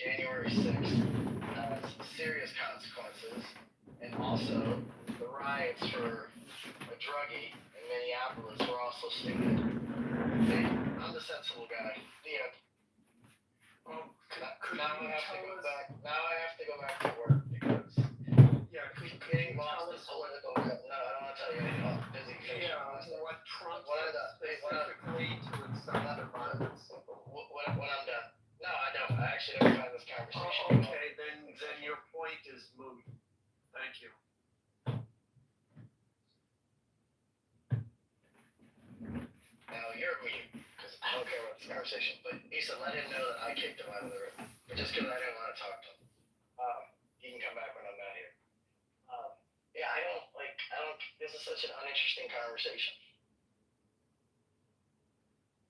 January 6th has serious consequences, and also the riots for a druggie in Minneapolis were also stupid. Okay? I'm the sensible guy. The end. Now I have to go back. Now I have to go back to work because getting lost in political. No, I don't want to tell you anything. I'm busy. What Trump When I'm done. specifically to incite the violence. When I'm done. No, I don't. I actually never find this conversation. Okay, then your point is moot. Thank you. Now you're mute because I don't care about this conversation. But Issa, let him know that I kicked him out of the room, but just because I didn't want to talk to him. He can come back when I'm not here. Yeah, I don't. This is such an uninteresting conversation.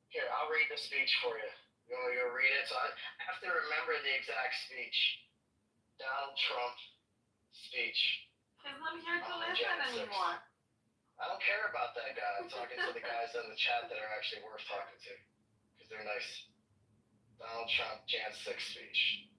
Here, I'll read the speech for you. You want me to read it? So I have to remember the exact speech. Donald Trump speech. He's not here to listen anymore. I don't care about that guy. I'm talking to the guys in the chat that are actually worth talking to. Because they're nice. Donald Trump, Jan 6 speech.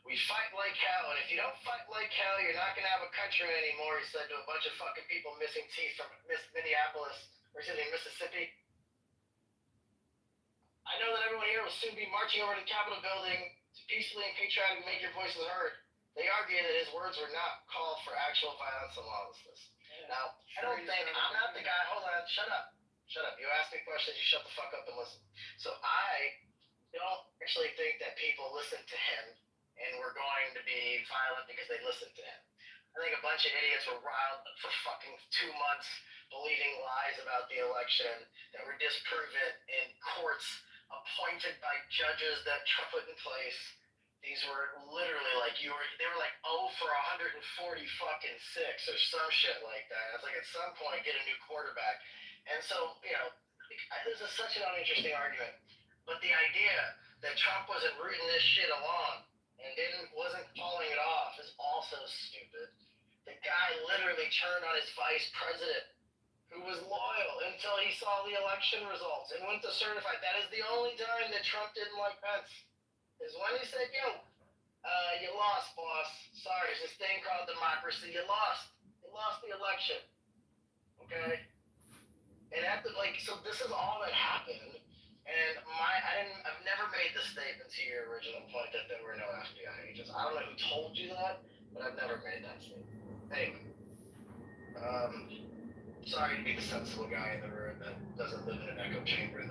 We fight like hell, and if you don't fight like hell, you're not gonna have a country anymore, he said to a bunch of fucking people missing teeth from Minneapolis, or excuse me, Mississippi. I know that everyone here will soon be marching over to the Capitol building to peacefully and patriotically make your voices heard. They argue that his words were not called for actual violence and lawlessness. Now, I don't think, I'm not the guy, hold on, shut up. You ask me questions, you shut the fuck up and listen. So I don't actually think that people listen to him and we're going to be violent because they listened to him. I think a bunch of idiots were riled for fucking 2 months believing lies about the election that were disproven in courts appointed by judges that Trump put in place. These were literally they were like 0 for 140 fucking 6 or some shit like that. It's like at some point get a new quarterback. And so, this is such an uninteresting argument. But the idea that Trump wasn't rooting this shit along and wasn't calling it off is also stupid. The guy literally turned on his vice president, who was loyal until he saw the election results and went to certify. That is the only time that Trump didn't like Pence, is when he said, you lost, boss. Sorry, it's this thing called democracy. You lost. You lost the election. Okay? And so this is all that happened. And I've never made the statement to your original point that there were no FBI agents. I don't know who told you that, but I've never made that statement. Anyway, sorry to be the sensible guy in the room that doesn't live in an echo chamber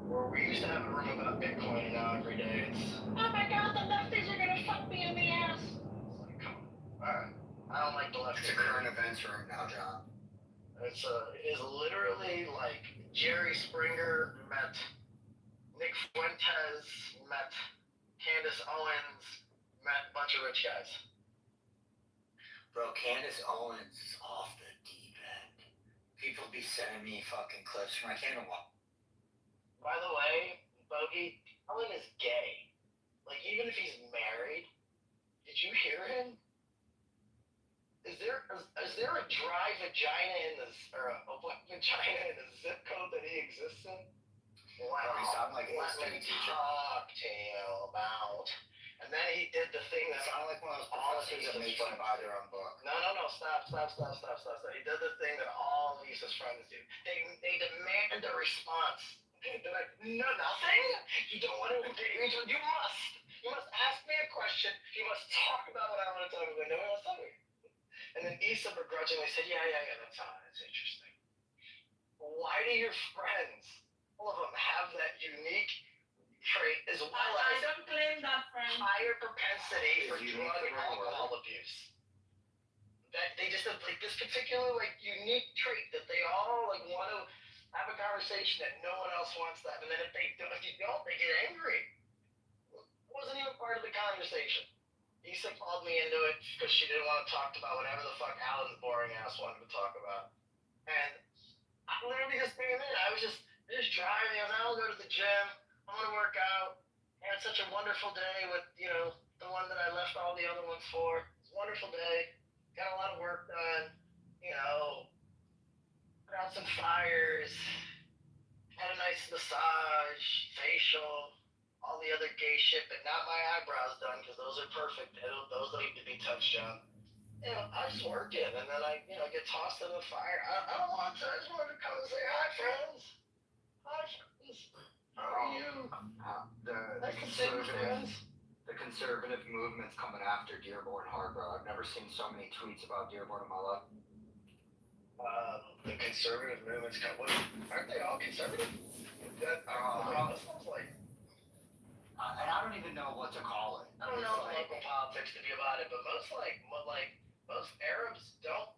where we used to have a room about Bitcoin, and now every day it's, oh my god, the lefties are gonna fuck me in the ass. It's like, come on. Alright. I don't like the lefties. It's a current events room now, John. It is literally like Jerry Springer met Nick Fuentes, met Candace Owens, met a bunch of rich guys. Bro, Candace Owens is off the deep end. People be sending me fucking clips from my camera. By the way, Bogey, Ellen is gay. Like, even if he's married, did you hear him? Is there a dry vagina or a wet vagina in the zip code that he exists in? Wow. He sounded like a history teacher. Talk to you about. And then he did the thing that sounded like one of those professors that makes them buy their own book. No. Stop. He did the thing that all Lisa's friends do. They demanded a response. They're like, no, nothing? You don't want to engage with, you must ask me a question. You must talk about what I want to talk about. No one else tell me. And then Issa begrudgingly said, yeah, that's interesting. Why do your friends, all of them, have that unique trait as well as I don't claim that, friend. Higher propensity for drug and alcohol abuse? That they just have this particular unique trait that they all want to have a conversation that no one else wants that, and then if you don't, they get angry. It wasn't even part of the conversation. Issa called me into it because she didn't want to talk about whatever the fuck Alan's boring ass wanted to talk about. And I literally just came in. I was just driving. I was like, I'll go to the gym. I'm going to work out. I had such a wonderful day with, the one that I left all the other ones for. It was a wonderful day. Got a lot fires, had a nice massage, facial, all the other gay shit, but not my eyebrows done because those are perfect. Those don't need to be touched on. You know, I just work it, and then I, get tossed in the fire. I don't want to. I just wanted to come and say hi, friends. Hi, friends. How are you? The Nice to see you, friends. conservative movement's coming after Dearborn Harbor. I've never seen so many tweets about Dearborn in my life. The conservative movement's coming. Aren't they all conservative? That sounds like. And I don't even know what to call it. I don't know local politics to be about it, but most Arabs don't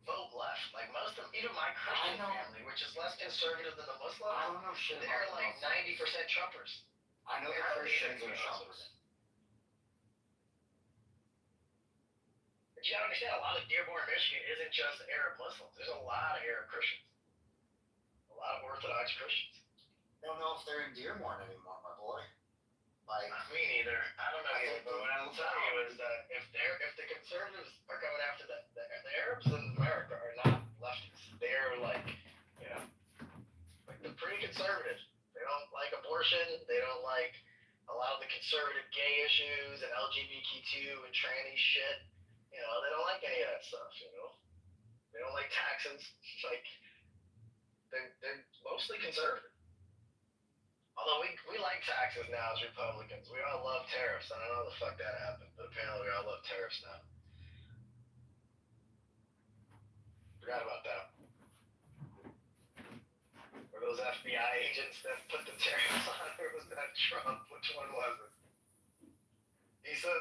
vote left. Like most of even my Christian family, which is less conservative than the Muslims, I don't know shit. they're like 90% Trumpers. I know the Christians are Trumpers. But you gotta understand, a lot of Dearborn, Michigan isn't just Arab Muslims. There's a lot of Arab Christians. A lot of Orthodox Christians. I don't know if they're in Dearborn anymore, my boy. Like, Me neither. I don't know either, but what I'll tell you is that if the conservatives are coming after the Arabs in America are not leftists. They're like they're pretty conservative. They don't like abortion. They don't like a lot of the conservative gay issues and LGBTQ and tranny shit. They don't like any of that stuff. They don't like taxes. Like they're mostly conservative. Although we like taxes now as Republicans. We all love tariffs. I don't know how the fuck that happened, but apparently we all love tariffs now. Forgot about that. Were those FBI agents that put the tariffs on, or was that Trump? Which one was it? Issa?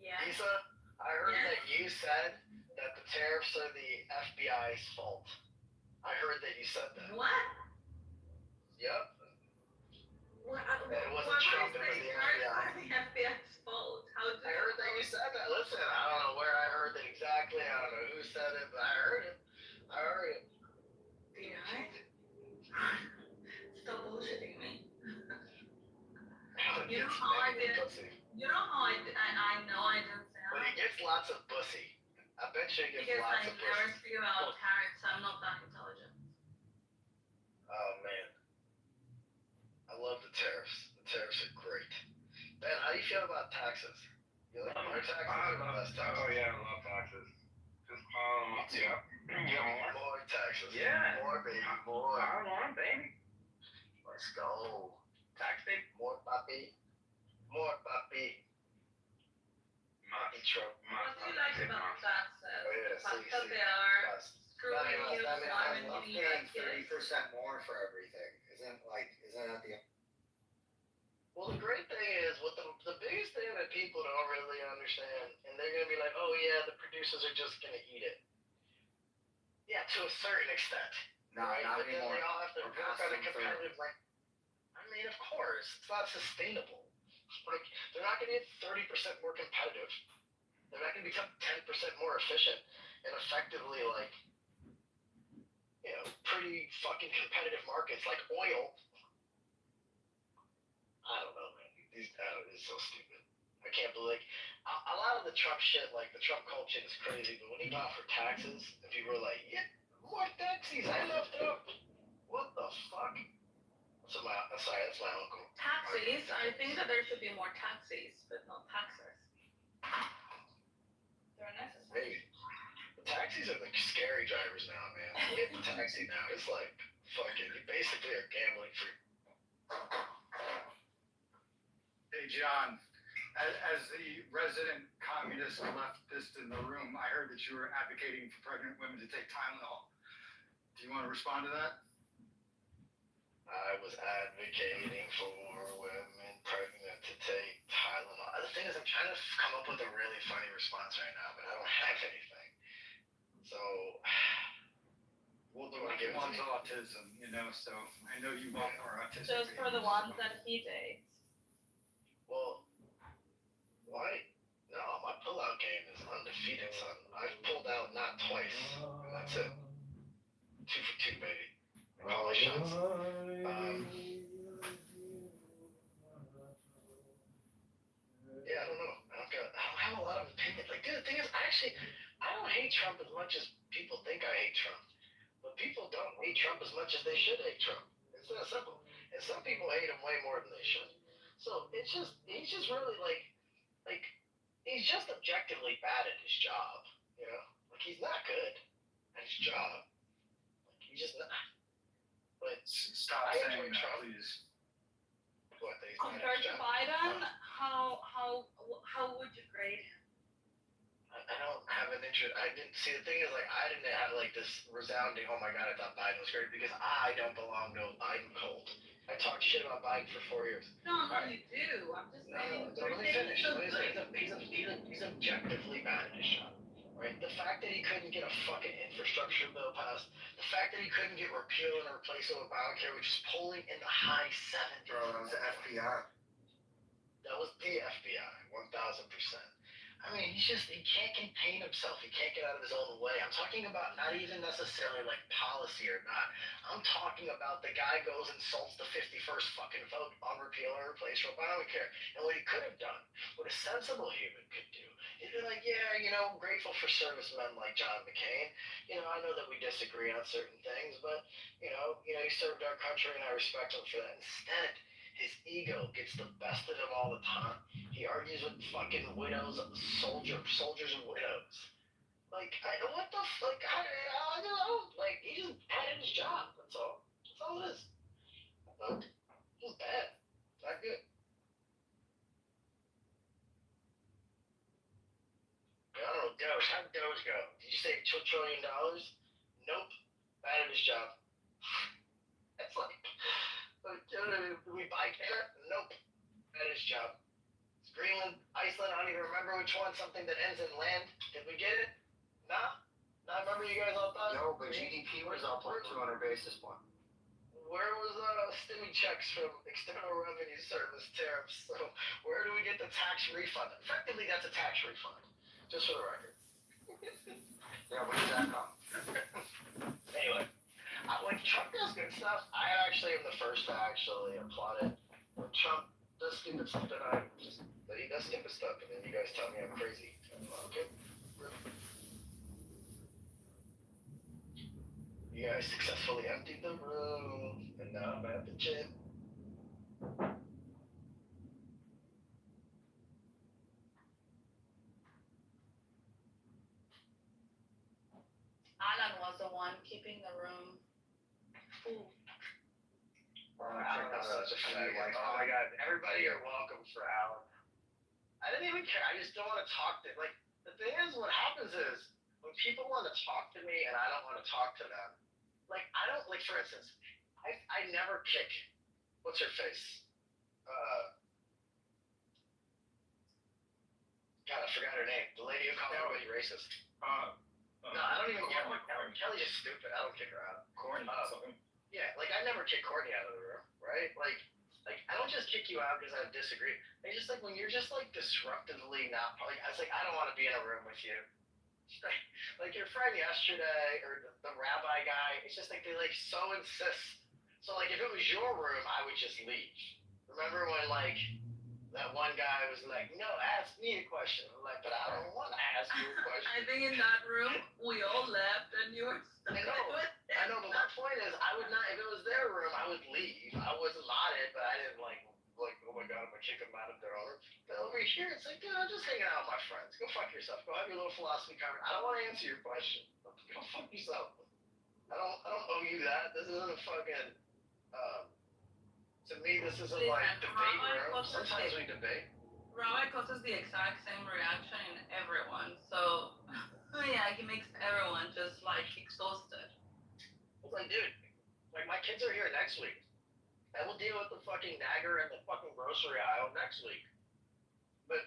Yeah. Issa, I heard that you said that the tariffs are the FBI's fault. I heard that you said that. What? Yep. It wasn't Trump, it was the FBI. The FBI's fault. How did I heard that you said that. Listen, I don't know where I heard it exactly. I don't know who said it, but I heard it. Did I? Stop bullshitting me. You know how I did? You know how I know I didn't say But he gets lots of pussy. I bet you he gets because lots I of never pussy. figure out tariffs. I'm not that intelligent. Oh man. I love the tariffs. The tariffs are great. Ben, how do you feel about taxes? You like more taxes or less taxes? Oh yeah, I love taxes. Just Me too. yeah. More taxes. Yeah. More baby. More. I want baby. Let's go. Tax baby. More papi. More papi. Papi Trump. What do you like about taxes? Oh, yeah, The fact see, that see. they are Yes. screwing you, I mean, I not love even giving you paying kids. 30% more for everything. Isn't that the... Well, the great thing is, the biggest thing that people don't really understand, and they're going to be like, oh yeah, the producers are just going to eat it. Yeah, to a certain extent. No, right? not But then anymore. they all have to We're work on a passing through. competitive, I mean, of course, it's not sustainable. Like, they're not going to get 30% more competitive. They're not going to become 10% more efficient and effectively, pretty fucking competitive markets like oil. I don't know, man. It's so stupid. I can't believe a lot of the Trump shit, like the Trump cult shit, is crazy. But when he got for taxes, and people were like, "Yeah, more taxes. I love Trump." What the fuck? That's my uncle. Taxis, I think that there should be more taxis, but not taxes. They're necessary. Maybe. The taxis are the scary drivers now, man. You get the taxi now, it's like fucking. You basically are gambling for. Hey, John, as the resident communist leftist in the room, I heard that you were advocating for pregnant women to take Tylenol. Do you want to respond to that? I was advocating for women pregnant to take Tylenol. The thing is, I'm trying to come up with a really funny response right now, but I don't have anything. So, Well, the You wanna give it to one's me? autism, so I know you want more autism. Just for the ones that he dates. well, why? No, my pull-out game is undefeated, son. I've pulled out not twice, and that's it. 2 for 2, baby. I call my shots. Yeah, I don't know. I don't have a lot of opinions. Like, dude, the thing is, I don't hate Trump as much as people think I hate Trump. people don't hate Trump as much as they should hate Trump. It's that simple. And some people hate him way more than they should. So he's just really like he's just objectively bad at his job. You know, like he's not good at his job. Like he's just not. But Stop I saying enjoy that, Trump. please. what that he's bad at Compared his to job. Biden, how would you grade him? I don't have an interest. I didn't see the thing is like I didn't have like this resounding. Oh my god, I thought Biden was great because I don't belong to a Biden cult. I talked shit about Biden for 4 years. No, you do. I'm just saying. No, let me finish. He's objectively bad at his job. Right? The fact that he couldn't get a fucking infrastructure bill passed, the fact that he couldn't get repeal and replace it with Obamacare, which is polling in the high 70s. Bro, that was the FBI. That was the FBI, 1000%. I mean, he can't contain himself. He can't get out of his own way. I'm talking about not even necessarily like policy or not. I'm talking about the guy goes and insults the 51st fucking vote on repeal and replace for Obamacare. And what he could have done, what a sensible human could do, he'd be like, yeah, you know, I'm grateful for servicemen like John McCain. You know, I know that we disagree on certain things, but, you know, he served our country and I respect him for that. Instead, his ego gets the best of him all the time. He argues with fucking widows, soldiers and widows. Like, what the fuck? I don't know. Like, he just bad at his job. That's all. That's all it is. No, he's bad. Not good. I don't know, Doge. How'd Doge go? Did you say $2 trillion? Nope. Bad at his job. That's like, do we buy care? Nope. Bad at his job. It's Greenland, Iceland, I don't even remember which one, something that ends in land. Did we get it? Nah. I remember you guys all thought. No, but GDP was up like 200 basis points. Where was stimmy checks from External Revenue Service tariffs? So where do we get the tax refund? Effectively, that's a tax refund. Just for the record. Yeah, where did that come? Anyway, when Trump does good stuff, I actually am the first to actually applaud it. When Trump does stupid stuff, then he does stupid stuff, and then you guys tell me I'm crazy. Okay. You guys successfully emptied the room, and now I'm at the gym. Alan was the one keeping the room full. Alan was such a faggot. Oh my god, everybody you're welcome for Alan. I didn't even care. I just don't want to talk to like the thing is what happens is when people want to talk to me and I don't want to talk to them, like I don't like for instance, I never kick what's her face? God, I forgot her name. The lady who called everybody racist. No, I don't even care about Kelly. Kelly's just stupid. I don't kick her out. Corny, something. Yeah, like I never kick Courtney out of the room, right? Like I don't just kick you out because I disagree. It's just like when you're just like disruptively not. Like I was like I don't want to be in a room with you. Like your friend yesterday or the rabbi guy. It's just like they like so insist. So like if it was your room, I would just leave. Remember when like that one guy was like, no, ask me a question. I'm like, but I don't want to ask you a question. I think in that room we all left and you were stuck I know. with it. I know, but my point is, I would not. If it was their room, I would leave. I wasn't modded, but I didn't like. Oh my god, I'm gonna kick them out of their own room. But over here, it's like, dude, I'm just hanging out with my friends. Go fuck yourself. Go have your little philosophy conversation. I don't want to answer your question. Go fuck yourself. I don't owe you that. This isn't a fucking. To me, this isn't like debate room. Sometimes we debate. Rabbi causes the exact same reaction in everyone. So yeah, he makes everyone just like exhausted. It's like, dude, like my kids are here next week. And we'll deal with the fucking nagger in the fucking grocery aisle next week. But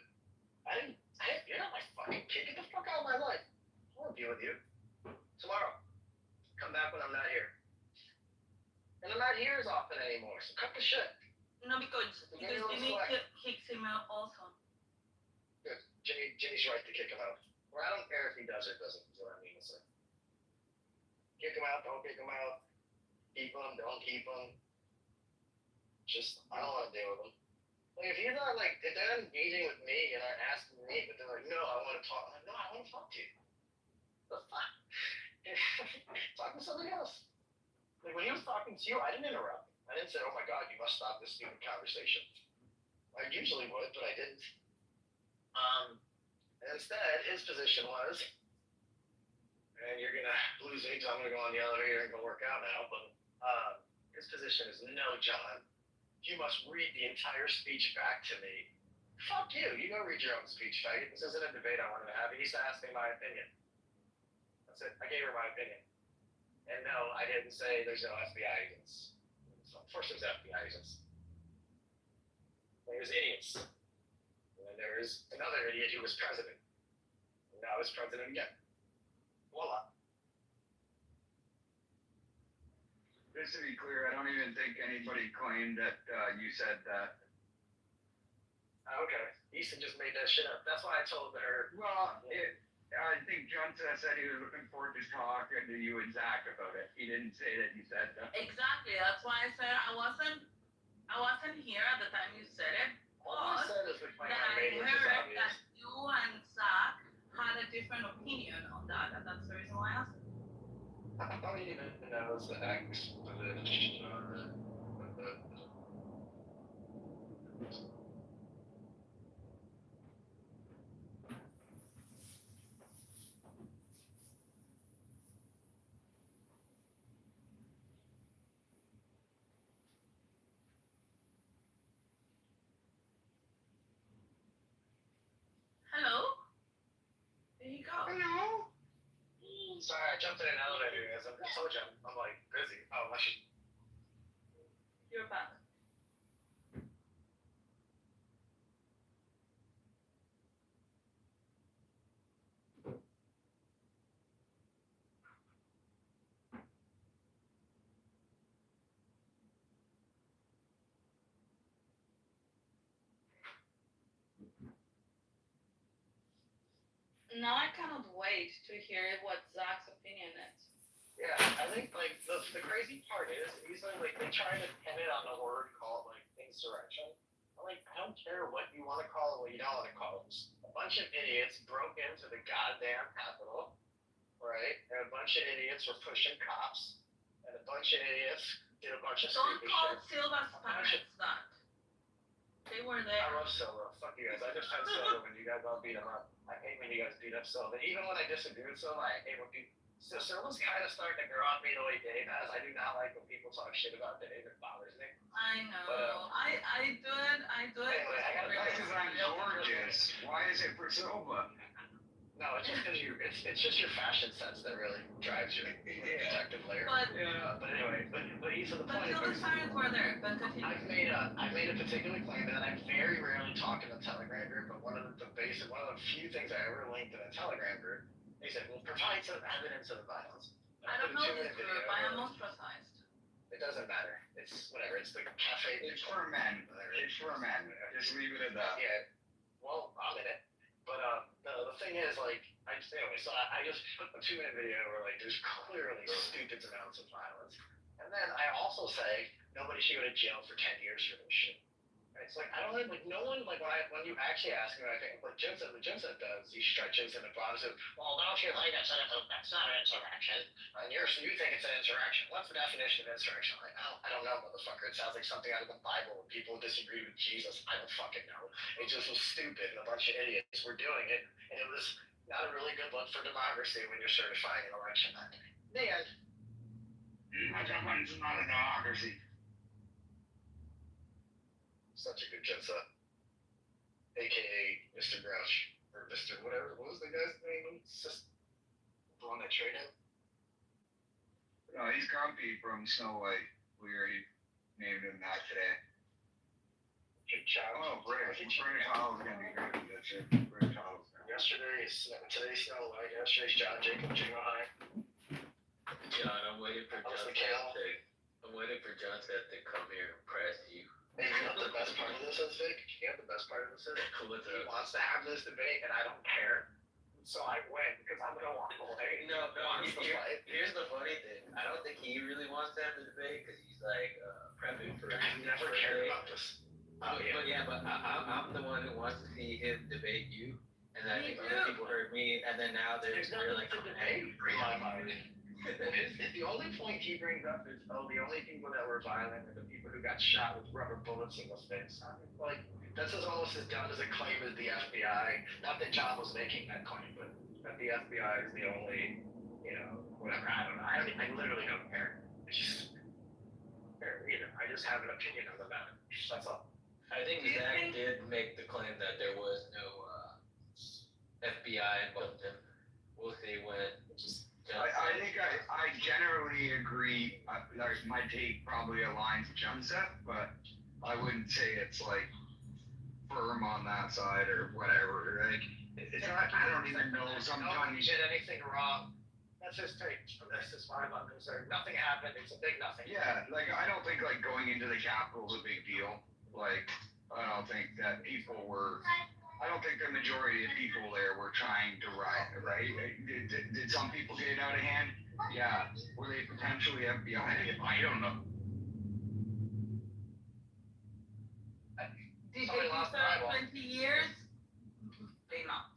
you're not my fucking kid. Get the fuck out of my life. I won't deal with you. Tomorrow. Come back when I'm not here. And I'm not here as often anymore, so cut the shit. No, because Jimmy kicks him out also. Good. Jimmy's right to kick him out. Or I don't care if he does or doesn't, is what I mean to say. Kick him out, don't kick him out. Keep him, don't keep him. Just, I don't want to deal with him. Like, if you're not, like, if they're not engaging with me and are asking me, but they're like, no, I want to talk. I'm like, no, I want to talk to you. The fuck? Talk to somebody else. talking to you, I didn't interrupt. I didn't say, oh my God, you must stop this stupid conversation. I usually would, but I didn't. And instead, his position was, and you're gonna lose me because I'm gonna go on the elevator and go work out now, but his position is, no, John, you must read the entire speech back to me. Fuck you, you go read your own speech, faggot. This isn't a debate I wanted to have. He used to ask me my opinion. That's it, I gave her my opinion. And no, I didn't say there's no FBI agents. So, of course there's FBI agents. There's idiots. And then there's another idiot who was president. And now he's president again. Voila. Just to be clear, I don't even think anybody claimed that you said that. Okay. Easton just made that shit up. That's why I told her. Well, I think Johnson said he was looking forward to talking to you and Zach about it. He didn't say that you said that. Exactly. That's why I said I wasn't here at the time you said it. All I But said is we plan that on I making this heard obvious. that you and Zach had a different opinion on that, and that's the reason why I asked. I don't even know it's the X position. Hello? There you go. Hello? Sorry, I jumped in an elevator as I told you I'm like busy. Oh, I should. You're back. Now I cannot wait to hear what Zach's opinion is. Yeah, I think like the crazy part is usually like they try to pin it on the word called like insurrection. I'm like, I don't care what you want to call it, what you don't want to call it. A bunch of idiots broke into the goddamn Capitol, right? And a bunch of idiots were pushing cops, and a bunch of idiots did a bunch of Don't stupid call shit. Silva's parents that. They were there. I love Silva. Fuck you guys. I just had Silva when you guys all beat him up. I hate when you guys beat up Silva. Even when I disagree with Silva, I hate when people. So Silva's kind of starting to grow on me the way Dave has. I do not like when people talk shit about Dave. It bothers me. I know. But, I do it. Anyway, I gotta That's because I'm gorgeous. Why is it for Silva? No, it's just because it's just your fashion sense that really drives your protective layer. But But anyway, but he's to the point. Silva's parents were there. But continue. I've made a particular claim that I very rarely talk in the Telegram group, but one of the few things I ever linked in a Telegram group, they said, well, provide some evidence of the violence. I don't know this group. I am ostracized. It doesn't matter. It's whatever. It's the cafe. It's for men. It's for men. Just leave it at that. Yeah. Well, I'm in it. But the thing is, like, anyway, so I just put a 2-minute video where like there's clearly stupid amounts of violence, and then I also say nobody should go to jail for 10 years for this shit. Right? It's like I don't like no one like when you actually ask me, I think what Jim said does, he stretches and advances. Well, don't you think that's not an insurrection? And so you think it's an insurrection? What's the definition of insurrection? Like, I don't know, motherfucker. It sounds like something out of the Bible when people disagree with Jesus. I don't fucking know. It just was stupid, and a bunch of idiots were doing it, and it was not a really good look for democracy when you're certifying an election that day. The end. It's not a democracy. Such a good Jensa. AKA Mr. Grouch. Or Mr. whatever. What was the guy's name? The one that traded? No, he's Grumpy from Snow White. We already named him that today. Oh, British. British Hall's gonna be good. That's it. British Hall's. Today's Snow White. Yesterday's John Jacob Jingle High. John, I'm waiting for How's John the kale? to come here and press you. Hey, you know what the best part of this is, Vic? You know what the best part of this is? What's He up? wants to have this debate, and I don't care. So I win, because I'm going to walk away. No, Wants to fight. here's the funny thing. I don't think he really wants to have the debate because he's like prepping for. I've never cared about this. But I'm the one who wants to see him debate you, and I Me think too. other people heard me, and then now they're There's nothing like, to debate in my mind. The only point he brings up is, oh, the only people that were violent are the people who got shot with rubber bullets in the face. I mean, like, that's almost as dumb as a claim as the FBI. Not that John was making that claim, but that the FBI is the only, whatever. I don't know. I literally don't care. It's just, I just have an opinion on the matter. That's all. I think Zach did make the claim that there was no FBI involved in we'll see when it just. I think I generally agree. Like my take probably aligns with Joseph, but I wouldn't say it's like firm on that side or whatever. Like I don't even know. Sometimes nobody did anything wrong. That's his take. That's as far as I'm concerned. Nothing happened. It's a big nothing. Yeah, like I don't think like going into the Capitol is a big deal. Like I don't think that people were. I don't think the majority of people there were trying to riot, right? Did some people get it out of hand? Yeah. Were they potentially FBI? I don't know. Did Somebody they lost serve an eyeball. 20 years? They not.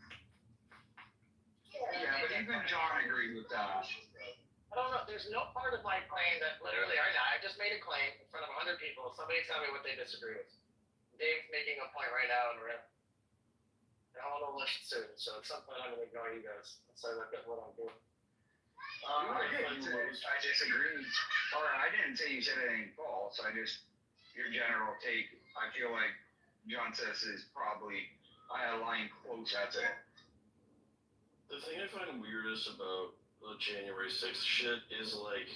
Yeah, but even John agreed with that. I don't know. There's no part of my claim that literally right now I just made a claim in front of 100 people. Somebody tell me what they disagree with. Dave's making a point right now, and I want to listen soon. So at some point I'm gonna ignore you guys and say look at what I'm doing. I disagreed. Or I didn't say you said anything false. Your general take. I feel like John says is probably I align close. That's it. The thing I find weirdest about the January 6th shit is like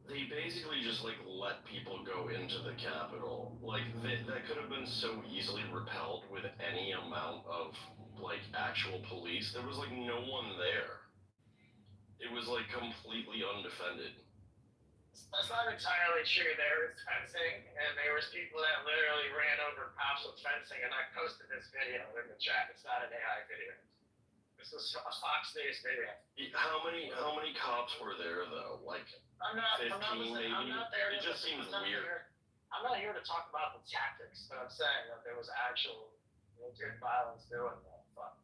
they basically just like let people go into the Capitol. Like that could have been so easily repelled with any amount of like actual police. There was like no one there. It was like completely undefended. That's not entirely true. There was fencing, and there was people that literally ran over cops with fencing. And I posted this video in the chat. It's not an AI video. This was a Fox News video. How many cops were there though? Like I'm not 15 maybe? I'm not there. It just seems weird. I'm not here to talk about the tactics, but I'm saying that there was actual legit violence doing that. But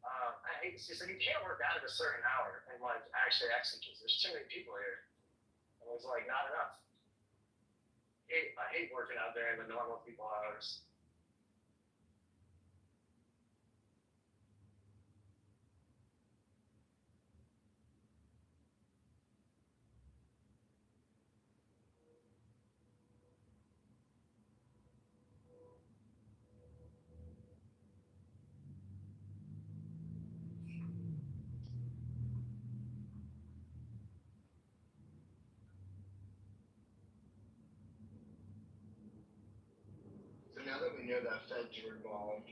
I hate to see. So you can't work out at a certain hour and like actually execute. There's too many people here. And it was like not enough. I hate working out there in the normal people hours. So now that we know that feds are involved,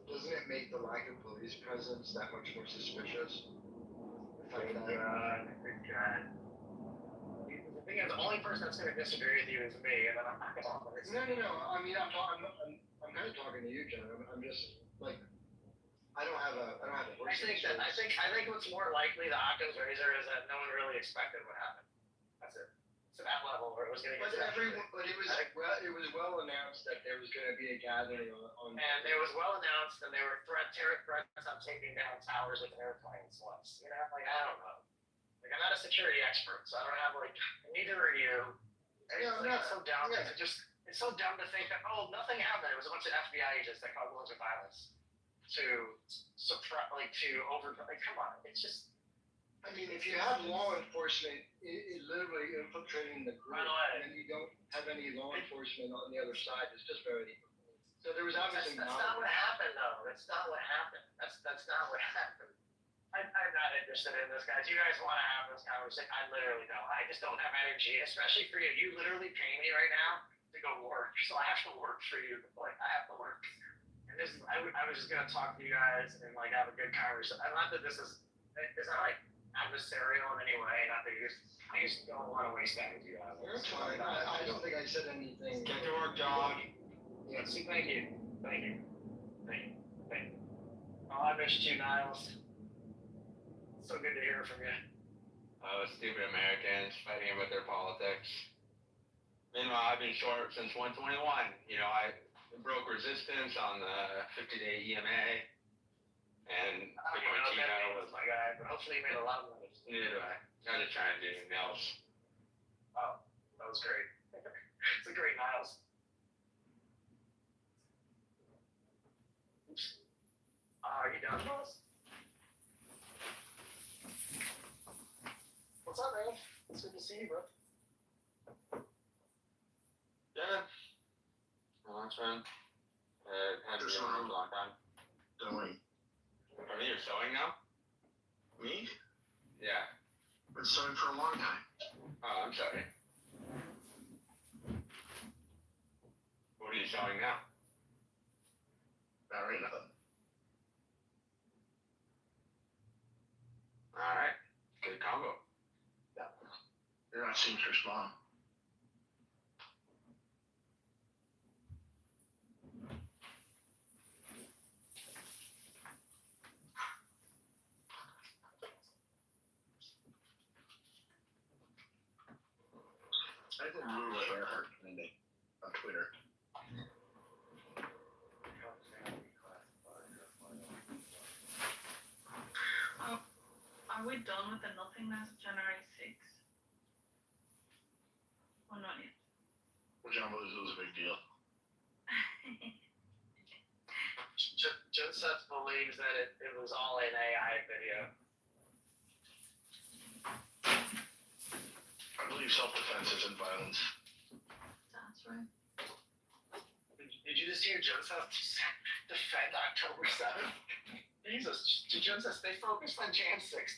doesn't it make the lack of police presence that much more suspicious? Good God. The thing is, the only person that's going to disagree with you is me, and then I'm not going to listen. No. I mean, I'm kind of talking to you, John. I'm just like, I don't have a I think what's more likely the Occam's razor is that no one really expected what happened. That's it. To that level where it was going to get. But it was well announced that there was going to be a gathering on. And it was well announced, and there were terror threats on taking down towers with airplanes once. Like I don't know. Like I'm not a security expert, so I don't have neither are you. It's so dumb. Yeah. It's so dumb to think that nothing happened. It was a bunch of FBI agents that caused loads of violence to suppress, come on. It's just. I mean, if you have law enforcement it literally infiltrating the group, and then you don't have any law enforcement on the other side, it's just very. So there was obviously. That's not what happened, though. That's not what happened. That's not what happened. I'm not interested in this, guys. You guys want to have this conversation? I literally don't. I just don't have energy, especially for you. You literally pay me right now to go work, so I have to work for you. I have to work. And I was just gonna talk to you guys and have a good conversation. Not that this is. It's not like adversarial in any way. Not that I just don't want to waste that with you guys. You're fine. I don't think I said anything. Get to work, John. Yeah, see, thank you. Oh, I missed you, Niles. So good to hear from you. Stupid Americans fighting about their politics. Meanwhile, I've been short since 121. I broke resistance on the 50-day EMA. And I the don't even know what that Cortino means, was my guy, but hopefully he made a lot of money. neither do I. I was trying to do nails. Oh, that was great. It's a great Niles. Oops. Are you done, boss? What's up, man? It's good to see you, bro. Yeah. Well, that's fun. Had to be on a long time. Doing Are you sewing now? me? Yeah. Been sewing for a long time. Oh, I'm sorry. What are you sewing now? Not right now. Alright. Good combo. You're not seamstress mom. I did Rule of Earhart Monday on Twitter. Are we done with the nothingness January 6th? Or not yet? Well, John Lewis was a big deal. Joseph believes that it was all an AI video. I believe self-defense isn't violence. That's right. Did you just hear Joseph defend October 7th? Jesus, Joseph, they focused on Jan 6th.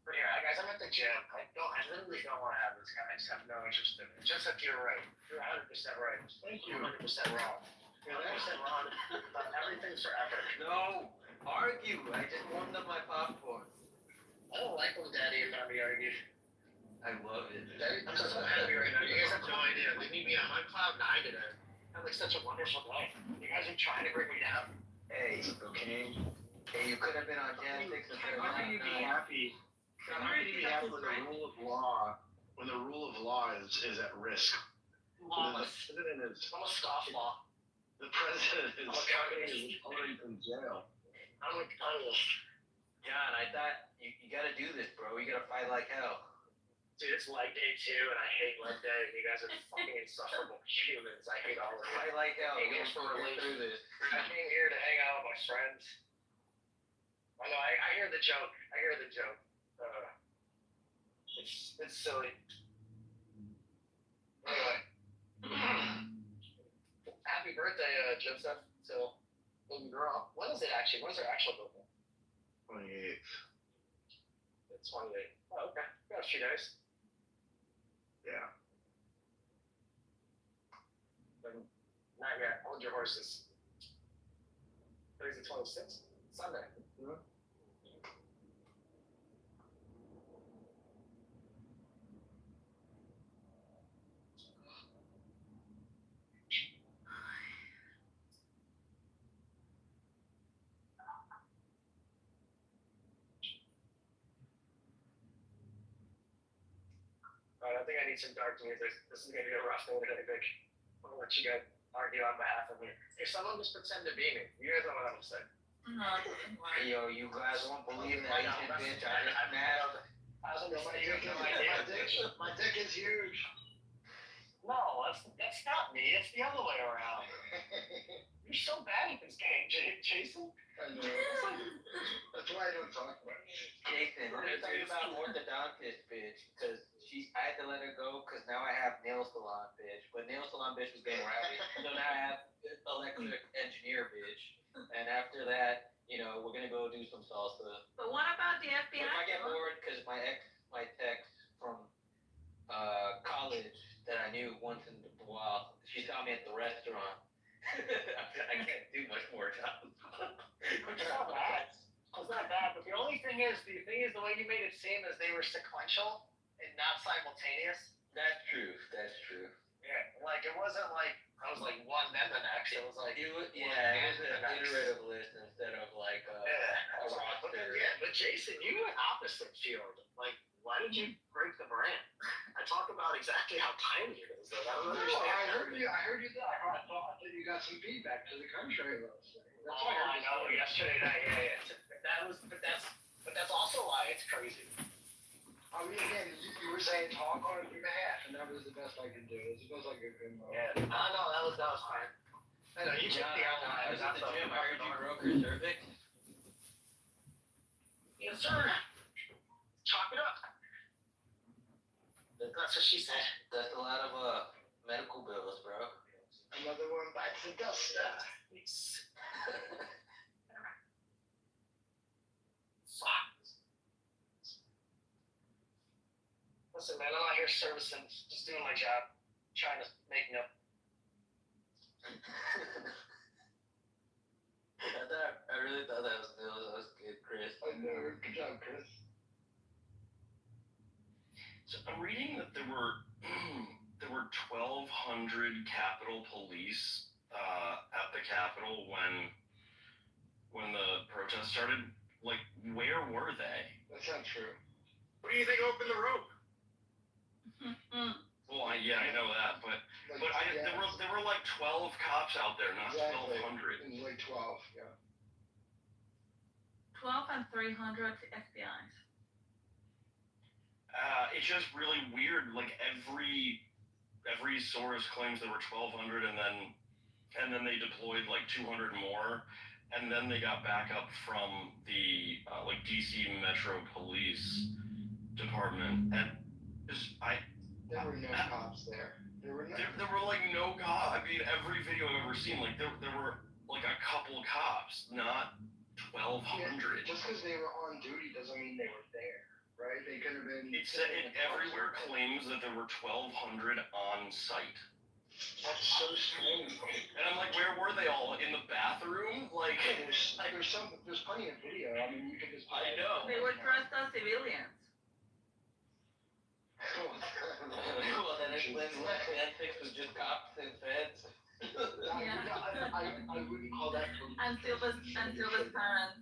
But here, guys, I'm at the gym. I literally don't want to have this guy. I just have no interest in it. Joseph, you're right. You're 100% right. Thank You're you. 100% wrong. You're 100% wrong about everything forever. No, argue. I just warmed up my popcorn. I don't like when Daddy and Mommy argue. I love it. Daddy, I'm so happy right now. You guys have no idea. They need me on my cloud 9 today. I had like such a wonderful day. You guys are trying to bring me down. Hey, okay. Hey, you could have been on Jan 6 instead of How can you be happy? How can you be happy when the rule of law, is at risk? Lawless. The president is. I'm a scofflaw. The president is I'm a communist. already in jail. I'm a communist. John, I thought you gotta do this, bro. You gotta fight like hell. Dude, it's leg day 2 and I hate leg day. You guys are fucking insufferable humans. I hate all of you. Fight like hell. Hey, We're guys, for gonna get relief. through this. I came here to hang out with my friends. I know, I hear the joke. It's silly. Anyway. Happy birthday, Joseph. So, baby girl. When is it actually? When is her actual birthday? 28th. It's 28. Oh, okay. Got a few days. Yeah. Not yet. Hold your horses. Today's the 26th? Sunday. Alright, I think I need some dark music. This is gonna be a rough one today, Vic. I'm gonna let you guys argue on behalf of me. If someone just pretend to be me, you guys know what I'm gonna say. No, it doesn't work. Hey, yo, you guys won't believe I that know, ancient bitch I I just met. I was gonna My say, you have dick, no idea. my dick is huge. No, that's not me. It's the other way around. You're so bad at this game, Jason. I know. That's why I don't talk about it. Jason, let me tell you about orthodontist bitch, because I had to let her go because now I have nail salon bitch, but nail salon bitch was getting rowdy. So now I have electric engineer bitch, and after that, we're gonna go do some salsa. But what about the FBI? If I get bored, because my text from college that I knew once in a while, she saw me at the restaurant. I can't do much more time. It's not bad. It's not bad, but the thing is, the way you made it seem is they were sequential and not simultaneous. That's true. Yeah, Yeah, like it wasn't like I was like one then the next. It was like It was the an next. iterative list instead of like Yeah, a roster. but Jason, you went opposite field. Like, why did you break the brand? I talk about exactly how tiny it is. Like, I don't No, understand. I heard you. I thought you got some feedback to the contrary last night. That's Oh, why I know. heard you. Yesterday night, yeah. But that's also why it's crazy. I mean, again, you were saying talk on your behalf, and that was the best I could do. It was the best I could do. Yeah. I know that was fine. I know you took the outline. I was at the gym. I heard you broke your cervix. Yes, sir. Chop it up. That's what she said. That's a lot of medical bills, bro. Another one bites the dust. Fuck. Listen, man, I'm out here servicing, just doing my job, trying to make me up. I really thought that was good, Chris. I know. Good job, Chris. So I'm reading that there were 1,200 Capitol Police at the Capitol when the protest started. Like, where were they? That's not true. What do you think opened the road? Well, I know that, but there were like 12 cops out there, not Exactly. 1,200. It was like 12, yeah. 12 and 300 FBIs. It's just really weird. Like every source claims there were 1,200, and then they deployed like 200 more, and then they got backup from the like DC Metro Police Department, and There were no cops there. There were like no cops. I mean, every video I've ever seen, like there were like a couple cops, not 1,200. Just because they were on duty doesn't mean they were there, right? They could have been. It everywhere claims that there were 1,200 on site. That's so strange. And I'm like, where were they all? In the bathroom? Like, There's plenty of video. I mean, you could just. I know. They were dressed as civilians. Well, then explains why Netflix was just cops and feds. I wouldn't call that. And Silva's parents.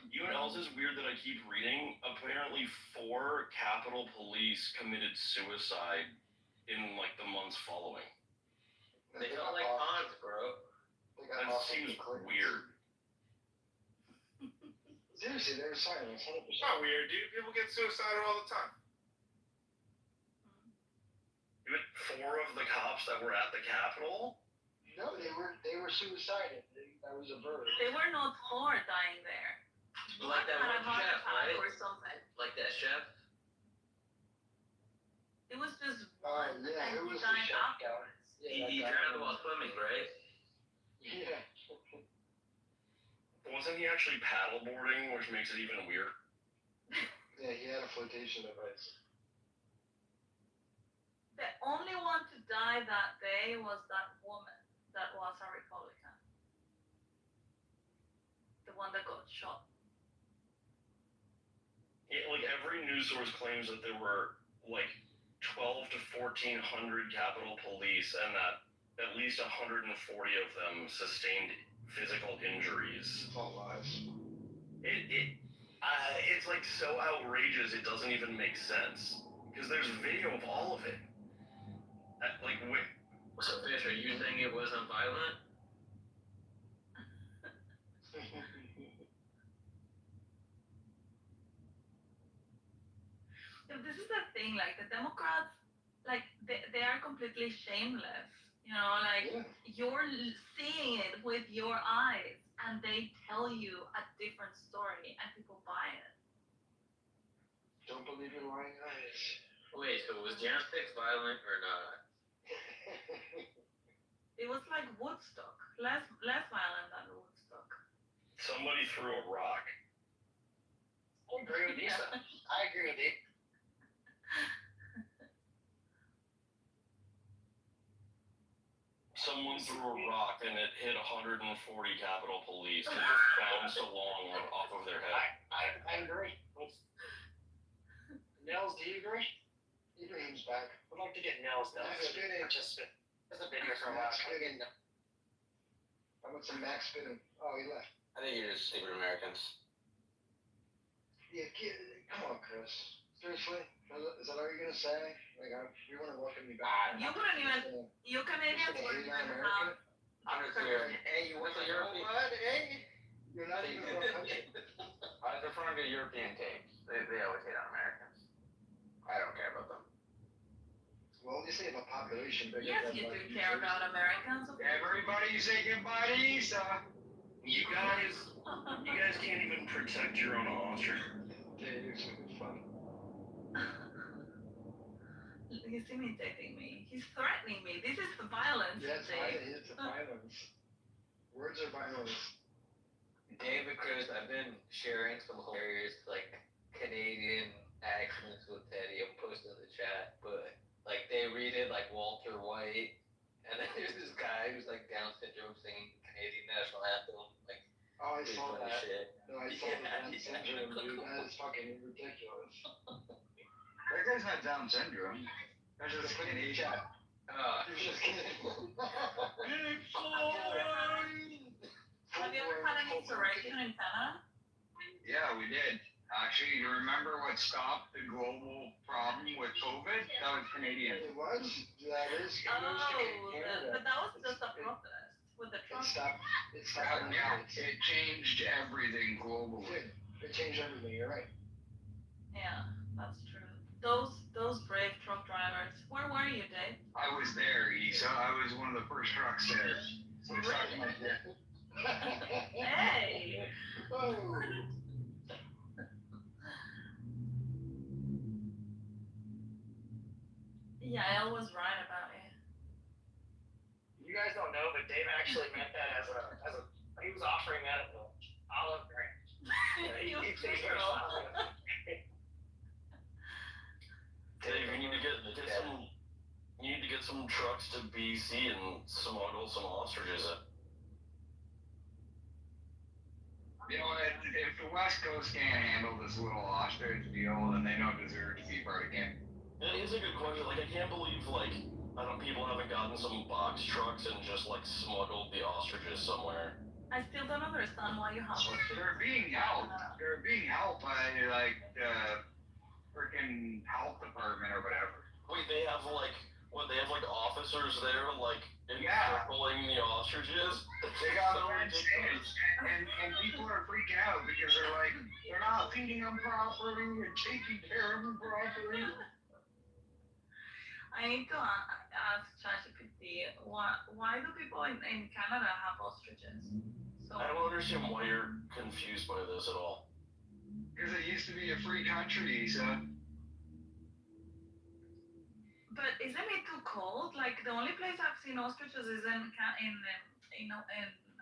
You know what else is weird that I keep reading? Apparently 4 Capitol Police committed suicide in like the months following. They felt like pawns, bro. That seems weird. Seriously, they were silent. 100%. It's not weird, dude. People get suicidal all the time. Even 4 of the cops that were at the Capitol? No, they were suicided. That was a verb. They were not for dying there. Like that One had a one heart chef, attack right? or something. Like that chef. It was just one, Yeah, and it he was the died chef guy. afterwards. Yeah, He drowned while swimming, right? Yeah. Wasn't he actually paddleboarding, which makes it even weird? Yeah, he had a flotation device. The only one to die that day was that woman that was a Republican. The one that got shot. Yeah, like every news source claims that there were like 12 to 1,400 Capitol Police, and that at least 140 of them sustained physical injuries. It's all lies. It's like so outrageous it doesn't even make sense, because there's video of all of it. Like, wait. So, Fish, are you saying it wasn't violent? This is the thing, like the Democrats, like they are completely shameless. You know, like you're seeing it with your eyes, and they tell you a different story, and people buy it. Don't believe in lying eyes. Wait, so was Jan 6 violent or not? It was like Woodstock, less violent than Woodstock. Somebody threw a rock. I agree with you, son. I agree with you. Someone threw a rock and it hit 140 Capitol Police and just bounced along off of their head. I agree. Nels, do you agree? Ibrahim's back. I'd like to get Nels. Next minute. Participant. There's a video for a while. How about some Max Spinning? Oh, he left. I think you're just stupid Americans. Yeah, come on, Chris. Seriously? Is that all you're gonna say? Like, we want to welcome you back. You wouldn't even. You Canadians wouldn't even have. I'm just here. Hey, you went to European. What? Hey, you're not even from a country. I was referring to European tapes. They always hate on Americans. I don't care about them. Well, you say about population bigger Yes, than you like, do care about Americans. Everybody say goodbye to Esau. You guys can't even protect your own ostrich. Dude, it's gonna be fun. He's imitating me. He's threatening me. This is the violence. Yeah, Dave. it's violence. Words are violence. David, Chris, I've been sharing some hilarious like Canadian accents with Teddy. I'm posting in the chat, but like they read it like Walter White, and then there's this guy who's like Down syndrome singing the Canadian national anthem, like Oh, I pretty saw funny that. shit. No, I saw the Down syndrome, dude. That is fucking ridiculous. That guy's not Down syndrome. That's just Put it in the Canadian. chat. You're just kidding. Have you ever had an insurrection in Canada? Yeah, we did. Actually, you remember what stopped the global problem with COVID? That was Canadian. It was? That is. But that was just a protest with the Trump. It changed everything globally. It changed everything, you're right. Yeah, that's true. Those brave truck drivers. Where were you, Dave? I was there, Issa. I was one of the first trucks there. So it's Really? like, Hey! Oh. Yael was right about it. You guys don't know, but Dave actually meant that as a he was offering that at the olive branch. You He literal. Dave, you need to get some trucks to BC and smuggle some ostriches in. you know, if the West Coast can't handle this little ostrich deal, then they don't deserve to be part of Canada. It is a good question. Like, I can't believe, like, people haven't gotten some box trucks and just, like, smuggled the ostriches somewhere. I still don't understand why you have They're being helped. They're being helped by, like, the freaking health department or whatever. Wait, they have, like, officers there, like, Yeah. encircling the ostriches? They got So fence ridiculous. and people are freaking out because they're like, they're not feeding them properly and taking care of them properly. I need to ask ChatGPT, why do people in Canada have ostriches? So, I don't understand why you're confused by this at all. Because it used to be a free country, so. but isn't it too cold? Like the only place I've seen ostriches is in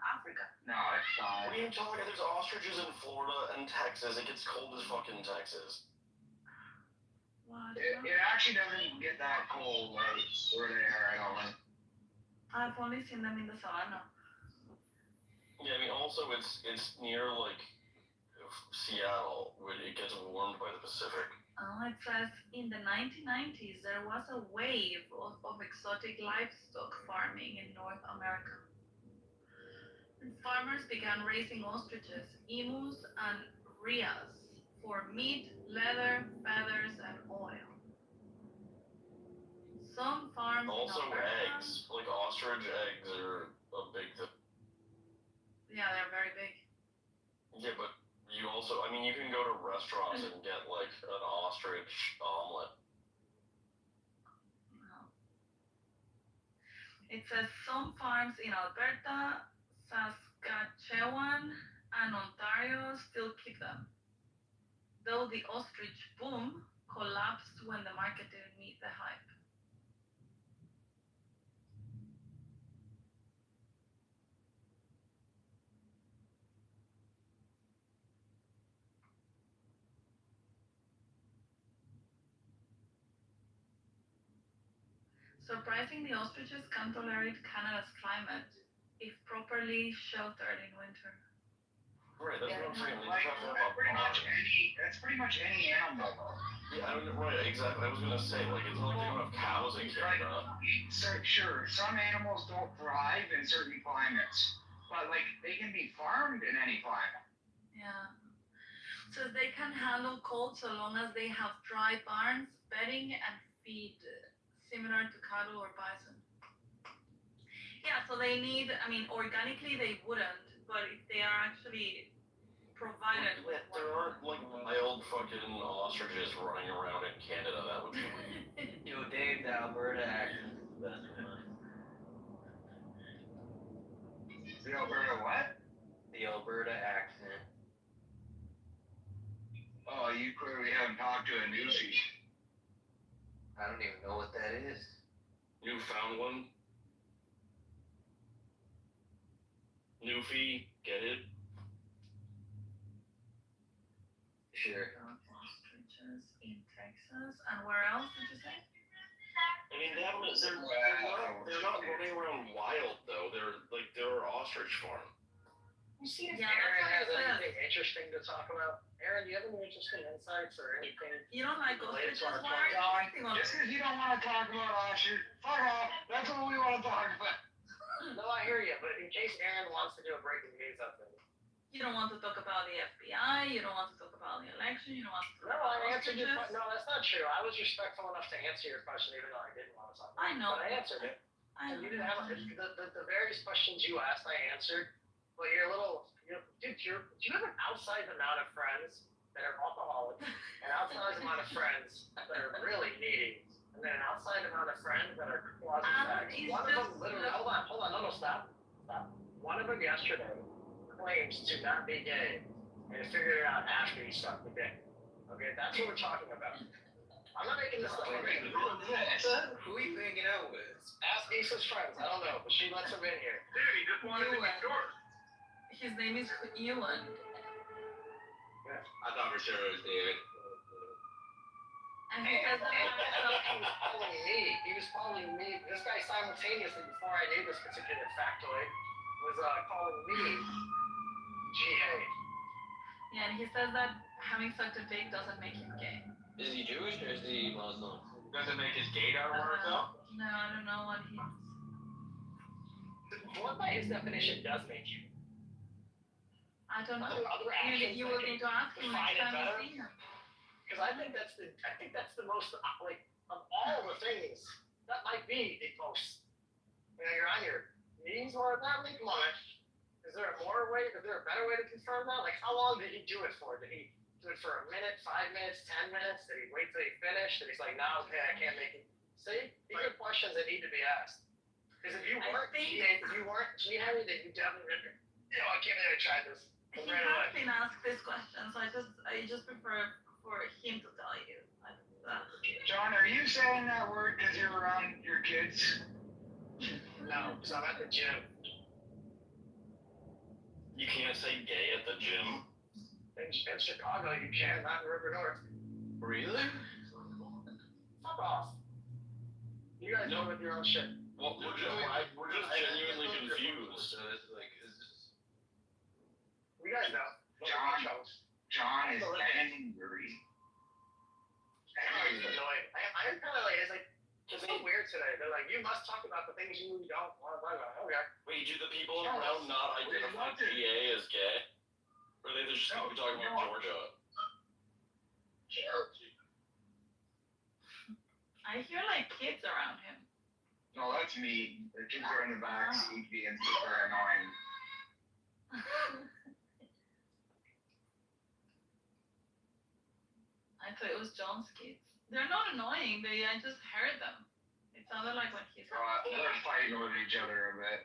Africa. No, it's What not. are you talking about? There's ostriches in Florida and Texas. It gets cold as fucking Texas. What? It actually doesn't get that cold like where they are, I don't think. I've only seen them in the savanna. Yeah, I mean, also it's near like Seattle, where it gets warmed by the Pacific. It says in the 1990s there was a wave of exotic livestock farming in North America. And farmers began raising ostriches, emus, and rheas for meat, leather, feathers, and oil. Some farms Also, in Alberta, eggs, like ostrich eggs, are a big thing. yeah, they're very big. Yeah, but you also, I mean, you can go to restaurants and get like an ostrich omelet. No. It says some farms in Alberta, Saskatchewan, and Ontario still keep them, though the ostrich boom collapsed when the market didn't meet the hype. Surprisingly, ostriches can tolerate Canada's climate if properly sheltered in winter. Right, that's what I'm saying. They Like, just have to have that's pretty much any animal. Yeah, I don't know, right, exactly. I was gonna say, like, it's not like they don't have cows in Canada. Sure, some animals don't thrive in certain climates, but like they can be farmed in any climate. Yeah. So they can handle cold so long as they have dry barns, bedding, and feed, similar to cattle or bison. Yeah, so they need, I mean, organically they wouldn't, but if they are actually provided with There aren't, like, wild fucking ostriches running around in Canada. That would be weird. Yo, Dave, the Alberta accent is the best one. The Alberta what? The Alberta accent. Oh, you clearly haven't talked to a newsie. I don't even know what that is. Newfoundland. Newfie, get it? Sure. Ostriches in Texas, and where else did you say? I mean, they're not running around wild though. They're ostrich farm. You see if Yeah, Aaron that's has what I said. anything interesting to talk about? Aaron, do you have any interesting insights or anything? You don't like Related ostriches? to our Why are you John, acting on just because you don't want to talk about ostrich, fuck off. That's what we want to talk about. No, I hear you, but in case Aaron wants to do a breaking news update. You don't want to talk about the FBI, you don't want to talk about the election, you don't want to talk No, about I answered your ostriches. question. No, that's not true. I was respectful enough to answer your question, even though I didn't want to talk about it. I know. But I answered it. I And know. you didn't have the various questions you asked, I answered. But you're a little, dude, do you have an outsized amount of friends that are alcoholics, an outsized amount of friends that are really needy, and then an outside amount of friends that are closet bags. It's One of them just- literally, hold on, no, stop. One of them yesterday claims to not be gay and figured it out after he sucked the dick. Okay, that's what we're talking about. I'm not making this stuff up. Who are you hanging out with? Ask Asa's friends, I don't know, but she lets him in here. Dude, he just wanted to be short. His name is Ewan. I thought for sure it was David. And he says that He was calling me, this guy simultaneously, before I knew this particular factoid, was calling me G.A. yeah, and he says that having sucked a dick doesn't make him gay. Is he Jewish or is he Muslim? Does it make his gaydar work though? No, I don't know what he is. What by his definition does make you? I don't know. Other actions You that will can need to ask him define next it time you better? see him. Because I think that's the most, like, of all the things, that might be the most, you're on your knees or not, like, come on. Is there a better way to confirm that? Like, how long did he do it for? Did he do it for a minute, 5 minutes, 10 minutes? Did he wait till he finished? And he's like, no, okay, I can't make it. See? These are questions that need to be asked. Because if you weren't G.A., then you definitely, I can't believe I tried this. He has been asked this question, so I just prefer for him to tell you. John, are you saying that word because you're around your kids? No, because I'm at the gym. You can't say gay at the gym. In Chicago, you can, not in River North. Really? Fuck off. You guys know with your own shit. Well, we're just genuinely confused. So it's like, is this... You guys know. John is angry. It's annoying. I'm kind of like, it's like, it's so weird today. They're like, you must talk about the things you don't want to talk about. Okay. Wait, do the people around not identify GA as gay? Or are they just talking about Georgia? I hear like kids around him. No, that's me. The kids are in the back seat being super annoying. I thought it was John's kids. They're not annoying. I just heard them. It sounded like when he's. They're fighting with each other a bit.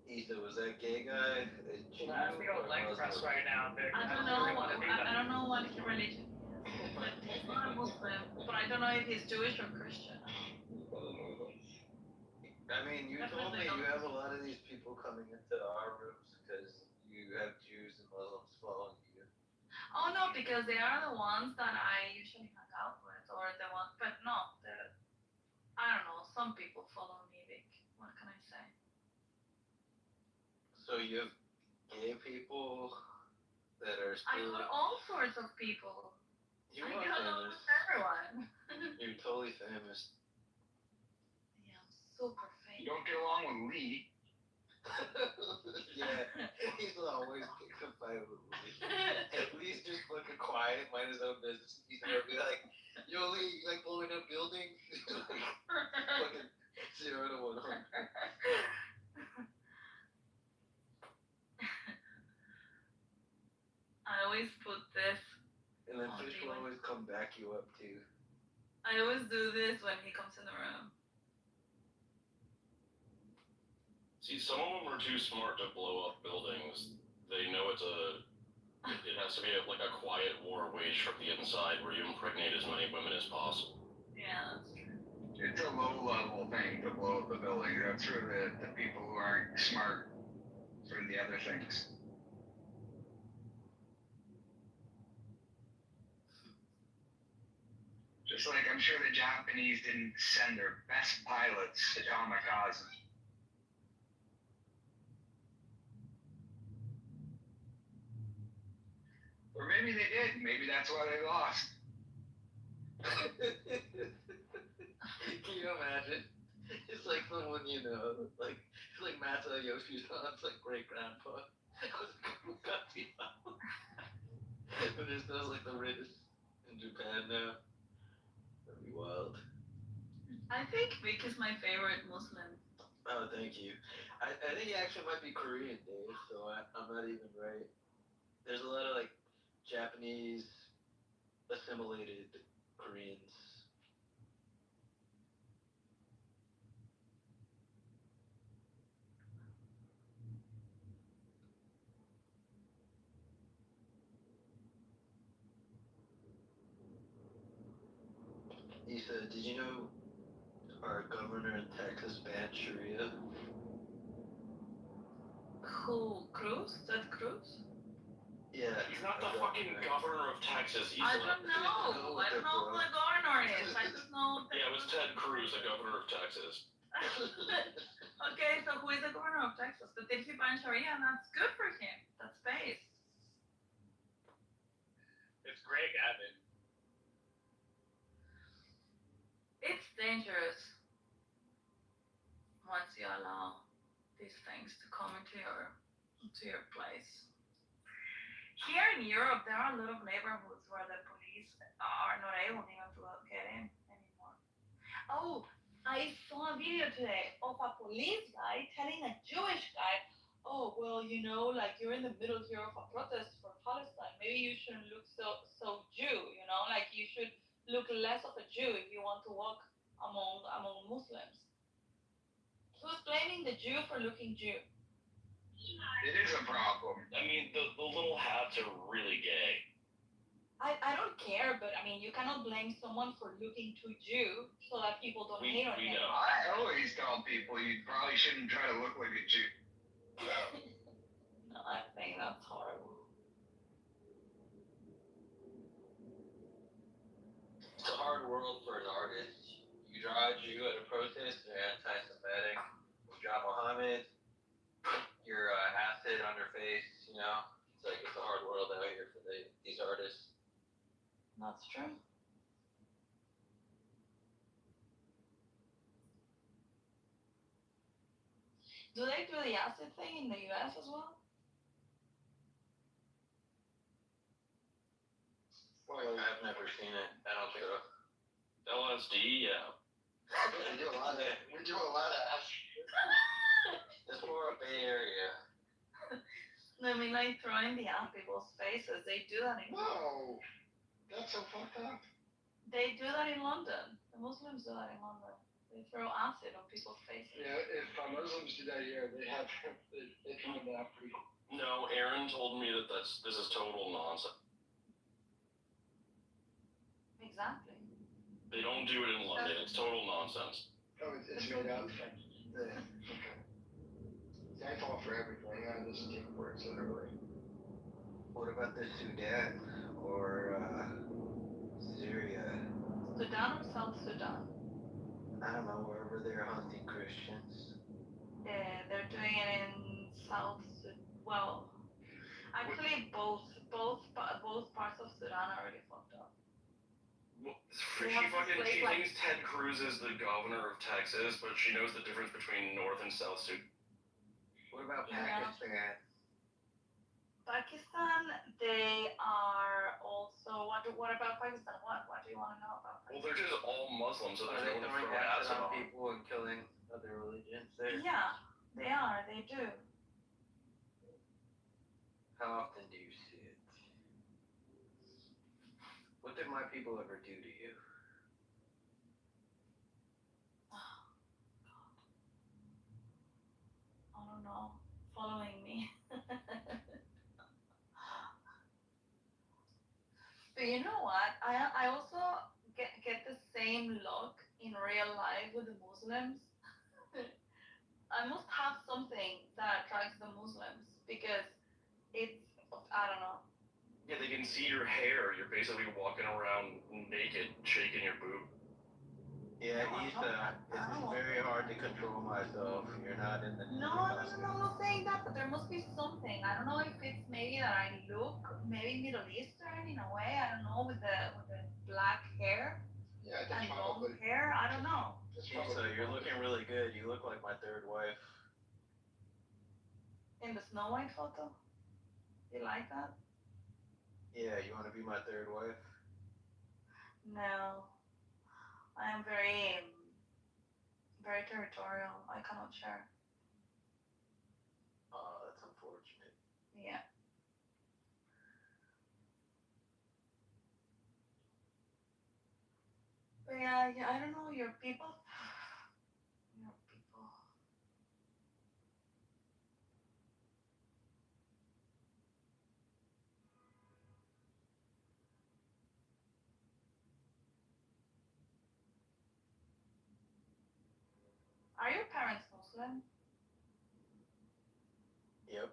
Ethan, was that gay guy? I have to go leg press right now, Vic. I don't know. I don't know what his religion is, but he's not a Muslim. But I don't know if he's Jewish or Christian. I mean, you told me you have a lot of these people coming into our rooms because you have Jews and Muslims following you. Oh no, because they are the ones that I usually hang out with, or the ones, but no, I don't know. Some people follow me, Vic. What can I say? So you have gay people that are I still. got all sorts of people. You I are get along famous. with everyone. You're totally famous. Yeah, I'm super You famous. don't get along with Lee. Yeah, he's always picking a fight with me. At least just fucking quiet, mind his own business. He's gonna be like, yo Lee, you like blowing up buildings? Fucking 0 to 100. I always put this. And then Oh, Fish do will you- always come back you up too. I always do this when he comes in the room. See, some of them are too smart to blow up buildings. They know it has to be like a quiet war waged from the inside where you impregnate as many women as possible. Yeah, that's true. It's a low level thing to blow up the building. That's for the people who aren't smart for the other things. Just like I'm sure the Japanese didn't send their best pilots to kamikaze. Or maybe they did. Maybe that's why they lost. Can you imagine? It's like someone you know, like it's like Masa Yoshisan's like great grandpa. But there's still like the richest in Japan now. That'd be wild. I think Vic is my favorite Muslim. Oh, thank you. I think he actually might be Korean, Dave, so I'm not even right. There's a lot of like Japanese assimilated Koreans. Issa, did you know our governor in Texas banned Sharia? Who? Cruz? Ted Cruz? Yeah. He's not the fucking governor of Texas. He's I not. don't know. I don't know who the governor is. I just know. Yeah, it was Ted Cruz, the governor of Texas. Okay, so who is the governor of Texas? But did he ban Sharia? And that's good for him. That's space. It's Greg Abbott. It's dangerous once you allow these things to come into your place. Here in Europe, there are a lot of neighborhoods where the police are not able even to get in anymore. Oh, I saw a video today of a police guy telling a Jewish guy, oh, well, you know, like you're in the middle here of a protest for Palestine. Maybe you shouldn't look so Jew, you know, like you should look less of a Jew if you want to walk among Muslims. He was blaming the Jew for looking Jew. It is a problem. I mean, the little hats are really gay. I don't care, but I mean, you cannot blame someone for looking too Jew so that people don't hate on We him. know. I always tell people you probably shouldn't try to look like a Jew. No, I think that's horrible. It's a hard world for an artist. You draw a Jew at a protest, they're anti-Semitic. You draw Muhammad, you're acid on their face, you know? It's a hard world out here for these artists. That's true. Do they do the acid thing in the US as well? Well, I've never seen it. I don't think so. LSD, yeah. We do a lot of acid. It's more a Bay Area. I mean, like throwing the at people's faces. They do that in. No, that's so fucked up. They do that in London. The Muslims do that in London. They throw acid on people's faces. Yeah, if Muslims do that here, they come down pretty. No, Aaron told me that this is total nonsense. Exactly. They don't do it in London. It's total nonsense. Oh, it's made up. Yeah. Okay. See, I fall for everything. I just take words literally. What about the Sudan? or Syria. Sudan or South Sudan? I don't know, wherever they're hunting Christians. They're doing it in South Sudan. Well, actually, both parts of Sudan are already fucked up. Well, They she have to fucking slay, she like- thinks Ted Cruz is the governor of Texas, but she knows the difference between North and South Sudan. What about Yeah. Pakistan? Pakistan, they are also. What about Pakistan? What do you want to know about Well, Pakistan? they're just all Muslims, so Are there's they no one to throwing throw acid acid on on. people and killing other religions there? Yeah, they are. They do. How often do you see it? What did my people ever do to you? I don't know. Following me. But you know what? I also get the same look in real life with the Muslims. I must have something that attracts the Muslims because it's, I don't know. Yeah, they can see your hair. You're basically walking around naked, shaking your boob. Yeah, it's very hard to control myself. You're not in the. No, I'm not saying that, but there must be something. I don't know if it's maybe that I look maybe Middle Eastern in a way. I don't know, with the black hair Yeah, and long hair. I don't know. So you're looking really good. You look like my third wife. In the Snow White photo, you like that? Yeah, you want to be my third wife? No, I am very territorial. I cannot share. Oh, that's unfortunate. Yeah. But yeah, I don't know, your people. Your people. Are your parents Muslim? Yep.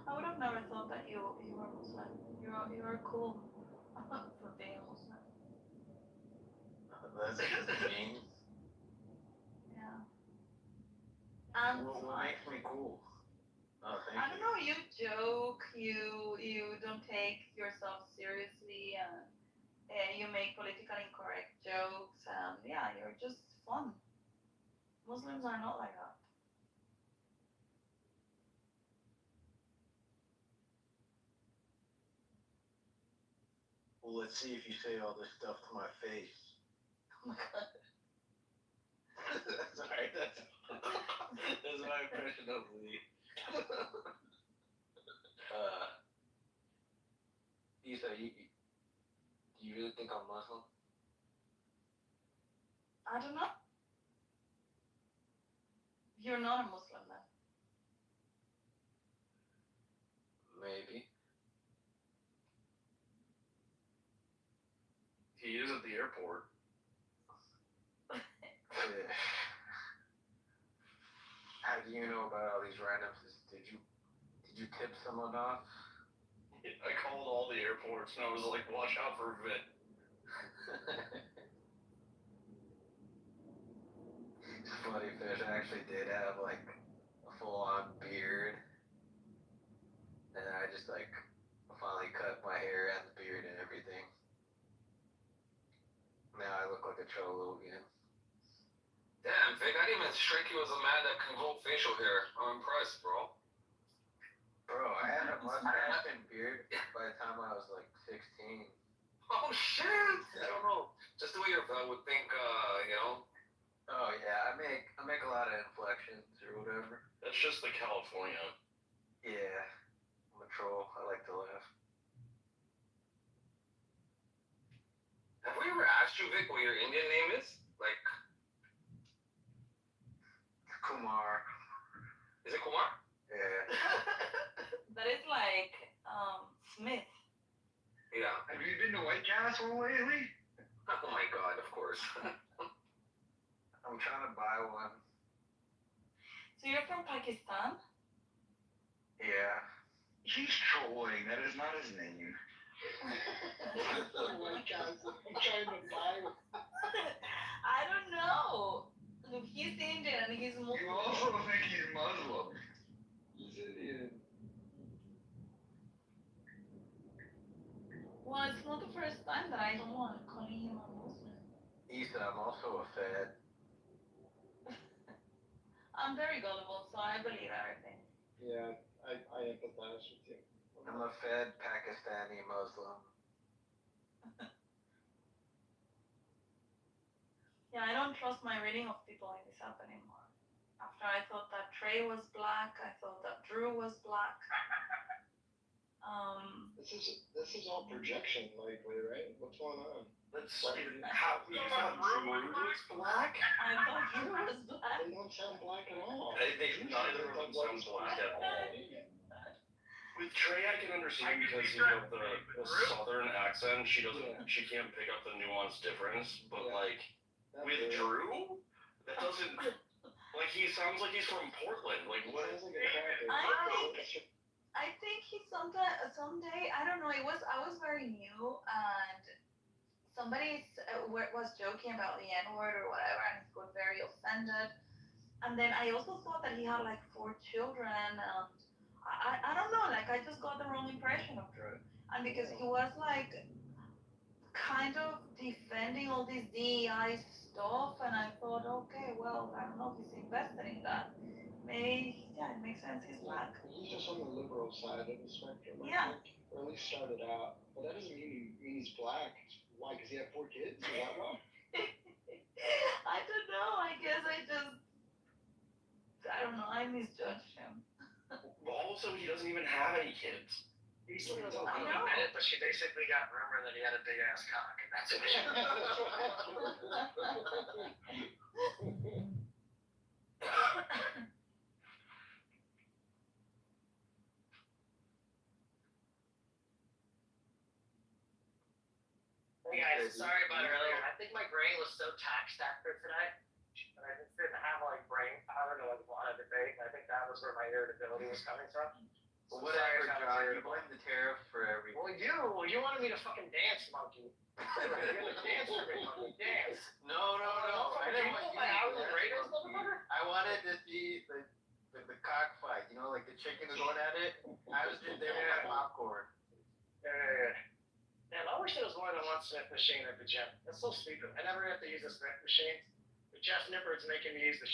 I would have never thought that you were Muslim. You're cool for being a Muslim. That's mean. Yeah. And What makes me cool? Oh, thank I you. don't know, you joke, you don't take yourself seriously, and you make politically incorrect jokes, and yeah, you're just fun. Muslims are not like that. Well, let's see if you say all this stuff to my face. Oh my god. Sorry, that's my impression of Lee. Isa, do you really think I'm Muslim? I don't know. You're not a Muslim then. Maybe. He is at the airport. Yeah. How do you know about all these randoms? Did you tip someone off? I called all the airports and I was like, watch out for Vit. It's funny, Fish. I actually did have like a full-on beard, and then I just like finally cut my hair and the beard and everything. Now I look like a cholo again. Damn, Vic, I didn't even strike you as a man that can grow facial hair. I'm impressed, bro. Bro, I had a mustache and beard by the time I was like 16. Oh, shit! I don't know. Just the way your vet would think, you know? Oh yeah, I make a lot of inflections or whatever. That's just the California. Yeah, I'm a troll. I like to laugh. Have we ever asked you, Vic, what your Indian name is? Like, Kumar. is it Kumar? Yeah. That is like Smith. Yeah. Have you been to White Castle lately? Oh my god, of course. I'm trying to buy one. So you're from Pakistan? Yeah. He's trolling. That is not his name. Oh my God, I'm trying to buy one. I don't know. Look, he's Indian and he's You Muslim. also think he's Muslim. He's Indian. Well, it's not the first time that I don't want calling him a Muslim. Ethan, I'm also a Fed. I'm very gullible, so I believe everything. Yeah, I empathize with you. I'm a Fed Pakistani Muslim. Yeah, I don't trust my reading of people in this app anymore. After I thought that Trey was black, I thought that Drew was black. This is all projection, likely, right? What's going on? That's how you thought Drew was black? I thought Drew was black. They don't sound black at all. Neither of them sounds black at all. With Trey, I can understand because you know the southern accent. She can't pick up the nuanced difference. But like with Drew, that doesn't. Like he sounds like he's from Portland. Like what? I think he someday, I don't know. I was very new, and somebody was joking about the N-word or whatever, and he got very offended. And then I also thought that he had like 4 children, and I don't know, like I just got the wrong impression of Drew. And because he was like kind of defending all this DEI stuff, and I thought, okay, well, I don't know if he's invested in that. Maybe, yeah, it makes sense, he's black. He's just on the liberal side of the spectrum, Yeah. I think. Or at least started out. But that doesn't mean he's black. Why? Because he had 4 kids? Is that why? I don't know, I guess I don't know, I misjudged him. Also, he doesn't even have any kids. He still doesn't I really know. admit it, but she basically got rumor that he had a big ass cock, and that's it. Hey guys, sorry about earlier. I think my brain was so taxed after today, and I just didn't have like brain power to like want to debate. And I think that was where my irritability was coming from. So Whatever, sorry, John. John. You blame the tariffs for everything. Well, you wanted me to fucking dance, monkey. You're gonna dance for me, monkey. Dance. No. I didn't want you my to hourly do rate that. is motherfucker. I wanted to see the cockfight. You know, like the chickens going at it. I was just there with my popcorn. Yeah. Damn, I wish there was more than one Smith machine at the gym. That's so stupid. I never have to use a Smith machine. But Jeff Nippard's making me use the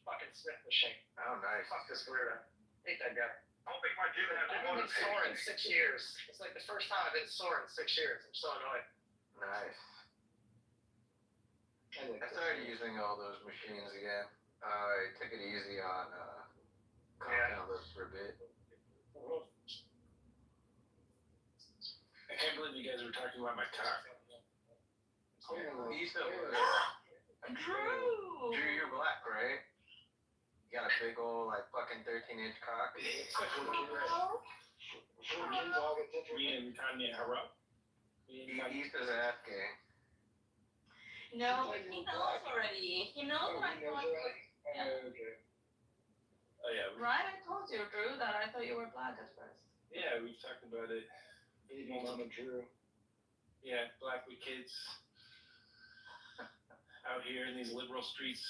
fucking Smith machine. Oh, nice. Fuck this weirdo. Hate that guy. I don't think my gym has I haven't been sore in 6 years. It's like the first time I've been sore in 6 years. I'm so annoyed. Nice. I I started using all those machines again. I took it easy on compound lifts for a bit. I can't believe you guys were talking about my cock. You still Drew! Drew, you're black, right? You got a big old like fucking 13-inch cock. Me and Kanye Harap. He's his ass gang. No, but he knows already. He knows what I thought. Okay. Oh yeah, Right, I told you, Drew, that I thought you were black at first. yeah, we've talked about it. Mama Drew. Yeah, black with kids out here in these liberal streets.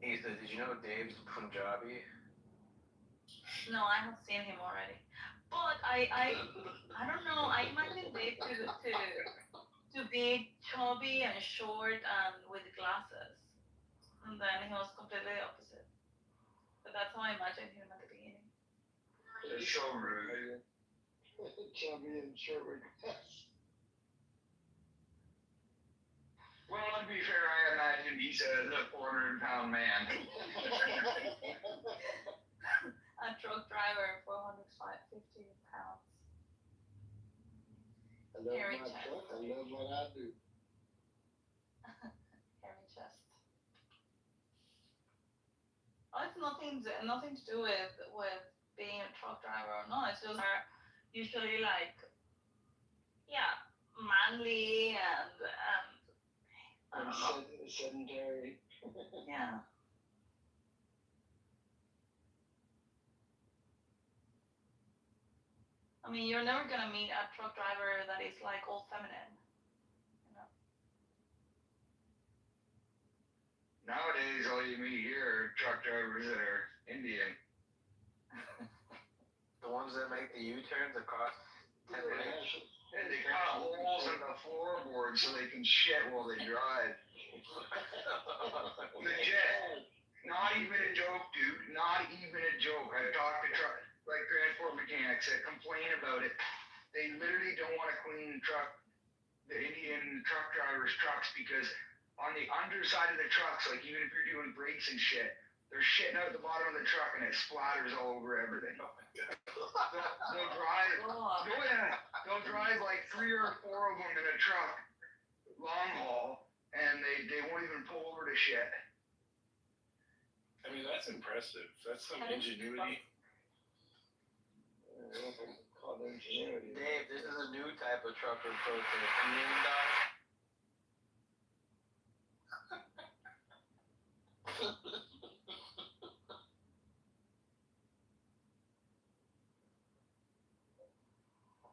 He said, did you know Dave's Punjabi? No, I have seen him already. But I don't know. I imagine Dave to be chubby and short and with glasses. And then he was completely opposite. But that's how I imagined him at the beginning. It's so rude. Chubby and short with glass. Well, to be fair, I imagine he's a 400-pound man. A truck driver, 450 pounds. I love Very my chubby. truck. I love what I do. nothing to do with being a truck driver or not. It's just they're usually like, yeah, manly and I don't know. Sedentary. Yeah. I mean, you're never gonna meet a truck driver that is like all feminine. You know? Nowadays, all you meet here are truck drivers that are Indian. The ones that make the U-turns across 10 lanes. And they cut holes in the floorboard so they can shit while they drive. Legit. Not even a joke, dude. Not even a joke. I've talked to transport mechanics that complain about it. They literally don't want to clean the Indian truck drivers' trucks because on the underside of the trucks, like even if you're doing brakes and shit, they're shitting out the bottom of the truck and it splatters all over everything. They'll drive like 3 or 4 of them in a truck, long haul, and they won't even pull over to shit. I mean, that's impressive. That's some ingenuity. Called ingenuity. Dave, this is a new type of trucker protest. Indian dog.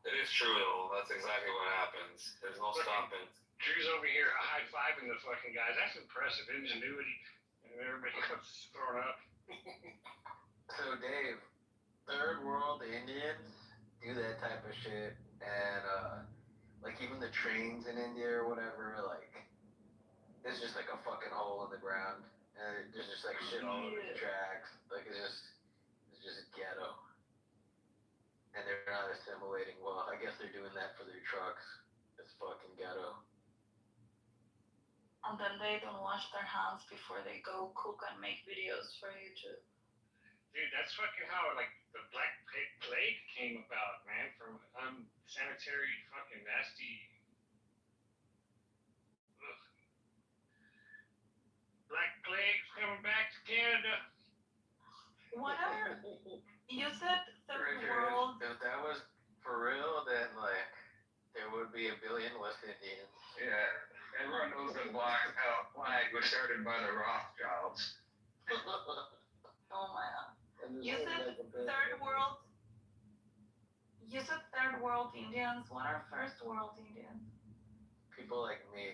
It is true though. That's exactly what happens. There's no stopping. Drew's over here high-fiving the fucking guys. That's impressive ingenuity. And everybody else is throwing up. So Dave, third world Indians do that type of shit, and like even the trains in India or whatever, like it's just like a fucking hole in the ground, and there's just like shit all over the tracks. Like it's just ghetto, and they're not assimilating well. I guess they're doing that for their trucks. It's fucking ghetto. And then they don't wash their hands before they go cook and make videos for YouTube. Dude, that's fucking how like the Black Plague came about, man, from unsanitary fucking nasty. Ugh. Black Plague's coming back to Canada. Whatever. You said third world. If that was for real, then like there would be 1 billion West Indians. Yeah, everyone knows the Black Flag was started by the Rothschilds. Oh my god. And You there's said only like a bit. third world. You said third world Indians. What are first world Indians? People like me.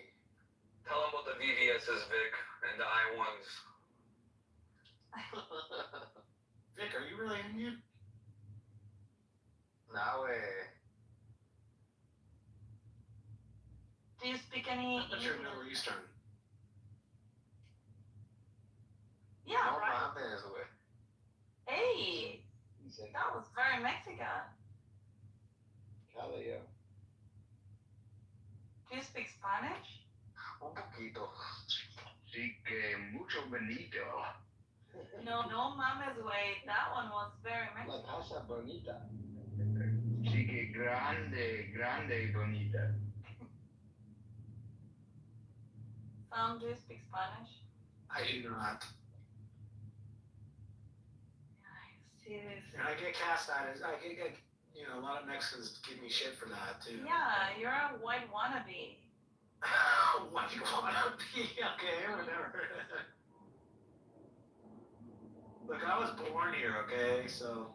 Tell them about the VVS's, Vic, and the I-1s. Vic, are you really Indian? No way. Do you speak any I thought you were Indian? Middle Eastern. Yeah, No right. mames, güey. Hey, He said, that was very Mexican. Calio. Do you speak Spanish? Un poquito. Sí que mucho bonito. No, no mames, way. That one was very La Mexican. casa bonita. Sí que grande bonita. Sam, do you speak Spanish? I do not. Yeah, I see this. And I get cast out as I get a lot of Mexicans give me shit for that too. Yeah, you're a white wannabe. What do you want to be? Okay, whatever. Look, I was born here, okay, so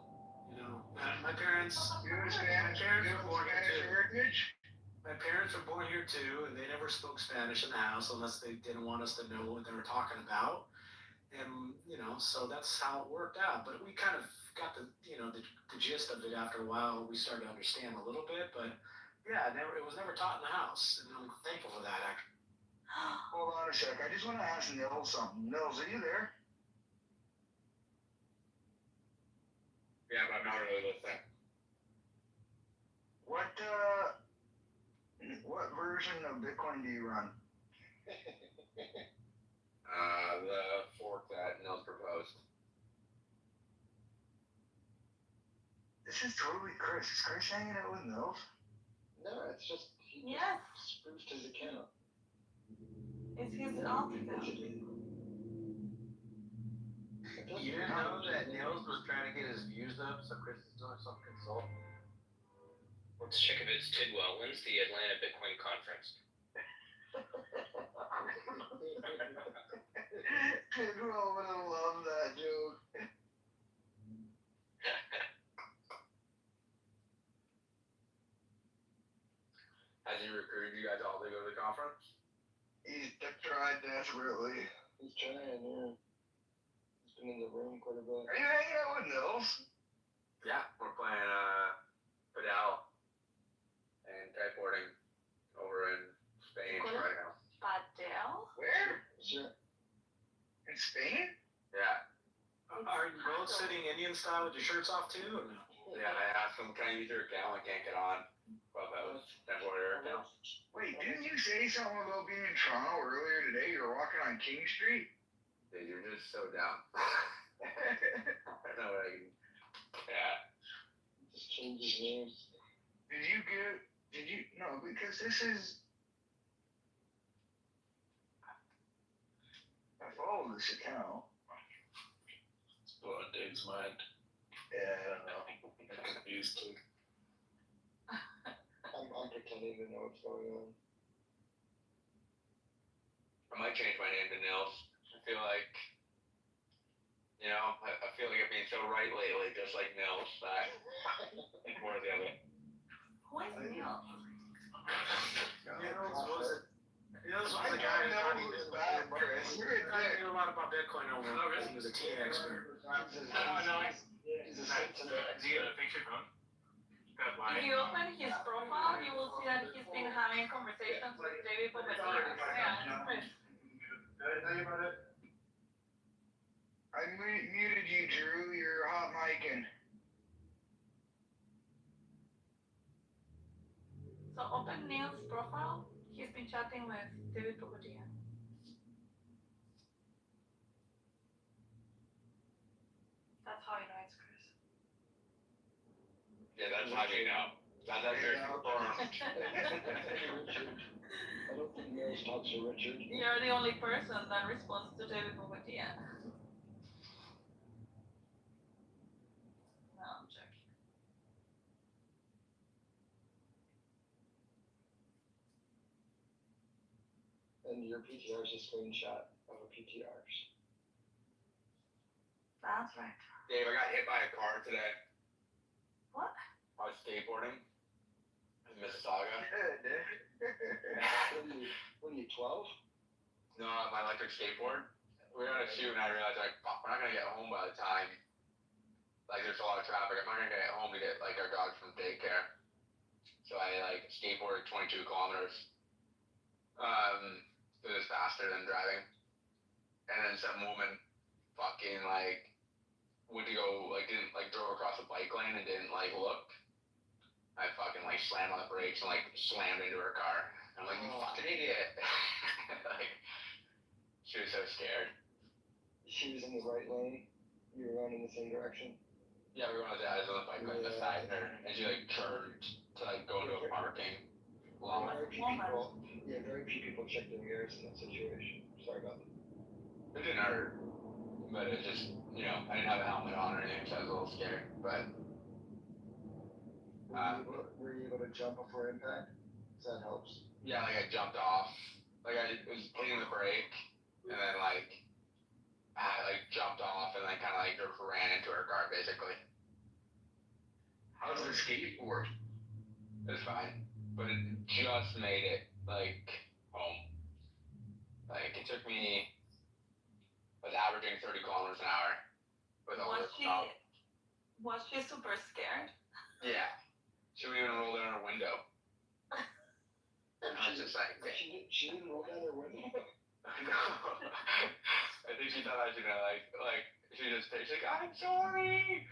my parents. You understand? were born here Spanish too. heritage? My parents were born here too, and they never spoke Spanish in the house unless they didn't want us to know what they were talking about. And so that's how it worked out. But we kind of got the gist of it after a while. We started to understand a little bit, but yeah, it was never taught in the house, and I'm thankful for that. Actually. Hold on a sec. I just want to ask Nils something. Nils, are you there? Yeah, but I'm not really listening. What version of Bitcoin do you run? The fork that Nils proposed. This is totally Chris. Is Chris hanging out with Nils? No, it's just he Yes, spruced his account. it's his alt account. You didn't know that Nils was trying to get his views up, so Chris is doing some consult. Let's check if it's Tidwell. When's the Atlanta Bitcoin conference? Tidwell would have loved that joke. Has he recruited you guys all to go to the conference? He's tried desperately. He's trying, yeah. He's been in the room quite a bit. Are you hanging out with Nils? Yeah, we're playing Padel and kiteboarding over in Spain right now. Padel? Where? Sure. In Spain? Yeah. Are you both sitting Indian style with your shirts off too? Or no? Yeah, I asked him, can I use your account? I can't get on. Clubhouse temporary account. Wait, didn't you say something about being in Toronto earlier today? You were walking on King Street? Dude, you're just so dumb. I don't know what I can. Yeah. Just change his name. No, because this is. I follow this account. It's blowing Dave's mind. Yeah, I don't know. I'm confused too. I'm pretending to know what's going on. I might change my name to Nils. I feel like, I feel like I'm being so right lately, just like Nils. That more the other. Who is Neil? Nils was the guy who thought he knew a lot about Bitcoin over. He was a teen expert. He's a sensitive. Do you have a picture phone? If you open his profile, you will see that he's been having conversations with David Popper. Yeah, Chris. I muted you, Drew. You're hot micing. So open Neil's profile. He's been chatting with David Popper. That's how you know it's Chris. Yeah, that's how you know. That's how you're confirmed. I don't think Nils talks to Richard. You're the only person that responds to David Popper. No, I'm joking. And your PTR is a screenshot of a PTR's. That's right. Dave, I got hit by a car today. What? I was skateboarding in Mississauga. What are you, 12? No, my electric skateboard. We were on a shoot and I realized, fuck, we're not gonna get home by the time. There's a lot of traffic. I'm not gonna get home to get, our dogs from daycare. So I, skateboarded 22 kilometers. It was faster than driving. And then some woman fucking, went to go, didn't, drove across the bike lane and didn't, look. I fucking, slammed on the brakes and, slammed into her car. I'm like, you fucking idiot. She was so scared. She was in the right lane. You were going in the same direction. Yeah, we were on the bike lane beside her, and she, turned to, go into a parking lot. Very few people check their mirrors in that situation. Sorry about that. It didn't hurt, but it just, I didn't have a helmet on or anything, so I was a little scared, but. Were you able to jump before impact? That helps. Yeah, I jumped off. I was hitting the brake, and then, I, jumped off and then kind of, just ran into her car, basically. How's the skateboard? It was fine, but it just made it, home. It took me, I was averaging 30 kilometers an hour with all this stuff. Was she super scared? Yeah. She wouldn't even roll down her window. I was just she didn't roll down her window? No. I think she thought I was gonna, she just takes, I'm sorry!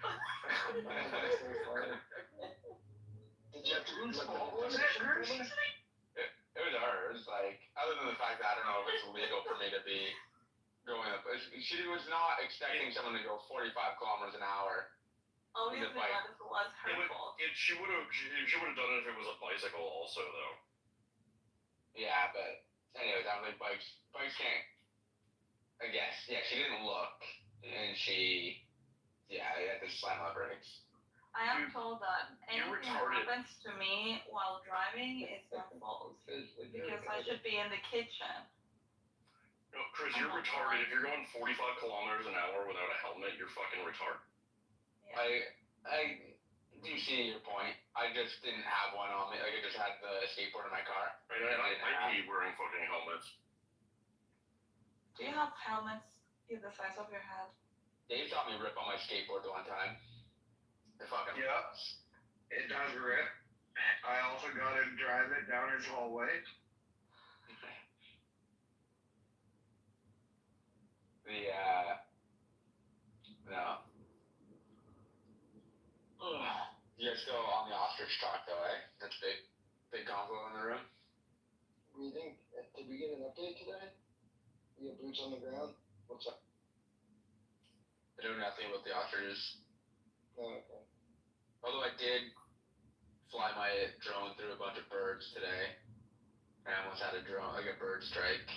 That's so funny. Did you have to Whose fault was it, Chris? It was hers. Other than the fact that I don't know if it's legal for me to be going up. She was not expecting someone to go 45 kilometers an hour. Obviously, that was her fault. She would have done it if it was a bicycle also, though. Yeah, but anyways, I don't think bikes can't. I guess, yeah, she didn't look. and she, yeah, I had to slam on the brakes. I am told that anything that retarded. happens to me while driving is my fault because I should be in the kitchen. No, Chris, you're retarded. If you're going 45 kilometers an hour without a helmet, you're fucking retarded. Yeah. I do see your point. I just didn't have one on me. Like, I just had the skateboard in my car. Right, I hate wearing fucking helmets. Do you have helmets in the size of your head? Dave saw me rip on my skateboard the one time. It fucking Yeah, it does rip. I also got to drive it down his hallway. No. You're still on the ostrich talk though, eh? That's big convo in the room. We think, did we get an update today? We have boots on the ground? What's up? I know nothing about the ostriches. Oh, okay. Although I did fly my drone through a bunch of birds today. I almost had a bird strike.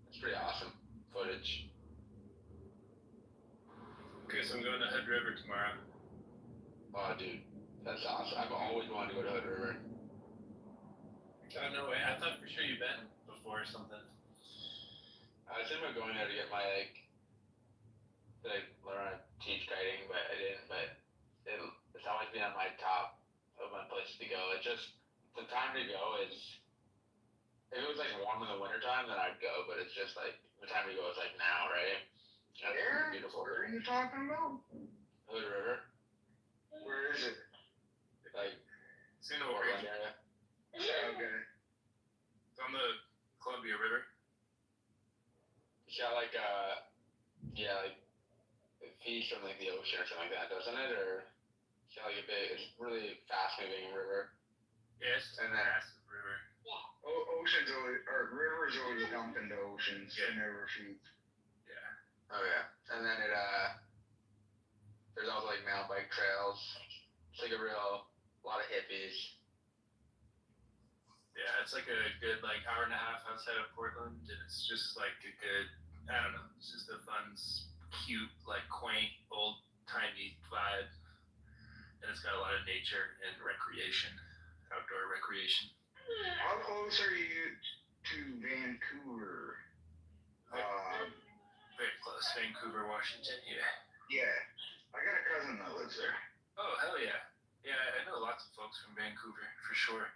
It's pretty awesome footage. Okay, so I'm going to Hood River tomorrow. Oh, dude, that's awesome. I've always wanted to go to Hood River. Oh, no way. I thought for sure you've been before or something. I was thinking about going there to get my, learn how to teach kiting, but I didn't. But it's always been on my top of my places to go. It's just, the time to go is, if it was, warm in the wintertime, then I'd go, but it's just, the time to go is, now, right? That's Where? beautiful. Where are you talking about? Hood River. Where is it? It's in Portland Oregon. area. Okay. It's on the Columbia River. It's got it feeds from the ocean or something like that, doesn't it? Or it's got it's really fast moving river. Yes, And then- massive river. Oceans always, or rivers always dump into oceans. Yeah. They never feed. Yeah. Oh yeah. And then there's also mountain bike trails. It's a lot of hippies. Yeah, it's a good hour and a half outside of Portland, and it's just a good, I don't know, it's just a fun, cute, quaint, old-timey vibe, and it's got a lot of nature and recreation, outdoor recreation. How close are you to Vancouver? Very close, Vancouver, Washington, yeah. Yeah. I got a cousin that lives there. Oh, hell yeah. Yeah, I know lots of folks from Vancouver, for sure.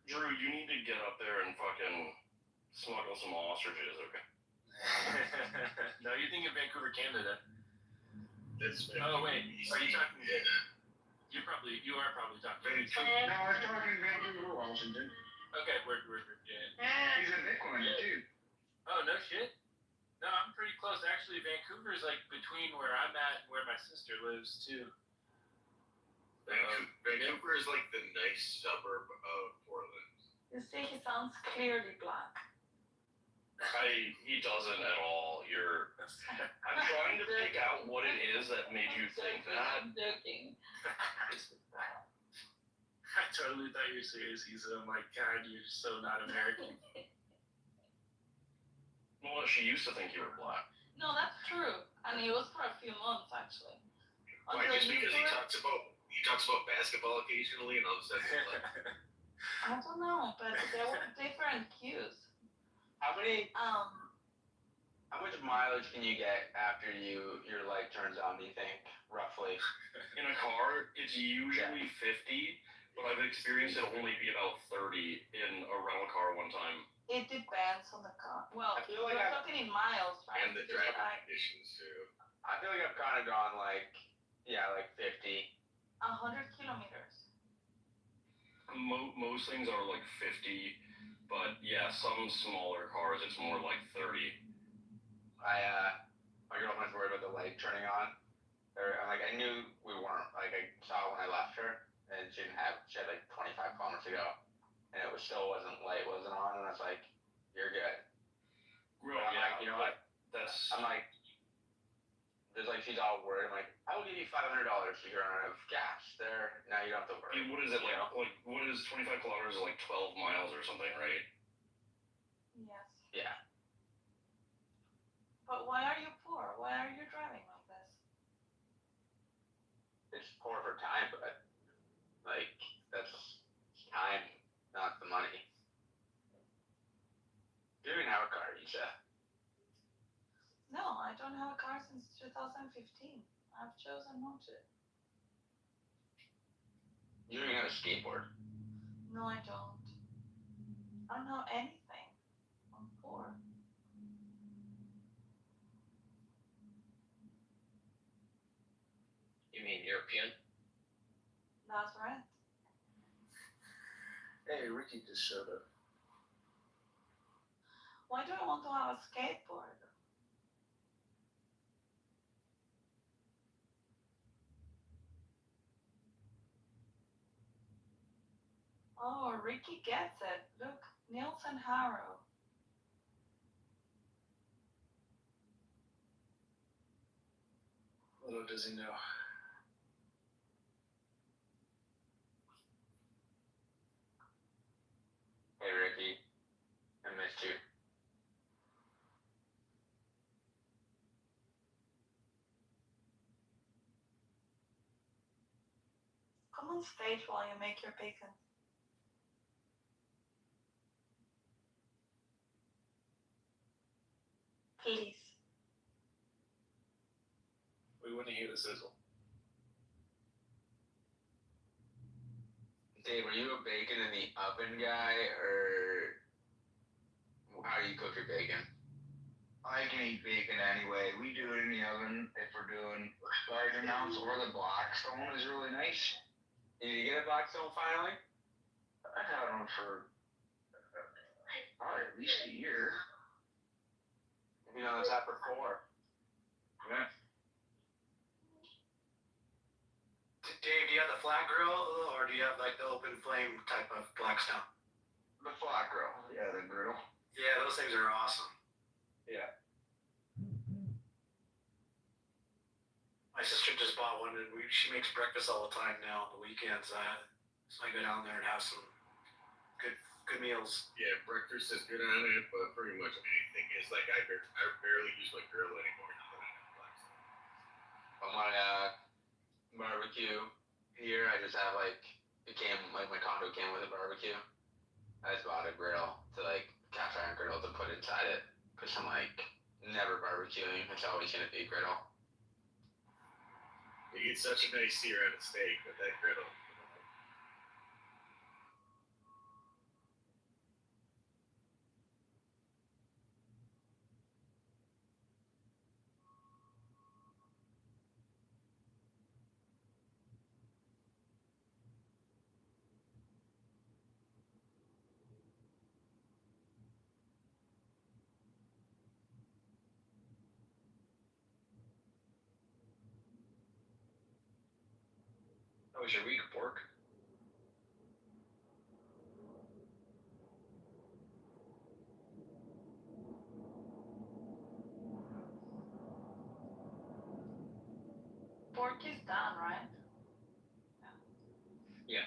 Drew, you need to get up there and fucking smuggle some ostriches, okay? No, you're thinking Vancouver, Canada. That's Oh, wait, are you talking? Yeah. You are probably talking. No, I was talking Vancouver, Washington. Okay, we're yeah. He's in Bitcoin too. Oh, no shit. No, I'm pretty close. Actually, Vancouver's between where I'm at and where my sister lives too. Vancouver is the nice suburb of Portland. You see, he sounds clearly black. He doesn't at all. I'm trying to pick out what it is that made you think that. I'm joking. I totally thought you were serious. I'm like, God, you're so not American. Well, she used to think you were black. No, that's true. And it was for a few months, actually. Why, Until just you because do he it- talks about basketball occasionally, and all of a sudden he's like, I don't know, but there were different cues. How much mileage can you get after your light turns on, do you think, roughly? In a car, it's usually 50, but I've experienced it only be about 30 in a rental car one time. It depends on the car. Well, I feel like we're I've- talking in miles, right? and the driving conditions too. I feel like I've kind of gone 50. 100 kilometers. Most things are 50, but yeah, some smaller cars, it's more 30. My girlfriend's worried about the light turning on. I knew we weren't, I saw when I left her, and she had 25 kilometers to go. And it wasn't on, and I was like, you're good. Well, I'm yeah, like, you know what? That's She's all worried. I'm like, I will give you $500 for your amount of gas there. Now you don't have to worry. what is it what is 25 kilometers, 12 miles or something, right? Yes. Yeah. But why are you poor? Why are you driving like this? It's poor for time, but like that's time, not the money. You don't even have a car, Isa. No, I don't have a car since 2015. I've chosen not to. You don't even have a skateboard. No, I don't. I don't know anything. I'm poor. You mean European? That's right. Hey, Ricky just showed up. Why do I want to have a skateboard? Oh, Ricky gets it. Look, Nils and Harrow. Little does he know. Hey Ricky, I missed you. Come on stage while you make your bacon. Please. We wouldn't hear the sizzle. Dave, are you a bacon in the oven guy, or how do you cook your bacon? I can eat bacon anyway. We do it in the oven if we're doing large amounts, or the Blackstone is really nice. Did you get a Blackstone finally? I've had one for probably at least a year. You know, it's out for 4. Yeah. Dave, do you have the flat grill or do you have like the open flame type of Blackstone? The flat grill. Yeah, the griddle. Yeah, those things are awesome. Yeah. My sister just bought one and she makes breakfast all the time now on the weekends. So I go down there and have some good meals. Yeah, breakfast is good on it, but pretty much anything is like I barely use my grill anymore. On my barbecue here, I just have like my condo came with a barbecue. I just bought a grill to like cast iron griddle to put inside it, cause I'm like never barbecuing. It's always gonna be a griddle. You get such a nice sear on a steak with that griddle. How was your week, Pork? Pork is done, right? Yeah.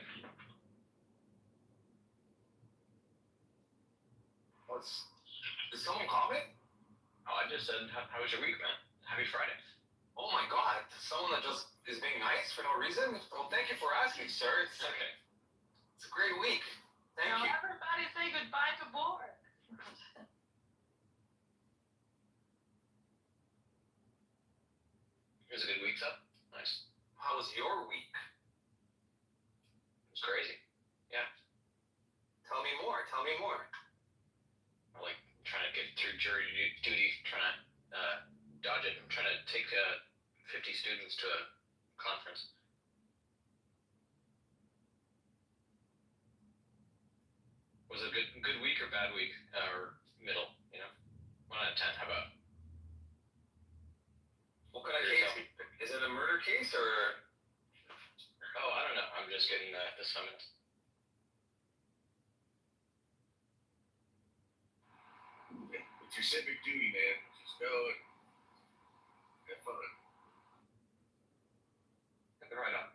Did someone call me? Oh, I just said, how was your week, man? Happy Friday. Oh my god, someone that just is being nice for no reason? Well, thank you for asking, sir. It's Okay. a great week. Thank Now you. everybody say goodbye to Borg. It was a good week, so nice. How was your week? It was crazy. Yeah. Tell me more. Tell me more. I'm like trying to get through jury duty, trying to dodge it. I'm trying to take 50 students to a conference. Was it a good week or bad week? Or middle, you know? 1 out of 10, how about? What kind of case? Is it a murder case or? Oh, I don't know. I'm just getting the summons. It's your civic duty, man. Just go and have fun. Right on.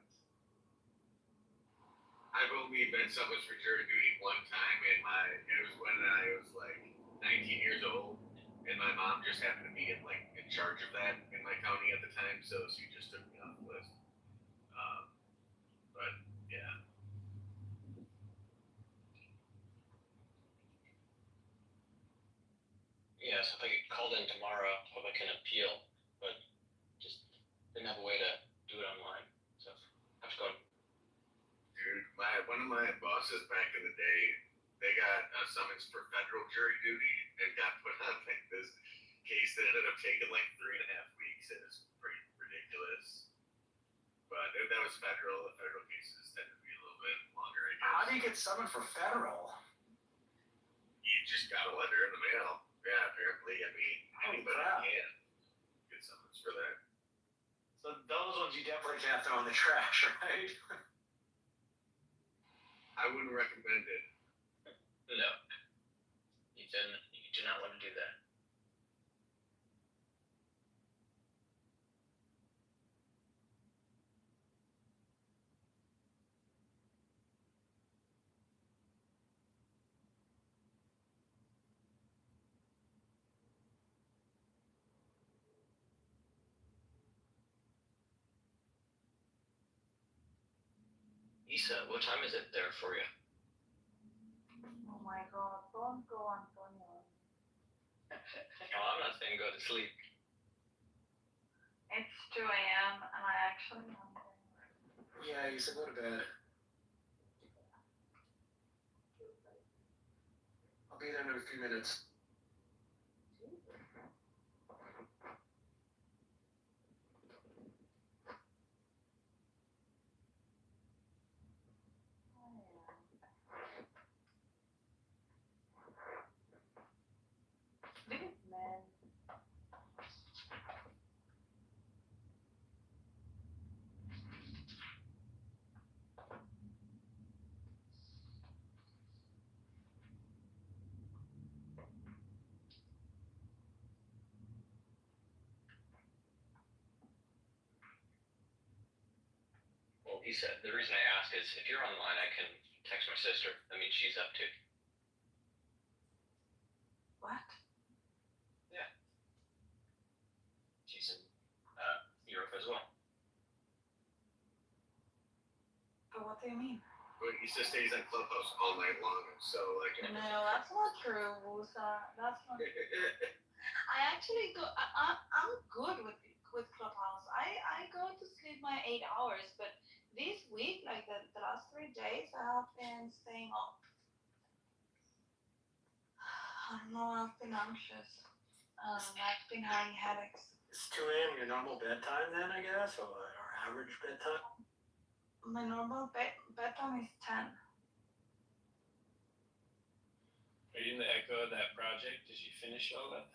I've only been summons for jury duty one time, and it was when I was like 19 years old. and my mom just happened to be in charge of that in my county at the time, so she just took me off the list. But yeah. Yeah, so if I get called in tomorrow, hope I can appeal, but just didn't have a way to do it online. So I have to go. Dude, one of my bosses back in the day, they got a summons for federal jury duty and got put on this case that ended up taking 3.5 weeks, and it's pretty ridiculous. But that was federal. The federal cases tend to be a little bit longer, I guess. How do you get summoned for federal? You just got a letter in the mail. Yeah, apparently. I mean, anybody can get summons for that. So those ones you definitely can't throw in the trash, right? I wouldn't recommend it. No. You do not want to do that. Isa, what time is it there for you? Oh my god, don't go, Antonio. Oh, I'm not saying go to sleep. It's 2 a.m. and I actually am hungry. Yeah, you said go to bed. I'll be there in a few minutes. This man. Well, Isa, the reason I ask is if you're online, I can text my sister. That means she's up too. What? Yeah. She's in Europe as well. But what do you mean? But Issa stays on Clubhouse all night long, so No, that's not true, Wusa. That's not. I actually go. I'm good with Clubhouse. I go to sleep my 8 hours, but this week, like the last 3 days, I have been staying up. I don't know. I've been anxious. I've been having headaches. Is 2 a.m. your normal bedtime then, I guess, or average bedtime? My normal bedtime is 10. Are you in the echo of that project? Did you finish all that?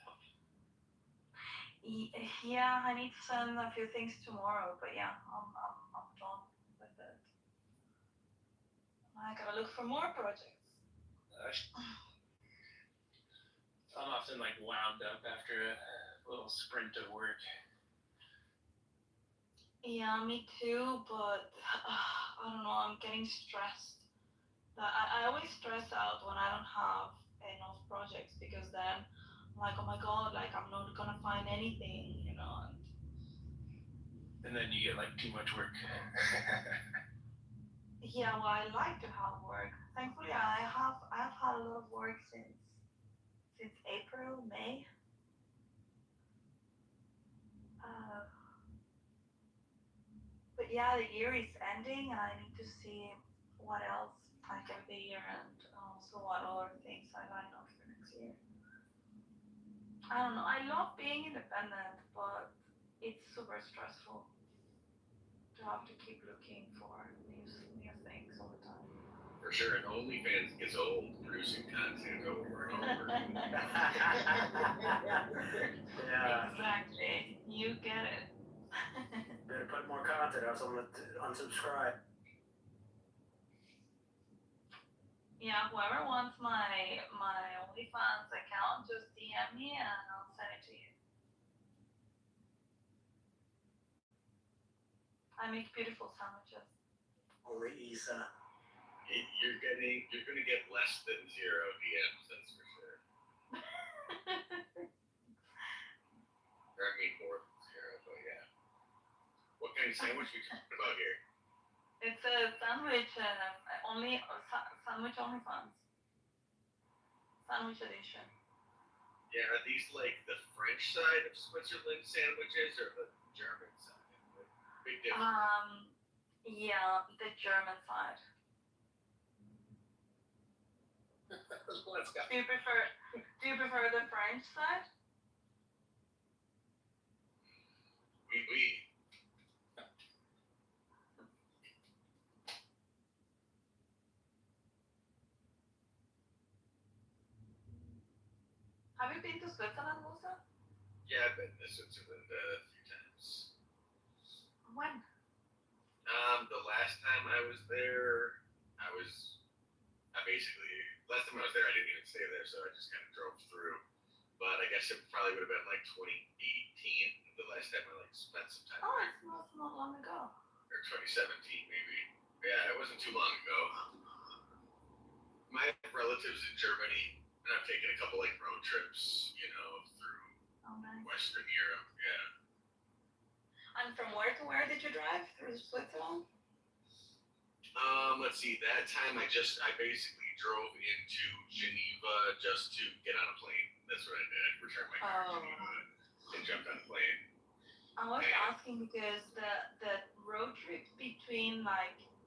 Yeah, I need to send a few things tomorrow, but yeah, I'm done with it. I gotta look for more projects. I'm often wound up after a little sprint of work. Yeah, me too, but I don't know, I'm getting stressed. I always stress out when I don't have enough projects because then I'm like, oh my god, I'm not gonna find anything, you know. And then you get too much work. Yeah, well, I like to have work. Thankfully, I have had a lot of work since April, May. But yeah, the year is ending, and I need to see what else I can be here and also what other things I line up for next year. I don't know. I love being independent, but it's super stressful to have to keep looking for new things all the time. for sure, and OnlyFans gets old producing content over and over. Yeah. Exactly. You get it. Better put more content out, so I'm gonna unsubscribe. Yeah, whoever wants my OnlyFans account, just DM me and I'll send it to you. I make beautiful sandwiches. Only Isa. You're gonna get less than 0 DMs, that's for sure. Or I mean north of Sierra, but yeah. What kind of sandwich we talking about here? It's a sandwich, sandwich only fans. Sandwich edition. Yeah, are these like the French side of Switzerland sandwiches or the German side? Like, big difference. Yeah, the German side. Let's go. Do you prefer the French side? Oui. Have you been to Switzerland, Musa? Yeah, I've been to Switzerland a few times. When? The last time I was there, last time I was there, I didn't even stay there, so I just kind of drove through. But I guess it probably would have been like 2018, the last time I spent some time Oh, there. it's not long ago. Or 2017 maybe. Yeah, it wasn't too long ago. My relatives in Germany, and I've taken a couple road trips, through Western Europe. Yeah. And from where to where did you drive through Switzerland? Let's see. That time I basically drove into Geneva just to get on a plane. That's what I did. I returned my car to Geneva and jumped on a plane. I was asking because the road trip between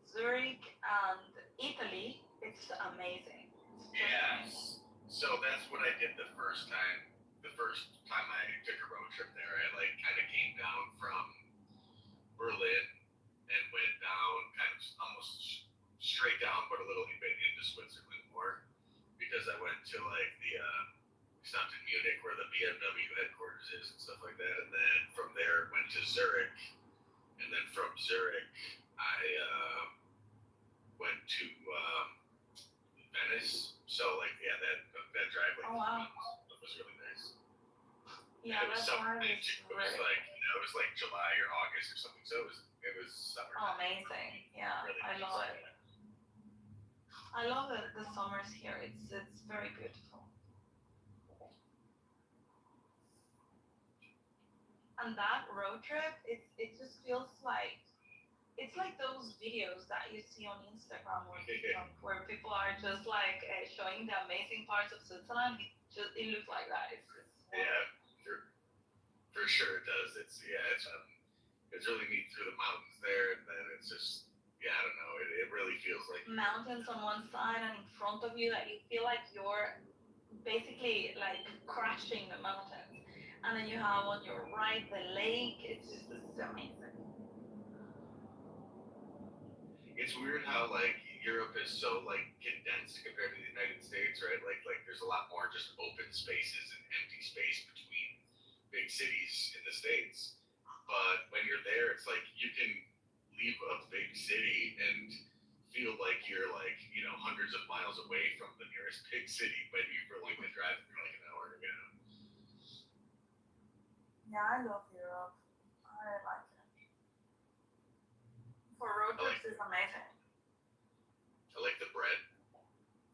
Zurich and Italy, it's amazing. Yeah. So that's what I did the first time. The first time I took a road trip there, I kind of came down from Berlin and went down kind of almost straight down, but a little bit into Switzerland more, because I went to stopped in Munich where the BMW headquarters is and stuff like that, and then from there went to Zurich, and then from Zurich I went to Venice. So that drive was really nice. Yeah, and it was that's summer. why It was it was July or August or something. So it was summer. Oh, amazing! Yeah, really I love it. I love the summers here. It's very beautiful. And that road trip, it just feels like it's like those videos that you see on Instagram or TikTok where people are just showing the amazing parts of Switzerland. It looks like that. It's for sure it does. It's really neat through the mountains there, and then it's just I don't know. It really feels like mountains on one side, and in front of you that you feel like you're basically crashing the mountains, and then you have on your right the lake. It's amazing. It's weird how Europe is so condensed compared to the United States, right? Like there's a lot more just open spaces and empty space between big cities in the States. But when you're there, it's you can leave a big city and feel like you're hundreds of miles away from the nearest big city, but you've only been driving for an hour. Yeah, I love Europe. I like it. For road trips, it's amazing. I like the bread.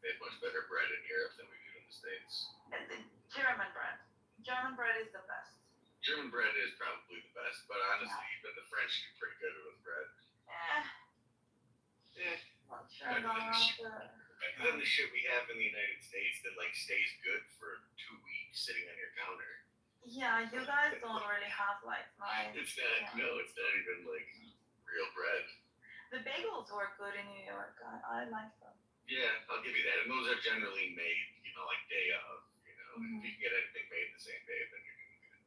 They have much better bread in Europe than we do in the States. And the German bread. German bread is the best. German bread is probably the best, but honestly, even the French do pretty good with bread. Not sure about Better than the shit we have in the United States that stays good for 2 weeks sitting on your counter. Yeah, you guys don't really have nice. It's not. Yeah. No, it's not even real bread. The bagels were good in New York. I like them. Yeah, I'll give you that. And those are generally made, day of. Mm-hmm. If you can get anything made the same day, then you're doing good.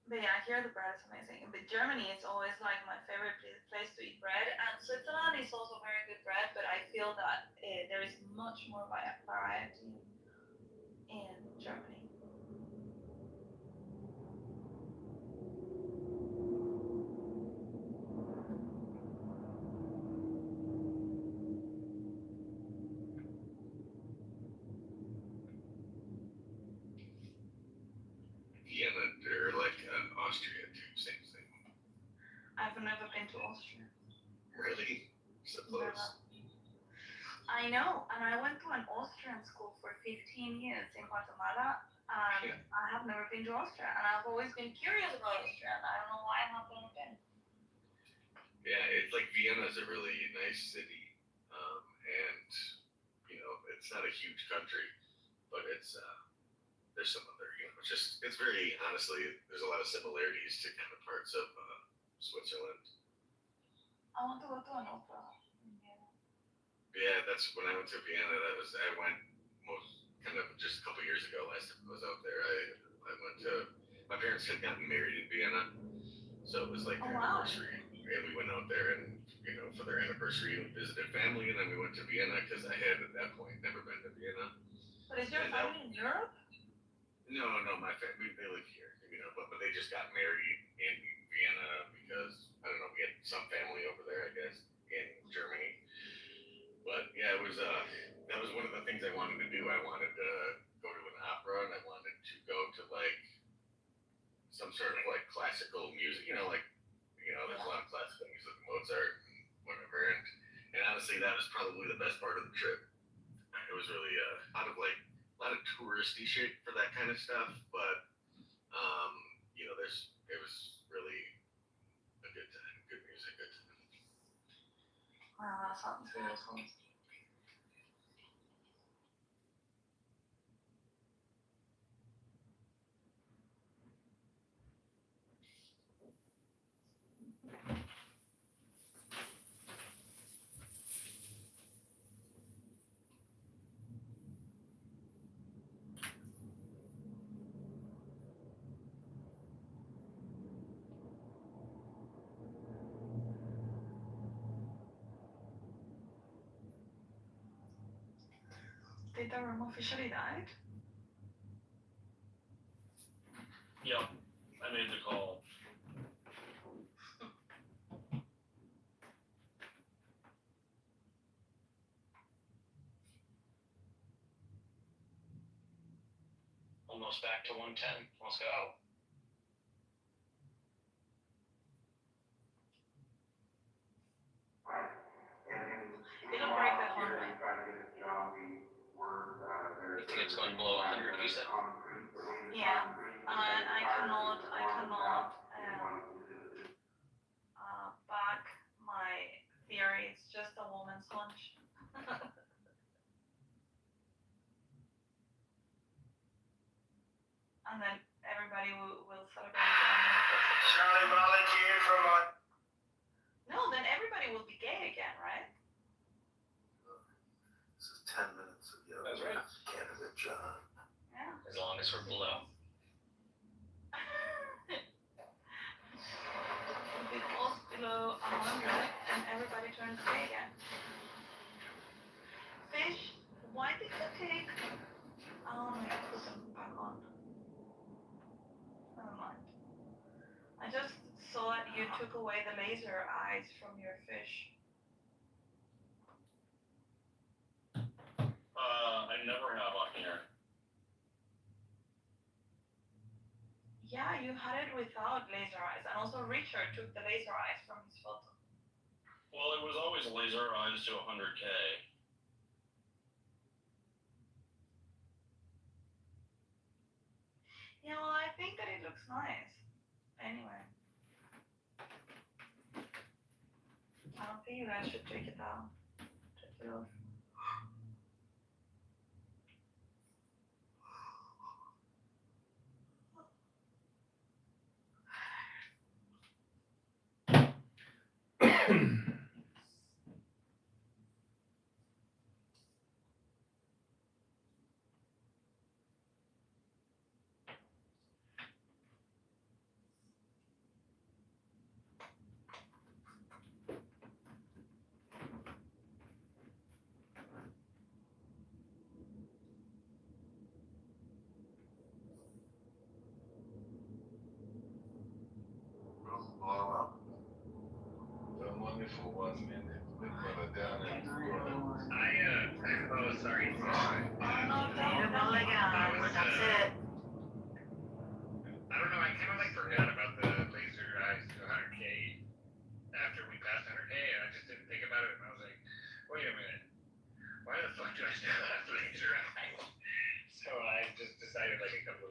But yeah, here the bread is amazing. But Germany is always my favorite place to eat bread, and Switzerland is also very good bread. But I feel that there is much more variety in Germany. Vienna or Austria too, same thing. I've never been to Austria. Really? So close. I know, and I went to an Austrian school for 15 years in Guatemala, And I have never been to Austria, and I've always been curious about Austria, and I don't know why I have never been. Yeah, it's like Vienna's a really nice city, and you know it's not a huge country, but it's there's some other it's very honestly there's a lot of similarities to kind of parts of Switzerland. I want to go to an opera. Yeah, that's when I went to Vienna. I went most kind of just a couple years ago. Last time I was out there, I went to my parents had gotten married in Vienna, so it was like their anniversary, and we went out there and for their anniversary we visited family, and then we went to Vienna because I had at that point never been to Vienna. But is your family in Europe? No, my family they live here, but they just got married in Vienna because I don't know we had some family over there I guess in Germany. But yeah, it was that was one of the things I wanted to do. I wanted to go to an opera, and I wanted to go to like some sort of like classical music. There's a lot of classical music, Mozart, and whatever. And honestly, that was probably the best part of the trip. It was really out of like a lot of touristy shit for that kind of stuff, but it was really a good time, good music, good time. Wow, that sounds beautiful. Did the room officially died? Yep, I made the call. Almost back to 110. Let's go. It'll break that 100. You think it's going below 100, you said? Yeah, I cannot back my theory. It's just a woman's hunch. And then everybody will celebrate. Charlie volunteered for one. No, then everybody will be gay again, right? This is 10 minutes of yoga. That's right. Candidate John. Yeah. As long as we're below. It falls below 100 and everybody turns gay again. Fish, why did you take... Oh, I have to put them back on. Never mind. I just saw that you took away the laser eyes from your fish. I never have on here. Yeah, you had it without laser eyes, and also Richard took the laser eyes from his photo. Well, it was always laser eyes to 100K. Yeah, well, I think that it looks nice. Anyway. I don't think you guys should take it out. Take it off. Blow up. The wonderful 1 minute. We're gonna down and Oh, sorry. Oh, no, don't let go. That's it. I don't know. I kind of like forgot about the laser eyes to 100K after we passed 100K, and I just didn't think about it. And I was like, wait a minute, why the fuck do I still have laser eyes? So I just decided like a couple of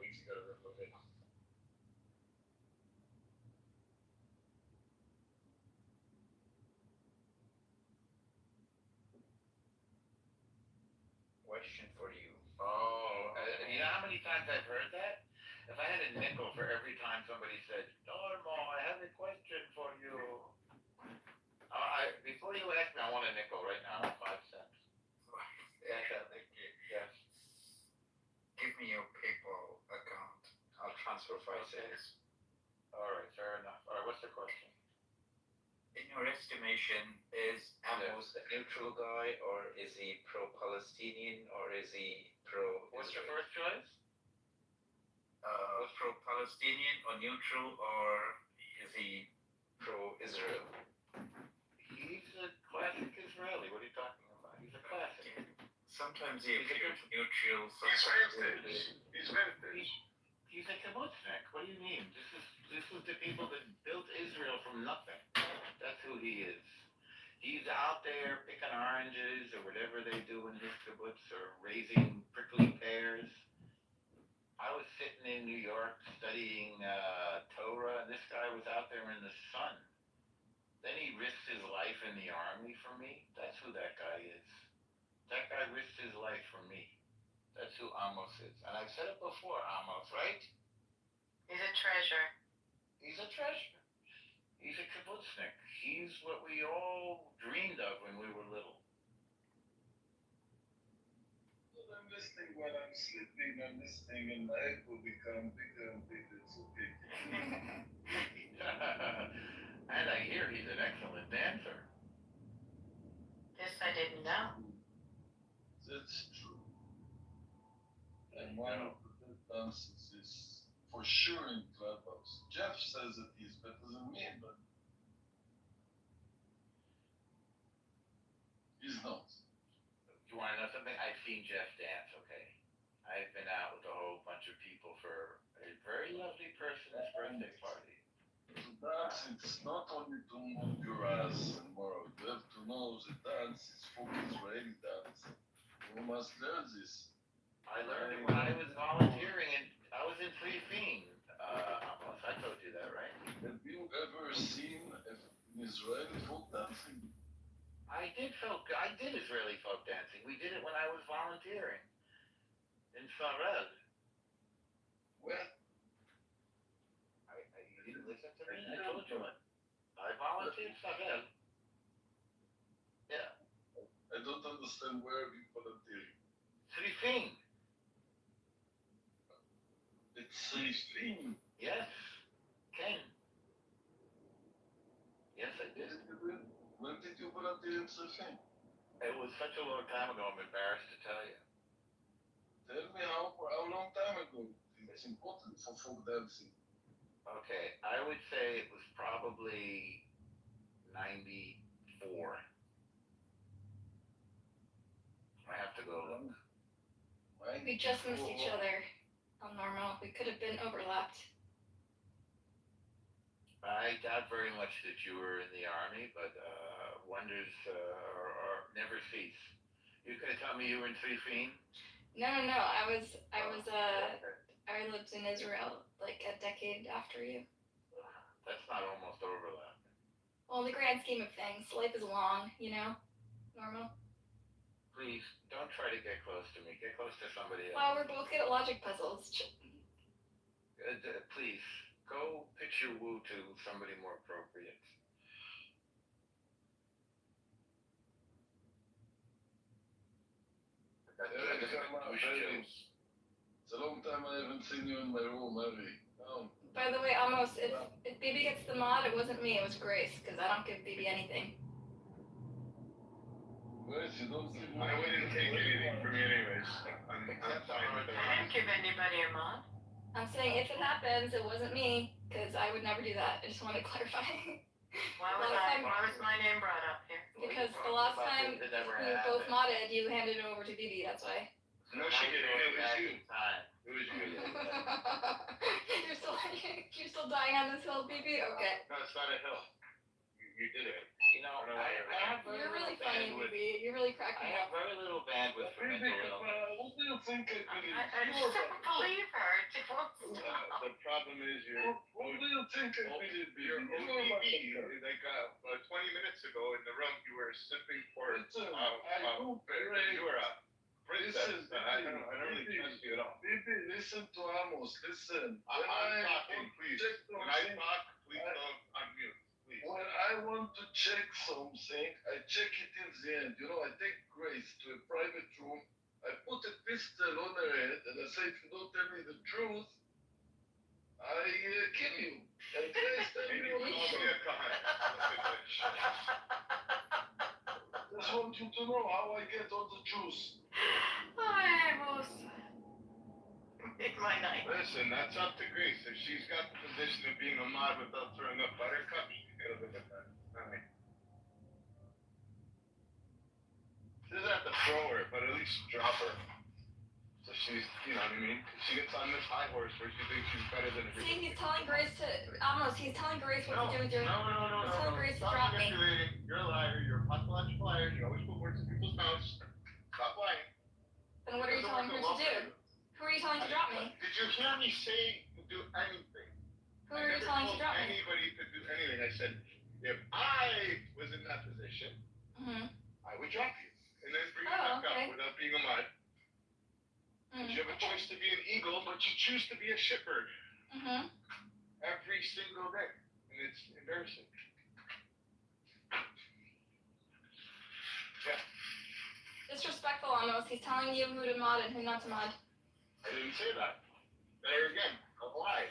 question for you. Oh, you know how many times I've heard that? If I had a nickel for every time somebody said, Normo, I have a question for you. Before you ask me, I want a nickel right now, 5 cents. Yeah, thank you. Yes. Give me your PayPal account. I'll transfer 5 cents. All right, fair enough. All right, what's the question? In your estimation, is Amos a neutral guy, or is he pro-Palestinian, or is he pro-Israel? What's your first choice? Pro-Palestinian or neutral, or is he pro-Israel? He's a classic Israeli. What are you talking about? He's a classic. Sometimes he appears neutral. He's vintage. He's vintage. He's a kibbutznik. What do you mean? This was the people that built Israel from nothing. That's who he is. He's out there picking oranges or whatever they do in his kibbutz, or raising prickly pears. I was sitting in New York studying Torah, and this guy was out there in the sun. Then he risked his life in the army for me. That's who that guy is. That guy risked his life for me. That's who Amos is. And I've said it before, Amos, right? He's a treasure. He's a treasure. He's a kibbutznik. He's what we all dreamed of when we were little. I'm listening while I'm sleeping, I'm listening, and my head will become bigger and bigger. It's okay. And I hear he's an excellent dancer. This I didn't know. That's true. And one of the best dances is for sure in Clubhouse. Jeff says that he's better than me, but he's not. You want to know something? I've seen Jeff dance, okay? I've been out with a whole bunch of people for a very lovely person's birthday party. To dance, it's not only to move your ass and more. You have to know the dance is folk Israeli dance. You must learn this. I learned it when I was volunteering, and I was in Free Fiend. Almost, I told you that, right? Have you ever seen an Israeli folk dancing? I did Israeli folk dancing. We did it when I was volunteering in Sarel. Where? You didn't listen to me? I told you it. I volunteered Sarel. Yeah. I don't understand where you volunteering. Free Fiend. It's Free Fiend. Yes. Ken. Yes, I did. When did you volunteer in Free Fiend? It was such a long time ago, I'm embarrassed to tell you. Tell me how long time ago. It's important for folk dancing. Okay, I would say it was probably 94. I have to go look. We just missed each other. How normal. We could have been overlapped. I doubt very much that you were in the army, but wonders never cease. You gonna tell me you were in Free Fiend? No. I lived in Israel like a decade after you. That's not almost overlapping. Well, in the grand scheme of things, life is long, you know? Normal. Please, don't try to get close to me. Get close to somebody else. Well, we're both good at logic puzzles. Please, go pitch your woo to somebody more appropriate. It's a long time I haven't seen you in my room, Harry. By the way, almost, if BB gets the mod, it wasn't me, it was Grace, because I don't give BB anything. Grace, you don't give me I wouldn't take anything from you anyways. I'm fine with I that. didn't give anybody a mod. I'm saying if it happens, it wasn't me, because I would never do that. I just wanted to clarify. Why was my name brought up here? Because the last time It never we both happened. modded, you handed it over to BB, that's why. No, she didn't. It was you. It was you. You're still dying on this hill, BB? Okay. No, it's not a hill. You did it. You know, I have very You're really little funny, bandwidth. BB. You really crack I me have up. very little bandwidth for mental illness. What do you think I believe? I just don't believe her. She won't stop. The problem is What do you think I believe? You're ODB. Like 20 minutes ago in the room, you were sipping for Listen, I hope you were a listen, I don't really trust you at all. Bibi, listen to Amos, listen. I'm talking, please. When I talk, please don't unmute, please. When I want to check something, I check it in the end. You know, I take Grace to a private room, I put a pistol on her head, and I say, if you don't tell me the truth, I kill you. And Grace tell me Maybe what call to me do. a con. Just want you to know how I get all the juice. Vamos. Made my night. Listen, that's up to Grace. If she's got the position of being a mod without throwing up buttercup, she's gotta live with that. Alright. She doesn't have to throw her, but at least drop her. So she's, you know what I mean? She gets on this high horse where she thinks she's better than everybody. See, he's telling Grace to, Amos, he's telling Grace what to do with your, No. he's telling Grace to Stop drop me. manipulating. You're a liar. You're a pathological liar. You always put words in people's mouths. Stop lying. Then what are you telling her to do? Who are you telling to drop me? Did you hear me say to do anything? Who are you telling to drop me? Anybody to do anything. I said, if I was in that position, I would drop you. And then bring you back up without being a mud. You have a choice to be an eagle, but you choose to be a shipper. Every single day. And it's embarrassing. Yeah. Disrespectful, Amos. He's telling you who to mod and who not to mod. I didn't say that. There again, a lie.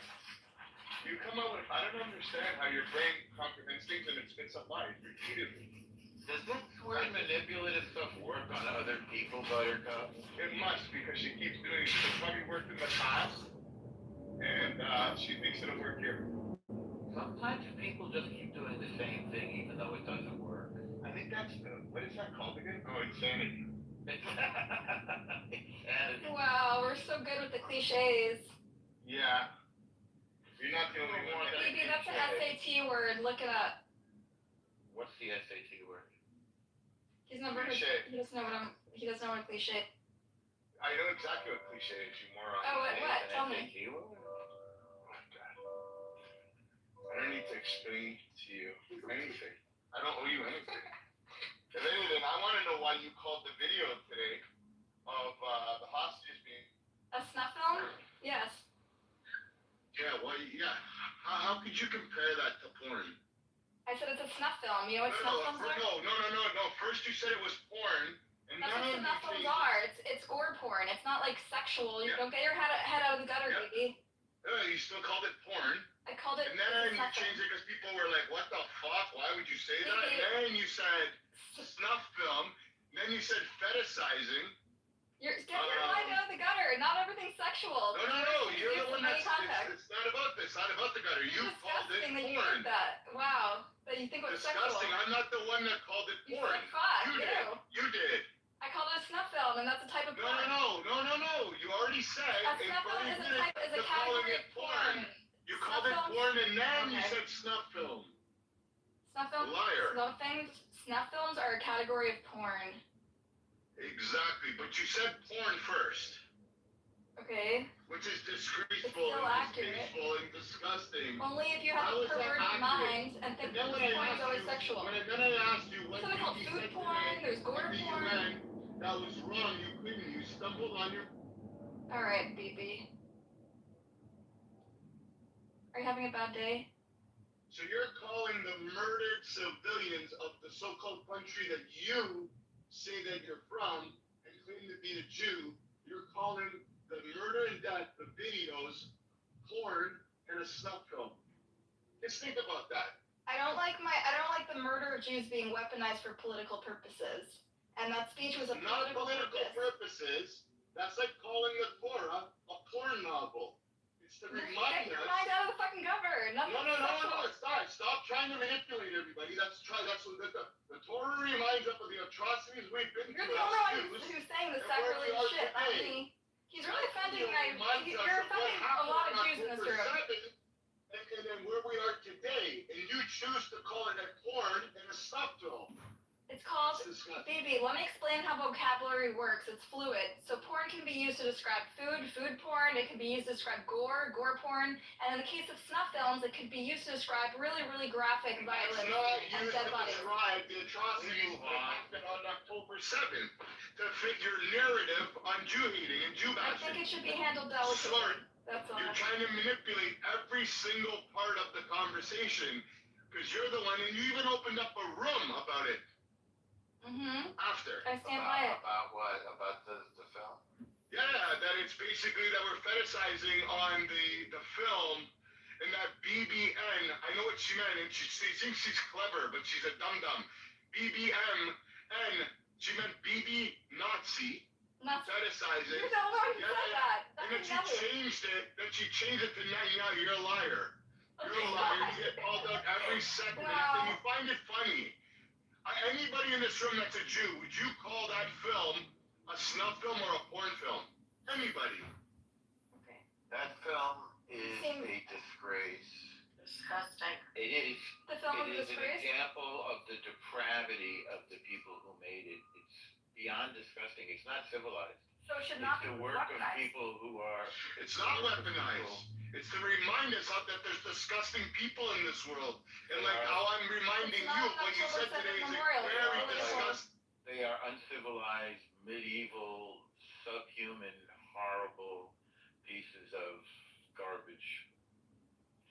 You come up with, I don't understand how your brain comprehends things and it spits up lies repeatedly. Does that sort of manipulative stuff work on other people, Buttercup? It must, because she keeps doing it. It's probably worked in the past, and she thinks it'll work here. Sometimes people just keep doing the same thing even though it doesn't work. I think that's the, what is that called again? Oh, insanity. Insanity. Wow, we're so good with the cliches. Yeah. You're not the only one. Maybe that's an SAT word. Look it up. What's the SAT word? He's never heard. Cliche. He doesn't know what a cliche. I know exactly what cliche is, you moron. Oh, what? Tell me. SAT word? Oh my god. I don't need to explain to you anything. I don't owe you anything. If anything, I want to know why you called the video today of the hostages being... A snuff film? Yes. Yeah, why? Yeah. How could you compare that to porn? I said it's a snuff film. You know what snuff films are? No. First you said it was porn, and That's what snuff films are. It's gore porn. It's not like sexual. You don't get your head out of the gutter, baby. You still called it porn. I called it. And then you changed it because people were like, "What the fuck? Why would you say that?" Baby. And then you said snuff film. And then you said fetishizing. Get your mind out of the gutter. Not everything's sexual. No. You're the one that's. Context. It's not about this. Not about the gutter. You called it Disgusting that you porn. did that. Wow. That you think it was Disgusting. sexual. I'm not the one that called it You porn. said fuck. You did. You did. I called it a snuff film, and that's a type of porn. No. You already said. A snuff film is a category of porn. You called it porn, and then you said snuff film. Snuff films. Liar. Snuff films are a category of porn. Exactly, but you said porn first. Okay. Which is disgraceful It's still and accurate. distasteful and disgusting. Only if you have a perverted mind and think that porn is always sexual. Then I asked you what Something called you food said porn, today, there's gore what you porn. meant, that was wrong. You couldn't. You stumbled on your. Alright, BB. Are you having a bad day? So you're calling the murdered civilians of the so-called country that you say that you're from and claim to be a Jew, you're calling the murder and death, the videos, porn, and a snuff film. Just think about that. I don't like the murder of Jews being weaponized for political purposes. And that speech was a Not political purpose. purposes. That's like calling the Torah a porn novel. It's to remind Get your us. mind out of the fucking gutter. No, Nothing's sexual. it's not. Stop trying to manipulate everybody. That's what the Torah reminds us of the atrocities we've been You're through the only one as Jews. who's saying the and where we sacrilege are shit, not today. me. He's really offending Reminds us you're of what offending a happened lot of on Jews in this room. October 7th, and then where we are today, and you choose to call it a porn and a snuff film. It's called, It's disgusting. BB, let me explain how vocabulary works. It's fluid. So porn can be used to describe food, food porn. It can be used to describe gore, gore porn. And in the case of snuff films, it could be used to describe really, really graphic violence It's not and used dead to bodies. describe the atrocities that happened on October 7th to fit your narrative on Jew hating and Jew I bashing. think it should be handled delicately. Smart. That's all. You're trying to manipulate every single part of the conversation because you're the one, and you even opened up a room about it Mm-hmm. after. I stand by it. About what? About the film? Yeah, that it's basically that we're fetishizing on the film, and that BBN, I know what she meant, and she thinks she's clever, but she's a dum-dum. BBM, and she meant BB Nazi, fetishizing. You're the only one who said that. And That's then she changed it to Netanyahu, you're a liar. You're a liar, you get called out every second, and you find it funny. Anybody in this room that's a Jew, would you call that film a snuff film or a porn film? Anybody? Okay. That film is Same. a disgrace. Disgusting. It is. The film It was is an disgraced? example of the depravity of the people who made it. It's beyond disgusting. It's not civilized. So it should not It's be the work of weaponized. people who are. It's not weaponized. It's to remind us that there's disgusting people in this world. And like how I'm reminding It's you not of what you October said today 7th is Memorial. very It's disgusting. They are uncivilized, medieval, subhuman, horrible pieces of garbage.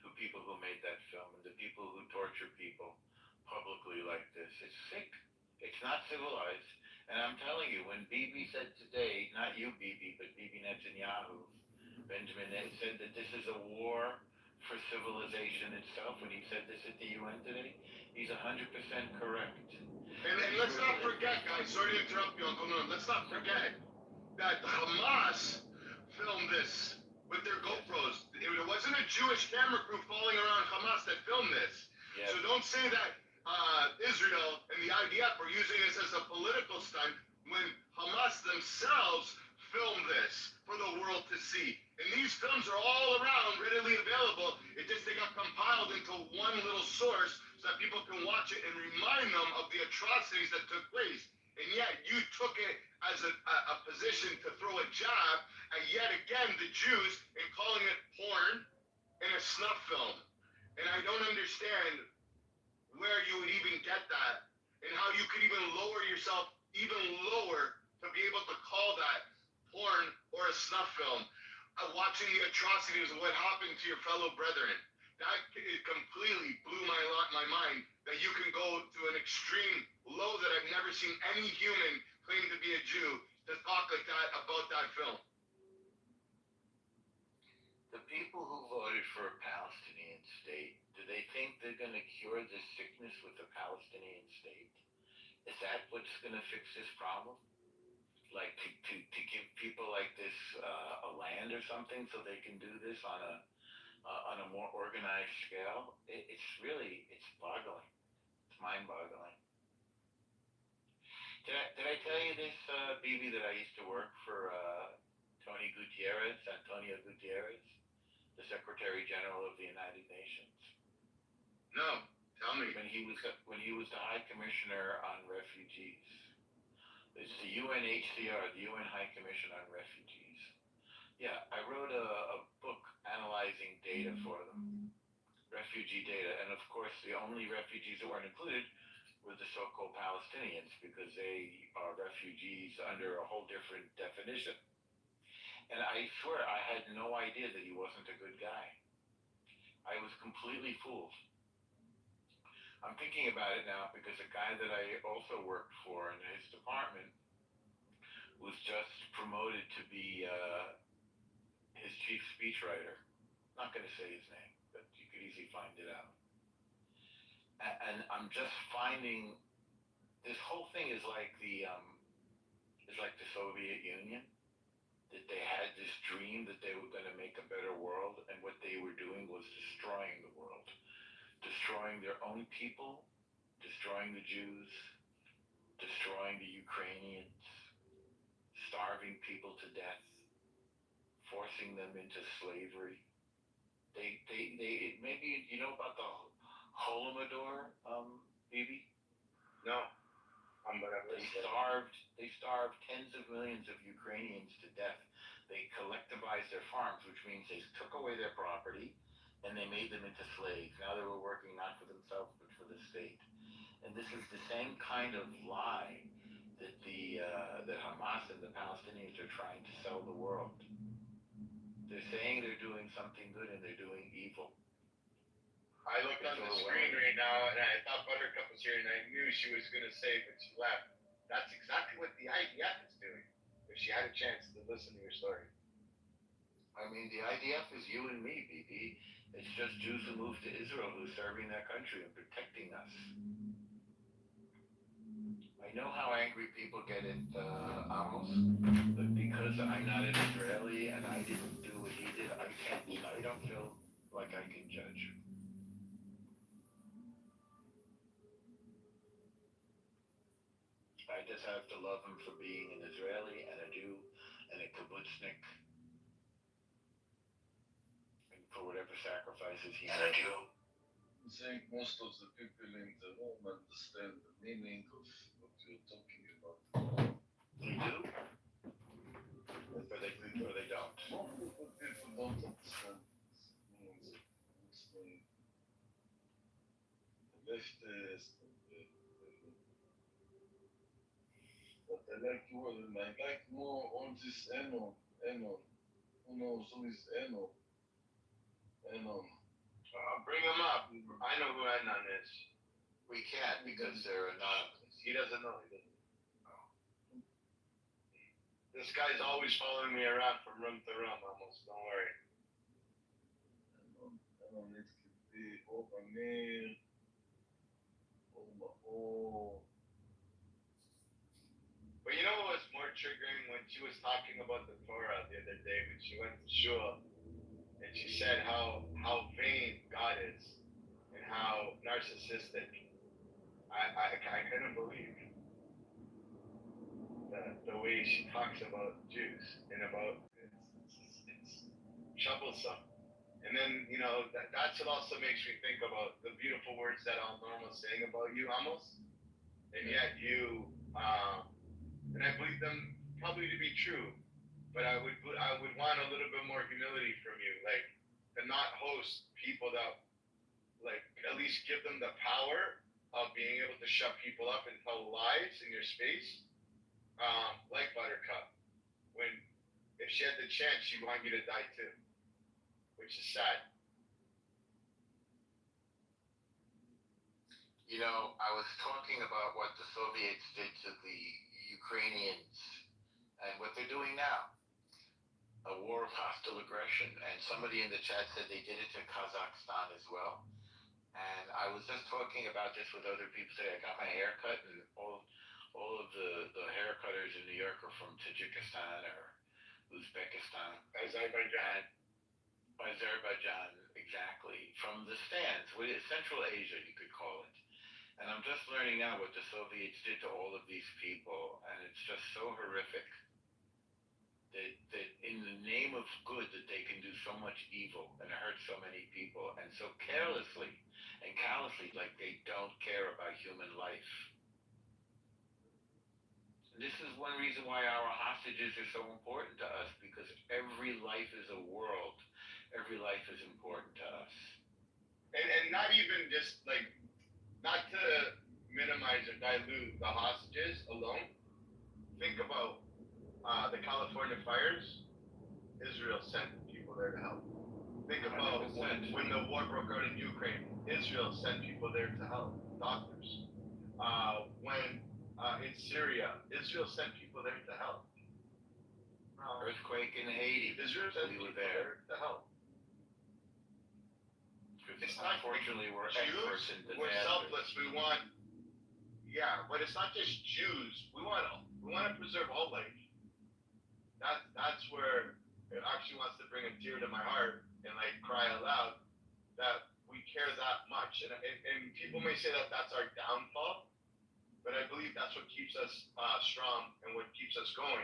To people who made that film and the people who torture people publicly like this. It's sick. It's not civilized. And I'm telling you, when Bibi said today, not you Bibi, but Bibi Netanyahu, Benjamin said that this is a war for civilization itself. When he said this at the UN today, he's 100% correct. And let's not forget, guys, sorry to interrupt you, Uncle Noam. Let's not forget that Hamas filmed this with their GoPros. It wasn't a Jewish camera crew following around Hamas that filmed this. Yeah. So don't say that Israel and the IDF are using this as a political stunt when Hamas themselves filmed this for the world to see. And these films are all around, readily available. It just they got compiled into one little source so that people can watch it and remind them of the atrocities that took place. And yet you took it as a position to throw a jab at yet again the Jews and calling it porn and a snuff film. And I don't understand where you would even get that and how you could even lower yourself even lower to be able to call that porn or a snuff film. Watching the atrocities of what happened to your fellow brethren. That it completely blew my mind that you can go to an extreme low that I've never seen any human claim to be a Jew to talk like that about that film. The people who voted for a Palestinian state, do they think they're going to cure this sickness with a Palestinian state? Is that what's going to fix this problem? Like to give people like this a land or something so they can do this on a more organized scale? It's boggling. It's mind-boggling. Did I tell you this, Bibi, that I used to work for Antonio Gutierrez, the Secretary General of the United Nations? No, tell me. When he was the High Commissioner on Refugees. It's the UNHCR, the UN High Commission on Refugees. Yeah, I wrote a book analyzing data for them, refugee data, and of course the only refugees that weren't included were the so-called Palestinians because they are refugees under a whole different definition. And I swear I had no idea that he wasn't a good guy. I was completely fooled. I'm thinking about it now because a guy that I also worked for in his department was just promoted to be his chief speechwriter. I'm not going to say his name, but you could easily find it out. And I'm just finding this whole thing is like the Soviet Union, that they had this dream that they were going to make a better world, and what they were doing was destroying the world. Destroying their own people, destroying the Jews, destroying the Ukrainians, starving people to death, forcing them into slavery. They maybe you know about the Holodomor, Bibi? No. They starved tens of millions of Ukrainians to death. They collectivized their farms, which means they took away their property and they made them into slaves. Now they were working not for themselves but for the state. And this is the same kind of lie that that Hamas and the Palestinians are trying to sell the world. They're saying they're doing something good and they're doing evil. I looked on the screen right now and I thought Buttercup was here and I knew she was going to say, but she left. That's exactly what the IDF is doing. If she had a chance to listen to your story. I mean, the IDF is you and me, BB. It's just Jews who moved to Israel who are serving their country and protecting us. I know how angry people get at Amos, but because I'm not an Israeli and I didn't do what he did, I don't feel like I can judge. I just have to love him for being an Israeli and a Jew and a kibbutznik, and for whatever sacrifices he made. I think most of the people in the room understand the meaning of what you're talking about. They do? Or they don't? Most of the people don't understand the meaning of Muslim, the leftist, but I like more all this Enon. Who knows who is Enon? Bring him up. I know who Adnan is. We can't because they're anonymous. He doesn't know. This guy's always following me around from room to room, almost. Don't worry. Enon, it could be Amir, or But you know what was more triggering when she was talking about the Torah the other day when she went to Shul and she said how vain God is and how narcissistic. I couldn't believe the way she talks about Jews and about it's troublesome. And then that's what also makes me think about the beautiful words that Al Norma was saying about you, Amos, and yet you. And I believe them probably to be true, but I would want a little bit more humility from you, like to not host people that, like, at least give them the power of being able to shut people up and tell lies in your space, like Buttercup. When if she had the chance, she'd want you to die too, which is sad. I was talking about what the Soviets did to the Ukrainians and what they're doing now. A war of hostile aggression. And somebody in the chat said they did it to Kazakhstan as well. And I was just talking about this with other people today. I got my hair cut and all of the hair cutters in New York are from Tajikistan or Uzbekistan. Azerbaijan, exactly. From the stands, Central Asia, you could call it. And I'm just learning now what the Soviets did to all of these people, and it's just so horrific that in the name of good that they can do so much evil and hurt so many people, and so carelessly and callously, like they don't care about human life. And this is one reason why our hostages are so important to us, because every life is a world. Every life is important to us. And not even just like, not to minimize or dilute the hostages alone. Think about the California fires. Israel sent people there to help. Think about when the war broke out in Ukraine. Israel sent people there to help, doctors. When in Syria, Israel sent people there to help. Earthquake in Haiti. Israel sent people there to help. It's unfortunately we're experts in disasters. We're selfless. We want, but it's not just Jews. We want to preserve all life. That's where it actually wants to bring a tear to my heart and like cry out loud that we care that much. And people may say that that's our downfall, but I believe that's what keeps us strong and what keeps us going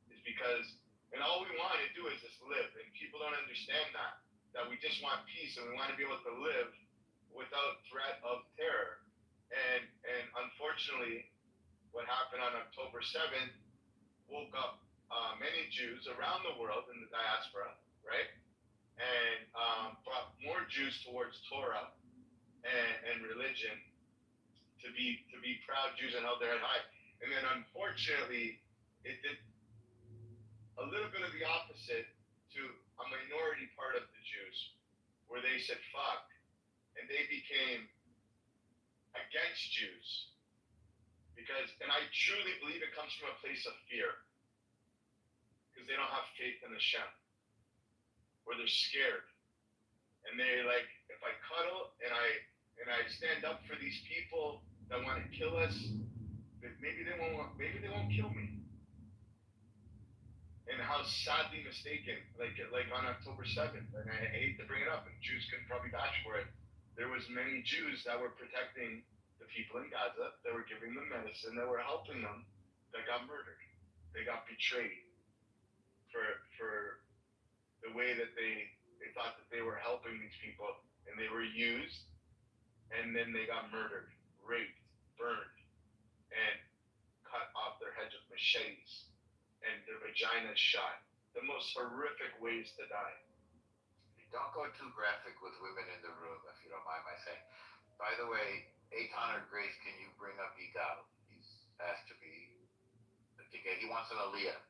is because, and all we want to do is just live, and people don't understand that we just want peace and we want to be able to live without threat of terror. And unfortunately, what happened on October 7th woke up many Jews around the world in the diaspora, right? And brought more Jews towards Torah and religion to be proud Jews and held their head high. And then unfortunately, it did a little bit of the opposite to a minority part of the Jews, where they said fuck, and they became against Jews. Because, and I truly believe it comes from a place of fear, because they don't have faith in Hashem, or they're scared, and they're like, if I cuddle and I stand up for these people that want to kill us, maybe they won't kill me. And how sadly mistaken, like on October 7th, and I hate to bring it up, and Jews can probably vouch for it. There was many Jews that were protecting the people in Gaza, that were giving them medicine, that were helping them, that got murdered. They got betrayed for the way that they thought that they were helping these people, and they were used, and then they got murdered, raped, burned, and cut off their heads with machetes, and their vaginas shot. The most horrific ways to die. Don't go too graphic with women in the room, if you don't mind my saying. By the way, Eitan or Grace, can you bring up Igal? He's asked to be. He wants an aliyah.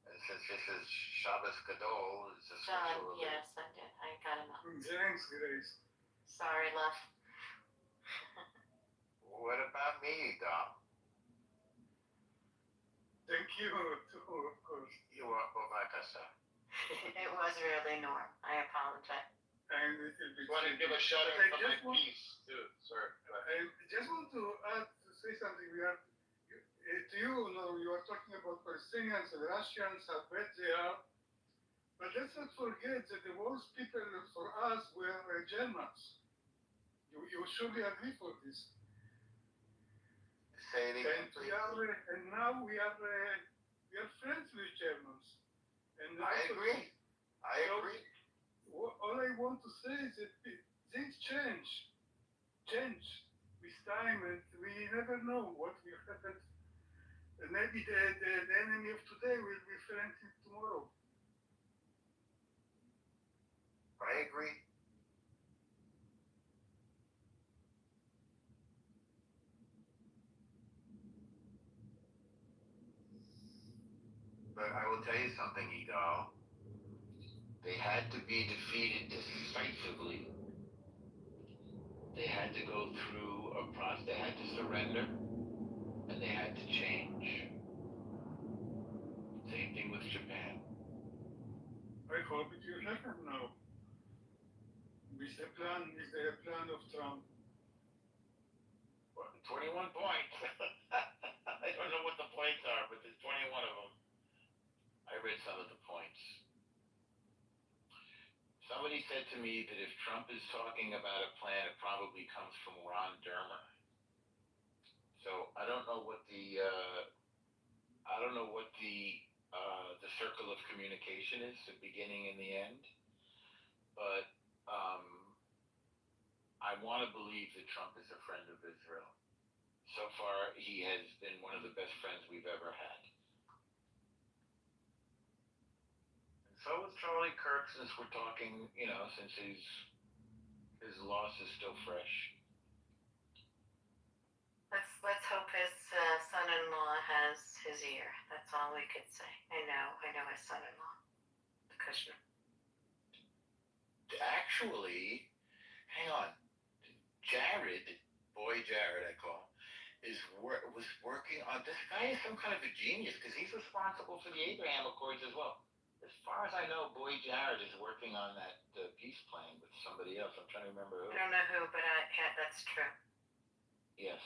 And since this is Shabbos Gadol, it's a special aliyah. Yes, I did. I got him up. Thanks, Grace. Sorry, love. What about me, Igal? Thank you, too, of course. You are Bobakasa. It was really Norm. I apologize. And it will be. I want to give a shout out for my piece too. Sorry. I just want to say something. You are talking about Palestinians and Russians, how bad they are. But let's not forget that the worst people for us were Germans. You surely agree for this. Say it again, please. And now we are friends with Germans. And I agree. All I want to say is that things change with time, and we never know what will happen. And maybe the enemy of today will be friend tomorrow. I agree. But I will tell you something, Igal. They had to be defeated decisively. They had to go through a process. They had to surrender, and they had to change. Same thing with Japan. I hope it will happen now. With the plan of Trump. 21 points. I don't know what the points are, but there's 21 of them. I read some of the points. Somebody said to me that if Trump is talking about a plan, it probably comes from Ron Dermer. So I don't know what the circle of communication is, the beginning and the end. But I want to believe that Trump is a friend of Israel. So far, he has been one of the best friends we've ever had. So is Charlie Kirk, since we're talking, since his loss is still fresh. Let's hope his son-in-law has his ear. That's all we could say. I know his son-in-law, the Kushner. Actually, hang on. Jared, I call him, was working on, this guy is some kind of a genius, because he's responsible for the Abraham Accords as well. As far as I know, Boy Jared is working on that peace plan with somebody else. I'm trying to remember who. I don't know who, but that's true. Yes.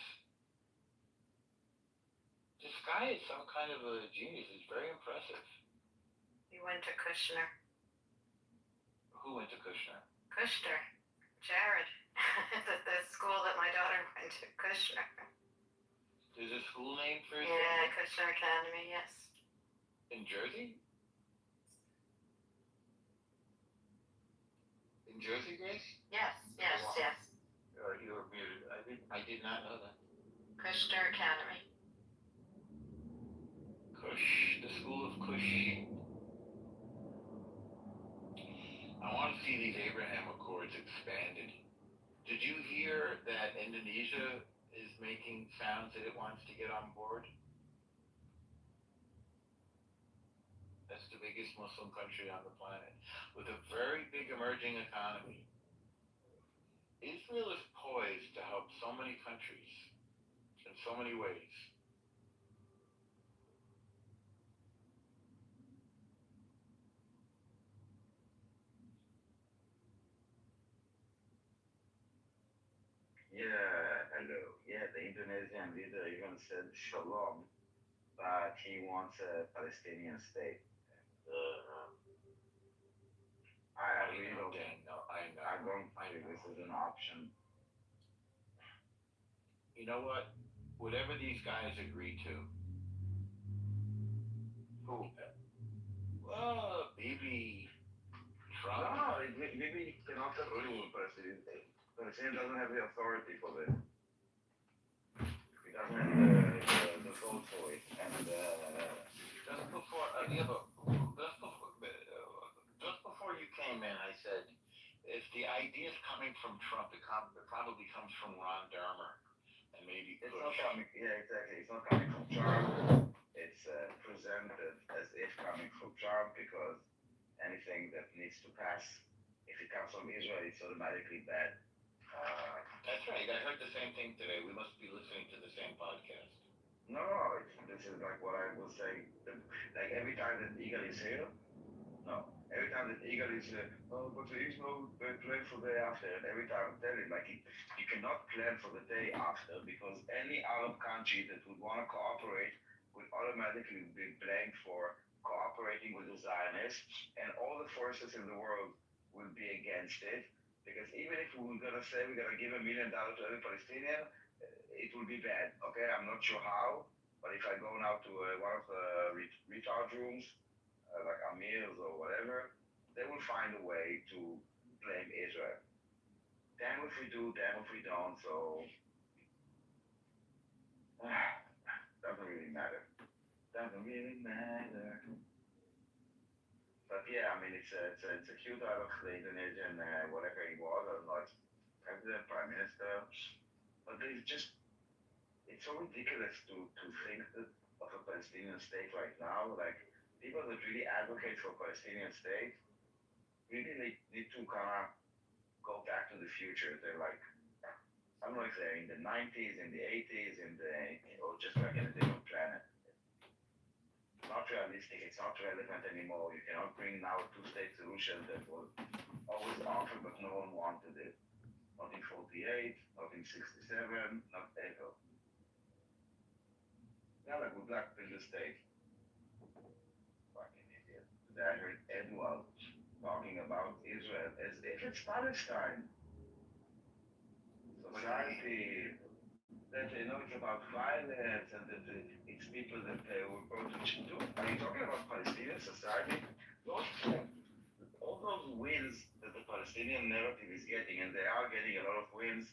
This guy is some kind of a genius. He's very impressive. He went to Kushner. Who went to Kushner? Kushner. Jared. the school that my daughter went to, Kushner. There's a school name for it? Yeah, Kushner Academy, yes. In Jersey? In Jersey, Grace? Yes. You were muted. I did not know that. Kushner Academy. Kush, the school of Kush. I want to see these Abraham Accords expanded. Did you hear that Indonesia is making sounds that it wants to get on board? That's the biggest Muslim country on the planet, with a very big emerging economy. Israel is poised to help so many countries in so many ways. Yeah, hello. Yeah, the Indonesian leader even said shalom, but he wants a Palestinian state. I really don't think this is an option. You know what? Whatever these guys agree to. Who? Bibi, Trump. No, Bibi cannot approve Palestinian state. Palestinian doesn't have the authority for this. He doesn't have the vote for it. And just before you came in, I said, if the idea is coming from Trump, it probably comes from Ron Dermer and maybe it's Bush. not coming. Yeah, exactly. It's not coming from Trump. It's presented as if coming from Trump because anything that needs to pass, if it comes from Israel, it's automatically bad. That's right. I heard the same thing today. We must be listening to the same podcast. No, this is like what I was saying. Like every time that Eagle is here, every time that Eagle is here, but there is no plan for the day after. And every time I'm telling, like, you cannot plan for the day after because any Arab country that would want to cooperate would automatically be blamed for cooperating with the Zionists, and all the forces in the world would be against it. Because even if we were gonna say we're gonna give $1 million to every Palestinian, it will be bad. Okay, I'm not sure how, but if I go now to one of the retard rooms, like Amir's or whatever, they will find a way to blame Israel. Damn if we do, damn if we don't. So doesn't really matter. Doesn't really matter. But yeah, I mean, it's a cute out of the Indonesian, whatever he was, I don't know, it's president, prime minister. But it's so ridiculous to think that of a Palestinian state right now. Like, people that really advocate for a Palestinian state really need to kind of go back to the future. They're like, I don't know if they're in the 90s, in the 80s, or just like in a different planet. Not realistic, it's not relevant anymore. You cannot bring now a two-state solution that was always offered but no one wanted it. Not in 48, not in 67, not ever. Now like, good luck in the state. Fucking idiot. Today I heard Edward talking about Israel as if it's Palestine. Society that they know it's about violence and that it's people that were brought to do. Are you talking about Palestinian society? All those wins that the Palestinian narrative is getting, and they are getting a lot of wins,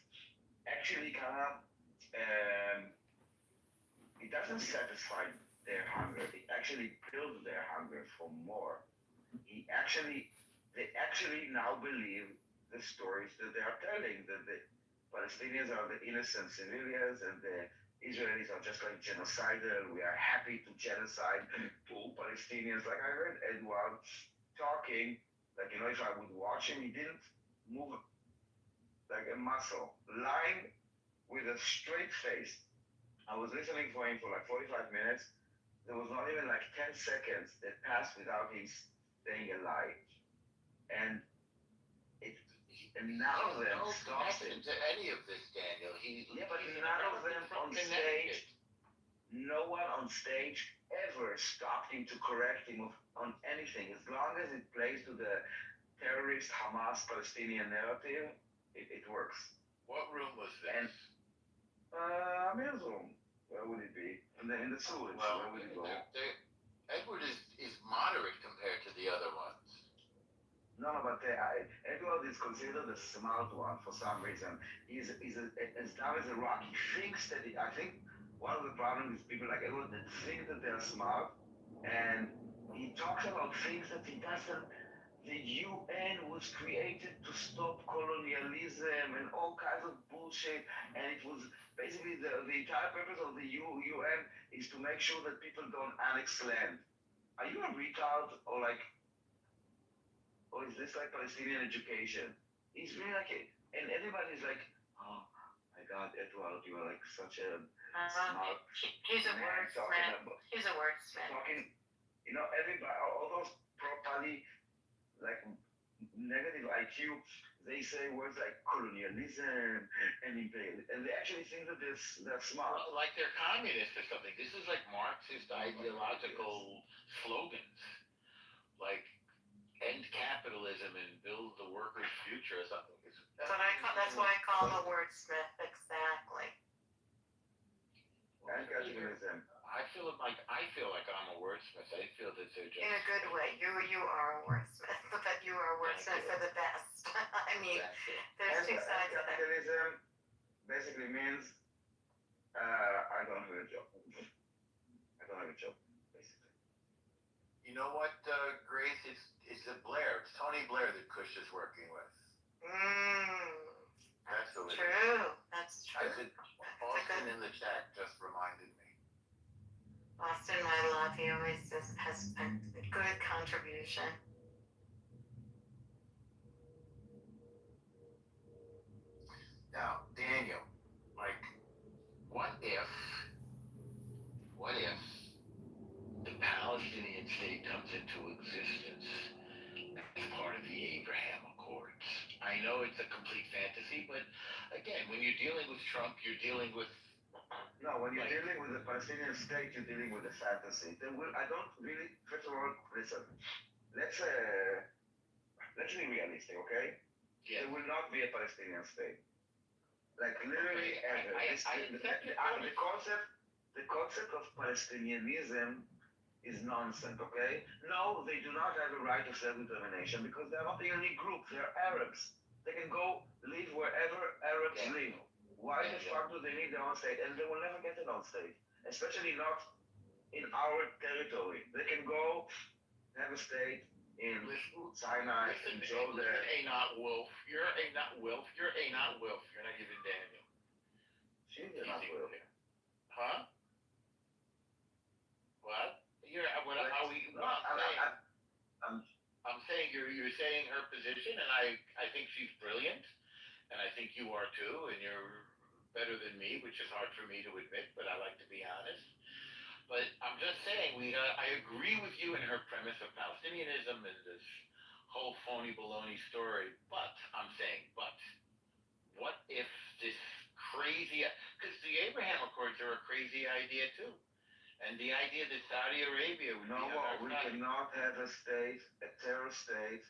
actually kind of, it doesn't satisfy their hunger. It actually builds their hunger for more. They actually now believe the stories that they are telling, that the Palestinians are the innocent civilians and the Israelis are just like genocidal. We are happy to genocide poor Palestinians. Like I heard Edward talking, like, if I would watch him, he didn't move like a muscle, lying with a straight face. I was listening for him for like 45 minutes. There was not even like 10 seconds that passed without him saying a lie. And none of them stopped him. To any of this, Daniel. But none of them on stage, no one on stage ever stopped him to correct him on anything. As long as it plays to the terrorist Hamas Palestinian narrative, it works. What room was this? And Amir's room. Where would it be? In the sewage. Where would it go? Edward is moderate compared to the other ones. No, no, but Edward is considered a smart one for some reason. He's as dumb as a rock. He thinks that I think one of the problems is people like Edward that think that they're smart, and he talks about things that he doesn't. The UN was created to stop colonialism and all kinds of bullshit, and it was basically the entire purpose of the UN is to make sure that people don't annex land. Are you a retard or like? Or is this like Palestinian education? He's really like it. And everybody's like, oh my God, Edward, you are like such a smart He's a man wordsmith. He's a wordsmith. talking, everybody, all those properly, like, negative IQ, they say words like colonialism and imperialism, and they actually think that they're smart. Well, like they're communists or something. This is like Marxist ideological slogans. Like, end capitalism and build the workers' future or something. That's what I call him a wordsmith, exactly. And capitalism. I feel like I'm a wordsmith. I feel that they're just In a good way. You are a wordsmith, but you are a wordsmith for the best. I mean, there's two sides of it. Capitalism basically means I don't have a job. I don't have a job, basically. You know what, Grace? It's Blair. It's Tony Blair that Kush is working with. That's who it is. True. That's true. I said Austin in the chat just reminded me. Austin, my love, he always has a good contribution. Now, Daniel, like, what if the Palestinian state comes into existence as part of the Abraham Accords? I know it's a complete fantasy, but again, when you're dealing with Trump, you're dealing with. No, when you're dealing with the Palestinian state, you're dealing with a fantasy. I don't really, first of all, listen, let's be realistic, okay? Yeah. There will not be a Palestinian state. Like literally ever. The concept of Palestinianism is nonsense, okay? No, they do not have a right of self-determination because they're not a unique group. They're Arabs. They can go live wherever Arabs live. Why the fuck do they need their own state? And they will never get an own state, especially not in our territory. They can go have a state in Sinai, in Jordan. You're not Wolf. You're not Wolf. You're not even Daniel. She's not Wolf. Huh? What? I'm saying you're saying her position, and I think she's brilliant, and I think you are too, and you're better than me, which is hard for me to admit, but I like to be honest. But I'm just saying, I agree with you in her premise of Palestinianism and this whole phony baloney story. But I'm saying, what if this crazy? Because the Abraham Accords are a crazy idea too, and the idea that Saudi Arabia would we cannot have a state, a terror state,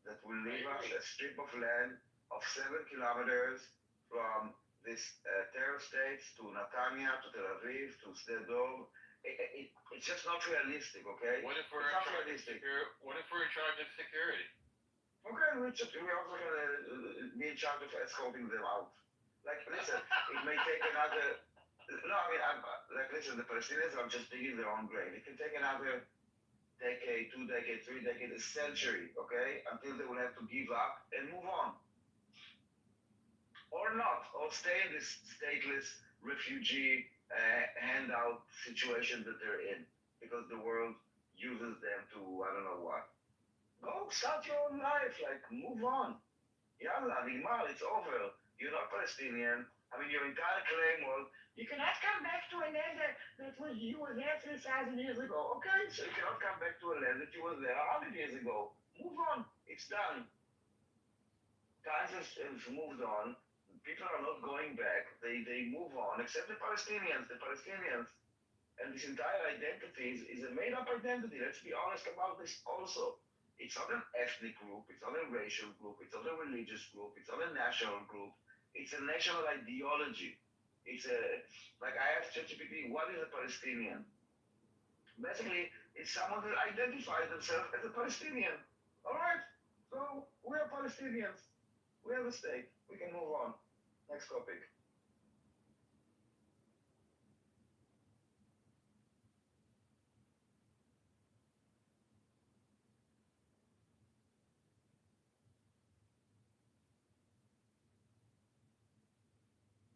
that will leave us a strip of land of 7 kilometers from this terror states to Netanya, to Tel Aviv, to Sde Dov. It's just not realistic, okay? What if we're in charge of security? Okay, we're also gonna be in charge of escorting them out. Like, listen, it may take another. No, I mean, listen, the Palestinians are just digging their own grave. It can take another decade, 2 decades, 3 decades, a century, okay, until they will have to give up and move on. Or not, or stay in this stateless refugee handout situation that they're in, because the world uses them to, I don't know what. Go start your own life, like, move on. Yalla, nigmar, it's over. You're not Palestinian. I mean, your entire claim was, you cannot come back to a land that was, you were there 3,000 years ago. Okay, so you cannot come back to a land that you were there 100 years ago. Move on. It's done. Times have moved on. People are not going back. They move on, except the Palestinians. And this entire identity is a made-up identity. Let's be honest about this also. It's not an ethnic group. It's not a racial group. It's not a religious group. It's not a national group. It's a national ideology. It's like I asked ChatGPT, what is a Palestinian? Basically, it's someone that identifies themselves as a Palestinian. All right. So we are Palestinians. We have a state. We can move on. Next topic.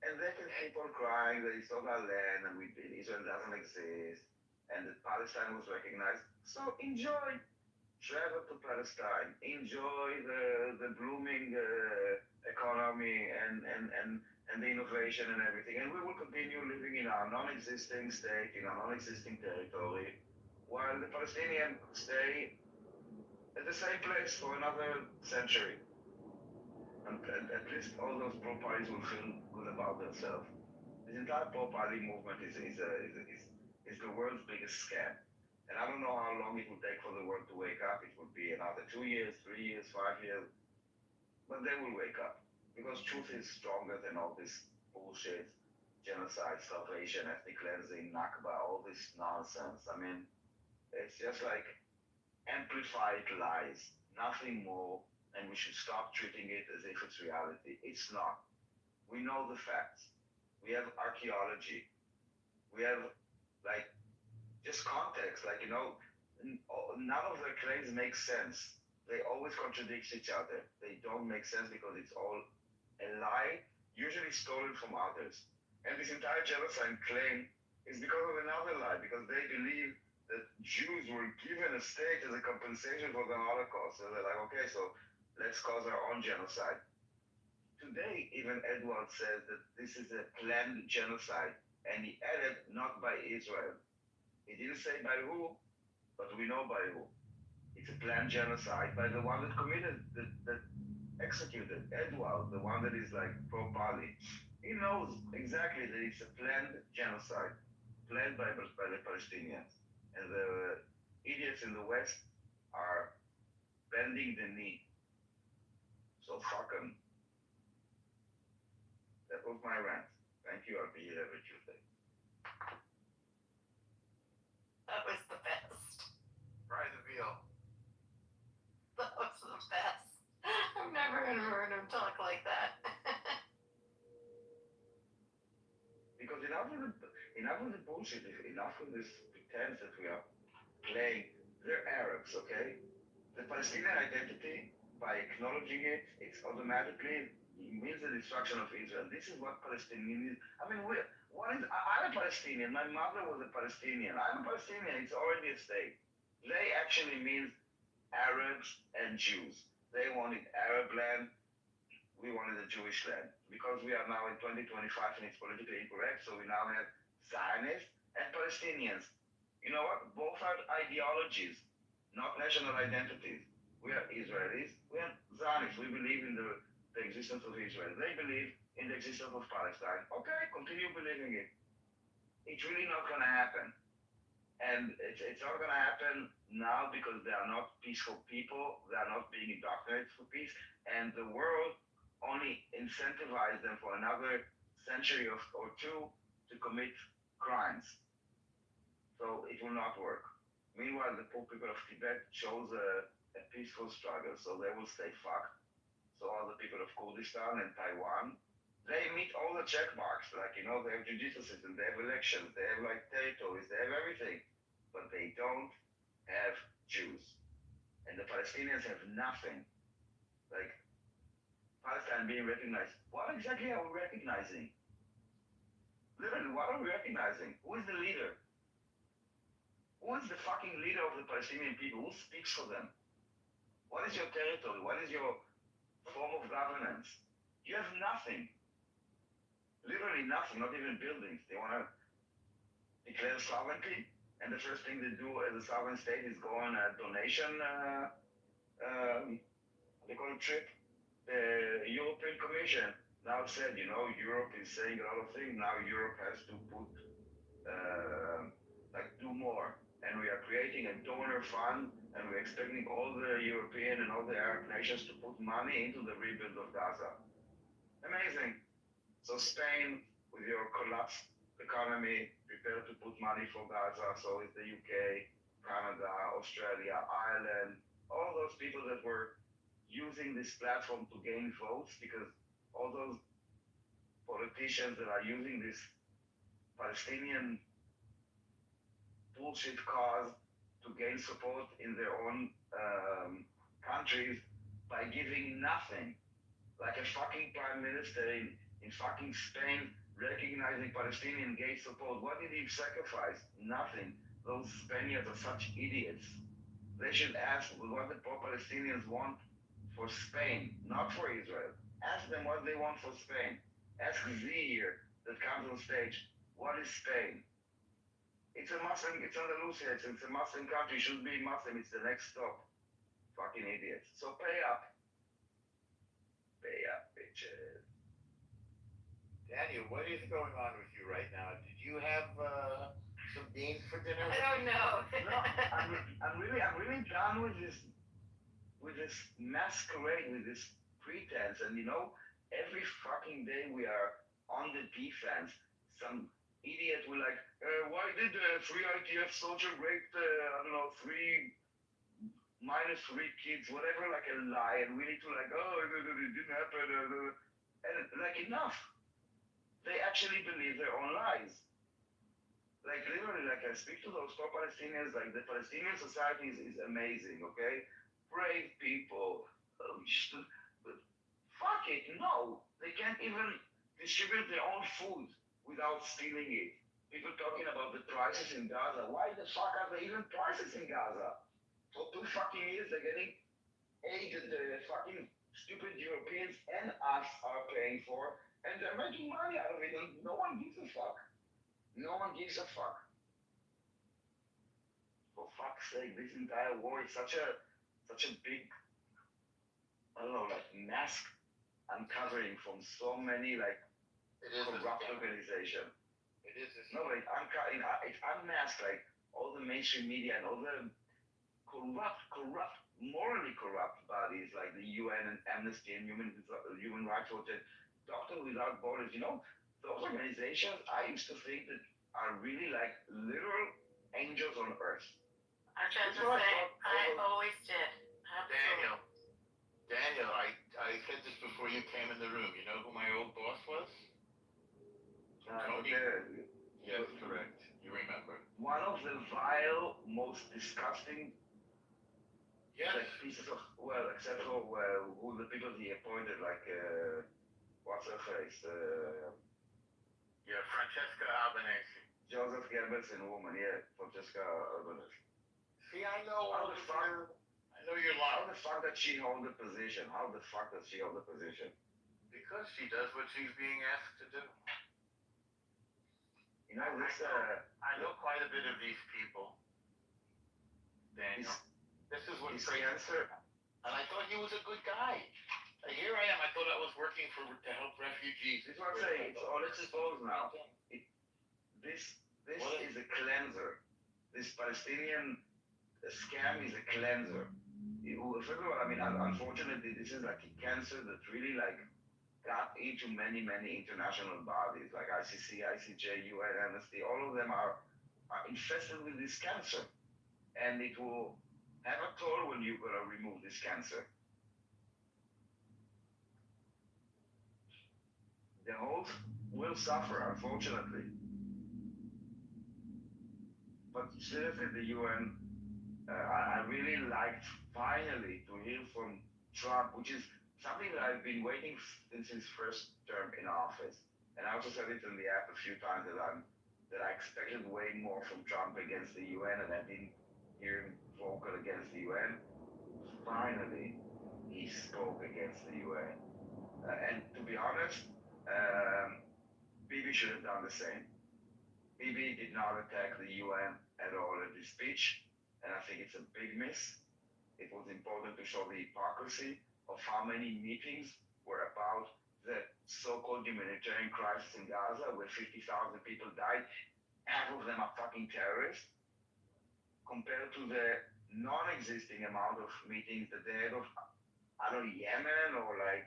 And they can keep on crying that it's not our land and Israel doesn't exist and that Palestine was recognized. So enjoy. Travel to Palestine. Enjoy the blooming economy and the innovation and everything. And we will continue living in our non-existing state, in our non-existing territory, while the Palestinians stay at the same place for another century. And at least all those pro-parties will feel good about themselves. This entire pro-party movement is the world's biggest scam. And I don't know how long it will take for the world to wake up. It will be another 2 years, 3 years, 5 years. But they will wake up. Because truth is stronger than all this bullshit, genocide, starvation, ethnic cleansing, Nakba, all this nonsense. I mean, it's just like amplified lies. Nothing more. And we should stop treating it as if it's reality. It's not. We know the facts. We have archaeology. We have, like, just context. Like, you know, none of their claims make sense. They always contradict each other. They don't make sense because it's all a lie, usually stolen from others. And this entire genocide claim is because of another lie, because they believe that Jews were given a state as a compensation for the Holocaust. So they're like, okay, so let's cause our own genocide. Today, even Edward says that this is a planned genocide, and he added, not by Israel. He didn't say by who, but we know by who. It's a planned genocide by the one that committed, that executed, Edward, the one that is like pro-Pali. He knows exactly that it's a planned genocide, planned by the Palestinians. And the idiots in the West are bending the knee. So fuck them. That was my rant. Thank you. I'll be here every Tuesday. That was the best. Fry the veal. That was the best. I've never heard him talk like that. Because enough with the bullshit, enough with this pretense that we are playing. They're Arabs, okay? The Palestinian identity, by acknowledging it, it's automatically means the destruction of Israel. This is what Palestinian is. I mean, I'm a Palestinian. My mother was a Palestinian. I'm a Palestinian. It's already a state. They actually means Arabs and Jews. They wanted Arab land. We wanted a Jewish land. Because we are now in 2025 and it's politically incorrect, so we now have Zionists and Palestinians. You know what? Both are ideologies, not national identities. We are Israelis. We are Zionists. We believe in the existence of Israel. They believe in the existence of Palestine. Okay, continue believing it. It's really not going to happen. And it's not going to happen now because they are not peaceful people. They are not being indoctrinated for peace. And the world only incentivized them for another century or two to commit crimes. So it will not work. Meanwhile, the poor people of Tibet chose a peaceful struggle, so they will stay fucked. So all the people of Kurdistan and Taiwan, they meet all the check marks. Like, you know, they have judicial system, they have elections, they have like territories, they have everything. But they don't have Jews. And the Palestinians have nothing. Like, Palestine being recognized. What exactly are we recognizing? Literally, what are we recognizing? Who is the leader? Who is the fucking leader of the Palestinian people? Who speaks for them? What is your territory? What is your form of governance? You have nothing. Literally nothing, not even buildings. They want to declare sovereignty, and the first thing they do as a sovereign state is go on a donation, they call it trip. The European Commission now said, you know, Europe is saying a lot of things. Now Europe has to put, do more. And we are creating a donor fund, and we're expecting all the European and all the Arab nations to put money into the rebuild of Gaza. Amazing. So Spain, with your collapsed economy, prepared to put money for Gaza. So is the UK, Canada, Australia, Ireland, all those people that were using this platform to gain votes because all those politicians that are using this Palestinian bullshit cause to gain support in their own countries by giving nothing. Like a fucking prime minister in fucking Spain recognizing Palestinian gay support. What did he sacrifice? Nothing. Those Spaniards are such idiots. They should ask what the pro-Palestinians want for Spain, not for Israel. Ask them what they want for Spain. Ask Z here that comes on stage, what is Spain? It's a Muslim, it's Andalusia, it's a Muslim country, it should be Muslim, it's the next stop. Fucking idiots. So pay up. Pay up, bitches. Daniel, what is going on with you right now? Did you have some beans for dinner? I don't know. No, I'm really done with this masquerade, with this pretense. And you know, every fucking day we are on the defense. Some idiot will like, why did three IDF soldier rape three minus three kids, whatever, like a lie, and we need to like, oh, it didn't happen, and like enough. They actually believe their own lies. Like literally, like I speak to those pro-Palestinians, like the Palestinian society is amazing, okay? Brave people, but fuck it, no. They can't even distribute their own food without stealing it. People talking about the prices in Gaza. Why the fuck are there even prices in Gaza? For 2 fucking years, they're getting aid that the fucking stupid Europeans and us are paying for, and they're making money out of it, and no one gives a fuck. No one gives a fuck. For fuck's sake, this entire war is such a big, I don't know, like mask uncovering from so many like corrupt organizations. It is this. No, like it's unmasked, like all the mainstream media and all the corrupt, morally corrupt bodies like the UN and Amnesty and Human Rights Watch and Doctors Without Borders. You know, those organizations I used to think that are really like literal angels on earth. I tried to say, I always did. Absolutely. Daniel, I said this before you came in the room. You know who my old boss was? Tony? Yes, correct. You remember. One of the vile, most disgusting like pieces of, well, except for who the people he appointed, like, what's her face? Francesca Albanese. Joseph Goebbels in woman, yeah, Francesca Albanese. See, I know how the fuck. I know you're lying. How the fuck does she hold the position? How the fuck does she hold the position? Because she does what she's being asked to do. You know, this, I know quite a bit of these people, Daniel. This is what answer. And I thought he was a good guy. Here I am. I thought I was working to help refugees. This is what I'm saying. It's all exposed now. This is a cleanser. This Palestinian scam is a cleanser. First of all, I mean, unfortunately, this is like a cancer that really like got into many international bodies like ICC, ICJ, UN, Amnesty. All of them are infested with this cancer, and it will have a toll when you're gonna remove this cancer. The host will suffer, unfortunately. But seriously, the UN, I really liked finally to hear from Trump, which is something that I've been waiting since his first term in office. And I also said it in the app a few times that I expected way more from Trump against the UN, and I didn't hear him vocal against the UN. Finally, he spoke against the UN. And to be honest, Bibi should have done the same. Bibi did not attack the UN at all in his speech, and I think it's a big miss. It was important to show the hypocrisy of how many meetings were about the so-called humanitarian crisis in Gaza, where 50,000 people died. Half of them are fucking terrorists, compared to the non-existing amount of meetings that they had of, I don't know, Yemen or like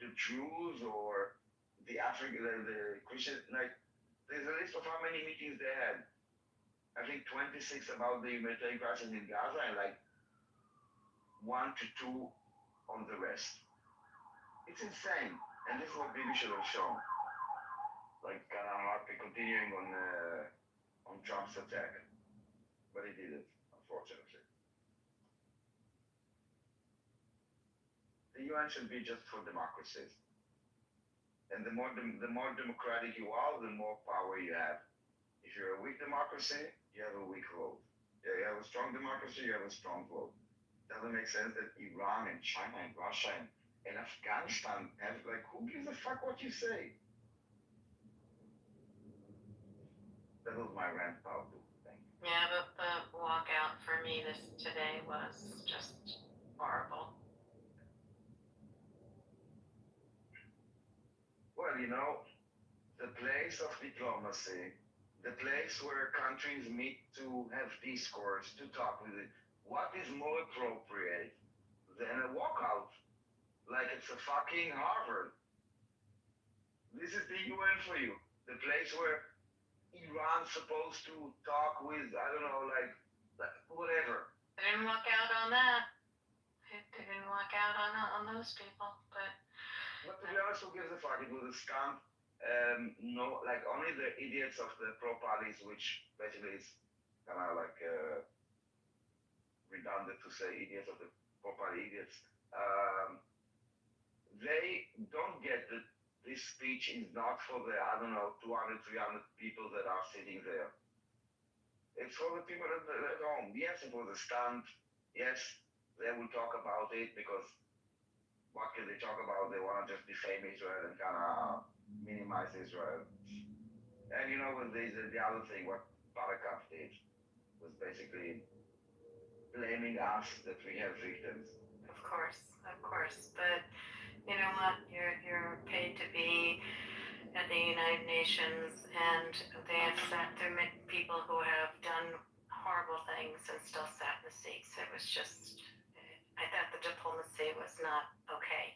the Jews or the Christian, like there's a list of how many meetings they had. I think 26 about the humanitarian crisis in Gaza and like 1 to 2 on the rest. It's insane, and this is what Bibi should have shown. Like kind of hard continuing on Trump's attack, but he did it, unfortunately. The UN should be just for democracies, and the more democratic you are, the more power you have. If you're a weak democracy, you have a weak vote. Yeah, you have a strong democracy, you have a strong vote. Doesn't make sense that Iran and China and Russia and Afghanistan have, like, who gives a fuck what you say? That was my rant about it. Thank you. Yeah, but the walkout for me today was just horrible. Well, the place of diplomacy, the place where countries meet to have discourse, to talk with it. What is more appropriate than a walkout? Like it's a fucking Harvard. This is the UN for you. The place where Iran's supposed to talk with, I don't know, like whatever. They didn't walk out on that. They didn't walk out on those people, but to be honest, who gives a fuck? It was a stunt. No, like only the idiots of the pro parties, which basically is kind of like redundant to say idiots of the pro party idiots. They don't get that this speech is not for the, I don't know, 200, 300 people that are sitting there. It's for the people at home. Yes, it was a stunt. Yes, they will talk about it because what can they talk about? They want to just defame Israel and kind of minimize Israel. And the other thing, what Barakat did was basically blaming us that we have victims. Of course. But you know what? You're paid to be at the United Nations, and they have sat through people who have done horrible things and still sat in the seats. It was just, I thought the diplomacy was not okay.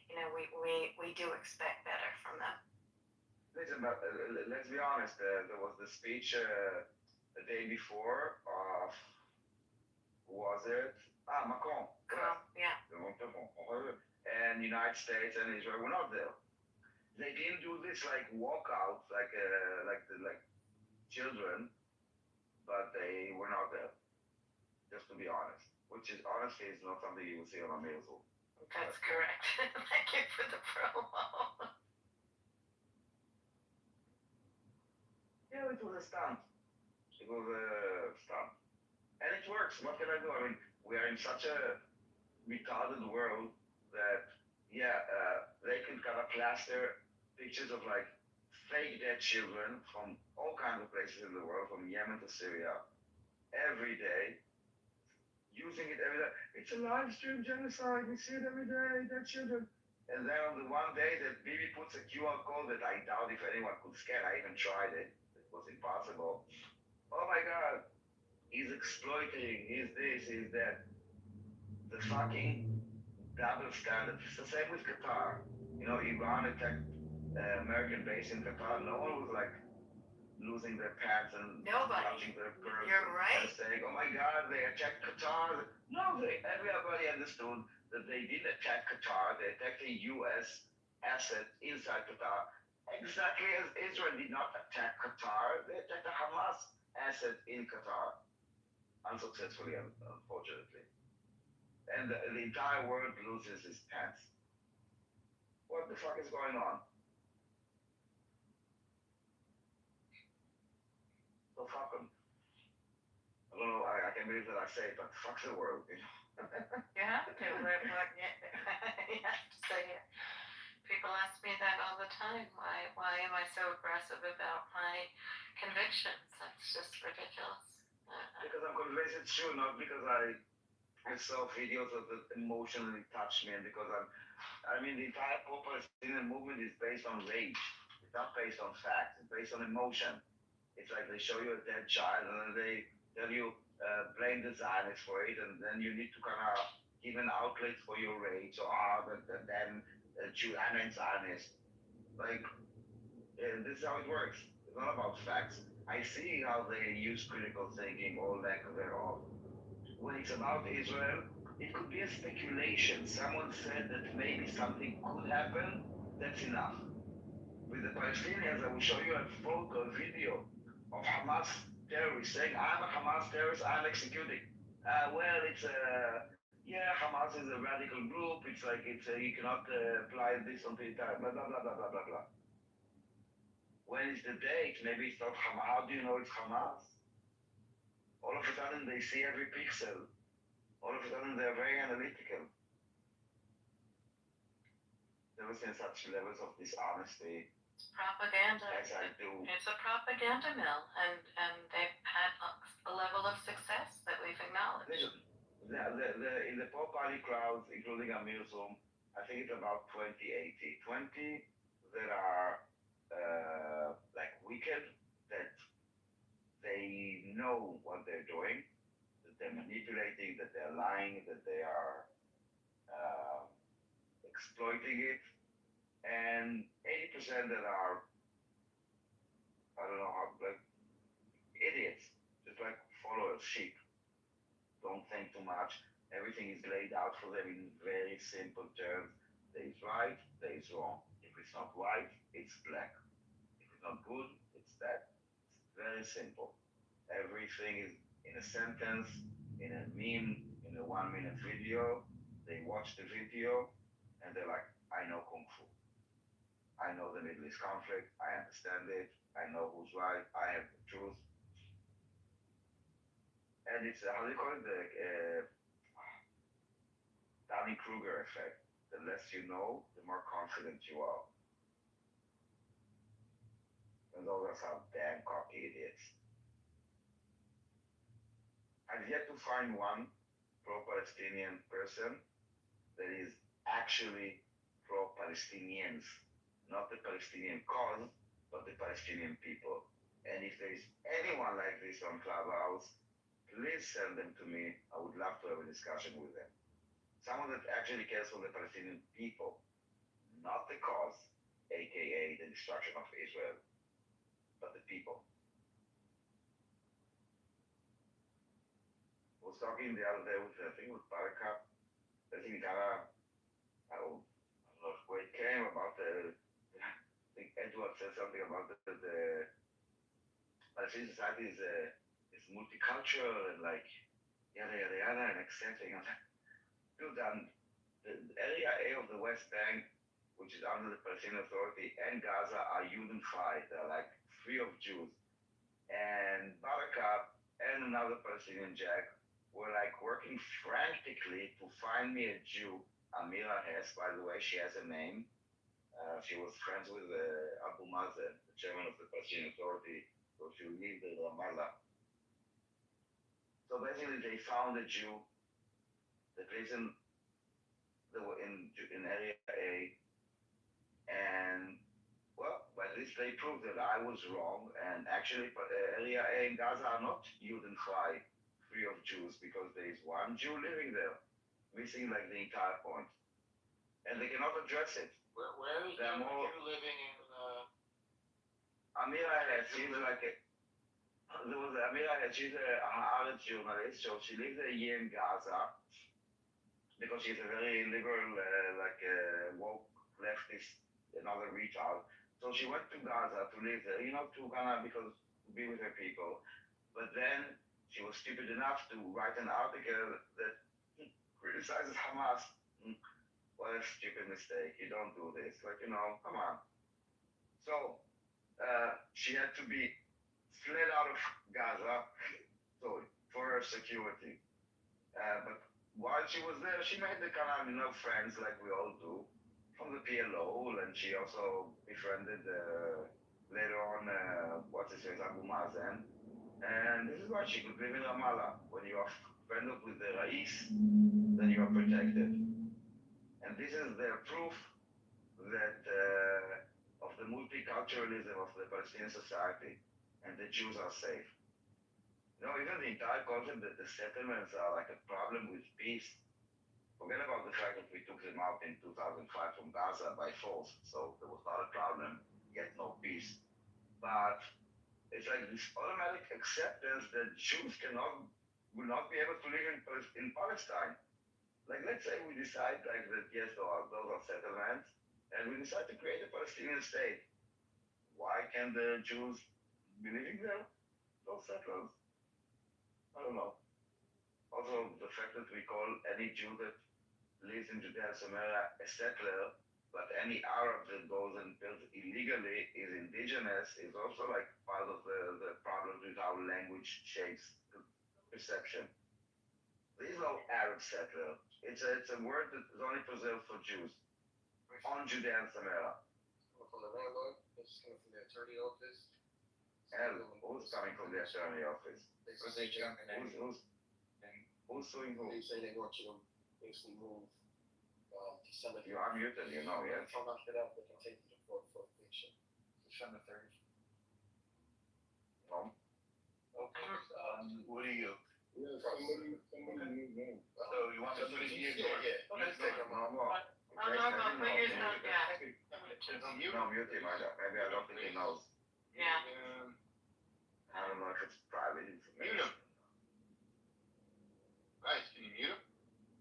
We do expect better from them. Listen, but let's be honest. There was the speech the day before of, who was it? Macron. Yeah. And United States and Israel were not there. They didn't do this like walkout, like children, but they were not there. Just to be honest, which is honestly is not something you will see on a mail. That's correct. Thank you for the promo. Yeah, it was a stunt. It was a stunt. And it works. What can I do? I mean, we are in such a retarded world that, they can kind of plaster pictures of like fake dead children from all kinds of places in the world, from Yemen to Syria, every day, using it every day. It's a live stream genocide. We see it every day, dead children. And then on the one day that Bibi puts a QR code that I doubt if anyone could scan, I even tried it. It was impossible. Oh my God, he's exploiting, he's this, he's that. The fucking double standard. It's the same with Qatar. Iran attacked American base in Qatar. No one was like losing their pants and touching their purse. You're right. And saying, oh my God, they attacked Qatar. No, everybody understood that they didn't attack Qatar. They attacked a U.S. asset inside Qatar. Exactly as Israel did not attack Qatar, they attacked a Hamas asset in Qatar. Unsuccessfully, unfortunately. And the entire world loses its pants. What the fuck is going on? So fuck them. I don't know, I can't believe that I say it, but fuck the world. You have to. You have to say it. People ask me that all the time. Why am I so aggressive about my convictions? That's just ridiculous. Because I'm convinced it's true, not because I saw videos that emotionally touch me, and because the entire pro-Palestinian movement is based on rage. It's not based on facts. It's based on emotion. It's like they show you a dead child, and then they tell you blame the Zionists for it, and then you need to kind of give an outlet for your rage. So then I'm anti-Zionist. Like, this is how it works. It's not about facts. I see how they use critical thinking or lack thereof. When it's about Israel, It could be a speculation. Someone said that maybe something could happen. That's enough. With the Palestinians, I will show you a photo, a video of Hamas terrorists saying, I'm a Hamas terrorist, I'm executing. Well, it's yeah, Hamas is a radical group. It's like you cannot apply this on the entire blah blah blah blah blah blah blah. When is the date? Maybe it's not Hamas. How do you know it's Hamas? All of a sudden they see every pixel. All of a sudden they're very analytical. Never seen such levels of dishonesty. Propaganda. As I do. It's a propaganda mill, and they've had a level of success that we've acknowledged. Listen, in the pop party crowds, including Amir Zoom, I think it's about 20-80. 20 that are like wicked, that they know what they're doing, that they're manipulating, that they're lying, that they are exploiting it, and 80% that are, I don't know how, like idiots, just like followers, sheep. Don't think too much. Everything is laid out for them in very simple terms. There is right, there is wrong. If it's not white, it's black. If it's not good, it's bad. It's very simple. Everything is in a sentence, in a meme, in a 1 minute video. They watch the video and they're like, I know Kung Fu. I know the Middle East conflict. I understand it. I know who's right. I have the truth. And it's, how do you call it? The Dunning-Kruger effect. The less you know, the more confident you are. And those are some damn cocky idiots. I've yet to find one pro-Palestinian person that is actually pro-Palestinians. Not the Palestinian cause, but the Palestinian people. And if there is anyone like this on Clubhouse, please send them to me. I would love to have a discussion with them. Someone that actually cares for the Palestinian people, not the cause, aka the destruction of Israel, but the people. I was talking the other day with, I think with Buttercup. I think I don't know where it came about I think Edward said something about the Palestinian society is multicultural and like yada yada yada and accepting. I'm like, dude, the area A of the West Bank, which is under the Palestinian Authority, and Gaza are unified. They're like free of Jews. And Buttercup and another Palestinian Jack were like working frantically to find me a Jew. Amira Hess, by the way, she has a name. She was friends with Abu Mazen, the chairman of the Palestinian Authority, so she lived in Ramallah. So basically, they found a Jew that lives in area A, and well, by this they proved that I was wrong, and actually, area A in Gaza are not Judenfrei, free of Jews, because there is one Jew living there, missing like the entire point, and they cannot address it. Where is that Jew living in? Amira Hetz, she's like Amira Hetz, she's a Haaretz journalist, so she lives a year in Gaza because she's a very liberal, woke leftist, another retard. So she went to Gaza to live there, to be with her people. But then she was stupid enough to write an article that criticizes Hamas. What a stupid mistake. You don't do this. Come on. So she had to be fled out of Gaza for her security. But while she was there, she made the friends like we all do from the PLO, and she also befriended later on Abu Mazen. And this is why she could live in Ramallah. When you are friended with the Rais, then you are protected. And this is the proof that of the multiculturalism of the Palestinian society, and the Jews are safe. Even the entire concept that the settlements are like a problem with peace. Forget about the fact that we took them out in 2005 from Gaza by force, so there was not a problem, yet no peace. But it's like this automatic acceptance that Jews will not be able to live in Palestine. like let's say we decide like that yes, those are settlements, and we decide to create a Palestinian state. Why can the Jews be living there? Those settlers. I don't know. Also, the fact that we call any Jew that lives in Judea and Samaria a settler, but any Arab that goes and builds illegally is indigenous is also like part of the problem with how language shapes perception. There is no Arab settler. It's a word that is only preserved for Jews on Judea and Samaria. From the landlord, it's coming from the attorney office. And who's coming from the attorney office? Because they jump in. Who's suing who? They say they want you to basically move December. You are muted, you know, yes? If I'm not fit up, they can take you to court for eviction. December 30th. No. Okay. What do you? Yeah, somebody moved in. So you want to put it in your door? Yeah. Let's take a moment. Oh, no, put yourself down. No, mute him. Maybe I don't think he knows. Yeah. I don't know if it's private Mute information. him. Guys, can you mute him?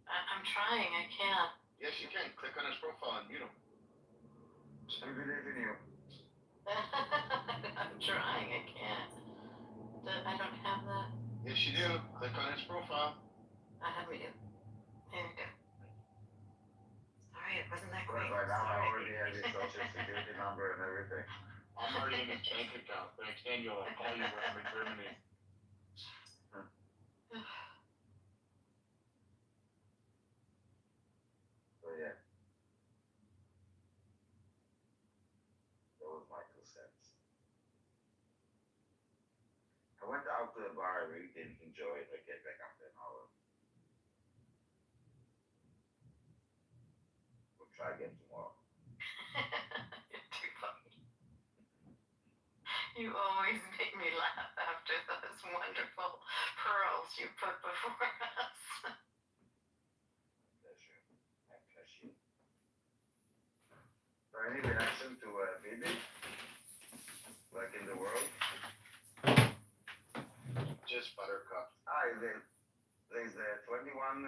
I'm trying, I can't. Yes, you can. Click on his profile and mute him. We believe in you. I'm trying, I can't. I don't have that. Yes, you do. Click on his profile. I have me do. There we go. Sorry, it wasn't that quick. Right now, I Sorry. already have his social security number and everything. I'm already in his bank account. The next annual, I'll call you when I'm in Germany. So yeah. That was my 2 cents. I went out to the bar, I really didn't enjoy it. I came back after an hour. We'll try again tomorrow. You're too funny. You always make me laugh after those wonderful pearls you put before us. Pleasure. My pleasure. So any reaction to Bibi? Like in the world? Just Buttercup. There's a 21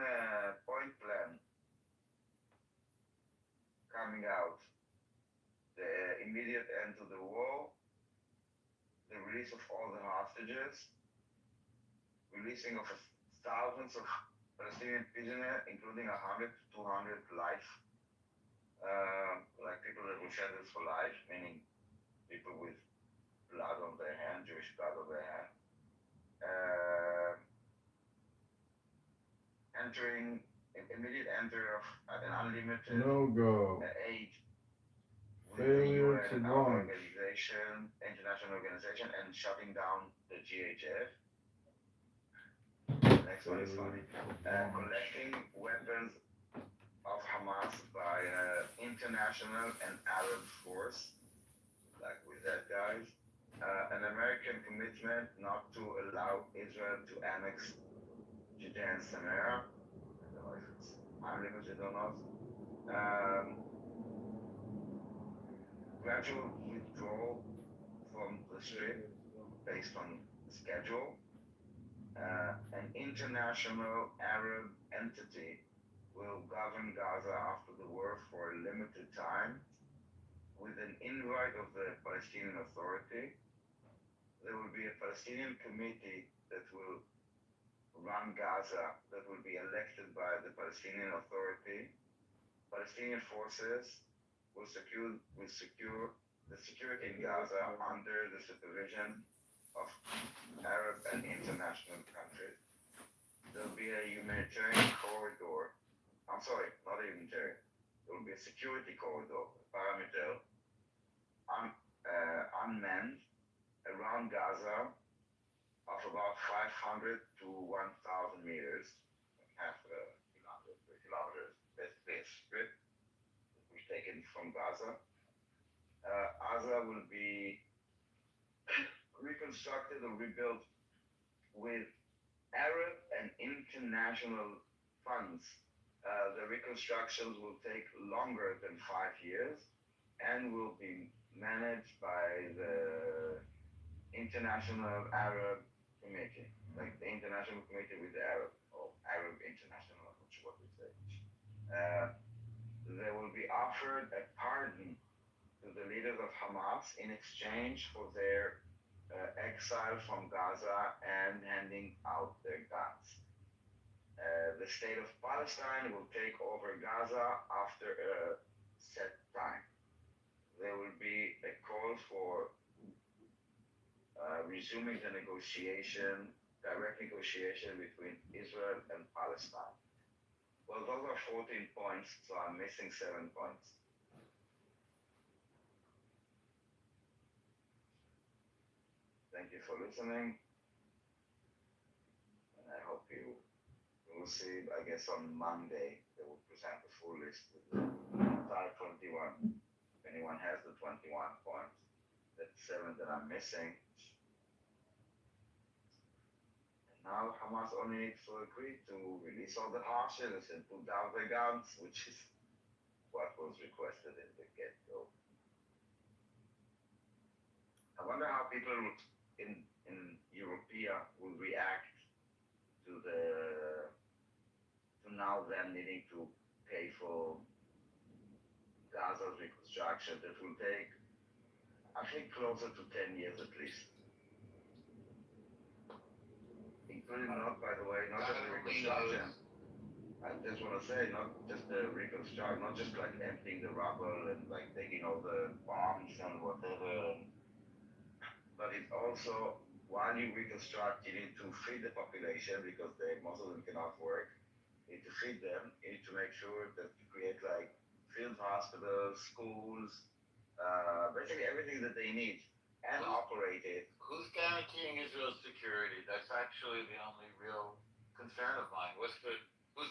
point plan coming out. The immediate end to the war, the release of all the hostages, releasing of thousands of Palestinian prisoners, including 100 to 200 life, like people that were sentenced for life, meaning people with blood on their hand, Jewish blood on their hand. Entering immediate enter of an unlimited aid with Failure the to UN launch. organization, international organization, and shutting down the GHF. Next one is funny. Collecting weapons of Hamas by international and Arab force, like with that guys. An American commitment not to allow Israel to annex Judea and Samaria. I don't know if it's unlimited or not. Gradual withdrawal from the Strip based on schedule. An international Arab entity will govern Gaza after the war for a limited time with an invite of the Palestinian Authority. There will be a Palestinian committee that will run Gaza that will be elected by the Palestinian Authority. Palestinian forces will secure the security in Gaza under the supervision of Arab and international countries. There will be a humanitarian corridor. I'm sorry, not a humanitarian. There will be a security corridor, parameter, unmanned around Gaza of about 500 to 1,000 meters, half a kilometers, this strip that we've taken from Gaza. Gaza will be reconstructed or rebuilt with Arab and international funds. The reconstructions will take longer than 5 years and will be managed by the International Arab Committee, like the International Committee with the Arab, or Arab International, I'm not what we say. They will be offered a pardon to the leaders of Hamas in exchange for their exile from Gaza and handing out their guns. The state of Palestine will take over Gaza after a set time. There will be a call for resuming the direct negotiation between Israel and Palestine. Well, those are 14 points, so I'm missing 7 points. Thank you for listening. And I hope you will see, I guess on Monday, they will present the full list with the entire 21. If anyone has the 21 points, that's 7 that I'm missing. Now Hamas only needs to agree to release all the hostages and put down the guns, which is what was requested in the get-go. I wonder how people in Europea will react to now them needing to pay for Gaza's reconstruction. That will take, I think, closer to 10 years at least. Including not, by the way, not just the reconstruction. I just want to say, not just the reconstruction, not just like emptying the rubble and like taking all the bombs and whatever, but it's also, while you reconstruct, you need to feed the population because most of them cannot work. You need to feed them. You need to make sure that you create like field hospitals, schools, basically everything that they need and operate it. Who's guaranteeing Israel's security? That's actually the only real concern of mine. Who's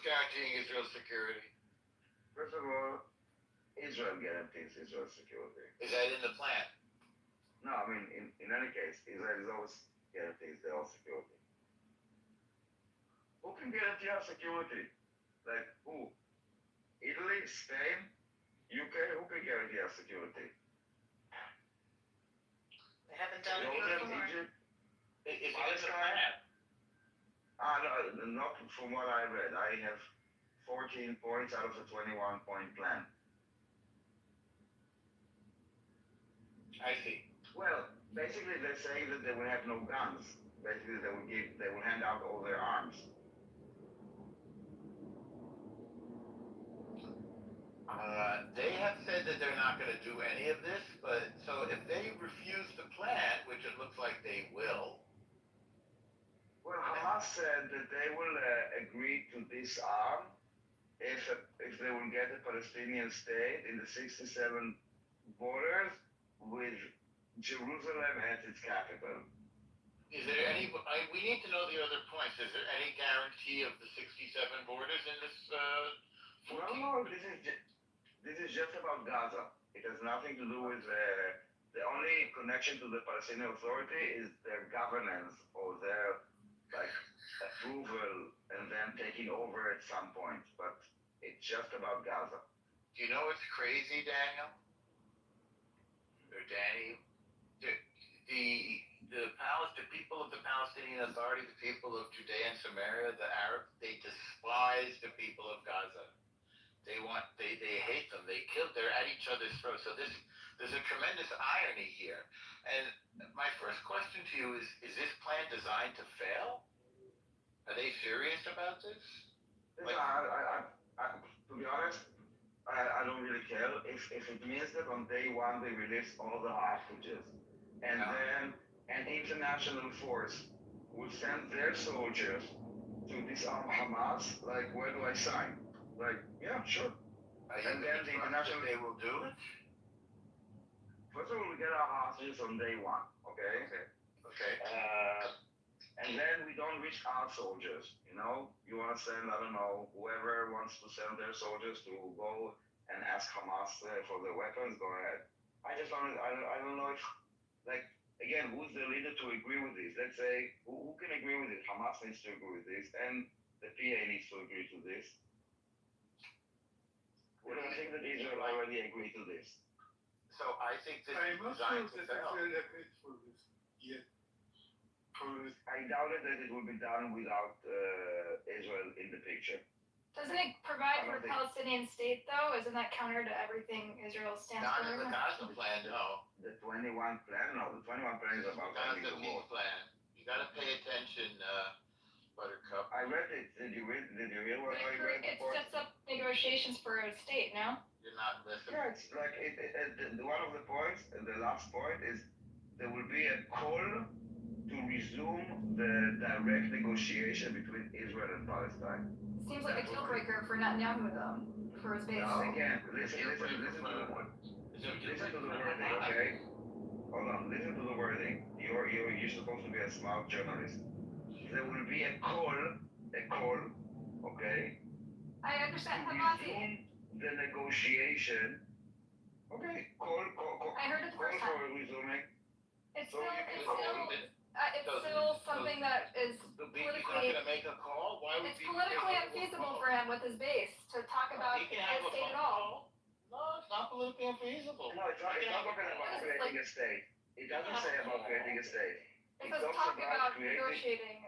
guaranteeing Israel's security? First of all, Israel guarantees Israel's security. Is that in the plan? No, I mean, in any case, Israel is always guarantees their own security. Who can guarantee our security? Like who? Italy, Spain, UK, who can guarantee our security? They haven't done it before. Egypt, Is it in the plan? No, not from what I read. I have 14 points out of the 21-point plan. I see. Well, basically they're saying that they will have no guns. Basically they will hand out all their arms. They have said that they're not going to do any of this, but so if they refuse the plan, which it looks like they will. Well, Hamas said that they will agree to disarm if they will get a Palestinian state in the 67 borders with Jerusalem as its capital. Is there any? We need to know the other points. Is there any guarantee of the 67 borders in this? No. This is just about Gaza. It has nothing to do with the only connection to the Palestinian Authority is their governance or their approval and then taking over at some point. But it's just about Gaza. Do you know what's crazy, Daniel? Or Danny? The people of the Palestinian Authority, the people of Judea and Samaria, the Arabs, they despise the people of Gaza. They hate them. They're at each other's throats. So there's a tremendous irony here. And my first question to you is this plan designed to fail? Are they serious about this? To be honest, I don't really care. If it means that on day one they release all the hostages, and then an international force will send their soldiers to disarm Hamas, like, where do I sign? Like, yeah, sure. And then the international, they will do it? First of all, we get our hostages on day one, okay? Okay. And then we don't reach our soldiers, you know? You want to send, I don't know, whoever wants to send their soldiers to go and ask Hamas for their weapons, go ahead. I don't know if, like, again, who's the leader to agree with this? Let's say, who can agree with it? Hamas needs to agree with this, and the PA needs to agree to this. What do you think that Israel already agreed to this? So I think this I'm is not designed sure to that fail. Israel agreed for this yet. I doubt that it will be done without Israel in the picture. Doesn't it provide for a I don't think- Palestinian state though? Isn't that counter to everything Israel stands Not for? in the Gaza plan, no. The 21 plan, no, the 21 plan is about ending Gaza the peace war. plan. You gotta pay attention, Buttercup. I read it. Did you hear what I read It before? sets up negotiations for a state, no? You're not listening. Yeah, it's like one of the points, the last point is there will be a call to resume the direct negotiation between Israel and Palestine. Seems like a deal breaker for Netanyahu though, for his base. Now again, listen to the wording, okay? Hold on, listen to the wording. You're supposed to be a smart journalist. There will be a call, okay? I understand To Hamas. resume the negotiation. Okay, call I heard it the first for time. resuming. It's So still, you it's can still, it's So- still something that is The Bibi's not politically, gonna make a call? Why would it's Bibi politically make a unfeasible call? for him with his base to talk about He his can have a state phone at all. call. No, it's not politically unfeasible. No, it's not talking about creating a state. It doesn't say about creating a state. It It says talks talk about creating negotiating.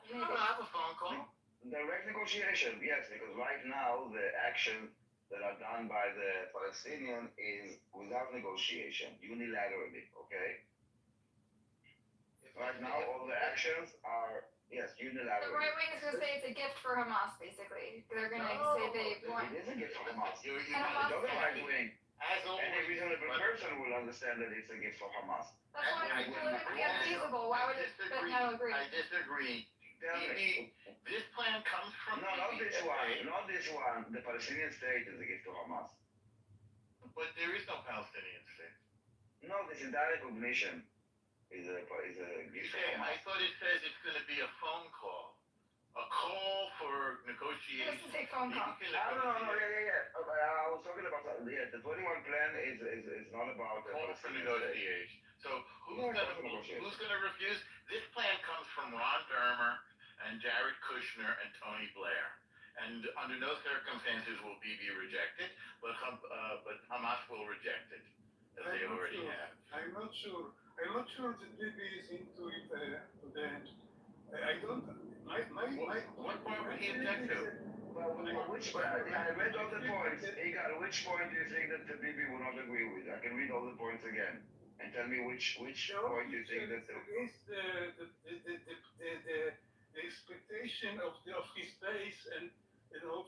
You can have a phone call. direct negotiation, yes, because right now the actions that are done by the Palestinian is without negotiation, unilaterally, okay? Right now, all the actions are, yes, The unilaterally. right wing is gonna say it's a gift for Hamas, basically. They're gonna say they want. It is a gift for Hamas. You're And Hamas- The other right wing, as always. any reasonable person will understand that it's a gift for Hamas. That's why I- it's politically unfeasible. Why would it Netanyahu agree? I disagree. Tell me. Bibi, this plan comes from No, not Bibi, this okay? one, not this one. The Palestinian state is a gift to Hamas. But there is no Palestinian state. No, this is direct recognition is a You gift to say, I Hamas. thought it says it's gonna be a phone call. A call for It negotiation. doesn't say phone call. Bibi can No, negotiate. yeah. I was talking about the 21 plan is not about the Call for Palestinian state. negotiation. So Yeah, call for negotiation. who's gonna refuse? This plan comes from Ron Dermer and Jared Kushner and Tony Blair. And under no circumstances will Bibi reject it, but Hamas will reject it, as they already have. I'm not sure that Bibi is into it to the end. I don't. What point would he object to? Well, which I read all the points. Which point do you think that the Bibi will not agree with? I can read all the points again and tell me which point you think that the against the expectation of his base and of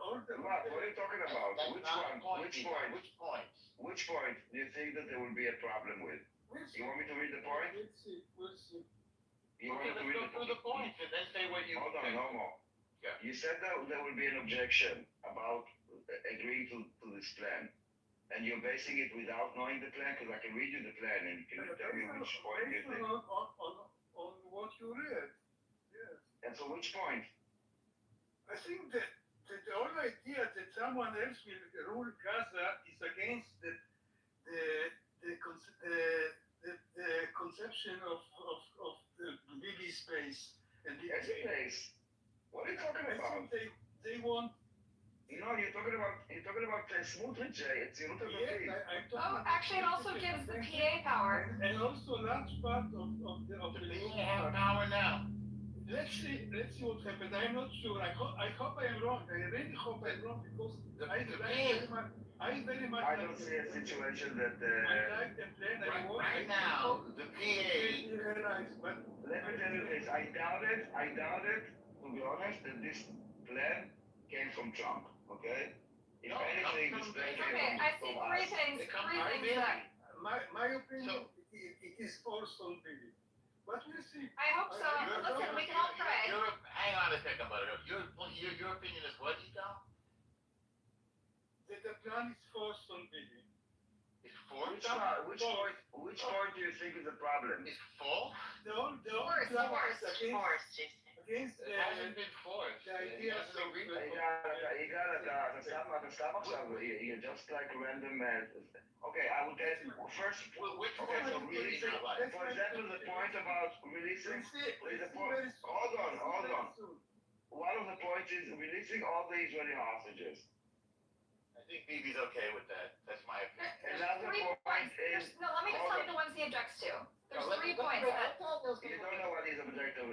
all the. What are you talking about? That's Which not one? the point, Which Bibi. point? Which point? Which point do you think that there will be a problem with? You want me to read the point? We'll see. You want Okay, me to let's read go the through the points and then say what you Hold on, think. no more. Yeah. You said that there will be an objection about agreeing to this plan. And you're basing it without knowing the plan? Because I can read you the plan and you can tell me which point you think. On what you read, yes. And so which point? I think that the whole idea that someone else will rule Gaza is against the conception of the Bibi space and the Space? What are you talking I about? think they want. No, you're talking about Smotrich. It's Yes, I'm Oh, talking. actually, it also gives the PA power. And also large part of the They have power now. Let's see what happens. I'm not sure. I hope I am wrong. I really hope I'm wrong because I very much. I don't see a situation that. I like the plan. Right now, the PA. But Let me tell you this. I doubt it. To be honest, that this plan came from Trump. Okay. If No, anything, no, this plan no, came Okay, I see from three us. things. They come Three right things in. that my opinion, it is false on Bibi. But we'll see. I hope so. Listen, we can all pray. Hang on a second, Buttercup. Your opinion is what, Ito? That the plan is false on Bibi. It's forced? Which point do you think is the problem? It's false? The whole Force, plan force, is against It hasn't been forced. the idea of אתה סתם עכשיו, you're just like random. Okay, I would get first. Which Okay, so one do you releasing, not like? for example, the point about releasing. The point. Hold on. One of the points is releasing all the Israeli hostages. I think Bibi's okay with that. That's my opinion. There's Another three point points. is. No, let me just tell you the ones he objects to. There's three points that. You don't know what is objective,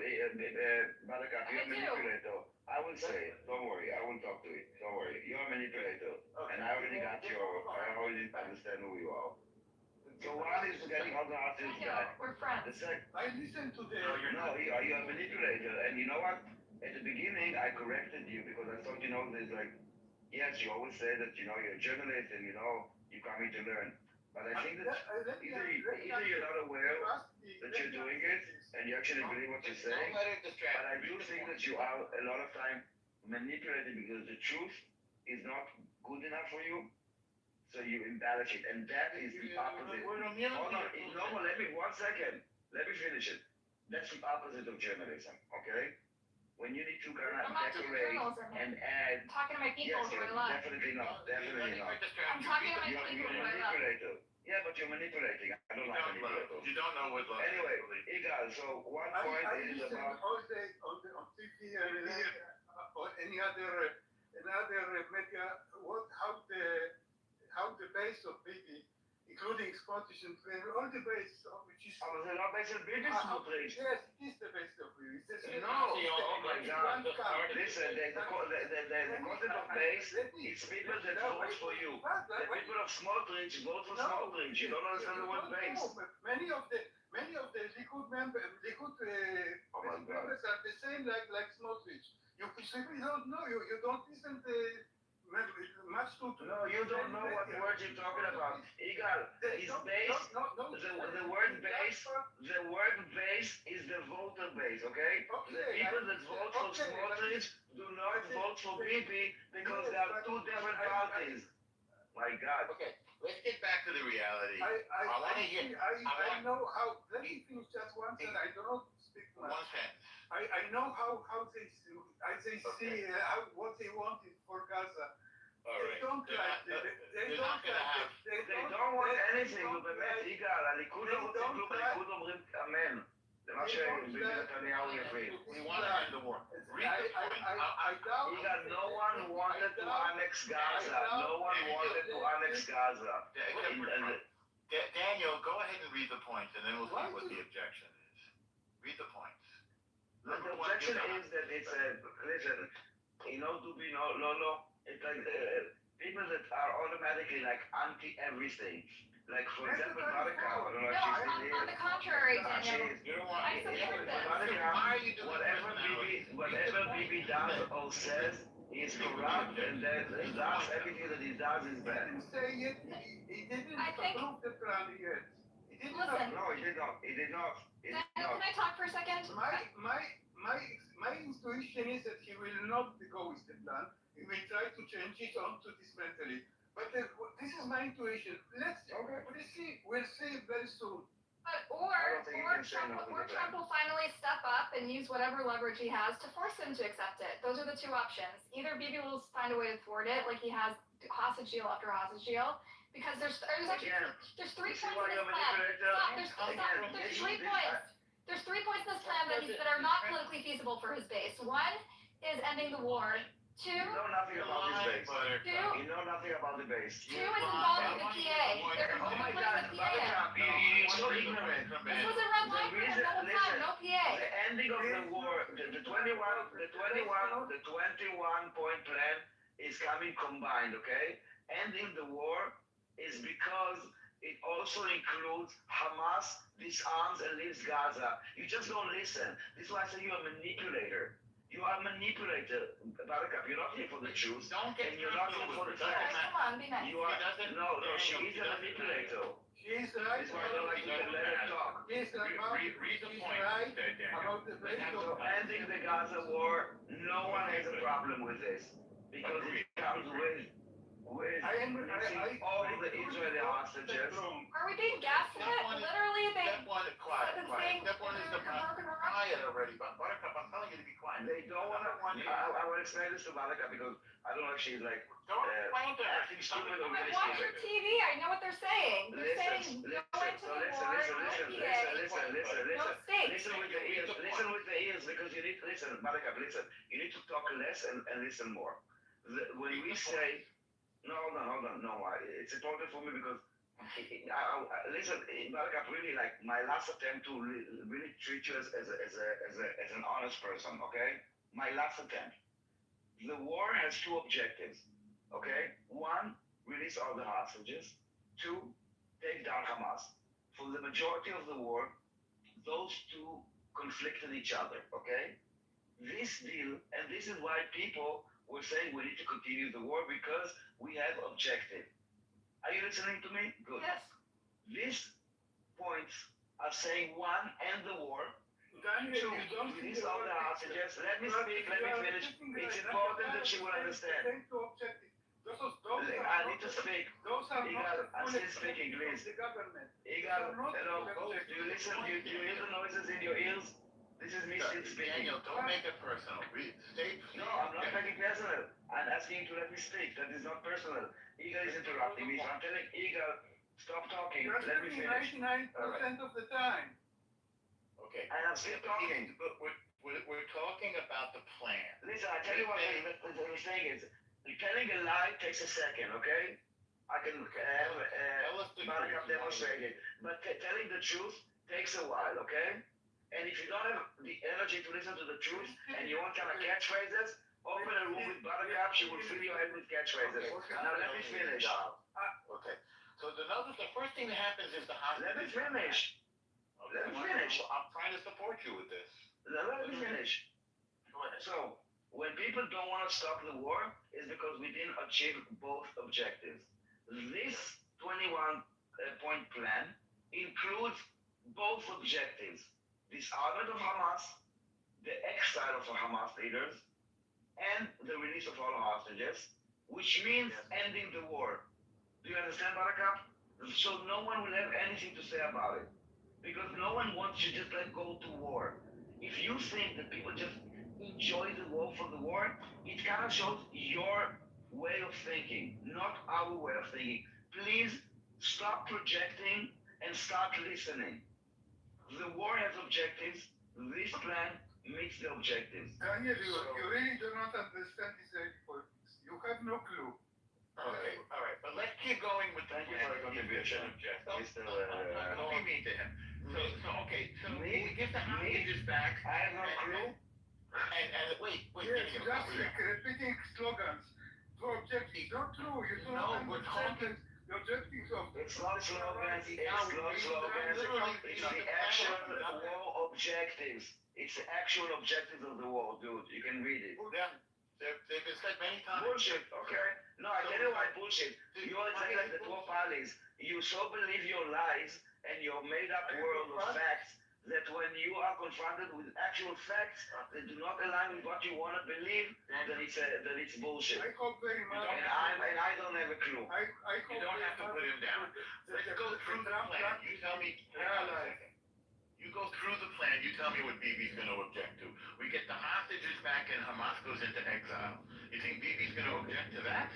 Buttercup. You're a I do. manipulator. I will say it. Don't worry. I will talk to it. Don't worry. You're a manipulator, and I already got your. I already understand who you are. So one is getting all the artists that. We're friends. The second. I listen to the. No, you're a manipulator, and you know what? At the beginning, I corrected you because I thought, there's like, yes, you always say that, you're a journalist and, you come here to learn. But I think that either you're not aware that you're doing it and you actually believe what you're saying, but I do think that you are a lot of time manipulated because the truth is not good enough for you, so you embellish it, and that is the opposite. Hold on, no, let me, 1 second. Let me finish it. That's the opposite of journalism, okay? When you need to kind of decorate and add. I'm talking to my people Yes, who I love. definitely not. Definitely not. I'm talking to my people You're who a I love. manipulator. Yeah, but you're manipulating. I don't like manipulators. You don't know what love Anyway, is. Igal, so one point I is listen about. all day on TV or any other media. How the base of Bibi, including Scottish and all the base of which is. Oh, they're not based on Bibi Smotrich. Yes, it is the base of Bibi. No, oh my God. Listen, the concept of base is people that vote for you. The people of Smotrich vote for Smotrich. You don't understand the word base. Many of the Likud members, members are the same like Smotrich. You simply don't know. You don't listen to much to. No, you don't know what words you're talking about. Igal, is base. The word base is the voter base, okay? The people that vote for Smotrich do not vote for Bibi because they are two different parties. My God. Okay, let's get back to the reality. I know how. Let me finish just one sentence. I don't speak much. One sentence. I know how they see what they wanted for Gaza. All right. They don't want anything, Igal, הליכוד לא רוצים כלום, הליכוד אומרים אמן. למה שביבי נתניהו יבין. We want to end the war. Igal, no one wanted to annex Gaza. No one wanted to annex Gaza. Daniel, go ahead and read the points, and then we'll see what the objection is. Read the points. The objection is that it's listen, Dubi, Lolo, it's like people that are automatically like anti everything. Like for example, Monica, I don't know if she's in here. On the contrary, Daniel. I support this. Whatever Bibi does or says is corrupt, and that's everything that he does is bad. He didn't say it. He didn't approve the plan yet. Listen. No, he did not. Daniel, can I talk for a second? My intuition is that he will not go with the plan. He will try to change it on to dismantle it. But this is my intuition. We'll see very soon. Or Trump will finally step up and use whatever leverage he has to force him to accept it. Those are the two options. Either Bibi will find a way to thwart it, like he has hostage deal after hostage deal, because there's 3 points in this plan. There's 3 points. There's 3 points in this plan that are not politically feasible for his base. 1 is ending the war. 2. You know nothing about this base. 2. You know nothing about the base. 2 is involving the PA. They're Oh my putting God, the PA in. so ignorant. This was a red line for him the whole time. No PA. The ending of the war, the 21 point plan is coming combined, okay? Ending the war is because it also includes Hamas disarms and leaves Gaza. You just don't listen. This is why I say you're a manipulator. You are a manipulator, Buttercup. You're not here for the truth, and you're not here for the facts. Come on, be nice. You are no. She is a manipulator. She's right. That's why I don't like to let her talk. Read the point. About the base So ending the Gaza war, no one has a problem with this because it comes with all the Israeli hostages. Are we being gaslit? Literally, they Step one is quiet. Step one is the quiet already. But Buttercup, I'm telling you to be quiet. They don't want to. I will explain this to Buttercup because I don't know if she's like acting stupid or really watch your stupid. TV. I know what they're saying. They're saying go into the war, no state. Listen with the ears. Listen with the ears because you need to listen. Buttercup, listen. You need to talk less and listen more. When we say no, hold on. No, it's important for me because listen, Buttercup, really like my last attempt to really treat you as an honest person, okay? My last attempt. The war has two objectives. Okay? One, release all the hostages. Two, take down Hamas. For the majority of the war, those two conflicted each other. Okay? This deal, and this is why people were saying we need to continue the war because we have objective. Are you listening to me? Good. Yes. These points are saying one, end the war. Two, release all the hostages. Let me speak, let me finish. It's important that she will understand. I need to speak. Igal, I'm still speaking, please. Igal, hello. Do you listen? Do you hear the noises in your ears? This is me still speaking. Daniel, don't make it personal. No, I'm not making personal. I'm asking you to let me speak. That is not personal. Igal is interrupting me. So I'm telling Igal, stop talking. Let me finish. 99% of the time. Okay. And I'm still talking. But we're talking about the plan. Listen, I tell you what the thing is. Telling a lie takes a second, okay? I can have Buttercup demonstrate it. But telling the truth takes a while, okay? And if you don't have the energy to listen to the truth and you want kind of catchphrases, open a room with Buttercup, she will fill your head with catchphrases. Now let me finish. Okay. So the first thing that happens is the hostages. Let me finish. Let me finish. I'm trying to support you with this. Let me finish. Go ahead. So, when people don't want to stop the war, it's because we didn't achieve both objectives. This 21-point plan includes both objectives. Disarmament of Hamas, the exile of the Hamas leaders, and the release of all hostages, which means ending the war. Do you understand, Barakat? So no one will have anything to say about it. Because no one wants to just let go to war. If you think that people just enjoy the war for the war, it kind of shows your way of thinking, not our way of thinking. Please stop projecting and start listening. The war has objectives. This plan meets the objectives. Daniel, you really do not understand Israeli politics. You have no clue. Okay, all right, but let's keep going with the Thank you for your contribution, Mr. Don't be mean to him. So Me? we give the hostages back. I have no clue. And wait, Yes, Daniel, just repeating slogans. The objectives not true. You do not understand the objectives of It's not slogans, it's not slogans. It's the actual war objectives. It's the actual objectives of the war, dude. You can read it. Yeah, they've been said many times. Bullshit, okay? No, I tell you why bullshit. You're exactly like the poor parties. You so believe your lies and your made-up world of facts that when you are confronted with actual facts that do not align with what you want to believe, that it's bullshit. I hope very much. And I don't have a clue. You don't have to put him down. Let's go through the plan. You tell me. You go through the plan. You tell me what Bibi's going to object to. We get the hostages back and Hamas goes into exile. You think Bibi's going to object to that?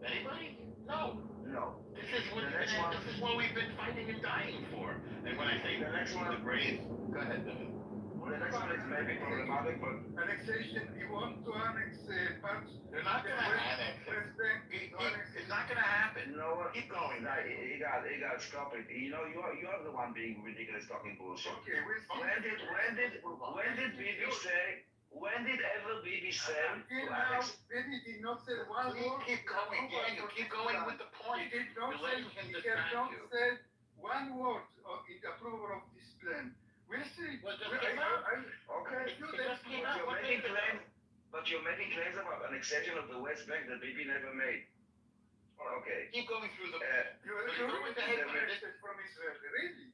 Anybody? No. No. This is what we've been fighting and dying for. And when I say The next one, the brave, go ahead, David. the next one is maybe problematic, but Annexation. You want to annex parts? They're not going to annex it. West Bank. It's not going to happen. no, Keep going. You got stop it. You know, you're the one being ridiculous, talking bullshit. Okay, we'll see. When did Bibi say? When did ever Bibi say Until to now, annex? Bibi did not say one word. Keep going, Daniel. Keep going with the point. He did not You're letting him he distract has not you. said one word in approval of this plan. We'll see. Well, just We- came out. Okay, You It just came out. but you're making claims about an exception of the West Bank that Bibi never made. Okay. Keep going through the You're Go really with the head. disconnected from Israel, really.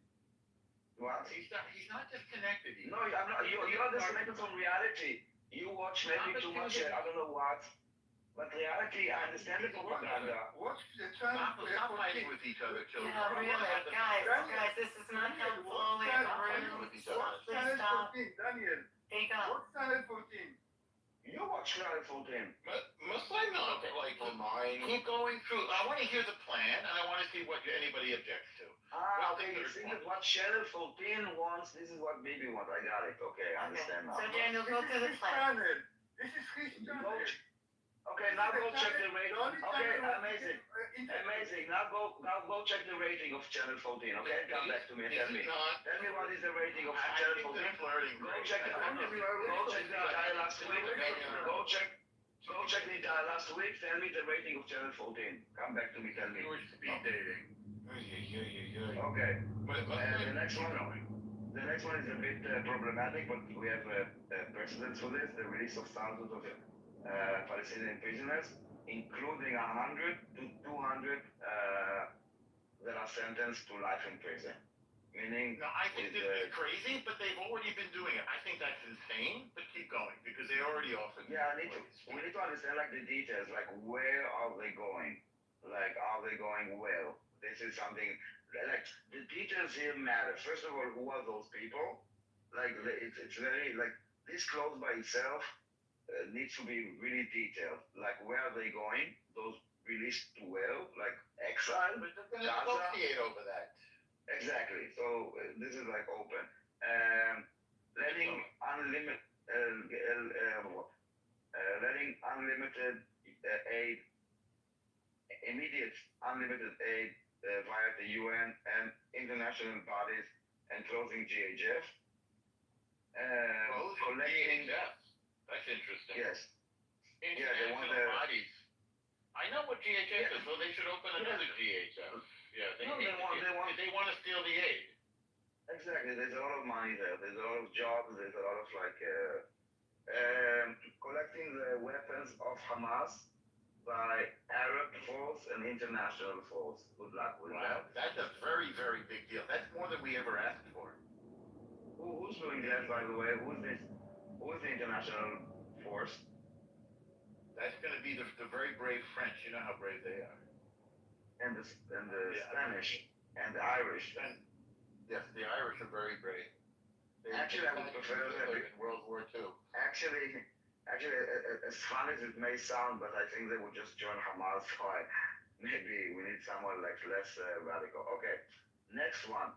What? He's not disconnected. No, I'm not. You're disconnected from reality. You watch maybe too much. I don't know what. But reality, I understand the propaganda. Watch the channel. Stop fighting with each other, children. Yeah, really, guys, this is not helpful. We have a room. Please Channel stop. 14, Daniel. Speak up. Watch channel 14. You watch Channel 14. Must I not like mine? Keep going through. I want to hear the plan, and I want to see what anybody objects to. Okay, you think that what Channel 14 wants, this is what Bibi wants. I got it. Okay, I understand now. So Daniel, go through the plan. This is his channel. Okay, now go check the rating. Okay, amazing. Amazing. Now go check the rating of Channel 14, okay? Come back to me and tell me. Tell me what is the rating of Channel 14. Go check the entire last week. Go check the entire last week. Tell me the rating of Channel 14. Come back to me, tell me. Speed dating. Okay. The next one. The next one is a bit problematic, but we have precedents for this. The release of thousands of Palestinian prisoners, including 100 to 200 that are sentenced to life in prison. Meaning, No, I think this is crazy, but they've already been doing it. I think that's insane, but keep going because they already offered. Yeah, we need to understand like the details, like where are they going? Like, are they going well? This is something like the details here matter. First of all, who are those people? Like, it's very like this clause by itself needs to be really detailed. Like, where are they going? Those released to well, like exile. But they're going to negotiate over that. Exactly. So this is like open. Letting unlimited aid, immediate unlimited aid via the UN and international bodies, and closing GHF. Collecting GHF. That's interesting. Yes. Yeah, they want bodies. I know what GHF is, so they should open another GHF. Yeah, they want to steal the aid. Exactly. There's a lot of money there. There's a lot of jobs. There's a lot of like collecting the weapons of Hamas by Arab force and international force. Good luck with that. That's a very, very big deal. That's more than we ever asked for. Who's doing that, by the way? Who's this? Who is the international force? That's going to be the very brave French. You know how brave they are. And the Spanish and the Irish. And yes, the Irish are very brave. Actually, I would prefer that in World War II. Actually, as fun as it may sound, but I think they would just join Hamas. So maybe we need someone like less radical. Okay, next one.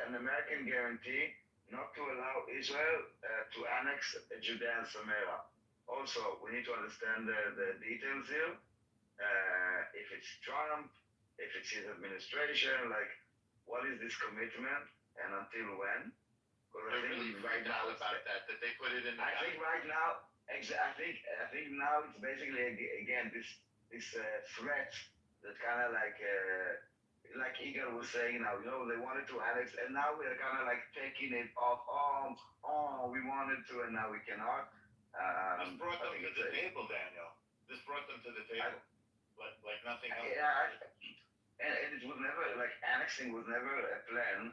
An American guarantee not to allow Israel to annex Judea and Samaria. Also, we need to understand the details here. If it's Trump, if it's his administration, like, what is this commitment and until when? Because I think really right now about that they put it in. I think right now, I think now it's basically again this threat that kind of like Igor was saying now, they wanted to annex, and now we're kind of like taking it off. Oh, we wanted to, and now we cannot. This brought them to the table, Daniel. This brought them to the table, like nothing else. Yeah, and it was never like annexing was never a plan,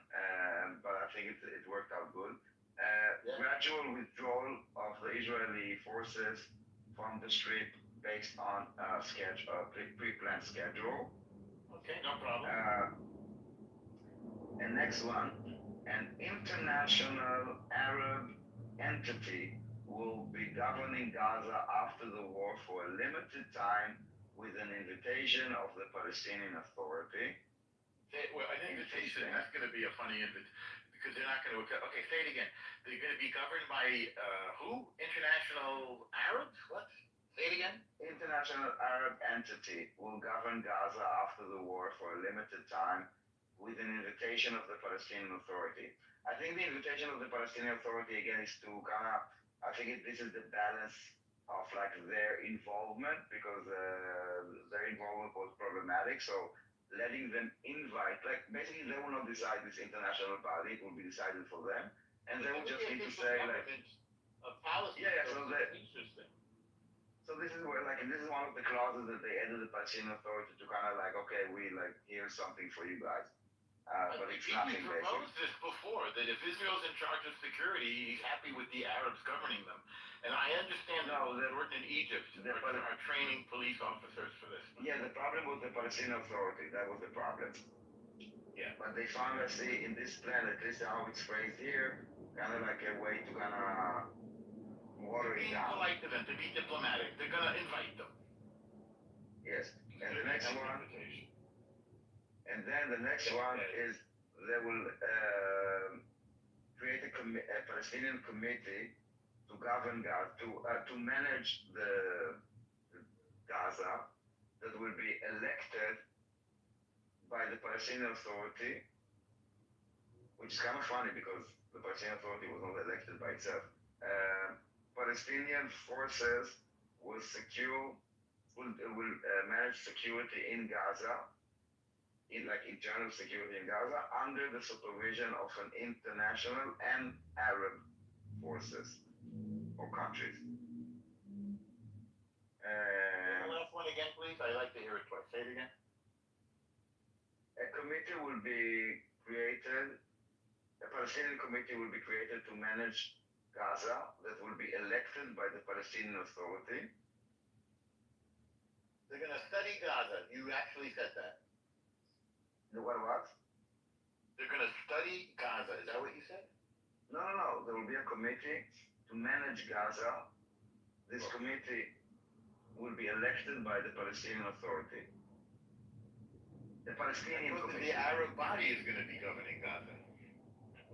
but I think it worked out good. Gradual withdrawal of the Israeli forces from the Strip based on pre-planned schedule. Okay, no problem. And next one, an international Arab entity will be governing Gaza after the war for a limited time with an invitation of the Palestinian Authority. An invitation, that's going to be a funny invitation, because they're not going to, okay, say it again. They're going to be governed by who? International Arabs? What? Say it again. International Arab entity will govern Gaza after the war for a limited time with an invitation of the Palestinian Authority. I think the invitation of the Palestinian Authority again is to kind of, I think this is the balance of like their involvement, because their involvement was problematic. So letting them invite, like basically they will not decide this international body, it will be decided for them. And they will just need to say like, so this is where like, and this is one of the clauses that they added the Palestinian Authority to kind of like, okay, we like, here's something for you guys. But it's nothing basic. We proposed this before, that if Israel's in charge of security, he's happy with the Arabs governing them. And I understand in Egypt, are training police officers for this. Yeah, the problem was the Palestinian Authority. That was the problem. Yeah. But they found, let's see, in this plan, at least how it's phrased here, kind of like a way to kind of water it down. To be polite to them, to be diplomatic. They're going to invite them. Yes. And the next one... And then the next one is they will create a Palestinian committee to govern Gaza, to manage Gaza that will be elected by the Palestinian Authority, which is kind of funny because the Palestinian Authority was not elected by itself. Palestinian forces will manage security in Gaza, internal security in Gaza, under the supervision of an international and Arab forces or countries. The last one again, please. I'd like to hear it twice. Say it again. A committee will be created, a Palestinian committee will be created to manage Gaza that will be elected by the Palestinian Authority. They're going to study Gaza. You actually said that. What? They're going to study Gaza. Is that what you said? No. There will be a committee to manage Gaza. This committee will be elected by the Palestinian Authority. The Palestinian committee. The Arab body is going to be governing Gaza.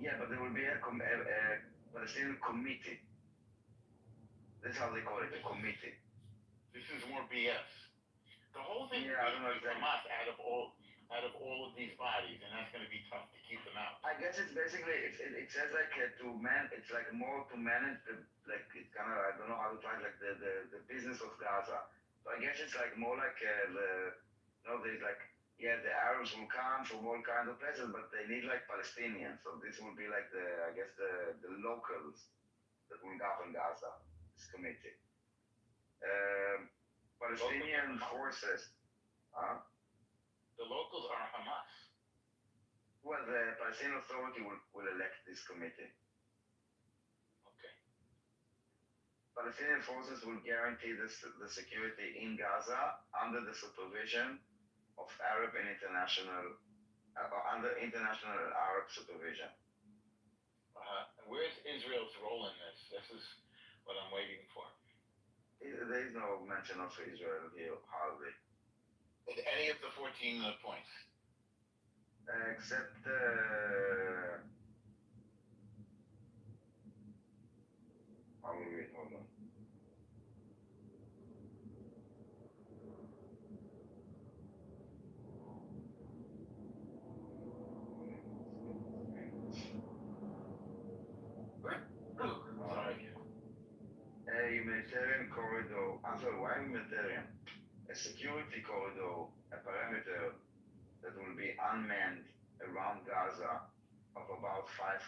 Yeah, but there will be a Palestinian committee. That's how they call it, a committee. This is more BS. The whole thing I don't know from us out of all of these bodies, and that's going to be tough to keep them out. I guess it's basically it says like it's like more to manage it's kind of, I don't know how to translate the business of Gaza. So I guess it's like more like there's like the Arabs will come from all kinds of places, but they need like Palestinians. So this will be like the locals that will govern Gaza. This committee. Palestinian forces. The locals are Hamas. Well, the Palestinian Authority will elect this committee. Okay. Palestinian forces will guarantee the security in Gaza under the supervision of Arab and international, under international Arab supervision. Where's Israel's role in this? This is what I'm waiting for. There is no mention of Israel here, hardly. In any of the 14 points? Except hold on. A humanitarian corridor. I'm sorry, why humanitarian? A security corridor, a perimeter that will be unmanned around Gaza of about 500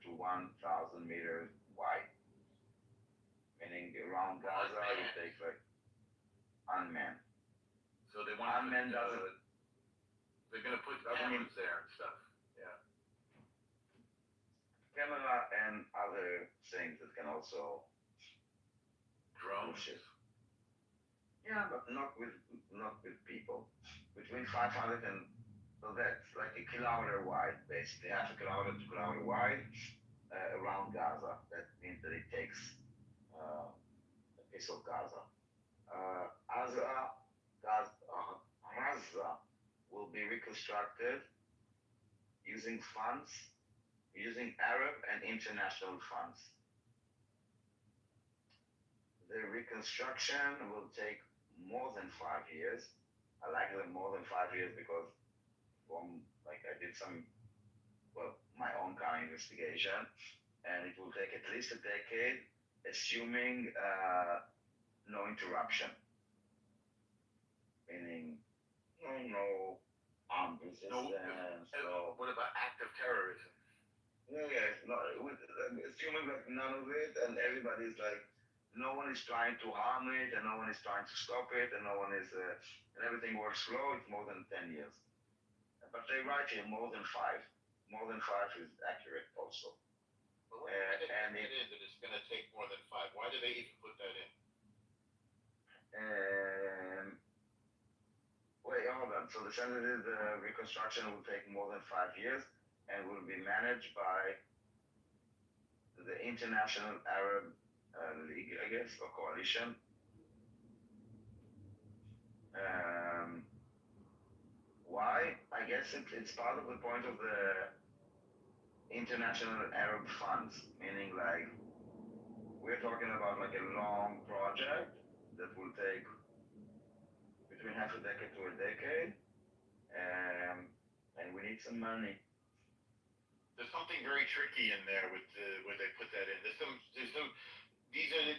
to 1,000 meters wide. Meaning around Gaza, you take like unmanned. So they want unmanned they're going to put cameras there and stuff. Yeah. Camera and other things that can also drones. Yeah, but not with people. Between 500 and so that's like a kilometer wide, basically half a kilometer to kilometer wide around Gaza. That means that it takes a piece of Gaza. Gaza will be reconstructed using Arab and international funds. The reconstruction will take more than 5 years. I like it more than 5 years because I did my own kind of investigation, and it will take at least a decade, assuming no interruption. Meaning, no armed resistance. What about active terrorism? Assuming like none of it, and everybody's like, no one is trying to harm it, and no one is trying to stop it, and no one is, and everything works slow. It's more than 10 years. But they write here more than 5. More than 5 is accurate also. But why did they put in that it's going to take more than 5? Why did they even put that in? Hold on. So the sensitive reconstruction will take more than 5 years and will be managed by the International Arab League, I guess, or coalition. Why? I guess it's part of the point of the International Arab Funds, meaning like we're talking about like a long project that will take between half a decade to a decade, and we need some money. There's something very tricky in there with where they put that in. There's some these are the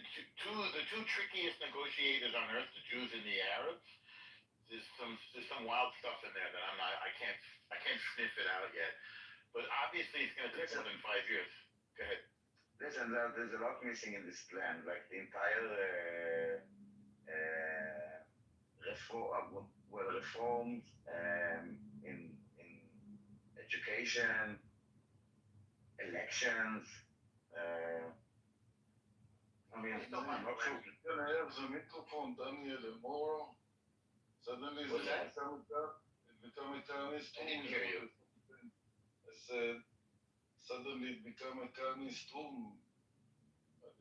two trickiest negotiators on earth, the Jews and the Arabs. There's some wild stuff in there that I can't sniff it out yet. But obviously it's gonna take more than 5 years. Go ahead. Listen, there's a lot missing in this plan, like the entire reforms in education, elections. I mean, I'm not sure. Can I have the microphone, Daniel, and more? Suddenly What's that? it become a Chinese I didn't hear you. I said, suddenly it become a Chinese room.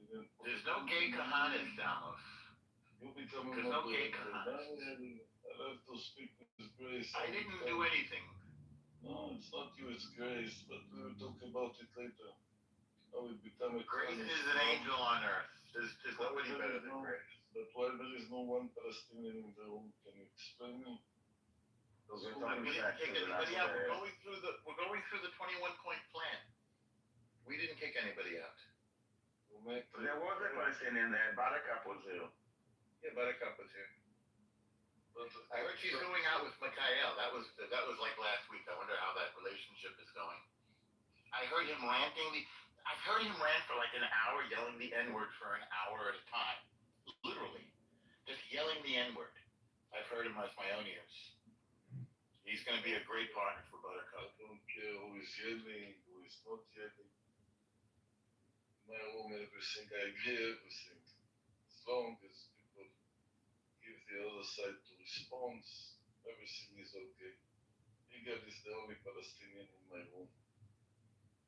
There's no gay kahanas, Damos. You become There's no gay kahanas. I have to speak with Grace. I didn't do anything. No, it's not you, it's Grace, but we will talk about it later. How it become a Grace Chinese is an angel on earth. There's nobody better than Grace. But why there is no one Palestinian in the room? Can you explain me? But yeah, we're going through the 21-point plan. We didn't kick anybody out. There was a Palestinian there. Barakat was here. Yeah, Buttercup was here. I heard she's going out with Mikhail. That was like last week. I wonder how that relationship is going. I heard him ranting. I've heard him rant for like an hour, yelling the N-word for an hour at a time. Literally, just yelling the N-word. I've heard him with my own ears. He's going to be a great partner for Buttercup. I don't care who is yelling, who is not yelling. In my room, everything, I hear everything. As long as people give the other side to response, everything is okay. Yigal is the only Palestinian in my room.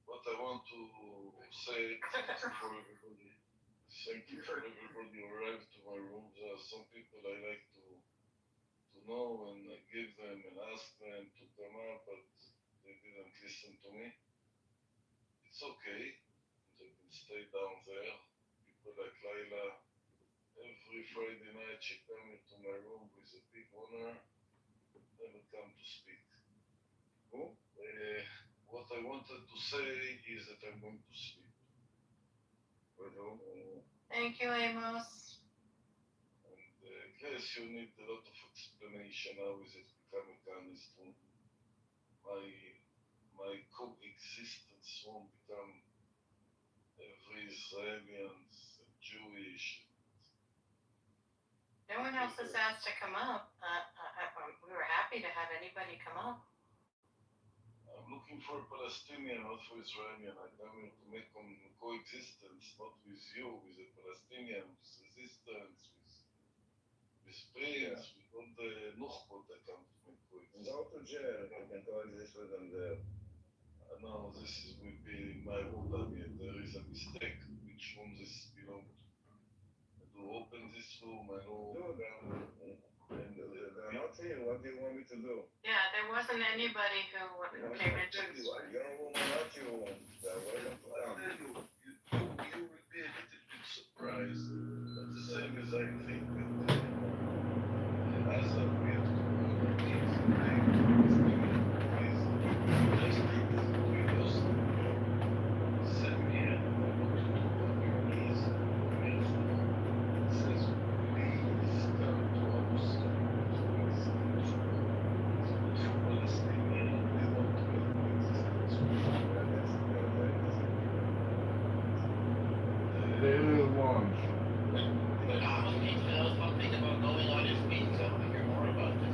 What I want to say, thank you for everybody. Thank you for everybody who arrived to my room. There are some people I like to know, and I give them and ask them to come up, but they didn't listen to me. It's okay. They can stay down there. People like Laila, every Friday night she comes into my room with a big honor, never come to speak. Who? What I wanted to say is that I'm going to sleep. With whom? Thank you, Amos. And yes, you need a lot of explanation. How is it become a communist room? My coexistence won't become every Israeli and Jewish. No one else has asked to come up. We were happy to have anybody come up. I'm looking for a Palestinian, not for Israeli. I come here to make coexistence, not with you, with a Palestinian, with resistance, with peace, with all the nukhbot that come to make coexistence. Go to jail, you can coexist with them there. No, this will be my room. I mean, there is a mistake which room this belongs to. I do open this room, I know. And they're not here. What do you want me to do? Yeah, there wasn't anybody who came into. Your room or not your room. Welcome to I tell you, you will be a little bit surprised. But the same as I think that as a we have to do our things, just think that we lost send me and want to talk on your knees. It says, please come to our school. Little ones. But Amos needs to know something about going on his feet, so I want to hear more about this.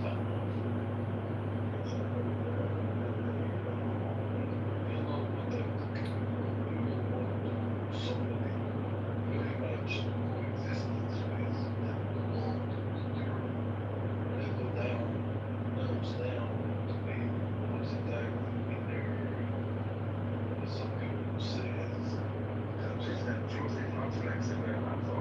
Truth is not flexible enough for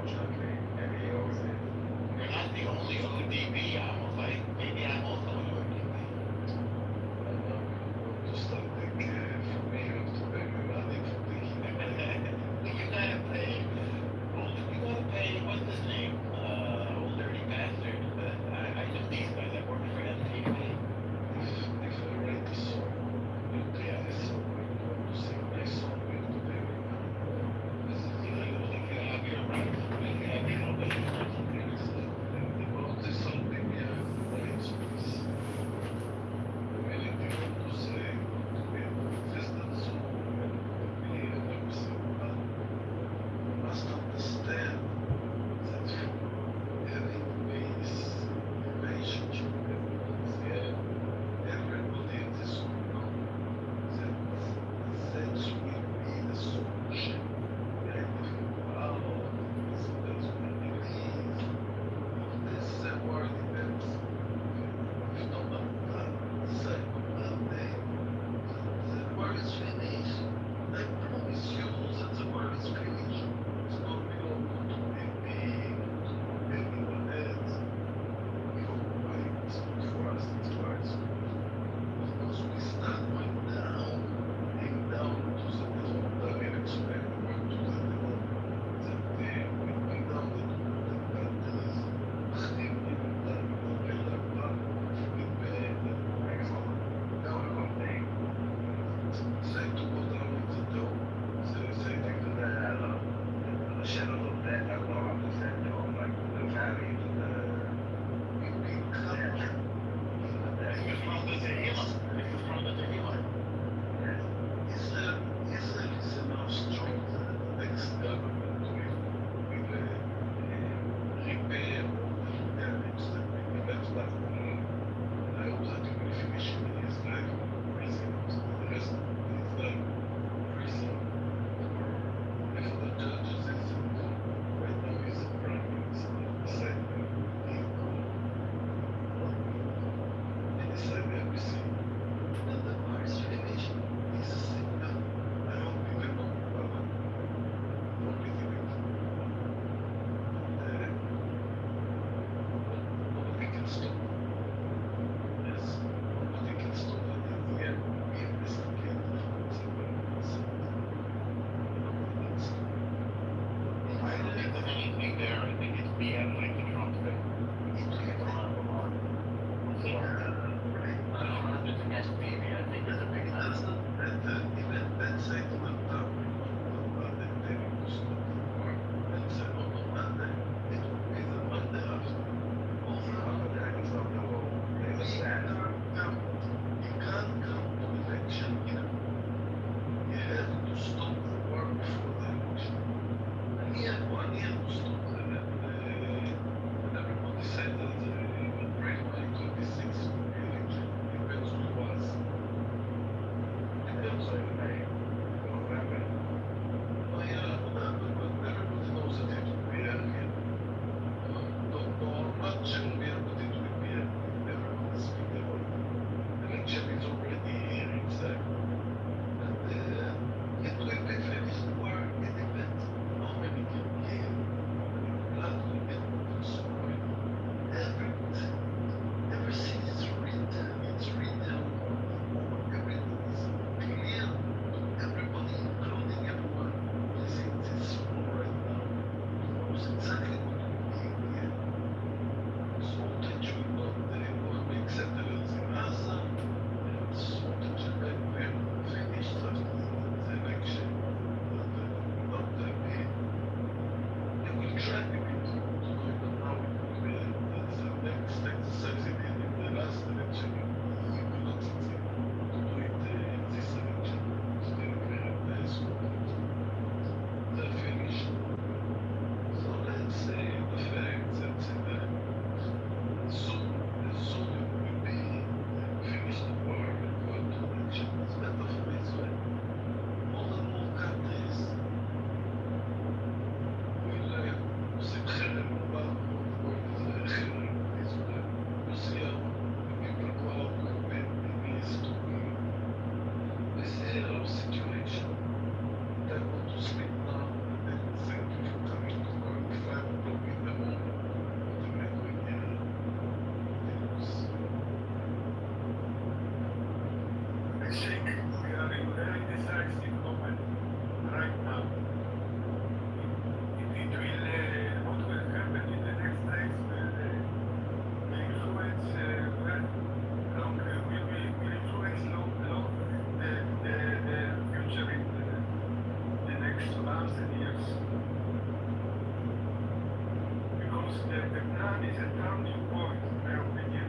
town is a town to boys, in my opinion,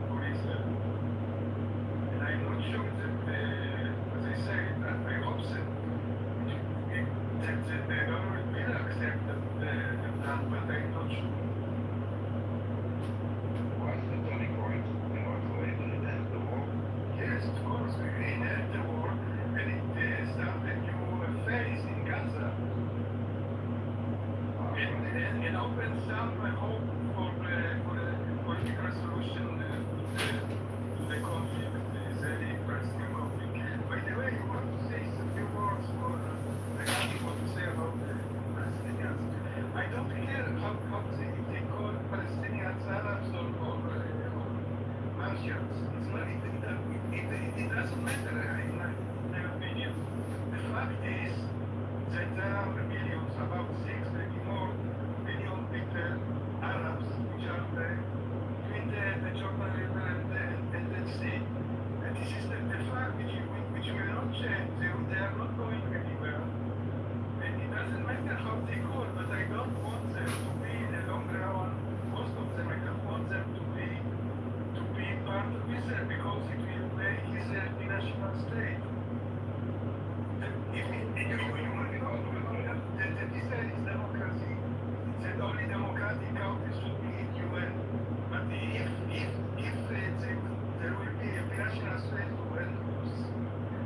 for Israel. And I'm not sure that, as I say, I hope that the government will accept that the plan, but I'm not sure. What's the turning point in what way did it end the war? Yes, of course, it ended the war, and it started a new phase in Gaza. And opened some hope for a political solution to the conflict, the Israeli-Palestinian conflict. By the way, you want to say some few words for I don't want to say about the Palestinians. I don't care how they call Palestinians Arabs or Martians. It doesn't matter in my opinion. The fact is that there are millions, about 6, maybe more, million people, Arabs, which are between the Jordan River and the sea. And this is the fact which will not change. They are not going anywhere. And it doesn't matter how they call, but I don't want them to be in the long run. Most of them, I don't want them to be part of Israel because it will make Israel a national state. That Israel is democracy. That only democratic countries should be in UN. But if there will be a national state where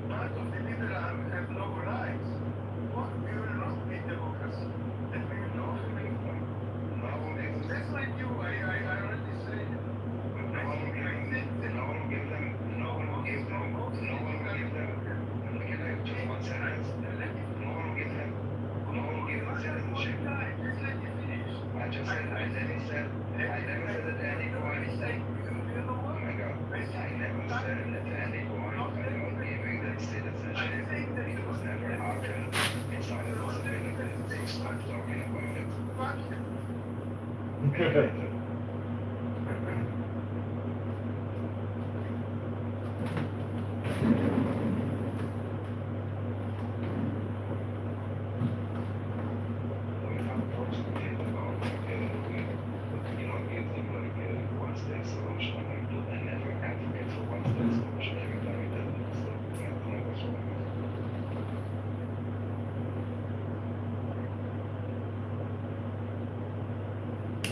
part of the people have no rights, what we will not be democracy. And we will not be. That's my view. I already said it.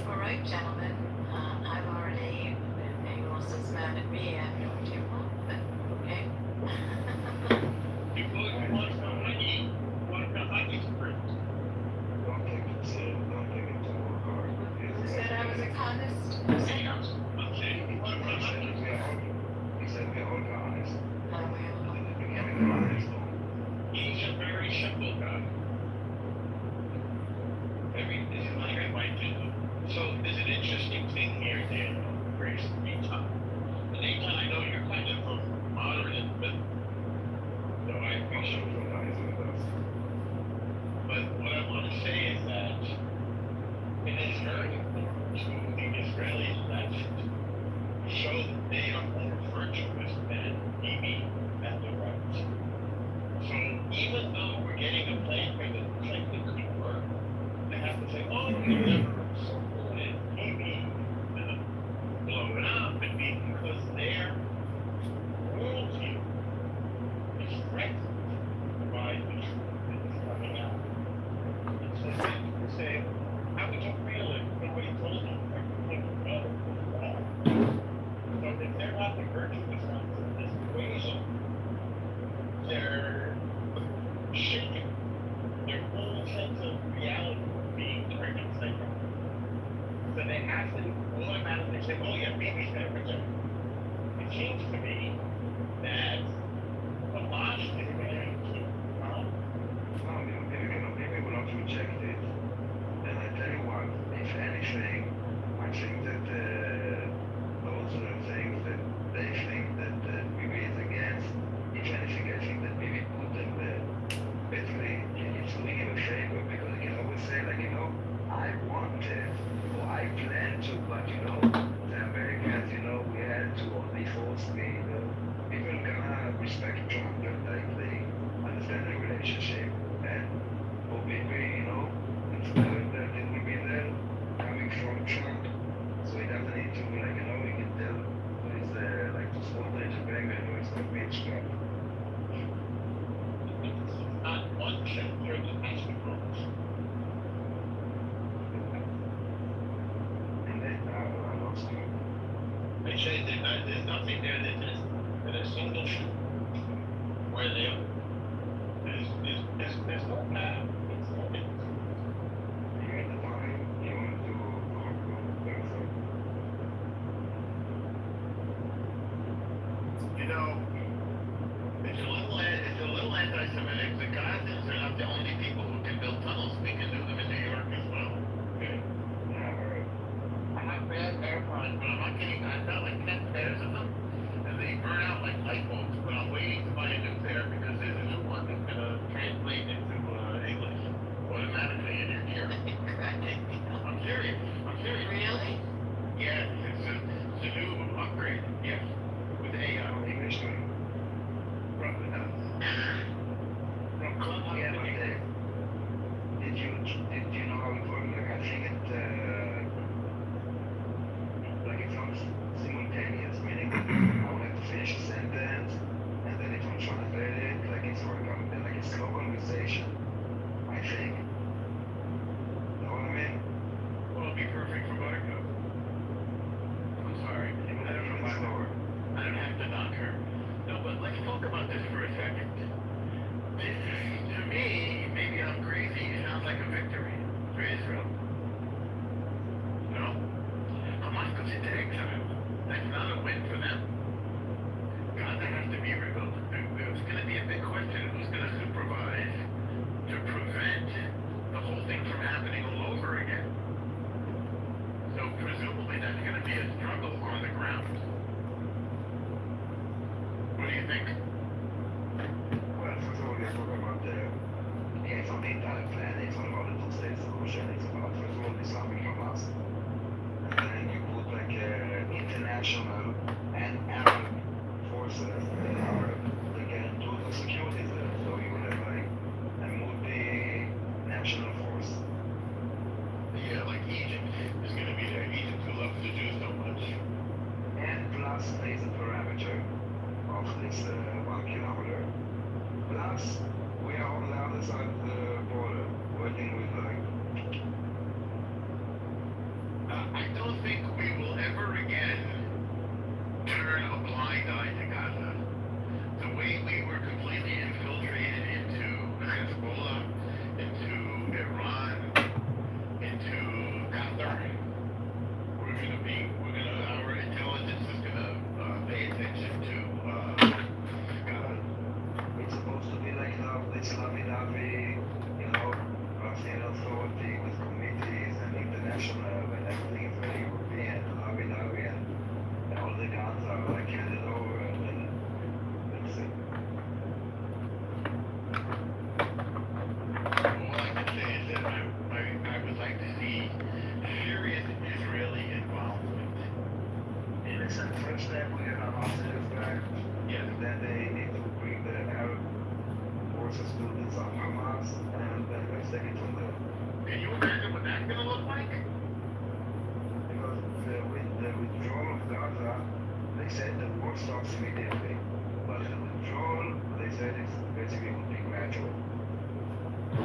All right, gentlemen. I've already, maybe Wilson's mad at me after too long, but okay. Who said I was a communist? Who said that? He's a very simple guy. This is like I might do. So there's an interesting thing here, Dan, Grace, Nathan. And Nathan, I know you're kind of moderate, but so I appreciate it. But what I want to say is that it is very important to the Israelis that show that they are more virtuous than Bibi and the right. So even though we're getting a plane where the plane could work, they have to say, oh, we never supported Bibi blow it up, and because their worldview is threatened by the truth that is coming out. And so they say, how would you feel if nobody told you everything you know is wrong? So if they're not the virtuous ones in this equation, they're shaking their whole sense of reality being turned upside down. So they have to automatically say, oh yeah, Bibi's gonna protect me. It seems to me that the logic is going to keep Maybe will not reject it. And I tell you what, if anything, I think that those are the things that they think that Bibi is against. If anything, I think that Bibi put them there. Basically, it's doing him a favor because he can always say, like, I wanted or I planned to, but the Americans, we had to only force me. People gonna respect Trump, like they say that there's nothing there that a single shoe where they are. There's no map. You know, it's a little anti-Semitic. The Gazans are not the only people who can build tunnels. We can do them in New York as well. Okay. I have bad AirPods, but I'm not kidding. I've got like 10 pairs of them, and they burn out like light bulbs. But I'm waiting to buy a new pair because there's a new one that's gonna translate into English automatically in your ear. I'm serious. Really? Yes, it's a new upgrade. Yes, with AI. English. From Clubhouse. Yeah, but did you know how it works? Like I think it like it sounds simultaneous, meaning I would have to finish a sentence and then it will translate it like it's like a slow conversation. I think. Know what I mean? Well, it'll be perfect for Buttercup. I'm sorry. I don't know why. I don't have to knock her. No, but let's talk about this for a second. This, to me, maybe I'm crazy, it sounds like a victory for Israel. No? Hamas goes into exile. That's not a win for them. Gaza has to be rebuilt. There's going to be a big question who's going to supervise to prevent the whole thing from happening all over again. So presumably that's going to be a struggle on the ground. What do you think? Well, first of all, we're talking about it's not the entire plan, it's not about the two-state solution, it's about, first of all, Islamic Hamas. And then you put like international and Arab forces that are, they can do the security there. So you will have like a multi-national force. Yeah, like Egypt is going to be there. Egypt who loves the Jews so much. And plus, there's a parameter of this 1 kilometer. Plus, we are on the other side of the border, working with like. I don't think we will ever again turn a blind eye to Gaza. The way we were completely infiltrated into Hezbollah, into Iran, into Qatar, our intelligence is gonna pay attention to Gaza. It's supposed to be like this lovey-dovey, Palestinian Authority with committees and international and everything is very European, lovey-dovey, and all the guns are like handed over and then that's it. All I can say is that I would like to see serious Israeli involvement. And it's the first step we have Hamas in Israel. Yes. Then they need to bring the Arab forces to disarm Hamas, and then let's take it from there. Can you imagine what that's going to look like? Because with the withdrawal of Gaza, they said the war stops immediately. But the withdrawal, they said it's basically would be gradual. I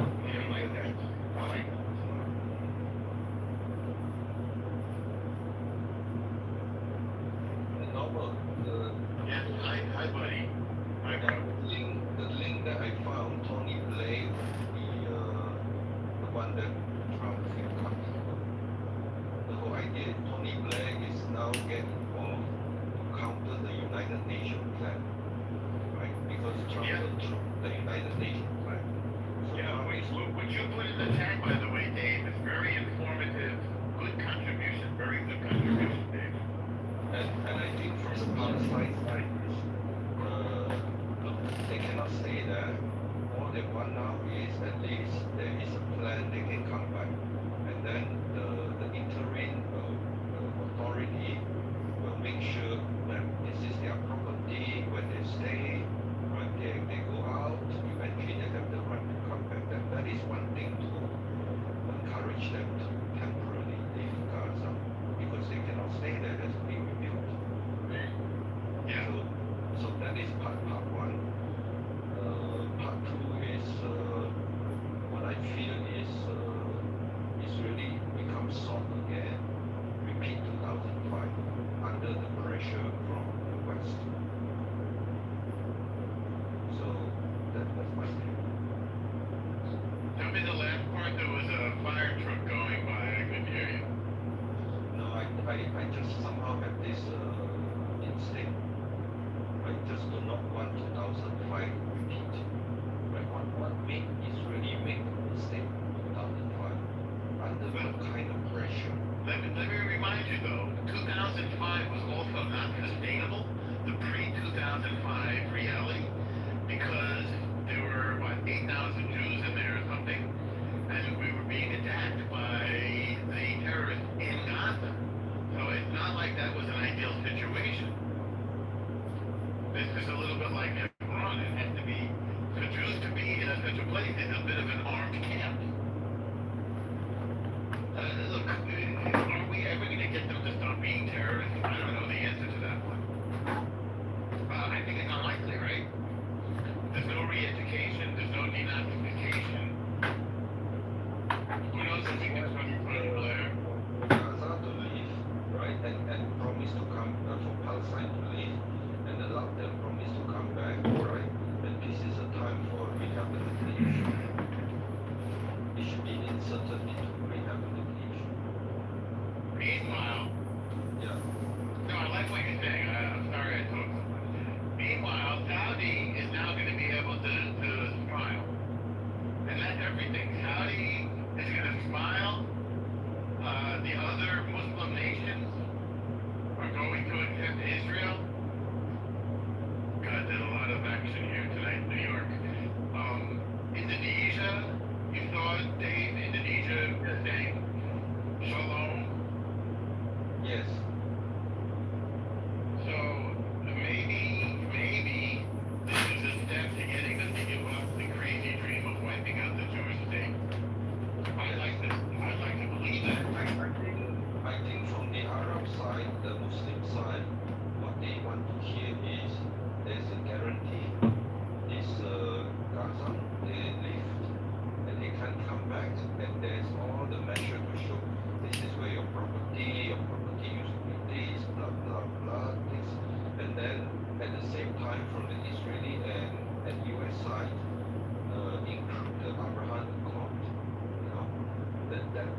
like that. I like that. The noble,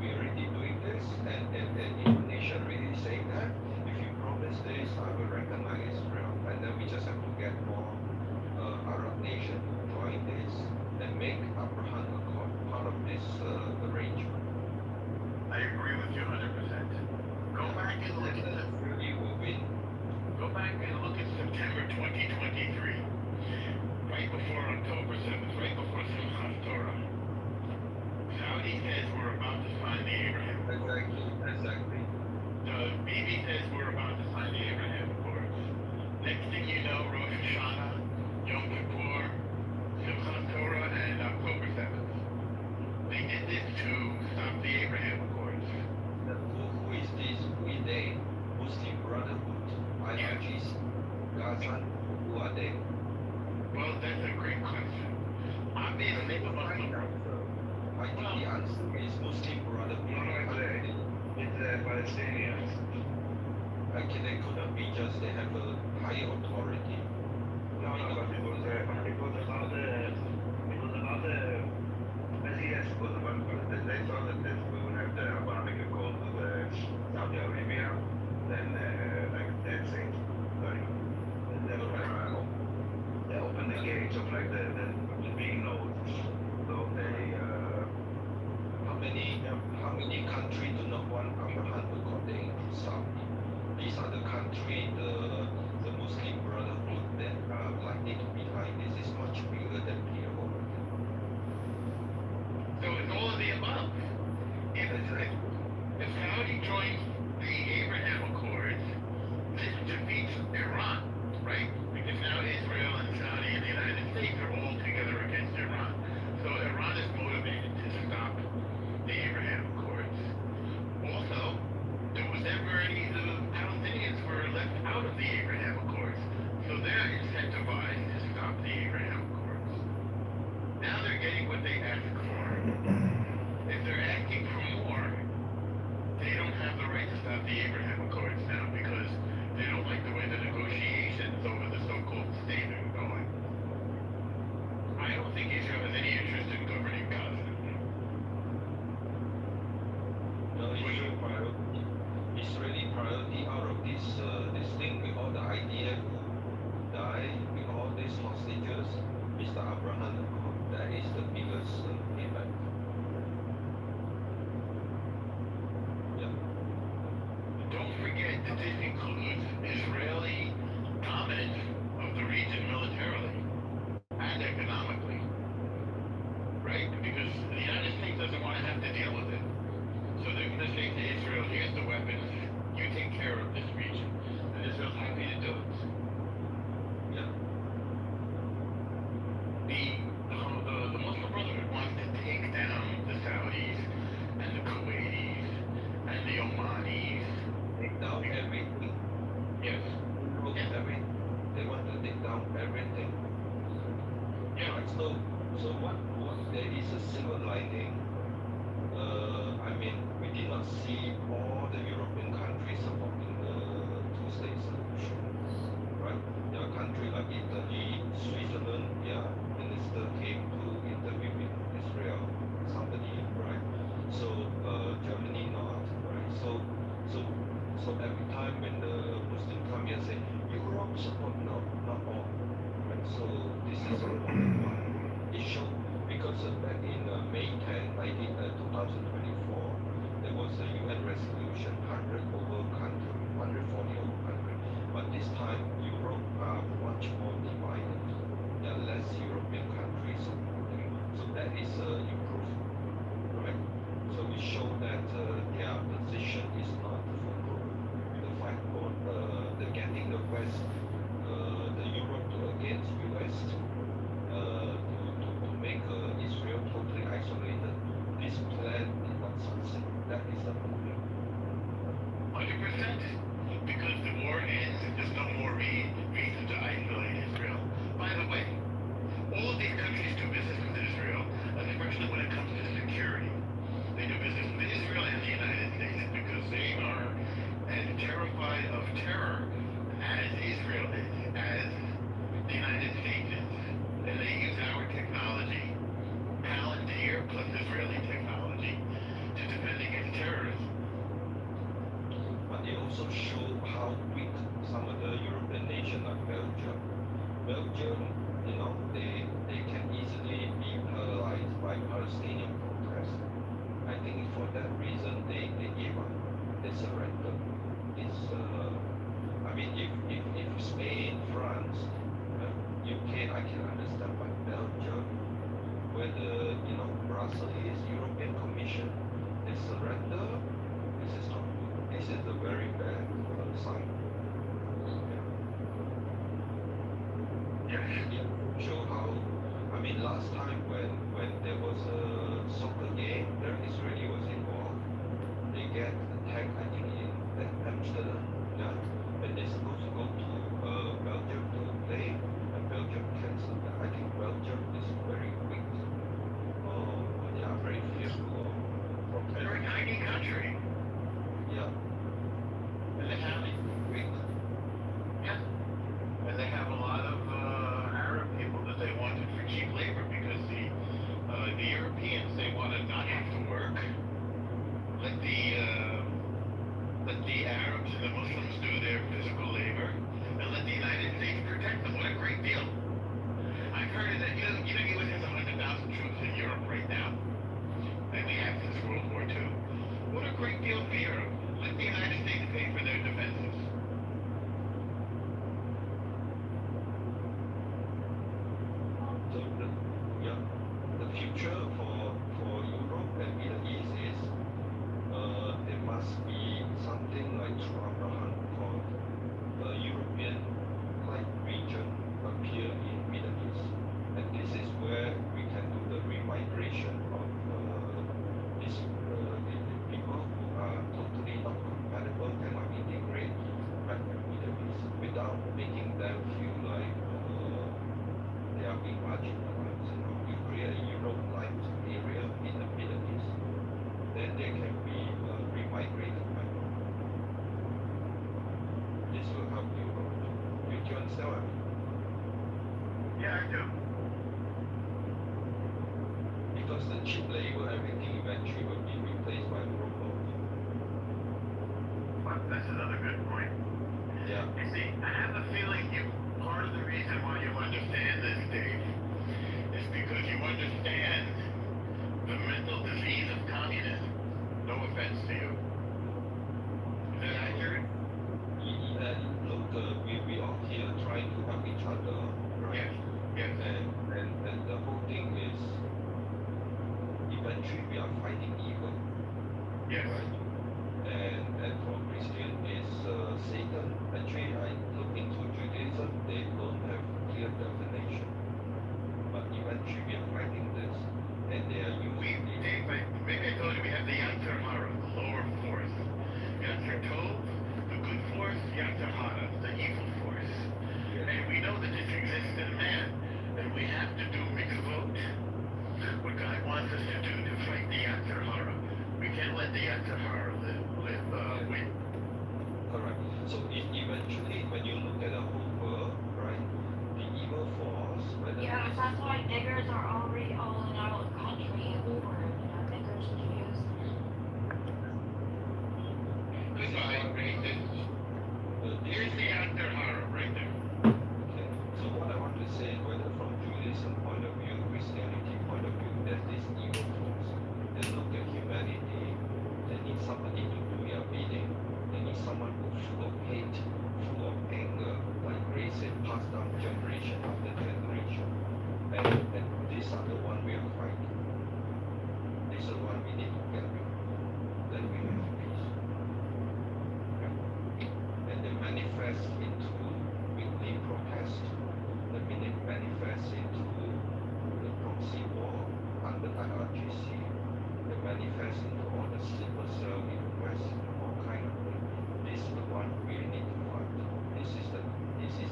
we already doing this, and Indonesia really saying that if you promise this, I will recognize Israel, and then we just have to get more Arab nation to join this and make Abraham Accord part of this arrangement. I agree with you 100%. Go back and look at that. Really will win. Go back and look at September 2023, right before October 7th, right before Simchat Torah. Saudi says we're about to sign the Abraham Accords. Exactly. The Bibi says we're about to sign the Abraham Accords. Next thing you know, Rosh Hashanah, Yom Kippur, Simchat Torah, and October 7th. They did this to stop the Abraham Accords. Who is this? Who is they? Muslim Brotherhood, IRGs, Gaza, who are they? Well, that's a great question. Obviously, the Muslim I think the answer is Muslim Brotherhood. It's Palestinians. Actually, they could not be just they have a higher authority. No, but it was about the Messias was about they saw that this we would have the economic accord with Saudi Arabia, then like that thing. They opened the gates of like the big nodes. So they how many countries do not want Abraham Accord? They include Saudi. These are the countries the Muslim Brotherhood that are likely to be like this is much bigger than PLO. So it's all of the above. If Saudi joins the Abraham Accords, this defeats Iran, right? Because now Israel and Saudi and the United States are all together against Iran. So Iran is motivated to stop the Abraham Accords. Also, there was never any the Palestinians were left out of the Abraham Accords. So they're incentivized to stop the Abraham Accords. Now they're getting what they asked for. If they're asking for more, they don't have the right to stop the Abraham Accords now because they don't like the way the negotiations over the so-called state are going. I don't think Israel has any interest in governing Gaza. No, Israeli priority out of this thing with all the IDF who die, with all these hostages, is the Abraham Accord. That is the biggest impact. Don't forget that this includes Israeli dominance of the region militarily and economically, right? Because the United States doesn't want to have to deal with it. So they're going to say to Israel, here's the weapons, you take care of this region. And Israel's happy to do it. Yeah. The Muslim Brotherhood wants to take down the Saudis and the Kuwaitis and the Omanis. Take down everything. Yes. Everything. They want to take down everything. Yeah. So what there is a silver lining. I mean, we did not see all the European countries supporting the two-state solution, right? There are countries like Italy, Switzerland, minister came to interview with Israel, somebody, right? So Germany not, right? So every time when the Muslim come here say Europe support, not all, right? So this is an important one. It showed because back in May 10, 2024, there was a UN sign. Yes. Yeah. Show how. I mean, last time when there was a soccer game, the Israeli was involved. They get attacked, I think, in Amsterdam. Yeah. And they're supposed to go to Belgium to play, and Belgium cancelled that. I think Belgium is very weak. They are very fearful of They're a tiny country. Yeah. And they have weak. Yeah. And they have a lot of Arab people that they wanted for cheap labor because the Europeans, they want to not have to work. Let the Arabs and the Muslims do their physical labor, and let the United States protect them. What a great deal! I've heard that U.S. has 100,000 troops in Europe right now, and we have since World War II. What a great deal for Europe! Let the United States pay for their defenses. So the future for Europe and Middle East is there must be something like Abraham called European like region appear in Middle East, and this is where we can do the remigration of the people who are totally not compatible, cannot integrate back to Middle East without making them feel like they are being marginalized. You create a Europe-like area in the Middle East, then they can be remigrated back. This will help Europe. Do you understand what I mean? Yeah, I do. Because the cheap labor, everything eventually will be replaced by robots. Well, that's another good point. Yeah. You see, I have a feeling part of the reason why you understand this, Dave, is because you understand the mental disease of communism. No offense to you. Is that accurate? Look, we all here trying to help each other, right? Yes. And the whole thing is eventually we are fighting evil. Yes. Right? And for Christian is Satan. Actually, I look into Judaism, they don't have clear definition. But eventually we are fighting this, and they are using Dave, maybe I told you we have the Yatzer Hara, the lower force. Yatzer Tov, the good force, Yatzer Hara, the evil force. And we know that this exists in man, and we have to do mitzvot, what God wants us to do to fight the Yatzer Hara. We can't let the Yatzer Hara win. Correct. So eventually, when you look at the whole world, right, the evil force, whether Yeah, that's why niggers are already all in our country everywhere. Niggers, Jews. Goodbye, racist. Here's the Yatzer Hara right there. Okay. So what I want to say, whether from Judaism point of view, Christianity point of view, there's this evil force. They look at humanity, they need somebody to do their bidding. They need someone who's full of hate, full of anger, like Ray said, passed down generation after generation. And these are the one we are fighting. This is the one we need to get rid of. Then we have peace. Okay? And they manifest into weekly protest. They manifest into the proxy war under IRGC. They manifest into all the sleeper cell requests, all kind of things. This is the one we need to fight. This is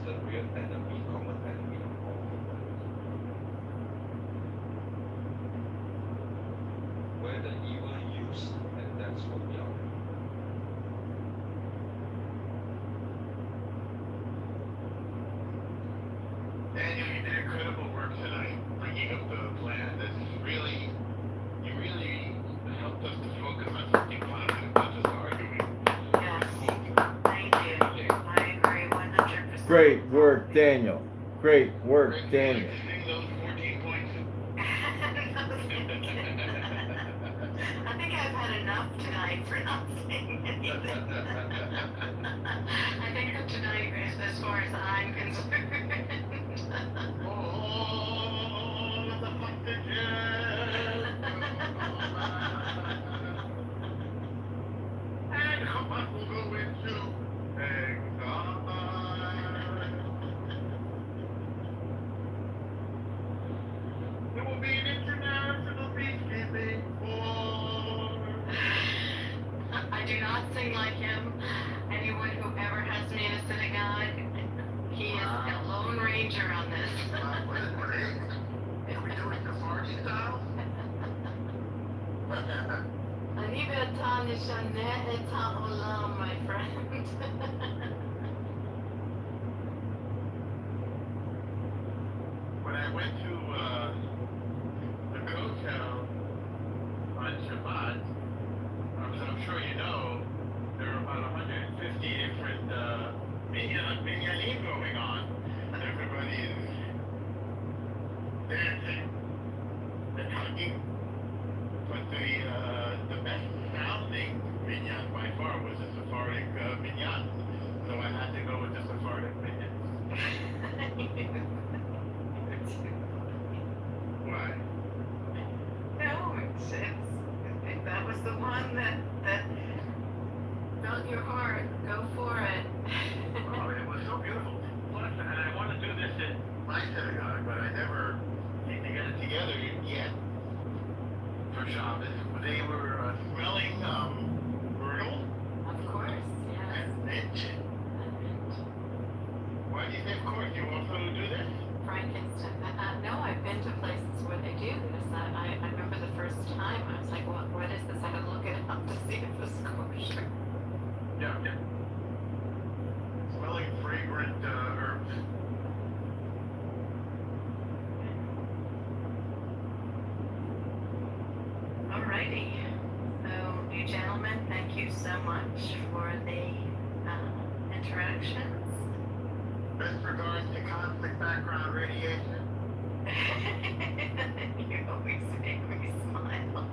the real enemy, common enemy of all humanity. Where the evil used, and that's what we are. Daniel, you did incredible work tonight, bringing up the plan. You really helped us to focus on something positive, not just arguing. Yes. Thank you. I agree 100%. Great work, Daniel. Great work, Daniel. Sing those 14 points. I think I've had enough tonight for not saying anything. I think of tonight as far as I'm concerned. And Hamas will go into a do not sing like him. Anyone who ever has me in a synagogue, he is a lone ranger on this. Are we doing the party style? אני ואתה נשנה את העולם, my friend. When I went to the hotel on Shabbat, as I'm sure you know, there are about 150 different minyanim going on. Everybody is dancing and hugging. But the best sounding minyan by far was the Sephardic minyan. So I had to go with the Sephardic minyan. Why? No, that was the one that felt your heart. Go for it. Oh, it was so beautiful. Plus, and I want to do this in my synagogue, but I never seem to get it together yet for Shabbos. They were smelling myrtle. Of course, yes. And mint. Why do you say of course? You also do this? Frankenstein. No, I've been to places where they do this. I remember the first time I was like, what is this? I had to look it up to see if it was kosher. Yeah. Smelling fragrant herbs. Alrighty. So, you gentlemen, thank you so much for the interactions. Best regards to conflict background radiation. You always make me smile.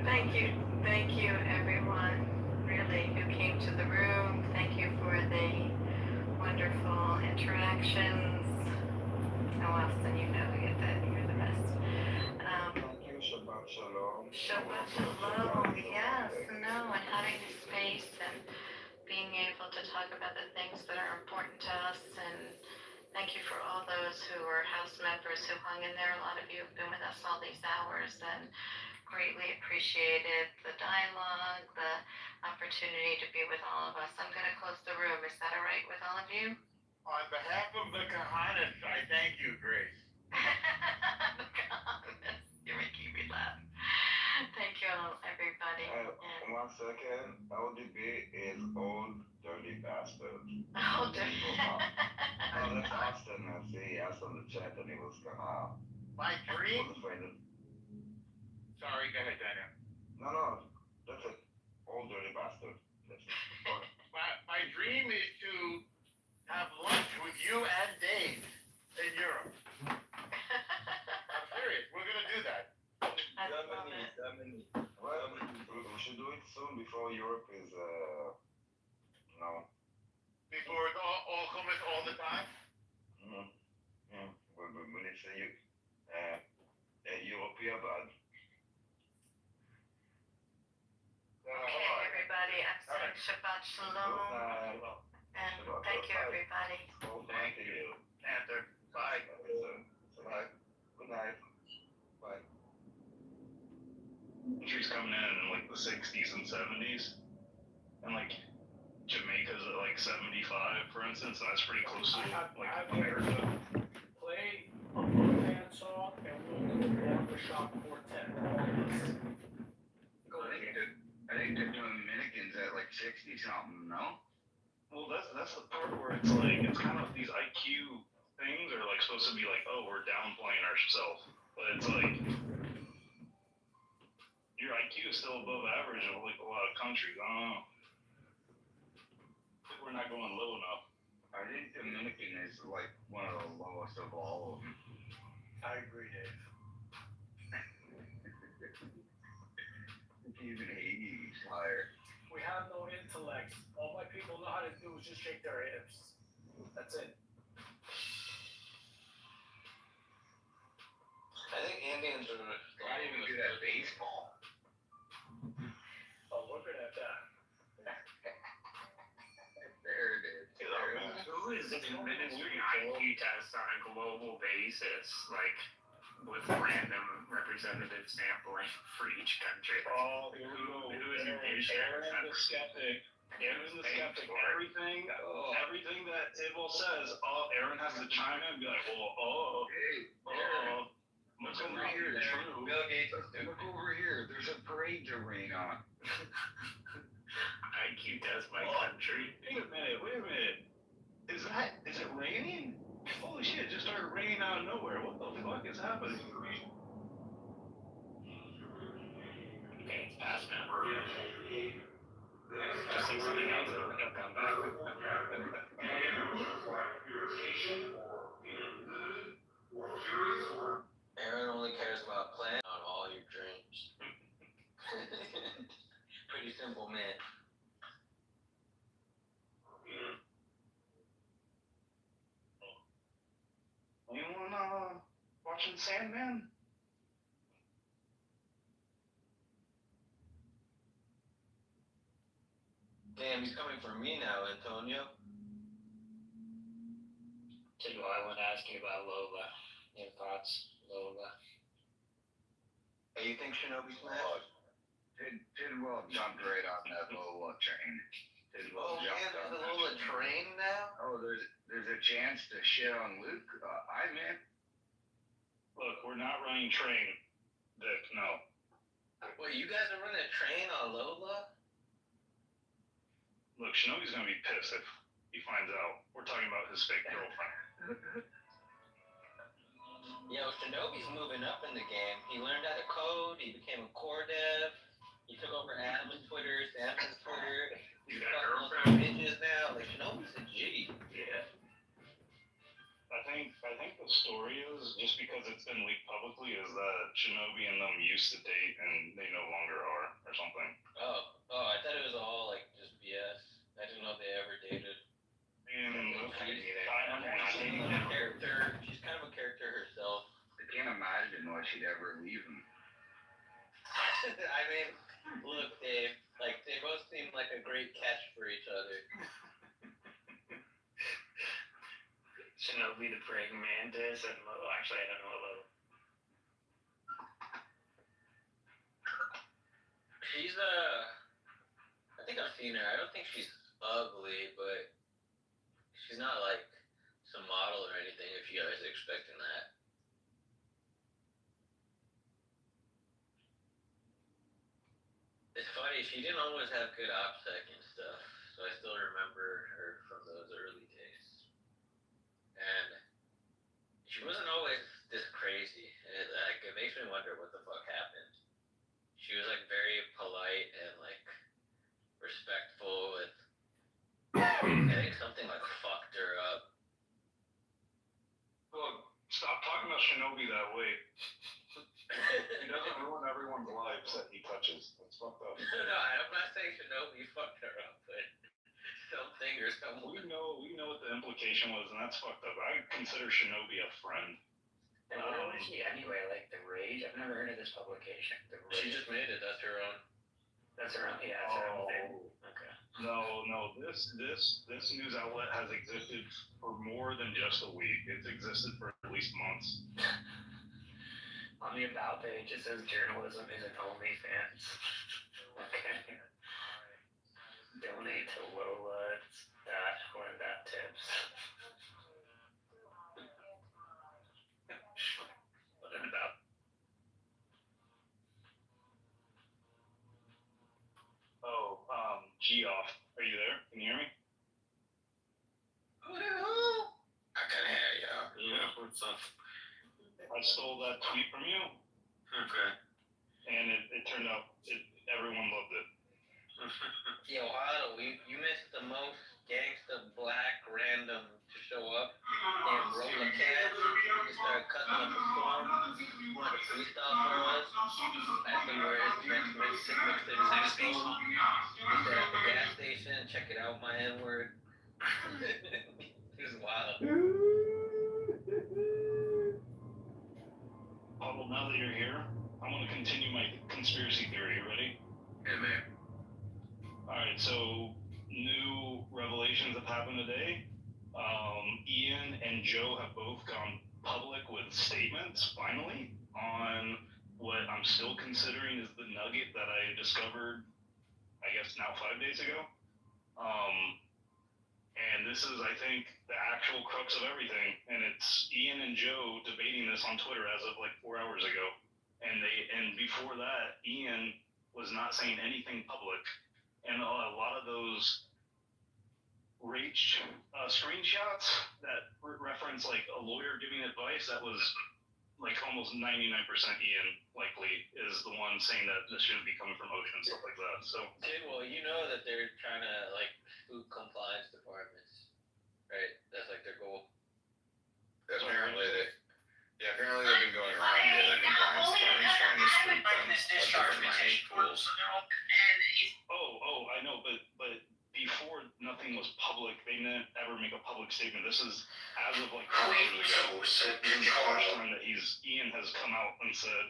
Thank you, everyone, really, who came to the room. Thank you for the wonderful interactions. Oh, Austin, you know you're the best. Thank you, Shabbat Shalom. Shabbat Shalom, yes, no, and having the space and being able to talk about the things that are important to us, and thank you for all those who are house members who hung in there. A lot of you have been with us all these hours and greatly appreciated the dialogue, the opportunity to be with all of us. I'm going to close the room. Is that all right with all of you? On behalf of the Kahanas, I thank you, Grace. The Kahanas. You're making me laugh. Thank you all, everybody. And 1 second. LDB is old dirty bastard. oh, dirty. No, that's Austin. I see. He asked on the chat and he was gonna. My dream. Was afraid of. Sorry, go ahead, Daniel. No, that's it. Old dirty bastard. That's it. My dream is to have lunch with you and Dave in Europe. I'm serious. We're gonna do that. Germany. Well, we should do it soon before Europe is, Before it's all hummus all the time? Yeah. When it's European bad. Okay, everybody. I'm saying Shabbat Shalom. And thank you, everybody. Thank you. Panther. Bye. Bye. Good night. Bye. Countries coming in like the 60s and 70s, and like Jamaica's at like 75, for instance, and that's pretty close to like America. Play a rock band song and we'll do a barbershop quartet. I think they're doing Dominicans at like 60 something, no? Well, that's the part where it's like it's kind of these IQ things are like supposed to be like, oh, we're downplaying ourselves, but it's like your IQ is still above average in like a lot of countries. I don't know. I think we're not going low enough. I think Dominican is like one of the lowest of all of them. I agree, Dave. Even Haiti is higher. We have no intellect. All my people know how to do is just shake their hips. That's it. I think Indians are not even good at baseball. Oh, look at that. There it is. Who is administering IQ tests on a global basis, like with random representative sampling for each country? Oh, who is Aaron the skeptic. Aaron the skeptic. Everything that Tidwell says, Aaron has to chime in and be like, Look over here. Bill Gates is stupid. Look over here. There's a parade to rain on. I keep that's my country. Wait a minute. Is it raining? Holy shit, it just started raining out of nowhere. What the fuck is happening? Okay, it's past now. Just like something else that would have come back. Aaron only cares about planning on all your dreams. Pretty simple man. Anyone watching Sandman? Damn, he's coming for me now, Antonio. Tell you what, I want to ask you about Lola. Your thoughts, Lola? Hey, you think Shinobi smashed? Tidwell jumped right on that Lola train. Tidwell jumped on the that Lola train now? Oh, there's a chance to shit on Luke. I'm in. Look, we're not running train, Vic, no. Wait, you guys are running a train on Lola? Look, Shinobi's gonna be pissed if he finds out. We're talking about his fake girlfriend. Yo, Shinobi's moving up in the game. He learned how to code, he became a core dev, he took over admin Twitter, Samson's Twitter. He's got a girlfriend. Bitches now. Like, Shinobi's a G. Yeah. I think the story is, just because it's been leaked publicly, is that Shinobi and them used to date and they no longer are, or something. Oh, I thought it was all, like, just BS. I didn't know they ever dated. She's kind of a character herself. I can't imagine why she'd ever leave him. I mean, look, Dave, like, they both seem like a great catch for each other. Shinobi the praying mantis and Lola. Actually, I don't know Lola. She's I think I've seen her. I don't think she's ugly, but she's not like some model or anything if you guys are expecting that. It's funny, she didn't always have good OPSEC and stuff, so I still remember her from those early days. And she wasn't always this crazy. It makes me wonder what the fuck happened. She was like very polite and like respectful with I think something like fucked her up. Look, stop talking about Shinobi that way. He doesn't ruin everyone's lives that he touches. That's fucked up. No, I'm not saying Shinobi fucked her up, but something or someone. We know what the implication was, and that's fucked up. I consider Shinobi a friend. And what was she anyway? Like the Rage? I've never heard of this publication. The Rage. She just made it. That's her own. That's her own. Yeah, that's her own thing. Okay. No. This news outlet has existed for more than just a week. It's existed for at least months. On the about page, it says journalism isn't OnlyFans. Okay. Donate to Lola. Tips. What about? Geoff, are you there? Can you hear me? Who the hell? I can hear you. Yeah, what's up? I stole that tweet from you. Okay. And it turned out everyone loved it. Yo, Otto, you missed the most gangsta black random to show up. Named Rolla Cat. He started cutting up a storm. Wanted to freestyle for us. Asked him where his next mixtape is going. He said at the gas station, check it out, my N-word. He was wild. Well, now that you're here, I want to continue my conspiracy theory. You ready? Yeah, man. Alright, so new revelations have happened today. Ian and Joe have both gone public with statements, finally, on what I'm still considering is the nugget that I discovered, I I guess now 5 days ago. And this is, I think, the actual crux of everything. And it's Ian and Joe debating this on Twitter as of like 4 hours ago. And before that, Ian was not saying anything public. And a lot of those screenshots that reference like a lawyer giving advice, that was like almost 99% Ian likely is the one saying that this shouldn't be coming from Ocean, stuff like that. So, Dude, well, you know that they're trying to like food compliance departments, right? That's like their goal. Apparently they've been going around the other compliance departments trying to scoop them of different mining pools. I know, but before nothing was public, they didn't ever make a public statement. This is as of like 4 hours ago. This is the first time that Ian has come out and said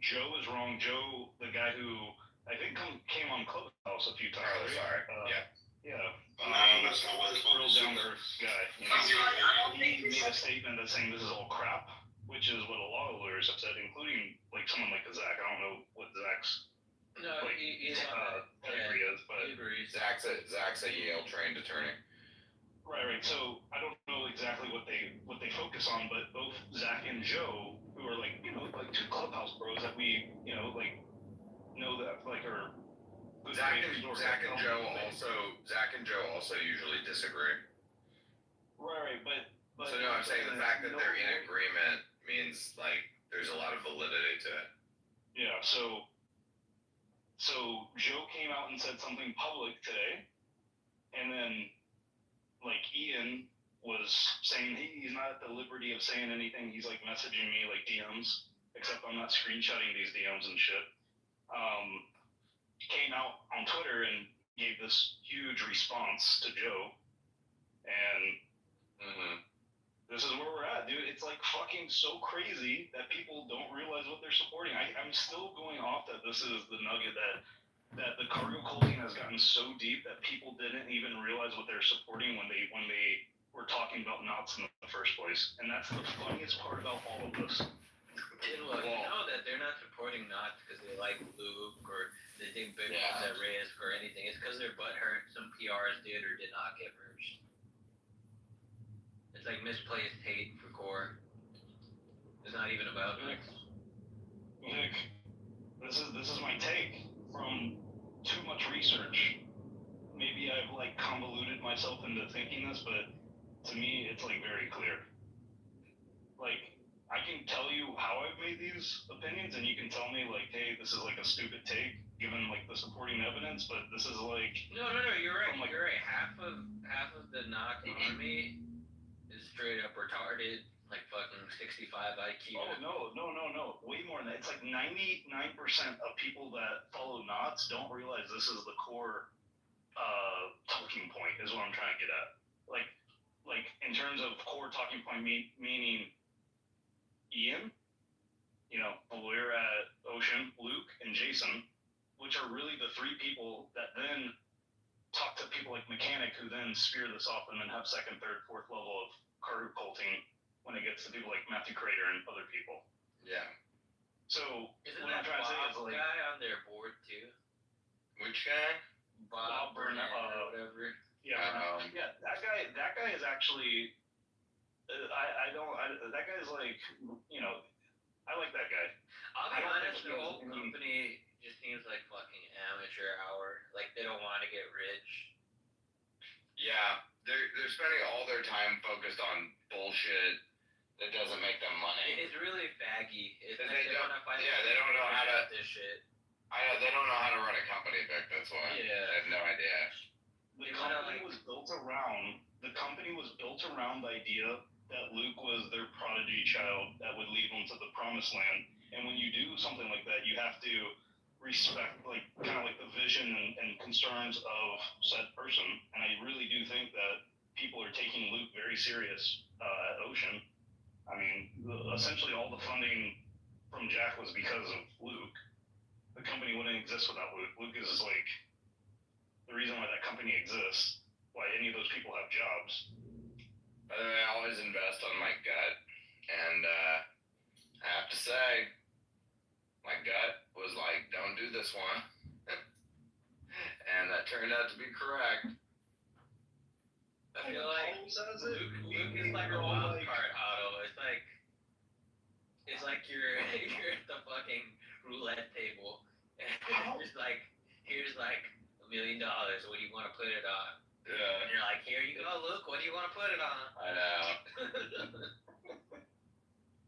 Joe is wrong. Joe, the guy who I think came on Clubhouse a few times. Oh, sorry. Yeah. Real down to earth guy. You know, he made a statement that's saying this is all crap, which is what a lot of lawyers have said, including like someone like Zach. I don't know what Zach's he's pedigree is, but Zach's a Yale trained attorney. Right. So I don't know exactly what they focus on, but both Zach and Joe, who are like two Clubhouse bros that we know that like are. Zach and Joe also usually disagree. Right, but so no, I'm saying the fact that they're in agreement means like there's a lot of validity to it. Yeah, so Joe came out and said something public today, and then like Ian was saying he's not at the liberty of saying anything. He's like messaging me like DMs, except I'm not screenshotting these DMs and shit. Came out on Twitter and gave this huge response to Joe, and this is where we're at, dude. It's like fucking so crazy that people don't realize what they're supporting. I'm still going off that this is the nugget that the cargo culting has gotten so deep that people didn't even realize what they're supporting when they were talking about knots in the first place. And that's the funniest part about all of this. Dude, look, you know that they're not supporting knots because they like Luke or they think Bitcoin's at risk or anything. It's because their butt hurt some PRs did or did not get merged. It's like misplaced hate for core. It's not even about Nick, this is my take from too much research. Maybe I've like convoluted myself into thinking this, but to me it's like very clear. Like I can tell you how I've made these opinions, and you can tell me like, hey, this is like a stupid take, given like the supporting evidence. But this is like no, you're right. You're right. Half of the knock army is straight up retarded, like fucking 65 IQ. Oh no! Way more than that. It's like 99% of people that follow knots don't realize this is the core talking point. Is what I'm trying to get at. Like in terms of core talking point, meaning Ian, the lawyer at Ocean, Luke, and Jason, which are really the three people that then talk to people like Mechanic, who then spear this off and then have second, third, fourth level of cargo culting when it gets to people like Matthew Crater and other people. Yeah. So isn't what I'm that trying to say is Bob like guy on their board too? Which guy? Bob Burnett or whatever. Yeah, that guy is actually. That guy's like, I like that guy. I'll be honest, the whole company just seems like fucking amateur hour. Like they don't want to get rich. Yeah, they're spending all their time focused on bullshit that doesn't make them money. It's really faggy. They don't know how to this shit. They don't know how to run a company, Vic. That's why. Yeah. I have no idea. The company was built around the idea that Luke was their prodigy child that would lead them to the promised land. And when you do something like that, you have to respect like kind of like the vision and concerns of said person. And I really do think that people are taking Luke very serious at Ocean. I mean, essentially all the funding from Jack was because of Luke. The company wouldn't exist without Luke. Luke is like the reason why that company exists, why any of those people have jobs. By the way, I always invest on my gut, and I have to say, my gut was like, don't do this one. turned out to be correct. I feel like Luke is like a wild card, Otto. It's like you're you're at the fucking roulette table, and here's like $1 million. What do you want to put it on? Yeah. And you're like, here you go, Luke. What do you want to put it on? I know.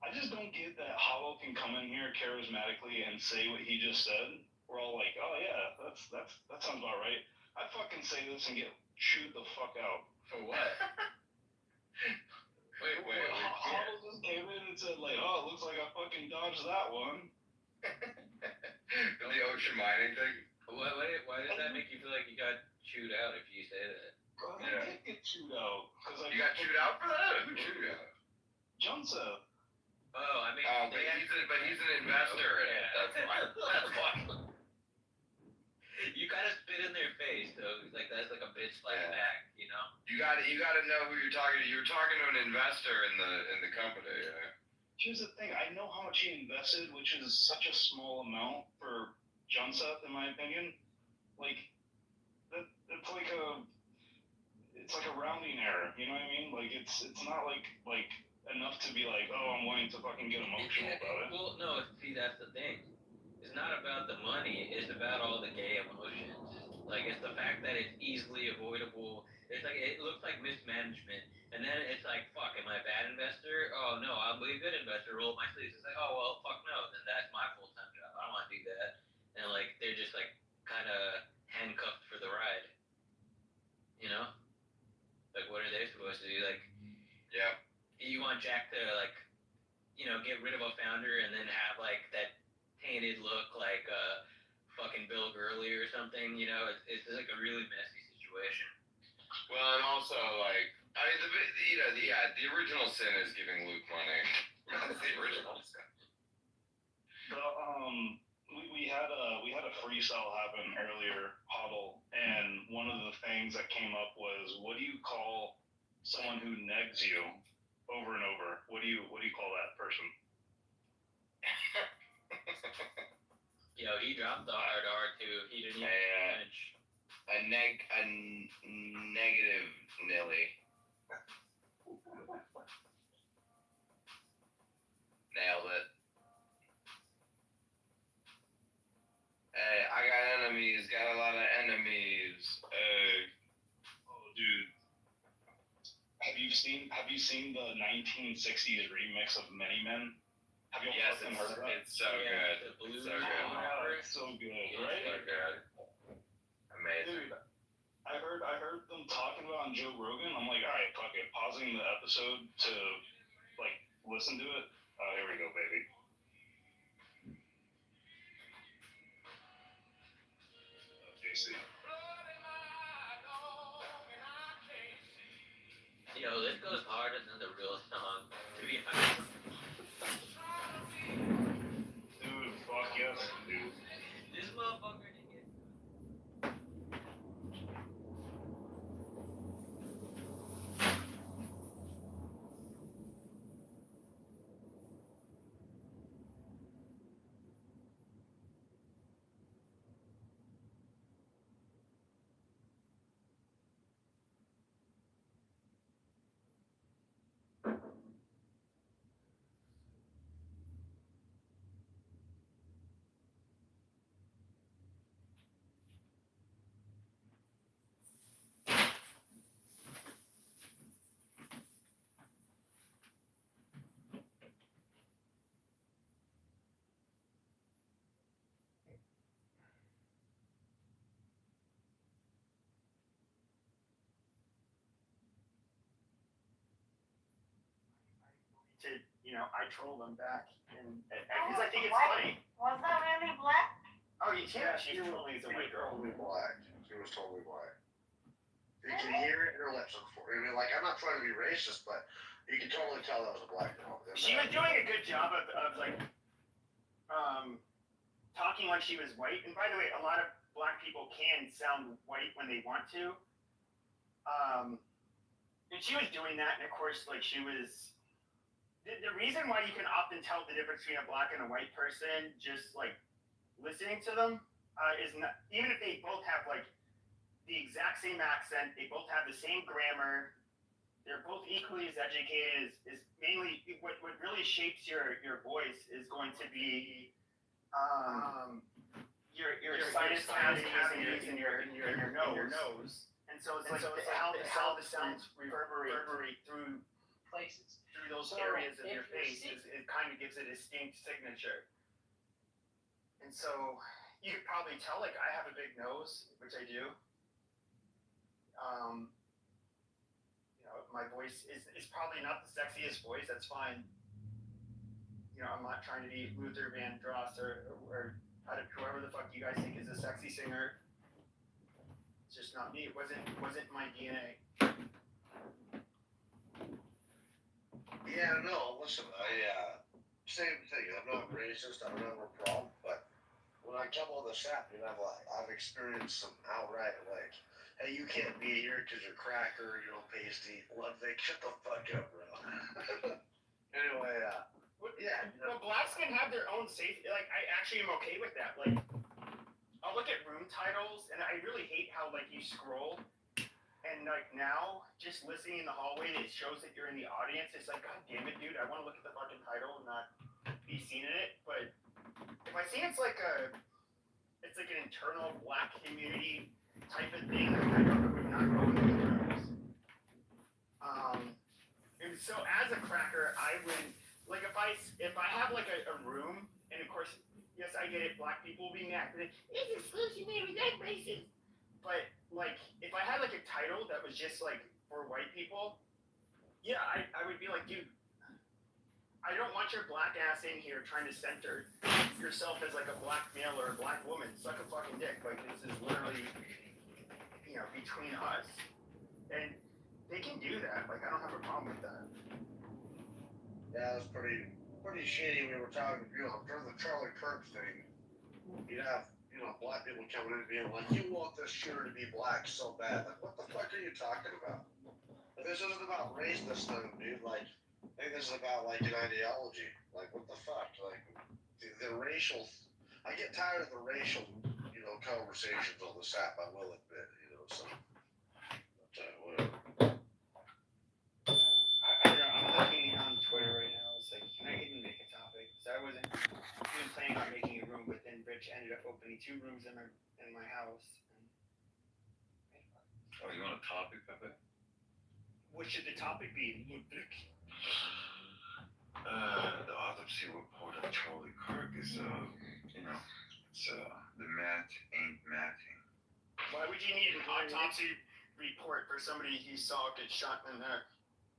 I just don't get that Hollow can come in here charismatically and say what he just said. We're all like, oh yeah, that sounds about right. I fucking say this and get chewed the fuck out. For what? wait. Hollow just came in and said like, oh, it looks like I fucking dodged that one. The ocean mining thing. Why does that make you feel like you got chewed out if you say that? I did get chewed out. You got chewed out for that? Who chewed you out? Joseph. Oh, I mean, he's an investor in it. That's why. You gotta spit in their face, though. Like that's like a bitch slap back, you know. You gotta know who you're talking to. You're talking to an investor in the company. Yeah. Here's the thing. I know how much he invested, which is such a small amount for Joseph, in my opinion. Like it's like a rounding error. You know what I mean? Like it's not like enough to be like, oh, I'm willing to fucking get emotional about it. Well, no. See, that's the thing. It's not about the money. It's about all the gay emotions. Like it's the fact that it's easily avoidable. It's like it looks like mismanagement, and then it's like, fuck, am I a bad investor? Oh no, I'll be a good investor. Roll up my sleeves. It's like, oh well, fuck no. Then that's my full-time job. I don't want to do that. And like they're just like kind of handcuffed for the ride. You know? Like what are they supposed to do? Like, yeah. You want Jack to like, get rid of a founder and then have like that tainted look like fucking Bill Gurley or something, it's like a really messy situation. Well, and also like, I mean, the original sin is giving Luke money. That's the original sin. We had a freestyle happen earlier, Huddle, and one of the things that came up was, what do you call someone who negs you over and over? What do you call that person? Yo, he dropped the hard R too. He didn't even finish. A negative Nilly. Nailed it. Hey, I got enemies. Got a lot of enemies. Hey. Oh, dude. Have you seen the 1960s remix of Many Men? Have you fucking heard of that? It's so good. It's so good. It's so good, right? So good. Amazing. Dude, I heard them talking about on Joe Rogan. I'm like, all right, fuck it. Pausing the episode to like listen to it. Oh, here we go, baby. JC. Yo, this goes harder than the real song, to be honest. Dude, fuck yes, dude. This motherfucker didn't get. I troll them back, and because I think it's funny. Was that really black? Oh, yeah, she totally is a white girl. Totally black. She was totally black. You can hear it in her lips. I mean, like, I'm not trying to be racist, but you can totally tell that was a black girl. She was doing a good job of like talking like she was white. And by the way, a lot of black people can sound white when they want to. And she was doing that, and of course, like she was. The reason why you can often tell the difference between a black and a white person just like listening to them is not, even if they both have like the exact same accent. They both have the same grammar. They're both equally as educated. Is mainly what really shapes your voice is going to be your sinus cavities in your nose. And so it's how the sounds reverberate through places, through those areas of your face. It kind of gives a distinct signature. And so you could probably tell, like, I have a big nose, which I do. My voice is probably not the sexiest voice. That's fine. I'm not trying to be Luther Vandross or whoever the fuck you guys think is a sexy singer. It's just not me. It wasn't my DNA. Yeah, no, listen, same thing. I'm not racist. I don't have a problem, but when I come on this app, I've experienced some outright, like, hey, you can't be here because you're cracker, you don't pay Steve. Well, they shut the fuck up, bro. Anyway, yeah. Well, blacks can have their own safety. Like, I actually am okay with that. Like, I'll look at room titles, and I really hate how, like, you scroll, and, like, now, just listening in the hallway, it shows that you're in the audience. It's like, God damn it, dude, I want to look at the fucking title and not be seen in it. But if I see it's like an internal black community type of thing, I would not go into the rooms. And so as a cracker, I would, like, if I have like a room, and of course, yes, I get it, black people will be mad. It's exclusionary, that's racist. But like, if I had like a title that was just like for white people, yeah, I would be like, dude, I don't want your black ass in here trying to center yourself as like a black male or a black woman. Suck a fucking dick. Like, this is literally, between us. And they can do that. Like, I don't have a problem with that. Yeah, it was pretty shitty. We were talking, during the Charlie Kirk thing, you'd have, black people coming in and being like, you want this shooter to be black so bad. Like, what the fuck are you talking about? Like, this isn't about race this time, dude. Like, I think this is about, like, an ideology. Like, what the fuck? Like, the racial... I get tired of the racial, conversations on this app, I will admit, so... whatever. I'm looking on Twitter right now. It's like, can I even make a topic? So I wasn't even planning on making a room, but then Rich ended up opening 2 rooms in my house. Oh, you want a topic of it? What should the topic be? The autopsy report of Charlie Kirk is, it's, the math ain't mathing. Why would you need an autopsy report for somebody you saw get shot in the neck?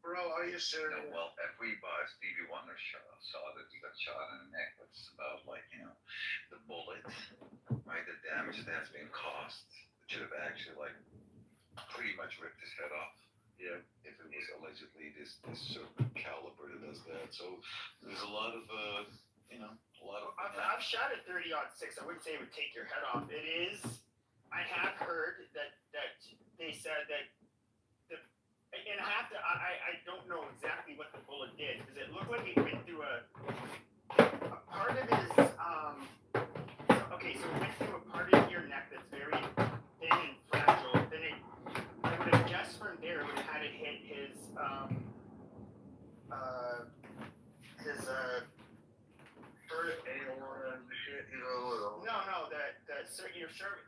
Bro, are you serious? No, well, if we Stevie Wonder saw that he got shot in the neck, that's about like, the bullet, right? The damage that has been caused, it should have actually like pretty much ripped his head off. Yeah. If it was allegedly this certain caliber that does that. So there's a lot of I've shot at 30-06. I wouldn't say it would take your head off. It is. I have heard that they said that and I don't know exactly what the bullet did, because it looked like it went through a part of his so it went through a part of your neck that's very thin and fragile. Then I would have guessed from there it would have had to hit his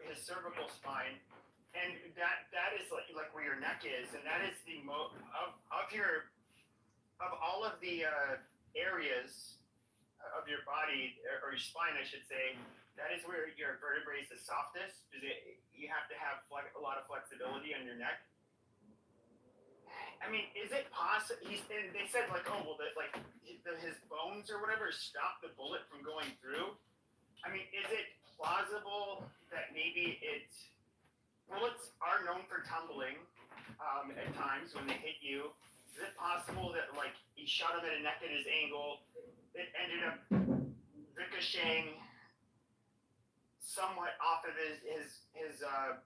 his cervical spine. And that is like where your neck is, and that is the of all of the areas of your body, or your spine, I should say, that is where your vertebrae is the softest, because you have to have a lot of flexibility on your neck. I mean, is it possible? They said like, oh well, his bones or whatever stopped the bullet from going through. I mean, is it plausible that maybe bullets are known for tumbling at times when they hit you? Is it possible that, like, he shot him at a neck at his angle, it ended up ricocheting somewhat off of his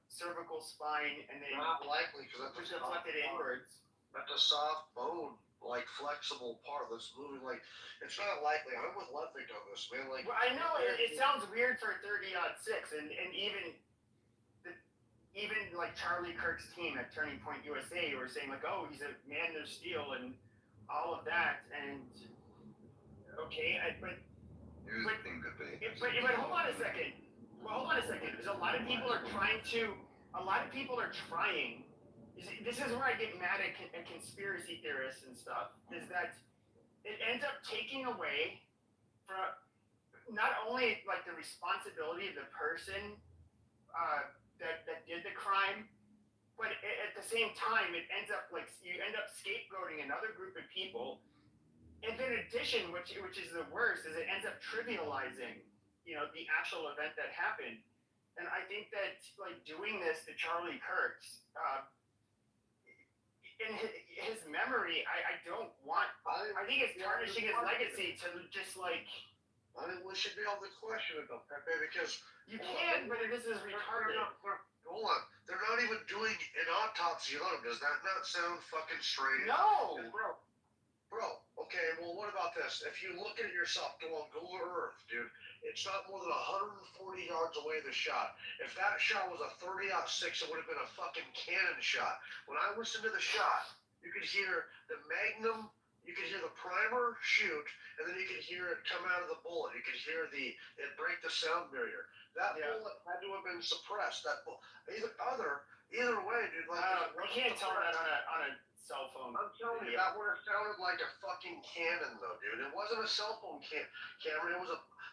cervical spine, and then not likely, because that's deflected inwards? That's a soft bone, like, flexible part that's moving. Like, it's not likely. I'm with Ludwig on this, man. Like, well, I know it sounds weird for 30-06, and even like Charlie Kirk's team at Turning Point USA were saying like, oh, he's a man of steel and all of that, and okay, but hold on a second. Well, hold on a second. Because a lot of people are trying. This is where I get mad at conspiracy theorists and stuff. Is that it ends up taking away from not only like the responsibility of the person that did the crime, but at the same time, it ends up like you end up scapegoating another group of people. And then in addition, which is the worst, is it ends up trivializing, the actual event that happened. And I think that like doing this to Charlie Kirk's, in his memory, I don't want. I think it's tarnishing his legacy to just like. I think we should be able to question it though, Pepe, because you can, but this is retarded. Hold on, they're not even doing an autopsy on him. Does that not sound fucking strange? No, bro. Okay, well, what about this? If you look at it yourself, go on Google Earth, dude. It's not more than 140 yards away the shot. If that shot was a 30-06, it would have been a fucking cannon shot. When I listened to the shot, you could hear the magnum, you could hear the primer shoot, and then you could hear it come out of the bullet. You could hear it break the sound barrier. That bullet had to have been suppressed. Either way, dude. Like, we can't tell that on a cell phone. I'm telling you, that would have sounded like a fucking cannon, though, dude. It wasn't a cell phone camera.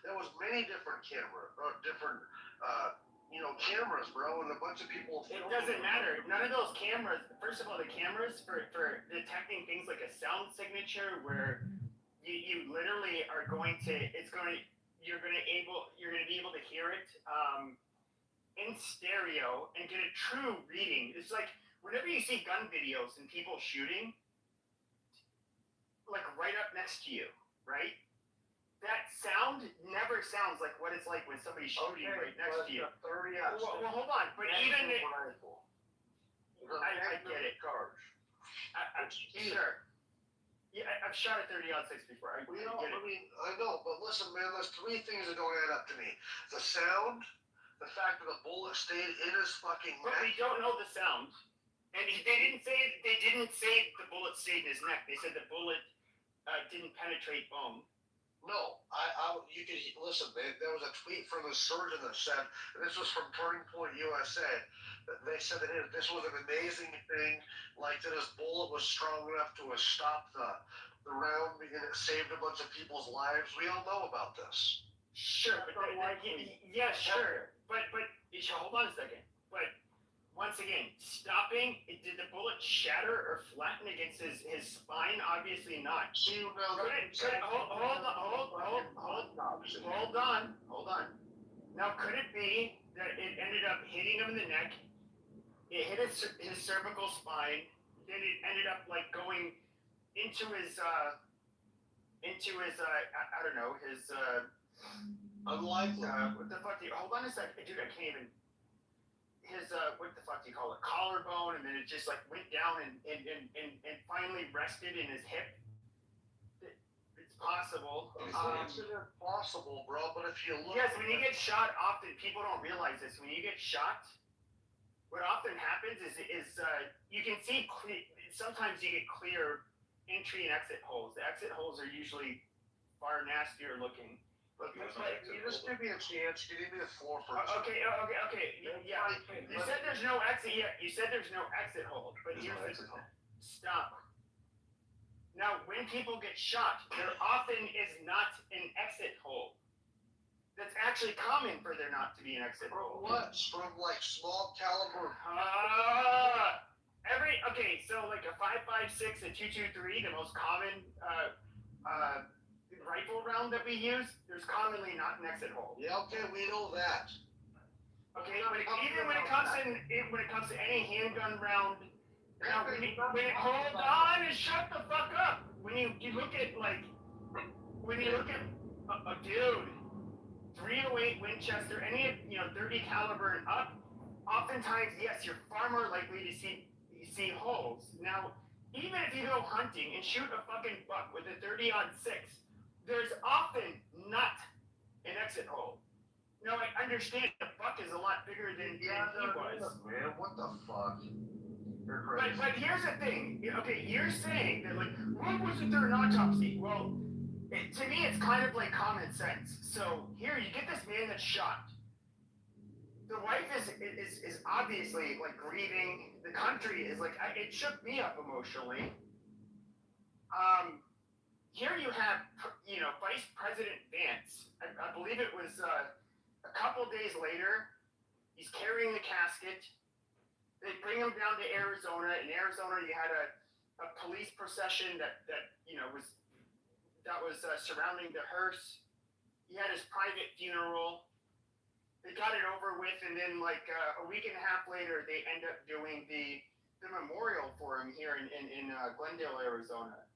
There was many different cameras, cameras, bro, and a bunch of people. It doesn't matter. None of those cameras. First of all, the cameras for detecting things like a sound signature, where you literally are going to. You're going to be able to hear it in stereo and get a true reading. It's like whenever you see gun videos and people shooting, like right up next to you, right? That sound never sounds like what it's like when somebody's shooting right next to you. Well, hold on, but even I get it. Sure. Yeah, I've shot a 30-06 before. I know, but listen, man. There's three things that don't add up to me: the sound, the fact that the bullet stayed in his fucking neck. But we don't know the sound, and they didn't say the bullet stayed in his neck. They said the bullet didn't penetrate bone. No, you could listen. There was a tweet from a surgeon that said, and this was from Turning Point USA. They said that this was an amazing thing, like that his bullet was strong enough to have stopped the round, and it saved a bunch of people's lives. We all know about this. Sure, but sure, but hold on a second. But once again, stopping. Did the bullet shatter or flatten against his spine? Obviously not. Hold on. Now, could it be that it ended up hitting him in the neck? It hit his cervical spine. Then it ended up like going into his I don't know, his unlikely. What the fuck? Hold on a second, dude. I can't even. His what the fuck do you call it? Collarbone, and then it just like went down and finally rested in his hip. It's possible. It's possible, bro. But if you look, yes, when you get shot, often people don't realize this. When you get shot, what often happens is you can see sometimes you get clear entry and exit holes. The exit holes are usually far nastier looking. But you just give me a chance. Give me the floor first. Okay. Yeah. You said there's no exit. Yeah. You said there's no exit hole. But here's the stop. Now, when people get shot, there often is not an exit hole. That's actually common for there not to be an exit hole. What? From like small caliber. So like a 5.56 and 2.23, the most common rifle round that we use, there's commonly not an exit hole. Yeah, okay, we know that. Okay, but even when it comes to any handgun round, hold on and shut the fuck up. When you look at a dude, 308 Winchester, any 30 caliber and up, oftentimes yes, you're far more likely to see holes. Now, even if you go hunting and shoot a fucking buck with a 30-06. There's often not an exit hole. Now, I understand the buck is a lot bigger than he was. Man, what the fuck? You're But crazy. here's the thing. Okay, you're saying that like, why wasn't there an autopsy? Well, to me, it's kind of like common sense. So here, you get this man that's shot. The wife is obviously like grieving. The country is like, it shook me up emotionally. Here you have, Vice President Vance. I believe it was a couple days later. He's carrying the casket. They bring him down to Arizona. In Arizona, you had a police procession that was surrounding the hearse. He had his private funeral. They got it over with, and then like a week and a half later, they end up doing the memorial for him here in Glendale, Arizona.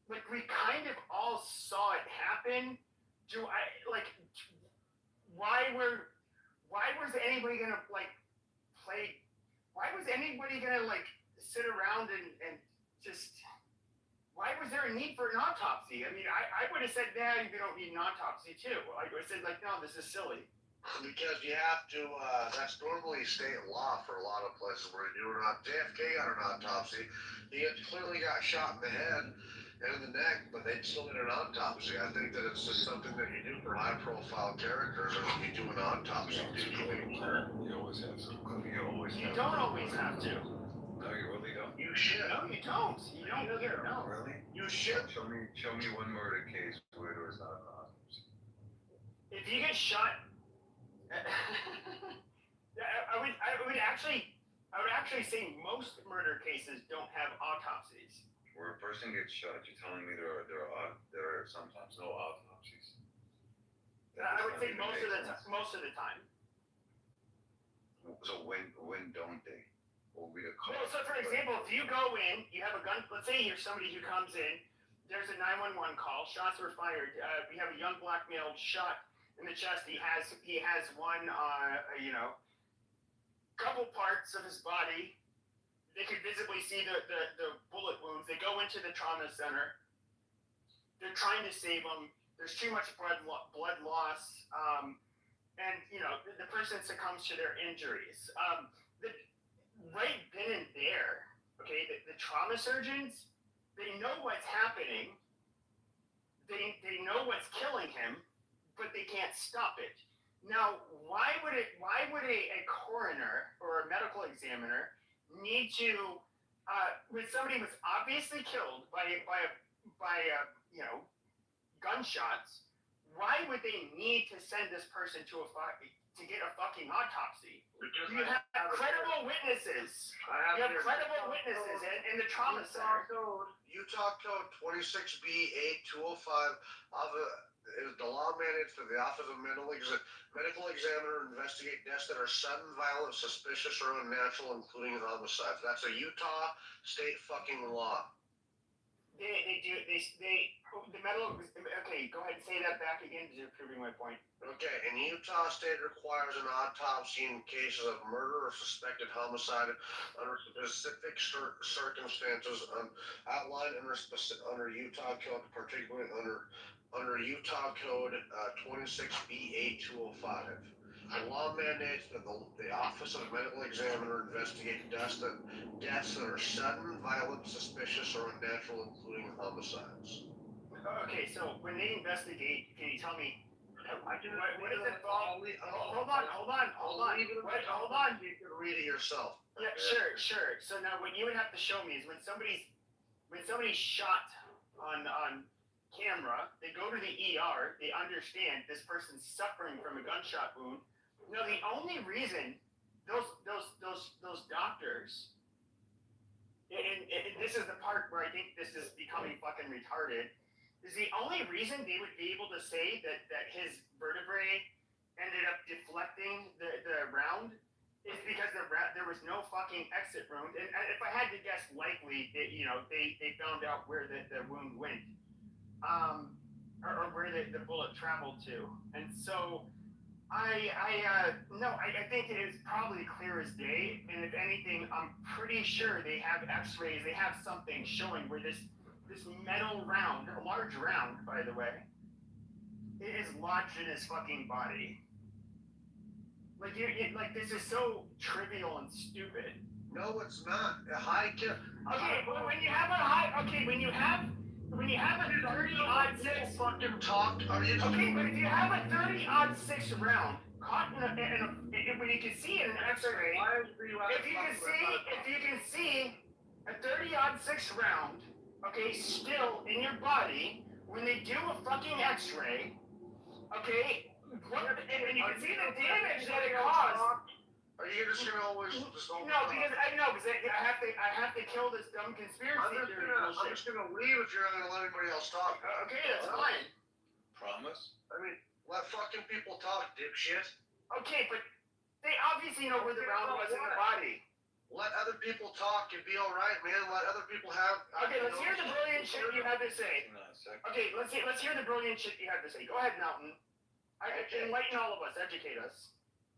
Like we kind of all saw it happen. Why was anybody gonna like play? Why was anybody gonna like sit around and just? Why was there a need for an autopsy? I mean, I would have said, nah, you don't need an autopsy too. I would have said like, no, this is silly. Because you have to, that's normally state law for a lot of places where you do not. JFK got an autopsy. He had clearly got shot in the head and in the neck, but they still did an autopsy. I think that it's just something that you do for high profile characters, or you do an autopsy. You always have to. You don't always have to. No, you really don't. You should. No, you don't. You don't either. No. Really? You should. Show me one murder case where there was not an autopsy. If you get shot, I would actually say most murder cases don't have autopsies. Where a person gets shot, you're telling me there are sometimes no autopsies. I would say most of the time. So when don't they? What would be the cause? Well, so for example, if you go in, you have a gun. Let's say you're somebody who comes in. There's a 911 call. Shots were fired. We have a young black male shot in the chest. He has one, couple parts of his body. They could visibly see the bullet wounds. They go into the trauma center. They're trying to save him. There's too much blood loss, and the person succumbs to their injuries. Right then and there, okay, the trauma surgeons, they know what's happening. They know what's killing him, but they can't stop it. Now, why would a coroner or a medical examiner need to, when somebody was obviously killed by gunshots, why would they need to send this person to get a fucking autopsy? Because you have credible witnesses. You have credible witnesses in the trauma center. Utah Code 26B8205 is the law mandates for the Office of Medical Examiner investigate deaths that are sudden, violent, suspicious, or unnatural, including homicides. That's a Utah state fucking law. Okay, go ahead and say that back again, you're proving my point. Okay, and Utah state requires an autopsy in cases of murder or suspected homicide under specific circumstances outlined under Utah Code, particularly under Utah Code 26B8205. The law mandates that the Office of Medical Examiner investigate deaths that are sudden, violent, suspicious, or unnatural, including homicides. Okay, so when they investigate, can you tell me what does it involve? Hold on. You can read it yourself. Yeah, sure. So now what you would have to show me is when somebody's shot on camera, they go to the ER, they understand this person's suffering from a gunshot wound. No, the only reason those doctors, and this is the part where I think this is becoming fucking retarded, is the only reason they would be able to say that his vertebrae ended up deflecting the round is because there was no fucking exit wound. And if I had to guess, likely that they found out where the wound went, or where the bullet traveled to. And so I think it is probably clear as day. And if anything, I'm pretty sure they have X-rays. They have something showing where this metal round, a large round, by the way, it is lodged in his fucking body. Like like this is so trivial and stupid. No, it's not. A high kill. Okay, well, when you have a when you have a 30-06 fucking talk. Okay, but if you have a 30-06 round caught when you can see in an X-ray, if you can see a 30-06 round, okay, still in your body when they do a fucking X-ray, okay, and you can see the damage that it caused. Are you just gonna always just No, because I have to kill this dumb conspiracy theory bullshit. I'm just gonna leave if you're not gonna let anybody else talk. Okay, that's fine. Promise? I mean, let fucking people talk, dipshit. Okay, but they obviously know where the round was in the body. Let other people talk and be alright, man. Let other people have. Okay, let's hear the brilliant shit you had to say. Okay, let's hear the brilliant shit you had to say. Go ahead, Mountain. Enlighten all of us. Educate us.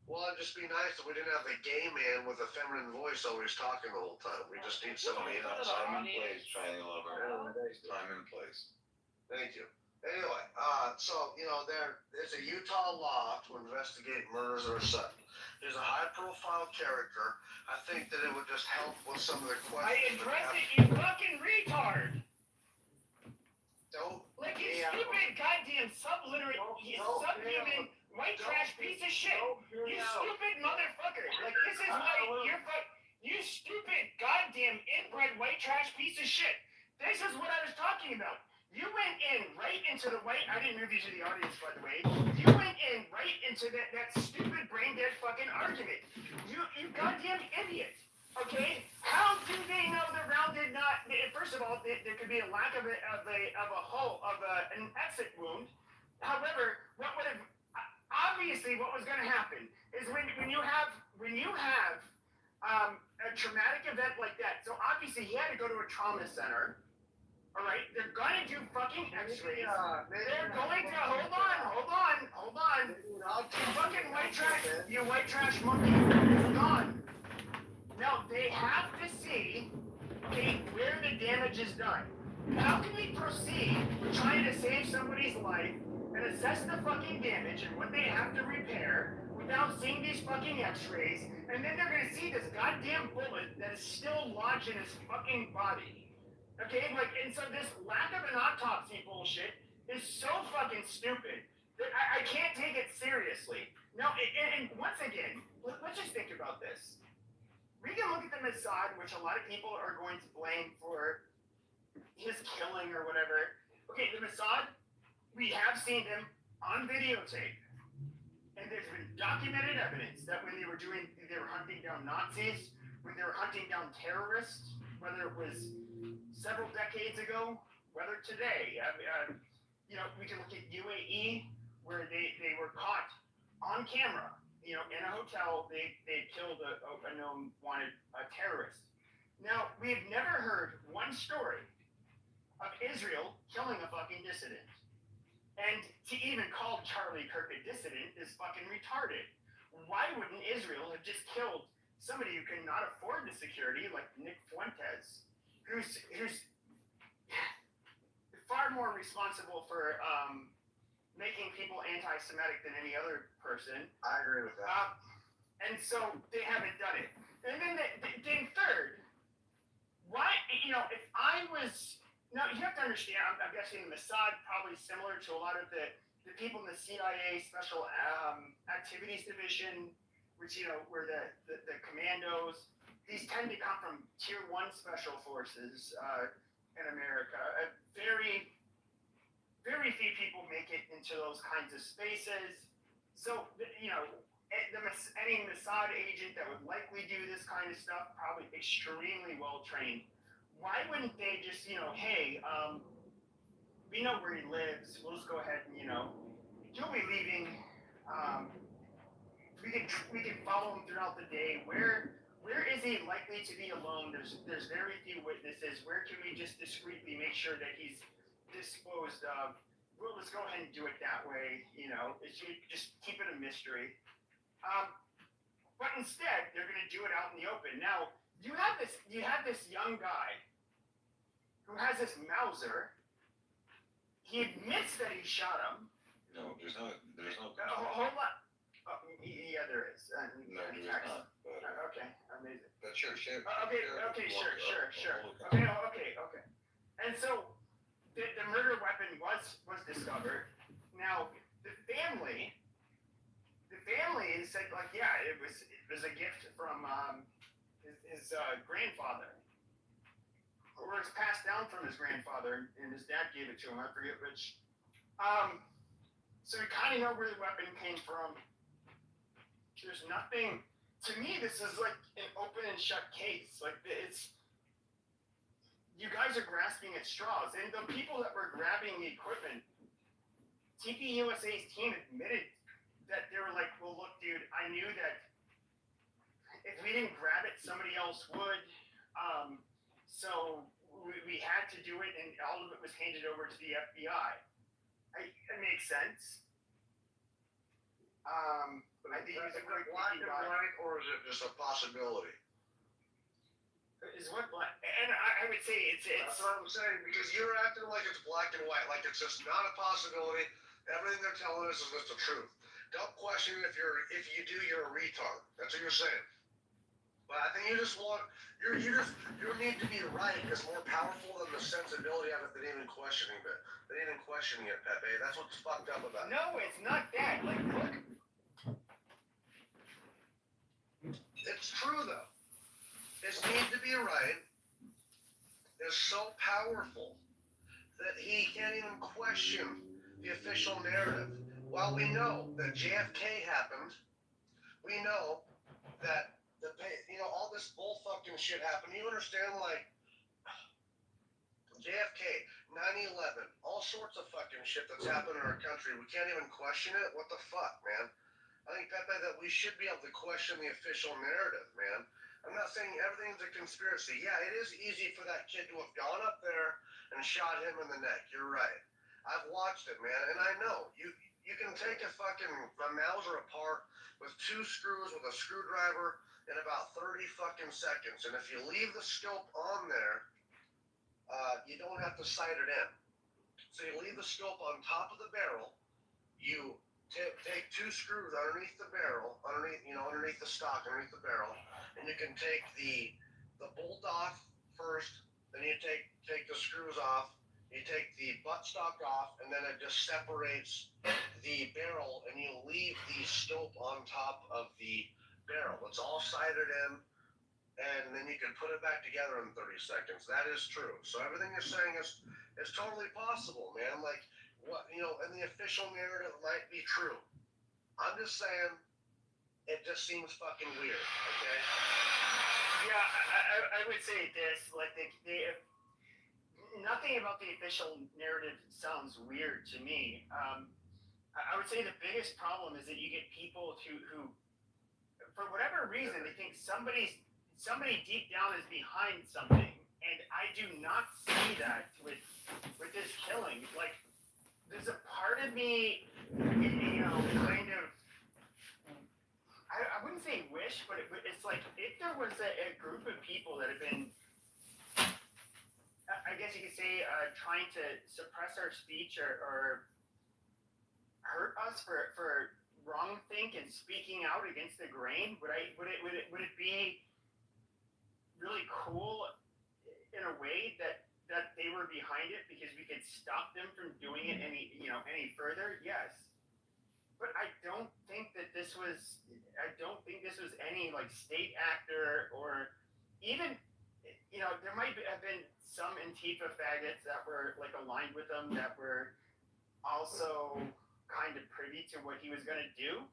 Well, it'd just be nice if we didn't have the gay man with a feminine voice always talking the whole time. We just need somebody else. Time and place, triangle lover. Time and place. Thank you. Anyway, so, there's a Utah law to investigate murders or something. There's a high-profile character. I think that it would just help with some of the questions. I addressed it, you fucking retard! Don't. Like, you stupid goddamn subliterate, subhuman, white trash piece of shit! You stupid motherfucker! Like, this is why you stupid goddamn inbred white trash piece of shit! This is what I was talking about! You went in right into the white. I didn't move you to the audience, by the way. You went in right into that stupid brain dead fucking argument. You goddamn idiot. Okay? How do they know the round did not? First of all, there could be a lack of an exit wound. However, what would have obviously what was going to happen is when you have a traumatic event like that. So obviously he had to go to a trauma center. All right, they're gonna do fucking X-rays. They're going to hold on. You white trash monkey, is gone. Now they have to see, okay, where the damage is done. How can we proceed trying to save somebody's life and assess the fucking damage and what they have to repair without seeing these fucking X-rays, and then they're gonna see this goddamn bullet that is still lodged in his fucking body? Okay, and so this lack of an autopsy bullshit is so fucking stupid that I can't take it seriously. No, and once again, let's just think about this. We can look at the Mossad, which a lot of people are going to blame for his killing or whatever. Okay, the Mossad, we have seen them on videotape. And there's been documented evidence that when they were hunting down Nazis, when they were hunting down terrorists, whether it was several decades ago, whether today, we can look at UAE, where they were caught on camera, in a hotel, they killed a known wanted terrorist. Now, we've never heard one story of Israel killing a fucking dissident. And to even call Charlie Kirk a dissident is fucking retarded. Why wouldn't Israel have just killed somebody who cannot afford the security, like Nick Fuentes, who's far more responsible for making people anti-Semitic than any other person. I agree with that. And so they haven't done it. And then third, why, if I was, now you have to understand, I'm guessing the Mossad probably similar to a lot of the people in the CIA Special Activities Division, which, where the commandos, these tend to come from Tier 1 Special Forces in America. Very, very few people make it into those kinds of spaces. So, any Mossad agent that would likely do this kind of stuff, probably extremely well trained. Why wouldn't they just, hey, we know where he lives. We'll just go ahead and, he'll be leaving. We can follow him throughout the day. Where is he likely to be alone? There's very few witnesses. Where can we just discreetly make sure that he's disposed of? Well, let's go ahead and do it that way. Just keep it a mystery. But instead, they're going to do it out in the open. Now, you have this young guy who has this Mauser. He admits that he shot him. No, there's no. Hold on. Yeah, there is. No, there is not. But, Okay, amazing. but sure, share. Okay, sure. Okay. And so the murder weapon was discovered. Now the family said like, yeah, it was a gift from his grandfather, or it's passed down from his grandfather, and his dad gave it to him. I forget which. So we kind of know where the weapon came from. There's nothing. To me, this is like an open and shut case. Like it's. You guys are grasping at straws, and the people that were grabbing the equipment, TP USA's team admitted that they were like, well, look, dude, I knew that if we didn't grab it, somebody else would. So we had to do it, and all of it was handed over to the FBI. It makes sense. I think is it black and white, or is it just a possibility? Is what black? And I would say it's. That's what I'm saying, because you're acting like it's black and white, like it's just not a possibility. Everything they're telling us is just the truth. Don't question it. If you do, you're a retard. That's what you're saying. But I think you need to be right is more powerful than the sensibility of it than even questioning it. Pepe. That's what's fucked up about it. No, it's not that. Like, look. It's true though. His need to be right is so powerful that he can't even question the official narrative. While we know that JFK happened, we know that all this bull fucking shit happened. You understand, like JFK, 9/11, all sorts of fucking shit that's happened in our country. We can't even question it. What the fuck, man? I think Pepe, that we should be able to question the official narrative, man. I'm not saying everything's a conspiracy. Yeah, it is easy for that kid to have gone up there and shot him in the neck. You're right. I've watched it, man, and I know you can take a Mauser apart with 2 screws with a screwdriver in about 30 fucking seconds, and if you leave the scope on there, you don't have to sight it in. So you leave the scope on top of the barrel. You take 2 screws underneath the barrel, underneath the stock, underneath the barrel, and you can take the bolt off first. Then you take the screws off. You take the buttstock off, and then it just separates the barrel, and you leave the scope on top of the barrel. It's all sighted in, and then you can put it back together in 30 seconds. That is true. So everything you're saying is totally possible, man. Like, and the official narrative might be true. I'm just saying, it just seems fucking weird, okay? Yeah, I would say this, like, nothing about the official narrative sounds weird to me. I would say the biggest problem is that you get people who for whatever reason, they think somebody deep down is behind something, and I do not see that with this killing. Like, there's a part of me, kind of, I wouldn't say wish, but it's like if there was a group of people that have been, I guess you could say, trying to suppress our speech or hurt us for wrong think and speaking out against the grain, would it be really cool in a way that they were behind it because we could stop them from doing it any further? Yes. But I don't think this was any like state actor, or even, there might have been some Antifa faggots that were like aligned with them that were also kind of privy to what he was going to do.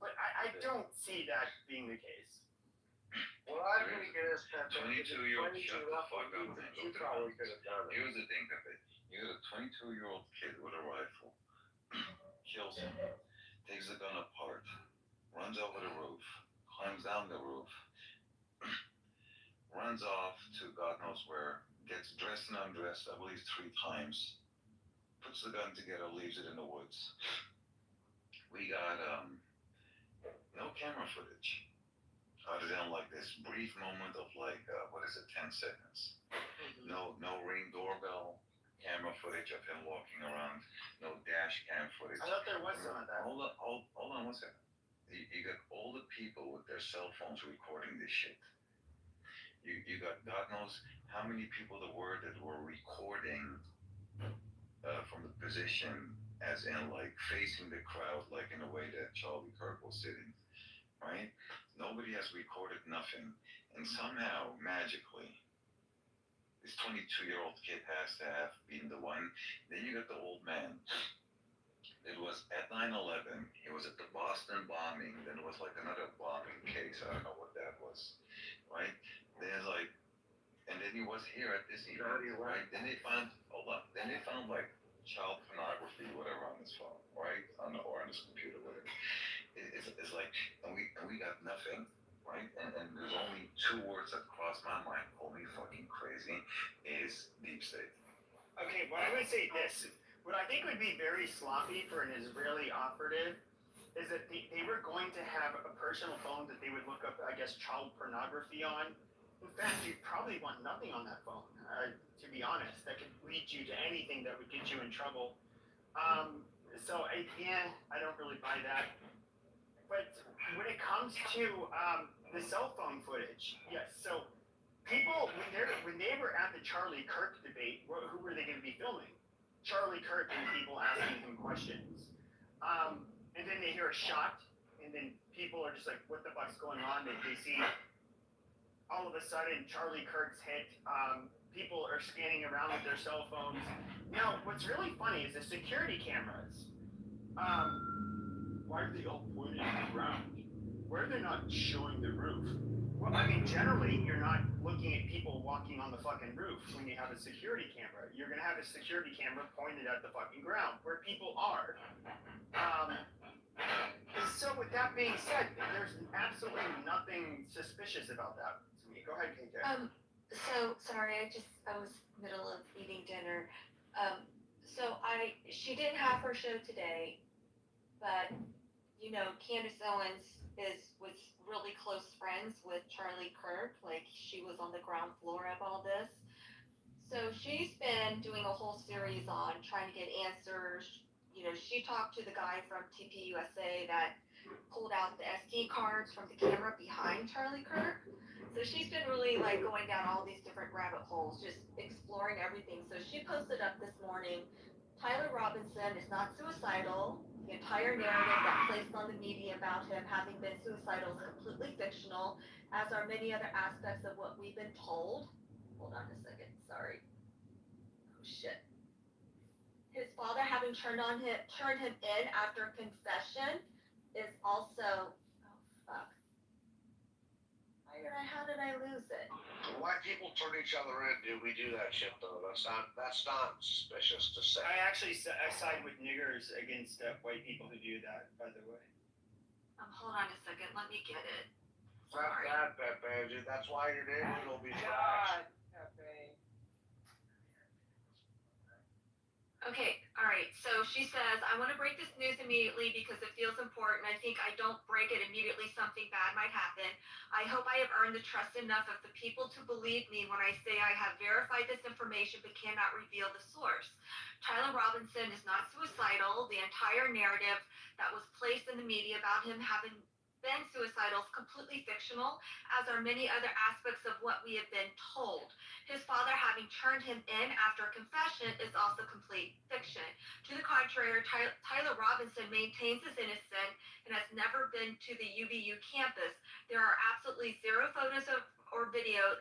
But I don't see that being the case. What I think is that 22-year-old shut the fuck up, man. You probably could have done it. Here's the thing, Pepe. You got a 22-year-old kid with a rifle, kills him, takes the gun apart, runs over the roof, climbs down the roof, runs off to God knows where, gets dressed and undressed, I believe 3 times, puts the gun together, leaves it in the woods. We got no camera footage, other than like this brief moment of like 10 seconds. No Ring doorbell camera footage of him walking around. No dash cam footage. I thought there was some of that. Hold on 1 second. You got older people with their cell phones recording this shit. You got God knows how many people there were that were recording from the position, as in like facing the crowd, like in a way that Charlie Kirk was sitting, right? Nobody has recorded nothing, and somehow magically, this 22-year-old kid has to have been the one. Then you got the old man. It was at 9/11. He was at the Boston bombing. Then it was like another bombing case. I don't know what that was, right? There's like, and then he was here at this event, right? Then they found, hold on. Then they found like child pornography, whatever, on his phone, right? Or on his computer, whatever. It's like, and we got nothing, right? And there's only two words that cross my mind. Call me fucking crazy. Is deep state. Okay, well, I would say this. What I think would be very sloppy for an Israeli operative is that they were going to have a personal phone that they would look up, I guess, child pornography on. In fact, you'd probably want nothing on that phone, to be honest. That could lead you to anything that would get you in trouble. I don't really buy that. But when it comes to the cell phone footage, yes. So people, when they were at the Charlie Kirk debate, who were they going to be filming? Charlie Kirk and people asking him questions. And then they hear a shot, and then people are just like, what the fuck's going on? They see all of a sudden Charlie Kirk's hit. People are scanning around with their cell phones. Now, what's really funny is the security cameras. Why are they all pointed at the ground? Why are they not showing the roof? Well, I mean, generally, you're not looking at people walking on the fucking roof when you have a security camera. You're gonna have a security camera pointed at the fucking ground where people are. So with that being said, there's absolutely nothing suspicious about that to me. Go ahead, KK. So sorry, I was middle of eating dinner. She did have her show today, but you know, Candace Owens was really close friends with Charlie Kirk. Like she was on the ground floor of all this. So she's been doing a whole series on trying to get answers. You know, she talked to the guy from TPUSA that pulled out the SD cards from the camera behind Charlie Kirk. So she's been really like going down all these different rabbit holes, just exploring everything. So she posted up this morning, Tyler Robinson is not suicidal. The entire narrative that placed on the media about him having been suicidal is completely fictional, as are many other aspects of what we've been told. Hold on a second, sorry. Oh shit. His father having turned him in after confession is also, oh fuck. How did I lose it? White people turn each other in, dude. We do that shit though. That's not suspicious to say. I side with niggers against white people who do that, by the way. Hold on a second, let me get it. Sorry. Not that bad, dude. That's why your neighborhood will be trashed. Okay, all right. So she says, I want to break this news immediately because it feels important. I think I don't break it immediately, something bad might happen. I hope I have earned the trust enough of the people to believe me when I say I have verified this information but cannot reveal the source. Tyler Robinson is not suicidal. The entire narrative that was placed in the media about him having been suicidal is completely fictional, as are many other aspects of what we have been told. His father having turned him in after a confession is also complete fiction. To the contrary, Tyler Robinson maintains his innocence and has never been to the UVU campus. There are absolutely zero photos or video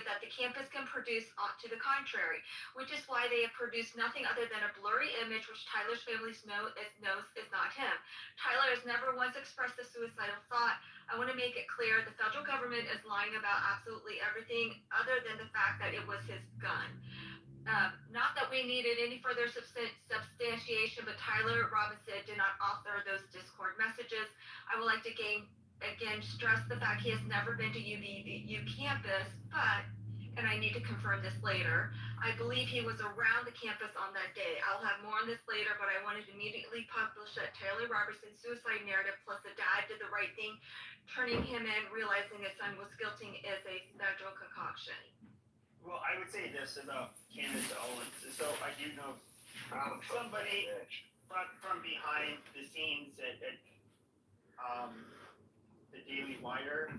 that the campus can produce to the contrary, which is why they have produced nothing other than a blurry image which Tyler's family knows is not him. Tyler has never once expressed a suicidal thought. I want to make it clear the federal government is lying about absolutely everything other than the fact that it was his gun. Not that we needed any further substantiation, but Tyler Robinson did not author those Discord messages. I would like to again stress the fact he has never been to UVU campus, but, and I need to confirm this later, I believe he was around the campus on that day. I'll have more on this later, but I wanted to immediately publish that Tyler Robertson's suicide narrative plus the dad did the right thing, turning him in, realizing his son was guilty is a federal concoction. Well, I would say this about Candace Owens. So I do know somebody from behind the scenes at the Daily Wire.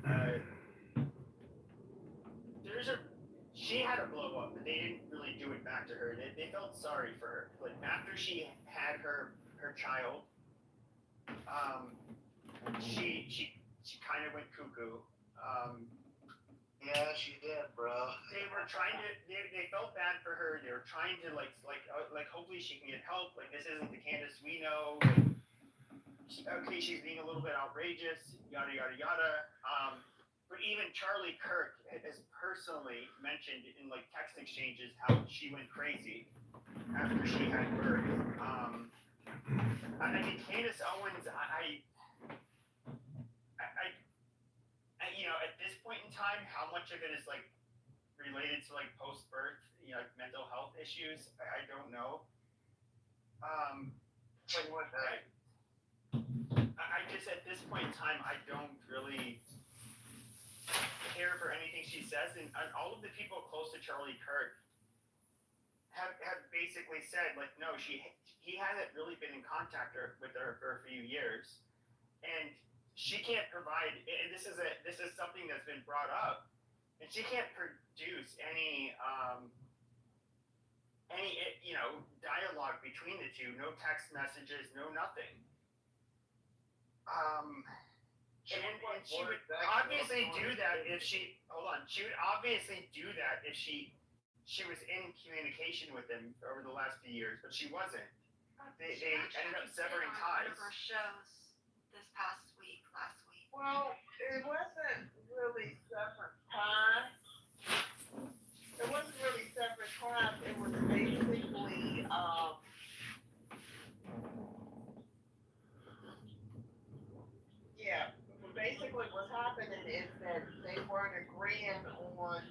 She had a blow up, but they didn't really do it back to her. They felt sorry for her. Like after she had her child, she kind of went cuckoo. Yeah, she did, bro. They were trying to. They felt bad for her. They were trying to like hopefully she can get help. Like this isn't the Candace we know. Okay, she's being a little bit outrageous. Yada yada yada. But even Charlie Kirk has personally mentioned in like text exchanges how she went crazy after she had birth. I mean, Candace Owens, you know, at this point in time, how much of it is like related to like post-birth, you know, like mental health issues? I don't know. Tell you what, I just at this point in time, I don't really care for anything she says, and all of the people close to Charlie Kirk have basically said like, no, he hasn't really been in contact with her for a few years, and she can't provide. And this is something that's been brought up, and she can't produce any you know dialogue between the two. No text messages, no nothing. And she would obviously do that if she She would obviously do that if she was in communication with him over the last few years, but she wasn't. They ended up severing ties. One of our shows this past last week. Well, it wasn't really separate time. It wasn't really separate time. It was basically yeah. Basically what's happening is that they weren't agreeing on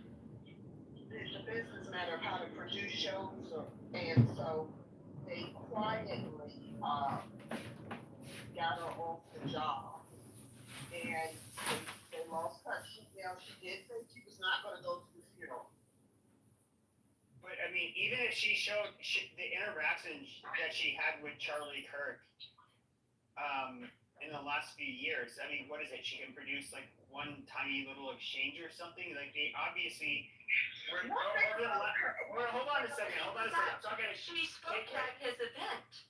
the business matter of how to produce shows, and so they quietly got her off the job, and they lost touch. She did say she was not going to go to the funeral. But I mean, even if she showed the interaction that she had with Charlie Kirk, in the last few years, I mean, what is it? She can produce like one tiny little exchange or something. Like they obviously. Hold on a second. I'm talking. She spoke at his event.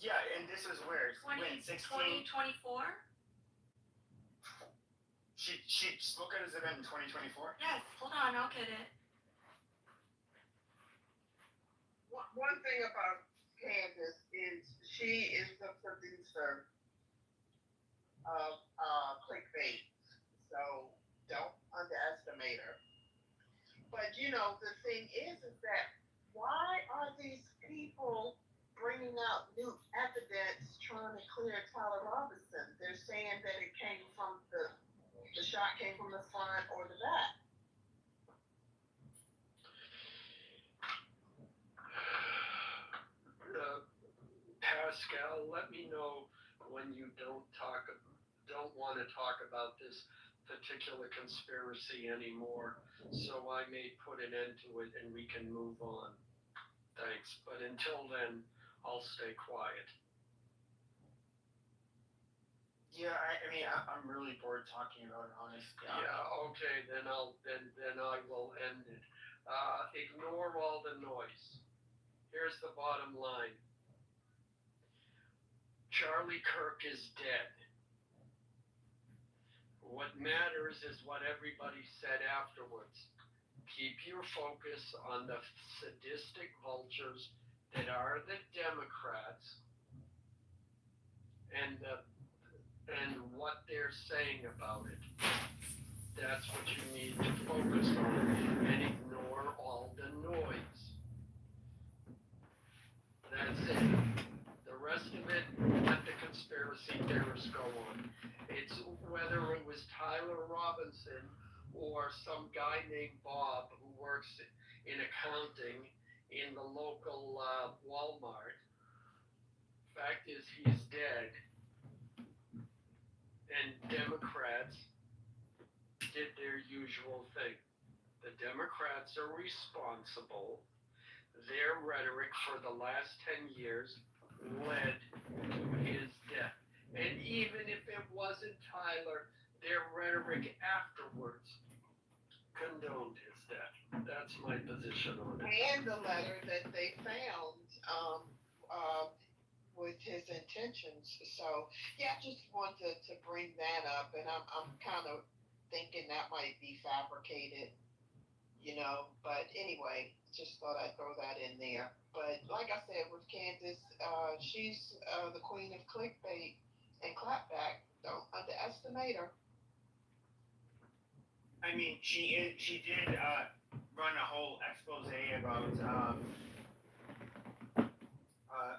Yeah, and this was where? When 2024? She spoke at his event in 2024? Yes, hold on, I'll get it. One thing about Candace is she is the producer of clickbait, so don't underestimate her. But you know, the thing is that why are these people bringing out new evidence trying to clear Tyler Robinson? They're saying that it came from the shot came from the front or the back. Pascal, let me know when you don't want to talk about this particular conspiracy anymore, so I may put an end to it and we can move on. Thanks. But until then, I'll stay quiet. Yeah, I mean, I'm really bored talking about it, honestly. Yeah, okay, then I will end it. Ignore all the noise. Here's the bottom line. Charlie Kirk is dead. What matters is what everybody said afterwards. Keep your focus on the sadistic vultures that are the Democrats and what they're saying about it. That's what you need to focus on, and ignore all the noise. That's it. The rest of it, let the conspiracy theorists go on. It's whether it was Tyler Robinson or some guy named Bob who works in accounting in the local Walmart. Fact is, he's dead. And Democrats did their usual thing. The Democrats are responsible. Their rhetoric for the last 10 years led to his death. And even if it wasn't Tyler, their rhetoric afterwards condoned his death. That's my position on it. And the letter that they found, with his intentions. So yeah, I just wanted to bring that up, and I'm kind of thinking that might be fabricated, But anyway, just thought I'd throw that in there. But like I said, with Candace, she's the queen of clickbait and clapback. Don't underestimate her. I mean, she did run a whole expose about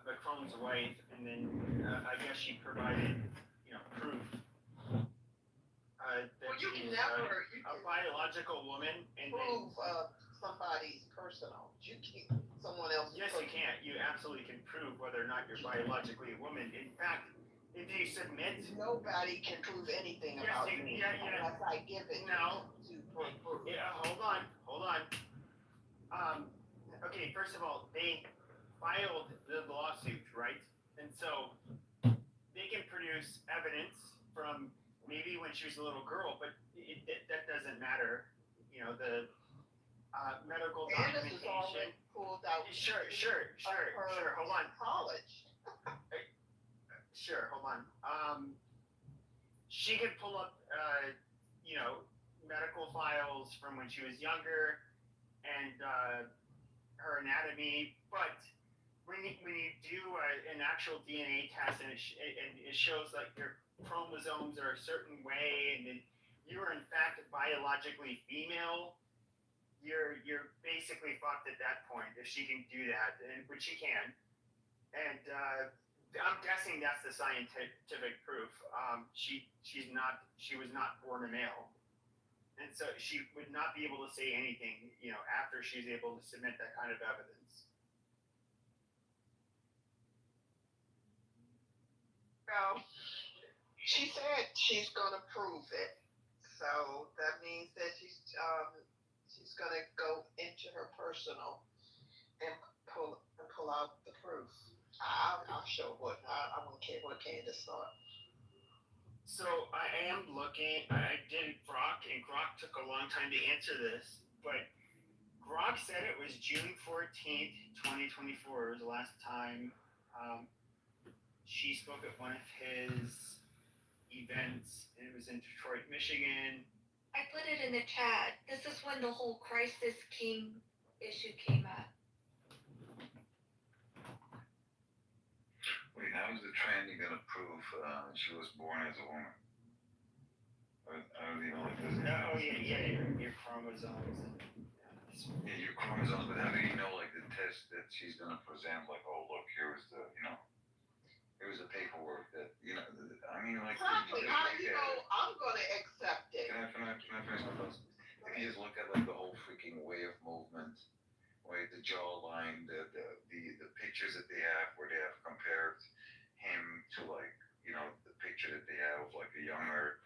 Macron's wife, and then I guess she provided, proof that Well, you she's can never a biological woman, and prove somebody's personal. You can't someone else's. yes, you can't. You absolutely can prove whether or not you're biologically a woman. In fact, if you submit, Nobody can prove anything yes, about you, me yeah, unless I give it no, to prove. yeah, hold on. Okay, first of all, they filed the lawsuit, right? And so they can produce evidence from maybe when she was a little girl, but that doesn't matter. The medical Candace is documentation. already pulled out. Sure. Hold on. College. Sure, hold on. She could pull up, medical files from when she was younger and her anatomy, but when you do an actual DNA test and it shows like your chromosomes are a certain way and then you are in fact biologically female, you're basically fucked at that point if she can do that, and which she can. And I'm guessing that's the scientific proof. She was not born a male, and so she would not be able to say anything, after she's able to submit that kind of evidence. Well, she said she's gonna prove it, so that means that she's gonna go into her personal and pull out the proof. I'll show what I won't care what Candace thought. So I am looking. I did Grok, and Grok took a long time to answer this, but Grok said it was June 14th, 2024 was the last time she spoke at one of his events, and it was in Detroit, Michigan. I put it in the chat. This is when the whole crisis king issue came up. Wait, how is the tranny gonna prove she was born as a woman? Are the only Oh yeah, your chromosomes. Yeah, your chromosomes, but how do you know, like, the test that she's gonna present, like, oh, look, here's the paperwork that, I mean, like, Exactly. How do you know I'm gonna accept it? Can I finish my thoughts? If you just look at, like, the whole freaking way of movement, right, the jawline, the pictures that they have, where they have compared him to, like, the picture that they have of, like, a younger,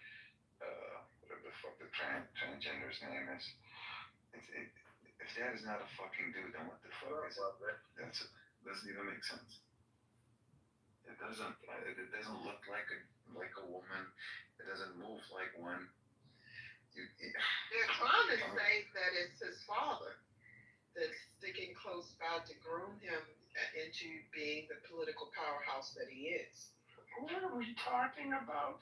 whatever the fuck the transgender's name is. If that is not a fucking dude, then what the fuck is it? Doesn't even make sense. It doesn't look like a woman. It doesn't move like one. They're trying to say that it's his father that's sticking close by to groom him into being the political powerhouse that he is. What are we talking about?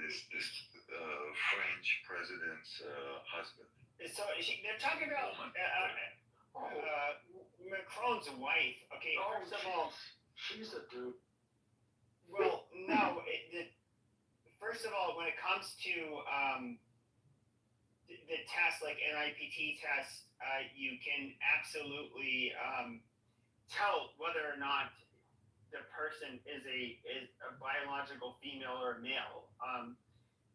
This French president's husband. So they're talking about Macron's wife. Okay, first of all, she's a dude. Well, no. First of all, when it comes to the test, like NIPT tests, you can absolutely tell whether or not the person is a biological female or male.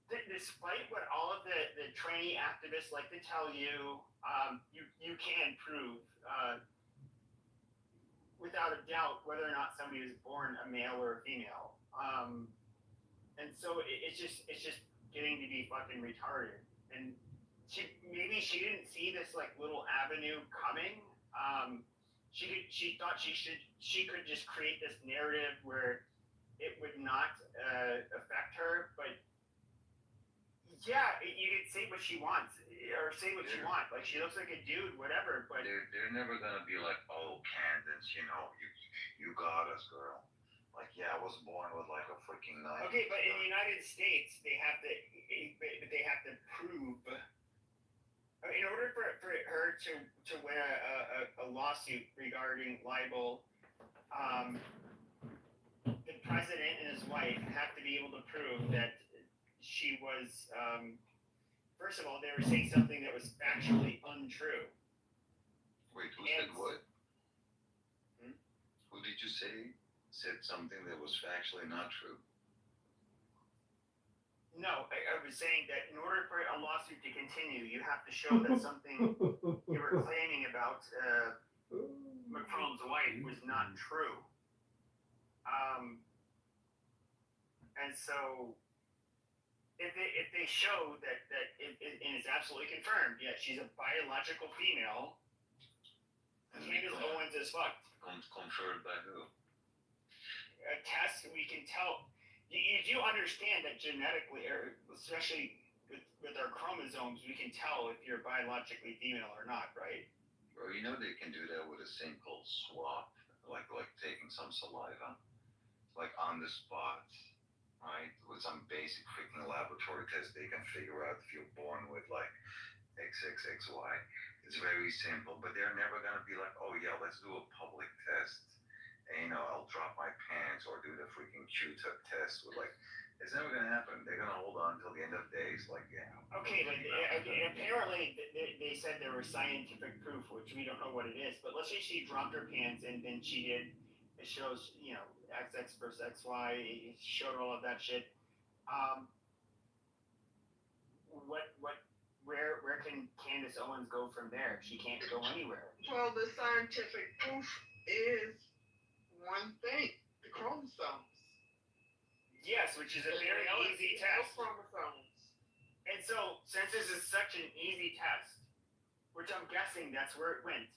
Despite what all of the tranny activists like to tell you, you can prove without a doubt whether or not somebody was born a male or a female. And so it's just getting to be fucking retarded. And maybe she didn't see this like little avenue coming. She thought she could just create this narrative where it would not affect her, but yeah, you can say what she wants or say what you want. Like she looks like a dude, whatever. But they're never gonna be like, oh, Candace, you got us, girl. Like, yeah, I was born with like a freaking knife. okay, but in the United States, they have to prove. In order for her to win a lawsuit regarding libel, the president and his wife have to be able to prove that she was. First of all, they were saying something that was factually untrue. Wait, who said what? Who did you say said something that was factually not true? No, I was saying that in order for a lawsuit to continue, you have to show that something you were claiming about Macron's wife was not true. And so if they show that and it's absolutely confirmed, yeah, she's a biological female, Candace Owens is fucked. Conferred by who? A test, we can tell. You do understand that genetically, or especially with our chromosomes, we can tell if you're biologically female or not, right? Well, they can do that with a simple swab, like taking some saliva, like on the spot, right? With some basic freaking laboratory test, they can figure out if you're born with like XXXY. It's very simple, but they're never gonna be like, oh yeah, let's do a public test. And, I'll drop my pants or do the freaking Q-tip test with like, it's never gonna happen. They're gonna hold on until the end of days, like, yeah. Okay, but apparently they said there was scientific proof, which we don't know what it is. But let's say she dropped her pants and then she did. It shows, XX versus XY. It showed all of that shit. Where can Candace Owens go from there? She can't go anywhere. Well, the scientific proof is one thing: the chromosomes. Yes, which is a very easy test. Chromosomes. And so, since this is such an easy test, which I'm guessing that's where it went,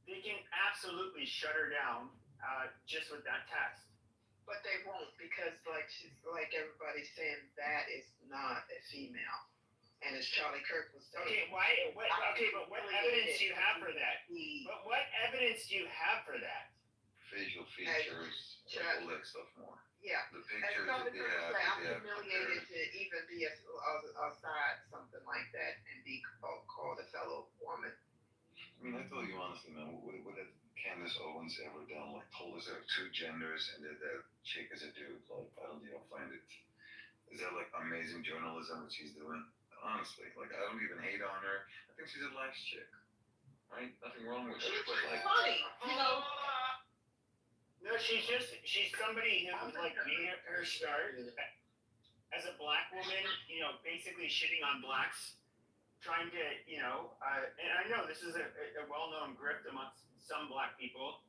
they can absolutely shut her down just with that test. But they won't, because like everybody's saying, that is not a female. And as Charlie Kirk was saying. Okay, but what evidence do you have for that? But what evidence do you have for that? Facial features, all that stuff more. Yeah. The pictures that they have. I'm humiliated to even be aside something like that and be called a fellow woman. I mean, I tell you honestly, man, what has Candace Owens ever done? Like, told us there are two genders and that chick is a dude. Like, I don't find it. Is that like amazing journalism what she's doing? Honestly, like, I don't even hate on her. I think she's a nice chick, right? Nothing wrong with her. But like, funny, No, she's somebody who like made her start as a black woman, basically shitting on blacks, trying to, and I know this is a well-known grift amongst some black people,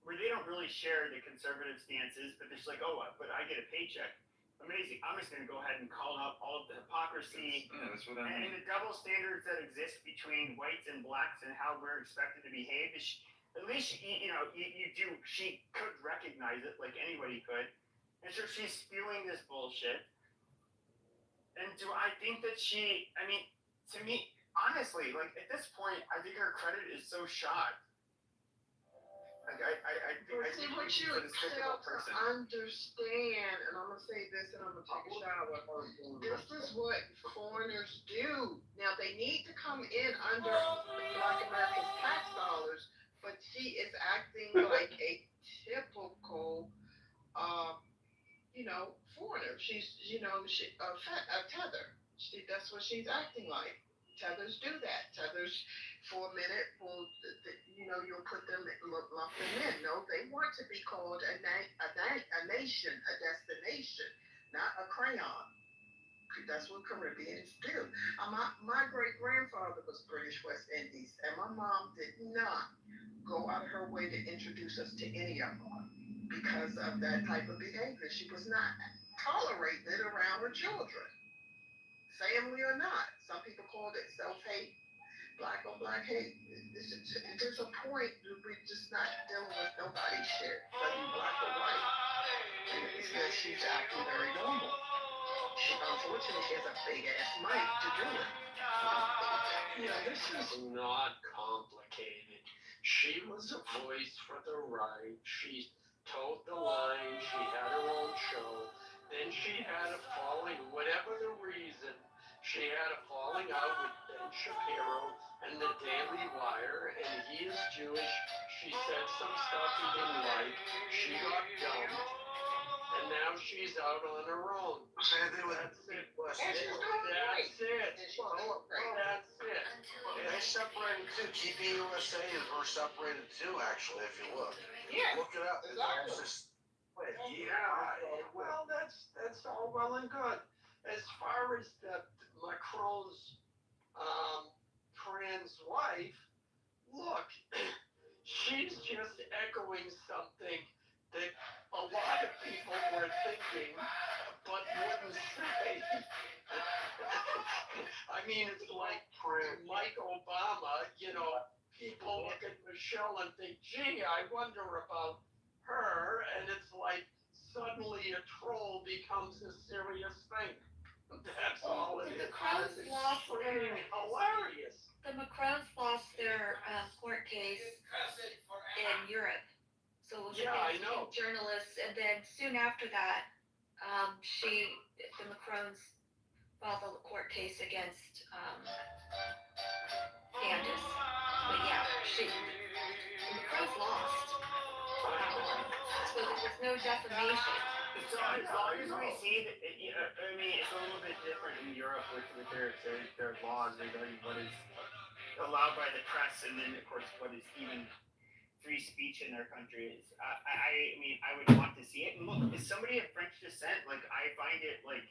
where they don't really share the conservative stances, but they're just like, oh, but I get a paycheck. Amazing. I'm just going to go ahead and call out all of the hypocrisy that's what I mean. and the double standards that exist between whites and blacks and how we're expected to behave. At least, you do. She could recognize it like anybody could. And so she's spewing this bullshit. And do I think that to me, honestly, like at this point, I think her credit is so shot. Like See what you fail to understand, and I'm gonna say this, and I'm gonna take a shower. This is what foreigners do. Now they need to come in under Black American tax dollars, but she is acting like a typical, foreigner. She's, a tether. That's what she's acting like. Tethers do that. Tethers, for a minute, you'll put them, lump them in. No, they want to be called a nation, a destination, not a crayon. That's what Caribbeans do. My great-grandfather was British West Indies, and my mom did not go out of her way to introduce us to any of them because of that type of behavior. She was not tolerating it around her children. Family or not. Some people called it self-hate. black on black hate. There's a point we're just not dealing with nobody's shit, whether you black or white. And it's because she's acting very normal. She unfortunately she has a big ass mic to do it. This is not complicated. She was a voice for the right. She told the line. She had her own show. Then she had a falling, whatever the reason, she had a falling out with Ben Shapiro and the Daily Wire, and he is Jewish. She said some stuff he didn't like. She got dumped, and now she's out on her own. Same thing with That's it. That's it. That's it. They separated too. TV USA and her separated too. Actually, if you look, look it up. Exactly. It's just, Well, that's all well and good. As far as Macron's trans wife, look, she's just echoing something that a lot of people were thinking, but wouldn't say. I mean, it's like Mike Obama, people look at Michelle and think, gee, I wonder about her, and it's like suddenly a troll becomes a serious thing. That's all it is. The Macrons lost Freaking hilarious. The Macrons lost their court case in Europe. So it was Yeah, I against know. journalists, and then soon after that, the Macrons filed a court case against Candace. But yeah, the Macrons lost. So there was no defamation. So as long as we see that, I mean, it's a little bit different in Europe with their laws regarding what is allowed by the press, and then of course what is even free speech in their country is. I mean, I would want to see it. And look, as somebody of French descent, like I find it like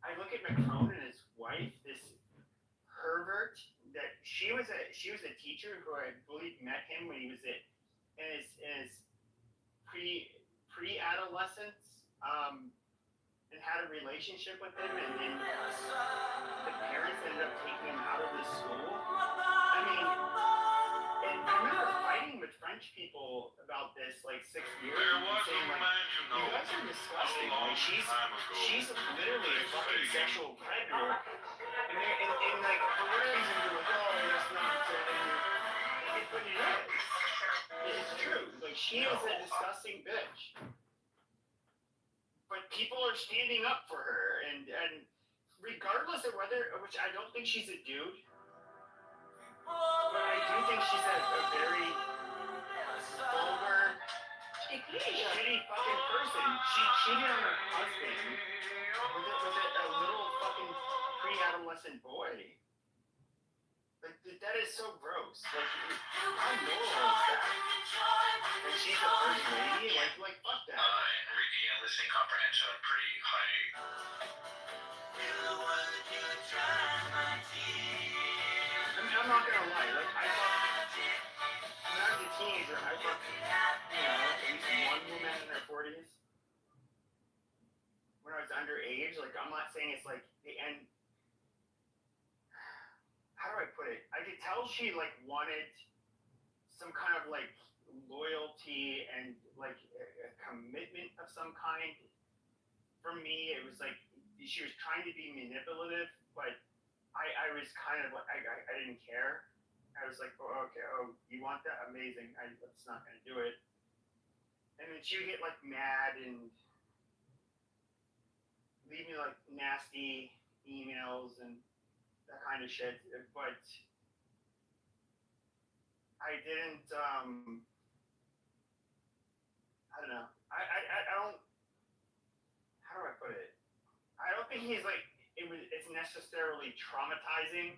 I look at Macron and his wife, this pervert. That she was a teacher who I believe met him when he was in his pre-adolescence, and had a relationship with him, and then the parents ended up taking him out of the school. I mean, and I remember fighting with French people about this like 6 years ago, and saying like, you guys are disgusting. Like she's literally a fucking sexual predator. And like for whatever reason you're like, oh, that's not but it is. It's true. Like she is a disgusting bitch. But people are standing up for her, and regardless of whether, which I don't think she's a dude, but I do think she's a very vulgar, shitty fucking person. She cheated on her husband with a little fucking pre-adolescent boy. Like that is so gross. Like how normal is that? And she's a first lady. Like fuck that. Reading and listening comprehension are pretty high. I'm not gonna lie. Like when I was a teenager, I fucked at least one woman in her 40s. When I was underage, like I'm not saying it's like the end. How do I put it? I could tell she like wanted some kind of like loyalty and like a commitment of some kind. For me, it was like she was trying to be manipulative, but I was kind of like I didn't care. I was like, oh, okay, oh, you want that? Amazing. That's not gonna do it. And then she would get like mad and leave me like nasty emails and that kind of shit, but I didn't, I don't know, I don't, how do I put it? I don't think he's like, it's necessarily traumatizing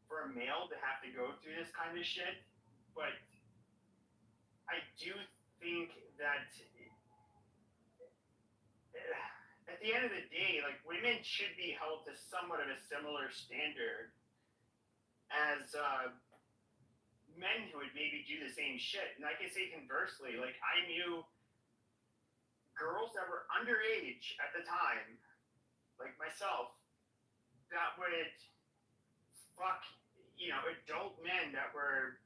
for a male to have to go through this kind of shit, but I do think that at the end of the day, like women should be held to somewhat of a similar standard as men who would maybe do the same shit. And I can say conversely, like I knew girls that were underage at the time, like myself, that would fuck adult men that were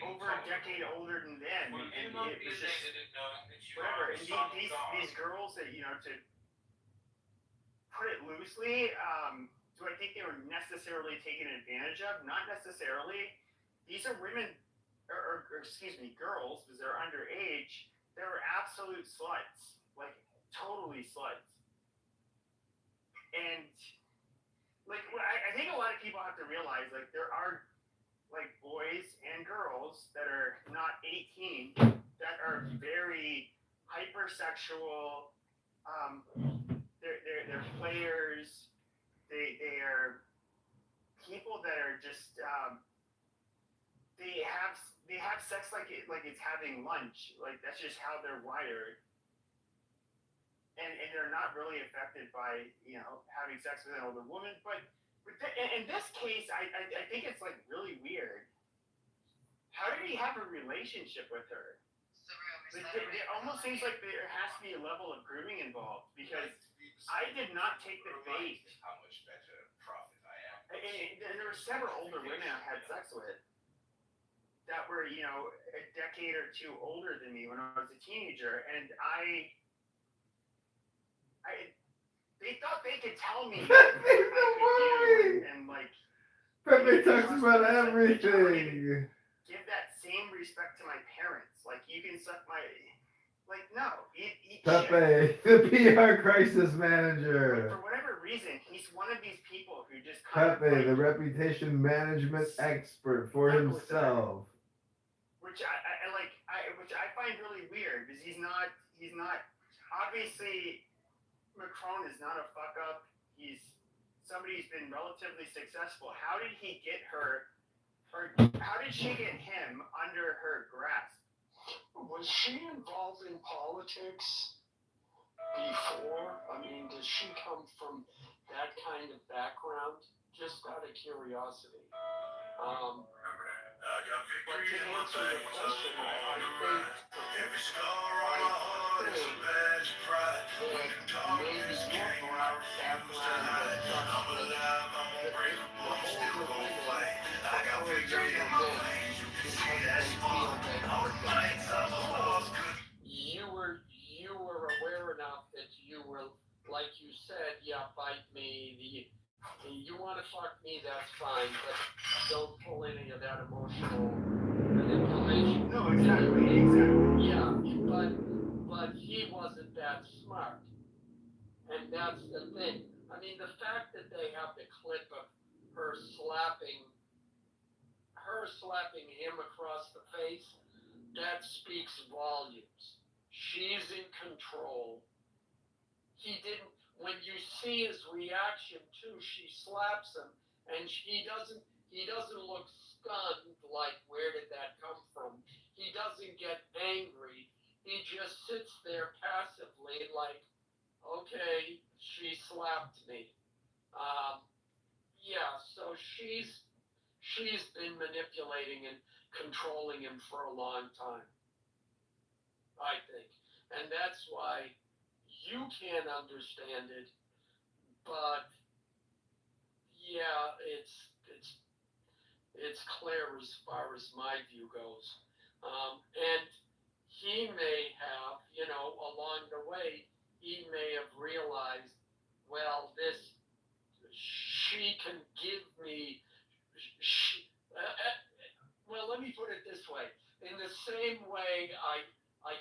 over a decade older than them, and it was just whatever. And these girls that to put it loosely, do I think they were necessarily taken advantage of? Not necessarily. These are women, or excuse me, girls, because they're underage. They were absolute sluts, like totally sluts. And like, I think a lot of people have to realize, like, there are like boys and girls that are not 18 that are very hypersexual. They're players. They are people that are just they have sex like it's having lunch. Like that's just how they're wired. And they're not really affected by having sex with an older woman. But in this case, I think it's like really weird. How did he have a relationship with her? It almost seems like there has to be a level of grooming involved, because I did not take the bait. How much better profit I am. There were several older women I had sex with that were, a decade or two older than me when I was a teenager, and they thought they could tell me what I could do, and like Pepe talks about everything. Give that same respect to my parents. Like, you can suck my... Like, no. Pepe, the PR crisis manager. For whatever reason, he's one of these people who just Pepe, the reputation management expert for himself. Which I find really weird, because he's not... Obviously, Macron is not a fuck-up. He's somebody who's been relatively successful. How did he get her... Or how did she get him under her grasp? Was she involved in politics before? I mean, does she come from that kind of background? Just out of curiosity. But to answer your question, I think maybe your background was such that the older women you were aware enough that you were, like you said, yeah, bite me. You want to fuck me, that's fine, but don't pull any of that emotional manipulation. No, exactly. Yeah, but he wasn't that smart, and that's the thing. I mean, the fact that they have the clip of her slapping him across the face, that speaks volumes. She's in control. He didn't, when you see his reaction too, she slaps him, and he doesn't look stunned, like, where did that come from? He doesn't get angry. He just sits there passively, like, okay, she slapped me. Yeah, so she's been manipulating and controlling him for a long time, I think. And that's why you can't understand it, but yeah, it's clear as far as my view goes. And he may have, along the way, he may have realized, well, she can give me, well, let me put it this way. In the same way a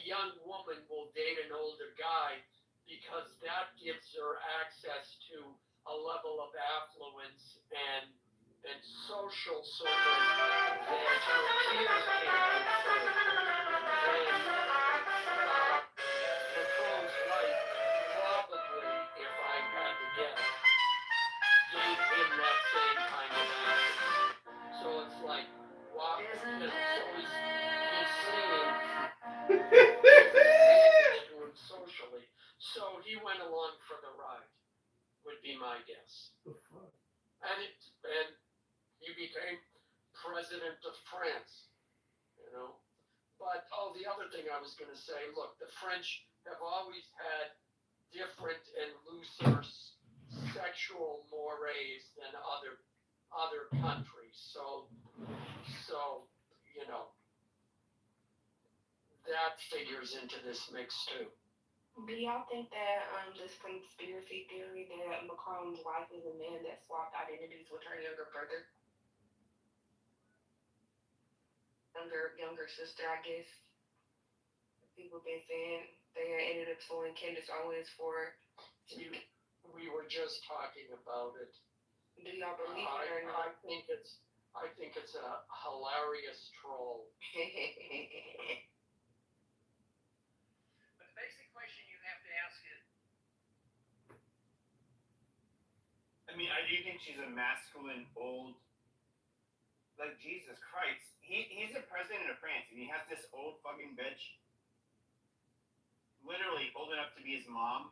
young woman will date an older guy because that gives her access to a level of affluence and social sort of that her peers can't control. And Macron's wife probably, if I had to guess, gave him that same kind of access. So it's like, wow, so he's seeing advantage to him socially. So he went along for the ride, would be my guess. And he became president of France, But, the other thing I was going to say, look, the French have always had different and looser sexual mores than other countries. So you know, that figures into this mix too. Do y'all think that this conspiracy theory that Macron's wife is a man that swapped identities with her younger brother, younger sister, I guess? People been saying they ended up suing Candace Owens for. We were just talking about it. Do y'all believe it or not? I think it's a hilarious troll. But the basic question you have to ask is, I mean, I do think she's a masculine, old. Like, Jesus Christ. He's the president of France, and he has this old fucking bitch. Literally old enough to be his mom.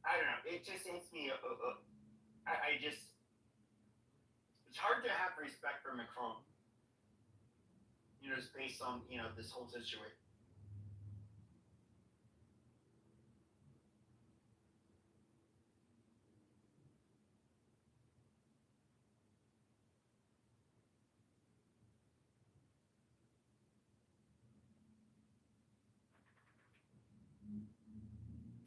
I don't know. It just hits me. I just. It's hard to have respect for Macron. You know, just based on, you know, this whole situation.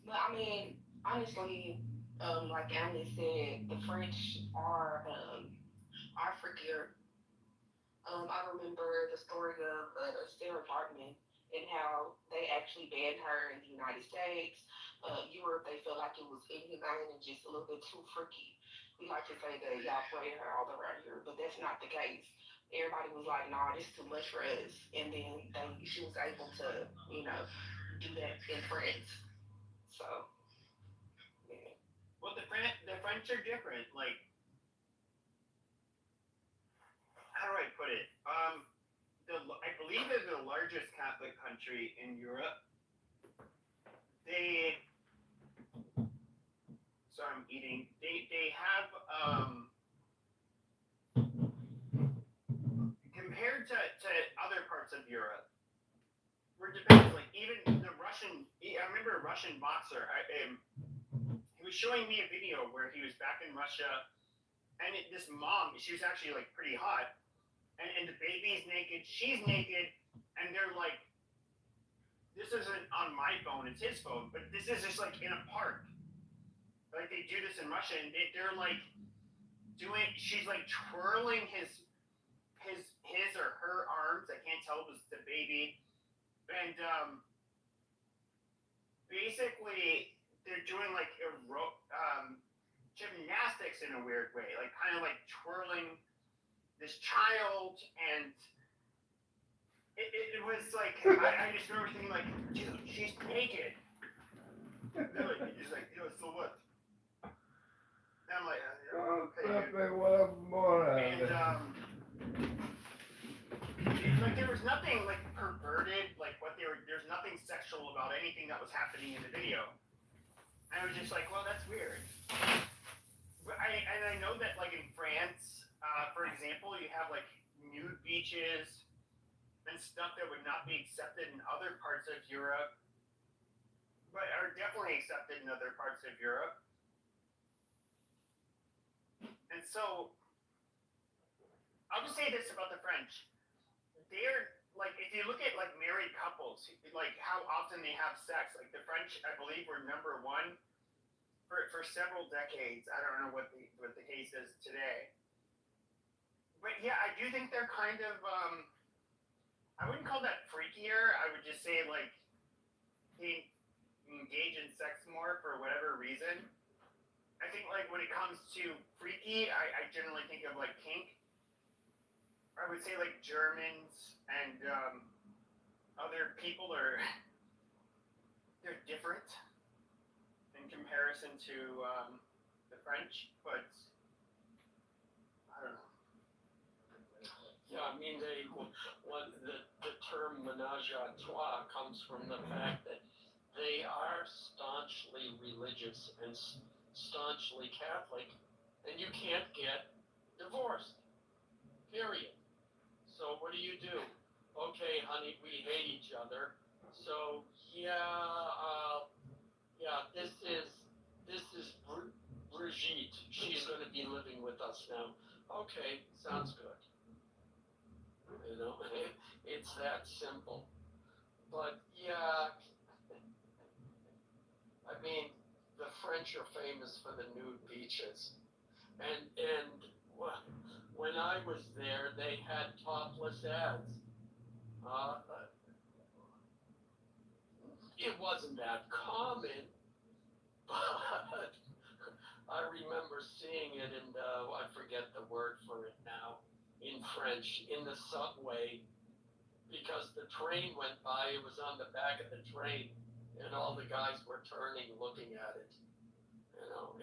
But I mean, honestly, like Emily said, the French are freakier. I remember the story of Sarah Hartman and how they actually banned her in the United States. Europe, they felt like it was inhumane and just a little bit too freaky. We like to say that y'all play her all around here, but that's not the case. Everybody was like, "Nah, this is too much for us," and then she was able to, you know, do that in France. So, yeah. Well, the French are different. Like, how do I put it? I believe they're the largest Catholic country in Europe. So I'm eating. They have compared to other parts of Europe, we're dependent. Like even the Russian. I remember a Russian boxer. He was showing me a video where he was back in Russia, and this mom, she was actually like pretty hot. And the baby's naked, she's naked, and they're like, this isn't on my phone, it's his phone, but this is just like in a park. Like they do this in Russia, and they're like she's like twirling his or her arms, I can't tell if it's the baby, and basically they're doing like gymnastics in a weird way, like kind of like twirling this child, and it was like I just remember thinking like, dude, she's naked. Really, he's like, so what? And I'm like, okay. And like there was nothing like perverted, like there's nothing sexual about anything that was happening in the video. And I was just like, well, that's weird. But I know that like in France, for example, you have like nude beaches and stuff that would not be accepted in other parts of Europe, but are definitely accepted in other parts of Europe. And so, I'll just say this about the French. They're, like, if you look at, like, married couples, like, how often they have sex, like, the French, I believe, were number one for several decades. I don't know what the case is today. But yeah, I do think they're kind of, I wouldn't call that freakier. I would just say, like, they engage in sex more for whatever reason. I think, like, when it comes to freaky, I generally think of, like, kink. I would say, like, Germans and other people they're different in comparison to the French, but I don't know. Yeah, I mean, the term menage a trois comes from the fact that they are staunchly religious and staunchly Catholic, and you can't get divorced, period. So what do? Okay, honey, we hate each other, so yeah, this is Brigitte, she's going to be living with us now. Okay, sounds good. You know, it's that simple. But yeah, I mean, the French are famous for the nude beaches, and when I was there, they had topless ads. Uh, it wasn't that common, but I remember seeing it in I forget the word for it now, in French, in the subway, because the train went by, it was on the back of the train, and all the guys were turning, looking at it. You know,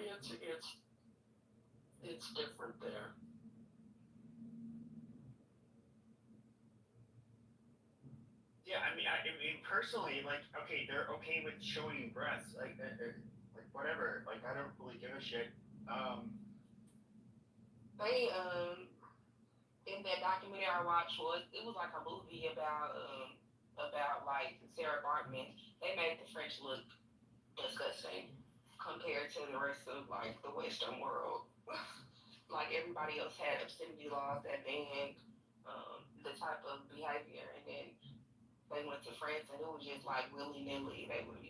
it's different there. Yeah, I mean, personally, like, okay, they're okay with showing breasts, like whatever. Like, I don't really give a shit. They in that documentary I watched it was like a movie about like Sarah Bartman. They made the French look disgusting compared to the rest of like the Western world. Like everybody else had obscenity laws that banned the type of behavior, and then they went to France and it was just like willy nilly. They were,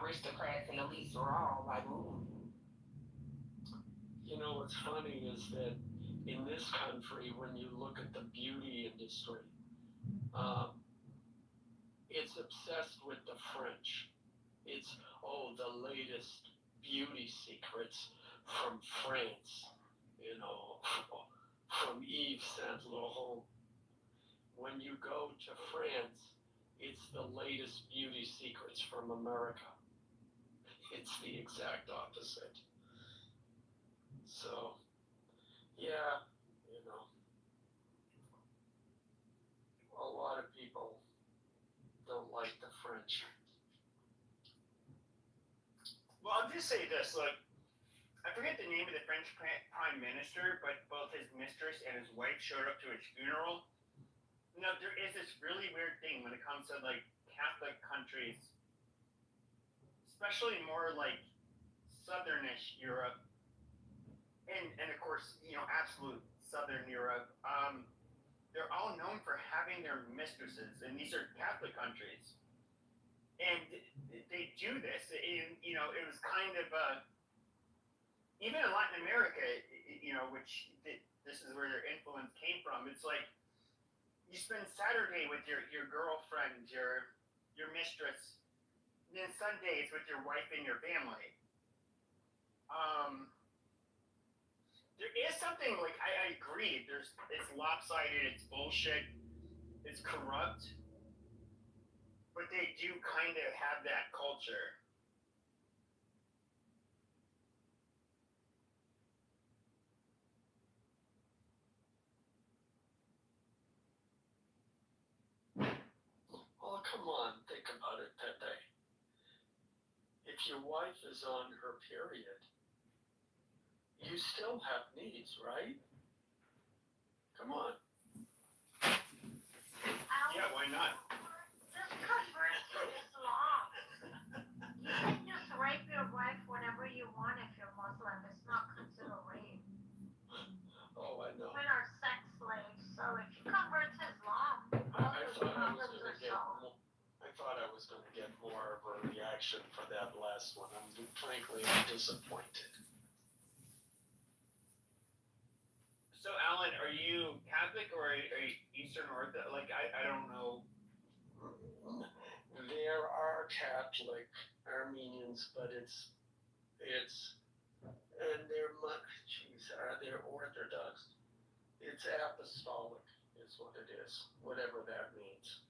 aristocrats and elites were all like, ooh. You know what's funny is that in this country, when you look at the beauty industry, it's obsessed with the French. It's, the latest beauty secrets from France, from Yves Saint Laurent. When you go to France, it's the latest beauty secrets from America. It's the exact opposite. So, yeah, a lot of people don't like the French. Well, I'll just say this. Look, I forget the name of the French prime minister, but both his mistress and his wife showed up to his funeral. There is this really weird thing when it comes to like Catholic countries, especially more like southernish Europe, and of course, absolute southern Europe. They're all known for having their mistresses, and these are Catholic countries. And they do this, and it was kind of even in Latin America, which this is where their influence came from. It's like you spend Saturday with your girlfriend, your mistress, and then Sundays with your wife and your family. There is something like I agree. It's lopsided. It's bullshit. It's corrupt. But they do kind of have that culture. Oh, come on, think about it, Pepe. If your wife is on her period, you still have needs, right? Come on. Yeah, why not? This converts to Islam. You can just rape your wife whenever you want if you're Muslim. It's not considered rape. Oh, I know. Women are sex slaves, so if you convert to Islam, I thought I was going to get more of a reaction for that last one. I'm frankly disappointed. So, Alan, are you Catholic or are you Eastern Orthodox? Like, I don't know. There are Catholic Armenians, but it's and they're Orthodox. It's apostolic is what it is, whatever that means.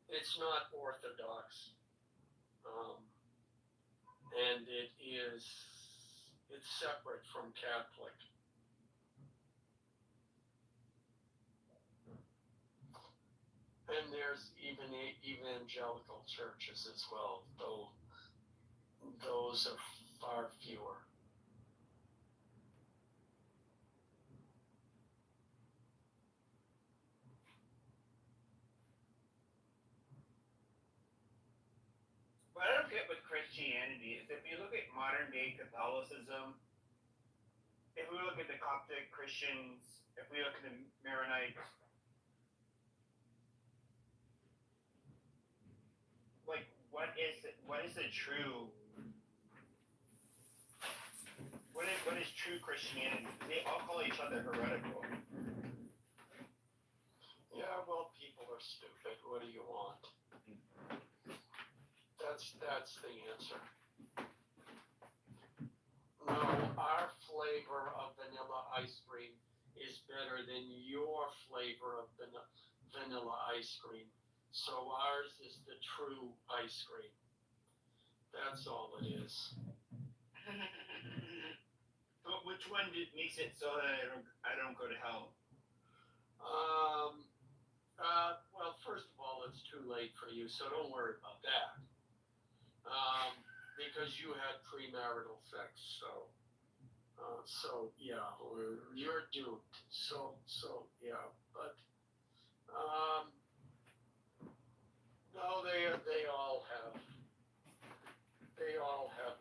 It's not Orthodox, and it's separate from Catholic. And there's even evangelical churches as well, though those are far fewer. What I don't get with Christianity is if you look at modern day Catholicism, we look at the Coptic Christians, if we look at the Maronites, like what is the true? What is true Christianity? They all call each other heretical. Yeah, well, people are stupid. What do you want? That's the answer. No, our flavor of vanilla ice cream is better than your flavor of vanilla ice cream. So ours is the true ice cream. That's all it is. But which one makes it so that I don't go to hell? Well, first of all, it's too late for you, so don't worry about that. Because you had premarital sex, so yeah, you're doomed. So yeah, but no, they all have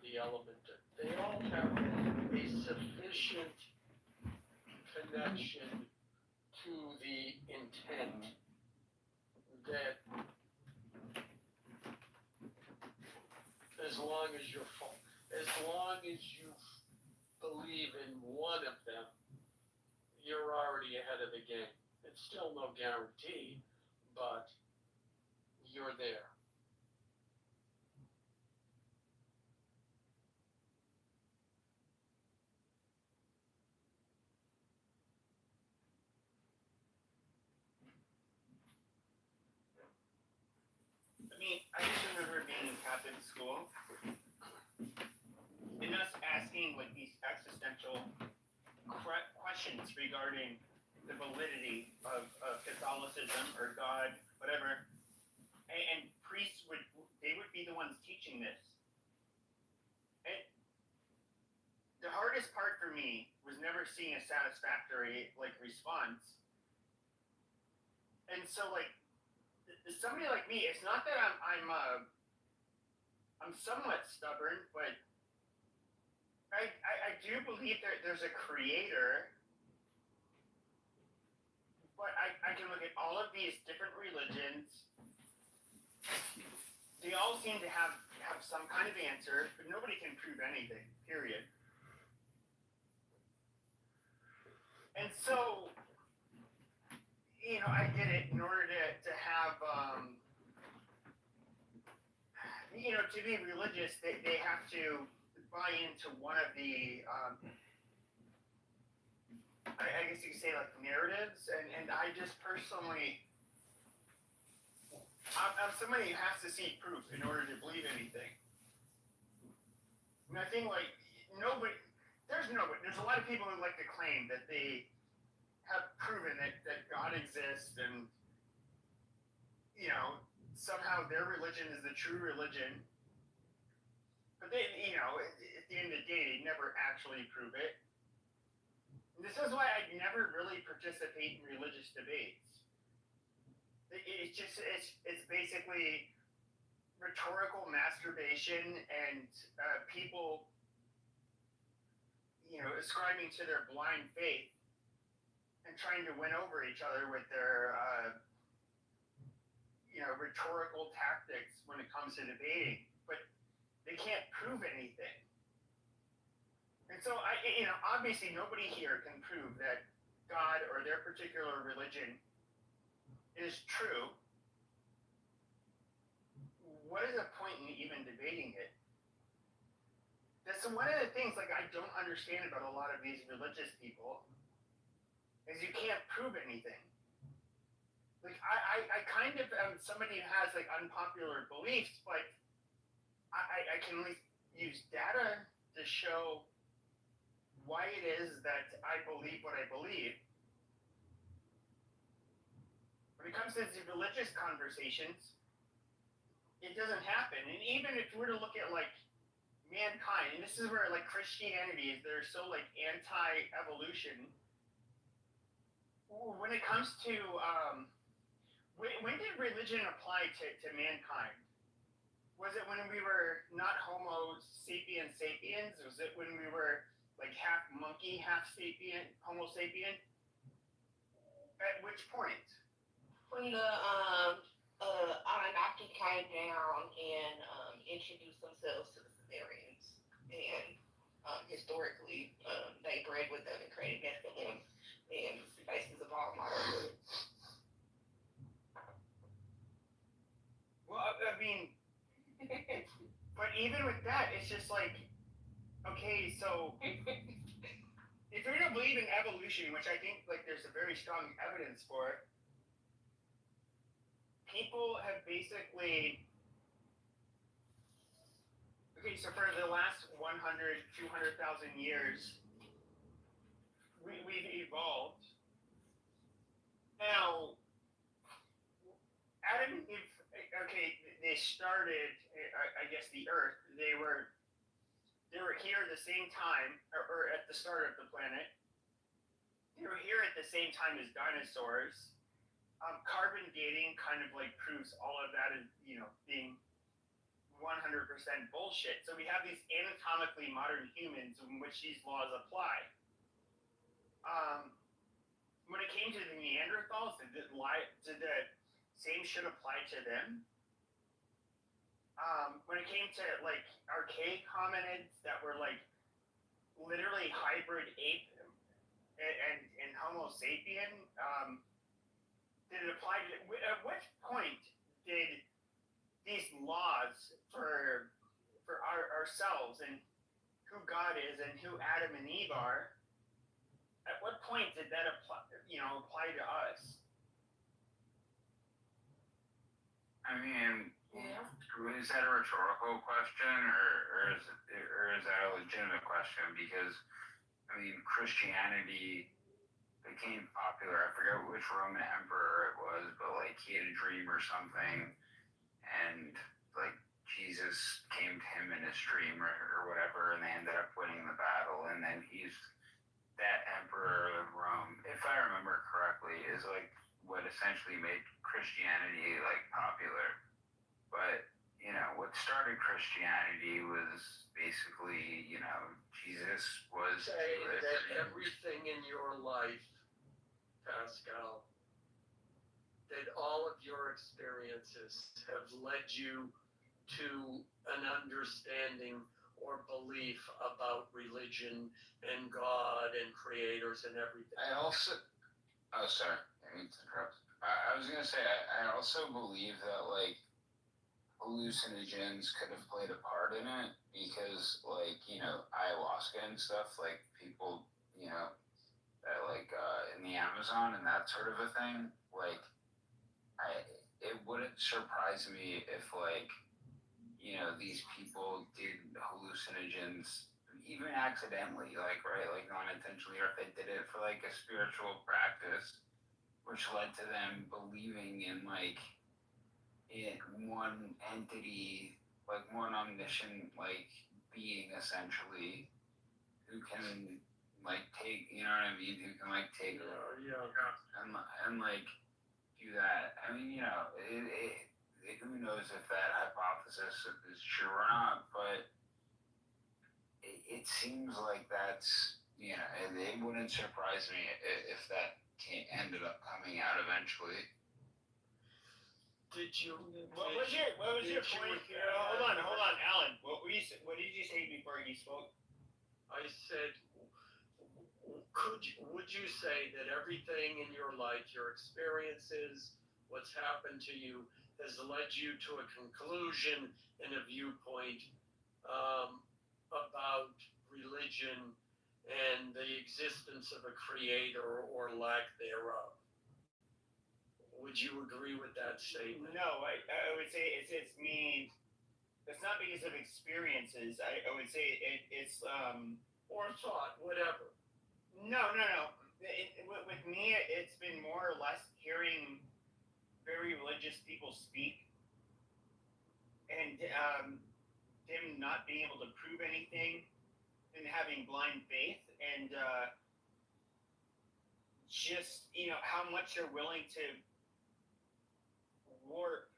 the element. They all have a sufficient connection to the intent that as long as you believe in one of them, you're already ahead of the game. It's still no guarantee, but you're there. I mean, I just remember being in Catholic school and us asking like these existential questions regarding the validity of Catholicism or God, whatever. And priests would be the ones teaching this. And the hardest part for me was never seeing a satisfactory like response. And so like somebody like me, it's not that I'm somewhat stubborn, but I do believe there's a creator, but I can look at all of these different religions. They all seem to have some kind of answer, but nobody can prove anything, period. And so, I did it in order to have, to be religious, they have to buy into one of the, I guess you could say like narratives, and I just personally, I'm somebody who has to see proof in order to believe anything. And I think like there's a lot of people who like to claim that they have proven that God exists and, somehow their religion is the true religion. But they, at the end of the day, they never actually prove it. And this is why I never really participate in religious debates. It's basically rhetorical masturbation and people, ascribing to their blind faith and trying to win over each other with their, rhetorical tactics when it comes to debating. But they can't prove anything. And so obviously nobody here can prove that God or their particular religion is true. What is the point in even debating it? That's one of the things like I don't understand about a lot of these religious people is you can't prove anything. Like I kind of am somebody who has like unpopular beliefs, but I can at least use data to show why it is that I believe what I believe. When it comes to these religious conversations, it doesn't happen. And even if we were to look at like mankind, and this is where like Christianity is, they're so like anti-evolution. When it comes to when did religion apply to mankind? Was it when we were not Homo sapiens sapiens? Was it when we were like half monkey, half sapien, Homo sapien? At which point? When the Anunnaki came down and introduced themselves to the Sumerians, and historically they bred with them and created Nephilim and the basis of all modern. Well, I mean, but even with that, it's just like, okay, so if you're gonna believe in evolution, which I think like there's a very strong evidence for, people have basically, okay, so for the last 100, 200,000 years, we've evolved. Now, Adam and Eve, okay, they started, I guess, the Earth. They were here at the same time, or at the start of the planet. They were here at the same time as dinosaurs. Carbon dating kind of like proves all of that as, being 100% bullshit. So we have these anatomically modern humans in which these laws apply. When it came to the Neanderthals, did the same shit apply to them? When it came to like archaic hominids that were like literally hybrid ape and Homo sapien, did it apply to? At which point did these laws for ourselves and who God is and who Adam and Eve are? At what point did that apply to us? I mean, is that a rhetorical question, or is that a legitimate question? Because I mean, Christianity became popular. I forget which Roman emperor it was, but like he had a dream or something, and like Jesus came to him in his dream or whatever, and they ended up winning the battle, and then he's that emperor of Rome, if I remember correctly, is like what essentially made Christianity like popular. But what started Christianity was basically, Jesus was say that everything in your life, Pascal, that all of your experiences have led you to an understanding or belief about religion and God and creators and everything. I also, oh sorry, I need to interrupt. I was gonna say I also believe that like hallucinogens could have played a part in it because like ayahuasca and stuff, like people that like in the Amazon and that sort of a thing, like it wouldn't surprise me if like these people did hallucinogens even accidentally, like right, like not intentionally, or if they did it for like a spiritual practice, which led to them believing in like in one entity, like one omniscient like being essentially, who can like take, who can like take and like do that. I mean, who knows if that hypothesis is true or not, but it seems like that's, it wouldn't surprise me if that ended up coming out eventually. What was your point? Hold on, Alan. What did you say before you spoke? I said, would you say that everything in your life, your experiences, what's happened to you, has led you to a conclusion and a viewpoint about religion and the existence of a creator or lack thereof? Would you agree with that statement? No, I would say it's me. It's not because of experiences. I would say it's or thought, whatever. No. With me, it's been more or less hearing very religious people speak, and them not being able to prove anything, and having blind faith, and just how much they're willing to warp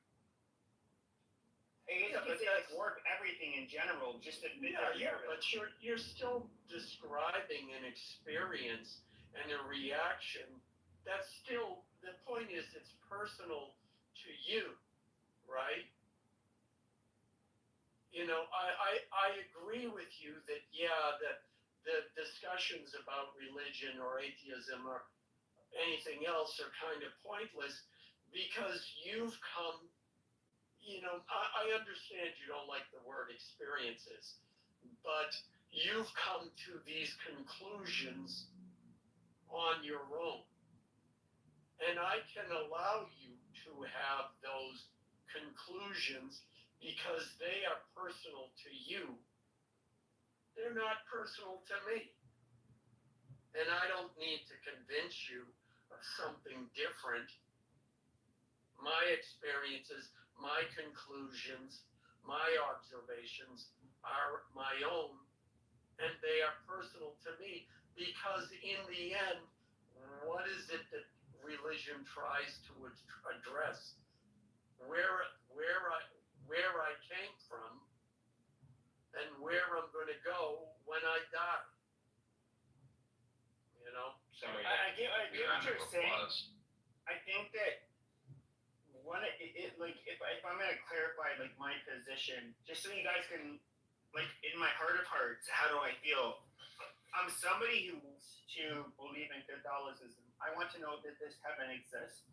I guess you could say like warp everything in general, just to fit the narrative. But you're still describing an experience and a reaction. That's still the point. Is it's personal to you, right? You know, I agree with you that that the discussions about religion or atheism or anything else are kind of pointless because you've come. You know, I understand you don't like the word experiences, but you've come to these conclusions on your own. And I can allow you to have those conclusions because they are personal to you. They're not personal to me. And I don't need to convince you of something different. My experiences, my conclusions, my observations are my own, and they are personal to me because in the end, what is it that religion tries to address? Where I came from and where I'm going to go when I die. You know? So I get what you're saying. I think that like if I'm gonna clarify like my position, just so you guys can like in my heart of hearts, how do I feel? I'm somebody who wants to believe in Catholicism. I want to know that this heaven exists.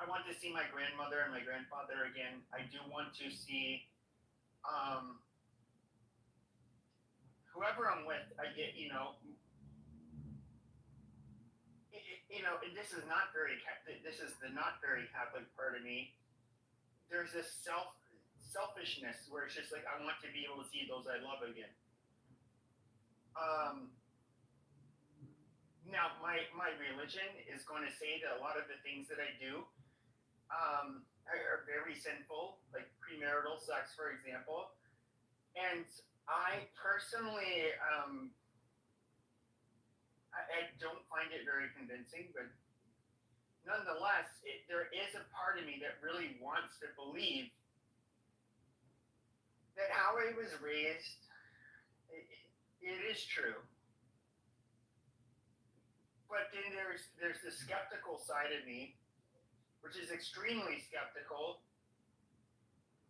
I want to see my grandmother and my grandfather again. I do want to see whoever I'm with. I get and this is not very. This is the not very Catholic part of me. There's this selfishness where it's just like I want to be able to see those I love again. Now my religion is going to say that a lot of the things that I do are very sinful, like premarital sex, for example. And I personally I don't find it very convincing, but nonetheless, there is a part of me that really wants to believe that how I was raised, it is true. But then there's the skeptical side of me, which is extremely skeptical,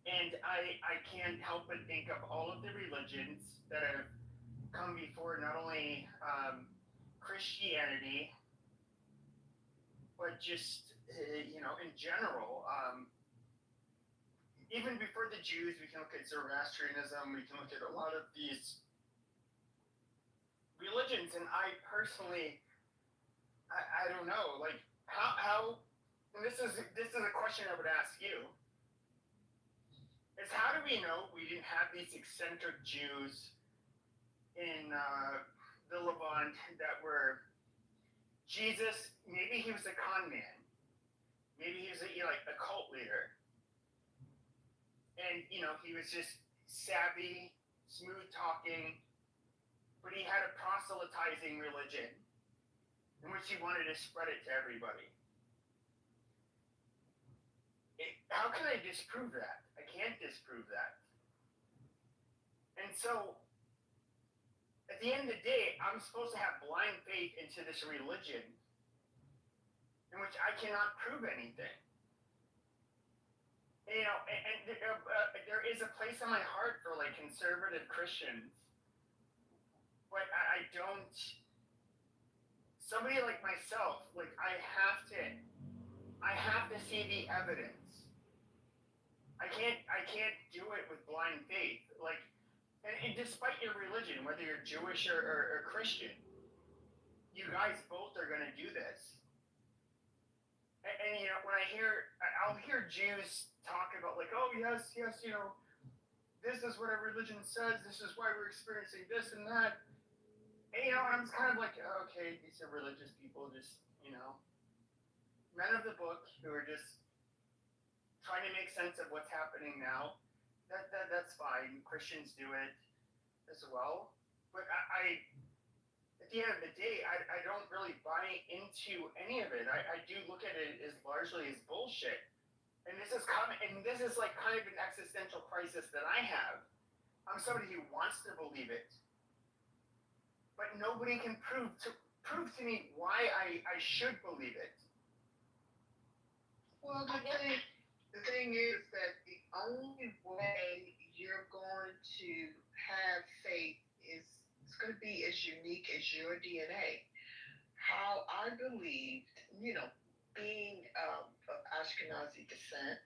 and I can't help but think of all of the religions that have come before, not only Christianity, but just in general. Even before the Jews, we can look at Zoroastrianism. We can look at a lot of these religions, and I personally, I don't know, like how. And this is a question I would ask you. Is how do we know we didn't have these eccentric Jews in the Levant that were Jesus? Maybe he was a con man. Maybe he was a cult leader, and he was just savvy, smooth talking, but he had a proselytizing religion in which he wanted to spread it to everybody. How can I disprove that? I can't disprove that. And so, at the end of the day, I'm supposed to have blind faith into this religion in which I cannot prove anything. And there is a place in my heart for like conservative Christians, but I don't. Somebody like myself, like I have to see the evidence. I can't do it with blind faith. Like, and despite your religion, whether you're Jewish or Christian, you guys both are going to do this. And when I'll hear Jews talk about like, oh yes, this is what our religion says. This is why we're experiencing this and that. And I'm kind of like, okay, these are religious people, just men of the book who are just trying to make sense of what's happening now. That's fine. Christians do it as well. But I at the end of the day, I don't really buy into any of it. I do look at it as largely as bullshit. and this is coming, and this is like kind of an existential crisis that I have. I'm somebody who wants to believe it, but nobody can prove to me why I should believe it. Well, the thing is that the only way you're going to have faith is it's going to be as unique as your DNA. How I believed, being of Ashkenazi descent,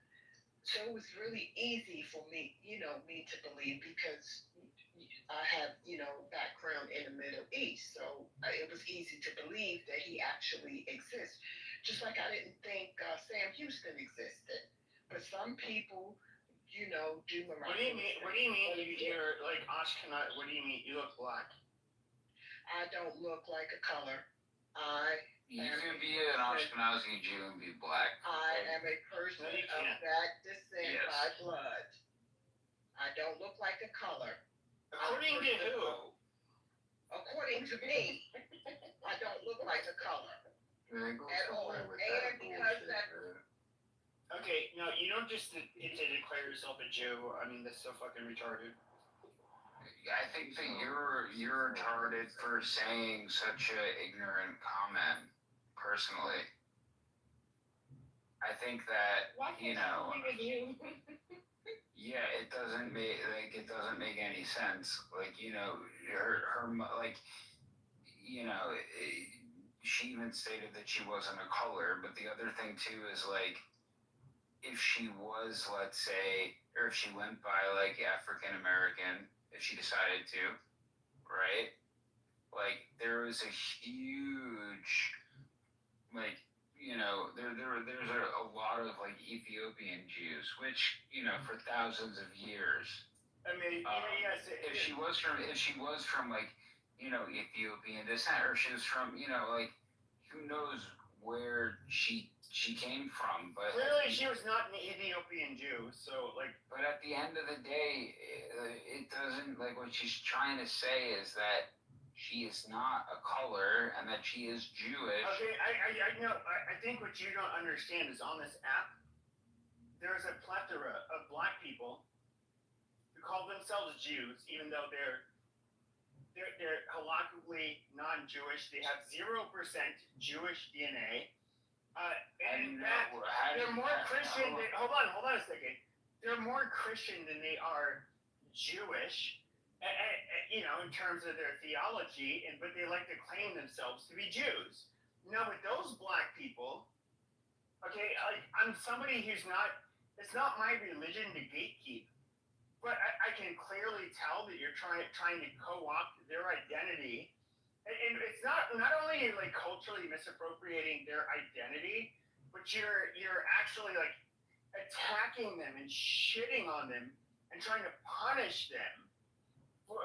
so it was really easy for me, me to believe because I have, background in the Middle East. So it was easy to believe that he actually exists. Just like I didn't think Sam Houston existed. But some people, do miraculous. What do you mean? What do you mean? You're like Ashkenaz? What do you mean? You look black. I don't look like a color. You can be an Ashkenazi Jew and be black. I am a person of that descent by blood. I don't look like a color. According to who? According to me, I don't look like a color at all. And because that. Okay, no, you don't just get to declare yourself a Jew. I mean, that's so fucking retarded. I think that you're retarded for saying such an ignorant comment. Personally, I think that yeah, it doesn't make any sense. Like her like she even stated that she wasn't a color. But the other thing too is like if she was, let's say, or if she went by like African American, if she decided to, right? Like there was a huge like there's a lot of like Ethiopian Jews, which for thousands of years. I mean, yes. If she was from like Ethiopian descent, or she was from like who knows where she came from, but clearly she was not an Ethiopian Jew. So like, but at the end of the day, it doesn't like what she's trying to say is that she is not a color and that she is Jewish. Okay, I know. I think what you don't understand is on this app, there's a plethora of black people who call themselves Jews, even though they're halakhically non-Jewish. They have 0% Jewish DNA, and in fact, they're more Christian. Hold on a second. They're more Christian than they are Jewish. In terms of their theology, but they like to claim themselves to be Jews. Now, with those black people, okay, I'm somebody who's not. It's not my religion to gatekeep, but I can clearly tell that you're trying to co-opt their identity, and it's not only like culturally misappropriating their identity, but you're actually like attacking them and shitting on them and trying to punish them. For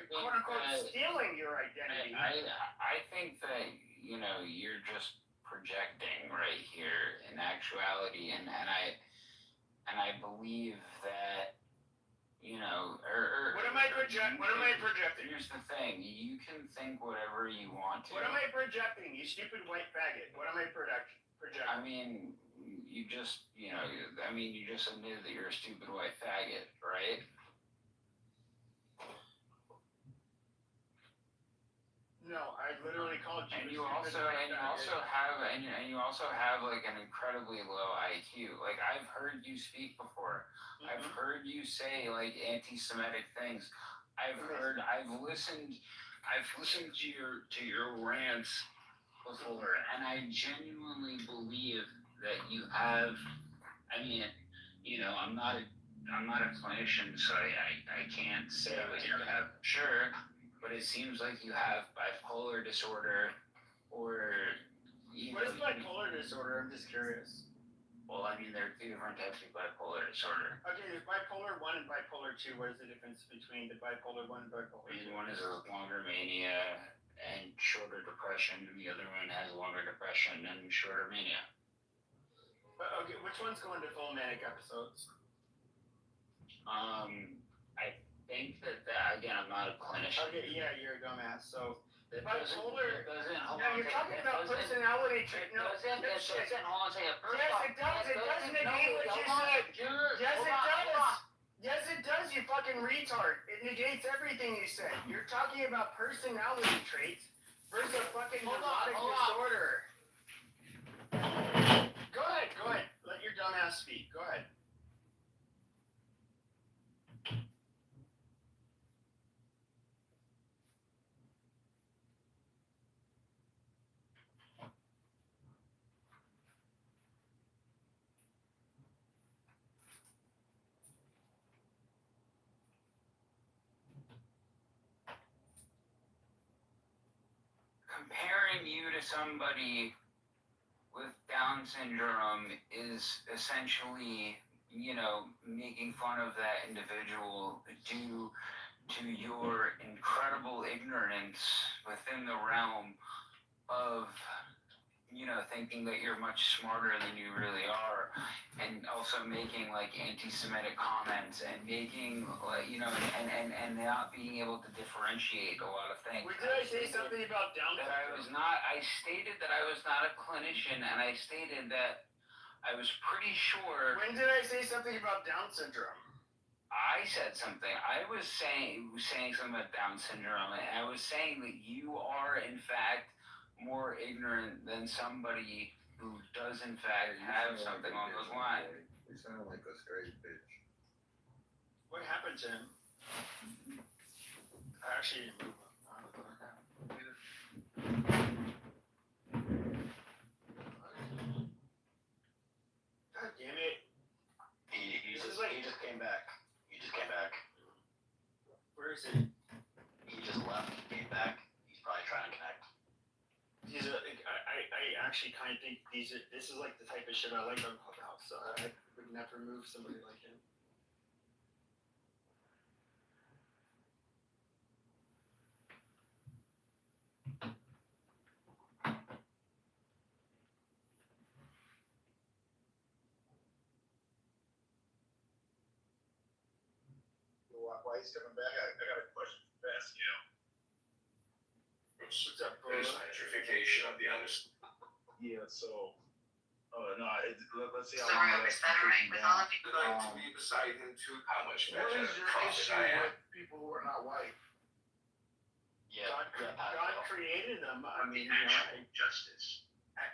quote unquote stealing your identity. I think that you're just projecting right here in actuality, and I believe that what am I projecting? Here's the thing: you can think whatever you want to. What am I projecting? You stupid white faggot. What am I projecting? I mean, you just admitted that you're a stupid white faggot, right? No, I literally called you. And you also have like an incredibly low IQ. Like I've heard you speak before. Mm-hmm. I've heard you say like anti-Semitic things. I've listened to your rants before, and I genuinely believe that you have. I mean, I'm not a clinician, so I can't say what you have. Sure. But it seems like you have bipolar disorder, or what is bipolar disorder? I'm just curious. Well, I mean, there are two different types of bipolar disorder. Okay, there's bipolar 1 and bipolar 2. What is the difference between the bipolar 1 and bipolar 2? One is a longer mania and shorter depression, and the other one has longer depression and shorter mania. Okay, which one's going to full manic episodes? I think that again, I'm not a clinician. Okay, yeah, you're a dumbass. So bipolar. Hold No, on, you're talking about personality trait. No, hold on, say it. Yes, it does. It does negate what you said. Yes, it does. Yes, it does, you fucking retard. It negates everything you said. You're talking about personality traits versus a fucking neurotic disorder. Go ahead. Let your dumb ass speak. Go ahead. Comparing you to somebody with Down syndrome is essentially, making fun of that individual due to your incredible ignorance within the realm of, thinking that you're much smarter than you really are, and also making like anti-Semitic comments and making and not being able to differentiate a lot of things. Did I say something about Down syndrome? I stated that I was not a clinician, and I stated that I was pretty sure. When did I say something about Down syndrome? I said something. I was saying something about Down syndrome, and I was saying that you are in fact more ignorant than somebody who does in fact have something along those lines. You sound like a straight bitch. What happened to him? I actually didn't move him. I don't know what happened. God damn it. He just came back. Where is he? He just left, came back. He's probably trying to connect. I actually kind of think this is like the type of shit I like on Clubhouse, so I would never move somebody like him. Why he's coming back? I got a question for Pascal. What's up, bro? There's gentrification of the understanding. Yeah, so, let's see how Sorry, long is that alright with all of you? Like to be beside him too. How much What better is your profit issue I am? with people who are not white? Yeah. God created them. I mean, Justice. I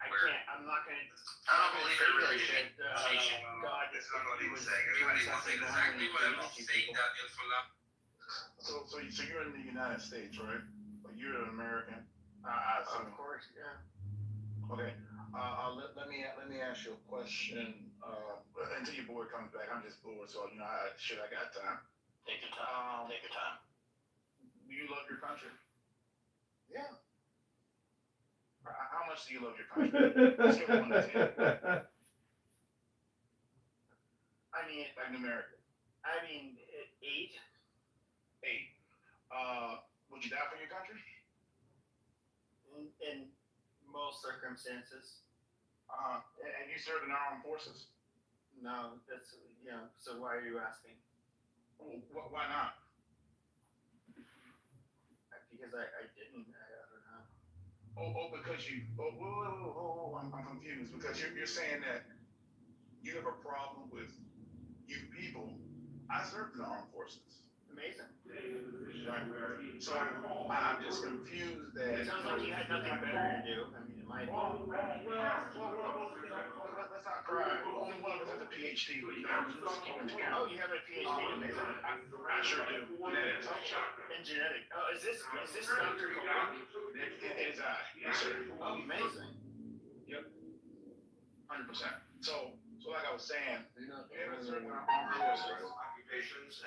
can't. I'm not gonna. I don't believe in religion. God. That's not what he was saying. Everybody was saying exactly what I was saying. So you're in the United States, right? Like you're an American. I assume. Of course, yeah. Okay. Let me ask you a question. Until your boy comes back, I'm just bored, so I got time. Take your time. Do you love your country? Yeah. How much do you love your country? Let's get 1 to 10. I mean, Like numerical. 8. 8. Would you die for your country? In most circumstances. And you served in our armed forces? No, that's So why are you asking? Why not? Because I didn't. I don't know. Because you. I'm confused because you're saying that you have a problem with you people. I served in the armed forces. Amazing. Right. So I'm just confused that. It sounds like you had nothing better to do. I mean, it might. Well, let's not cry. Only one of us has a PhD. Let's keep it together. Oh, you have a PhD in it? I sure do. Genetics. In genetics. Oh, is this Dr. Cole? It is I. Yes, sir. Oh, amazing. Yep. 100%. So like I was saying, Occupations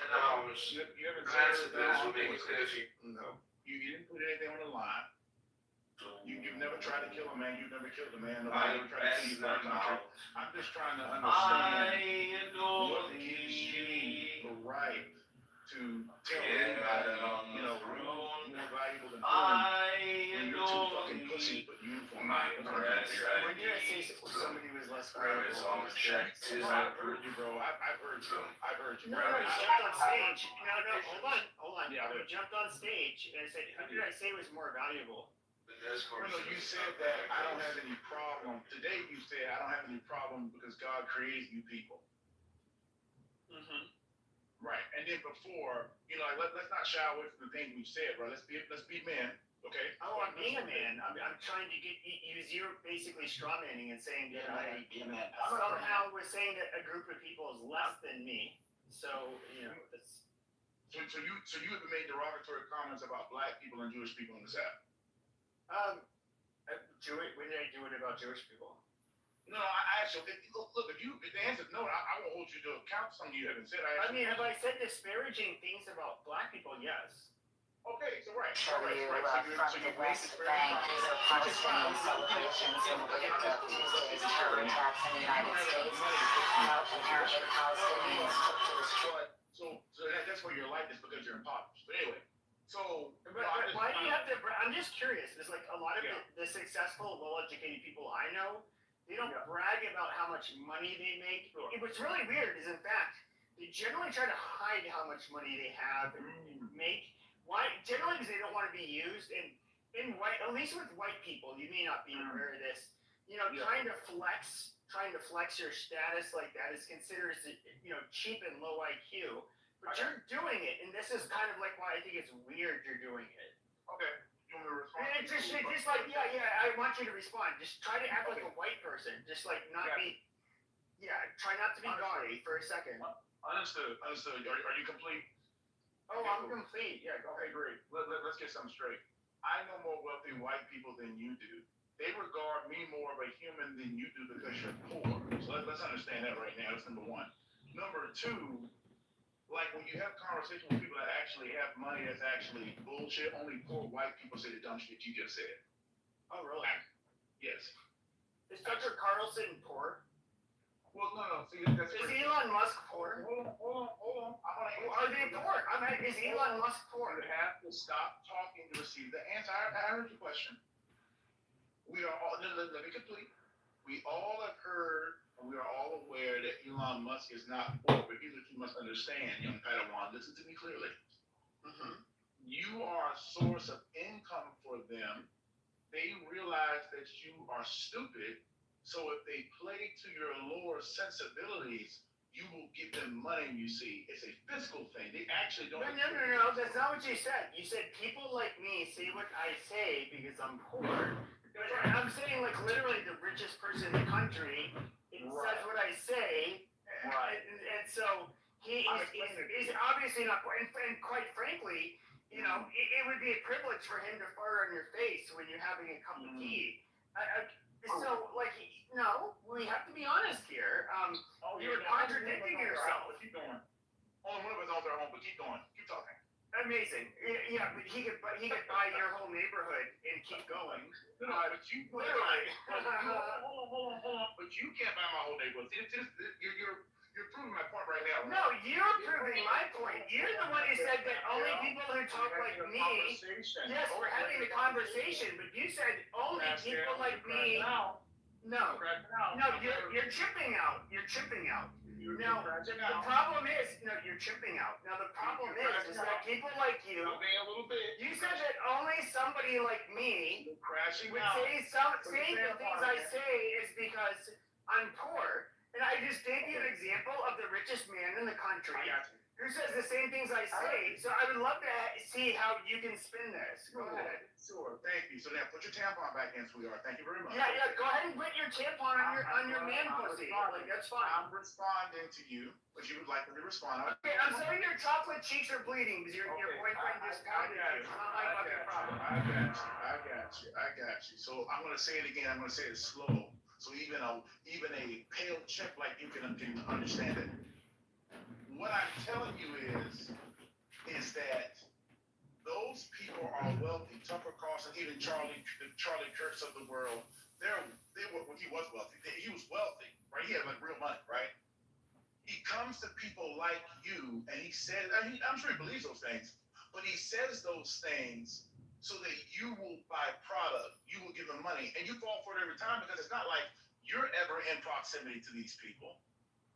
and hours. You haven't Granted, said those will make it clear to you. No. You didn't put anything on the line. You've never tried to kill a man. You've never killed a man. Nobody ever tried to kill you in our country. I'm just trying to understand what gives you the right to to tell anybody, you know, who's more valuable than who when you're two fucking pussies put uniform on. When did I say somebody was less valuable? I've heard you, bro. I've heard you. I've heard you. No, you jumped on stage. No, hold on. Yeah, you jumped on stage and I said, who did I say was more valuable? No, you said that I don't have any problem. Today you said I don't have any problem because God created you people. Mm-hmm. Right. And then before, you know, like, let's not shy away from the things we've said, bro. Let's be men, okay? Oh, I'm being a man. I'm trying to use you basically straw manning and saying that I somehow was saying that a group of people is less than me. So, you know, that's. So you have made derogatory comments about black people and Jewish people in this app. When did I do it about Jewish people? No, I actually look. If the answer is no, I won't hold you to account for something you haven't said. I mean, have I said disparaging things about black people? Yes. Okay, so right. Show you from the West Bank, these are Palestinian celebrations in the wake of Tuesday's terror attacks in the United States. Apparently Palestinians took to the street. So that's where you're like this because you're impoverished. But anyway, so. But why do you have to? I'm just curious. There's like a lot of the successful, well-educated people I know. They don't brag about how much money they make. Sure. What's really weird is, in fact, they generally try to hide how much money they have and make. Why? Generally, because they don't want to be used. And in white, at least with white people, you may not be aware of this. You know, trying to flex your status like that is considered, you know, cheap and low IQ. But you're doing it, and this is kind of like why I think it's weird you're doing it. Okay. You want me to respond? And just like I want you to respond. Just try to act like a white person. Just like not be. Yeah, try not to be gaudy for a second. Understood. Are you complete? Oh, I'm complete. Yeah, go ahead. Great. Let's get something straight. I know more wealthy white people than you do. They regard me more of a human than you do because you're poor. So let's understand that right now. That's number one. Number two, like when you have conversations with people that actually have money that's actually bullshit, only poor white people say the dumb shit you just said. Oh, really? Yes. Is Tucker Carlson poor? Well, no. See, that's is Elon Musk poor? Hold on. Are they poor? Is Elon Musk poor? You have to stop talking to receive the answer. I heard your question. We are all, let me complete. We all have heard, and we are all aware that Elon Musk is not poor, but here's what you must understand, young Padawan. Listen to me clearly. Mm-hmm. You are a source of income for them. They realize that you are stupid. So if they play to your lower sensibilities, you will give them money, you see. It's a fiscal thing. They actually don't. No. That's not what you said. You said people like me say what I say because I'm poor. I'm saying like literally the richest person in the country says what I say. Right. And so he's obviously not poor. And quite frankly, you know, it would be a privilege for him to fart on your face when you're having a cup of tea. So, like, no, we have to be honest here. You're contradicting yourself. Keep going. Only one of us out there home, but keep going. Keep talking. Amazing. Yeah, but he could buy your whole neighborhood and keep going. No, but you literally. Hold on. But you can't buy my whole neighborhood. You're proving my point right now. No, you're proving my point. You're the one who said that only people who talk like me. Yes, we're having a conversation, but you said only people like me. No, you're chipping out. You're chipping out. Now, the problem is, you're chipping out. Now, the problem is that people like you, you said that only somebody like me would say the things I say is because I'm poor. And I just gave you an example of the richest man in the country who says the same things I say. So I would love to see how you can spin this. Go ahead. Sure, thank you. So now put your tampon back in, sweetheart. Thank you very much. Yeah, go ahead and put your tampon on your man pussy. Like, that's fine. I'm responding to you, but you would like me to respond. Okay, I'm sorry your chocolate cheeks are bleeding because your boyfriend just pounded you. It's not my fucking problem. I got you. So I'm gonna say it again. I'm gonna say it slow. So even a pale chimp like you can understand it. What I'm telling you is that those people are wealthy. Tucker Carlson, even Charlie Kirks of the world, he was wealthy. He was wealthy, right? He had like real money, right? He comes to people like you, and he says, I'm sure he believes those things, but he says those things so that you will buy product, you will give them money, and you fall for it every time because it's not like you're ever in proximity to these people.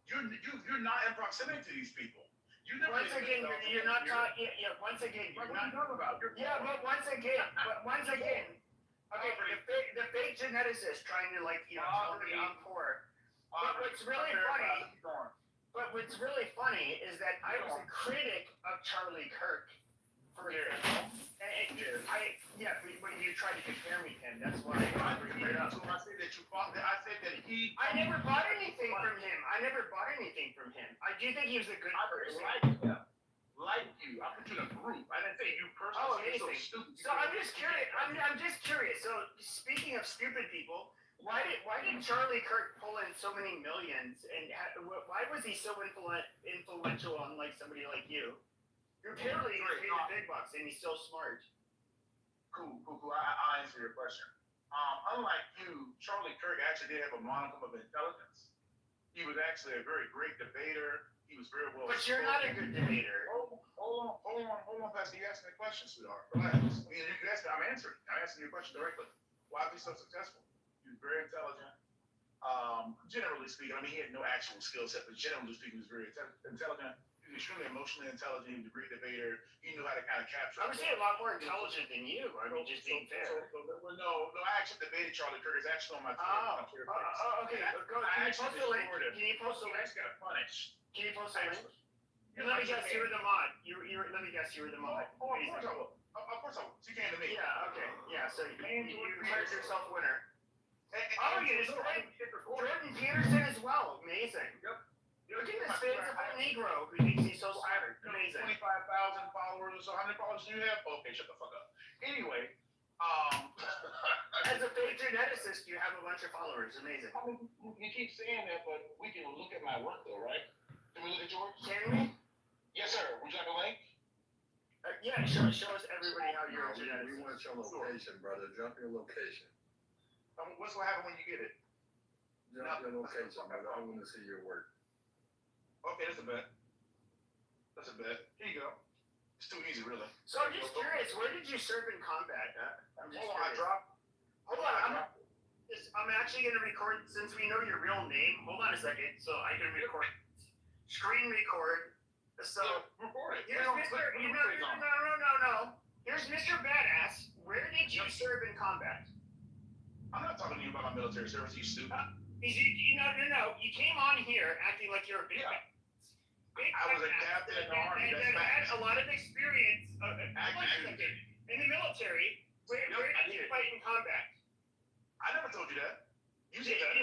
You're not in proximity to these people. You never Once again, you're not talking. Yeah, once again, you're not. About? Yeah, but once again, okay, the fake geneticist trying to tell me I'm poor. But what's really funny is that I was a critic of Charlie Kirk for years. When you tried to compare me to him, that's why I bring it up. I said that you bought. I said that he. I never bought anything from him. I do think he was a good person. Like you. I put you in a group. I didn't say you personally. Oh, amazing. So stupid. So I'm just curious. I'm just curious. So speaking of stupid people, why did Charlie Kirk pull in so many millions, and why was he so influential on somebody like you? You're apparently paid the big bucks, and he's so smart. Cool. I'll answer your question. Unlike you, Charlie Kirk actually did have a modicum of intelligence. He was actually a very great debater. He was very well. But you're not a good debater. Hold on, Pastor. You asked me a question, sweetheart. Relax. I'm answering. I'm asking you a question directly. Why is he so successful? He was very intelligent. Generally speaking, he had no actual skill set, but generally speaking, he was very intelligent. He was extremely emotionally intelligent. He was a great debater. He knew how to kind of capture. I would say a lot more intelligent than you. Just being fair. No, I actually debated Charlie Kirk. It's actually on my Twitter. Okay. Can you post the link? I got punished. Can you post the link? Let me guess, you were the mod. Let me guess, you were the mod. Oh, of course I will. Of course I will. She came to me. Yeah. Okay. Yeah. So you declared yourself winner. You just Jordan Peterson as well. Amazing. Yep. Look at this fanciful Negro who thinks he's so smart. Amazing. 25,000 followers. So how many followers do you have? Okay, shut the fuck up. Anyway, as a fake geneticist, you have a bunch of followers. Amazing. You keep saying that, but we can look at my work though, right? Can we look at yours? Can we? Yes, sir. Would you like a link? Yeah, show us everybody how you're a geneticist. We want your location, brother. Drop your location. What's gonna happen when you get it? Drop your location, brother. I want to see your work. Okay, that's a bet. Here you go. It's too easy, really. So I'm just curious, where did you serve in combat? I'm just Hold on, curious. Hold on, I'm actually gonna record, since we know your real name. Hold on a second, so I can record. Screen record. So record it. Here's no. Here's Mr. Badass. Where did you serve in combat? I'm not talking to you about my military service, you stupid. No. You came on here acting like you're a big man. I was a captain in the army. And had a lot of experience in the military. Where did you fight in combat? I never told you that. You said that.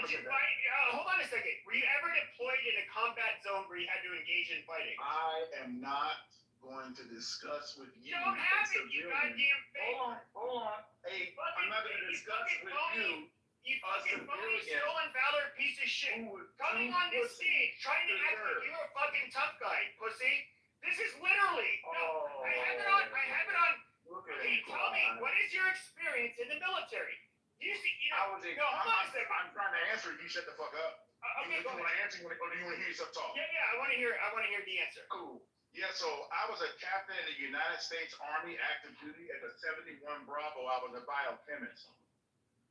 Hold on a second. Were you ever deployed in a combat zone where you had to engage in fighting? I am not going to discuss with you. You don't have it, you goddamn fake. Hold on. Hey, I'm not going to discuss with you. You fucking phony, stolen valor piece of shit. Coming on this stage, trying to act like you're a fucking tough guy, pussy. This is literally. No, I have it on. Okay, tell me, what is your experience in the military? Hold on a second. I'm trying to answer if you shut the fuck up. Okay, go ahead. Do you want to answer or do you want to hear yourself talk? Yeah, I want to hear the answer. Cool. Yeah, so I was a captain in the United States Army active duty at the 71 Bravo. I was a biochemist.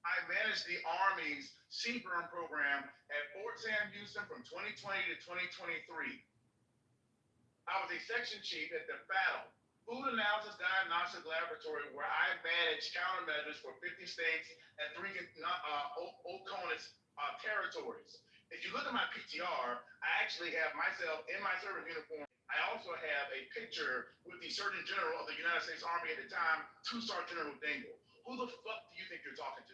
I managed the Army's CBRN program at Fort Sam Houston from 2020 to 2023. I was a section chief at the FATL, Food Analysis Diagnostic Laboratory, where I managed countermeasures for 50 states and 3 OCONUS territories. If you look at my PTR, I actually have myself in my service uniform. I also have a picture with the Surgeon General of the United States Army at the time, 2-Star General Dingle. Who the fuck do you think you're talking to?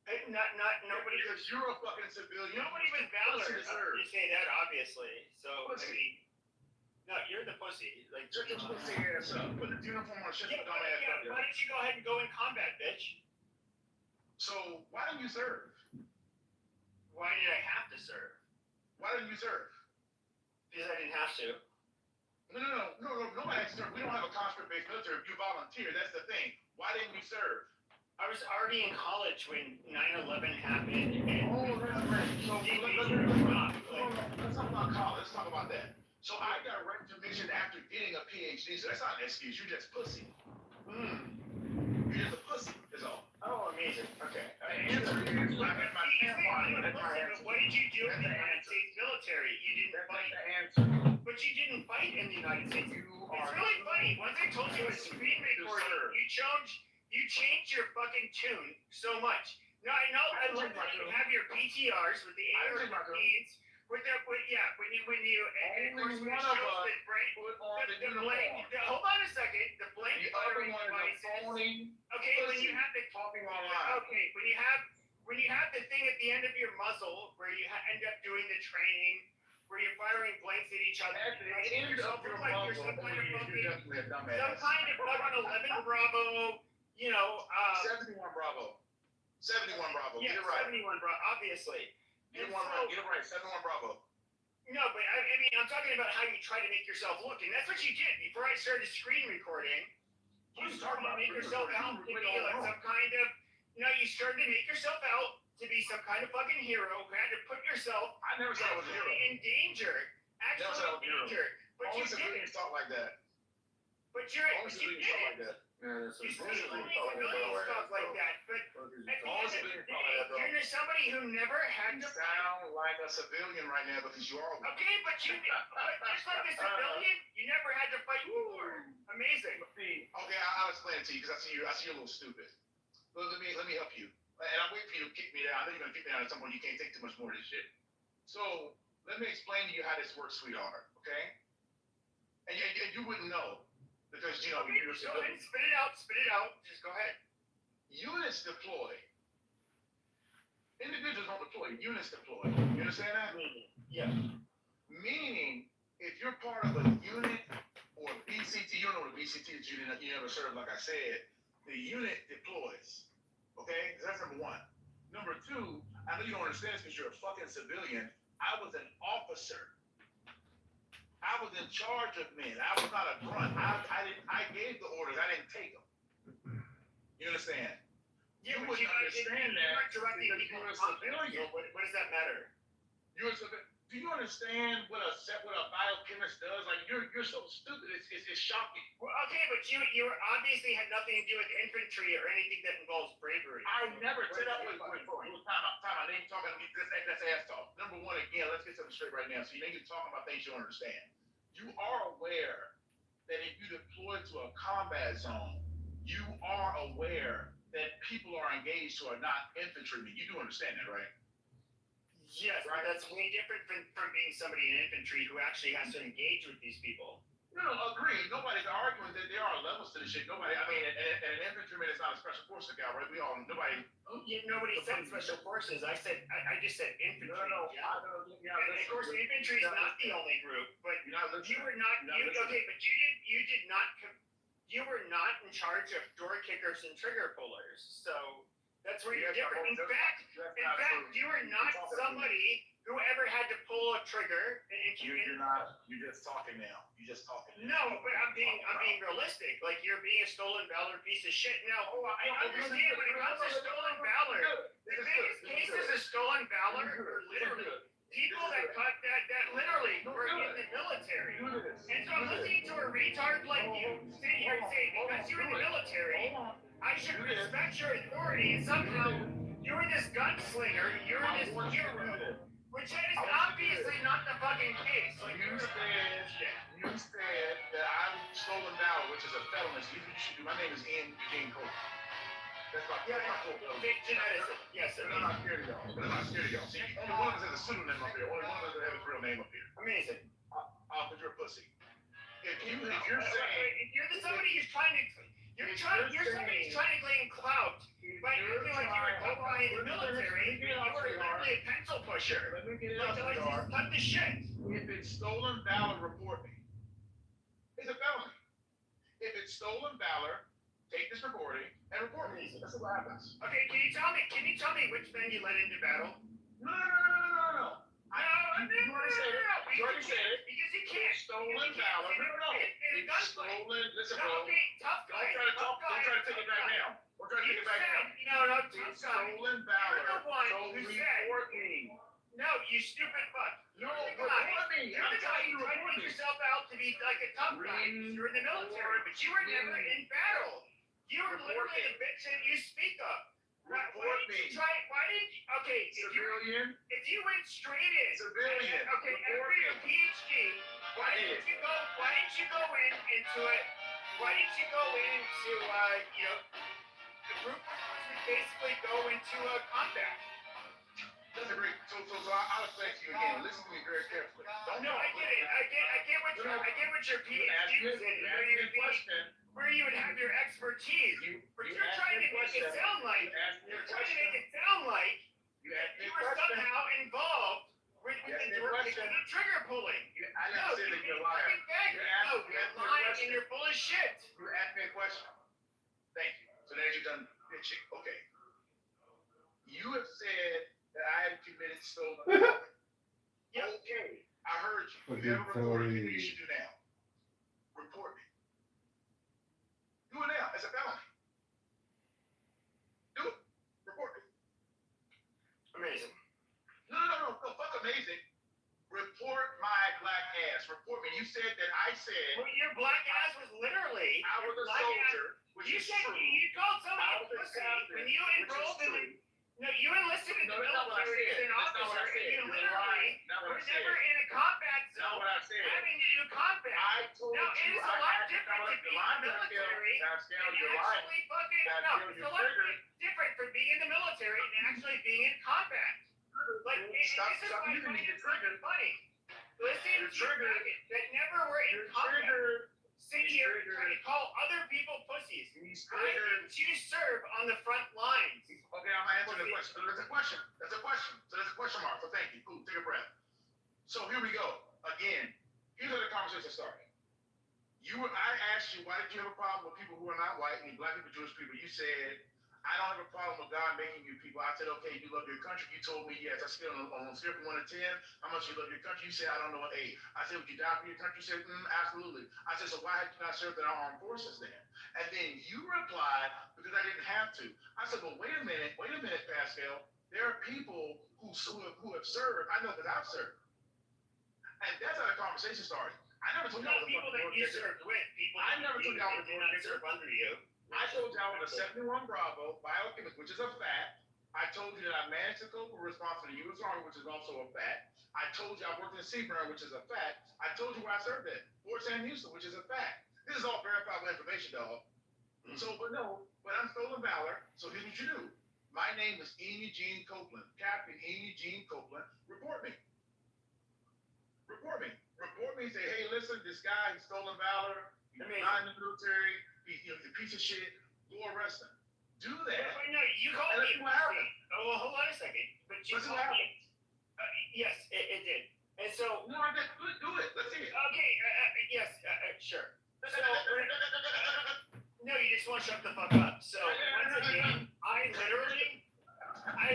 Nobody. Because you're a fucking civilian. Nobody with valor. You say that, obviously. So, no, you're the pussy. Like, shut your pussy ass up. Put the uniform on, shut your dumb ass up. Why don't you go ahead and go in combat, bitch? So, why didn't you serve? Why did I have to serve? Why didn't you serve? Because I didn't have to. No, nobody has to serve. We don't have a conscript-based military. You volunteer. That's the thing. Why didn't you serve? I was already in college when 9/11 happened. And that's right. So, let's talk about college. Let's talk about that. So I got recognition after getting a PhD. So that's not an excuse. You're just pussy. You're just a pussy. Is all. Oh, amazing. Okay. The answer is I had my tampon. That's my answer. What did you do in the United States military? You didn't fight. But you didn't fight in the United States. It's really funny. Once I told you a screen recording, you changed your fucking tune so much. No, I know. I love that you have your PTRs with the AR-15s. When you, and of course, when it shows the brain, the blank, hold on a second, the blank firing devices. Okay, when you have the talking online. Okay, when you have the thing at the end of your muzzle where you end up doing the training, where you're firing blanks at each other. You're some kind of fucking 11 Bravo, 71 Bravo. 71 Bravo. Yeah, get it right. 71 Bravo, obviously. Get it right. Get it right. 71 Bravo. No, but I mean, I'm talking about how you try to make yourself look, and that's what you did before I started screen recording. You started to make yourself out to be like some kind of, you started to make yourself out to be some kind of fucking hero who had to put yourself I never said I was a hero. in danger. Actually in danger. But you didn't. Talk like that. But you didn't. Man, it's You a civilians talk like that, but at the end of the day, you're somebody who never had to sound like a civilian right now because you are. Okay, but just like a civilian, you never had to fight war. Amazing. Okay, I'll explain it to you because I see you're a little stupid. Let me help you. And I'm waiting for you to kick me down. I know you're gonna kick me down at some point. You can't take too much more of this shit. So let me explain to you how this works, sweetheart. Okay? And you wouldn't know. Because, okay, you're go ahead and spit it out. Just go ahead. Units deploy. Individuals don't deploy. Units deploy. You understand that? Yeah. Meaning, if you're part of a unit or a BCT, you don't know what a BCT is, you never served, like I said, the unit deploys. Okay? That's number one. Number two, I know you don't understand this because you're a fucking civilian. I was an officer. I was in charge of men. I was not a grunt. I gave the orders. I didn't take them. You understand? Yeah, you wouldn't understand that because you're a civilian. What does that matter? You're a civilian. Do you understand what a biochemist does? Like you're so stupid. It's shocking. Well, okay, but you obviously had nothing to do with infantry or anything that involves bravery. I never said that. Wait, time out. I didn't talk. That's ass talk. Number one, again, let's get something straight right now. So you ain't talking about things you don't understand. You are aware that if you deploy to a combat zone, you are aware that people are engaged who are not infantrymen. You do understand that, right? Yes, right. That's way different from being somebody in infantry who actually has to engage with these people. No, agreed. Nobody's arguing that there are levels to this shit. Nobody, I mean, and an infantryman is not a special forces guy, right? Nobody said special forces. I just said infantry. No. And of course, infantry is not the only group, but you were not. You were not in charge of door kickers and trigger pullers. So that's where you're different. In fact, you were not somebody who ever had to pull a trigger. You're not. You're just talking now. No, but I'm being realistic. Like you're being a stolen valor piece of shit. Now, I understand when it comes to stolen valor, the biggest cases of stolen valor are literally people that literally were in the military. And so I'm listening to a retard like you sit here and say, because you're in the military, I should respect your authority, and somehow you're this gunslinger, you're this hero, which is obviously not the fucking case. Like you said that I'm stolen valor, which is a felony. So you should do. My name is Ian Eugene Cole. That's my full felony. Big geneticist. Yes, sir. I'm not scared of y'all. See, only one of us has a pseudonym up here. Only one of us has his real name up here. Amazing. Because you're a pussy. If you're saying you're somebody who's trying to. You're somebody who's trying to claim clout by acting like you're a tough guy in the military. You were literally a pencil pusher. Let me get it out there. Cut the shit. If it's stolen valor, report me. It's a felony. If it's stolen valor, take this recording and report me. That's what happens. Okay, can you tell me which men you led into battle? No. You already said it. Because you can't. Stolen valor. No. It's stolen. Listen, bro. Okay, tough guy. Don't try to take it back now. We're trying to take it back now. No, tough guy. Stolen valor. You're the one who said. Report me. No, you stupid fuck. No, report me. You're the guy who tried to make yourself out to be like a tough guy. You're in the military, but you were never in battle. You were literally the bitch that you speak of. Why didn't you try? Why didn't you? Okay, Civilian. if you went straight in. Civilian. Okay, after your PhD, why didn't you go? Why didn't you go into it? Why didn't you go into the group would basically go into a combat? That's a great. So I'll explain to you again. Listen to me very carefully. No, I get it. I get what your PhD was in. Where you would have your expertise. But you're trying to make it sound like you were somehow involved with the trigger pulling. I never said that you're a liar. You're lying and you're full of shit. You asked me a question. Thank you. So now you're done bitching. Okay. You have said that I have committed stolen property. Okay. I heard you. You have a report you should do now. Report me. Do it now. It's a felony. Do it. Report me. Amazing. No. Fuck amazing. Report my black ass. Report me. You said that I said. Well, your black ass was literally. I was a soldier. You said you called somebody a pussy when you enrolled in the. No, you enlisted in the military as an officer, and you literally were never in a combat zone having to do combat. Now, it is a lot different to be in the military and actually fucking. No, it's a lot different from being in the military and actually being in combat. Like, this is why I find it fucking funny. Listen to faggots that never were in combat. Sit here and try to call other people pussies. Why didn't you serve on the front lines? Okay, I'm answering the question. That's a question. So there's a question mark. So thank you. Cool. Take a breath. So here we go. Again, here's where the conversation started. I asked you, why did you have a problem with people who are not white, and black people, Jewish people? You said, I don't have a problem with God making you people. I said, okay, you love your country. You told me, yes. I scale on a scale from 1 to 10. How much you love your country? You said, I don't know, an 8. I said, would you die for your country? You said, absolutely. I said, so why have you not served in our armed forces then? And then you replied, because I didn't have to. I said, well, wait a minute, Pascal. There are people who have served. I know that I've served. And that's how the conversation started. I never told y'all people that you served with. People I never told y'all did not serve under you. I told y'all with a 71 Bravo biochemist, which is a fact. I told you that I managed to go for response to the U.S. Army, which is also a fact. I told you I worked in Seaburn, which is a fact. I told you where I served at Fort Sam Houston, which is a fact. This is all verifiable information, dog. So, but I'm stolen valor. So here's what you do. My name is Ian Eugene Copeland, Captain Ian Eugene Copeland. Report me. Report me. Report me. Say, hey, listen, this guy, he's stolen valor. He's not in the military. He's a piece of shit. Go arrest him. Do that. No, you called me a pussy. Oh, well, hold on a second. But you called me. Yes, it did. And so. No, I didn't. Do it. Let's see it. Okay. Yes. Sure. So. No, you just want to shut the fuck up. So once again, I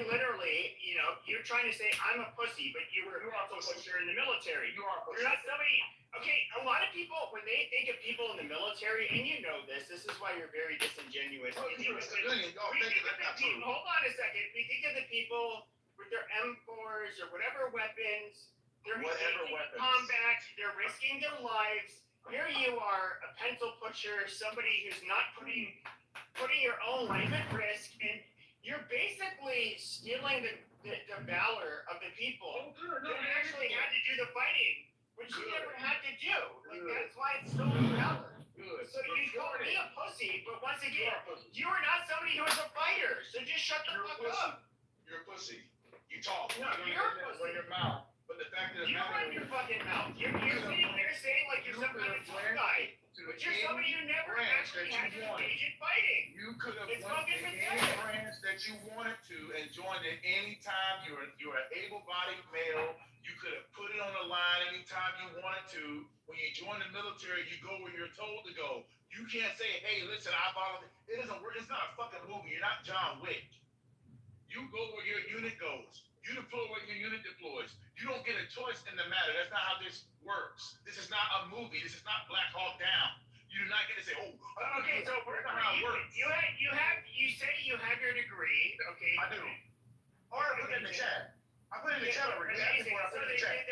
literally, you're trying to say I'm a pussy, but you were also a pussy in the military. You're not somebody. Okay, a lot of people, when they think of people in the military, and you know this is why you're very disingenuous. Hold on a second. We think of the people with their M4s or whatever weapons. They're engaging in combat. They're risking their lives. Here you are, a pencil pusher, somebody who's not putting your own life at risk, and you're basically stealing the valor of the people that actually had to do the fighting, which you never had to do. Like, that's why it's stolen valor. So you call me a pussy, but once again, you are not somebody who is a fighter, so just shut the fuck up. You're a pussy. You talk. No, you're a pussy. Run your mouth. But the fact of the matter is, you run your fucking mouth. You're sitting there saying like you're some kind of tough guy, but you're somebody who never actually had to engage in fighting. You could have it's went fucking in pathetic. any branch that you wanted to and joined at any time. You're an able-bodied male. You could have put it on the line anytime you wanted to. When you join the military, you go where you're told to go. You can't say, hey, listen, I volunteer. It doesn't work. It's not a fucking movie. You're not John Wick. You go where your unit goes. You deploy where your unit deploys. You don't get a choice in the matter. That's not how this works. This is not a movie. This is not Black Hawk Down. You do not get to say, oh, okay, so that's not how it works. You say you have your degree, okay? I do. Or I put it in the chat. I put put it in the chat already. You asked me amazing. before I So put it in the chat.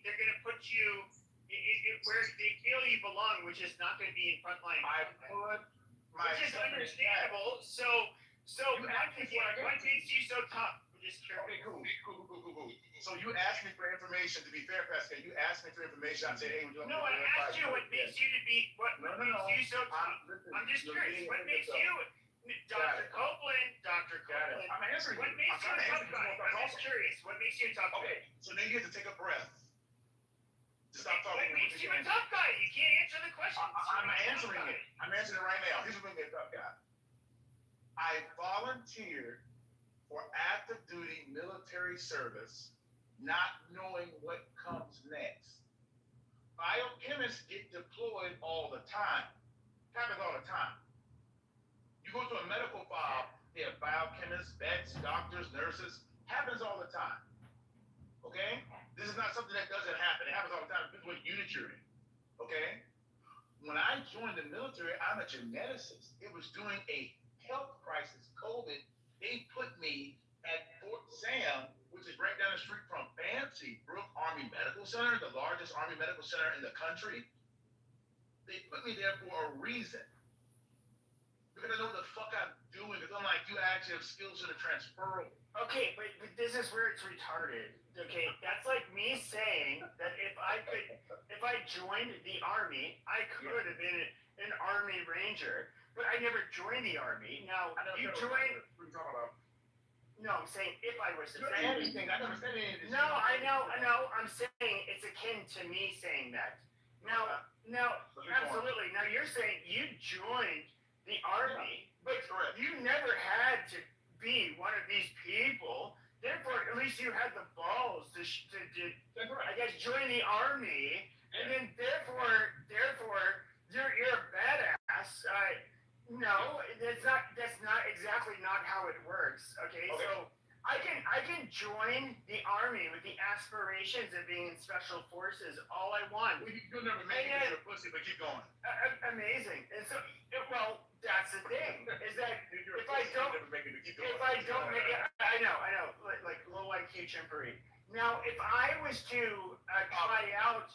they're gonna put you where they feel you belong, which is not gonna be in frontline. I put my. Which is understandable. So what makes you so tough? I'm just curious. Okay, cool. So you asked me for information. To be fair, Pascal, you asked me for information. I said, hey, would you like No, me to I verify asked you what makes you to be what No. makes you so tough. I'm just curious. What makes you, Dr. Copeland? Dr. Copeland. I'm answering What you. makes I'm you a trying to tough answer you. guy? I'm just curious. What makes you a tough guy? Okay, so then you have to take a breath. Just stop talking. What makes you a tough guy? You can't answer the question. I'm answering it. I'm answering it right now. Here's what makes me a tough guy. I volunteered for active duty military service, not knowing what comes next. Biochemists get deployed all the time. Happens all the time. You go to a medical file, they have biochemists, vets, doctors, nurses. Happens all the time. Okay? This is not something that doesn't happen. It happens all the time. Depends what unit you're in. Okay? When I joined the military, I'm a geneticist. It was during a health crisis, COVID. They put me at Fort Sam, which is right down the street from Fancy Brook Army Medical Center, the largest Army medical center in the country. They put me there for a reason. Because I know what the fuck I'm doing. It's unlike you actually have skills that are transferable. Okay, but this is where it's retarded. Okay, that's like me saying that if I joined the army, I could have been an army ranger, but I never joined the army. Now you joined. What are you talking about? No, I'm saying if I was to You're say anything. I never said anything. No, I know. I'm saying it's akin to me saying that. Now, absolutely. Now you're saying you joined the army, but you never had to be one of these people. Therefore, at least you had the balls to I guess, join the army, and then therefore, you're a badass. No, that's not exactly not how it works. Okay, so I can join the army with the aspirations of being in special forces all I want. You'll never make it to a pussy, but keep going. Amazing. And so, well, that's the thing is that if I don't make it, I know, like low IQ chimpery. Now, if I was to try out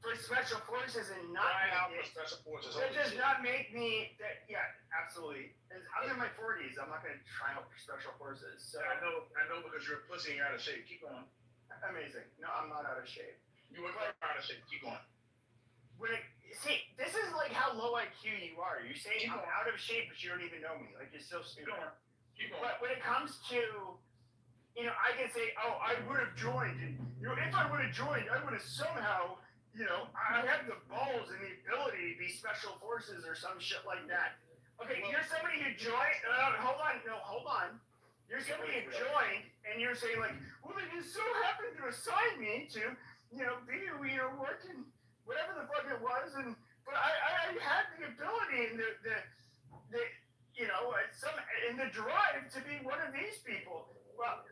for special forces and not make it, that does not make me that. Yeah, absolutely. I'm in my 40s. I'm not going to try out for special forces. So I know because you're a pussy and you're out of shape. Keep going. Amazing. No, I'm not out of shape. You were out of shape. Keep going. See, this is like how low IQ you are. You're saying I'm out of shape, but you don't even know me. Like you're so stupid. Keep going. But when it comes to, I can say, oh, I would have joined, and if I would have joined, I would have somehow, I have the balls and the ability to be special forces or some shit like that. Okay, you're somebody who joined. Hold on. You're somebody who joined, and you're saying like, well, they just so happened to assign me to, be, working. Whatever the fuck it was, but I had the ability and the drive to be one of these people. Well,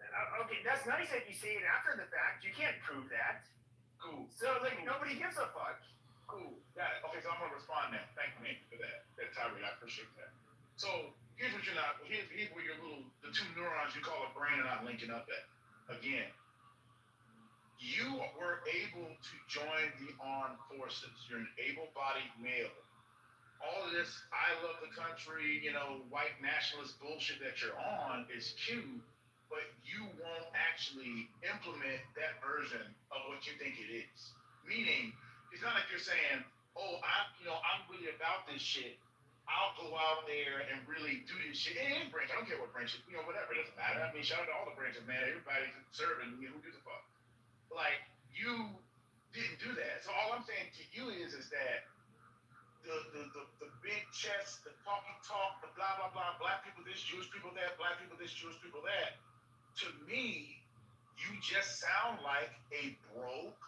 okay, that's nice that you say it after the fact. You can't prove that. Cool. So nobody gives a fuck. Cool. Got it. Okay, so I'm gonna respond now. Thank you for that. That tirade, I appreciate that. So here's what you're not. Here's where the two neurons you call a brain are not linking up at. Again. You were able to join the armed forces. You're an able-bodied male. All of this, I love the country, white nationalist bullshit that you're on is cute, but you won't actually implement that version of what you think it is. Meaning, it's not like you're saying, oh, I'm really about this shit. I'll go out there and really do this shit. Any branch, I don't care what branch, whatever, it doesn't matter. I mean, shout out to all the branches, man. Everybody's serving, who gives a fuck? Like, you didn't do that. So all I'm saying to you is that the big chest, the talk, the blah, blah, blah, black people this, Jewish people that, black people this, Jewish people that, to me, you just sound like a broke,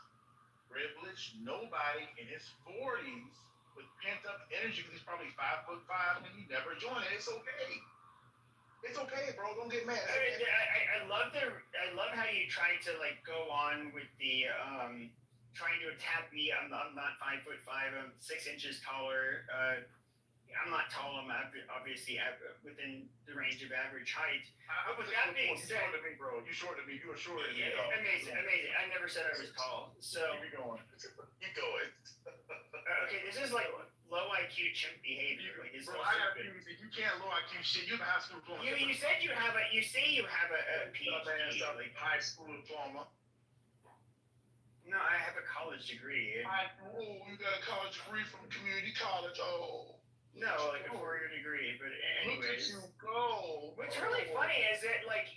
privileged nobody in his 40s with pent-up energy because he's probably 5'5" and he never joined it. It's okay. It's okay, bro. Don't get mad. I love how you try to go on with the trying to attack me. I'm not 5'5". I'm 6 inches taller. I'm not tall. I'm obviously within the range of average height. But with that being said, you short to me, bro. You short to me. You were shorter than me. yeah, amazing. I never said I was tall. So Keep going. Keep going. okay, this is like low IQ chimp behavior. Like it's Bro, I got you can't low IQ shit. You have a high school diploma. You said you have a PhD, like high school diploma. No, I have a college degree. You got a college degree from community college. Oh. No, like a 4-year degree. But anyways, Look at you go. What's really funny is that like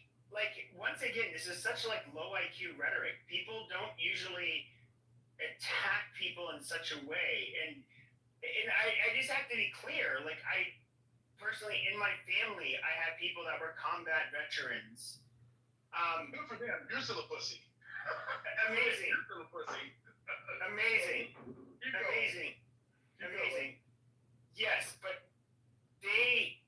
once again, this is such like low IQ rhetoric. People don't usually attack people in such a way, and I just have to be clear. Like I personally, in my family, I have people that were combat veterans. Good for them. You're still a pussy. Amazing. You're still a pussy. Amazing. Amazing. Amazing. Yes, but they,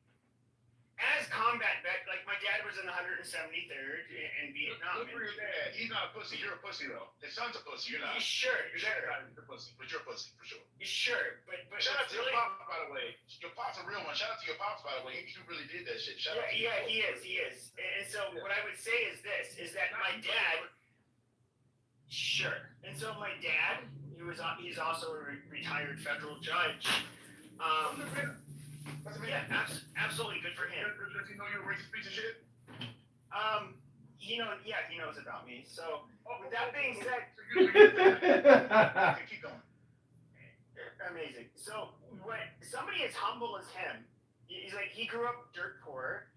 as combat vet, like my dad was in the 173rd in Vietnam. Look for your dad. He's not a pussy. You're a pussy though. His son's a pussy. You're not. Sure. You're a pussy. But you're a pussy for sure. Sure, but shout out to your pops, by the way. Your pop's a real one. Shout out to your pops, by the way. He really did that shit. Shout out to he is. And so what I would say is this: is that my dad. Sure. And so my dad, he's also a retired federal judge. Yeah, absolutely good for him. Does he know you're a racist piece of shit? He knows about me. So with that being said, keep going. Amazing. So when somebody as humble as him, he's like he grew up dirt poor.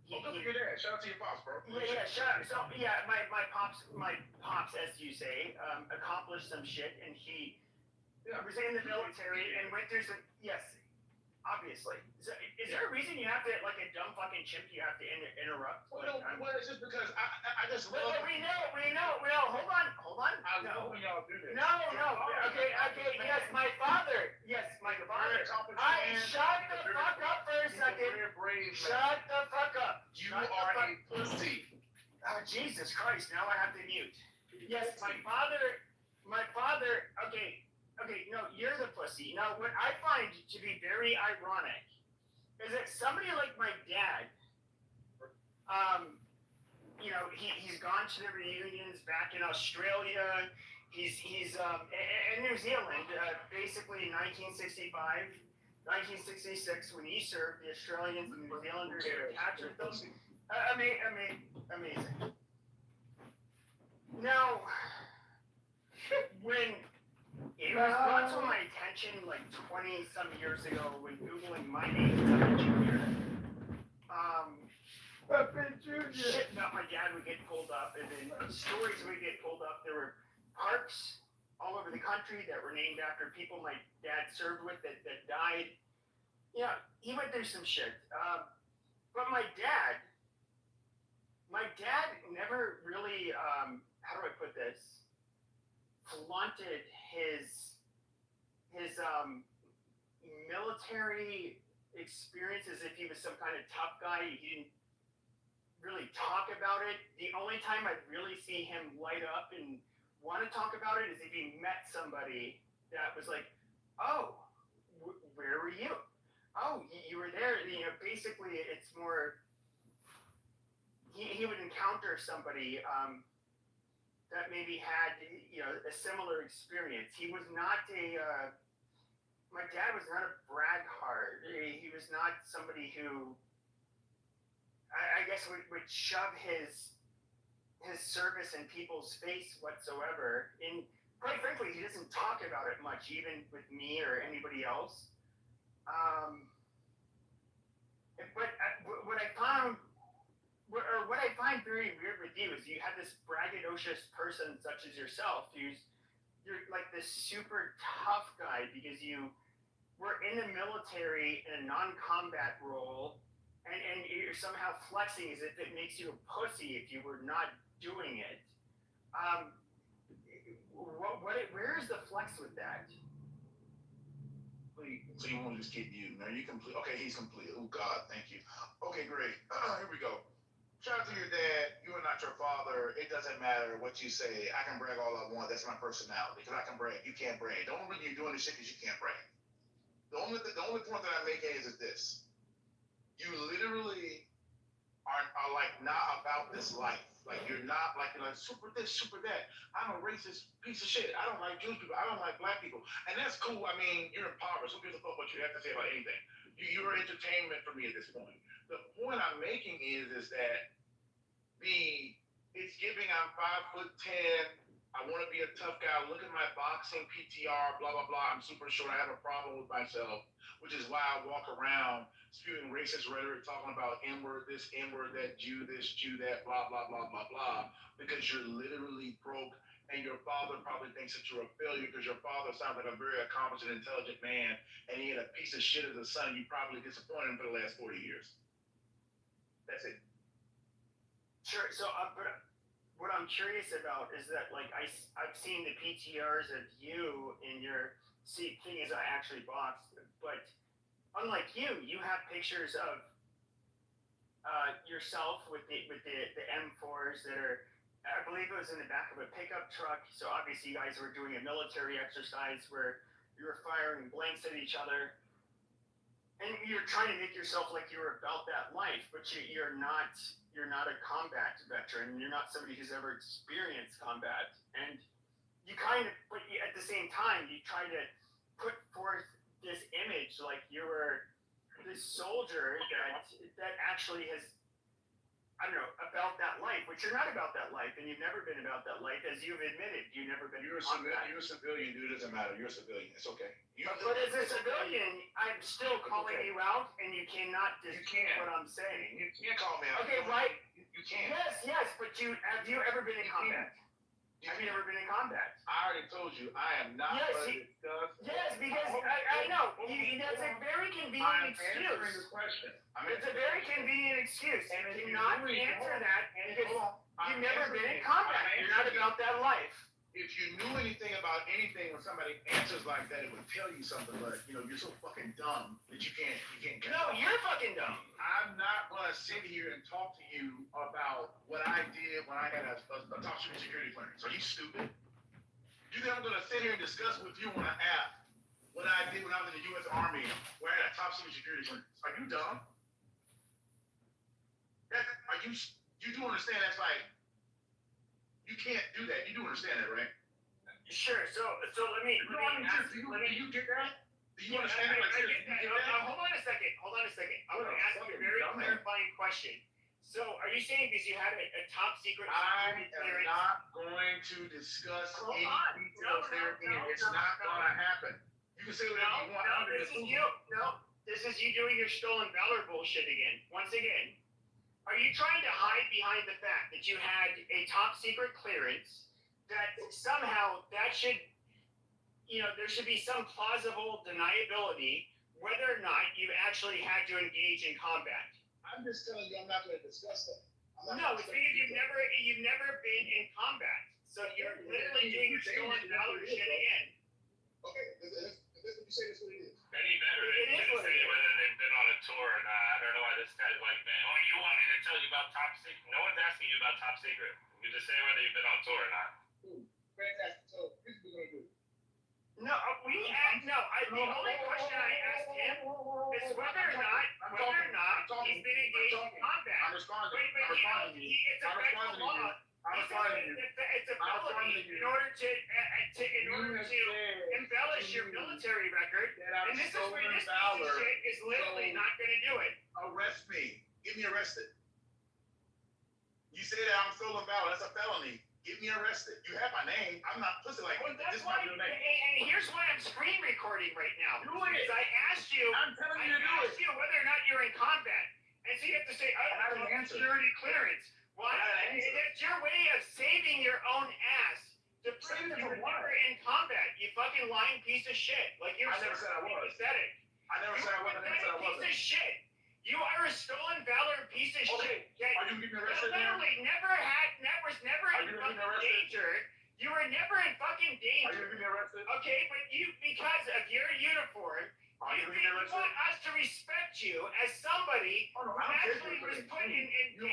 Look at your dad. Shout out to your pops, bro. Yeah, shout out. So my pops, as you say, accomplished some shit, and he was in the military and went through some. Yes, obviously. So, is there a reason you have to, like a dumb fucking chimp, you have to interrupt? Well, it's just because I just love. We know. Hold on. I love when y'all do this. No. Okay. Yes, my father. Shut the fuck up for a second. Shut the fuck up. You are a pussy. Oh, Jesus Christ. Now I have to mute. Yes, my father. Okay, no, you're the pussy. Now, what I find to be very ironic is that somebody like my dad, he's gone to the reunions back in Australia. He's in New Zealand, basically in 1965, 1966, when he served, the Australians and New Zealanders captured them. Amazing. Now, when it was brought to my attention like 20-some years ago when Googling my name, shit about my dad would get pulled up, and then stories would get pulled up. There were parks all over the country that were named after people my dad served with that died. He went through some shit. But my dad never really, how do I put this, flaunted his military experience as if he was some kind of tough guy. He didn't really talk about it. The only time I'd really see him light up and want to talk about it is if he met somebody that was like, oh, where were you? Oh, you were there. Basically, it's more, he would encounter somebody that maybe had, a similar experience. He was not my dad was not a braggart. He was not somebody who, I guess, would shove his service in people's face whatsoever. And quite frankly, he doesn't talk about it much, even with me or anybody else. But what I find very weird with you is you have this braggadocious person such as yourself you're like this super tough guy because you were in the military in a non-combat role, and you're somehow flexing as if it makes you a pussy if you were not doing it. Where is the flex with that? So you want to just keep you? Now you complete. Okay, he's complete. Oh God, thank you. Okay, great. Here we go. Shout out to your dad. You are not your father. It doesn't matter what you say. I can brag all I want. That's my personality. Because I can brag. You can't brag. The only reason you're doing this shit is you can't brag. The only point that I'm making is this: you literally are like not about this life. Like you're like super this, super that. I'm a racist piece of shit. I don't like Jewish people. I don't like black people, and that's cool. I mean, you're impoverished. Who gives a fuck what you have to say about anything? You're entertainment for me at this point. The point I'm making is that it's giving. I'm 5'10". I want to be a tough guy. Look at my boxing PTR. Blah blah blah. I'm super short. I have a problem with myself, which is why I walk around spewing racist rhetoric, talking about N-word this, N-word that, Jew this, Jew that, blah, blah, blah, blah, blah, because you're literally broke, and your father probably thinks that you're a failure because your father sounds like a very accomplished and intelligent man, and he had a piece of shit as a son. You probably disappointed him for the last 40 years. That's it. Sure. So, but what I'm curious about is that, like, I've seen the PTRs of you in your thing is I actually boxed, but unlike you have pictures of yourself with the M4s that are, I believe it was in the back of a pickup truck. So obviously you guys were doing a military exercise where you were firing blanks at each other, and you're trying to make yourself like you were about that life, but you're not a combat veteran. You're not somebody who's ever experienced combat, and you kind of, but at the same time you try to put forth this image like you were this soldier that actually has, I don't know, about that life, which you're not about that life, and you've never been about that life, as you've admitted. You've never been. You're a civilian, dude. It doesn't matter. You're a civilian. It's okay. But as a civilian, I'm still calling you out, and you cannot dispute what I'm saying. You can't call me out. Okay, right? You can't. Yes, but have you ever been in combat? Have you ever been in combat? I already told you, I am not going to discuss. Yes, because I know. That's a very convenient excuse. I'm answering the question. It's a very convenient excuse. And You cannot answer that because you've never been in combat. You're not about that life. If you knew anything about anything, when somebody answers like that, it would tell you something. But you're so fucking dumb that you can't. No, you're fucking dumb. I'm not gonna sit here and talk to you about what I did when I had a top security clearance. Are you stupid? You think I'm gonna sit here and discuss with you on an app what I did when I was in the U.S. Army, where I had a top security clearance? Are you dumb? You do understand that's like. You can't do that. You do understand that, right? Sure. So let me ask. Do you get that? Do you understand that? I get that. Hold on a second. I want to ask you a very clarifying question. So, are you saying because you had a top secret I clearance? am not going to discuss any details there again. It's not going to happen. You can say whatever you want. This is you doing your stolen valor bullshit again. Once again. Are you trying to hide behind the fact that you had a top secret clearance that somehow that should, there should be some plausible deniability whether or not you actually had to engage in combat? I'm just telling you, I'm not going to discuss that. No, it's because you've never been in combat. So you're literally doing your stolen valor shit again. Okay, you say this what it is. Any better, they can say whether they've been on a tour or not. I don't know why this guy's like, man, you want me to tell you about top secret? No one's asking you about top secret. You just say whether you've been on tour or not. Fantastic. So, here's what we're going to do. No, the only question I asked him is whether or not he's been engaged in combat. I'm responding. It's a federal law. It's a felony in order to embellish your military record, and this is where this piece of shit is literally not going to do it. Arrest me. Get me arrested. You say that I'm stolen valor. That's a felony. Get me arrested. You have my name. I'm not pussy like Well, this. that's why. And here's why I'm screen recording right now. Do it. Because I asked you. I'm telling you to do it. I asked you whether or not you're in combat, and so you have to say, I don't have security clearance. Why? It's your way of saving your own ass. To prove you were never in combat, you fucking lying piece of shit. Like you're I never said I was. pathetic. I never said I was. I never said I wasn't. Piece of shit. You are a stolen valor piece of shit. Are you getting arrested now? Literally was never in fucking danger. You were never in fucking danger. Are you getting arrested? Okay, but because of your uniform, you want us to respect you as somebody who actually was put in danger. You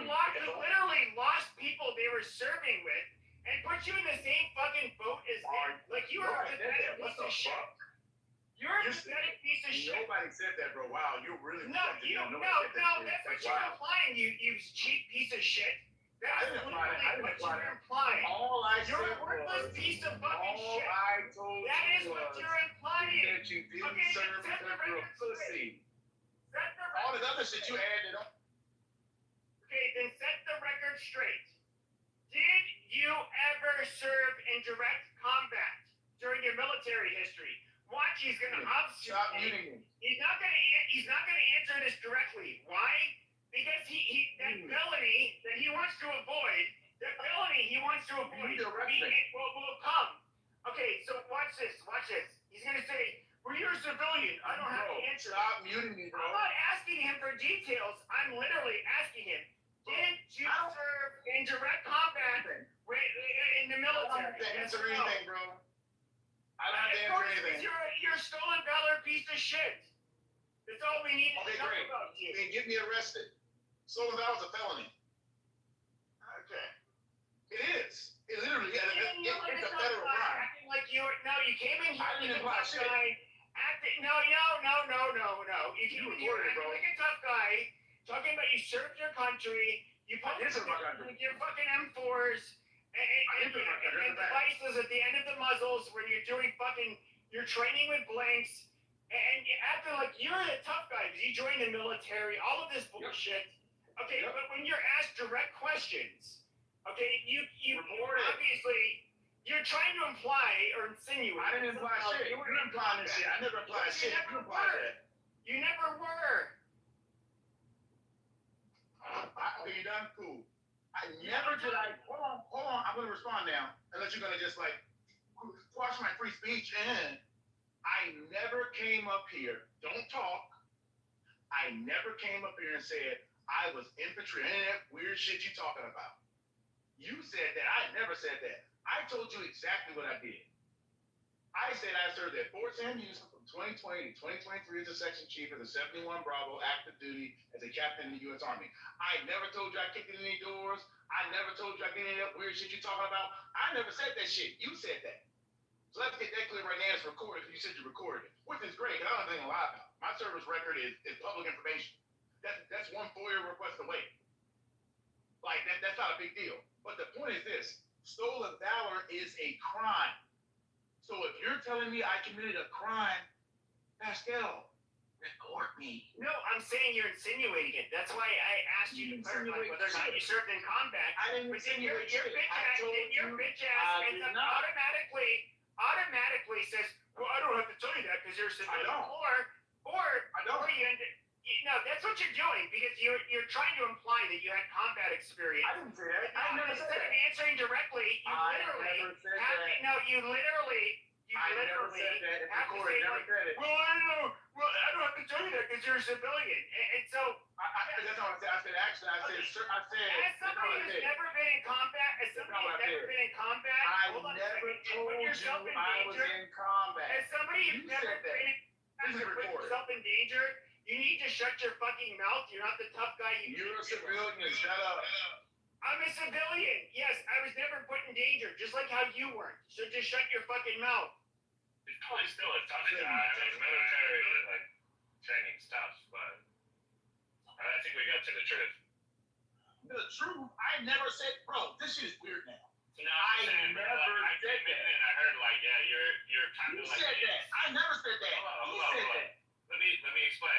literally lost people they were serving with and put you in the same fucking boat as them. Like you were a pathetic piece of shit. a pathetic piece of shit. Nobody said that, bro. Wow, you're really No, you don't. No, that's what you're implying. You cheap piece of shit. That's literally what you're implying. All I You're said a worthless was, piece of fucking all shit. I told That you is what was you're implying. that you didn't Okay, serve set the because you're a record pussy. Set the All record this other shit you added on. Okay, then set the record straight. Did you ever serve in direct combat during your military history? Watch, he's gonna Stop obfuscate. muting me. He's not gonna answer this directly. Why? Because that felony that he wants to avoid, will come. Okay, so watch this. He's gonna say, "Well, you're a civilian. I don't have to answer." Stop muting me, bro. I'm not asking him for details. I'm literally asking him, did you serve in direct combat in the military? I don't have to answer anything, bro. I don't have to answer anything. You're a stolen valor piece of shit. That's all we need to know about you. Then get me arrested. Stolen valor is a felony. Okay. It is. It literally is. It's a federal crime. Acting like you came in here I didn't like a imply tough shit. guy. No. You came in here acting like a tough guy, talking about you served your country, you put your fucking M4s and devices at the end of the muzzles where you're training with blanks, and you acting like you're a tough guy because you joined the military, all of this bullshit. Okay, but when you're asked direct questions, okay, you obviously, you're trying to imply or insinuate. I didn't imply shit. You were implying this shit. I never implied shit. You implied that. You never were. Okay, you done? Cool. Hold on. I'm gonna respond now. Unless you're gonna just quash my free speech. And I never came up here. Don't talk. I never came up here and said I was infantry. Any of that weird shit you talking about. You said that. I never said that. I told you exactly what I did. I said I served at Fort Sam Houston from 2020 to 2023 as a section chief as a 71 Bravo active duty as a captain in the U.S. Army. I never told you I kicked in any doors. I never told you I did any of that weird shit you talking about. I never said that shit. You said that. So let's get that clear right now. It's recorded. You said you recorded it, which is great. I don't have anything to lie about. My service record is public information. That's one FOIA request away. That's not a big deal. But the point is this. Stolen valor is a crime. So if you're telling me I committed a crime, Pascal, report me. No, I'm saying you're insinuating it. That's why I asked you to clarify whether or not you served in combat. I didn't insinuate shit. Your bitch ass ends up automatically says, well, I don't have to tell you that because you're a civilian. Or you end up, no, that's what you're doing because you're trying to imply that you had combat experience. I didn't say that. I never said Instead of answering directly, you literally have to say, well, I don't have to tell you that because you're a civilian. And so, that's not what I said. I said, as somebody who's never been in combat, I never told you I was in combat. As somebody who's never been put yourself in danger, you need to shut your fucking mouth. You're not the tough guy You're a civilian. Shut up. I'm a civilian. Yes, I was never put in danger, just like how you weren't. So just shut your fucking mouth. It's probably still a tough guy. Military training stuff, but I think we got to the truth. The truth? I never said, bro. This shit is weird now. No, I never said that. And I heard you're kind of You said that. I never said that. Hold on. Let me explain.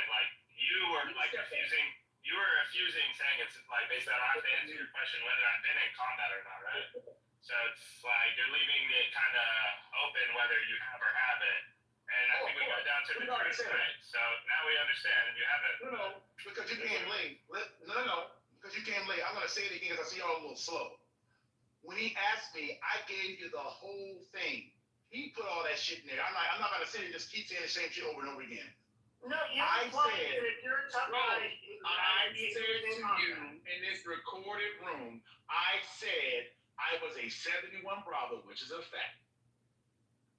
You were refusing. You were refusing saying it's basically I don't have to answer your question whether I've been in combat or not, right? So it's you're leaving it kind of open whether you have or haven't. And I think we got down to the truth, right? So now we understand you haven't. No, because you came late. No, because you came late. I'm gonna say it again because I see y'all a little slow. When he asked me, I gave you the whole thing. He put all that shit in there. I'm not gonna sit here and just keep saying the same shit over and over again. No, I said to you in this recorded room, I said I was a 71 Bravo, which is a fact.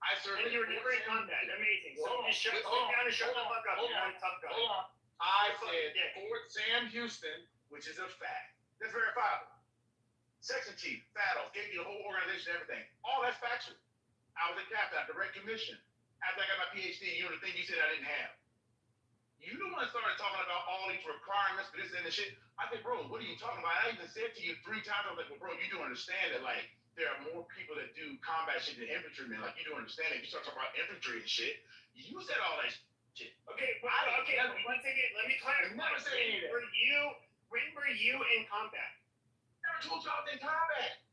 I served. And you were never in combat. Amazing. So just sit down and shut the fuck up. You're not a tough guy. I said Fort Sam Houston, which is a fact. That's verifiable. Section chief, Faddle, gave you the whole organization, everything. All that's factual. I was a captain, direct commission. after I got my PhD, you know the thing you said I didn't have. You the one started talking about all these requirements for this and this shit. I said, bro, what are you talking about? I even said to you 3 times, I was like, well, bro, you do understand that, like, there are more people that do combat shit than infantrymen. Like, you do understand that. You start talking about infantry and shit. You said all that shit. Okay, once again, let me clarify. Never said any of that. When were you in combat? Never told you I was in combat.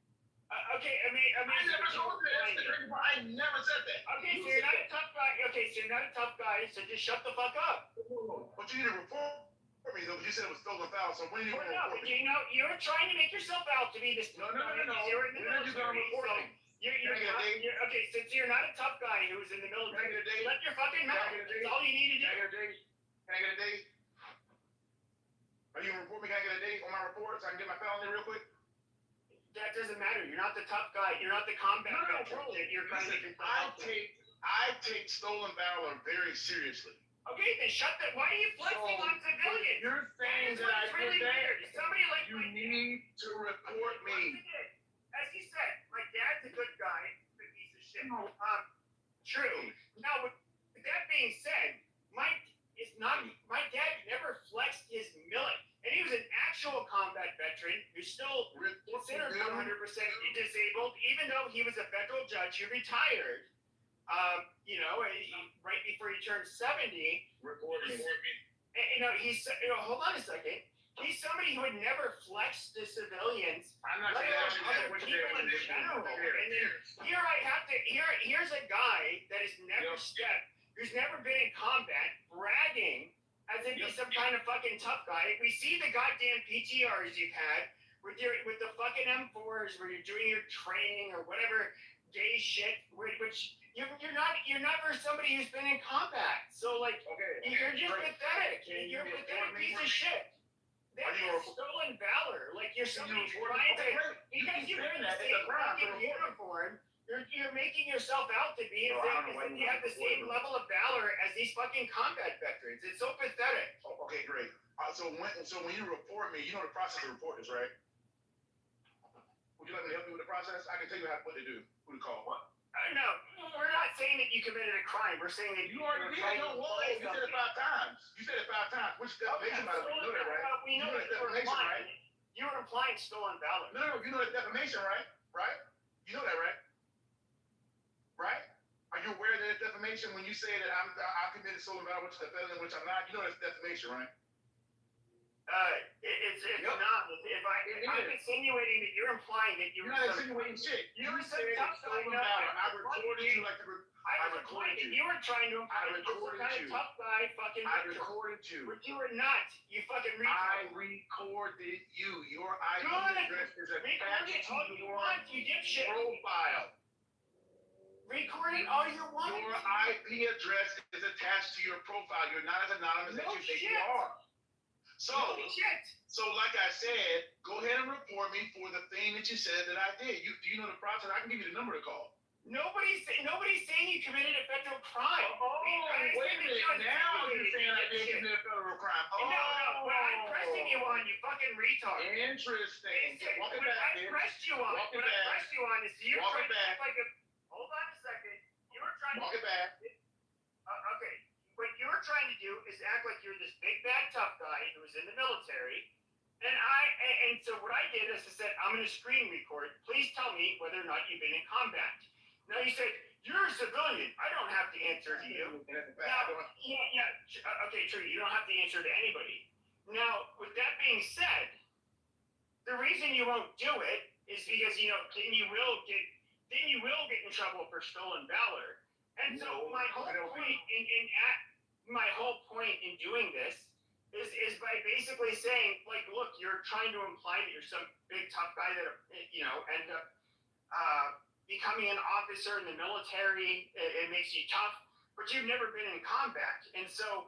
Okay, I mean, I never told you that. I never said that. Okay, so you're not a tough guy. Okay, so you're not a tough guy. So just shut the fuck up. But you need to report me though. But you said it was stolen foul. So when are you Well, going to no, report but me? you know, you're trying to make yourself out to be this. No. You're in the When are you going to military, report so me? okay, since you're not a tough guy who's in the military, Can I get a date? let your fucking mouth. That's all you need to do. Can I get a date? Can I get a date? Are you going to report me? Can I get a date on my report so I can get my felony real quick? That doesn't matter. You're not the tough guy. You're not the combat veteran that you're trying to Listen, get. I take stolen valor very seriously. Okay, then shut the. Why are you flexing on civilians? You're saying that I really did that. weird. Somebody like You need to report me. As you said, my dad's a good guy, a piece of shit. True. Now, with that being said, my dad never flexed his millet, and he was an actual combat veteran who's still considered 100% disabled, even though he was a federal judge who retired. Right before he turned 70. Report me. Hold on a second. He's somebody who would never flex to civilians. I'm not let saying alone that. other people in general. And then here's a guy that has never stepped, who's never been in combat, bragging as if he's some kind of fucking tough guy. We see the goddamn PTRs you've had with the fucking M4s where you're doing your training or whatever gay shit, which you're not for somebody who's been in combat. So you're just pathetic. You're a pathetic piece of shit. That is stolen valor. Like you're somebody trying to because you're in the same fucking uniform. You're making yourself out to be as if you have the same level of valor as these fucking combat veterans. It's so pathetic. Okay, great. So when you report me, you know the process of report is, right? Would you like me to help you with the process? I can tell you what to do, who to call. What? No, we're not saying that you committed a crime. We're saying that you already did. No, you said it 5 times. You said it 5 times. Which defamation, by the way? You know that, right? We know that defamation, right? You were implying stolen valor. No, you know that defamation, right? Right? You know that, right? Right? Are you aware that it's defamation when you say that I committed stolen valor, which is a felony, which I'm not? You know that's defamation, right? It's not. If I'm insinuating that you're implying that you're not insinuating shit. You were said stolen valor. I recorded you like I recorded you. You were trying to imply I recorded you. Tough guy fucking. I recorded you. But you were not. You fucking retard. I recorded you. Your IP address is attached to your you dipshit. profile. Record it all you want. Your IP address is attached to your profile. You're not as anonymous as you think you are. So like I said, go ahead and report me for the thing that you said that I did. Do you know the process? I can give you the number to call. Nobody's saying you committed a federal crime. Wait a minute. Now you're saying I didn't commit a federal crime. No. What I'm pressing you on, you fucking retard. Interesting. Walk it back, bitch. What I pressed you on is you're trying to act like a. Hold on a second. You were trying to. Walk it back. Okay. What you were trying to do is act like you're this big bad tough guy who was in the military, and so what I did is I said I'm going to screen record. Please tell me whether or not you've been in combat. Now you said you're a civilian. I don't have to answer to you. Okay, true. You don't have to answer to anybody. Now, with that being said, the reason you won't do it is because then you will get in trouble for stolen valor. And so my whole point in doing this is by basically saying, like, look, you're trying to imply that you're some big tough guy that end up becoming an officer in the military. It makes you tough, but you've never been in combat, and so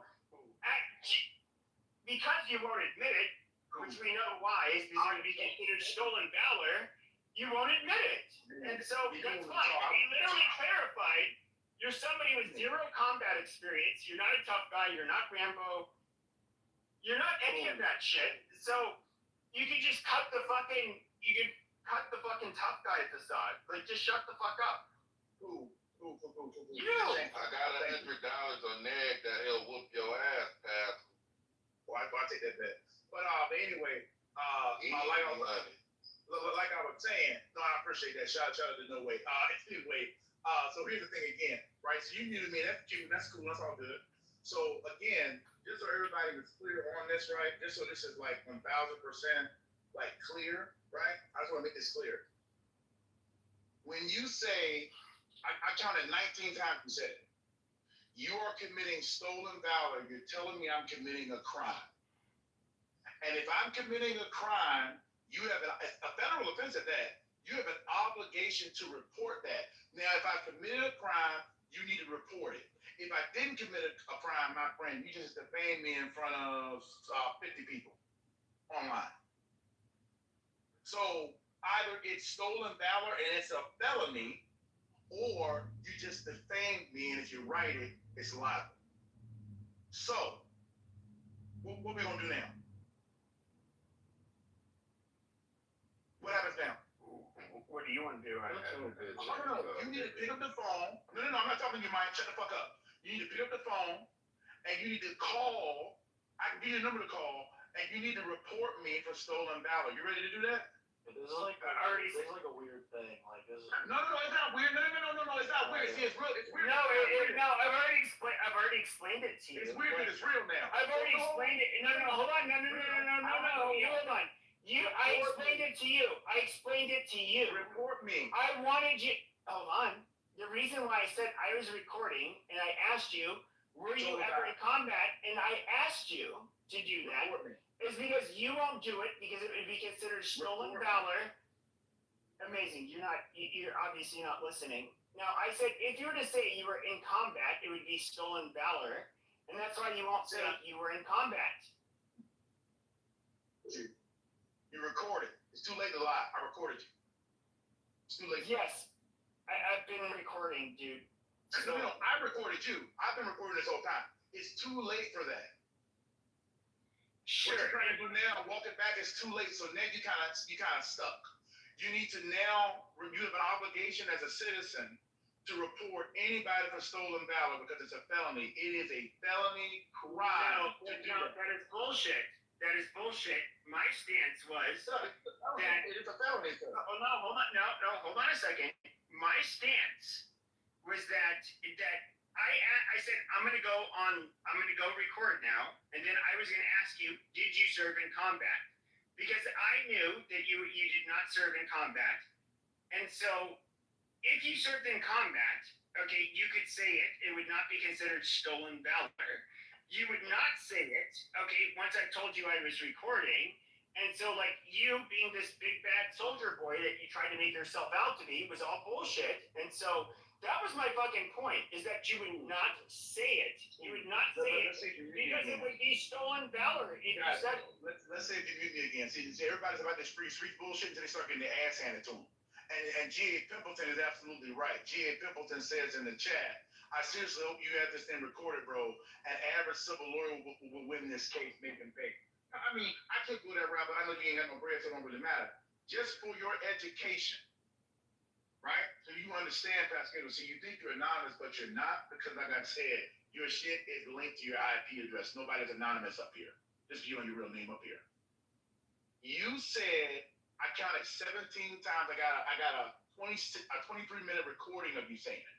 because you won't admit it, which we know why, is because it would be considered stolen valor. You won't admit it, and so that's fine. We literally clarified. You're somebody with zero combat experience. You're not a tough guy. You're not Rambo. You're not any of that shit. So you can just cut the fucking tough guy facade. Like, just shut the fuck up. Who Cool. I got $100 on neg that'll whoop your ass, Pat. Well, I'll take that bet. But anyway, like I was saying, no, I appreciate that. Shout out to No Way. Anyway, so here's the thing again, right? So you knew me, that's cute, that's cool, that's all good. So again, just so everybody was clear on this, right? Just so this is like 1000% like clear, right? I just want to make this clear. When you say, I counted 19 times you said it. You are committing stolen valor. You're telling me I'm committing a crime. And if I'm committing a crime, you have a federal offense at that. You have an obligation to report that. Now, if I committed a crime, you need to report it. If I didn't commit a crime, my friend, you just defamed me in front of 50 people online. So either it's stolen valor and it's a felony, or you just defamed me, and if you write it, it's libel. So, what we gonna do now? What happens now? What do you want to do? No. You need to pick up the phone. No, I'm not talking to you, Mike. Shut the fuck up. You need to pick up the phone, and you need to call. I can give you a number to call, and you need to report me for stolen valor. You ready to do that? This is like a weird thing. Like this is. No, it's not weird. No, it's not weird. See, it's real. It's weird. No, I've already explained it to you. It's weird, but it's real now. I've already explained it. No, hold on. No. You hold on. I explained it to you. Report me. I wanted you. Hold on. The reason why I said I was recording and I asked you, were you ever in combat? And I asked you to do that is because you won't do it because it would be considered stolen valor. Amazing. You're obviously not listening. Now, I said if you were to say you were in combat, it would be stolen valor. And that's why you won't say you were in combat. You recorded. It's too late to lie. I recorded you. It's too late. Yes. I've been recording, dude. No, I recorded you. I've been recording this whole time. It's too late for that. Sure. What you're trying to do now, walk it back, is too late. So now you kind of stuck. You need to now, you have an obligation as a citizen to report anybody for stolen valor because it's a felony. It is a felony crime. That is bullshit. That is bullshit. My stance was that it's a felony. Hold on a second. My stance was that I said I'm gonna go record now, and then I was gonna ask you, did you serve in combat? Because I knew that you did not serve in combat, and so if you served in combat, okay, you could say it. It would not be considered stolen valor. You would not say it, okay, once I told you I was recording. And so, like, you being this big bad soldier boy that you tried to make yourself out to be was all bullshit. And so that was my fucking point, is that you would not say it. You would not say it because it would be stolen valor. Let's say if you mute me again. See, everybody's about this free street bullshit until they start getting their ass handed to them. And G.A. Pimpleton is absolutely right. G.A. Pimpleton says in the chat, I seriously hope you have this thing recorded, bro. An average civil lawyer will win this case, make them pay. I mean, I can't go that route, but I know you ain't got no bread, so it don't really matter. Just for your education, right? So you understand, Pascal. So you think you're anonymous, but you're not, because like I said, your shit is linked to your IP address. Nobody's anonymous up here. Just you and your real name up here. You said, I counted 17 times. I got a 23-minute recording of you saying it.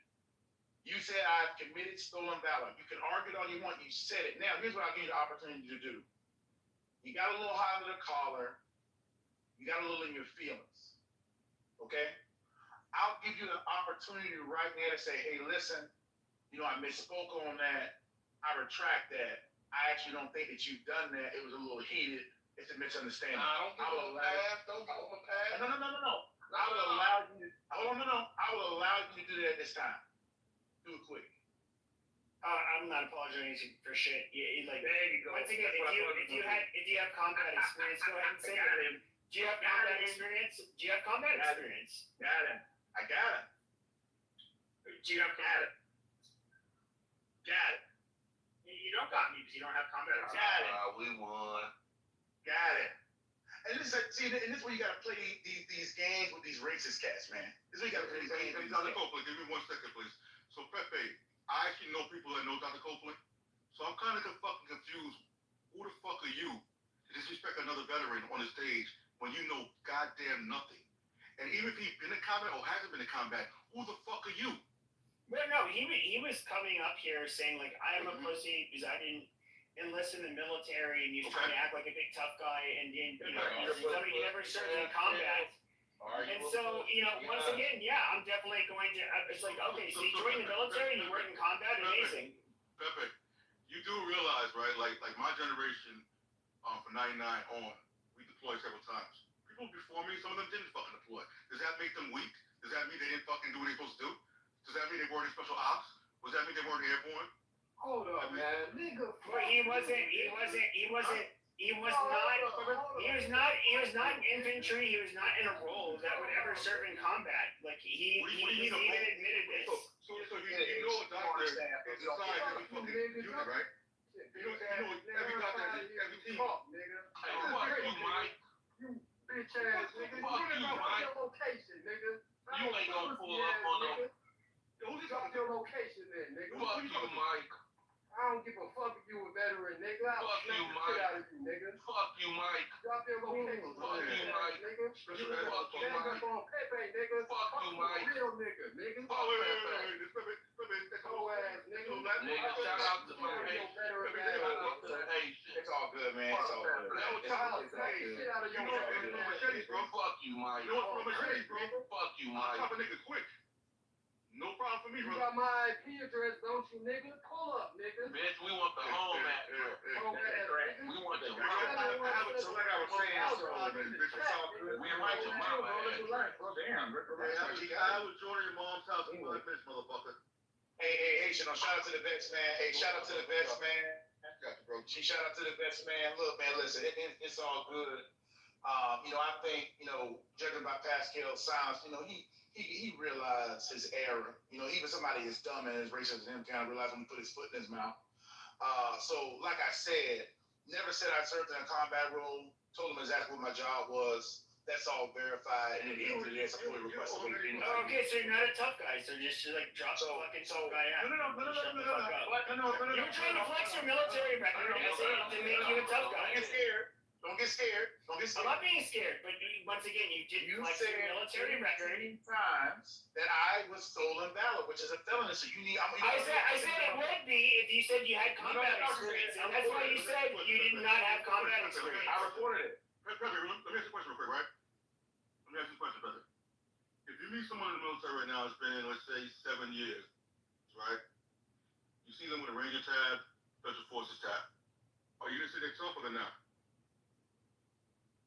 You said I've committed stolen valor. You can argue it all you want. You said it. Now, here's what I'll give you the opportunity to do. You got a little high under the collar. You got a little in your feelings. Okay? I'll give you the opportunity right now to say, hey, listen, I misspoke on that. I retract that. I actually don't think that you've done that. It was a little heated. It's a misunderstanding. Don't give them a pass. Don't give them a pass. No. I will allow you. I will allow you to do that this time. Do it quick. I'm not apologizing for shit. Like, there you go. Once again, if you have combat experience, go ahead and say it. Do you have combat experience? Got it. I got it. Do you have combat? Got it. You don't got me because you don't have combat experience. Got it. We won. Got it. And this is where you gotta play these games with these racist cats, man. This is where you gotta play these games. Give me 1 second, please. So Pepe, I actually know people that know Dr. Copeland, so I'm kind of fucking confused. Who the fuck are you to disrespect another veteran on the stage when you know goddamn nothing? And even if he's been in combat or hasn't been in combat, who the fuck are you? Well, no, he was coming up here saying like, I am a pussy because I didn't enlist in the military, and he was trying to act like a big tough guy, and you never served in combat. And so, once again, I'm definitely going to. It's like, okay, so you joined the military and you worked in combat, amazing. Pepe, you do realize, right? Like my generation, from '99 on, we deployed several times. People before me, some of them didn't fucking deploy. Does that make them weak? Does that mean they didn't fucking do what they're supposed to do? Does that mean they weren't in special ops? Does that mean they weren't airborne? Hold up, man, nigga. But he was not infantry. He was not in a role that would ever serve in combat. Like he even admitted this. So you know a doctor is assigned every fucking unit, right? You know every doctor has every team. Nigga. Fuck you, Mike. You bitch ass nigga. Fuck you, Mike. Your location, nigga. You ain't gonna pull up on no. Drop your location then, nigga. Fuck you, Mike. I don't give a fuck if you a veteran, nigga. I'll Fuck smack you, the Mike. shit out of you, nigga. Fuck you, Mike. Drop your location. Fuck you, Mike. Nigga. Fuck you, Mike. Stand up on Pepe, nigga. Fuck you, Mike. Real nigga, nigga. Fuck Pepe. Whole ass nigga. Nigga, shout out to my Haitian. Shout out to the Haitian. It's all good, man. It's all good. I'll smack the shit out of you, nigga. Fuck you, Mike. You know what's wrong with Machetes, bro? Fuck you, I'll Mike. chop a nigga quick. No problem for me, You bro. got my IP address, don't you, nigga? Pull up, nigga. Bitch, we want the home at. Home ass, nigga. We want the So like I was saying, We invite your mama ass. Damn, I was joining your mom's house and my bitch, motherfucker. Hey, shout out to the vets, man. Hey, shout out to the vets, man. Got you, bro. Shout out to the vets, man. Look, man, listen, it's all good. I think, judging by Pascal's silence, he realized his error. Even somebody as dumb and as racist as him kind of realized when he put his foot in his mouth. So, like I said, never said I served in a combat role. Told him exactly what my job was. That's all verified. And at the end of the day, I fully requested what he did. Okay, so you're not a tough guy. So just like drop the fucking tough guy out. No. You were trying to flex your military record to make you a tough guy. Don't get scared. I'm not being scared, but once again, you did flex your military record. Times that I was stolen valor, which is a felony. So you need. I said it would be if you said you had combat experience, and that's why you said you did not have combat experience. I reported it. Let me ask you a question real quick, right? Let me ask you a question, brother. If you meet someone in the military right now that's been in, let's say, 7 years, right? You see them with a Ranger tab, Special Forces tab. Are you going to say they're tough or they're not?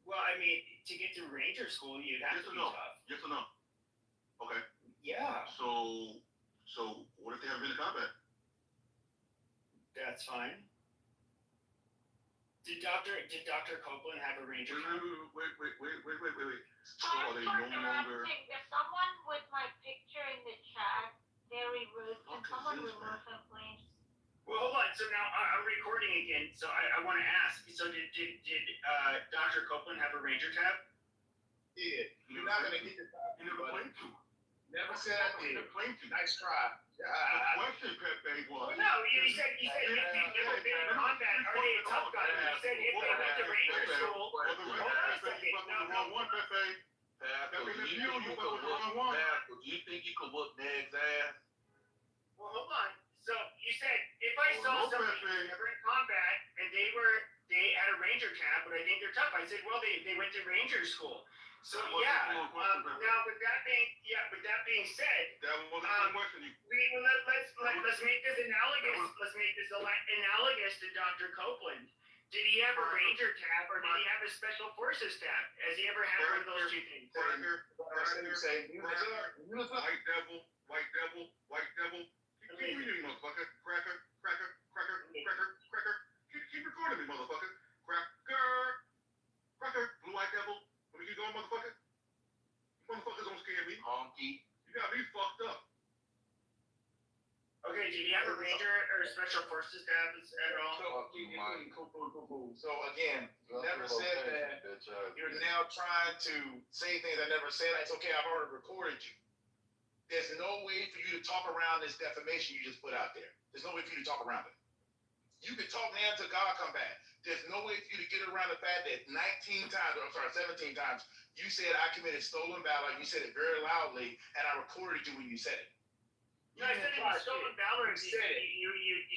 Well, I mean, to get through Ranger school, you'd have to be tough. Yes or no? Okay. Yeah. So what if they haven't been in combat? That's fine. Did Dr. Copeland have a Ranger tab? Wait. So are they no longer? There's someone with my picture in the chat. Very rude. Can someone remove him, please? Well, hold on. So now I'm recording again. So I want to ask. So did Dr. Copeland have a Ranger tab? Yeah. You're not gonna get the tab. You never claimed to. Never said I did. Nice try. The question, Pepe, was. No, you said if they've never been in combat, are they a tough guy? You said if they went to Ranger school. Hold on a second. Do you think you could whoop Ned's ass? Well, hold on. So you said if I saw somebody never in combat and they had a Ranger tab, but I think they're tough. I said, well, they went to Ranger school. So yeah. Now with that being said, let's make this analogous. Let's make this analogous to Dr. Copeland. Did he have a Ranger tab or did he have a Special Forces tab? Has he ever had one of those two things? White devil. Keep reading, motherfucker. Cracker. Keep recording me, motherfucker. Cracker. Blue white devil. Let me keep going, motherfucker. You motherfuckers don't scare me. Honky. You got me fucked up. Okay, did he have a Ranger or a Special Forces tab at all? So again, never said that. You're now trying to say things I never said. It's okay. I've already recorded you. There's no way for you to talk around this defamation you just put out there. There's no way for you to talk around it. You can talk now until God come back. There's no way for you to get around the fact that 17 times, you said I committed stolen valor. You said it very loudly, and I recorded you when you said it. No, I said it was stolen valor. You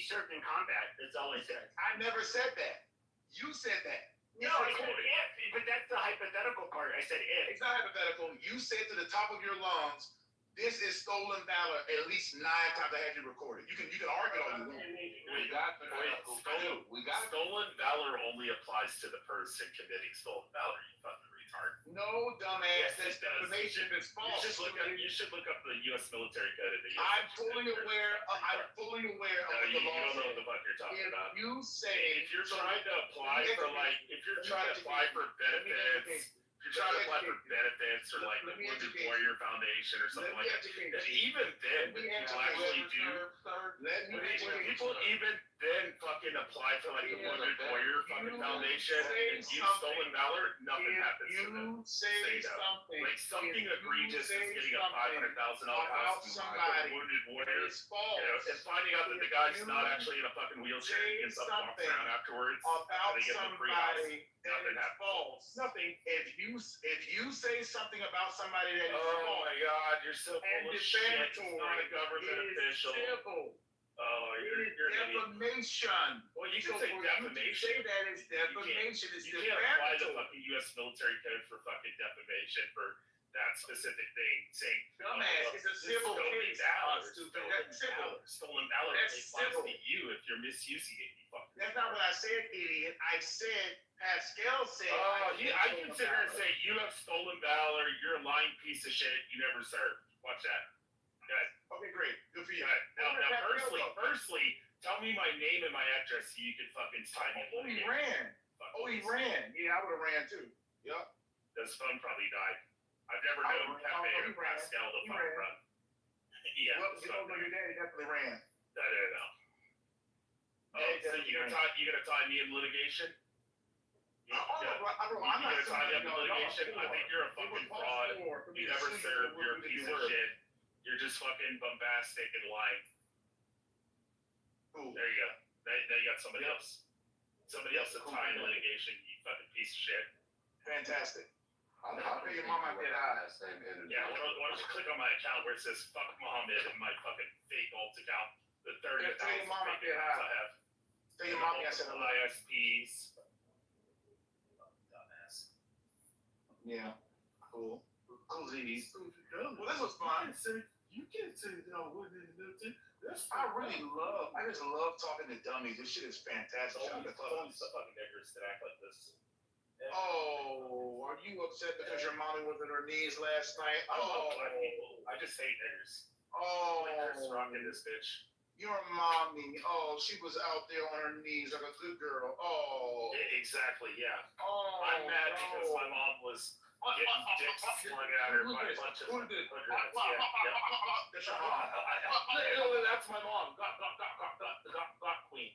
served in combat. That's all I said. I never said that. You said that. No, I said if, but that's the hypothetical part. I said if. It's not hypothetical. You said to the top of your lungs, this is stolen valor at least 9 times I had you recorded. You can argue all you want. Stolen valor only applies to the person committing stolen valor, you fucking retard. No, dumbass, Yes, that's it does. defamation is false. You should look up the U.S. military code and the U.S. I'm fully aware of No, what you the law don't know says. what the fuck you're talking If about. you say If you're trying to apply for benefits, if you're trying to apply for benefits or like the Wounded Warrior Foundation or something like that, even then, when people actually do, people even then fucking apply for like the Wounded Warrior fucking Foundation and use stolen valor, nothing happens to them. You say something Like something egregious is getting a $500,000 house for Wounded Warriors, and finding out that the guy's not actually in a fucking wheelchair, he gets up and walks around afterwards, about and they get the free house. somebody that Nothing is happens. false. Nothing. If you say something about somebody that is Oh false my God, you're so and full of shit. He's defamatory, not a government it is official. civil. Oh, you're an idiot. Defamation. Well, you can So say for you to defamation. say that is defamation. It's You can't apply the defamatory. fucking U.S. military code for fucking defamation for that specific thing. Saying, Dumbass, it's a civil case. Stolen That's civil. valor. Stolen valor That's applies civil. to you if you're misusing it. You fucking. That's not what I said, idiot. I said Pascal said. Oh, yeah, I can sit here and say you have stolen valor. You're a lying piece of shit. You never served. Watch that. Good. Okay, great. Good for you. Now, firstly, tell me my name and my address so you can fucking sign me. Oh, he ran. He ran. Yeah, I would have ran too. Yup. His phone probably died. I've never known Pepe or Pascal to fucking run. Yeah. Well, you don't know your daddy definitely ran. I don't know. Oh, so you gonna tie me in litigation? I'm not tie me up in litigation? I think you're a fucking fraud. You never served. You're a piece of shit. You're just fucking bombastic and lying. There you go. Now you got somebody else. Somebody else to tie in litigation, you fucking piece of shit. Fantastic. I'll pay your mom out there high. Yeah, why don't you click on my account where it says fuck Muhammad and my fucking fake alt account, the 30,000 tell your mom fake out there accounts high. I have. Tell your mommy I said hello. ISPs. Dumbass. Yeah. Cool. Cool z's. Well, this was fun. You can't say that I wasn't in the military. I just love talking to dummies. This shit is fantastic. Only the fucking niggers that act like this. Oh, are you upset because your mommy was on her knees last night? I love black people. I just hate niggers. Oh, Niggers rocking this bitch. your mommy. Oh, she was out there on her knees like a good girl. Oh. Exactly, yeah. Oh, I'm mad because my mom was getting dicks slung at her by a bunch of hoodlums. That's your mom. That's my mom. Got queen.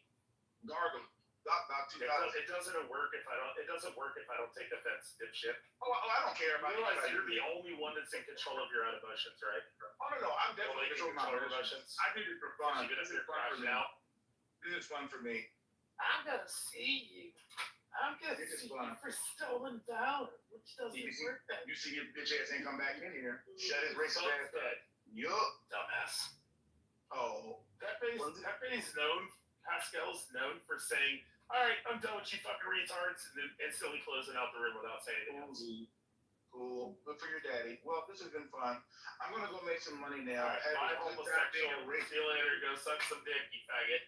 Gargle. Got 2000. It doesn't work if I don't take offense, dipshit. Oh, I don't care about You realize anybody. you're the only one that's in control of your own emotions, right? Oh, no, I'm definitely in control of my emotions. I did it for fun. Even if This is you're fun for crashing me. out. This is fun for me. I'm gonna see you. I'm gonna This is see fun. you for stolen valor, which doesn't work that. You see your bitch ass ain't come back in here. Shut his racist ass up. Yup. Dumbass. Oh. Pepe's known, Pascal's known for saying, all right, I'm done with you fucking retards, and then instantly closing out the room without saying anything else. Cool. Good for your daddy. Well, this has been fun. I'm gonna go make some money now. All right, bye, Have a good time being a homosexual. See you later. Go suck some dick, you faggot.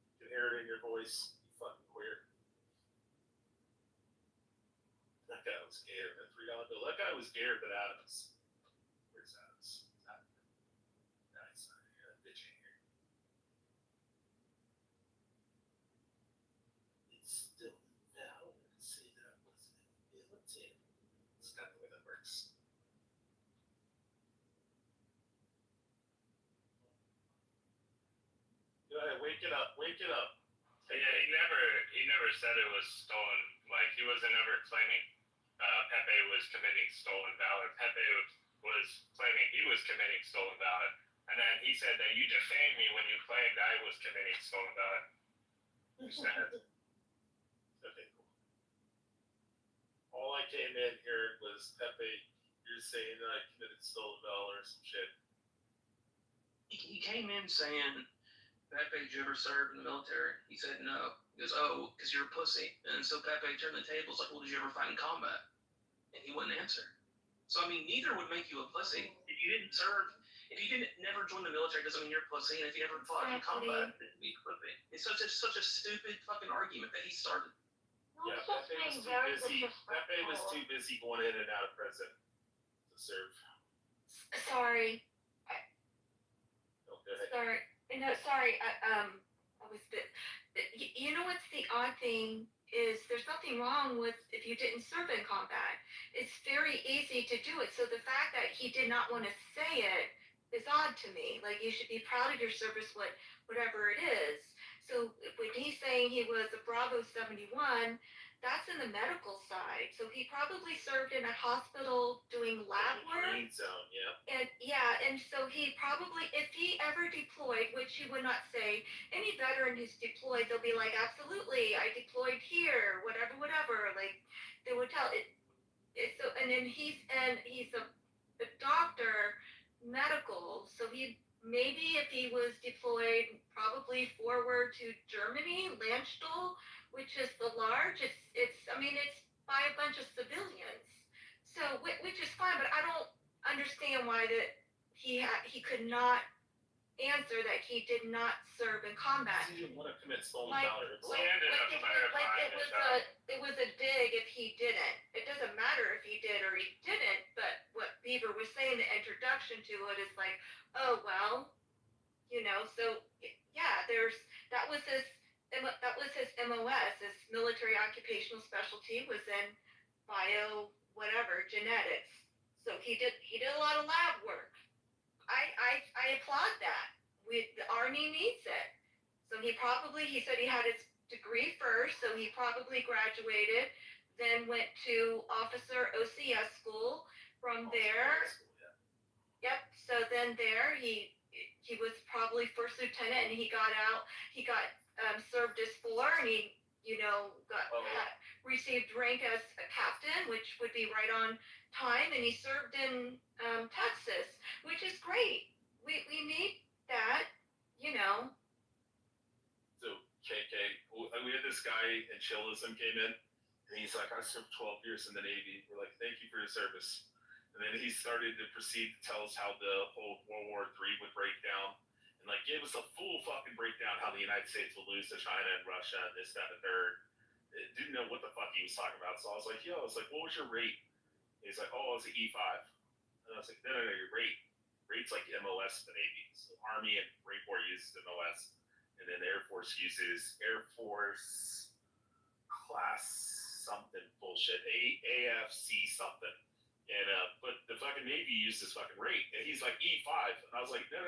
You can hear it in your voice, you fucking queer. That guy was scared. That $3 bill. That guy was scared, but Adams. Where's Adams? Nice. Bitch in here. It's still valid to say that I wasn't in the military. It's not the way that works. Go ahead, wake it up. Yeah, he never said it was stolen. Like, he wasn't ever claiming Pepe was committing stolen valor. Pepe was claiming he was committing stolen ballot, and then he said that you defamed me when you claimed I was committing stolen ballot. Okay, cool. All I came in here was Pepe, you're saying that I committed stolen valor or some shit. He came in saying, Pepe, did you ever serve in the military? He said no. He goes, oh, because you're a pussy. And so Pepe turned the tables like, well, did you ever fight in combat? And he wouldn't answer. So, I mean, neither would make you a pussy. If you didn't serve, if you didn't never join the military, doesn't mean you're a pussy. And if you never fought in combat, then you'd be a pussy. It's such a stupid fucking argument that he started. Yeah, Pepe was too busy. Pepe was too busy going in and out of prison to serve. Sorry. Okay. Sorry. No, sorry. I was a bit. You know what's the odd thing is there's nothing wrong with if you didn't serve in combat. It's very easy to do it. So the fact that he did not want to say it is odd to me. Like you should be proud of your service, whatever it is. So when he's saying he was a Bravo 71, that's in the medical side. So he probably served in a hospital doing lab work. Green zone, yeah. And so he probably, if he ever deployed, which he would not say, any veteran who's deployed, they'll be like, absolutely, I deployed here, whatever. Like they would tell it. So and then he's a doctor, medical. So he maybe if he was deployed, probably forward to Germany, Landstuhl, which is the large. It's by a bunch of civilians. So which is fine, but I don't understand why that he could not answer that he did not serve in combat. He didn't want to commit stolen Like, valor. it was a dig if he didn't. It doesn't matter if he did or he didn't, but what Beaver was saying, the introduction to it is like, oh, well, so yeah, that was his MOS, his military occupational specialty was in bio, whatever, genetics. So he did a lot of lab work. I applaud that. The Army needs it. So he said he had his degree first, so he probably graduated, then went to officer OCS school. From there, yep. So then there he was probably first lieutenant, and he got out. He got served his 4, and he received rank as a captain, which would be right on time, and he served in Texas, which is great. We need that, So KK, we had this guy in Chillism came in, and he's like, I served 12 years in the Navy. We're like, thank you for your service. And then he started to proceed to tell us how the whole World War III would break down, and like gave us a full fucking breakdown how the United States would lose to China and Russia and this, that, and the third. Didn't know what the fuck he was talking about. So I was like, what was your rate? He's like, oh, I was an E5. And I was like, no, your rate. Rate's like MOS in the Navy. So Army and Marine Corps uses MOS. And then the Air Force uses Air Force class something bullshit. AFC something. And but the fucking Navy used this fucking rate. And he's like, E5. And I was like, no,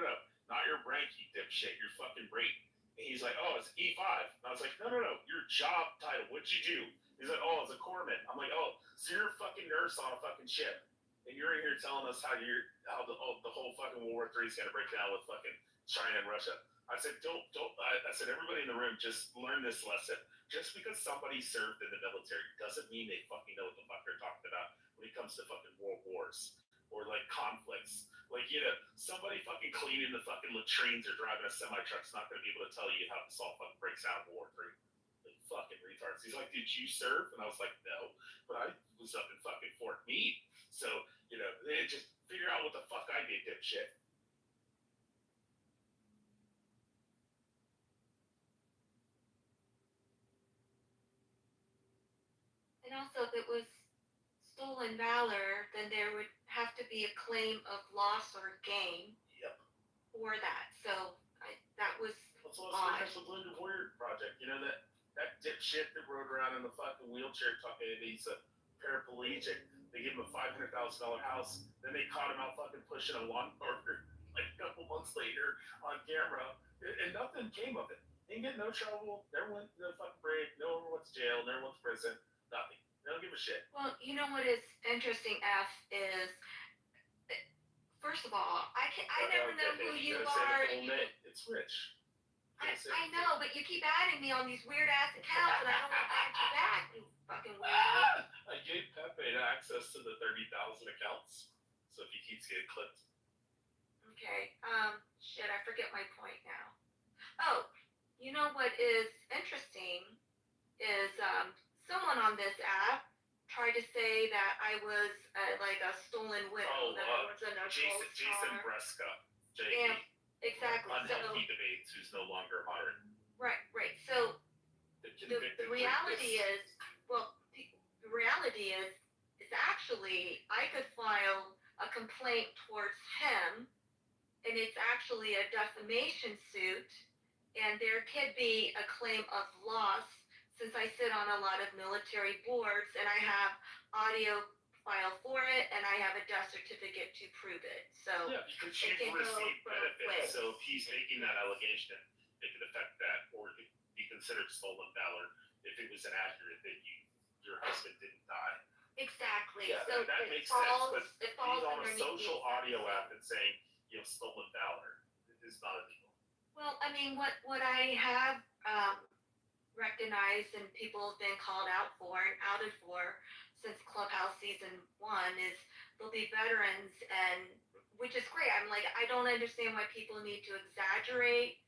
not your rank, you dipshit, your fucking rate. And he's like, oh, it's E5. And I was like, no, your job title, what'd you do? He's like, oh, it's a corpsman. I'm like, oh, so you're a fucking nurse on a fucking ship. And you're in here telling us how the whole fucking World War III is gonna break down with fucking China and Russia. I said, I said, everybody in the room, just learn this lesson. Just because somebody served in the military doesn't mean they fucking know what the fuck they're talking about when it comes to fucking world wars or like conflicts. Like, somebody fucking cleaning the fucking latrines or driving a semi-truck's not gonna be able to tell you how this all fucking breaks out in World War III. Like, fucking retards. He's like, did you serve? And I was like, no, but I was up in fucking Fort Meade. So, they just figure out what the fuck I did, dipshit. And also, if it was stolen valor, then there would have to be a claim of loss or gain. Yep. For that. So that was odd. That's what the Warrior Project. That dipshit that rode around in the fucking wheelchair talking, he's a paraplegic. They gave him a $500,000 house. Then they caught him out fucking pushing a lawnmower like a couple months later on camera, and nothing came of it. Didn't get no trouble. Never went to the fucking break. No one went to jail. Never went to prison. Nothing. They don't give a shit. Well, you know what is interesting, F, is first of all, I Okay, never know okay, who you gotta say are. the full name. It's Rich. I know, but you keep adding me on these weird ass accounts, and I don't want to add you back, you fucking weirdo. I gave Pepe access to the 30,000 accounts, so if he keeps getting clipped. Okay. Shit, I forget my point now. Oh, you know what is interesting is someone on this app tried to say that I was like a stolen widow, that I wasn't a Jason co-star. Bresca, JP. Yeah, exactly. Unhealthy debates, who's no longer modern. Right. So the reality is, the reality is actually I could file a complaint towards him, and it's actually a defamation suit, and there could be a claim of loss since I sit on a lot of military boards and I have audio file for it and I have a death certificate to prove it. So yeah, because you've received benefits, so if he's making that allegation, it could affect that, or it could be considered stolen valor if it was inaccurate that your husband didn't die. Exactly. Yeah, so that makes falls, sense, but it falls being on a underneath social the audio app and saying you have stolen valor is not illegal. Well, I mean, what I have recognized and people have been called out for and outed for since Clubhouse season 1 is there'll be veterans, and which is great. I'm like, I don't understand why people need to exaggerate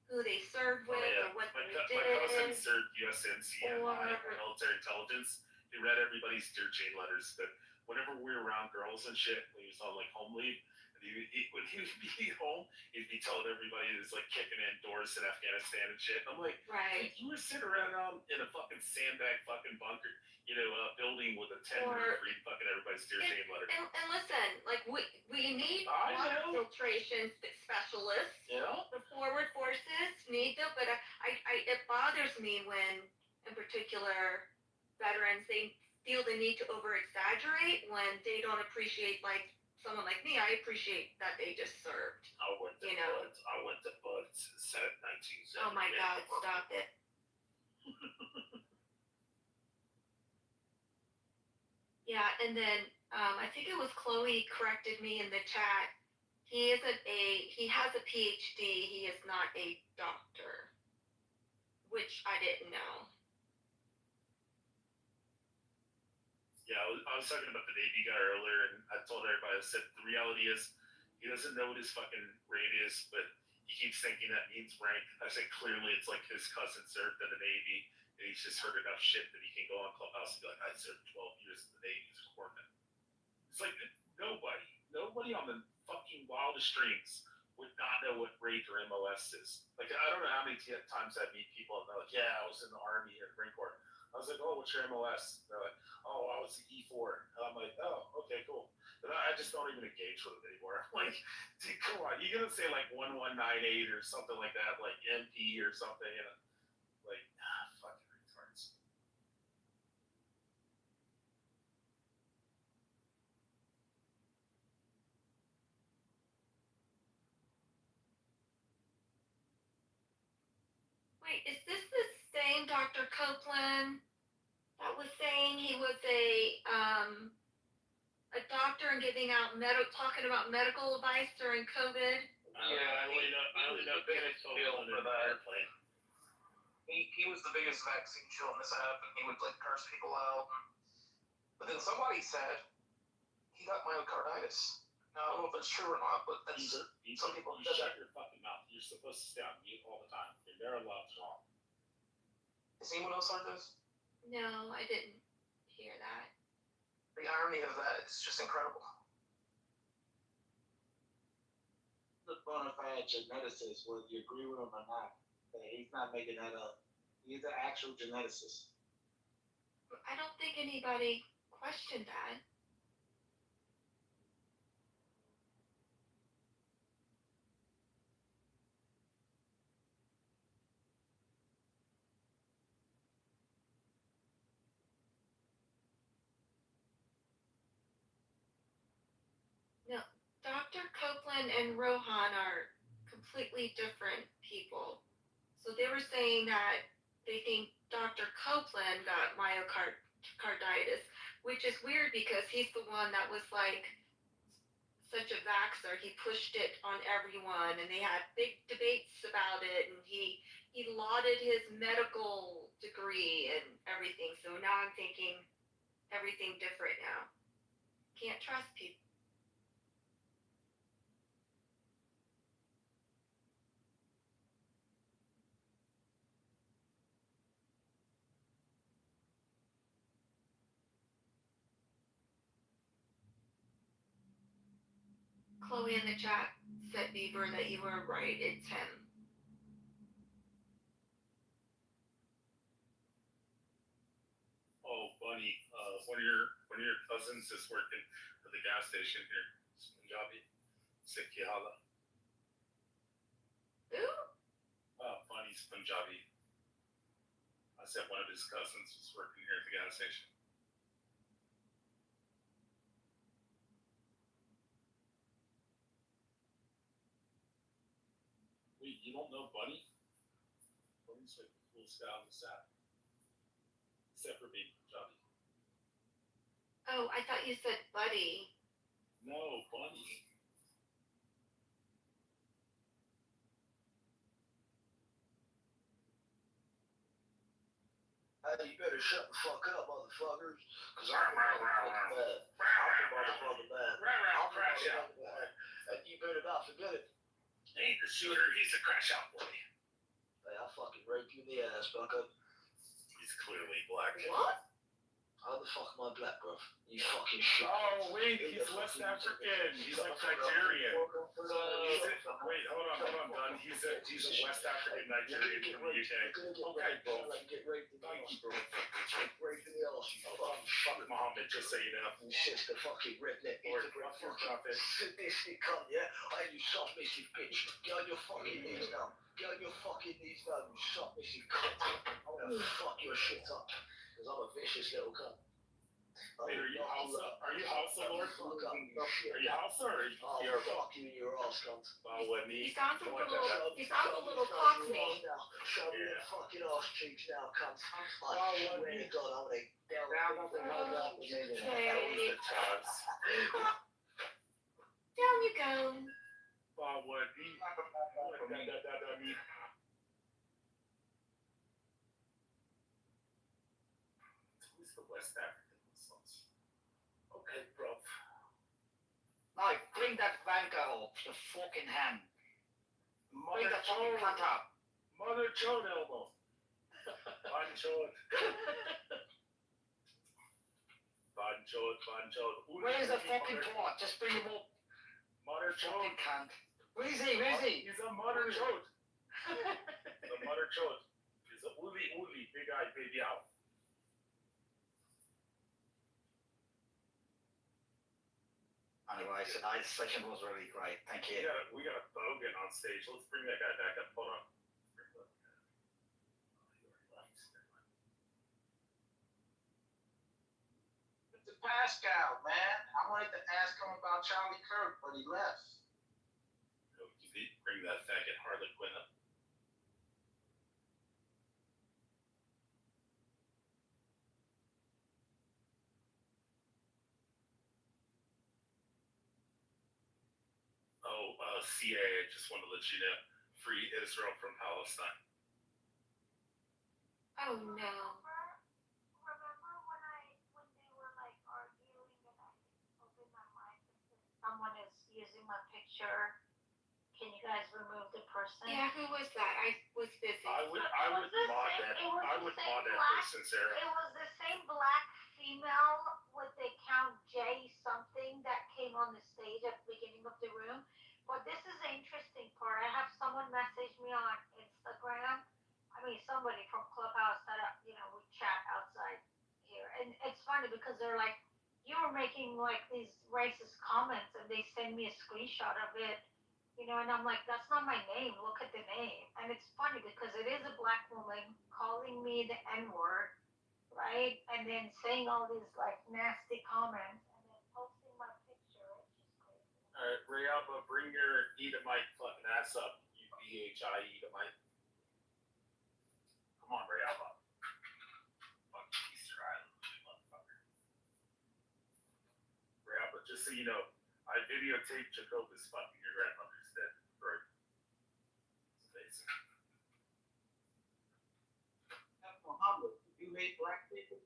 who they served with or what they did. My cousin served USNCMI, military intelligence. He read everybody's Dear Jane letters, but whenever we were around girls and shit, when he was on like home leave, when he would be home, he'd be telling everybody he's like kicking in doors in Afghanistan and shit. I'm like, right. You were sitting around in a fucking sandbag fucking bunker, building with a tent roof reading fucking everybody's Dear Jane letter. And listen, like we need water filtration specialists. Yeah. The forward forces need them, but it bothers me when, in particular, veterans they feel the need to over exaggerate when they don't appreciate like. Someone like me, I appreciate that they just served. I went to Buds, set 1970. Oh my God, stop it. Yeah, and then I think it was Chloe corrected me in the chat. He has a PhD, he is not a doctor, which I didn't know. Yeah, I was talking about the Navy guy earlier, and I told everybody, I said, the reality is, he doesn't know what his fucking rate is, but he keeps thinking that means rank. I said, clearly it's like his cousin served in the Navy, and he's just heard enough shit that he can go on Clubhouse and be like, I served 12 years in the Navy as a corpsman. It's like, nobody on the fucking wildest dreams would not know what rate or MOS is. Like, I don't know how many times I meet people, and they're like, yeah, I was in the Army or Marine Corps. I was like, oh, what's your MOS? They're like, oh, I was the E4. And I'm like, oh, okay, cool. But I just don't even engage with it anymore. I'm like, dude, come on. You're going to say like 1198 or something like that, like MP or something. And like, fucking retards. Wait, is this the same Dr. Copeland that was saying he was a doctor and giving out talking about medical advice during COVID? I only know Kenneth Copeland in the airplane. He was the biggest vaccine shill on this app, and he would like curse people out. But then somebody said he got myocarditis. Now I don't know if it's true or not, but that's some people You shut your fucking mouth. You're supposed to stay on mute all the time. You're never allowed to talk. Has anyone else heard this? No, I didn't hear that. The irony of that is just incredible. The bona fide geneticist, whether you agree with him or not, that he's not making that up. He's an actual geneticist. I don't think anybody questioned that. No, Dr. Copeland and Rohan are completely different people. So they were saying that they think Dr. Copeland got myocarditis, which is weird because he's the one that was like such a vaxxer, he pushed it on everyone, and they had big debates about it, and he lauded his medical degree and everything. So now I'm thinking everything different now. Can't trust people. Chloe in the chat said, Beaver, that you were right. It's him. Oh, Bunny, one of your cousins is working at the gas station here. It's Punjabi. Sikhihala. Who? Bunny's Punjabi. I said one of his cousins was working here at the gas station. Wait, you don't know Bunny? Bunny's like the coolest guy on the set. Except for being Punjabi. Oh, I thought you said Buddy. No, Bunny. Hey, you better shut the fuck up, motherfuckers. Cause I'm the motherfucking man. I'm the Crash out. motherfucking man. And you better not forget it. He ain't the shooter, he's the crash out boy. Hey, I'll fucking rape you in the ass, bucko. He's clearly black. What? How the fuck am I black, bro? You fucking shit. Oh, wait, he's West African. He's like Nigerian. Wait, hold on, Don. He's a West African Nigerian from the UK. Okay, bro. Get raped in the ass, bro. Get raped in the ass, you Fuck Muhammad, just so you know. You sister fucking redneck. Or fuck Prophet. Sadistic cunt, yeah? Hey, you submissive bitch. Get on your fucking knees now. Get on your fucking knees now, you submissive cunt. I'm gonna fuck your shit up. Cause I'm a vicious little cunt. Wait, are you Hausa? Are you Hausa, Lord? Fuck up. No shit. Are you Hausa or are you Oh, Yoruba? fuck you in your ass, cunt. He sounds a little cockney. Show me your fucking ass cheeks now, cunt. I swear to God, I'm gonna down the Okay. Down Down you go. Who's the West African Muslims? Okay, bro. Now, bring that vanka up, the fucking hand. Bring that fucking cunt up. Mother Chode elbow. Banchod. Banchod. Where's the fucking pot? Just bring him up. Mother Chode. Fucking cunt. Where is he? Where is he? He's a Mother Chode. The Mother Chode. He's a uli, big eye, baby out. Anyway, tonight's session was really great. Thank you. We got a bogan on stage. Let's bring that guy back up. Hold on. Mr. Pascal, man. I wanted to ask him about Charlie Kirk, but he left. Bring that faggot Harlequin up. CIA, just want to let you know, free Israel from Palestine. Oh no. Remember when they were like arguing and I opened my mic and said someone is using my picture. Can you guys remove the person? Yeah, who was that? I was busy. I would mod that person, Sarah. It was the same black female with the Count J something that came on the stage at the beginning of the room. But this is the interesting part. I have someone message me on Instagram. I mean, somebody from Clubhouse that, we chat outside here. And it's funny because they're like, you were making like these racist comments and they send me a screenshot of it. And I'm like, that's not my name. Look at the name. And it's funny because it is a black woman calling me the N-word, right? And then saying all these like nasty comments and then posting my picture. It's just crazy. All right, Rayaba, bring your Edomite fucking ass up, you BHI Edomite. Come on, Rayaba. Fucking Easter Island, motherfucker. Rayaba, just so you know, I videotape Jacobus fucking your grandmother's dead. Right. It's amazing. That's Muhammad. You hate black people?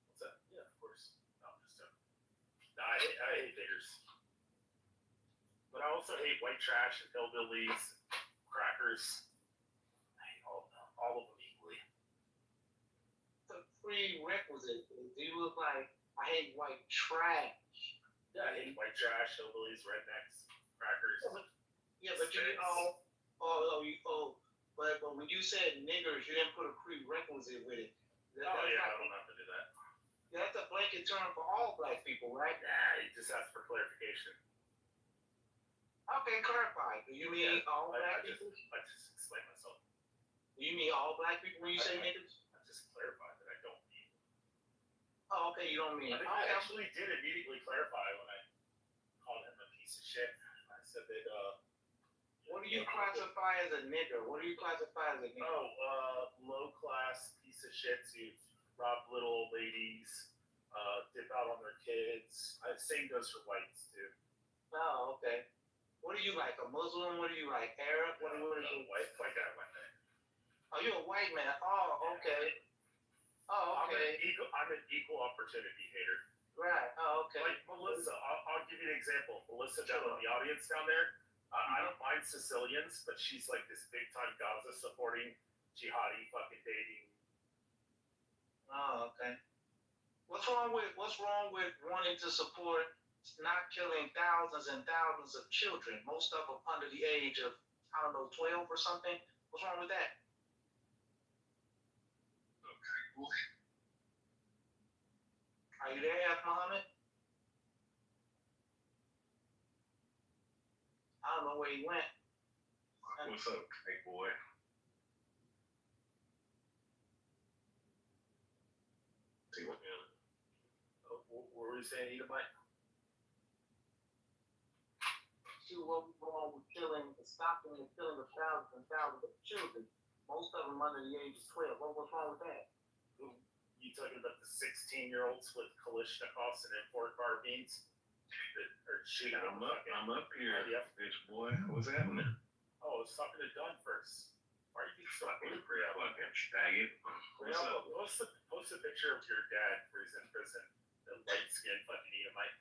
What's that? Yeah, of course. No, I'm just joking. No, I hate niggers. But I also hate white trash and hillbillies, crackers. I hate all of them equally. It's a prerequisite. Do you look like I hate white trash? Yeah, I hate white trash, hillbillies, rednecks, crackers. Yeah, but you but when you said niggers, you didn't put a prerequisite with it. Yeah, I don't have to do that. That's a blanket term for all black people, right? Nah, you just ask for clarification. Okay, clarify. Do you mean all black people? I just explain myself. Do you mean all black people when you say niggers? I just clarified that I don't mean. Oh, okay, you don't mean. I think I actually did immediately clarify when I called him a piece of shit. I said that, what do you classify as a nigger? What do you classify as a nigger? Low class piece of shits who rob little old ladies, dip out on their kids. Same goes for whites too. Oh, okay. What are you like? A Muslim? What are you like? Arab? What are you? White guy, white man. Oh, you're a white man. Oh, okay. Oh, okay. I'm an equal opportunity hater. Right. Oh, okay. Like Melissa, I'll give you an example. Melissa down in the audience down there. I don't mind Sicilians, but she's like this big time Gaza supporting jihadi fucking dating. Oh, okay. What's wrong with wanting to support not killing thousands and thousands of children, most of them under the age of 12 or something? What's wrong with that? Okay, boy. Are you there, Muhammad? I don't know where he went. What's up, big boy? See what? What were we saying, Edomite? See what was wrong with stopping the killing of thousands and thousands of children, most of them under the age of 12. What was wrong with that? You talking about the 16-year-olds with Kalashnikovs and import carbines that are shooting? I'm up here, bitch boy. What's happening? Oh, I was talking to Dunn first. Why are you being so angry? Fucking faggot. Post a picture of your dad where he's in prison. The light-skinned fucking Edomite.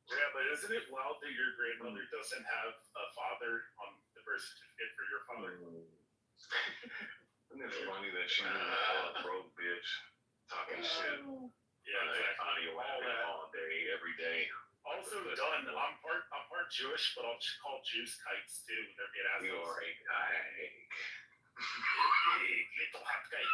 Yeah, but isn't it wild that your grandmother doesn't have a father on the birth certificate for your father? Isn't it funny that she was a broke bitch talking shit? Yeah, exactly. Audio all day, every day. Also done. I'm part Jewish, but I'll call Jews kites too. They're being assholes. You are a kike. Little hot kite.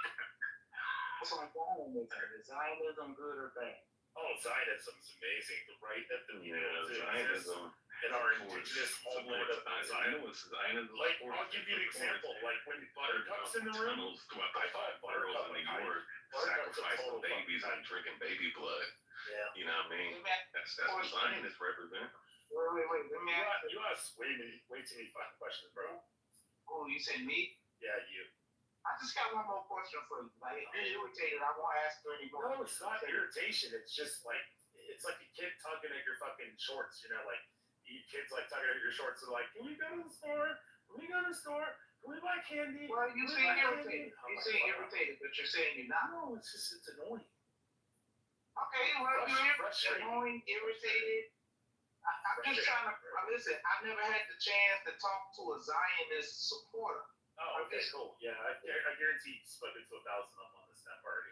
What's wrong with that? Is Zionism good or bad? Oh, Zionism's amazing. The right that the people Zionism in our indigenous homeland of Zionism. Like, I'll give you an example. Like when Buttercup's in the room, I thought Buttercup in New York sacrificing babies and drinking baby blood. Yeah. You know what I mean? That's what Zionists represent. Wait. Let me ask you. You ask way too many fucking questions, bro. Oh, you said me? Yeah, you. I just got one more question for you. Like, if you're irritated, I won't ask you anymore. No, it's not irritation. It's just like, it's like a kid tugging at your fucking shorts, you know, like, you kids like tugging at your shorts and like, can we go to the store? Can we go to the store? Can we buy candy? Well, you seem irritated. You seem irritated, but you're saying you're not. No, it's just, it's annoying. Okay, well, you're annoying, irritated. I'm just trying to, listen, I've never had the chance to talk to a Zionist supporter. Oh, okay, cool. Yeah, I guarantee you've spoken to 1,000 of them on this snap party.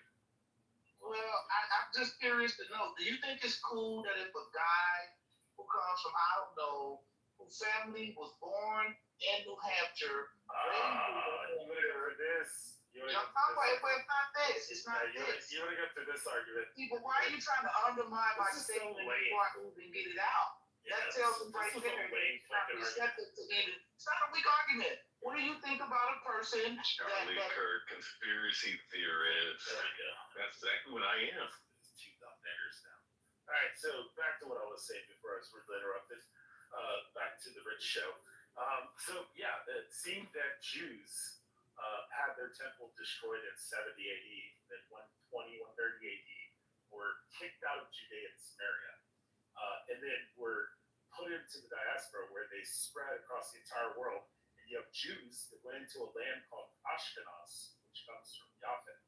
Well, I'm just curious to know, do you think it's cool that if a guy who comes from, I don't know, whose family was born in New Hampshire, you would have got to this. It's not this. It's not this. You would have got to this argument. See, but why are you trying to undermine my statement before I even get it out? Yeah, that tells them right there. It's not receptive to even. It's not a weak argument. What do you think about a person Charlie Kirk, conspiracy theorist. There we go. That's exactly what I am. Two dumb niggers now. All right, so back to what I was saying before I was rudely interrupted. Back to the Rich show. So yeah, it seemed that Jews had their temple destroyed in 70 AD, then 120, 130 AD, were kicked out of Judea and Samaria. and then were put into the diaspora where they spread across the entire world. And you have Jews that went into a land called Ashkenaz, which comes from Japhet.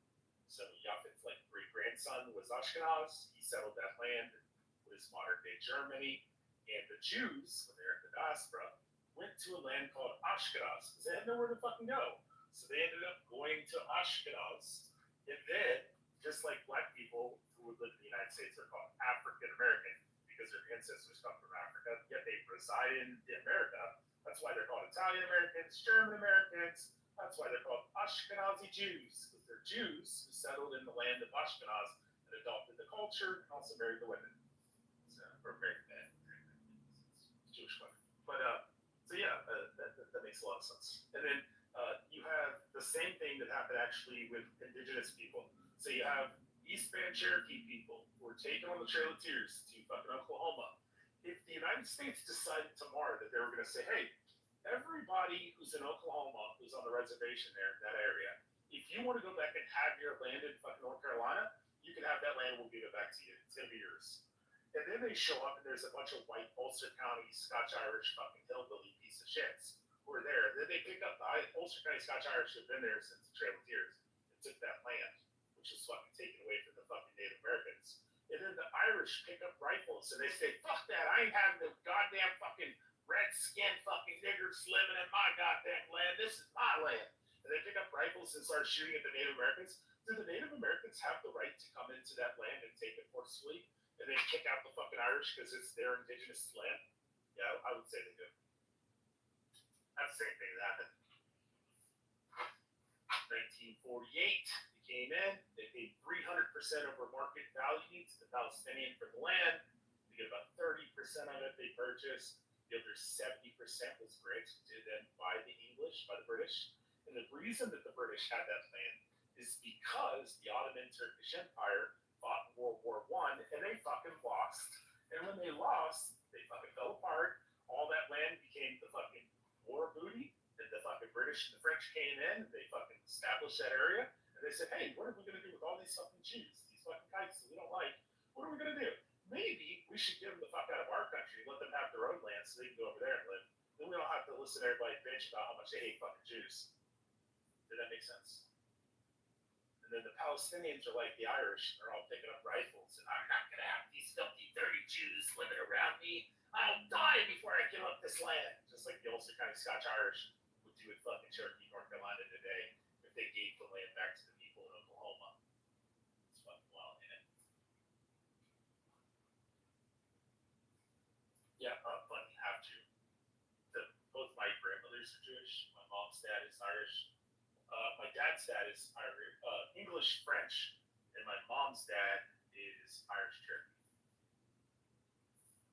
So Japhet's like great grandson was Ashkenaz. He settled that land in what is modern day Germany. And the Jews, when they're in the diaspora, went to a land called Ashkenaz because they had nowhere to fucking go. So they ended up going to Ashkenaz. And then, just like black people who would live in the United States are called African American because their ancestors come from Africa, yet they reside in America. That's why they're called Italian Americans, German Americans. That's why they're called Ashkenazi Jews, because they're Jews who settled in the land of Ashkenaz and adopted the culture and also married the women. So, or married the men. Jewish women. But, so yeah, that makes a lot of sense. And then you have the same thing that happened actually with indigenous people. So you have East Band Cherokee people who were taken on the Trail of Tears to fucking Oklahoma. If the United States decided tomorrow that they were going to say, hey, everybody who's in Oklahoma, who's on the reservation there in that area, if you want to go back and have your land in fucking North Carolina, you can have that land. We'll give it back to you. It's going to be yours. And then they show up and there's a bunch of white Ulster County, Scotch-Irish fucking hillbilly piece of shits who are there. Then they pick up the Ulster County Scotch-Irish who've been there since the Trail of Tears and took that land, which was fucking taken away from the fucking Native Americans. And then the Irish pick up rifles and they say, fuck that, I ain't having the goddamn fucking red-skinned fucking niggers living in my goddamn land. This is my land. And they pick up rifles and start shooting at the Native Americans. Do the Native Americans have the right to come into that land and take it forcefully and then kick out the fucking Irish because it's their indigenous land? Yeah, I would say they do. That's the same thing that happened. 1948, they came in, they paid 300% over market value to the Palestinian for the land. They get about 30% of it they purchased. The other 70% was granted then by the English, by the British. And the reason that the British had that land is because the Ottoman Turkish Empire fought in World War I and they fucking lost. And when they lost, they fucking fell apart. All that land became the fucking war booty. And the fucking British and the French came in and they fucking established that area. And they said, hey, what are we going to do with all these fucking Jews? These fucking kites that we don't like. What are we going to do? Maybe we should give them the fuck out of our country, let them have their own land so they can go over there and live. Then we don't have to listen to everybody bitch about how much they hate fucking Jews. Did that make sense? And then the Palestinians are like the Irish. They're all picking up rifles. And I'm not going to have these filthy, dirty Jews living around me. I'll die before I give up this land. Just like the Ulster County Scotch-Irish would do with fucking Cherokee, North Carolina today if they gave the land back to the people in Oklahoma. It's fucking wild, man. Yeah, funny, have to. Both my grandmothers are Jewish. My mom's dad is Irish. My dad's dad is Irish, English, French, and my mom's dad is Irish Cherokee.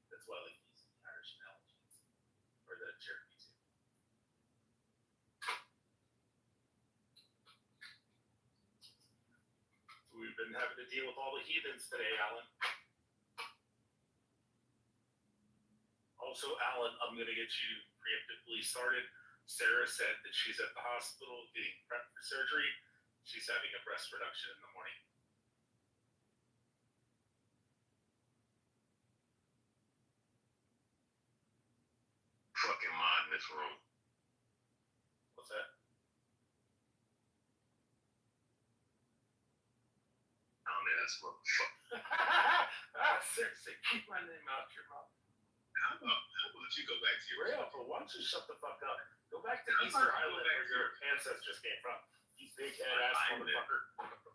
That's why I like using the Irish analogy, or the Cherokee too. We've been having to deal with all the heathens today, Alan. Also, Alan, I'm going to get you preemptively started. Sarah said that she's at the hospital getting prepped for surgery. She's having a breast reduction in the morning. Fucking mod in this room. What's that? I don't know, that's motherfucker. Seriously, keep my name out your mouth. How about you go back to your real? But why don't you shut the fuck up? Go back to Easter Island where your ancestors came from. You big head ass motherfucker.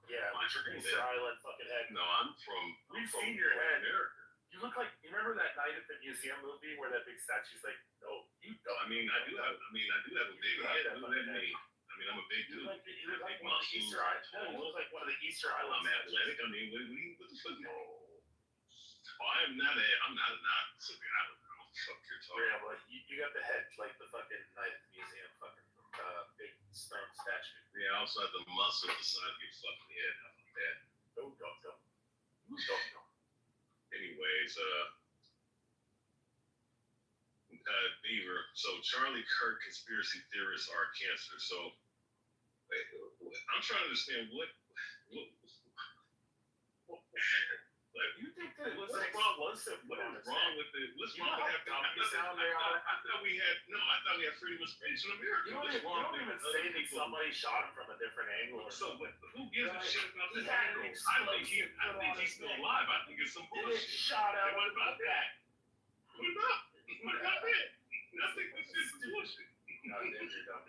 Yeah, with your Easter Island fucking head. No, I'm from. We've seen your head. America. You look like, you remember that night at the museum movie where that big statue's like, no, you don't. I mean, I do have a big head. Look at me. I mean, I'm a big dude. You look like one of the Easter Island. No, you look like one of the Easter Island. I'm athletic. I mean, what the fuck? No. Oh, I'm not severe. I don't know what the fuck you're talking about. Yeah, well, you got the head like the fucking night at the museum, fucking big stone statue. Yeah, I also have the muscle beside your fucking head. How about that? No. Anyways, Beaver. So Charlie Kirk conspiracy theorists are cancer. So I'm trying to understand what Like, you think that What's what's wrong with it? What's You wrong know with how that? dumb you sound, Rihanna? I thought we had freedom of speech in America. You don't What's even, wrong with even other say that people? somebody shot him from a different angle. Or So something. who gives a shit about He that had angle? an I think he's still alive. I think it's some Did bullshit. it shot out And what of about the that? back? What about? What about that? I think this shit's bullshit. No, you're dumb.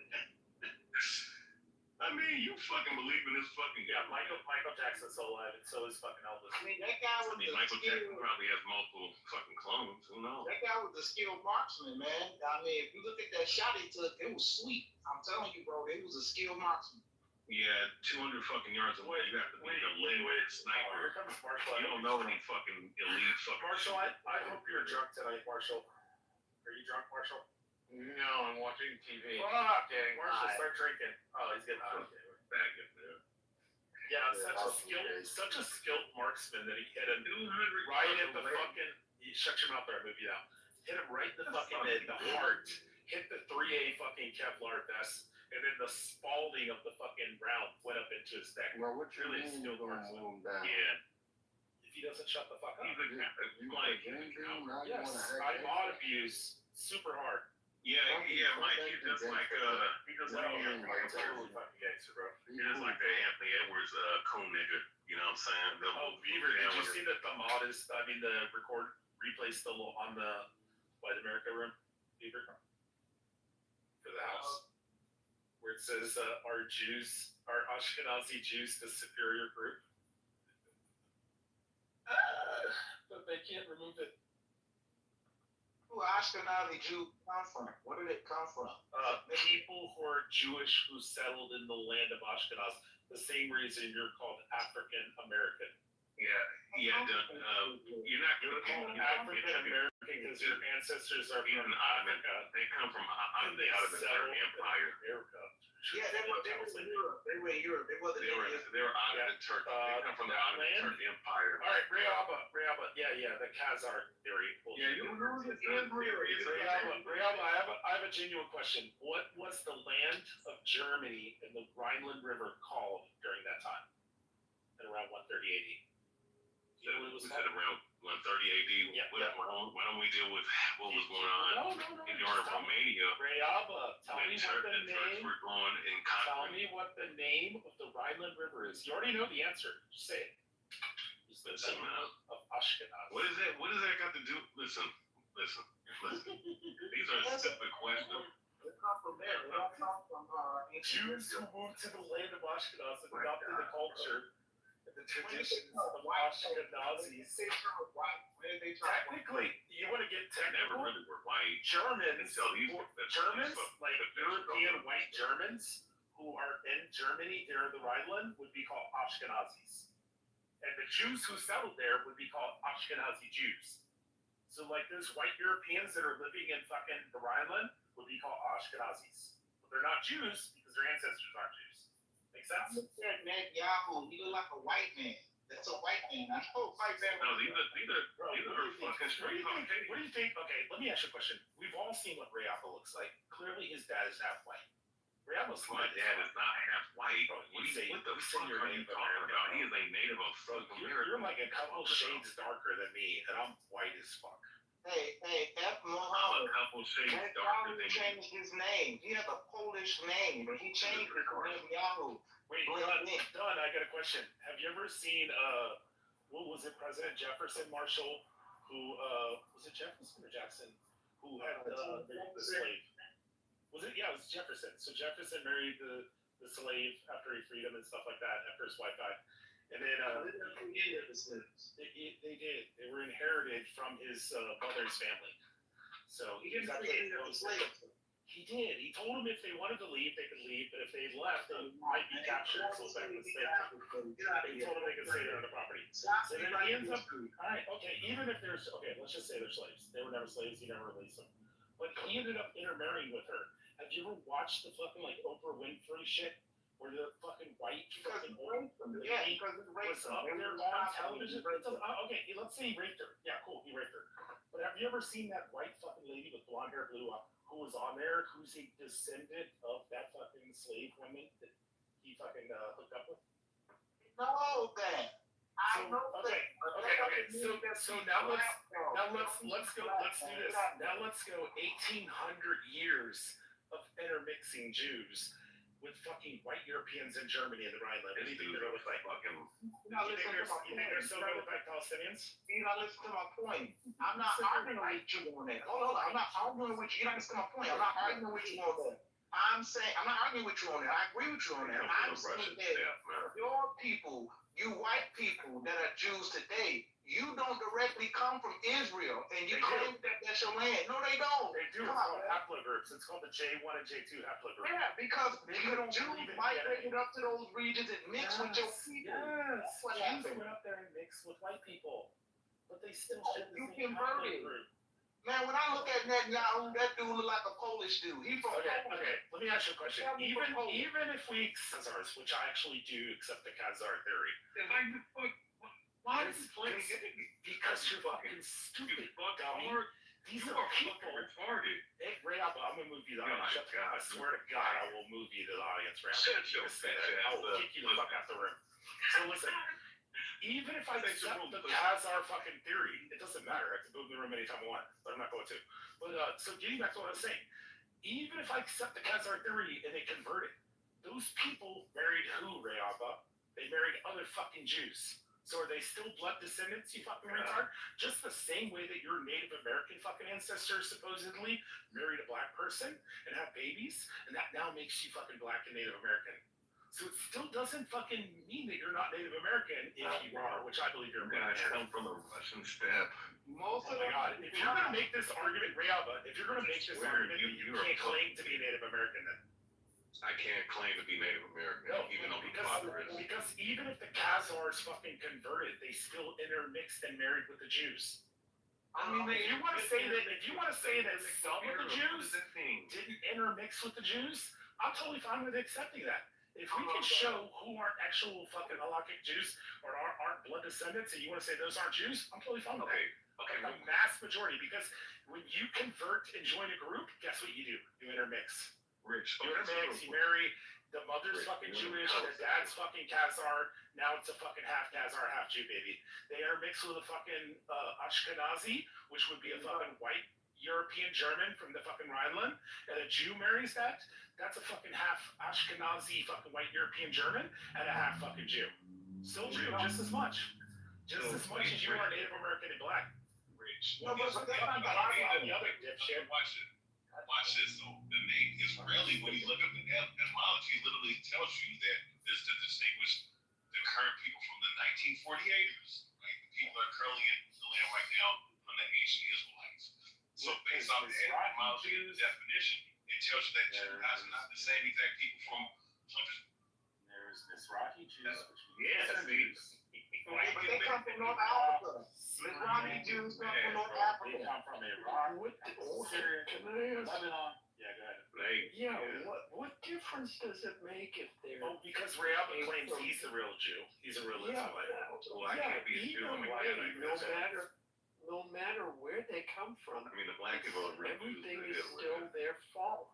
I mean, you fucking believe in this fucking guy. Yeah, Michael Jackson's still alive, and so is fucking Elvis. I mean, that guy was Michael Jackson probably has multiple fucking clones. Who knows? That guy was a skilled marksman, man. I mean, if you look at that shot he took, it was sweet. I'm telling you, bro, it was a skilled marksman. Yeah, 200 fucking yards away. You have to be a lit sniper. Here comes Marshall. You don't know any fucking elite fucking. Marshall, I hope you're drunk tonight, Marshall. Are you drunk, Marshall? No, I'm watching TV. Fuck, Getting Marshall, high. start drinking. Oh, he's getting high. Okay. Back in there. Yeah, such a skilled marksman that he hit him right at the fucking. Shut your mouth there, I move you down. Hit him right in the fucking mid, the heart. Hit the 3A fucking Kevlar vest, and then the spalding of the fucking round went up into his neck. Well, what you Really mean skilled you're gonna marksman. move down? Yeah. If he doesn't shut the fuck up. He's a You Mike. got a game, now you Yes, wanna I act mod abuse super hard. Yeah, Mike, you're just like He does like totally fucking gangster, bro. you're just like the Anthony Edwards cool nigga. You know what I'm saying? Oh, Beaver, did you see that the mod is? I mean, the replay still on the White America room, Beaver, for the house, where it says "Our Jews, our Ashkenazi Jews, the superior group." But they can't remove it. Who Ashkenazi Jew come from? Where did it come from? People who are Jewish who settled in the land of Ashkenaz. The same reason you're called African American. Yeah. You're not gonna call them African American because your ancestors are from Africa. They come from And the they Ottoman settled Empire. in America. Yeah, they were in Europe. They were in Europe. They wasn't They were Ottoman Turkey. They come from the Ottoman Turkey Empire. All right, Rayaba. Yeah, the Khazar theory. Yeah, you know the theory. Rayaba, I have a genuine question. What was the land of Germany in the Rhineland River called during that time? At around 130 AD. You know what it was We called? said around 130 AD. Yeah. Why don't we deal with what was going on No. in Romania? Rayaba, tell me When what the Turks name. were going in Tell conflict. me what the name of the Rhineland River is. You already know the answer. Just say it. It's the Listen, name man. of Ashkenaz. What is that? What does that got to do? Listen. These are stupid questions. They come from there. They don't come from Jews who moved to the land of Ashkenaz and adopted the culture and the traditions of Ashkenazis. Technically, you want to get They never technical? really were white. Germans, Until these Germans, like European white Germans who are in Germany near the Rhineland would be called Ashkenazis. And the Jews who settled there would be called Ashkenazi Jews. So like those white Europeans that are living in fucking the Rhineland would be called Ashkenazis. But they're not Jews because their ancestors aren't Jews. Make sense? Look at Netanyahu. He look like a white man. That's a white man. I know white man. No, these are fucking straight What do you think? Okay, let me ask you a question. We've all seen what Rayapa looks like. Clearly his dad is half white. Rayapa's My dad is not half white. What the fuck you're are you Native talking American, about? bro. He is a native of fucking America. You're like a couple shades darker than me, and I'm white as fuck. Hey, F. I'm a Muhammad. couple shades darker Netanyahu than you. changed his name. He has a Polish name, but he changed it to Netanyahu. Wait, Don, I got a question. Have you ever seen what was it, President Jefferson Marshall, who was it Jefferson or Jackson, who had the slave? Was it? Yeah, it was Jefferson. So Jefferson married the slave after he freed him and stuff like that, after his wife died. And then they did. They were inherited from his mother's family. So He didn't free any of the slaves. He did. He told them if they wanted to leave, they could leave, but if they left, they might be captured. So back to slavery. He told them they could stay there on the property. So then he ends up. All right, okay. Even if there's let's just say they're slaves. They were never slaves. He never released them. But he ended up intermarrying with her. Have you ever watched the fucking like Oprah Winfrey shit, where the fucking white fucking woman was up there on television? Okay, let's say he raped her. Yeah, cool, he raped her. But have you ever seen that white fucking lady with blonde hair, blue eyes, who was on there, who's a descendant of that fucking slave woman that he fucking hooked up with? No, that. So So now let's do this. Now let's go 1,800 years of intermixing Jews with fucking white Europeans in Germany and the Rhineland. What do you think they're gonna look like? You think they're still gonna look like Palestinians? You gotta listen to my point. I'm not arguing with you on that. Hold on, I'm not arguing with you. You gotta listen to my point. I'm not arguing with you on that. I'm saying I'm not arguing with you on that. I agree with you on that. I'm saying that your people, you white people that are Jews today, you don't directly come from Israel, and you claim that that's your land. No, they don't. They do. It's called haplogroups. It's called the J1 and J2 haplogroup. Yeah, because Jews migrated up to those regions and mixed with your people. Yes. What Jews happened? went up there and mixed with white people, but they still share the You same converted. haplogroup. Man, when I look at Netanyahu, that dude look like a Polish dude. He from Poland. Okay. Let me ask you a question. Even if we Khazars, which I actually do accept the Khazar theory. Why is because you're fucking stupid, dummy. These are people. Hey, Ray, I'm gonna move you to the audience. I swear to God, I will move you to the audience, Ray. I will kick you the fuck out the room. So listen, even if I accept the Khazar fucking theory, it doesn't matter. I can move the room anytime I want, but I'm not going to. But so getting back to what I was saying, even if I accept the Khazar theory and they converted, those people married who, Ray Abba? They married other fucking Jews. So are they still blood descendants, you fucking retard? Just the same way that your Native American fucking ancestors supposedly married a black person and have babies, and that now makes you fucking black and Native American. So it still doesn't fucking mean that you're not Native American if you are, which I believe you're American. I come from a Russian steppe. Most Oh my God! If you're gonna make this argument, Rayaba, if you're gonna make this argument, you can't claim to be Native American then. I can't claim to be Native American, even though my father is. Because even if the Khazars fucking converted, they still intermixed and married with the Jews. I mean, if you want to say that some of the Jews didn't intermix with the Jews, I'm totally fine with accepting that. If we can show who aren't actual fucking halakhic Jews or aren't blood descendants, and you want to say those aren't Jews, I'm totally fine with that. Okay, the mass majority, because when you convert and join a group, guess what you do? You intermix. Rich. You intermix, you marry, the mother's fucking Jewish, the dad's fucking Khazar, now it's a fucking half Khazar, half Jew baby. They intermix with a fucking Ashkenazi, which would be a fucking white European German from the fucking Rhineland, and a Jew marries that, that's a fucking half Ashkenazi fucking white European German and a half fucking Jew. Still Jew, just as much. Just as much as you are Native American and black. Rich. No, but that's not the other dipshit. Watch this. So the name Israeli, when you look up the etymology, literally tells you that this to distinguish the current people from the 1948ers, right? The people that are currently in the land right now from the ancient Israelites. So based on the etymology and the definition, it tells you that Gentiles are not the same exact people from hundreds. There's Mizrahi Jews, Yes, but they come from North Africa. Mizrahi Jews come from North Africa. They come from Iraq, Syria, Lebanon. Yeah, go ahead. What difference does it make if they're? Oh, because Rayaba claims he's the real Jew. He's a real Israelite. Well, I can't be a Jew. I'm a No matter where they come from. I mean, the black people are real Jews. Everything is still their fault.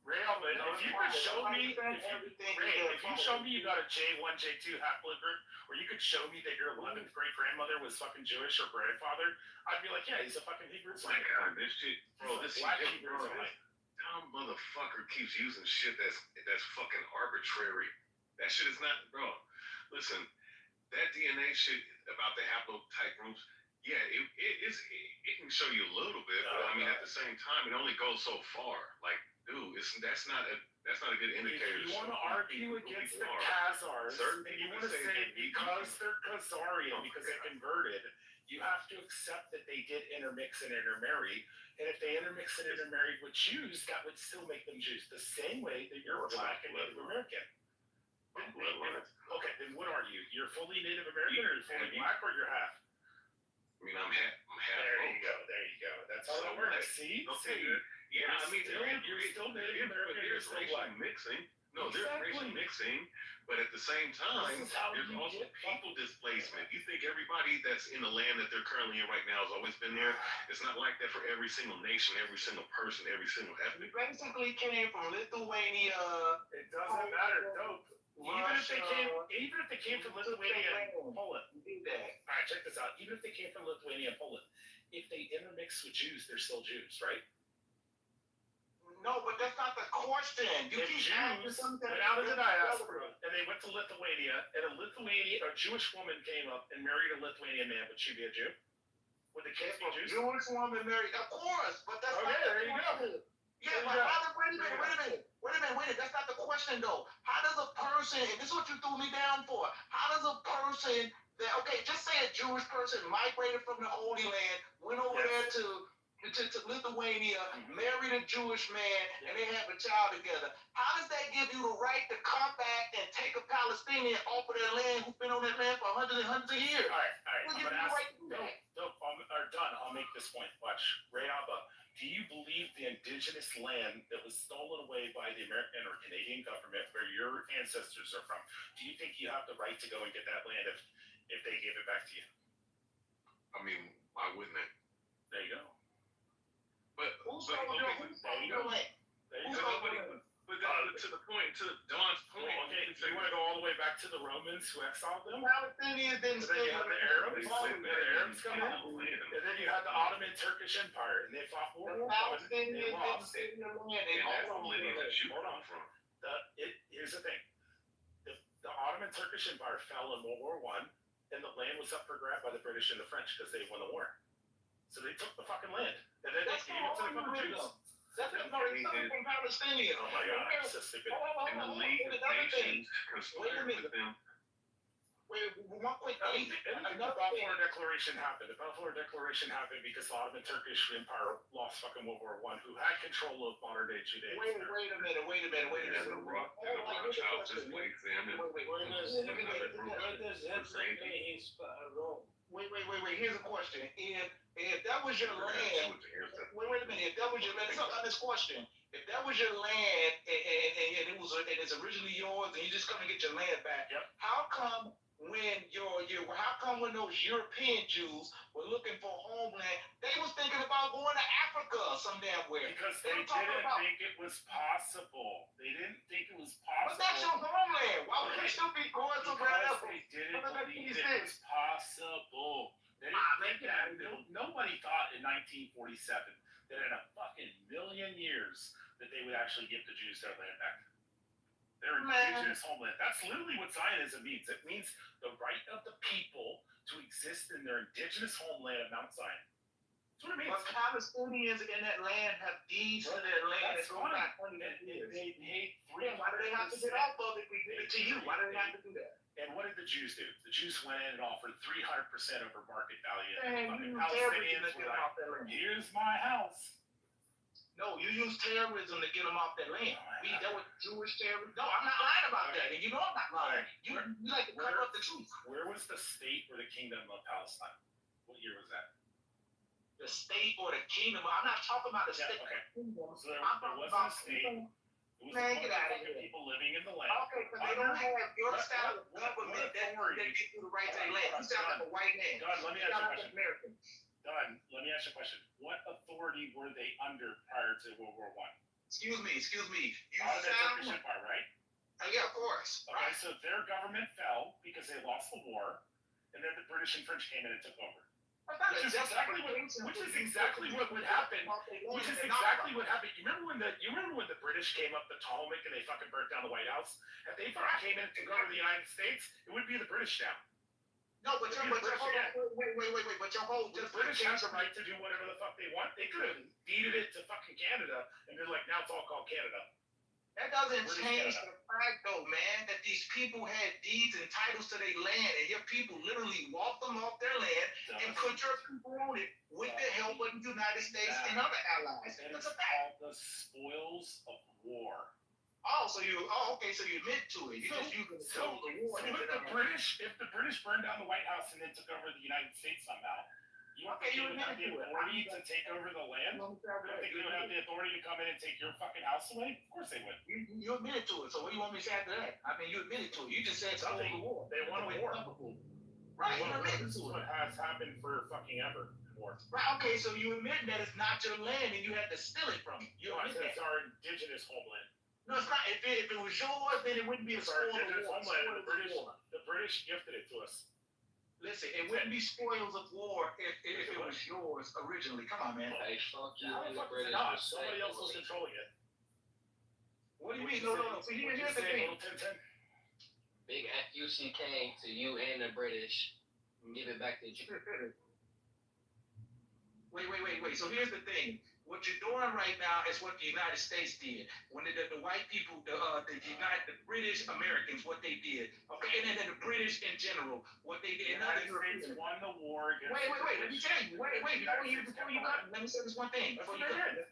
Rayaba, if you could show me, if you show me you got a J1, J2 haplogroup, or you could show me that your 11th great grandmother was fucking Jewish or grandfather, I'd be like, yeah, he's a fucking Hebrew Israelite. God, this shit, bro, this black shit, Hebrew bro, Israelite. this dumb motherfucker keeps using shit that's fucking arbitrary. That shit is not, bro. Listen, that DNA shit about the haplotype groups, yeah, it can show you a little bit, but I mean, at the same time, it only goes so far. Like, dude, that's not a good indicator. If you want to argue against the Khazars, and you want to say because they're Khazarian, because they converted, you have to accept that they did intermix and intermarry. And if they intermixed and intermarried with Jews, that would still make them Jews. The same way that you're black and Native American. Okay, then what are you? You're fully Native American, or you're fully black, or you're half? I mean, I'm half. There you go. That's how that works. See? Yeah, I mean, you're still Native American. There's racial mixing. No, there's racial mixing, but at the same time, there's also people displacement. You think everybody that's in the land that they're currently in right now has always been there? It's not like that for every single nation, every single person, every single ethnic. Basically came from Lithuania. It doesn't matter. Dope. Even if they came from Russia, Lithuania and Poland. do that. All right, check this out. Even if they came from Lithuania and Poland, if they intermix with Jews, they're still Jews, right? No, but that's not the question. You If keep Jews asking something went out of the diaspora and they went to Lithuania, and a Jewish woman came up and married a Lithuanian man, would she be a Jew? Would the kids be If a Jews? Jewish woman married, of course, but that's Okay, not there the you go. question. Yeah, There you but go. wait a minute. That's not the question though. How does a person, and this is what you threw me down for, how does a person that, okay, just say a Jewish person migrated from the Holy Land, went over there to Lithuania, married a Jewish man, and they have a child together. How does that give you the right to come back and take a Palestinian off of their land who's been on that land for hundreds and hundreds of years? All right. What I'm gives gonna you the ask. right to do that? Done. I'll make this point. Watch. Ray Abba, do you believe the indigenous land that was stolen away by the American or Canadian government, where your ancestors are from, do you think you have the right to go and get that land if they gave it back to you? I mean, why wouldn't it? There you go. But Who's okay, going There you go. There you but go. nobody. But to the point, to Don's point. Okay, you want to go all the way back to the Romans who exiled them? Palestinians didn't And then you had the Arabs. They The Arabs come in. And then you had the Ottoman Turkish Empire, and they fought World War I. They lost. Palestinians didn't land. And that's the lineage that you Hold come on. from. Here's the thing. The Ottoman Turkish Empire fell in World War I, and the land was up for grab by the British and the French because they won the war. So they took the fucking land, and then they gave it to the fucking Jews. That's not coming from Palestinians. Oh my God, it's so stupid. And the League of Nations conspired with them. Wait, one quick thing. The Balfour Declaration happened. The Balfour Declaration happened because the Ottoman Turkish Empire lost fucking World War I, who had control of modern day Judaism. Wait a minute. And the Rothschilds just placed them in. Wait. Here's a question. If that was your land, wait a minute. If that was your land, on this question. If that was your land and it's originally yours and you just come and get your land back, how come when those European Jews were looking for homeland, they was thinking about going to Africa or some damn where? Because they didn't think it was possible. They didn't think it was possible. But that's your homeland. Why would they still be going somewhere else? They didn't believe it was possible. They didn't think that. Nobody thought in 1947 that in a fucking million years that they would actually give the Jews their land back. Their indigenous homeland. That's literally what Zionism means. It means the right of the people to exist in their indigenous homeland of Mount Zion. That's what it means. But Palestinians in that land have deeds to their land. That's fine. They paid Why do they have to get off of it? We give it to you. Why do they have to do that? And what did the Jews do? The Jews went in and offered 300% over market value. Man, you use Palestinians terrorism to were get them off like, that land. here's my house. No, you use terrorism to get them off that land. We dealt with Jewish terrorism. No, I'm not lying about that. And you know I'm not lying. You like to cover up the truth. Where was the state or the kingdom of Palestine? What year was that? The state or the kingdom. I'm not talking about the state. Okay. So there I'm talking wasn't about a state. It was Man, a get out of bunch here. people living in the land. Okay, but they don't have your style of government that gives you the right to their land. You sound like a white man. Don, let me You ask you a sound like question. an American. Don, let me ask you a question. What authority were they under prior to World War I? Excuse me. You Ottoman sound. Turkish Empire, right? Yeah, of course. Okay, so their government fell because they lost the war, and then the British and French came in and took over. Which is exactly what would happen. Which is exactly what happened. You remember when the British came up the Potomac and they fucking burnt down the White House? If they fucking came in and took over the United States, it would be the British now. No, but your whole but your whole The British have the right to do whatever the fuck they want. They could have deeded it to fucking Canada and they're like, now it's all called Canada. That doesn't British change Canada. the fact, though, man, that these people had deeds and titles to their land, and your people literally walked them off their land and put your people on it with the help of the United States and other allies. And That's it's a fact. called the spoils of war. Okay, so you admit to it. You just use the So the war. if the British burned down the White House and then took over the United States somehow, you don't think they would have the authority to take over the land? You don't think they would have the authority to come in and take your fucking house away? Of course they would. You admitted to it. So what do you want me to say after that? I mean, you admitted to it. You just said stole the war. They won a war. Right, you admitted This is to it. what has happened for fucking ever. War. Right, okay, so you admit that it's not your land and you had to steal it from them. You I admit said that. it's our indigenous homeland. No, it's not. If it was yours, then it wouldn't be a It's our spoil of indigenous war. homeland, and Spoils of war. the British gifted it to us. Listen, it wouldn't be spoils of war if it was yours originally. Come on, man. Hey, fuck you How and the the fuck is it British. not? for Somebody else was saying- controlling it. What do you mean? No. See, here's the thing. Big F-U-C-K to you and the British. Give it back to you. Wait. So here's the thing. What you're doing right now is what the United States did. When the white people, the British Americans, what they did. Okay, and then the British in general, what they did. The United States won the war against Wait. Let me tell you. Wait. Before you cut, let me say this one thing. That's Before what you they cut. did.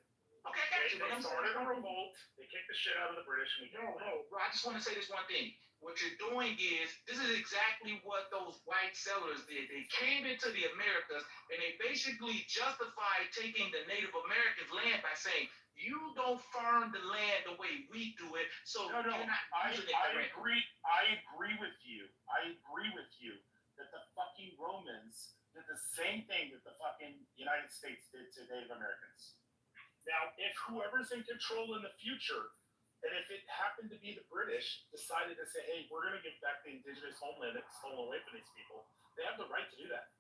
Okay, I got you. But They I'm started a saying. revolt. They kicked the shit out of the British, and we killed them. No, bro. I just want to say this one thing. What you're doing is, this is exactly what those white settlers did. They came into the Americas and they basically justified taking the Native Americans' land by saying, you don't farm the land the way we do it, so No, you're not using it I correctly. agree with you. I agree with you that the fucking Romans did the same thing that the fucking United States did to Native Americans. Now, if whoever's in control in the future, and if it happened to be the British, decided to say, hey, we're going to give back the indigenous homeland that's stolen away from these people, they have the right to do that.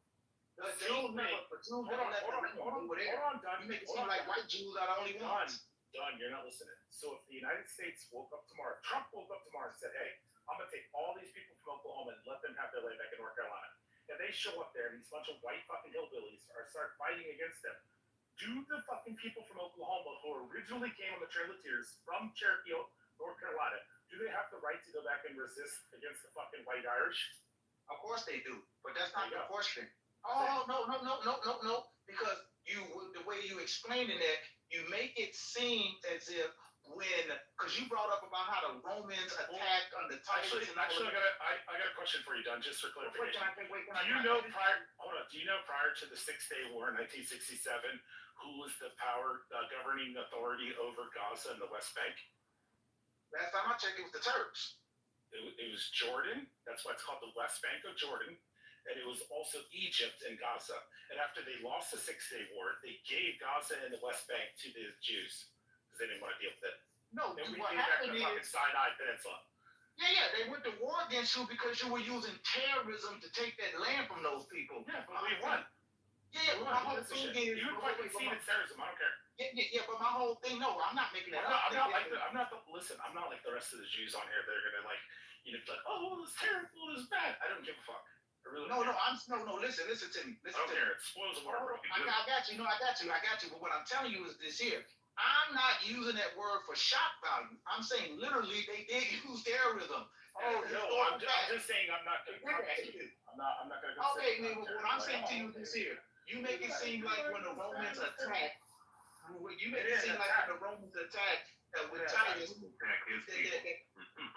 But Jews never let them over there. Hold on, Don. You make it seem like white Jews are the only ones. Don, you're not listening. So if the United States woke up tomorrow, Trump woke up tomorrow and said, hey, I'm going to take all these people from Oklahoma and let them have their land back in North Carolina. And they show up there and these bunch of white fucking hillbillies start fighting against them. Do the fucking people from Oklahoma who originally came on the Trail of Tears from Cherokee, North Carolina, do they have the right to go back and resist against the fucking white Irish? Of course they do, but that's not the question. Oh, no. Because the way you explaining that, you make it seem as if because you brought up about how the Romans attacked on the Titus. Actually, I got a question for you, Don, just for clarification. Do you know prior to the 6-Day War in 1967, who was the governing authority over Gaza and the West Bank? Last time I checked, it was the Turks. It was Jordan. That's why it's called the West Bank of Jordan. And it was also Egypt and Gaza. And after they lost the 6-Day War, they gave Gaza and the West Bank to the Jews because they didn't want to deal with it. No, and we what gave back happened the fucking is Sinai Peninsula. Yeah, they went to war against you because you were using terrorism to take that land from those people. Yeah, but we won. Yeah, but my whole thing is you fucking see it's terrorism. I don't care. Yeah, but my whole thing, no, I'm not making that up. I'm not like the rest of the Jews on here that are gonna like oh, it's terrible, it's bad. I don't give a fuck. Really no, listen to me. I don't care. It spoils the war. I got you. But what I'm telling you is this here. I'm not using that word for shock value. I'm saying literally they did use terrorism. Oh no, I'm just saying I'm not gonna. I'm not gonna. Okay, man. What I'm saying to you is this here. You make it seem like when the Romans attacked. You make it seem like when the Romans attacked with Titus.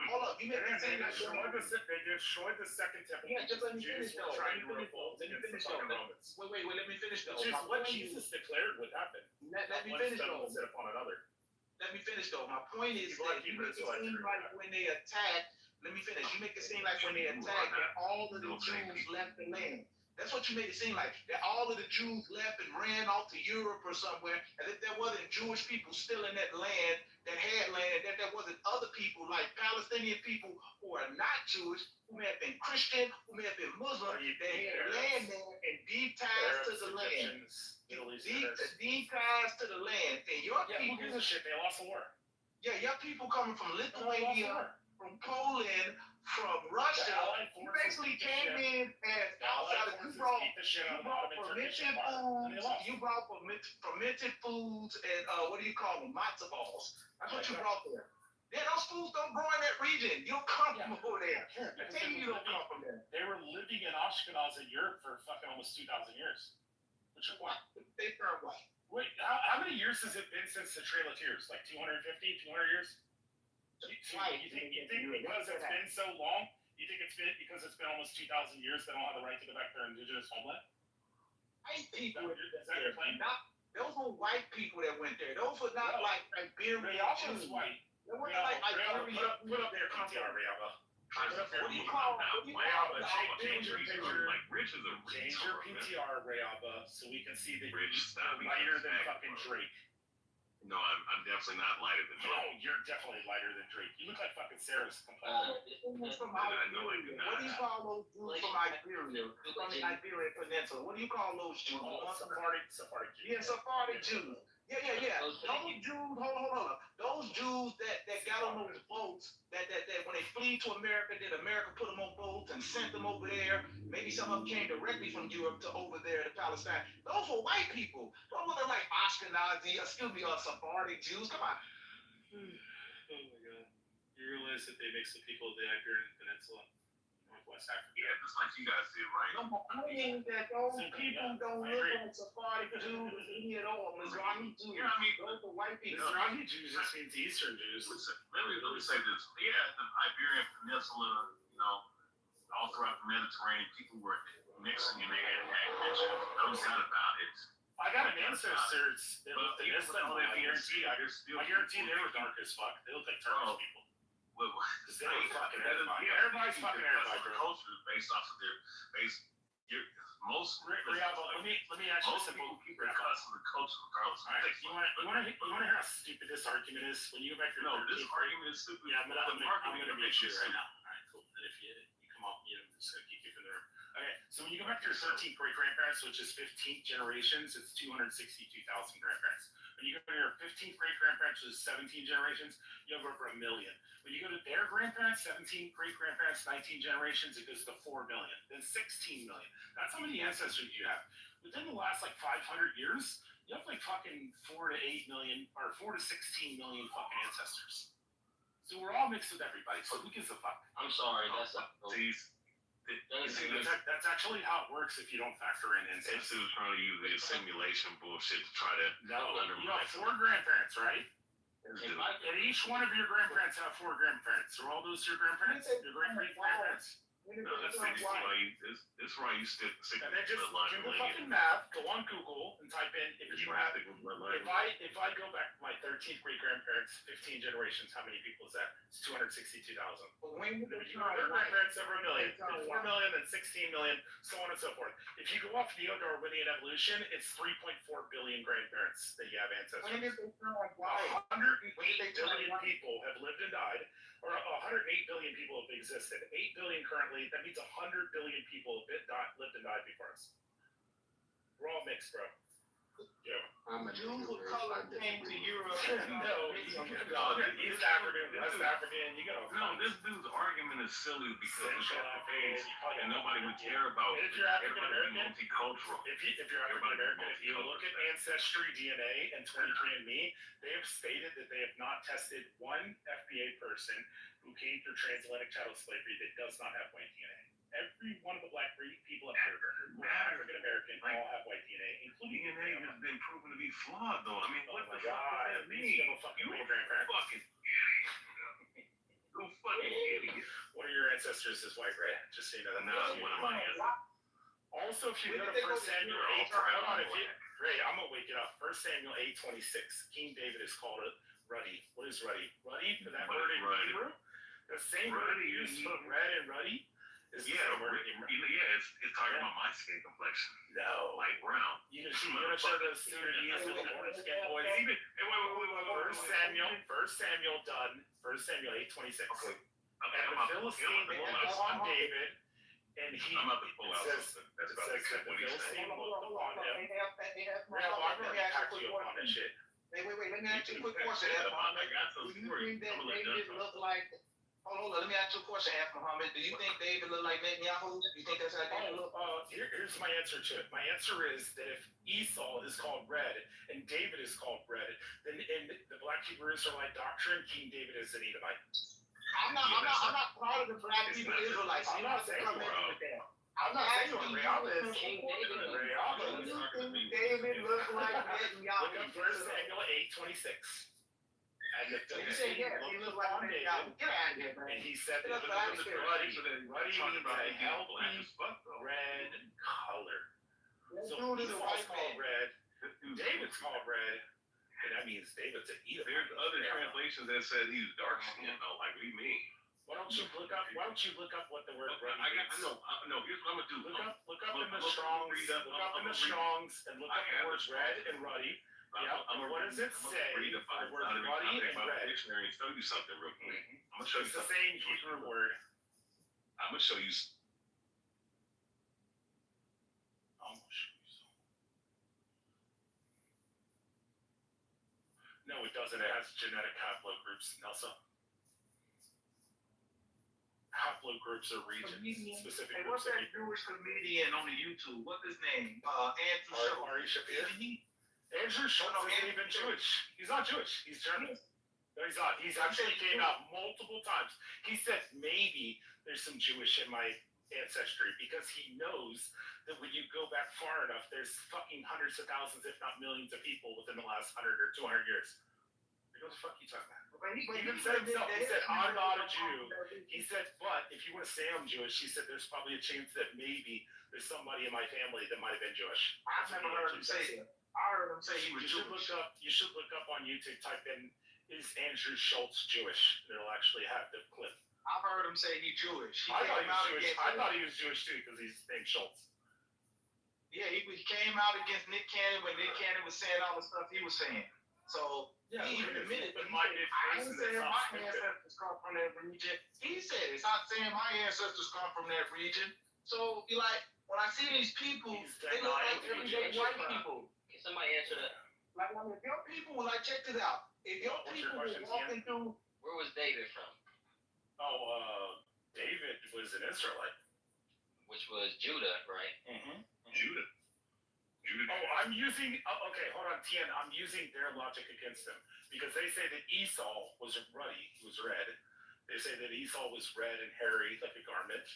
Hold up, you make it seem like they destroyed the second temple. Yeah, just let me finish though. Trying to revolt against the fucking Romans. Wait, let me finish though. Which is what Jesus declared would happen. Let me finish though. Set upon another. Let me finish though. My point is that you make it seem like when they attacked. Let me finish. You make it seem like when they attacked that all of the Jews left the land. That's what you made it seem like. That all of the Jews left and ran off to Europe or somewhere, and that there wasn't Jewish people still in that land, that had land, that there wasn't other people like Palestinian people who are not Jewish, who may have been Christian, who may have been Muslim, that had land there and deep ties to the land. Deep ties to the land. And your people. Who gives a shit? They lost the war. Yeah, your people coming from Lithuania, from Poland, from Russia, you basically came in as outsiders. You brought fermented foods and what do you call them? Matzo balls. That's what you brought there. Yeah, those foods don't grow in that region. You don't come from over there. I tell you, you don't come from there. They were living in Ashkenaz in Europe for fucking almost 2,000 years. Which is what? They turn white. Wait, how many years has it been since the Trail of Tears? Like 250, 200 years? You think because it's been so long, you think it's been because it's been almost 2,000 years they don't have the right to go back to their indigenous homeland? White people. Is that your claim? Those were white people that went there. Those were not like Iberian Jews. White. They weren't like Iberian. Put up their PTR, Rayaba. What do you call Rayaba? Change your picture. Change your PTR, Rayaba, so we can see that you're lighter than fucking Drake. No, I'm definitely not lighter than No, Drake. you're definitely lighter than Drake. You look like fucking Sarah's complexion. Who's from I know I Iberia? do What do you not. call those Jews from Iberia? From the Iberian Peninsula? What do you call those Jews? Oh, Sephardic Jews. Yeah, Sephardic Jews. Yeah. Those Jews, hold on. Those Jews that got on those boats, that when they flee to America, did America put them on boats and sent them over there? Maybe some of them came directly from Europe to over there to Palestine. Those were white people. Those were like Ashkenazi, Sephardic Jews. Come on. Oh my god. You realize that they mix the people of the Iberian Peninsula, Northwest Africa. Yeah, just like you guys did, right? No, I mean that those people don't look like Sephardic Jews any at all. Mizrahi Jews. Yeah, I mean, those are white people. Mizrahi Jews just means Eastern Jews. Listen, let me say this. Yeah, the Iberian Peninsula, all throughout the Mediterranean, people were mixing and they had admixture. No doubt about it. I got an ancestors that lived in Istanbul. I guarantee they were dark as fuck. They look like Turkish people. Because they were fucking everybody. Everybody's fucking everybody, bro. Culture is based off of their base. Most let me ask you a simple people because of the culture, regardless. All right, you want to hear how stupid this argument is? When you go back to your this argument is stupid. Yeah, I'm gonna be sure right now. All right, cool. And if you come off mute, I'm just gonna keep you from there. Okay, so when you go back to your 13th great grandparents, which is 15th generations, it's 262,000 grandparents. When you go to your 15th great grandparents, which is 17 generations, you have over 1 million. When you go to their grandparents, 17 great grandparents, 19 generations, it goes to 4 million, then 16 million. That's how many ancestors you have. Within the last 500 years, you have fucking 4 to 8 million or 4 to 16 million fucking ancestors. So we're all mixed with everybody. So who gives a fuck? I'm sorry, that's not. That's actually how it works if you don't factor in incest. They was trying to use the simulation bullshit to try to you have 4 grandparents, right? And each one of your grandparents have 4 grandparents. Are all those your grandparents? Your great-great-grandparents? No, that's why you stick and then just line do the fucking math. Go on Google and type in if I go back to my 13th great grandparents, 15 generations, how many people is that? It's 262,000. When their grandparents over 1 million, then 4 million, then 16 million, so on and so forth. If you go off neo-Darwinian evolution, it's 3.4 billion grandparents that you have ancestors. 108 billion people have lived and died, or 108 billion people have existed. 8 billion currently. That means 100 billion people have lived and died before us. We're all mixed, bro. Yeah. Jews of color came to Europe. No, East African, West African. You go. No, this dude's argument is silly because Central it's and nobody would care about. If you're African American, multicultural. If you're African American, if you look at Ancestry DNA and 23andMe, they have stated that they have not tested one FBA person who came through transatlantic chattel slavery that does not have white DNA. Every one of the black people up here who are African American all have white DNA, including DNA has been proven to be flawed, though. I mean, what the fuck God, does that mean? You fucking idiot. You fucking idiot. One of your ancestors is white, right? Just so you know that. No, one of my ancestors. Also, if you go to 1 Samuel 8, Ray, I'm gonna wake it up. 1 Samuel 8:26. King David is called a ruddy. What is ruddy? Ruddy for that word in Hebrew. The same word used for red and ruddy. It's talking about my skin complexion. No. Light brown. You gonna show those Sudanese with the orange skin boys? Wait. 1 Samuel done. 1 Samuel 8:26. Okay. And the Philistine looked upon David, and he. I'm about to pull out something. That's about to say the what he said. Philistine looked upon him. Let I'm gonna pack you up on this shit. Wait, let me ask you a quick question. I got some Do you think that David looked like... Hold on, let me ask you a question, Muhammad. Do you think David looked like Netanyahu? Do you think that's how David looked? Here's my answer to it. My answer is that if Esau is called red and David is called red, then in the Black Hebrew Israelite doctrine, King David is an Edomite. I'm not part of the Black Hebrew Israelites. I'm not saying I'm not saying you're realist. King David. Do you think David looked like Netanyahu? Look up 1 Samuel 8:26. And the Philistine looked like Netanyahu. Get out of here, man. And he said that it was ruddy means a healthy red color. So Esau's called red. David's called red. And that means David's an Edomite. There's other translations that said he's dark skinned, though, like we mean. Why don't you look up what the word red means? No, here's what I'm gonna do. Look up in the Strongs. Look up in the Strongs and look up the words red and ruddy. What does it say? Read the The word ruddy and red. dictionary and show you something real quick. I'm gonna show you It's the something. same Hebrew word. I'm gonna show you. No, it doesn't. It has genetic haplogroups, Nelson. Haplogroups are regions, specific Hey, groups what's of that people. Jewish comedian on the YouTube? What's his name? Andrew Schultz. Ari Shafir? Andrew Schultz isn't even Jewish. He's not Jewish. He's German. No, he's not. He's actually came out multiple times. He said maybe there's some Jewish in my ancestry because he knows that when you go back far enough, there's fucking hundreds of thousands, if not millions of people within the last 100 or 200 years. What the fuck are you talking about? He even said himself, he said, I'm not a Jew. He said, but if you want to say I'm Jewish, he said there's probably a chance that maybe there's somebody in my family that might have been Jewish. I've never heard him say that. I heard him say he was Jewish. You should look up on YouTube, type in, is Andrew Schultz Jewish? And it'll actually have the clip. I've heard him say he's Jewish. I thought he was Jewish too because he's named Schultz. Yeah, he came out against Nick Cannon when Nick Cannon was saying all the stuff he was saying. So yeah, he even admitted but I ain't saying my ancestors come from that region. He said it's not saying my ancestors come from that region. So be like, when I see these people, they look like everyday white people. Can somebody answer that? Like, I mean, if your people, like, check this out. If your people were walking through, where was David from? David was an Israelite. Which was Judah, right? Judah. I'm using, okay, hold on, Tien. I'm using their logic against them because they say that Esau was ruddy, he was red. They say that Esau was red and hairy like a garment.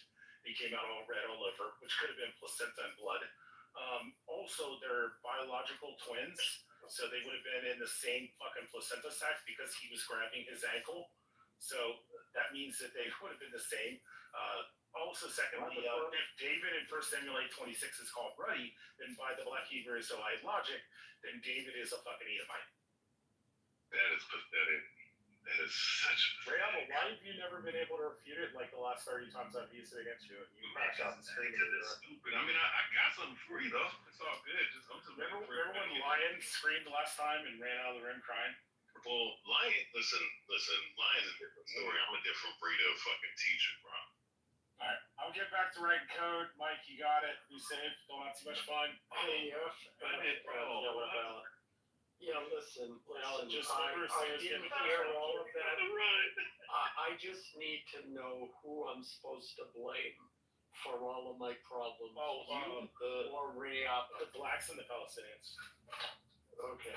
He came out all red all over, which could have been placenta and blood. Also, they're biological twins, so they would have been in the same fucking placenta sac because he was grabbing his ankle. So that means that they would have been the same. Also, secondly, if David in 1 Samuel 8:26 is called ruddy, then by the Black Hebrew Israelite logic, then David is a fucking Edomite. That is pathetic. That is such pathetic. Why have you never been able to refute it like the last 30 times I've used it against you? You crash out and scream. It's stupid. I mean, I got something for you though. It's all good. Remember when Lion screamed last time and ran out of the ring crying? Well, Lion, listen, Lion's a different story. I'm a different breed of fucking teacher, bro. Alright, I'll get back to writing code. Mike, you got it. Be safe. Don't have too much fun. Hey, listen, I didn't hear all of that. I just need to know who I'm supposed to blame for all of my problems. Or Riyadh. The blacks and the Palestinians. Okay.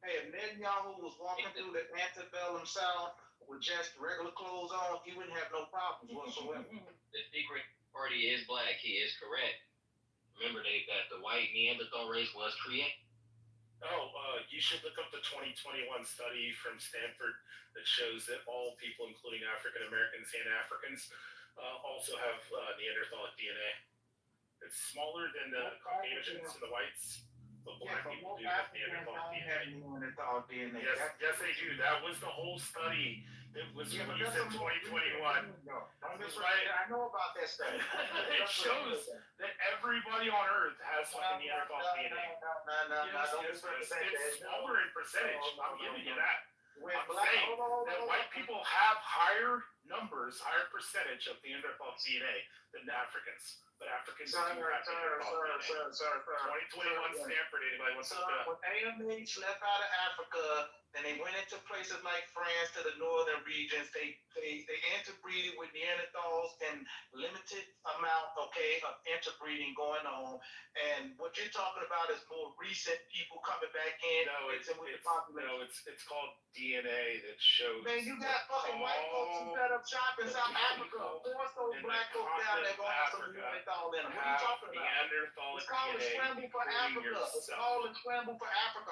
hey, if Netanyahu was walking through the antebellum South with just regular clothes on, he wouldn't have no problems whatsoever. The secret party is black. He is correct. Remember that the white Neanderthal race was created. You should look up the 2021 study from Stanford that shows that all people, including African Americans and Africans, also have Neanderthalic DNA. It's smaller than the Caucasians and the whites, but black people do have Neanderthal DNA. Yes, they do. That was the whole study that was released in 2021. I know about that study. It shows that everybody on Earth has fucking Neanderthal DNA. Yes, it's smaller in percentage. I'm giving you that. I'm saying that white people have higher percentage of Neanderthal DNA than Africans. But Africans do have Neanderthal DNA. 2021 Stanford, anybody wants to look When AMH left out of Africa, and they went into places like France to the northern regions, they interbreeded with Neanderthals and limited amount, of interbreeding going on. And what you're talking about is more recent people coming back in. It's called DNA that shows. Man, you got fucking white folks who set up shop in South Africa. Force those black folks down there going to have some Neanderthal in them. What are you talking about? It's called a scramble for Africa. It's called a scramble for Africa.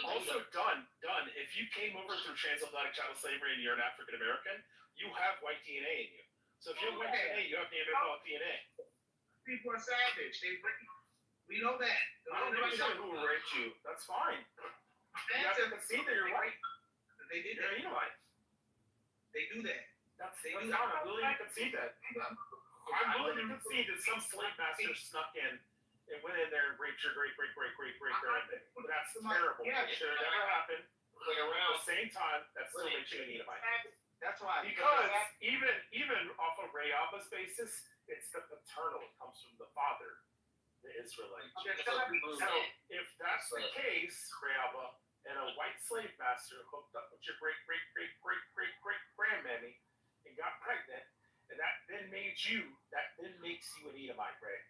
Also done. If you came over through transatlantic chattel slavery and you're an African American, you have white DNA in you. So if you have white DNA, you have Neanderthal DNA. People are savage. We know that. I don't know who raped you. That's fine. You have to concede that you're white. They did that. You're Edomite. They do that. I'm willing to concede that. I'm willing to concede that some slave master snuck in and went in there and raped your great grandmother. That's terrible. Yeah, It should have never happened. But At around the same time, that still makes you an Edomite. That's why. Because even off of Ray Abba's basis, it's the paternal. It comes from the father, the Israelite. So if that's the case, Ray Abba, and a white slave master hooked up with your great grandmammy and got pregnant, and that then makes you an Edomite, Ray.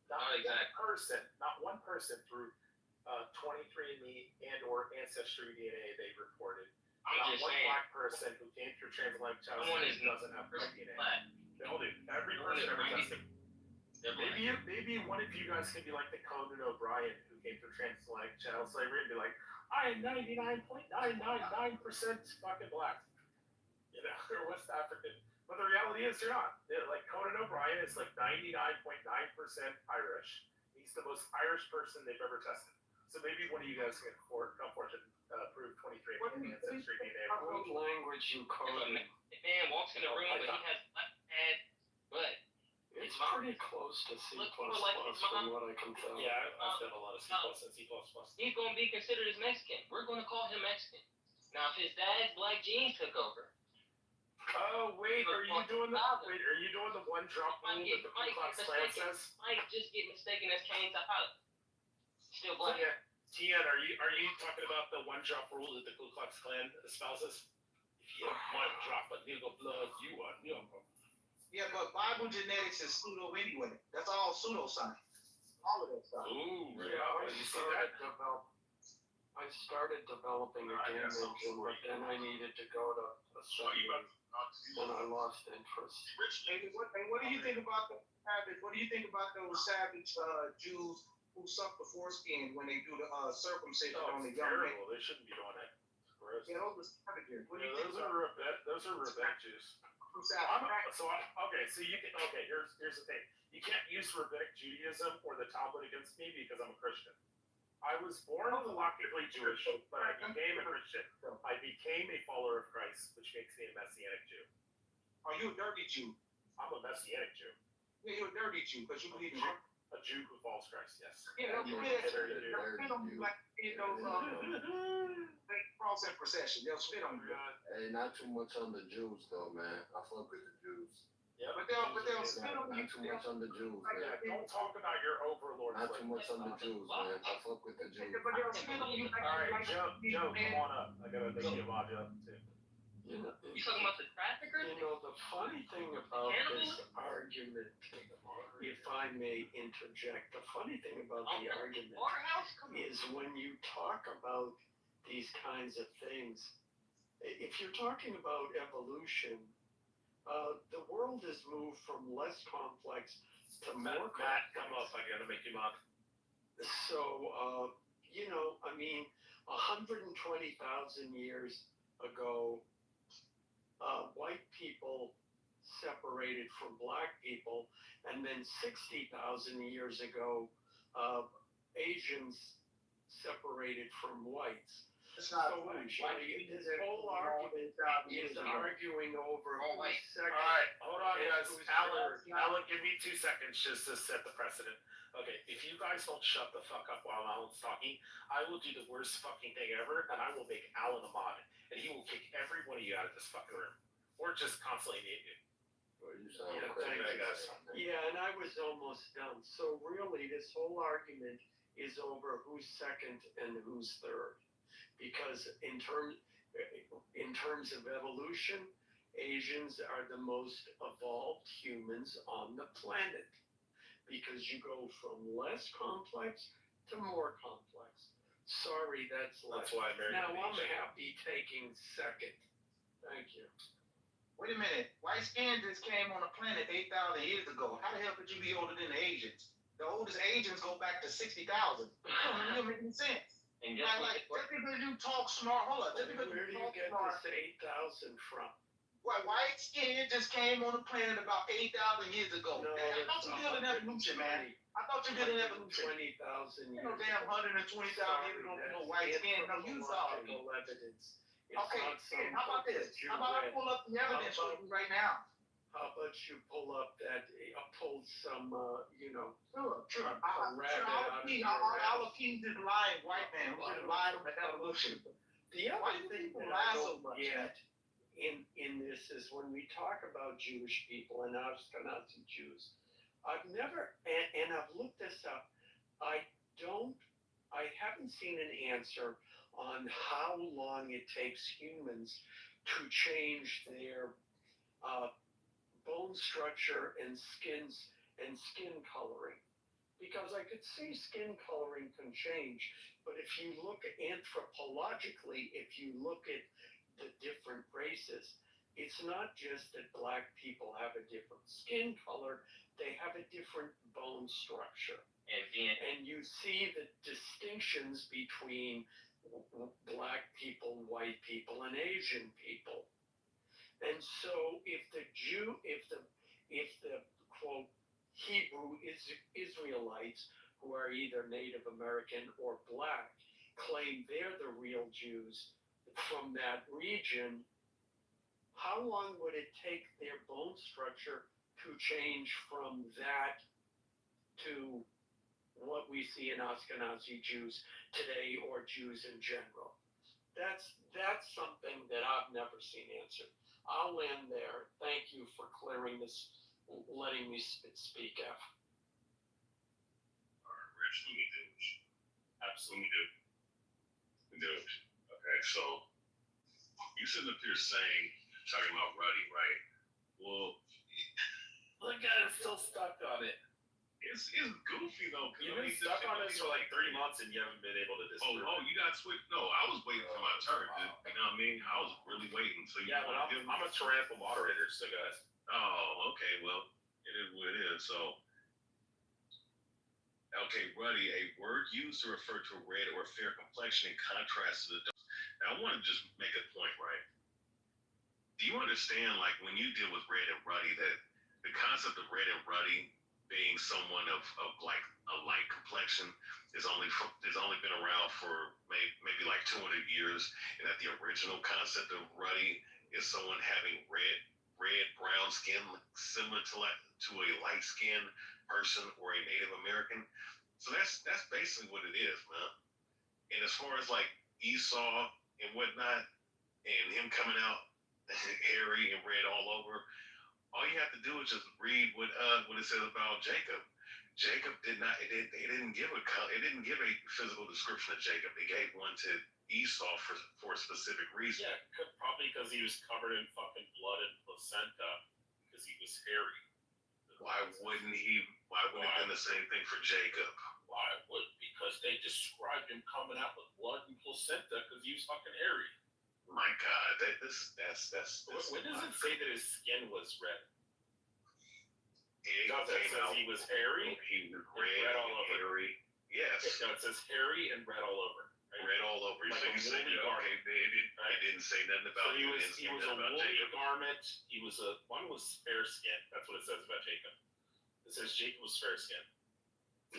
Not one person through 23andMe and or Ancestry DNA they reported. Not one black person who came through transatlantic testing doesn't have black DNA. They all do. Every person ever tested. Maybe one of you guys can be like the Conan O'Brien who came through transatlantic chattel slavery and be like, I am 99.999% fucking black. You know, or West African. But the reality is you're not. Like Conan O'Brien is like 99.9% Irish. He's the most Irish person they've ever tested. So maybe one of you guys can come forth and prove 23andMe and Ancestry DNA. What language you coding? Man walks in the room, but he has left hand, but It's pretty close to C++ from what I can tell. Yeah, I've done a lot of C++ and C++. he's going to be considered as Mexican. We're going to call him Mexican. Now, if his dad's black genes took over. Oh wait, are you doing the one drop rule that the Ku Klux Klan says? Might just get mistaken as Cain Tapala. Still black. Tian, are you talking about the one drop rule that the Ku Klux Klan espouses? If you have one drop of nigga blood, you are nigga. Yeah, but Bible genetics is pseudo anyway. That's all pseudoscience. All of that stuff. Ooh, Yeah, I started developing a game engine, but then I needed to go to assembly, and I lost interest. And what do you think about the savage? What do you think about those savage Jews who suck the foreskin when they do the circumcision on the young man? Terrible. They shouldn't be doing it. Gross. Yeah, those are savages. What do you think? Those are rabbinic Jews. Here's the thing. You can't use rabbinic Judaism or the Talmud against me because I'm a Christian. I was born halachically Jewish, but I became a Christian. I became a follower of Christ, which makes me a Messianic Jew. Are you a dirty Jew? I'm a Messianic Jew. Yeah, you're a dirty Jew because you believe in a Jew who follows Christ. Yes. Yeah, cross and procession. They'll spit on you. Hey, not too much on the Jews though, man. I fuck with the Jews. Yeah, but they'll spit on you. Not too much on the Jews, man. Don't talk about your overlords. Not too much on the Jews, man. I fuck with the Jews. But they'll spit on you. Alright, Joe, come on up. I gotta make you a mod up too. You talking about the traffickers? You know, the funny thing about this argument, if I may interject, the funny thing about the argument is when you talk about these kinds of things, if you're talking about evolution, the world has moved from less complex to more complex. Matt, come up. I gotta make you mod. So, you know, I mean, 120,000 years ago, white people separated from black people, and then 60,000 years ago, Asians separated from whites. It's not so actually, this whole argument is arguing over who's second. All right, hold on, guys. Alan, give me 2 seconds just to set the precedent. Okay, if you guys don't shut the fuck up while Alan's talking, I will do the worst fucking thing ever, and I will make Alan a mod, and he will kick every one of you out of this fucking room, or just constantly mute you. Well, you sound crazy. Yeah, and I was almost done. So really, this whole argument is over who's second and who's third. Because in terms of evolution, Asians are the most evolved humans on the planet. Because you go from less complex to more complex. Sorry, that's why I married Now an I'm Asian. happy taking second. Thank you. Wait a minute. White skin just came on the planet 8,000 years ago. How the hell could you be older than the Asians? The oldest Asians go back to 60,000. That doesn't make any sense. And just because you talk smart, hold on. Just because Where do you get this 8,000 from? Well, white skin just came on the planet about 8,000 years ago. No, I thought you did an evolution, man. I thought you did an evolution. 20,000 years. You know, damn 120,000 years ago, no white skin. No, you saw it. Evidence. Okay, how about this? How about I pull up the evidence for you right now? how about you pull up that, pull some, you know, Sure. a rabbit out of your I'll ass. accuse this lying white man who just lied on the evolution. The Why other do thing people that lie I so don't much? get in this is when we talk about Jewish people and Ashkenazi Jews, I've never, and I've looked this up, I haven't seen an answer on how long it takes humans to change their bone structure and skin coloring. Because I could see skin coloring can change, but if you look anthropologically, if you look at the different races, it's not just that black people have a different skin color, they have a different bone structure. And you see the distinctions between black people, white people, and Asian people. And so if the quote Hebrew Israelites, who are either Native American or black, claim they're the real Jews from that region, how long would it take their bone structure to change from that to what we see in Ashkenazi Jews today or Jews in general? That's something that I've never seen answered. I'll end there. Thank you for clearing this, letting me speak, F. All right, Rich, let me do it. Absolutely do. Do it. Okay, so you sitting up here talking about Ruddy, right? Well, Look at it, still stuck on it. it's goofy though. You've been stuck on this for like 3 months and you haven't been able to disprove it. You got switched. No, I was waiting for my turn. You know what I mean? I was really waiting. So Yeah, but I'm a tyrannical moderator, so guys. Oh, okay. Well, it is what it is. So, okay, Ruddy, a word used to refer to a red or fair complexion in contrast to the dark. Now, I want to just make a point, right? Do you understand, like, when you deal with red and ruddy, that the concept of red and ruddy being someone of like a light complexion has only been around for maybe like 200 years, and that the original concept of ruddy is someone having red brown skin similar to a light skinned person or a Native American. So that's basically what it is, man. And as far as like Esau and whatnot, and him coming out hairy and red all over, all you have to do is just read what it says about Jacob. Jacob didn't give a physical description of Jacob. They gave one to Esau for a specific reason. Yeah, probably because he was covered in fucking blood and placenta because he was hairy. Why wouldn't it have been the same thing for Jacob? Why would? Because they described him coming out with blood and placenta because he was fucking hairy. My God, that's. When does it say that his skin was red? It says he was hairy. He was red all over. Hairy. Yes. No, it says hairy and red all over. Right? Red all over. Like so you say, okay, it didn't say nothing about so him. he was a woolly garment. He was one was fair skin. That's what it says about Jacob. It says Jacob was fair skin.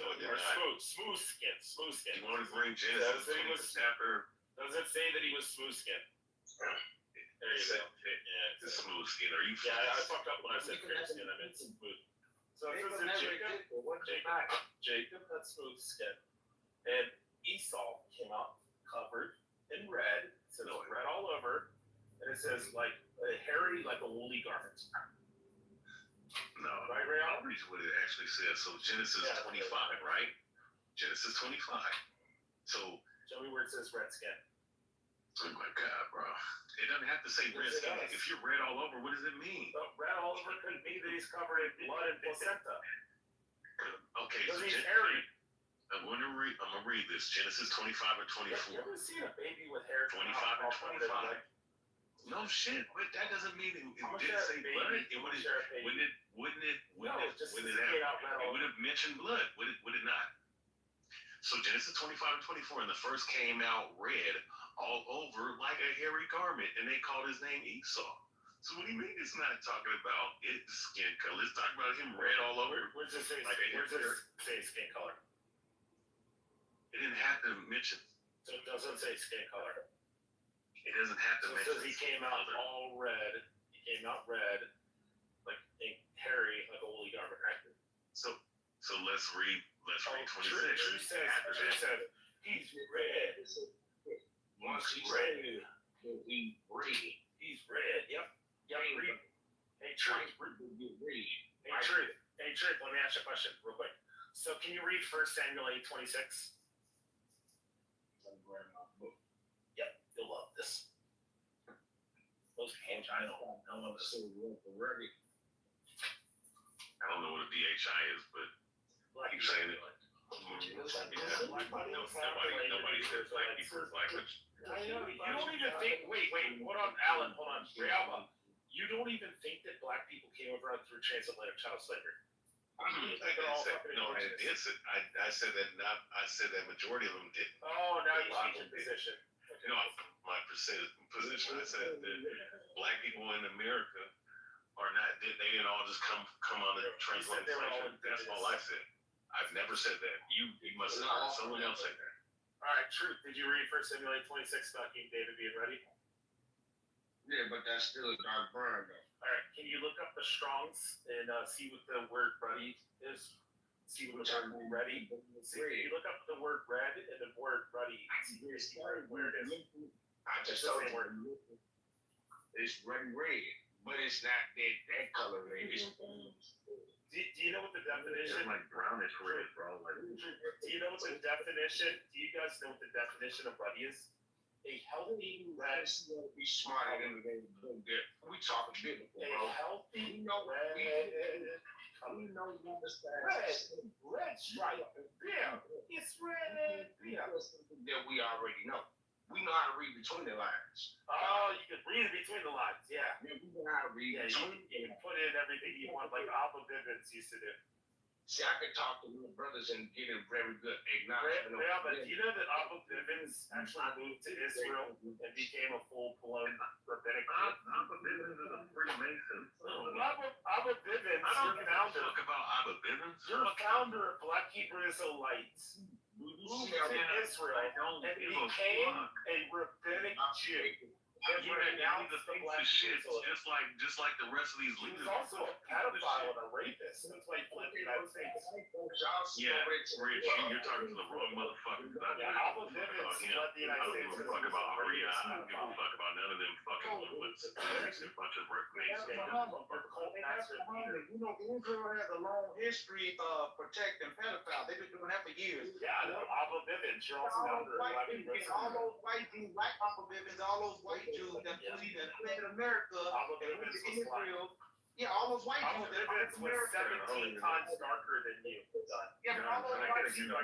No, it did or not. Smooth skin. Smooth skin. You want to bring Genesis chapter? Does it say that he was smooth skin? There you go. Yeah, it's smooth skin. Are you? Yeah, I fucked up when I said fair skin. I meant smooth. So it says that Jacob had smooth skin, and Esau came out covered in red. It says red all over, and it says like hairy, like a woolly garment. No, right, Ray? I'll read what it actually says. So Genesis 25, right? Genesis 25. So show me where it says red skin. Oh my God, bro. It doesn't have to say red skin. If you're red all over, what does it mean? Red all over could mean that he's covered in blood and placenta. Okay, so he's hairy. I'm gonna read this. Genesis 25 and 24. You ever seen a baby with hair? 25 and 25. No shit. But that doesn't mean it didn't say blood. It would have mentioned blood. Would it not? So Genesis 25 and 24, and the first came out red all over like a hairy garment, and they called his name Esau. So what do you mean it's not talking about its skin color? It's talking about him red all over. Where's it say? Like Where's it say skin color? It didn't have to mention. So it doesn't say skin color. It doesn't have to mention. It says he came out all red. He came out red, like let's read 26. True says, he's red. Once he red. said, we read. He's red. Yep. Read. Hey, Truth. Hey, Truth, let me ask you a question real quick. So can you read 1 Samuel 8:26? Yep, you'll love this. Most games I don't know this. I don't know what a DHI is, but keep saying it. Nobody says black people's language. I know, you don't even think, wait, hold on, Alan, hold on, Alma. You don't even think that black people came over through transatlantic child slavery? I did say I said that majority of them didn't. Oh, now you change your position. Okay. No, my position. I said that black people in America are not. They didn't all just come on the transatlantic slave. That's all I said. I've never said that. You must have heard someone else say that. All right, Truth. Did you read 1 Samuel 8:26 about King David being ready? Yeah, but that's still a dark brown though. All right, can you look up the Strongs and see what the word ready is? See what the word ready. See, can you look up the word red and the word ready? See where it is. I just told you. It's red, but it's not that color red. Do you know what the definition? It's like brownish red, bro. Do you know what the definition? Do you guys know what the definition of ruddy is? A healthy red. Be smarter than we talking biblical, bro. A healthy red. We know you understand. Red stripe. Yeah, it's red. Yeah. That we already know. We know how to read between the lines. Oh, you can read between the lines. Yeah. We know how to read. Yeah, you can put in everything you want, like Alpha Bivens used to do. See, I could talk to little brothers and get a very good acknowledgement. Yeah, but do you know that Alpha Bivens actually moved to Israel and became a full-blown rabbinic? Abba Bivens is a Freemason. Abba Bivens, your founder. Talk about Abba Bivens. You're a founder of Black Hebrew Israelites. Moved to Israel and became a rabbinic Jew. And renounced the Black shit, Israelites. just like the rest of these He leaders. was also a pedophile and a rapist. That's why he fled the United States. Yeah, Rich, you're talking to the wrong motherfucker. Yeah, Alpha Bivens fled the I United don't States. give a fuck about Aria. I don't give a fuck about none of them fucking ones. There's a bunch of You know, Israel has a long history of protecting pedophiles. They've been doing that for years. Yeah, I know. Alpha Bivens, you're also founder of Black Hebrew All those white Jews, like Alpha Bivens, all those white Jews that fled America Alpha and went Bivens to was black. Israel. Yeah, all those white Alpha Jews that Bivens fled was America. 17 times darker than you. Yeah, but all those white Jews that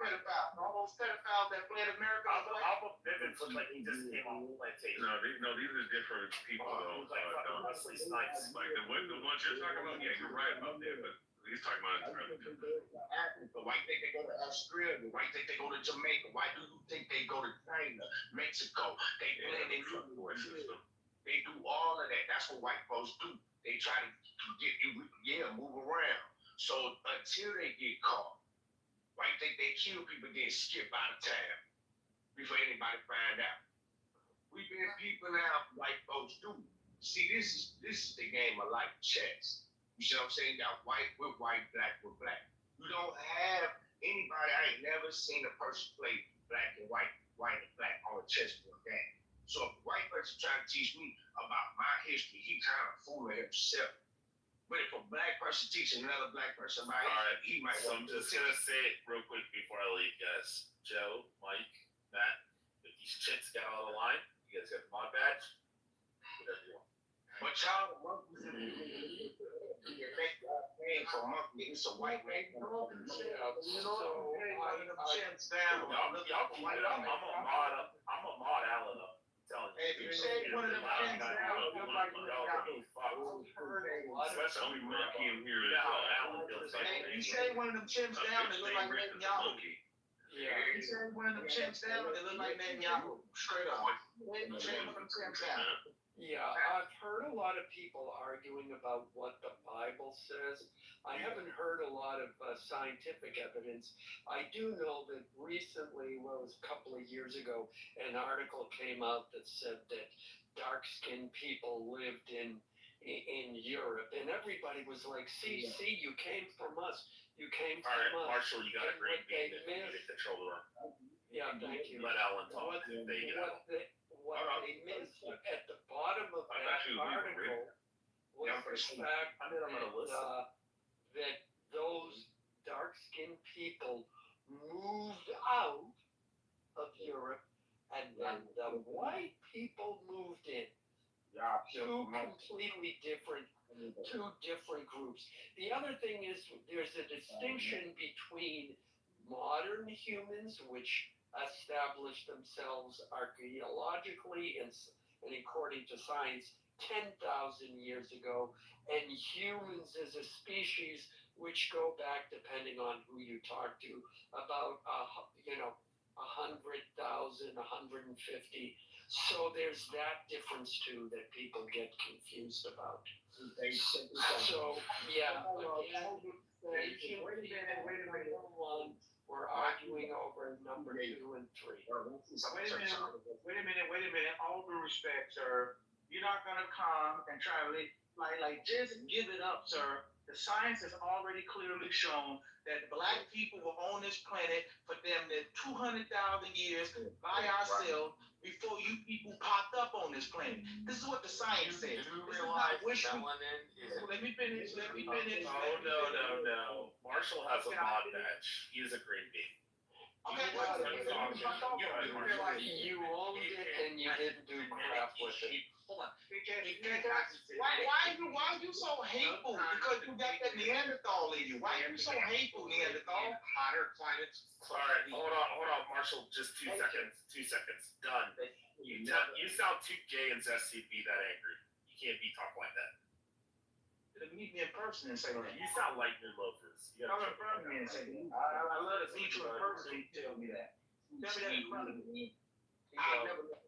pedophiles. All those pedophiles that fled America. Alpha Bivens looked like he just came off the plantation. No, these are different people though. Like fucking Wesley Snipes. Like the ones you're talking about, yeah, you're right about that, but he's talking about entirely different. The white think they go to Australia. The white think they go to Jamaica. Why do you think they go to China, Mexico? They blend into the system. They do all of that. That's what white folks do. They try to get you, move around. So until they get caught, white think they kill people, then skip out of town before anybody find out. We've been people out, white folks do. See, this is the game of life chess. You see what I'm saying? You got white with white, black with black. You don't have anybody. I ain't never seen a person play black and white and black on a chessboard game. So if a white person trying to teach me about my history, he kind of fooling himself. But if a black person teaching another black person about it, he might. So I'm just gonna say it real quick before I leave, guys. Joe, Mike, Matt, if these chicks got out of line, you guys got the mod badge. Whatever you want. But y'all, monkeys in the make name for monkey. It's a white man. Y'all keep it up. I'm a mod Allen up. If you say one of them chins down, Especially monkey in here. If you say one of them chins down, it look like Netanyahu. Yeah. If you say one of them chins down, it look like Netanyahu. Straight up. Yeah, I've heard a lot of people arguing about what the Bible says. I haven't heard a lot of scientific evidence. I do know that recently, well, it was a couple of years ago, an article came out that said that dark-skinned people lived in in Europe, and everybody was like, see, you came from us. You came All right, from us. Marshall, you got a And green what they bean if you missed- get control of Yeah, thank you. Let Alan talk. What, There you go. what they missed at the bottom of I that thought you were article was Yeah, the fact I'm gonna listen. that those dark-skinned people moved out of Europe, and then the white people moved in. Two completely different groups. The other thing is there's a distinction between modern humans, which established themselves archaeologically and according to science 10,000 years ago, and humans as a species, which go back, depending on who you talk to, about 100,000, 150. So there's that difference too that people get confused about. So yeah, again, Asian people, number one, we're arguing over number 2 and 3. Wait a minute. All due respect, sir. You're not gonna come and try to like just give it up, sir. The science has already clearly shown that black people were on this planet for them the 200,000 years by ourselves before you people popped up on this planet. This is what the science says. Do you This is realize not wishful. melanin is Let me finish. Oh, no. Marshall has a mod badge. He is a green bean. Okay, You owned it and you didn't do crap with it. Hold on. Why are you so hateful? Because you got that Neanderthal in you. Why are you so hateful, Neanderthal? hotter climates. All right, hold on, Marshall. Just 2 seconds. 2 seconds. Done. You sound too gay and zesty to be that angry. You can't be talking like that. Meet me in person and say that. You sound like your loafers. You Come gotta in front of me and say that. I love to meet you in person and tell me that. Tell me that in front of me. I never know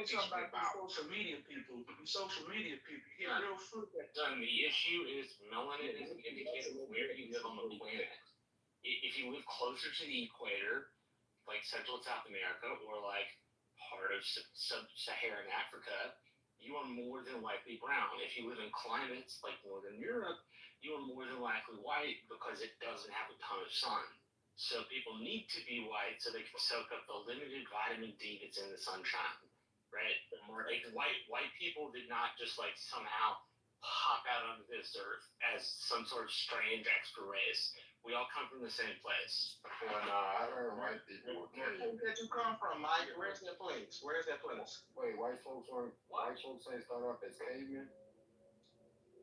something about social media people. Social media people get real fruit that Done. The issue is melanin is an indicator of where you live on the planet. If you live closer to the equator, like Central and South America, or like part of sub-Saharan Africa, you are more than likely brown. If you live in climates like Northern Europe, you are more than likely white because it doesn't have a ton of sun. So people need to be white so they can soak up the limited vitamin D that's in the sunshine, right? Like white people did not just like somehow pop out onto this earth as some sort of strange extra race. We all come from the same place. Well, nah, I heard white people were Where cavemen. did you come from, Mike? Where's that place? Where's that place? Wait, white folks ain't start off as cavemen?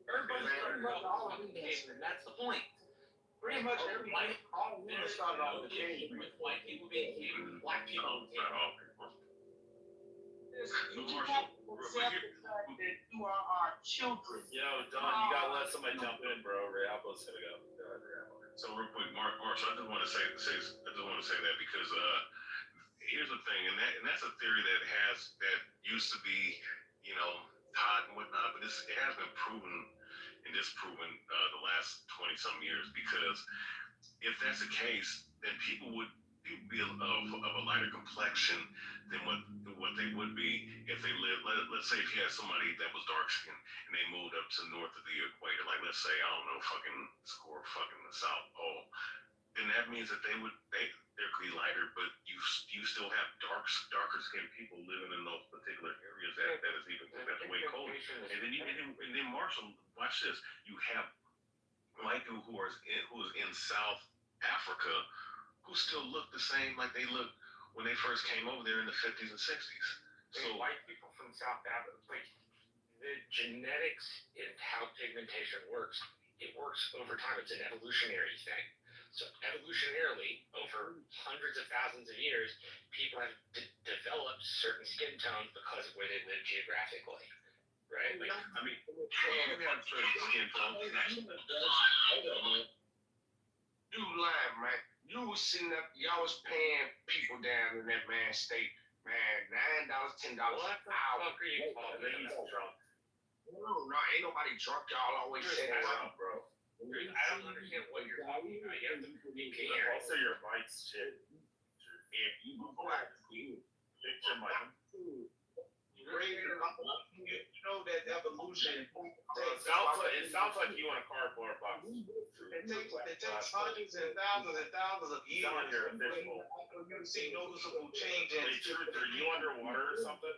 Everybody started off all of cavemen. That's the point. Pretty much everybody, all women started off with cavemen. With white people being cavemen, black people being cavemen. You just have to accept the fact that you are our children. Yo, Don, you gotta let somebody jump in, bro. Realbo's gonna go. So real quick, Marshall, I just want to say that because here's the thing, and that's a theory that used to be, taught and whatnot, but it has been proven and disproven the last 20-some years. Because if that's the case, then people would be of a lighter complexion than what they would be if they lived. Let's say if you had somebody that was dark skinned and they moved up to north of the equator, like let's say fucking the South Pole, then that means that they're clearly lighter, but you still have darker skinned people living in those particular areas that is even way colder. And then Marshall, watch this. You have white people who is in South Africa who still look the same like they looked when they first came over there in the 50s and 60s. So white people from South Africa, like the genetics and how pigmentation works, it works over time. It's an evolutionary thing. So evolutionarily, over hundreds of thousands of years, people have developed certain skin tones because of where they live geographically, right? Like, I mean, we have certain skin tones. You lying, man. You was sitting up, y'all was paying people down in that man's state, man, $9, $10 an hour. what the fuck are you talking He's about? drunk. No, ain't nobody drunk. Y'all always say that. bro. Dude, I don't understand what you're talking about. You have to be clear. Also, your mic's shit. You go out to school. Fix your mic. You know that evolution takes It sounds like you in a cardboard box. It takes hundreds and thousands of years. You see noticeable change in. Hey, Truth, are you underwater or something?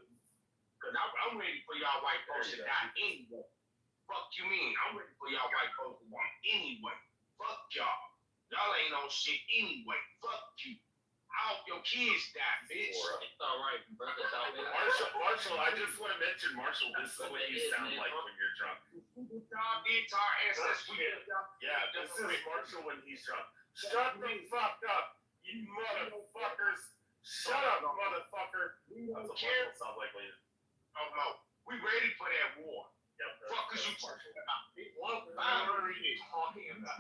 Cause I'm ready for y'all white folks to die anyway. Fuck you mean? I'm ready for y'all white folks to die anyway. Fuck y'all. Y'all ain't on shit anyway. Fuck you. I hope your kids die, bitch. It's alright, brother. Marshall, I just want to mention, Marshall, this is what you sound like when you're drunk. Y'all did to our ancestors. Yeah, this is Marshall when he's drunk. Shut the fuck up, you motherfuckers. Shut up, motherfucker. That's what Marshall sounds like when he's... Oh no, we ready for that war. Yep, fuck is you talking about? What are you talking about?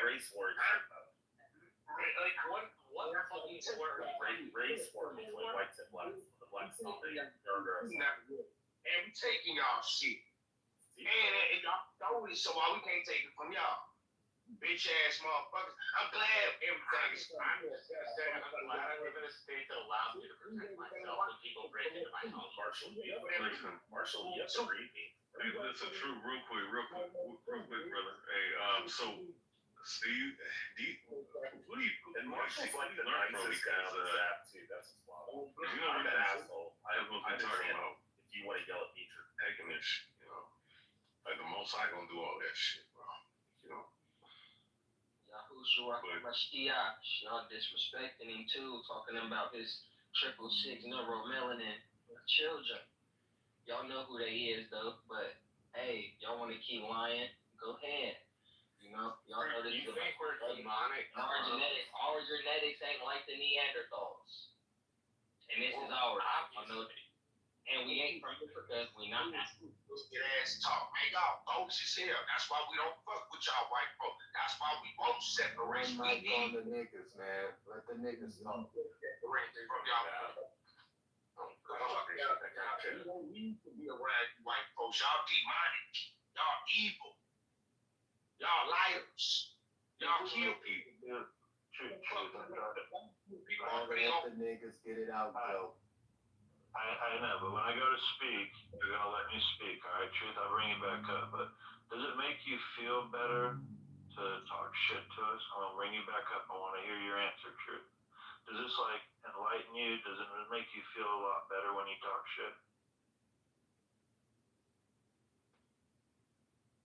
Race war. Like what fucking war? Race war between whites and blacks. The blacks don't they? And we taking y'all shit. And y'all throwing it, so why we can't take it from y'all? Bitch ass motherfuckers. I'm glad everything is fine. I'm glad I live in a state that allows me to protect myself when people break into my house. Marshall, you have to read me. Hey, listen, True, real quick, brother. Hey, so do you who do you and Marshall's like the learn from? nicest guy on Because the app too. That's what's wild. you know I'm what an I'm asshole. I talking about. if you want to yell at me, Taking this, like the most I gonna do all that shit, bro. Yahushua Mashiach, y'all disrespecting him too, talking about his 666 neuromelanin children. Y'all know who they is though, but hey, y'all want to keep lying? Go ahead. Y'all know this. You think we're demonic? Our genetics ain't like the Neanderthals, and this is ours. I know that. And we ain't from because we not. Get ass talk, man. Y'all folks is here. That's why we don't fuck with y'all white folks. That's why we won't separate. One mic on the niggas, man. Let the niggas talk. Separate from y'all. You don't need to be around you white folks. Y'all demonic. Y'all evil. Y'all liars. Y'all kill people. Let the niggas get it out, Joe. I know, but when I go to speak, you're gonna let me speak, all right? Truth, I'll bring you back up. But does it make you feel better to talk shit to us? I'm gonna bring you back up. I want to hear your answer, Truth. Does this like enlighten you? Does it make you feel a lot better when you talk shit?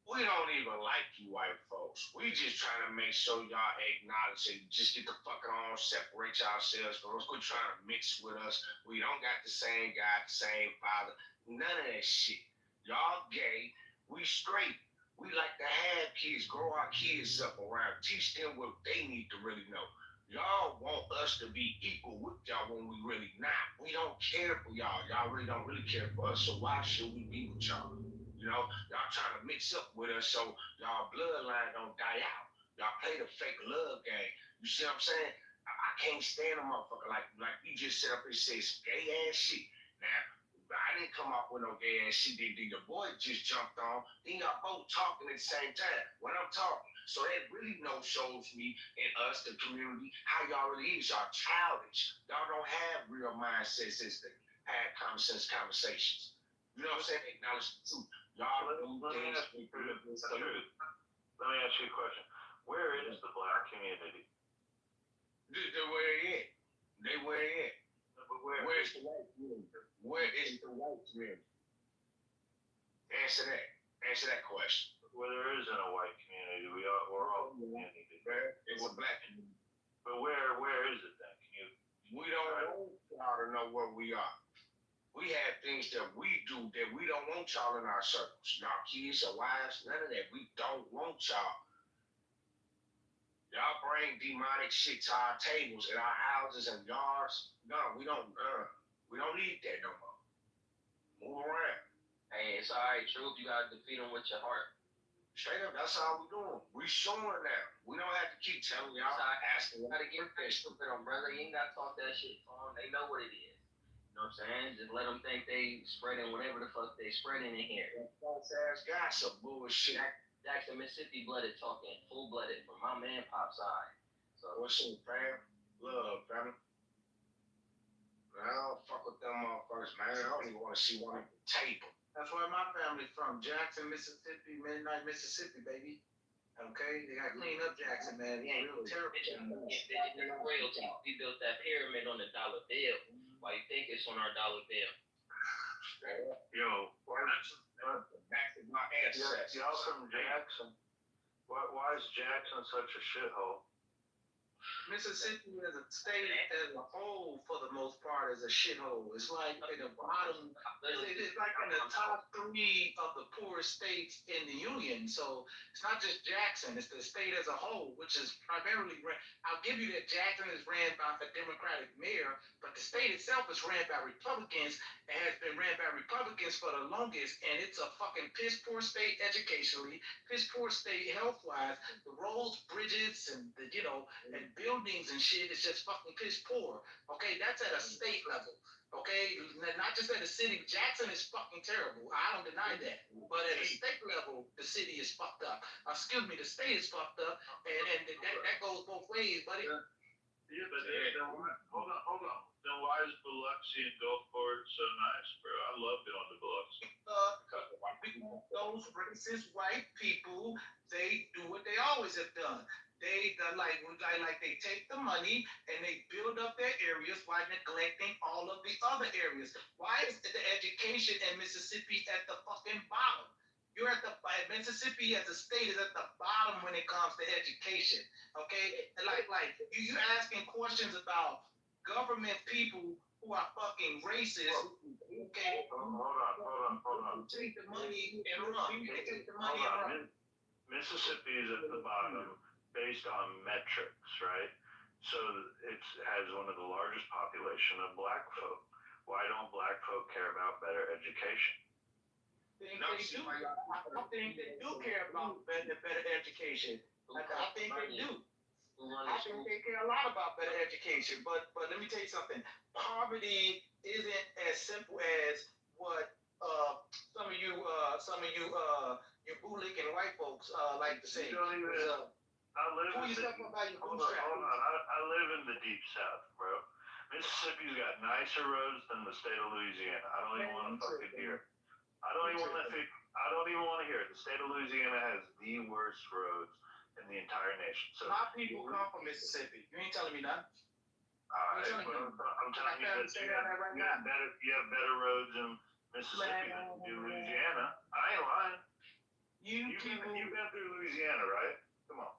We don't even like you white folks. We just trying to make sure y'all acknowledge it. Just get the fuck on, separate yourselves from us. Quit trying to mix with us. We don't got the same God, the same father. None of that shit. Y'all gay. We straight. We like to have kids, grow our kids up around, teach them what they need to really know. Y'all want us to be equal with y'all when we really not. We don't care for y'all. Y'all really don't care for us. So why should we be with y'all? Y'all trying to mix up with us so y'all bloodline don't die out. Y'all play the fake love game. You see what I'm saying? I can't stand a motherfucker like you just sit up and say some gay ass shit. Now, I didn't come up with no gay ass shit. Then the boy just jumped on. Then y'all both talking at the same time when I'm talking. So that really shows me and us, the community, how y'all really is. Y'all childish. Y'all don't have real mindsets as to have common sense conversations. You know what I'm saying? Acknowledge the truth. Y'all do things. Let me ask you a question. Where is the black community? They're where they at. They where they at. But where's the white community? Where is the white community? Answer that question. Well, there isn't a white community. We're all community. It's a black community. But where is it then? We don't want y'all to know where we are. We have things that we do that we don't want y'all in our circles. Y'all kids or wives, none of that. We don't want y'all. Y'all bring demonic shit to our tables in our houses and yards. No, we don't need that no more. Move around. Hey, it's alright, Truth. You gotta defeat them with your heart. Straight up, that's all we doing. We showing now. We don't have to keep telling y'all. Asking. You gotta get stupid on, brother. You ain't gotta talk that shit to them. They know what it is. You know what I'm saying? Just let them think they spreading whatever the fuck they spreading in here. That false ass gossip bullshit. Jackson, Mississippi blooded talking, full blooded from my man Pop's side. So what's up, fam? Love, fam. I don't fuck with them motherfuckers, man. I don't even want to see one at the table. That's where my family's from, Jackson, Mississippi, Midnight, Mississippi, baby. Okay, they got clean up Jackson, man. It's really terrible. Royalty. We built that pyramid on the dollar bill. Why you think it's on our dollar bill? Yo, Back to my ancestors. y'all from Jackson? Why is Jackson such a shithole? Mississippi as a state as a whole, for the most part, is a shithole. It's like in the bottom, it's like in the top 3 of the poorest states in the union. So it's not just Jackson, it's the state as a whole, which is primarily I'll give you that Jackson is ran by a Democratic mayor, but the state itself is ran by Republicans and has been ran by Republicans for the longest, and it's a fucking piss poor state educationally, piss poor state health wise. The roads, bridges, and the, and buildings and shit is just fucking piss poor. Okay, that's at a state level. Okay, not just at a city. Jackson is fucking terrible. I don't deny that. But at a state level, the city is fucked up. The state is fucked up, and that goes both ways, buddy. Yeah, but then hold on. Then why is Biloxi and Gulfport so nice, bro? I love going to Biloxi. Those racist white people, they do what they always have done. They they take the money and they build up their areas while neglecting all of the other areas. Why is the education in Mississippi at the fucking bottom? You're at the Mississippi as a state is at the bottom when it comes to education. Okay, like you asking questions about government people who are fucking racist. Okay, Hold on. Take the money and run. They take the money and run. Mississippi is at the bottom based on metrics, right? So it has one of the largest population of black folk. Why don't black folk care about better education? I think they do care about better education. I think they do. I think they care a lot about better education. But let me tell you something. Poverty isn't as simple as what some of you bootlicking white folks like to say. I live in the deep south, bro. Mississippi's got nicer roads than the state of Louisiana. I don't even want to fucking hear it. I don't even want to hear it. The state of Louisiana has the worst roads in the entire nation. So my people come from Mississippi. You ain't telling me nothing. I'm telling you that you have better roads in Mississippi than you do Louisiana. I ain't lying. You've been through Louisiana, right? Come on.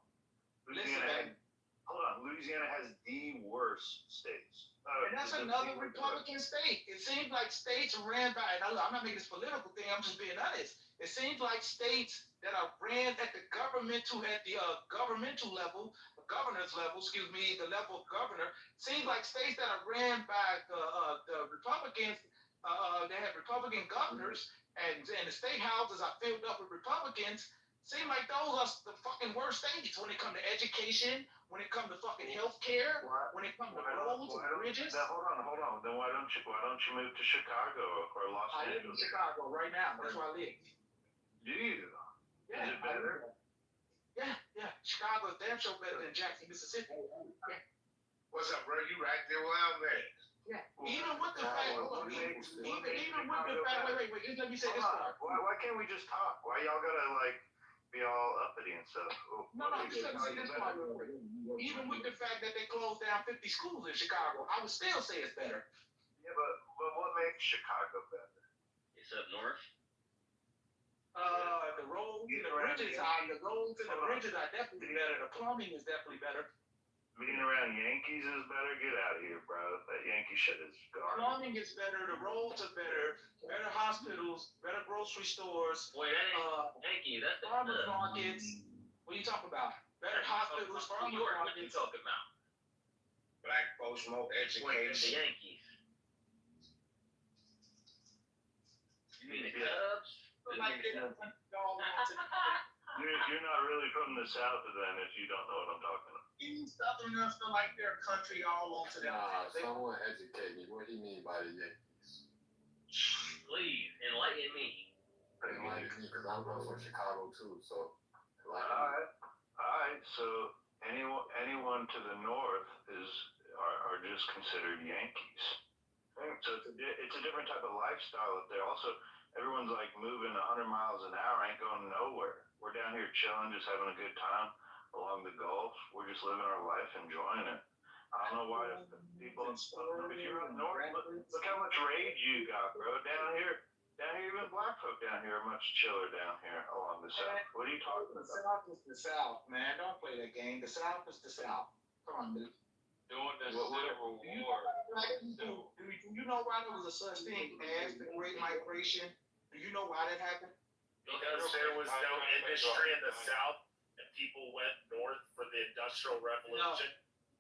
Louisiana has the worst states. And that's another Republican state. It seems like states are ran by, and I'm not making this political thing, I'm just being honest. It seems like states that are ran at the governmental level, governor's level, the level of governor, seems like states that are ran by the Republicans, they have Republican governors, and the state houses are filled up with Republicans. Seem like those are the fucking worst states when it comes to education, when it comes to fucking health care, when it comes to roads and bridges. Hold on. Then why don't you move to Chicago or Los Angeles? I live in Chicago right now. That's where I live. Do you? Yeah. Is it better? Yeah. Chicago is damn sure better than Jackson, Mississippi. Yeah. What's up, bro? You right there where I'm at. Yeah. Even with the fact, wait, just let me say this part. Why can't we just talk? Why y'all gotta be all uppity and stuff? No, just let me say this part real quick. Even with the fact that they closed down 50 schools in Chicago, I would still say it's better. Yeah, but what makes Chicago better? It's up north. The roads and the bridges are definitely better. The plumbing is definitely better. Being around Yankees is better. Get out of here, bro. That Yankee shit is garbage. Plumbing is better. The roads are better. Better hospitals. Better grocery stores. Boy, that ain't Yankee. That's the farmers markets. What are you talking about? Better hospitals. Farmers markets. What are you talking about? Black folks, more education. The Yankees. You mean the Cubs? You're not really from the South then if you don't know what I'm talking about. Even Southerners feel like their country all onto them. Nah, someone educate me. What do you mean by the Yankees? Please, enlighten me. Enlighten me, because I'm from Chicago too, so. Alright, so anyone to the north are just considered Yankees. So it's a different type of lifestyle up there. Also, everyone's like moving 100 miles an hour, ain't going nowhere. We're down here chilling, just having a good time along the Gulf. We're just living our life, enjoying it. I don't know why people, if you're up north, look how much rage you got, bro. Down here, even black folk down here are much chiller down here along the South. What are you talking The about? South is the South, man. Don't play that game. The South is the South. Come on, dude. During the What- Civil Do you, War, do you know why there was a such thing as the Great Migration? Do you know why that happened? Because there was no industry in the South, and people went north for the Industrial Revolution.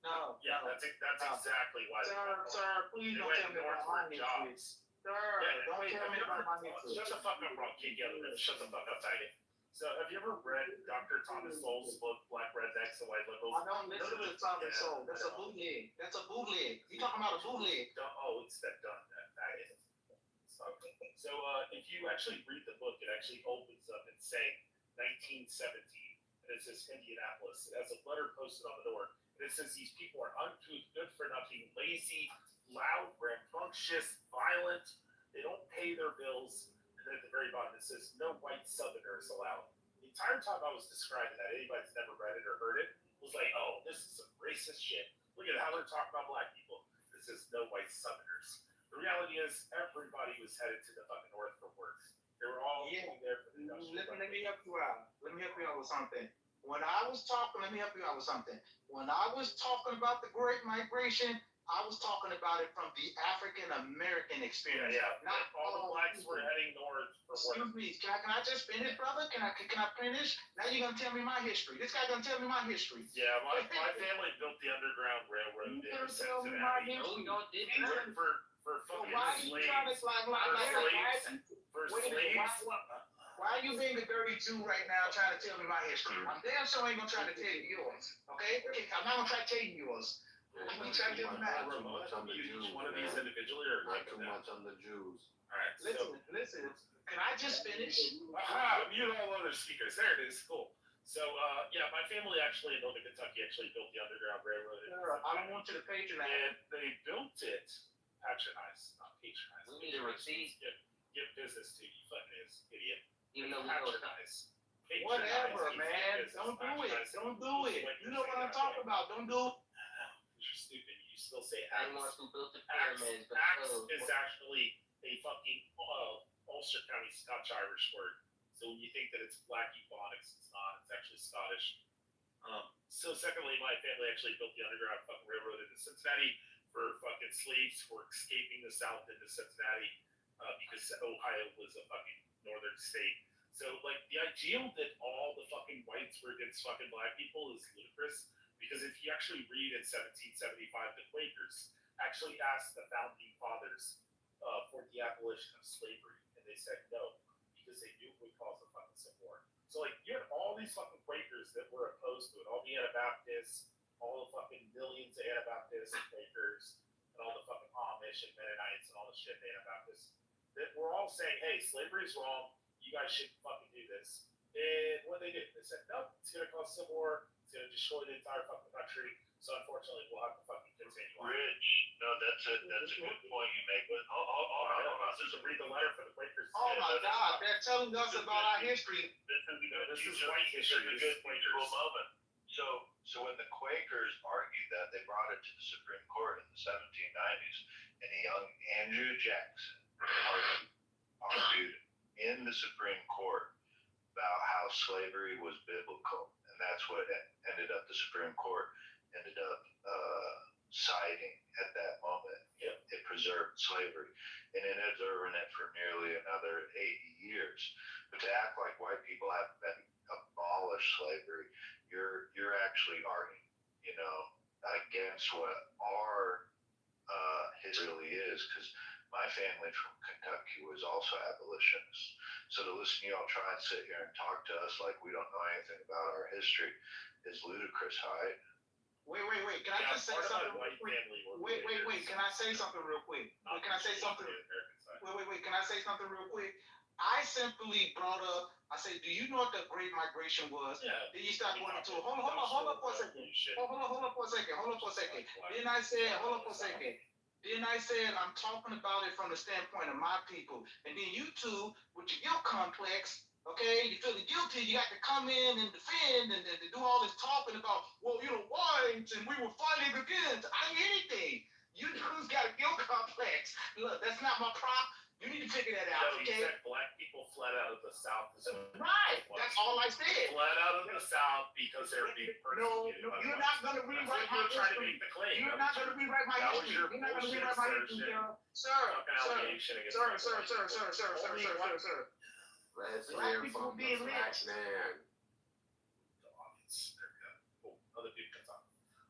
No. Yeah, that's exactly why. Sir, please They don't went tell me north about my for history. jobs. Sir, Yeah, don't wait, tell have me you about ever- my history. Shut the fuck up, Ron King Yellow. Shut the fuck up, faggot. So, have you ever read Dr. Thomas Sowell's book, Black Rednecks and White Liberals? I don't listen to Thomas Sowell. That's a bootleg. That's a bootleg. You talking about a bootleg? Oh, it's that done. That is. So, if you actually read the book, it actually opens up and saying 1917, and it says Indianapolis. It has a letter posted on the door, and it says these people are uncouth, good for nothing, lazy, loud, rambunctious, violent. They don't pay their bills. And then at the very bottom, it says no white Southerners allowed. The entire time I was describing that, anybody that's never read it or heard it was like, oh, this is some racist shit. Look at how they're talking about black people. This is no white Southerners. The reality is, everybody was headed to the fucking north for work. They were all going there for the industrial Let me help you out. Let me help you out with something. When I was talking, let me help you out with something. When I was talking about the Great Migration, I was talking about it from the African American experience. Yeah. Not all the blacks were heading north for work. Excuse me, can I just finish, brother? Can I finish? Now you're gonna tell me my history. This guy gonna tell me my history. Yeah, my family built the Underground Railroad in tell me my Cincinnati. history. No, didn't. For fucking Why are you trying to for wait a minute, slaves. why are you being the dirty Jew right now trying to tell me my history? I'm damn sure ain't gonna try to tell you yours. Okay? I'm not gonna try to tell you yours. I'm gonna try to tell you mine. Not too much on the Jews. One of these man. individually or Not too much on the Jews. Alright, Listen. Can I just finish? Mute all other speakers. There it is. Cool. So, yeah, my family actually in Northern Kentucky actually built the Underground Railroad. I don't want you to patronize. And they built it, patronize, not patronize. We need a receipt. Give business to you, fucking idiot. Even though we know it's not. Patronize. Whatever, Patronize, man. business, Don't do it. patronize. Don't do it. Like You know you're what I'm saying, talking about. Don't do it. You're stupid. You still say They Axe. want who built the Axe, pyramids, but Axe still. is actually a fucking Ulster County Scotch-Irish word. So when you think that it's black Ebonics, it's not. It's actually Scottish. So secondly, my family actually built the Underground fucking Railroad into Cincinnati for fucking slaves who were escaping the South into Cincinnati because Ohio was a fucking northern state. So like the ideal that all the fucking whites were against fucking black people is ludicrous. Because if you actually read in 1775, the Quakers actually asked the founding fathers for the abolition of slavery, and they said no because they knew it would cause a fucking civil war. So like you had all these fucking Quakers that were opposed to it, all the Anabaptists, all the fucking millions of Anabaptists and Quakers, and all the fucking Amish and Mennonites and all the shit Anabaptists that were all saying, hey, slavery's wrong, you guys shouldn't fucking do this. And what they did, they said, no, it's gonna cause civil war, it's gonna destroy the entire fucking country. So unfortunately, we'll have to fucking continue on. Rich, no, that's a good point you make. But hold on. Just read the letter for the Quakers. Oh my God, they're telling us about our history. This is white history. This is a good mutual moment. So when the Quakers argued that, they brought it to the Supreme Court in the 1790s, and a young Andrew Jackson argued in the Supreme Court about how slavery was biblical, and that's what ended up the Supreme Court ended up siding at that moment. It preserved slavery, and it had observed it for nearly another 80 years. But to act like white people haven't been abolished slavery, you're actually arguing, against what our history really is. Because my family from Kentucky was also abolitionists. So to listen to y'all try and sit here and talk to us like we don't know anything about our history is ludicrous, right? Wait. Can I just say something real quick? Wait. Can I say something real quick? Can I say something? Wait. Can I say something real quick? I simply brought up, I said, do you know what the Great Migration was? Yeah. Then you start going into it. Hold on for a second. Hold on for a second. Then I said, hold on for a second. Then I said, I'm talking about it from the standpoint of my people. And then you two, with your guilt complex, okay, you feeling guilty, you got to come in and defend and do all this talking about, well, whites and we were fighting against anything. You dudes got a guilt complex. Look, that's not my prop. You need to figure that out, No, okay? you said black people fled out of the South. Right. That's all I said. Fled out of the South because they were being persecuted. No, you're not going to rewrite my You're trying to history. make the claim. You're not going to rewrite my That was history. your You're not going to bullshit rewrite my history, assertion. sir. Let's Black hear people from being the black lynched. man. Other people can talk.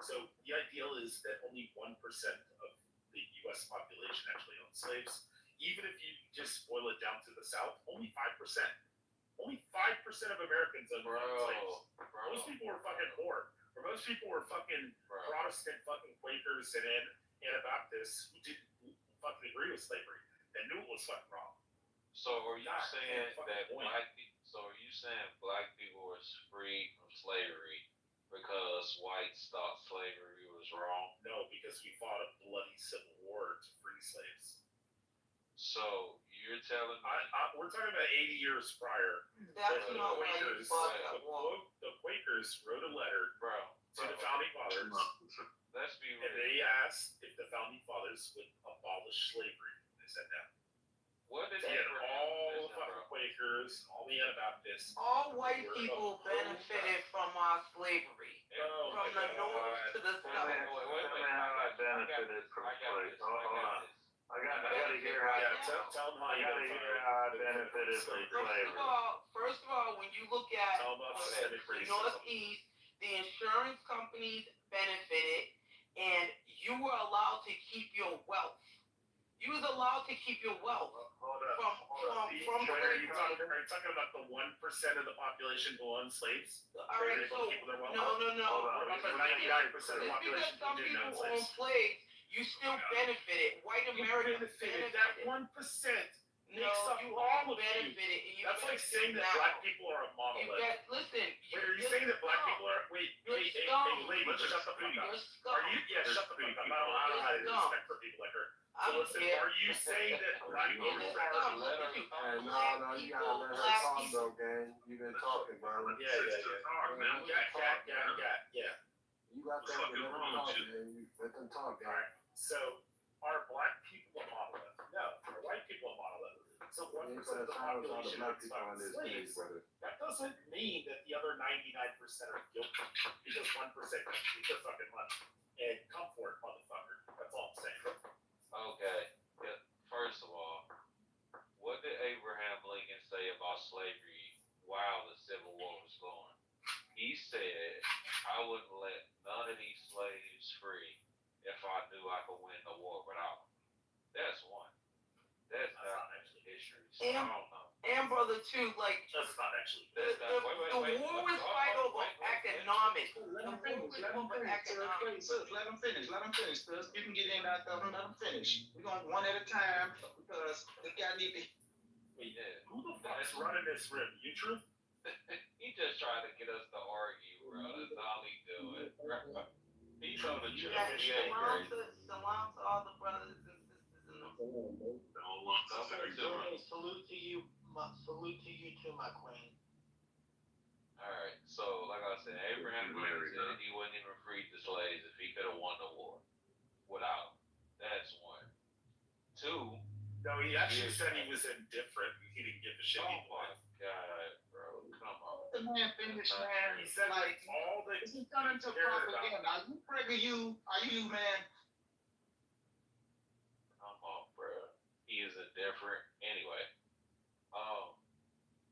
So the ideal is that only 1% of the U.S. population actually owns slaves. Even if you just boil it down to the South, only 5%. Only 5% of Americans own slaves. Most people were fucking poor. Or most people were fucking Protestant fucking Quakers and Anabaptists who didn't fucking agree with slavery and knew it was fucking wrong. So are you saying that black people was free from slavery because whites thought slavery was wrong? No, because we fought a bloody civil war to free slaves. So you're telling me we're talking about 80 years prior. That's not why you fought that war. The Quakers wrote a letter to the founding fathers. Let's be real. And they asked if the founding fathers would abolish slavery. They said no. What did all the fucking Quakers, all the Anabaptists. All white people benefited from our slavery. From the north to the south. I benefited from slavery. Hold on. I gotta hear how. Tell them how I gotta hear how I benefited from slavery. First of all, when you look at systemic the racism. Northeast, the insurance companies benefited, and you were allowed to keep your wealth. You was allowed to keep your wealth from Are you talking about the 1% of the population who owned slaves? All right, so no. What about the 99% of the Just population because who some didn't own people own slaves? slaves, you still benefited. White Americans benefited. That 1% makes up all of you. Benefited. That's like saying that black people are a monolith. Listen. Wait, are you saying that black people are? Wait, lady, shut the fuck up. Are you? Yeah, shut the fuck up. I don't have any respect for people like her. So listen, are you saying that black people are? Hey, no, you gotta let her talk though, gang. You been talking, bro. Yeah. You got that, let them talk, man. Let them talk, gang. Alright, so are black people a monolith? No. Are white people a monolith? So 1% of the population are slaves. That doesn't mean that the other 99% are guilty because 1% can keep their fucking money. And come for it, motherfucker. That's all I'm saying. Okay. Yeah. First of all, what did Abraham Lincoln say about slavery while the Civil War was going? He said, I wouldn't let none of these slaves free if I knew I could win the war without them. That's one. That's not actually history. So I don't know. And brother too, like That's not actually. the war was fight over economics. Let them finish. Let them finish. You can get in after them. Let them finish. We're going one at a time because the guy need to. Wait, who the fuck is running this room? You true? He just tried to get us to argue, bro. That's all he doing. He's on the truth. Salam to all the brothers and sisters in the room. Salute to you. Salute to you too, my queen. Alright, so like I said, Abraham Lincoln said he wouldn't even free the slaves if he could have won the war without them. That's one. Two. No, he actually said he was indifferent. He didn't give a shit. Oh my God, bro. Come on. The man finished, man. He said like all the. This is turning to propaganda. Are you, man? Come on, bro. He is indifferent. Anyway.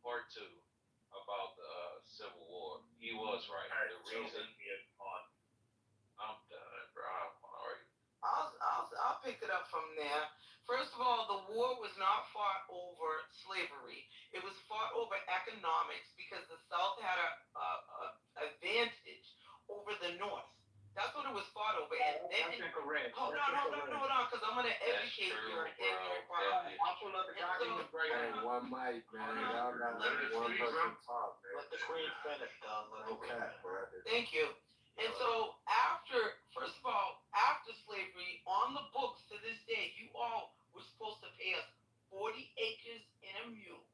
Part two about the Civil War. He was right. The reason I'm done, bro. I don't want to argue. I'll pick it up from there. First of all, the war was not fought over slavery. It was fought over economics because the South had a advantage over the North. That's what it was fought over. And then hold on, because I'm gonna educate your ignorant part. I'll pull up the document right Hey, one mic, man. Y'all gotta let one person talk, man. Let the queen finish, dog. No cap, bro. Thank you. And so after, first of all, after slavery, on the books to this day, you all were supposed to pay us 40 acres and a mule,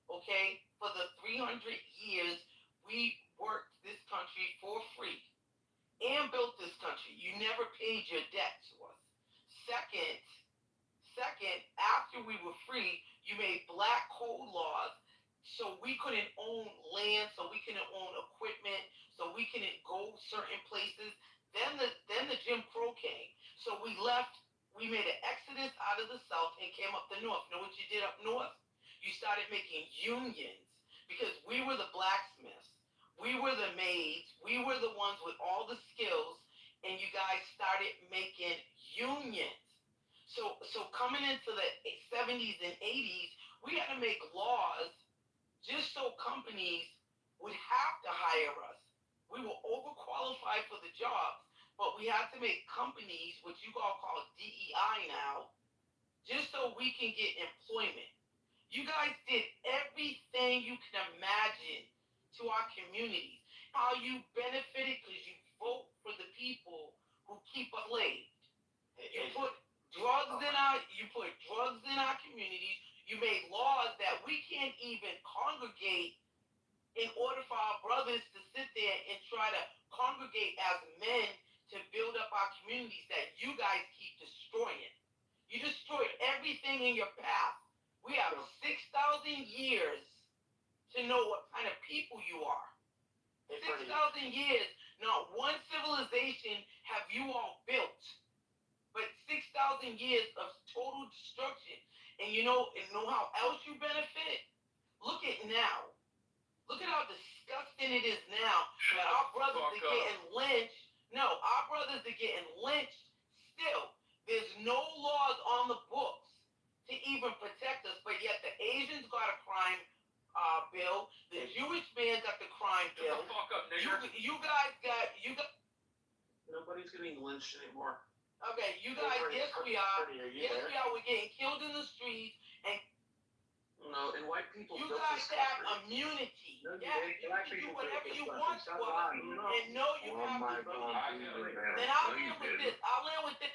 okay? For the 300 years we worked this country for free and built this country. You never paid your debt to us. Second, after we were free, you made black code laws so we couldn't own land, so we couldn't own equipment, so we couldn't go certain places. Then the Jim Crow came. So we left, we made an exodus out of the South and came up the North. Know what you did up North? You started making unions because we were the blacksmiths. We were the maids. We were the ones with all the skills, and you guys started making unions. So coming into the 70s and 80s, we had to make laws just so companies would have to hire us. We were overqualified for the jobs, but we had to make companies, which you all call DEI now, just so we can get employment. You guys did everything you can imagine to our communities. How you benefited because you vote for the people who keep us enslaved. You put drugs in our communities. You made laws that we can't even congregate in order for our brothers to sit there and try to congregate as men to build up our communities that you guys keep destroying. You destroyed everything in your path. We have 6,000 years to know what kind of people you are. 6,000 years, not one civilization have you all built, but 6,000 years of total destruction. And you know how else you benefit? Look at now. Look at how disgusting it is now that our brothers are getting lynched. No, our brothers are getting lynched still. There's no laws on the books to even protect us, but yet the Asians got a crime bill. The Jewish man got the crime bill. Shut the fuck up, nigger. You guys got. Nobody's getting lynched anymore. Okay, you guys, yes we are. Yes we are. We're getting killed in the streets, and no, and white people. You guys have immunity. Yeah, you can do whatever you want to us, and know you have immunity. Then I'll land with this.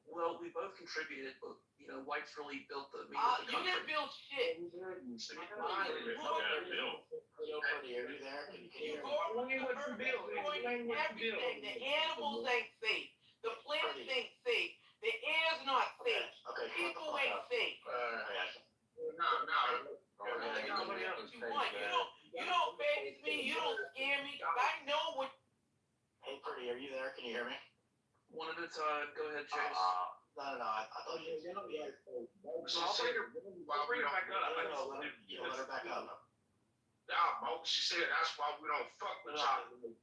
Well, we both contributed, but whites really built the. You didn't build shit. You go up everything. The animals ain't safe. The plants ain't safe. The air's not safe. People ain't safe. You don't faze me. You don't scare me. I know what. Hey, Pretty, are you there? Can you hear me? One at a time. Go ahead, Chase. No. I thought you were going to be here. I'll bring her back up. Let her back up. Nah, Mo, she said that's why we don't fuck with y'all. We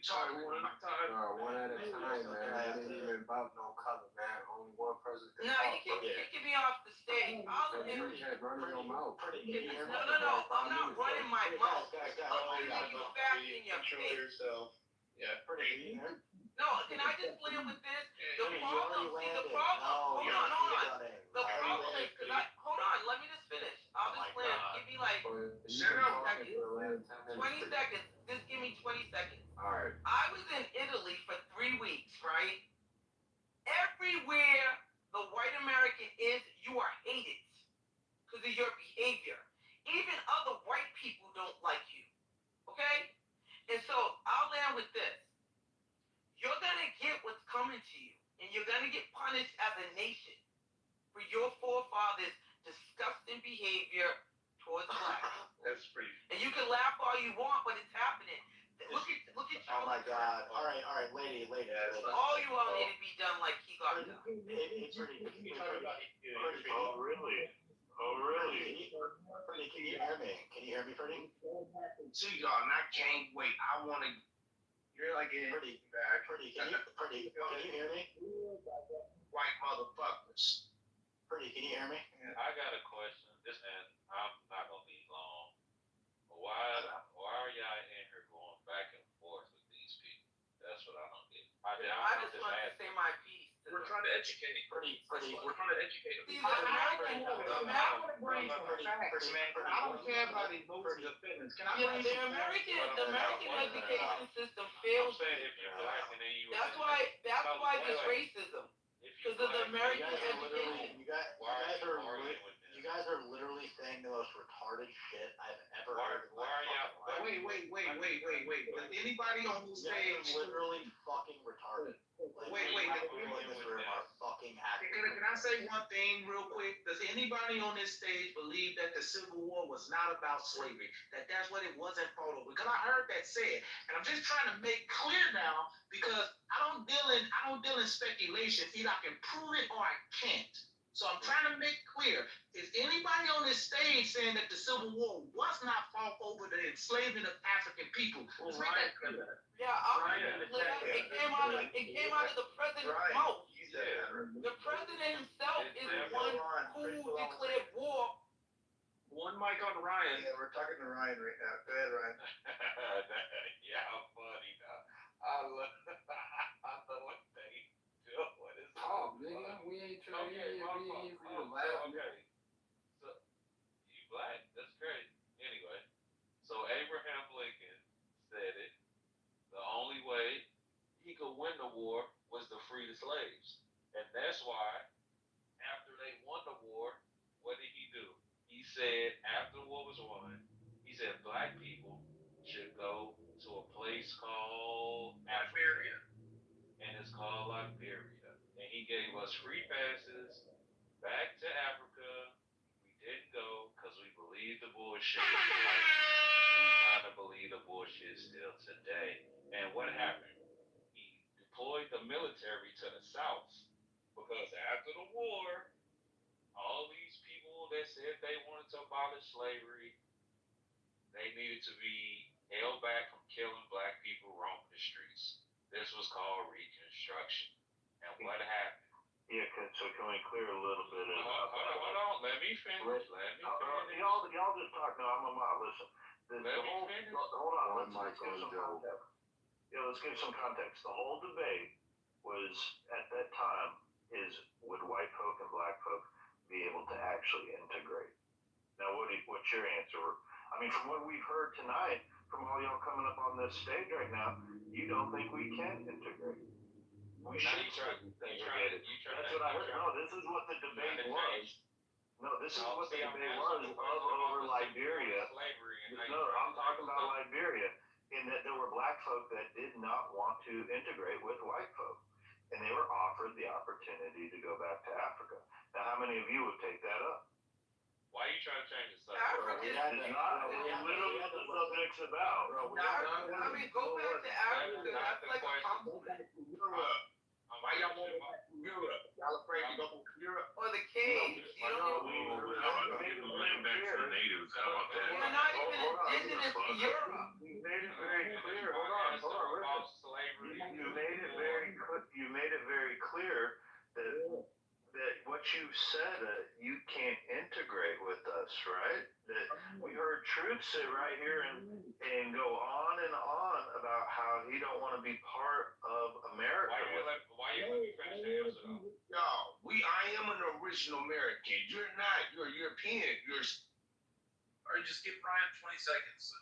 talking one at a time. One at a time, man. I didn't even about no color, man. Only one person can No, talk. you can kick me off the stage. Running your mouth. No. I'm not running my mouth. I'm giving you facts in your face. Yeah. No, can I just land with this? The problem. Hold on. The problem is, hold on, let me just finish. I'll just land. Give me like 20 seconds. Just give me 20 seconds. All right. I was in Italy for 3 weeks, right? Everywhere the white American is, you are hated because of your behavior. Even other white people don't like you. Okay? And so I'll land with this. You're going to get what's coming to you, and you're going to get punished as a nation for your forefathers' disgusting behavior towards blacks. That's pretty. And you can laugh all you want, but it's happening. Look at you. Oh my God! All right, lady. All you all need to be done like he got done. Oh really? Pretty, can you hear me? Can you hear me, Pretty? See y'all, and I can't wait. I want to. You're like in Pretty, can you hear me? White motherfuckers. Pretty, can you hear me? I got a question. And I'm not gonna be long. But why are y'all in here going back and forth with these people? That's what I don't get. I just want to say my piece. We're trying to educate. We're trying to educate them. See, the American, I want to bring some facts, man. I don't care about emotions or feelings. Can I bring the some facts? American education system fails. If you're black and then you That's why there's racism. Because of the American education. You guys are literally saying the most retarded shit I've ever heard. Wait. Does anybody on this stage Literally fucking retarded. Wait. People in this room are fucking acting. Can I say one thing real quick? Does anybody on this stage believe that the Civil War was not about slavery? That's what it wasn't for? Because I heard that said, and I'm just trying to make clear now because I don't deal in speculation. Either I can prove it or I can't. So I'm trying to make clear: is anybody on this stage saying that the Civil War was not fought over the enslavement of African people? Let's make that clear. It came out of the president's mouth. The president himself is one who declared war. One mic on Ryan. Yeah, we're talking to Ryan right now. Go ahead, Ryan. Yeah, I'm funny now. I love what they do. What is Oh, nigga, we ain't trying to hear you. Okay. So, you black. That's great. Anyway, so Abraham Lincoln said it. The only way he could win the war was to free the slaves. And that's why, after they won the war, what did he do? He said, after the war was won, he said black people should go to a place called Liberia. And it's called Liberia. And he gave us free passes back to Africa. We didn't go because we believed the bullshit. We kind of believe the bullshit still today. And what happened? He deployed the military to the South because after the war, all these people that said they wanted to abolish slavery, they needed to be held back from killing black people roaming the streets. This was called Reconstruction. And what happened? Yeah, so can we clear a little bit of... Hold on, let me finish. Y'all just talk. No, I'm a mod. Listen. Hold on. Let's give some context. Yeah, let's give some context. The whole debate was, at that time, is would white folk and black folk be able to actually integrate? Now, what's your answer? I mean, from what we've heard tonight, from all y'all coming up on this stage right now, you don't think we can integrate. We should integrate it. That's what I heard. No, this is what the debate was. No, this is what the debate was over Liberia. No, I'm talking about Liberia, in that there were black folk that did not want to integrate with white folk. And they were offered the opportunity to go back to Africa. Now, how many of you would take that up? Why are you trying to change the subject? Literally what the subject's about. Go back to Africa. That's like a compliment. Why y'all want to go back to Europe? Y'all afraid to go back to Europe? Or the caves. How about that? We're not even indigenous to Europe. You made it very clear. Hold on. Listen. You made it very clear that what you said, you can't integrate with us, right? That we heard Truth sit right here and go on and on about how he don't want to be part of America. Why you let me finish the answer though? No, I am an original American. You're not. You're European. Or just give Ryan 20 seconds.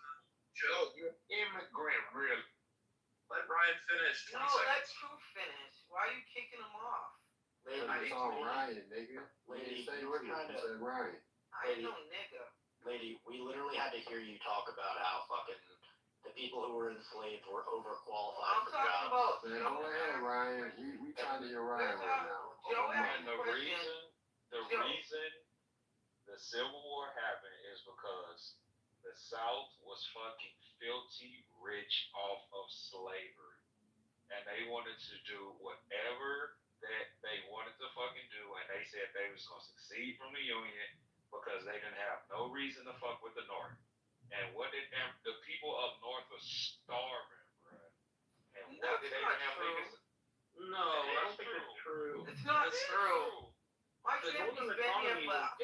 Joe, you're an immigrant, really. Let Ryan finish 20 No, seconds. let Truth finish. Why are you kicking him off? It's on Ryan, nigga. Lady, you were trying to... Ryan. I ain't no nigga. Lady, we literally had to hear you talk about how fucking the people who were enslaved were overqualified I'm for talking jobs. about... Man, go ahead, Ryan. We trying to hear Ryan right now. Joe And asked the a question. reason the Civil War happened is because the South was fucking filthy rich off of slavery. And they wanted to do whatever that they wanted to fucking do, and they said they was gonna succeed from the Union because they didn't have no reason to fuck with the North. And the people up North were starving, bro. And what did Abraham Lincoln? No, I don't think that's true. It's not true. My family's been here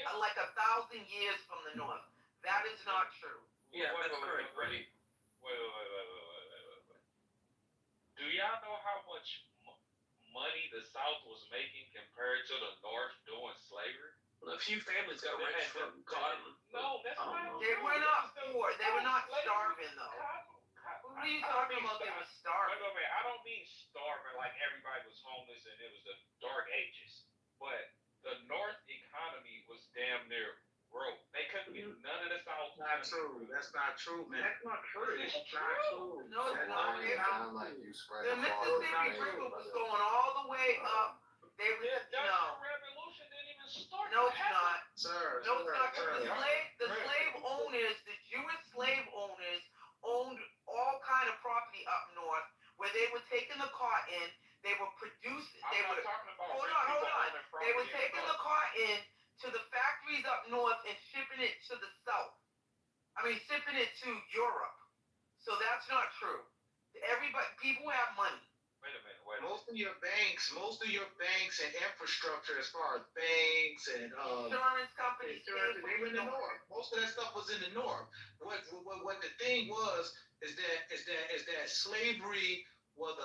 for like 1,000 years from the North. That is not true. Yeah, that's correct. Wait. Do y'all know how much money the South was making compared to the North doing slavery? A few families got rich from cotton. No, that's not. They were not poor. They were not starving though. What are you talking about? They were starving. Wait. I don't mean starving like everybody was homeless and it was the dark ages. But the North economy was damn near broke. They couldn't get none of the South. Not true. That's not true, man. That's not true. It's not true. No, it's not. It sound like you spread The Mississippi River was going all the way up. They were, The Industrial Revolution didn't even start. no, it's not. Sir, No, it's not. sir. The slave owners, the Jewish slave owners, owned all kind of property up north, where they were taking the cotton, they were producing, they I'm were. not talking about Hold rich on. people owning They were property in taking the the cotton to the factories up north and shipping it to the south. Shipping it to Europe. So that's not true. Everybody, people have money. Wait a minute. Most of your banks and infrastructure, as far as banks and Insurance companies. they were in the north. Most of that stuff was in the north. What the thing was is that slavery was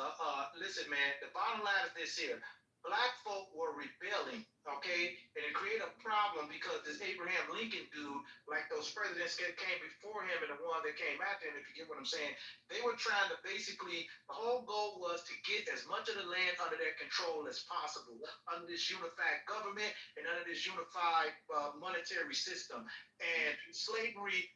listen, man. The bottom line is this here: black folk were rebelling, okay, and it created a problem because this Abraham Lincoln dude, like those presidents that came before him and the one that came after him, if you get what I'm saying, they were trying to basically, the whole goal was to get as much of the land under their control as possible, under this unified government and under this unified monetary system. And slavery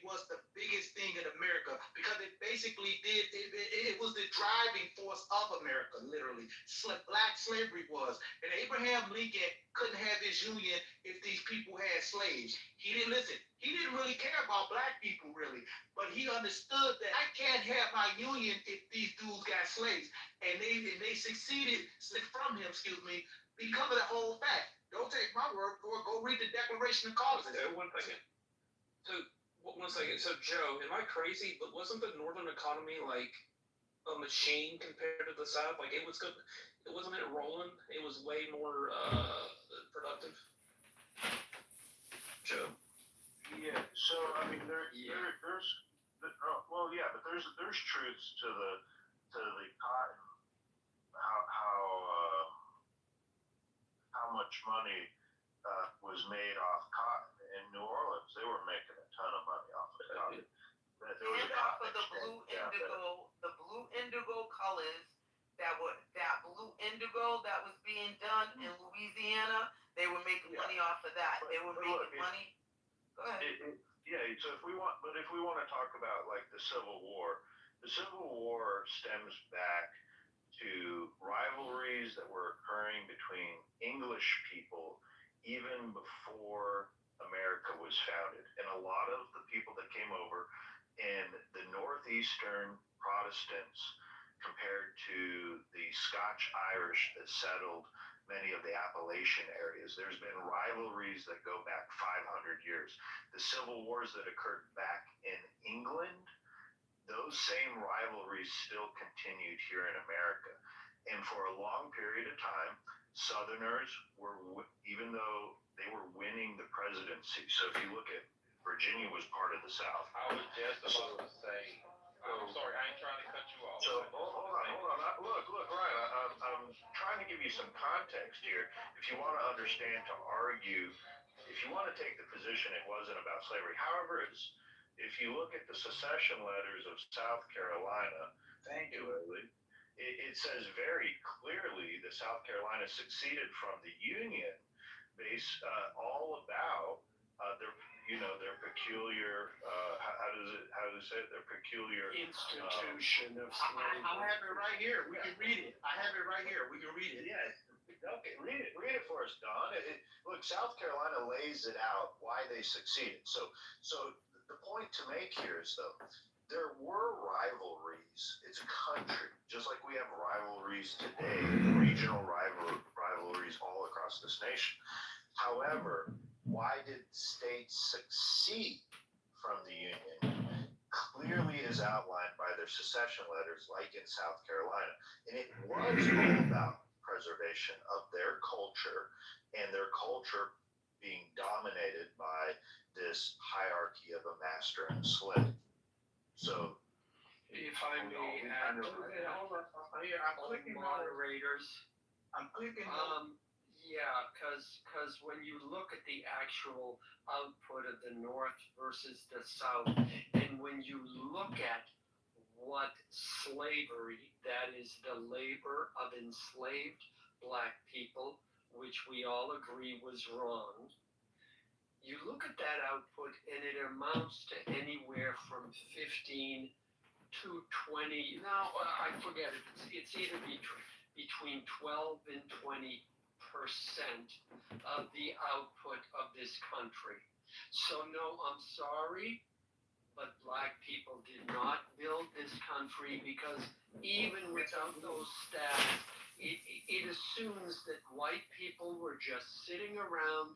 was the biggest thing in America because it basically it was the driving force of America, literally. Black slavery was. And Abraham Lincoln couldn't have his union if these people had slaves. He didn't listen. He didn't really care about black people, really. But he understood that I can't have my union if these dudes got slaves. And they succeeded from him, because of that whole fact. Don't take my word for it. Go read the Declaration of Causes. One second. So, Joe, am I crazy? But wasn't the Northern economy like a machine compared to the South? Like it was good. Wasn't it rolling? It was way more productive. Joe. Yeah. So I mean, there's truths to the cotton. How much money was made off cotton in New Orleans? They were making a ton of money off of cotton. And off of the blue indigo colors that blue indigo that was being done in Louisiana, they were making money off of that. They were making money. Go ahead. So if we want to talk about like the Civil War stems back to rivalries that were occurring between English people even before America was founded. And a lot of the people that came over and the Northeastern Protestants compared to the Scotch Irish that settled many of the Appalachian areas. There's been rivalries that go back 500 years. The civil wars that occurred back in England, those same rivalries still continued here in America. And for a long period of time, Southerners were, even though they were winning the presidency. So if you look at Virginia was part of the South. I was just about to say, I'm sorry, I ain't trying to cut you off. So hold on. Look, Ryan, I'm trying to give you some context here. If you want to understand, to argue, if you want to take the position it wasn't about slavery. However, if you look at the secession letters of South Carolina, thank you, Lily. It says very clearly that South Carolina seceded from the Union based all about their peculiar how does it say it? Their peculiar institution of slavery. I have it right here. We can read it. I have it right here. We can read it. Yes. Okay, read it for us, Don. Look, South Carolina lays it out why they succeeded. So the point to make here is though, there were rivalries. It's a country, just like we have rivalries today, regional rivalries all across this nation. However, why did states succeed from the Union? Clearly is outlined by their secession letters, like in South Carolina. And it was all about preservation of their culture and their culture being dominated by this hierarchy of a master and a slave. So If I may add to that, I'm clicking on, moderators. I'm clicking on. Yeah, because when you look at the actual output of the North versus the South, and when you look at what slavery, that is the labor of enslaved black people, which we all agree was wrong, you look at that output and it amounts to anywhere from 15 to 20, no, I forget it, it's either between 12 and 20% of the output of this country. So no, I'm sorry, but black people did not build this country, because even without those stats, it assumes that white people were just sitting around,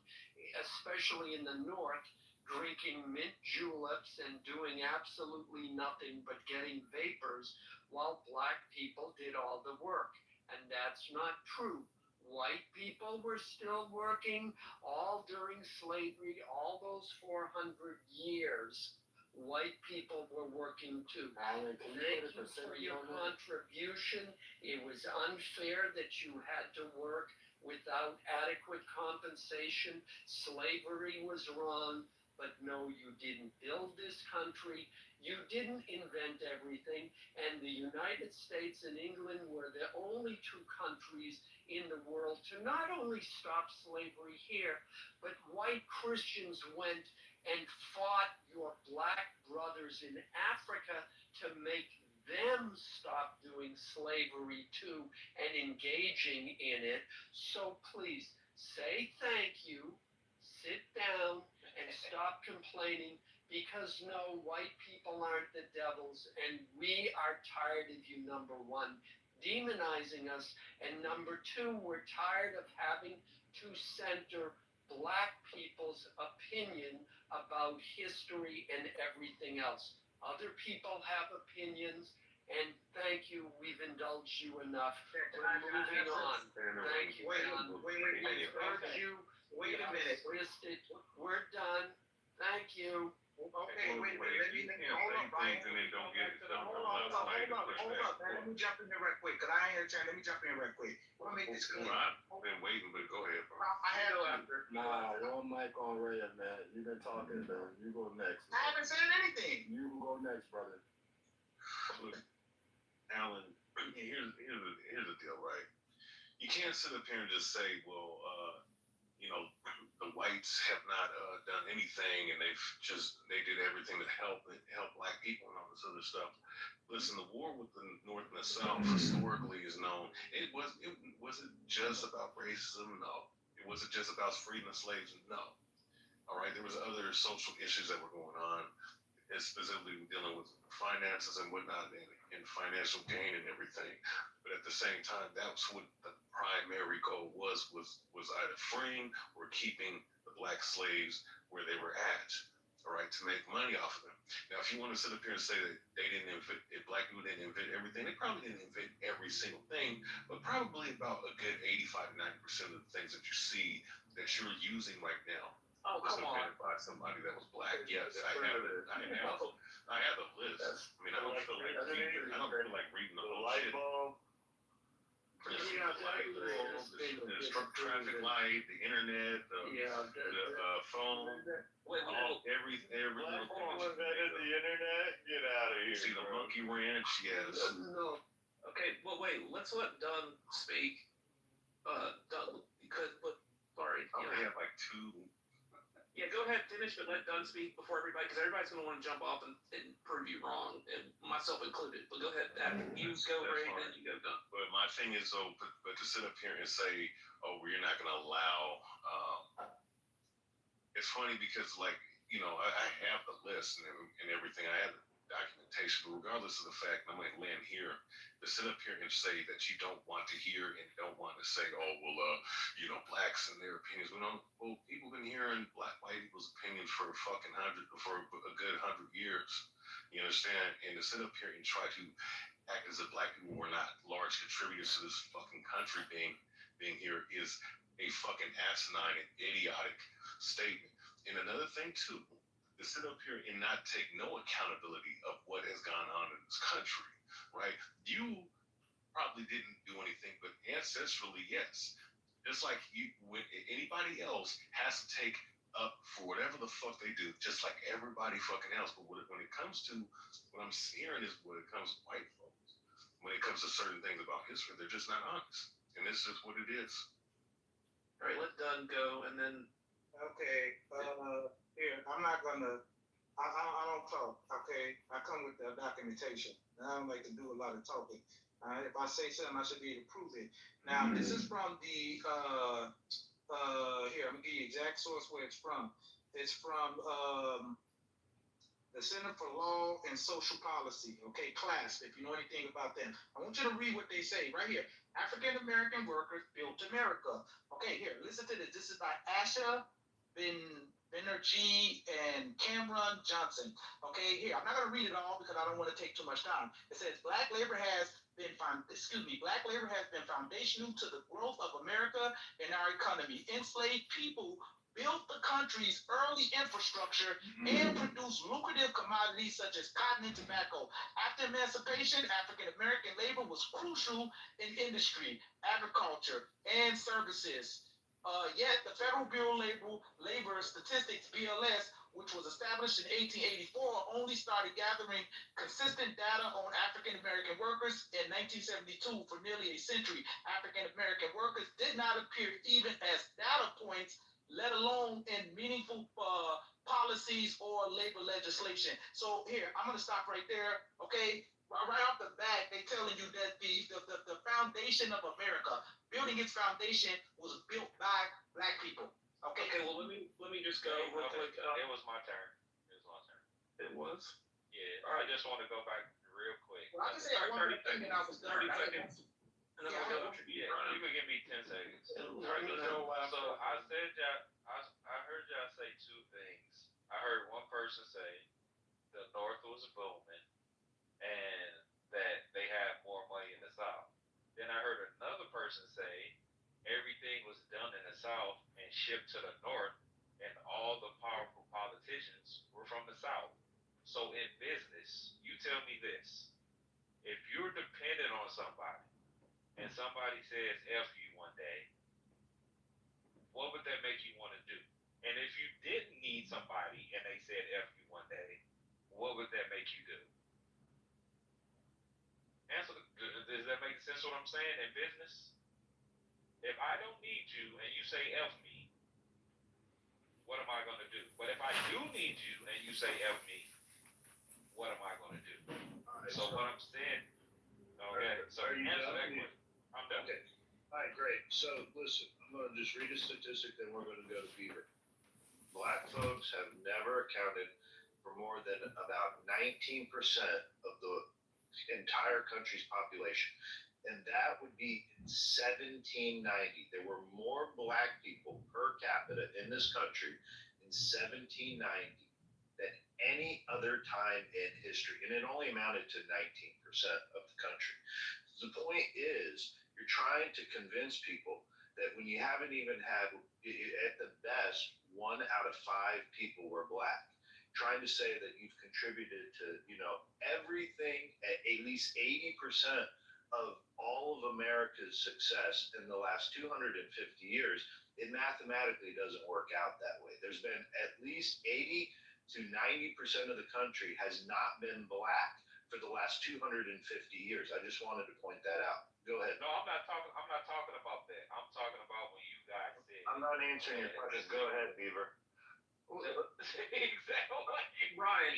especially in the North, drinking mint juleps and doing absolutely nothing but getting vapors, while black people did all the work. And that's not true. White people were still working all during slavery, all those 400 years. White people were working too. Thank you for your contribution. It was unfair that you had to work without adequate compensation. Slavery was wrong, but no, you didn't build this country. You didn't invent everything. And the United States and England were the only two countries in the world to not only stop slavery here, but white Christians went and fought your black brothers in Africa to make them stop doing slavery too and engaging in it. So please say thank you, sit down, and stop complaining, because no, white people aren't the devils, and we are tired of you, number one, demonizing us, and number two, we're tired of having to center black people's opinion about history and everything else. Other people have opinions, and thank you, we've indulged you enough. We're moving on. Thank you, John. Wait a minute. Wait a minute. We're done. Thank you. Okay, wait a minute. Hold up, Brian. Hold up, man. Let me jump in there right quick, because I ain't had time. Let me jump in right quick. I want to make this clear. I've been waiting, but go ahead, bro. I had after. Nah, one mic on Ray, man. You've been talking, man. You go next. I haven't said anything. You go next, brother. Look, Alan, here's the deal, right? You can't sit up here and just say, well, the whites have not done anything, and they did everything to help black people and all this other stuff. Listen, the war with the North and the South historically is known. It wasn't just about racism, no. It wasn't just about freeing the slaves, no. All right, there was other social issues that were going on, specifically dealing with finances and whatnot, and financial gain and everything. But at the same time, that's what the primary goal was either freeing or keeping the black slaves where they were at, all right, to make money off of them. Now, if you want to sit up here and say that black people didn't invent everything, they probably didn't invent every single thing, but probably about a good 85 to 90% of the things that you see that you're using right now was invented by somebody that was black. Yes, I have the list. I mean, I don't feel like reading the whole shit. The traffic light, the internet, the phone, everything. Hold on, the internet? Get out of here. See the monkey ranch? Yes. No. Okay, well, wait. Let's let Dunn speak. Dunn, because sorry. I only have like two. Yeah, go ahead, finish, but let Dunn speak before everybody, because everybody's going to want to jump off and prove you wrong, and myself included. But go ahead, after you go, Ray, and then you go, Dunn. But my thing is, though, but to sit up here and say, oh, we're not going to allow, it's funny because, like, I have the list and everything. I have the documentation, but regardless of the fact, I'm going to land here, to sit up here and say that you don't want to hear and don't want to say, oh, well, blacks and their opinions. Well, people have been hearing white people's opinions for a good 100 years. You understand? And to sit up here and try to act as if black people were not large contributors to this fucking country being here is a fucking asinine and idiotic statement. And another thing too, to sit up here and not take no accountability of what has gone on in this country, right? You probably didn't do anything, but ancestrally, yes. Just like you, when anybody else has to take up for whatever the fuck they do, just like everybody fucking else. But when it comes to what I'm hearing is when it comes to white folks, when it comes to certain things about history, they're just not honest, and it's just what it is. All right, let Dunn go, and then. Okay, here, I'm not gonna, I don't talk, okay? I come with the documentation. I don't like to do a lot of talking. If I say something, I should be able to prove it. Now, this is from the, here, I'm gonna give you the exact source where it's from. It's from, the Center for Law and Social Policy, okay, CLASP, if you know anything about them. I want you to read what they say right here. African American workers built America. Okay, here, listen to this. This is by Asha Banerjee and Cameron Johnson. Okay, here, I'm not going to read it all because I don't want to take too much time. It says, black labor has been foundational to the growth of America and our economy. Enslaved people built the country's early infrastructure and produced lucrative commodities such as cotton and tobacco. After emancipation, African American labor was crucial in industry, agriculture, and services. Yet the Federal Bureau of Labor Statistics, BLS, which was established in 1884, only started gathering consistent data on African American workers in 1972. For nearly a century, African American workers did not appear even as data points, let alone in meaningful policies or labor legislation. So here, I'm going to stop right there, okay? Right off the bat, they're telling you that the foundation of America, building its foundation, was built by black people. Okay. Okay. Well, let me just go real quick. It was my turn. It was. Yeah. All right. I just want to go back real quick. Well, I can say one more thing and I was done. 30 seconds. And then we'll go. Yeah. You can give me 10 seconds. All right. So I said I heard y'all say two things. I heard one person say the North was booming and that they had more money in the South. Then I heard another person say everything was done in the South and shipped to the North, and all the powerful politicians were from the South. So in business, you tell me this: if you're dependent on somebody, and somebody says F you one day, what would that make you want to do? And if you didn't need somebody and they said F you one day, what would that make you do? Answer. Does that make sense what I'm saying in business? If I don't need you and you say F me, what am I going to do? But if I do need you and you say F me, what am I going to do? So what I'm saying, okay, so answer that question. I'm done. Okay. All right, great. So listen, I'm going to just read a statistic, then we're going to go to Beaver. Black folks have never accounted for more than about 19% of the entire country's population. And that would be in 1790. There were more black people per capita in this country in 1790 than any other time in history. And it only amounted to 19% of the country. The point is, you're trying to convince people that when you haven't even had, at the best, 1 out of 5 people were black. Trying to say that you've contributed to, everything, at least 80% of all of America's success in the last 250 years, it mathematically doesn't work out that way. There's been at least 80 to 90% of the country has not been black for the last 250 years. I just wanted to point that out. Go ahead. No, I'm not talking about that. I'm talking about when you guys said. I'm not answering your question. Go ahead, Beaver. Exactly. Ryan,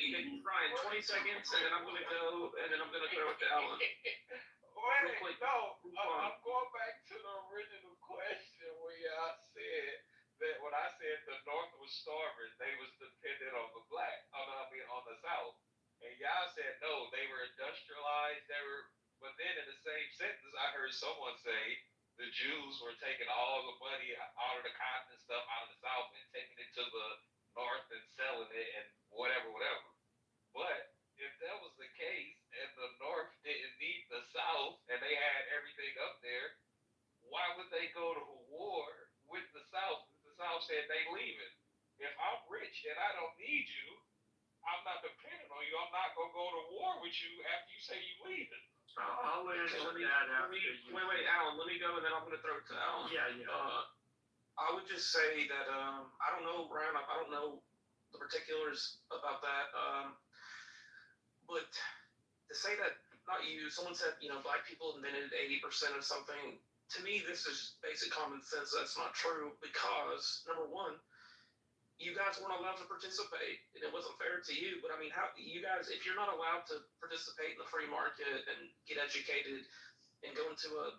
20 seconds, and then I'm going to go, and then I'm going to throw it to Alan. Wait, no, I'm going back to the original question where y'all said that when I said the North was starving, they was dependent on the on the South. And y'all said no, they were industrialized, but then in the same sentence, I heard someone say the Jews were taking all the money out of the cotton and stuff out of the South and taking it to the North and selling it and whatever. But if that was the case and the North didn't need the South and they had everything up there, why would they go to war with the South if the South said they leaving? If I'm rich and I don't need you, I'm not dependent on you. I'm not gonna go to war with you after you say you leaving. Let me, wait, Alan, let me go and then I'm going to throw it to Alan. Yeah. I would just say that, I don't know, Brian, I don't know the particulars about that, but to say that, not you, someone said, black people invented 80% of something, to me, this is basic common sense. That's not true because, number one, you guys weren't allowed to participate, and it wasn't fair to you. But I mean, how you guys, if you're not allowed to participate in the free market and get educated and go into a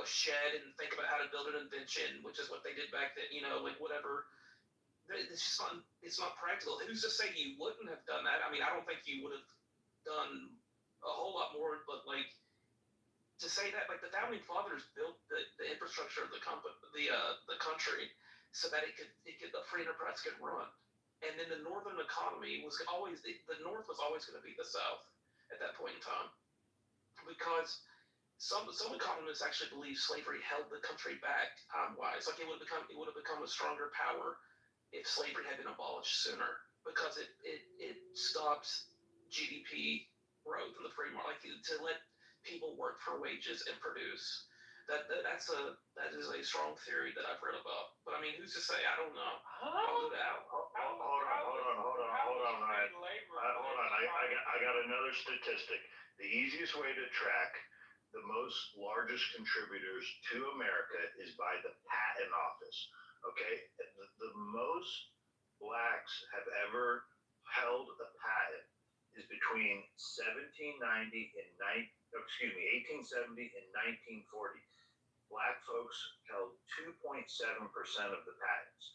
shed and think about how to build an invention, which is what they did back then, like whatever, it's not practical. Who's to say you wouldn't have done that? I mean, I don't think you would have done a whole lot more, but like to say that, like the founding fathers built the infrastructure of the country so that the free enterprise could run. And then the northern economy was always, the North was always going to be the South at that point in time. Because some economists actually believe slavery held the country back time-wise. Like it would have become a stronger power if slavery had been abolished sooner. Because it stops GDP growth in the free market, like to let people work for wages and produce. That is a strong theory that I've read about. But I mean, who's to say? I don't know. I'll go down. Hold on, Ryan. Hold on. I got another statistic. The easiest way to track the most largest contributors to America is by the patent office. Okay, the most blacks have ever held a patent is between 1870 and 1940. Black folks held 2.7% of the patents.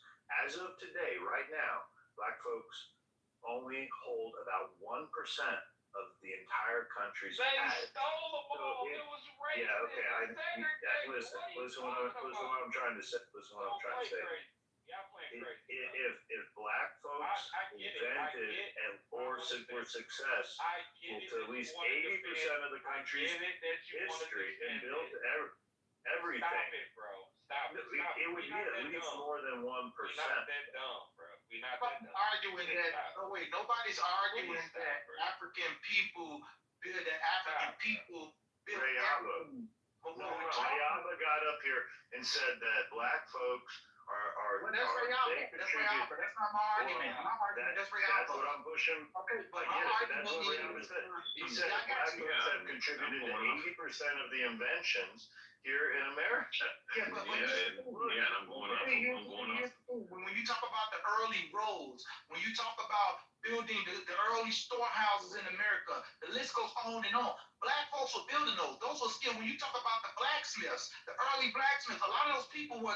As of today, right now, black folks only hold about 1% of the entire country's patents. They stole the ball. It was racist. Yeah, okay. Listen what I'm trying to say. Y'all playing crazy. If black folks invented or were successful to at least 80% of the country's history and built everything. Stop it, bro. Stop it. It would be at least more than 1%. We're not that dumb, bro. We're not that dumb. Arguing that. Oh wait, nobody's arguing that African people build Rayaba got up here and said that black folks are well, that's Rayaba. That's Rayaba. That's not my argument. My argument, that's Rayaba. That's what I'm pushing. Okay, but that's what Rayaba said. He said black folks have contributed to 80% of the inventions here in America. Yeah, but I'm going off. When you talk about the early roads, when you talk about building the early storehouses in America, the list goes on and on. Black folks were building those. Those were skilled. When you talk about the blacksmiths, the early blacksmiths, a lot of those people were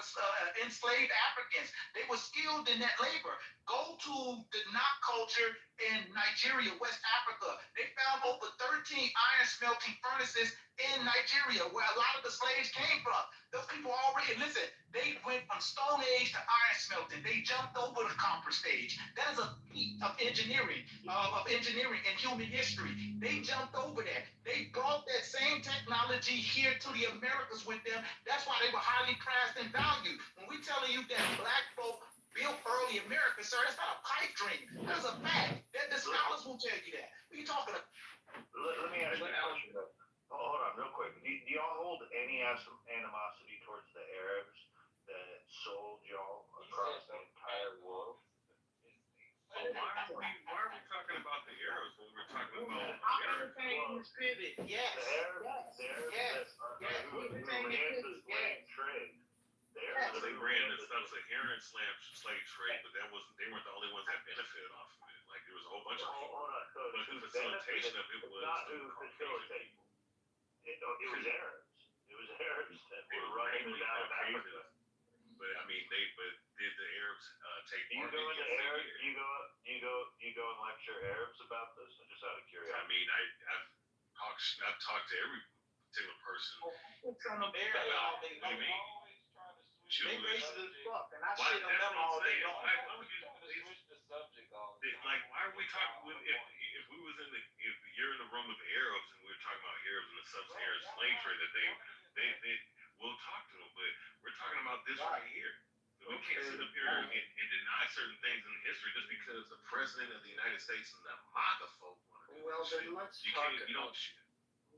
enslaved Africans. They were skilled in that labor. Go to the Nok culture in Nigeria, West Africa. They found over 13 iron smelting furnaces in Nigeria, where a lot of the slaves came from. Those people already, listen, they went from Stone Age to iron smelting. They jumped over the copper stage. That is a feat of engineering and human history. They jumped over that. They brought that same technology here to the Americas with them. That's why they were highly prized and valued. When we're telling you that black folk built early America, sir, that's not a pipe dream. That's a fact. The scholars will tell you that. What are you talking about? Let me ask you a question. Hold on, real quick. Do y'all hold any animosity towards the Arabs that sold y'all across the entire world? So why are we talking about the Arabs when we're talking about Pivot. Yes. The Arabs who ran the slave trade. They ran the sub-Saharan slave trade, but they weren't the only ones that benefited off of it. Like there was a whole bunch of people. But the facilitation of it was not who facilitated. It was Arabs. It was Arabs that were running it out of Africa. But I mean, did the Arabs take Do you part go in into it? Arabs? Do you go and lecture Arabs about this? I'm just out of curiosity. I mean, I've talked to every particular person From about what do you mean? They racist as fuck, and I Why- shit on that's them what I'm all day saying. long. Like, why would you switch the subject all the time? Like, why are we talking? If we was if you're in the room with the Arabs and we're talking about Arabs and the sub-Saharan slave trade, that they we'll talk to them, but we're talking about this right here. So we can't sit up here and deny certain things in history just because the president of the United States and the MAGA folk want to do Well, shit. then let's You talk can't, you don't about, shit.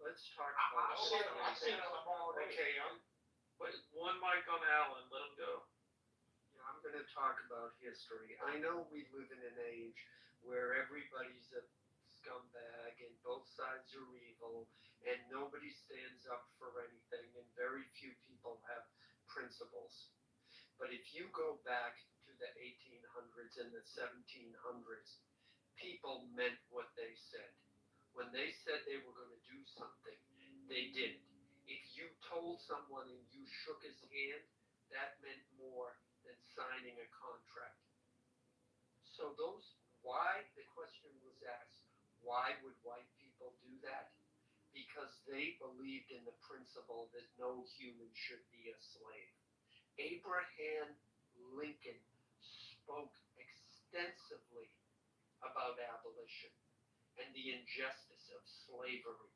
let's talk about. I've seen them all day. Okay, but one mic on Alan, let him go. Yeah, I'm gonna talk about history. I know we live in an age where everybody's a scumbag and both sides are evil and nobody stands up for anything and very few people have principles. But if you go back to the 1800s and the 1700s, people meant what they said. When they said they were going to do something, they did it. If you told someone and you shook his hand, that meant more than signing a contract. So why, the question was asked, why would white people do that? Because they believed in the principle that no human should be a slave. Abraham Lincoln spoke extensively about abolition and the injustice of slavery.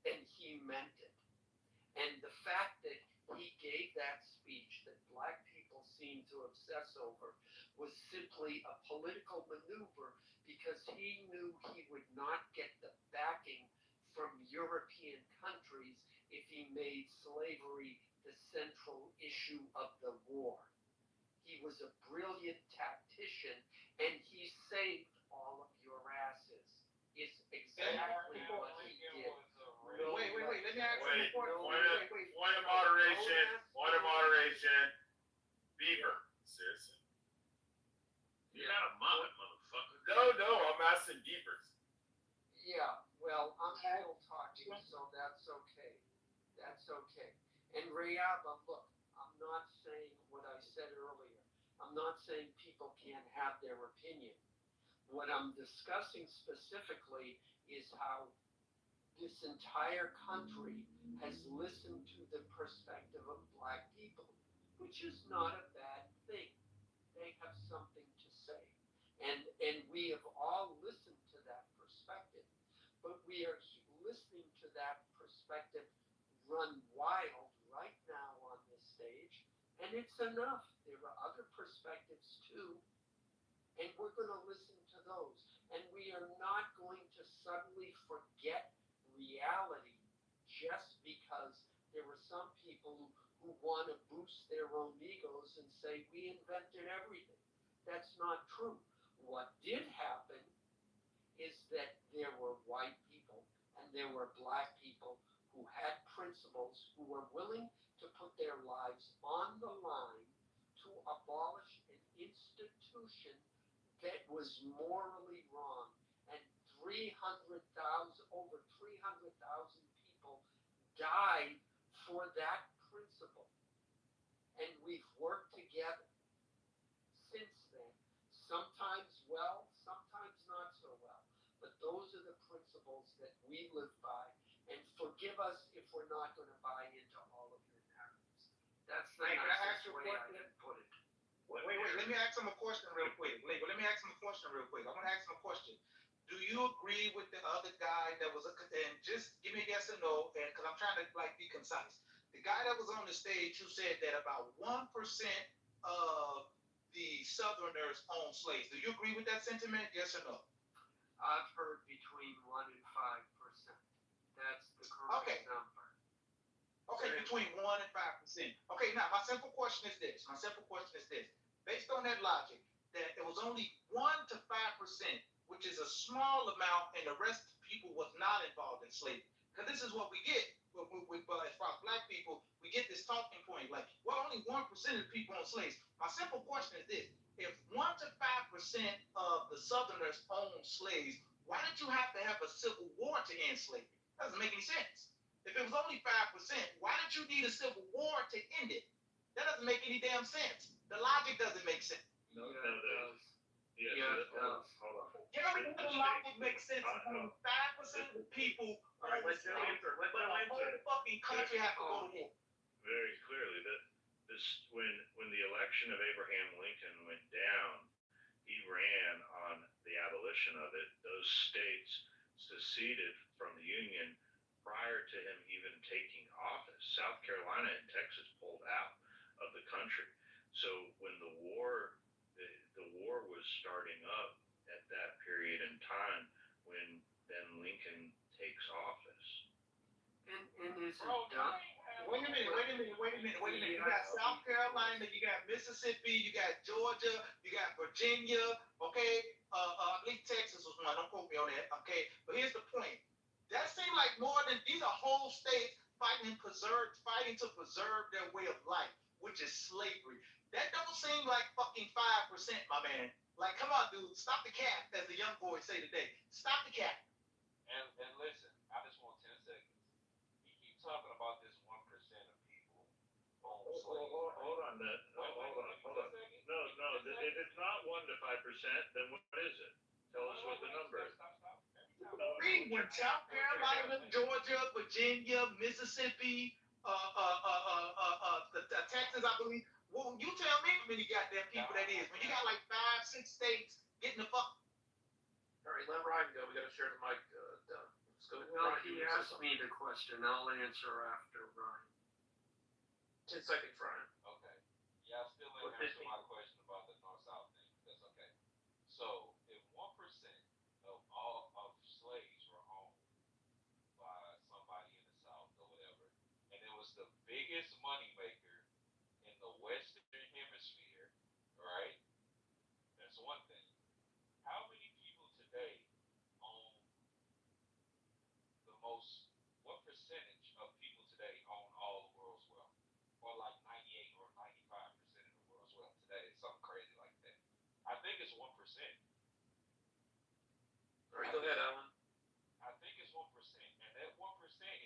And he meant it. And the fact that he gave that speech that black people seem to obsess over was simply a political maneuver because he knew he would not get the backing from European countries if he made slavery the central issue of the war. He was a brilliant tactician and he saved all of your asses. It's exactly what he did. Wait, let me ask you a question. Point of moderation. Beaver. Seriously. You're not a mod, motherfucker. No, I'm asking beavers. Yeah, well, I'm still talking, so that's okay. That's okay. And Rayaba, look, I'm not saying what I said earlier. I'm not saying people can't have their opinion. What I'm discussing specifically is how this entire country has listened to the perspective of black people, which is not a bad thing. They have something to say. And we have all listened to that perspective, but we are listening to that perspective run wild right now on this stage, and it's enough. There are other perspectives too, and we're going to listen to those. And we are not going to suddenly forget reality just because there are some people who want to boost their own egos and say, we invented everything. That's not true. What did happen is that there were white people and there were black people who had principles, who were willing to put their lives on the line to abolish an institution that was morally wrong. And over 300,000 people died for that principle. And we've worked together since then. Sometimes well, sometimes not so well. But those are the principles that we live by. And forgive us if we're not going to buy into all of your narratives. That's the nicest way I can put it. Wait, let me ask him a question real quick. I want to ask him a question. Do you agree with the other guy that was and just give me a yes or no, and because I'm trying to be concise. The guy that was on the stage who said that about 1% of the Southerners own slaves. Do you agree with that sentiment? Yes or no? I've heard between 1% and 5%. That's the correct number. Okay, between 1% and 5%. Okay, now my simple question is this. Based on that logic, that it was only 1 to 5%, which is a small amount, and the rest of the people was not involved in slavery. Because this is what we get with as far as black people, we get this talking point like, well, only 1% of the people own slaves. My simple question is this: if 1 to 5% of the Southerners own slaves, why did you have to have a civil war to end slavery? That doesn't make any sense. If it was only 5%, why did you need a civil war to end it? That doesn't make any damn sense. The logic doesn't make sense. No, it does. Hold on. Yeah, but the logic makes sense. 5% of the people own slaves, but the whole fucking country has to go to war. Very clearly that when the election of Abraham Lincoln went down, he ran on the abolition of it. Those states seceded from the Union prior to him even taking office. South Carolina and Texas pulled out of the country. So when the war was starting up at that period in time, when then Lincoln takes office. And is it Bro, done? wait a minute. You got South Carolina, you got Mississippi, you got Georgia, you got Virginia, okay? I believe Texas was one. Don't quote me on that, okay? But here's the point. That seems like more than these are whole states fighting to preserve their way of life, which is slavery. That don't seem like fucking 5%, my man. Like, come on, dude, stop the cap, as the young boys say today. Stop the cap. And listen, I just want 10 seconds. You keep talking about this 1% of people own slaves. Hold on, hold on. No, if it's not 1 to 5%, then what is it? Tell us what the number is. Read when South Carolina, Georgia, Virginia, Mississippi, Texas, I believe. Well, you tell me how many goddamn people that is. When you got like 5, 6 states getting the fuck. All right, let Ryan go. We got to share the mic. Done. Let's go. Well, Ryan, he you asked me the question. I'll answer after Ryan. 10 seconds, Ryan. Okay. Yeah, I still ain't answered my question about the North-South thing. That's okay. So, if 1% of all of slaves were owned by somebody in the South or whatever, and it was the biggest moneymaker in the Western Hemisphere, right? That's one thing. How many people today own the most? What percentage of people today own all the world's wealth? Or like 98 or 95% of the world's wealth today? Something crazy like that. I think it's 1%. All right, go ahead, Alan. I think it's 1%, and that 1%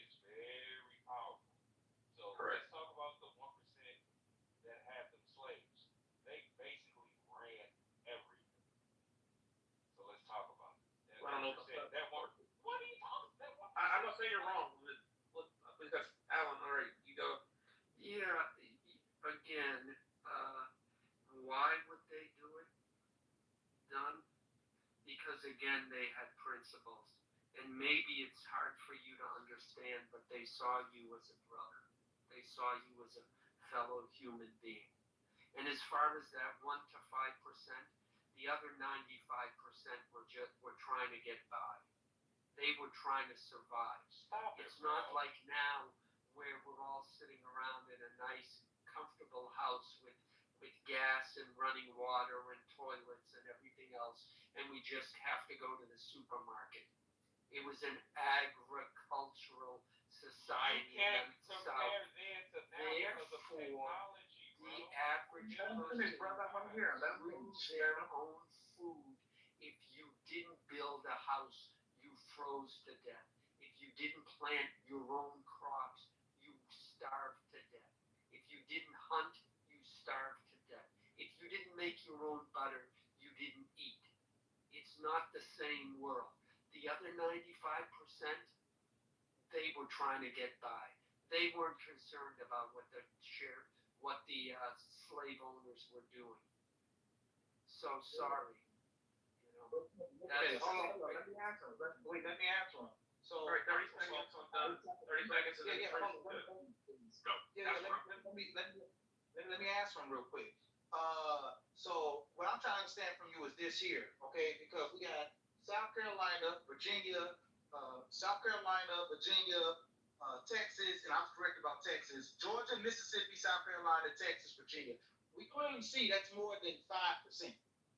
is very powerful. So Correct. let's talk about the 1% that had them slaves. They basically ran everything. So let's talk about it. That Well, I don't know 1%, that one. What are you talking about? That 1%? I'm not saying you're wrong. Because Alan, all right, you go. Yeah, again, why would they do it? Done? Because again, they had principles. And maybe it's hard for you to understand, but they saw you as a brother. They saw you as a fellow human being. And as far as that 1 to 5%, the other 95% were trying to get by. They were trying to survive. It's not like now where we're all sitting around in a nice, comfortable house with gas and running water and toilets and everything else, and we just have to go to the supermarket. It was an agricultural society. You can't compare then to now because of technology, bro. The average person grew their own food. If you didn't build a house, you froze to death. If you didn't plant your own crops, you starved to death. If you didn't hunt, you starved to death. If you didn't make your own butter, you didn't eat. It's not the same world. The other 95%, they were trying to get by. They weren't concerned about what the slave owners were doing. So sorry. Okay, hold on. Let me answer him. Let me answer him. So, All right, 30 seconds. I'm done. 30 seconds. And yeah, then hold on. Let me answer him real quick. So what I'm trying to understand from you is this here, okay? Because we got South Carolina, Virginia, Texas, and I was correct about Texas, Georgia, Mississippi, South Carolina, Texas, Virginia. We clearly see that's more than 5%.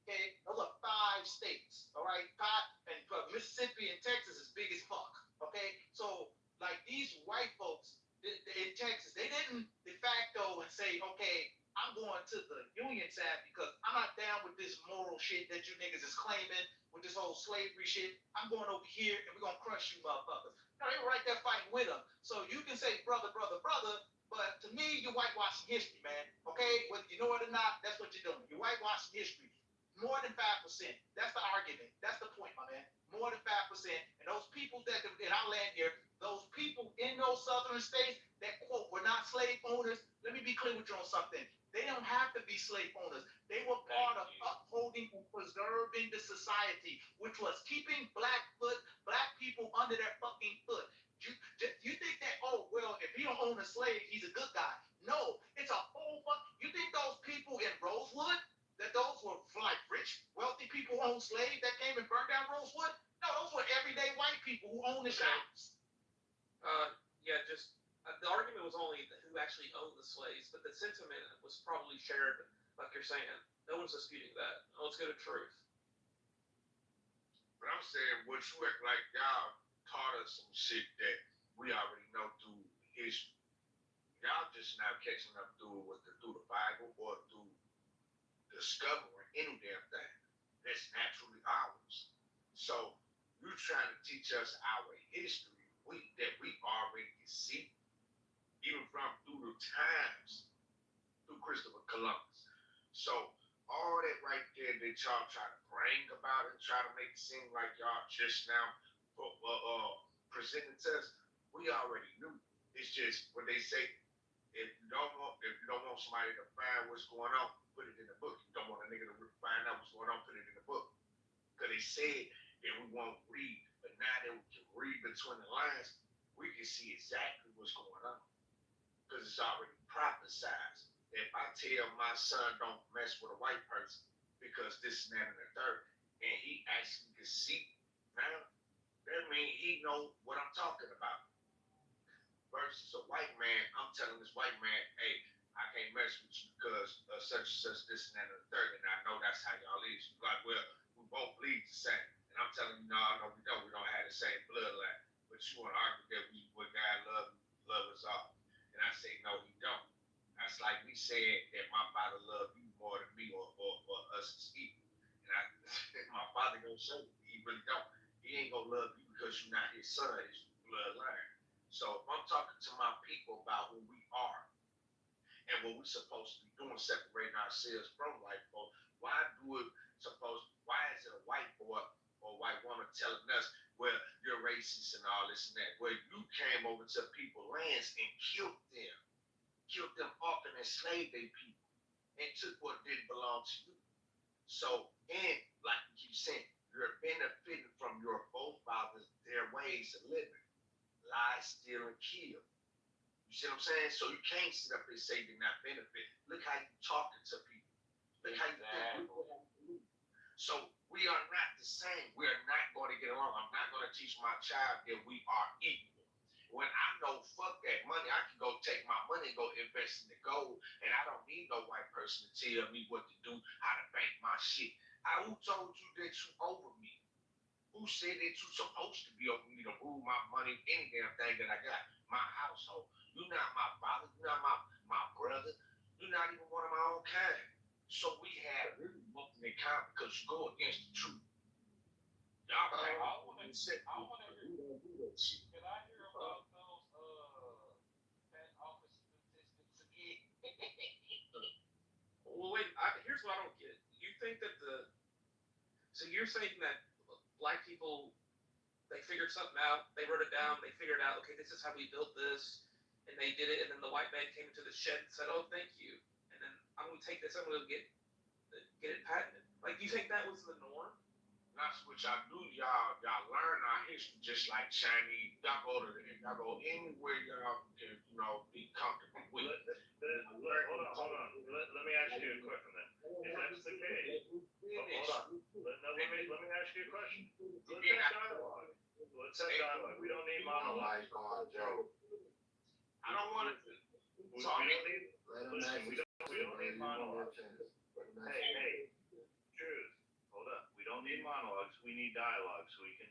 Okay, those are 5 states. All right, 5, and Mississippi and Texas is big as fuck. Okay, so like these white folks in Texas, they didn't de facto and say, okay, I'm going to the Union side because I'm not down with this moral shit that you niggas is claiming with this whole slavery shit. I'm going over here and we're gonna crush you motherfuckers. No, they were right there fighting with them. So you can say brother, but to me, you're whitewashing history, man. Okay, whether you know it or not, that's what you're doing. You're whitewashing history. More than 5%. That's the argument. That's the point, my man. More than 5%. And those people that in our land here, those people in those southern states that quote were not slave owners. Let me be clear with you on something. They don't have to be slave owners. They were part of upholding and preserving the society, which was keeping black people under their fucking foot. You think that, oh, well, if he don't own a slave, he's a good guy. No, it's a whole fuck. You think those people in who own the shops. Yeah, just the argument was only who actually owned the slaves, but the sentiment was probably shared, like you're saying. No one's disputing that. Let's go to truth. But I'm saying, what you act like y'all taught us some shit that we already know through history. Y'all just now catching up through the Bible or through discovering any damn thing that's naturally ours. So you trying to teach us our history that we already see, even from through the times, through Christopher Columbus. So all that right there that y'all try to bring about and try to make it seem like y'all just now presenting to us, we already knew. It's just what they say. If you don't want somebody to find what's going on, put it in the book. You don't want a nigga to find out what's going on, put it in the book. Because they said that we won't read, but now that we can read between the lines, we can see exactly what's going on. Because it's already prophesized. If I tell my son don't mess with a white person because this and that and the third, and he actually can see now, that means he know what I'm talking about. Versus a white man, I'm telling this white man, hey, I can't mess with you because of such and such, this and that and the third, and I know that's how y'all lead. You're like, well, we both bleed the same. And I'm telling you, no, we don't have the same bloodline. But you want to argue that what God love us all. And I say, no, he don't. That's like me saying that my father loved you more than me or us as equal. And my father gonna say he really don't. He ain't gonna love you because you're not his son, his bloodline. So if I'm talking to my people about who we are and what we're supposed to be doing, separating ourselves from white folks, why is it a white boy or a white woman telling us, well, you're racist and all this and that? Well, you came over to people's lands and killed them off and enslaved their people and took what didn't belong to you. So, and like you keep saying, you're benefiting from your forefathers, their ways of living. Lie, steal, and kill. You see what I'm saying? So you can't sit up and say you're not benefiting. Look how you talking to people. Look how you think. So we are not the same. We are not going to get along. I'm not going to teach my child that we are equal. When I know, fuck that money, I can go take my money and go invest in the gold, and I don't need no white person to tell me what to do, how to bank my shit. Who told you that you over me? Who said that you supposed to be over me to rule my money, any damn thing that I got? My household. You're not my father. You're not my brother. You're not even one of my own kind. So we have really nothing in common because you go against the truth. Y'all I want to hear. Can I hear about those pet office statistics again? Well, wait. Here's what I don't get. You think that so you're saying that black people, they figured something out, they wrote it down, they figured out, okay, this is how we built this, and they did it, and then the white man came into the shed and said, oh, thank you, and then I'm going to take this, I'm going to get it patented. Like, you think that was the norm? That's what y'all do. Y'all learn our history just like Chinese. Y'all go anywhere y'all can, be comfortable with. Hold on. Let me ask you a question then. If that's the case, hold on. Let me ask you a question. Let's have dialogue. We don't need monologues. I don't want to talk. We don't need monologues. Hey, truth. Hold up. We don't need monologues. We need dialogue so we can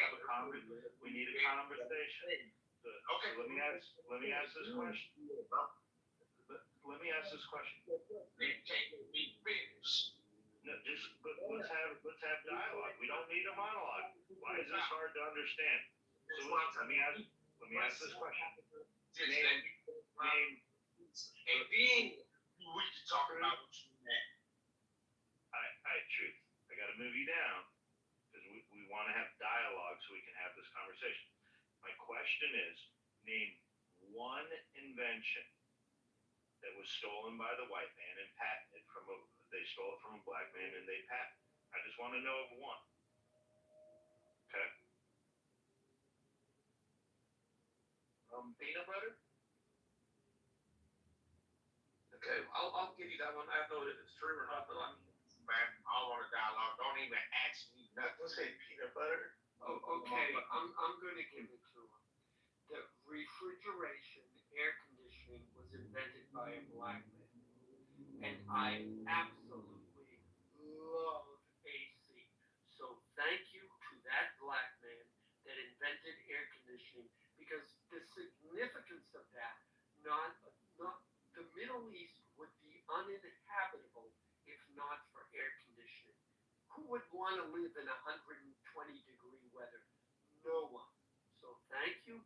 have a conversation. We need a conversation. So let me ask this question. Let me ask this question. No, let's have dialogue. We don't need a monologue. Why is this hard to understand? So let me ask this question. Name. And then we can talk about what you meant. All right, truth. I got to move you down because we want to have dialogue so we can have this conversation. My question is, name one invention that was stolen by the white man and patented they stole it from a black man and they patented. I just want to know of one. Okay. Peanut butter? Okay, I'll give you that one. I don't know if it's true or not, but I'm. Man, I want a dialogue. Don't even ask me nothing. Say peanut butter. Oh, okay, I'm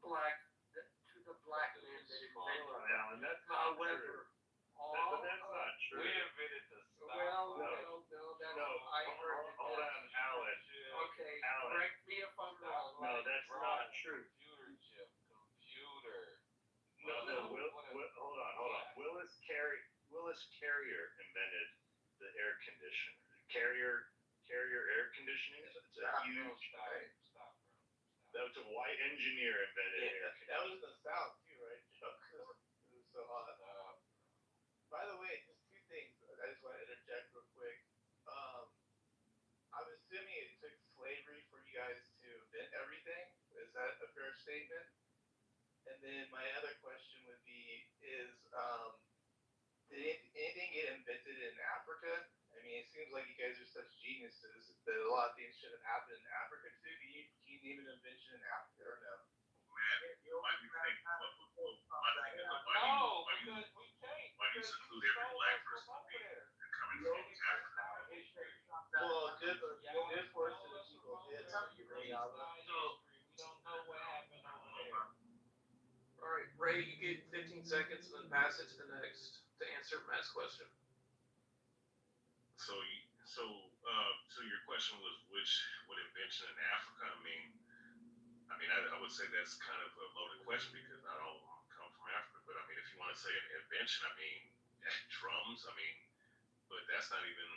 black man that invented Hold on, it. Alan, that's not true. However, But that's not true. We invented the stop. well, No. that's No, I heard it. hold on, Alan. Okay, Alan. correct me if I'm wrong. No, that's not true. Computer chip. Computer. No, hold on. Willis Carrier invented the air conditioner. Carrier air conditioning. It's a huge. Stop, bro. That was a white engineer invented air That conditioning. was in the South too, right? It was so hot. By the way, just two things. I just want to interject real quick. I'm assuming it took slavery for you guys to invent everything. Is that a fair statement? And then my other question would be, did anything get invented in Africa? I mean, it seems like you guys are such geniuses that a lot of things should have happened in Africa too. Can you name an invention in Africa or no? Why do you think? No, because we can't. Why do you exclude every black person coming from Africa? Well, good for us to the people did. We don't know what happened over there. All right, Ray, you get 15 seconds and then pass it to the next to answer Matt's question. So your question was what invention in Africa? I would say that's kind of a loaded question because I don't come from Africa. But I mean, if you want to say an invention, drums. But that's not even,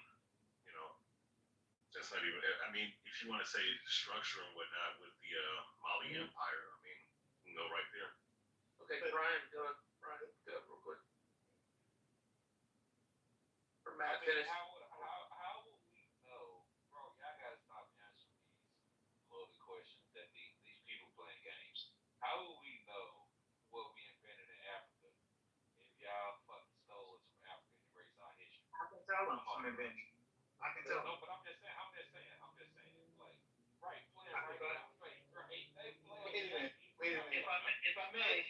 that's not even. If you want to say structure and whatnot with the Mali Empire, you can go right there. Okay, Brian, go real quick. Or Matt, finish. How will we know, bro? Y'all gotta stop answering these loaded questions that these people playing games. How will we know what we invented in Africa if y'all fucking stole us from Africa and erased our history? I can tell them some invention. I can tell them. No, but I'm just saying. Like, right, play it right now. Right, they play it. Wait a minute. If I may.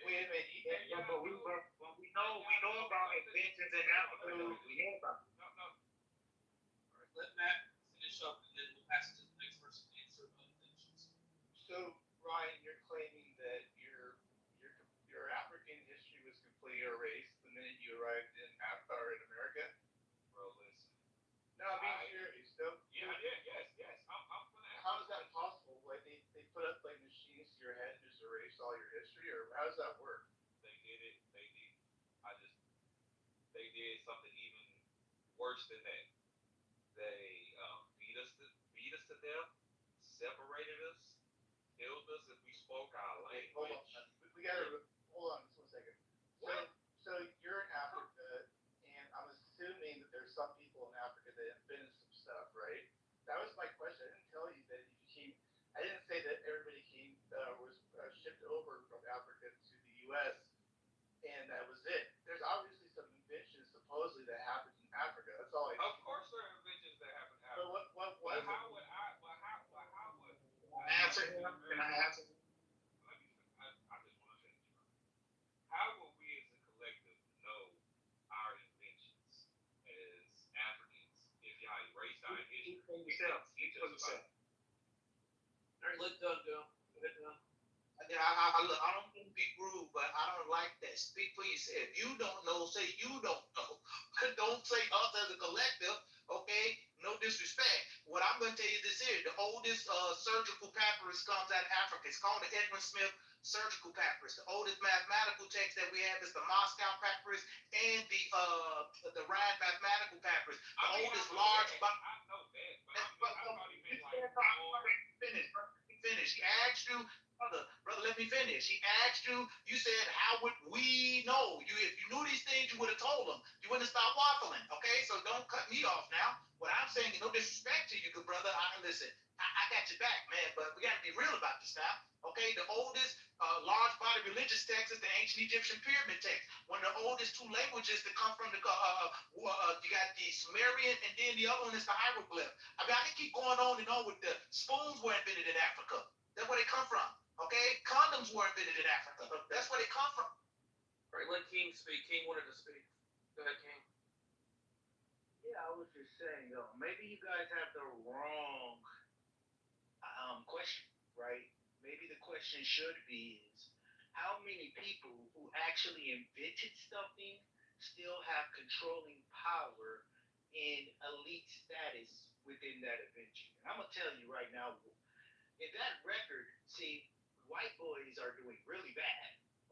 Wait a minute. Yeah, but we know about inventions in Africa. We know about. No. All right, let Matt finish up and then we'll pass it to the next person to answer inventions. So, Ryan, you're claiming that your African history was completely erased the minute you arrived in America? Bro, listen. No, I'm being serious. Though. Yeah, yes. I'm gonna. How is that possible? Like they put up like machines to your head and just erase all your history, or how does that work? They did it. They did something even worse than that. They beat us to death, separated us, killed us if we spoke our language. Hold on. We gotta hold on just 1 second. So you're in Africa, and I'm assuming that there's some people in Africa that invented some stuff, right? That was my question. I didn't tell you that you came. I didn't say that everybody came was shipped over from Africa to the U.S. and that was it. There's obviously some inventions supposedly that happened in Africa. That's all I. Of course, there are inventions that happen in Africa. But what? How would I? Answer him. Can I answer? I just want to finish. How will we as a collective know our inventions as Africans if y'all erased our history? Speak for yourself. All right, let Doug go. Go ahead, Doug. I don't mean to be rude, but I don't like that. Speak for yourself. If you don't know, say you don't know. Don't say us as a collective, okay? No disrespect. What I'm going to tell you this here, the oldest surgical papyrus comes out of Africa. It's called the Edwin Smith surgical papyrus. The oldest mathematical text that we have is the Moscow papyrus and the Rhine mathematical papyrus. The oldest large. I know that, but I thought he meant like finish. He asked you, brother, let me finish. He asked you, you said, how would we know? If you knew these things, you would have told them. You wouldn't have stopped waffling, okay? So don't cut me off now. What I'm saying is no disrespect to you, good brother. Listen, I got your back, man, but we got to be real about this now, okay? The oldest large body religious text is the ancient Egyptian pyramid text. One of the oldest two languages that come from you got the Sumerian, and then the other one is the hieroglyph. I can keep going on and on with the spoons were invented in Africa. That's where they come from. Okay, condoms were invented in Africa. That's where they come from. All right, let King speak. King wanted to speak. Go ahead, King. Yeah, I was just saying, though, maybe you guys have the wrong question, right? Maybe the question should be is how many people who actually invented something still have controlling power in elite status within that invention? And I'm gonna tell you right now, in that record, see, white boys are doing really bad.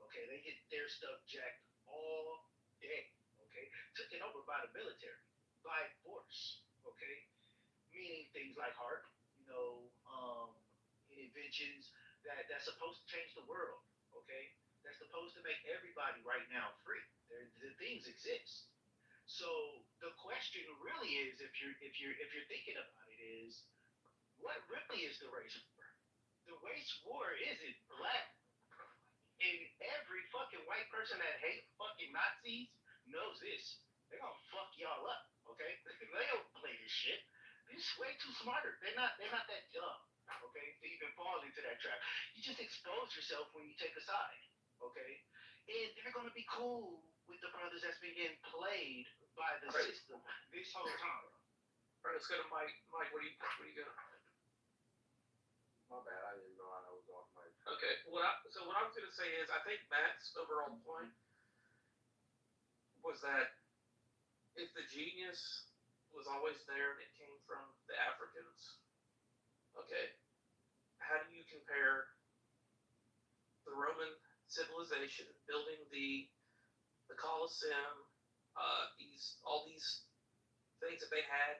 Okay, they get their stuff jacked all day. Okay, taken over by the military by force. Okay, meaning things like heart, inventions that's supposed to change the world. Okay, that's supposed to make everybody right now free. The things exist. So the question really is, if you're thinking about it, is what really is the race war? The race war isn't black. And every fucking white person that hates fucking Nazis knows this. They're gonna fuck y'all up, okay? They don't play this shit. They're just way too smarter. They're not that dumb, okay? To even fall into that trap. You just expose yourself when you take a side, okay? And they're gonna be cool with the brothers that's been getting played by the system this whole time. All right, let's go to Mike. Mike, what do you got? My bad, I didn't know I was off mic. Okay, what I was gonna say is I think Matt's overall point was that if the genius was always there and it came from the Africans, okay, how do you compare the Roman civilization building the Colosseum, all these things that they had,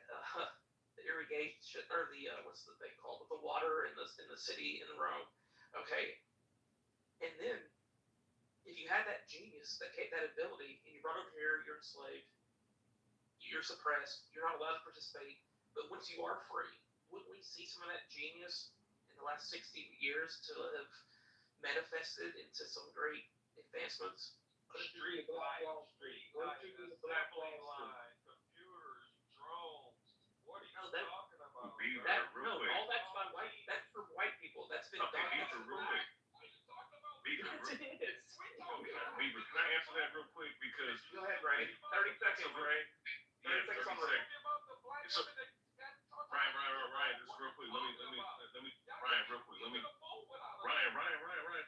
the irrigation or the what's the thing called, the water in the city in Rome, okay, and then if you had that genius, that ability, and you brought over here, you're enslaved, you're suppressed, you're not allowed to participate, but once you are free, wouldn't we see some of that genius in the last 60 years to have manifested into some great advancements? Street light, street light, assembly line, computers, drones. What are you talking about? All that's by white. That's for white people. That's been done. Beaver, real quick. Beaver, Beaver, can I answer that real quick? Because go ahead, Ray. 30 seconds, Ray. 30 seconds on Ray. So, Ryan, just real quick. Let me, Ryan, real quick. Ryan,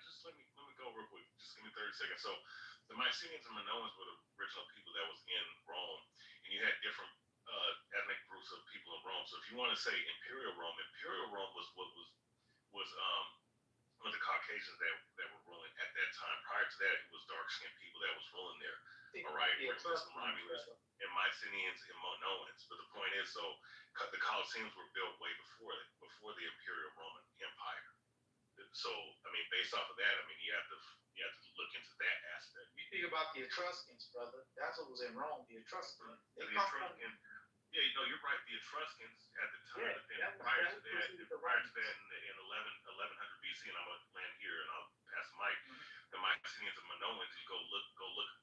just let me go real quick. Just give me 30 seconds. So, the Mycenaeans and Minoans were the original people that was in Rome, and you had different ethnic groups of people in Rome. So, if you want to say Imperial Rome was the Caucasians that were ruling at that time. Prior to that, it was dark-skinned people that was ruling there. All right, for instance, the Romulans and Mycenaeans and Minoans. But the point is, the Colosseums were built way before the Imperial Roman Empire. So, I mean, based off of that, I mean, you have to look into that aspect. You think about the Etruscans, brother. That's what was in Rome. The Etruscans. Yeah, you're right. The Etruscans at the time, but then prior to that, in 1100 BC, and I'm gonna land here and I'll pass the mic. The Mycenaeans and Minoans, you go look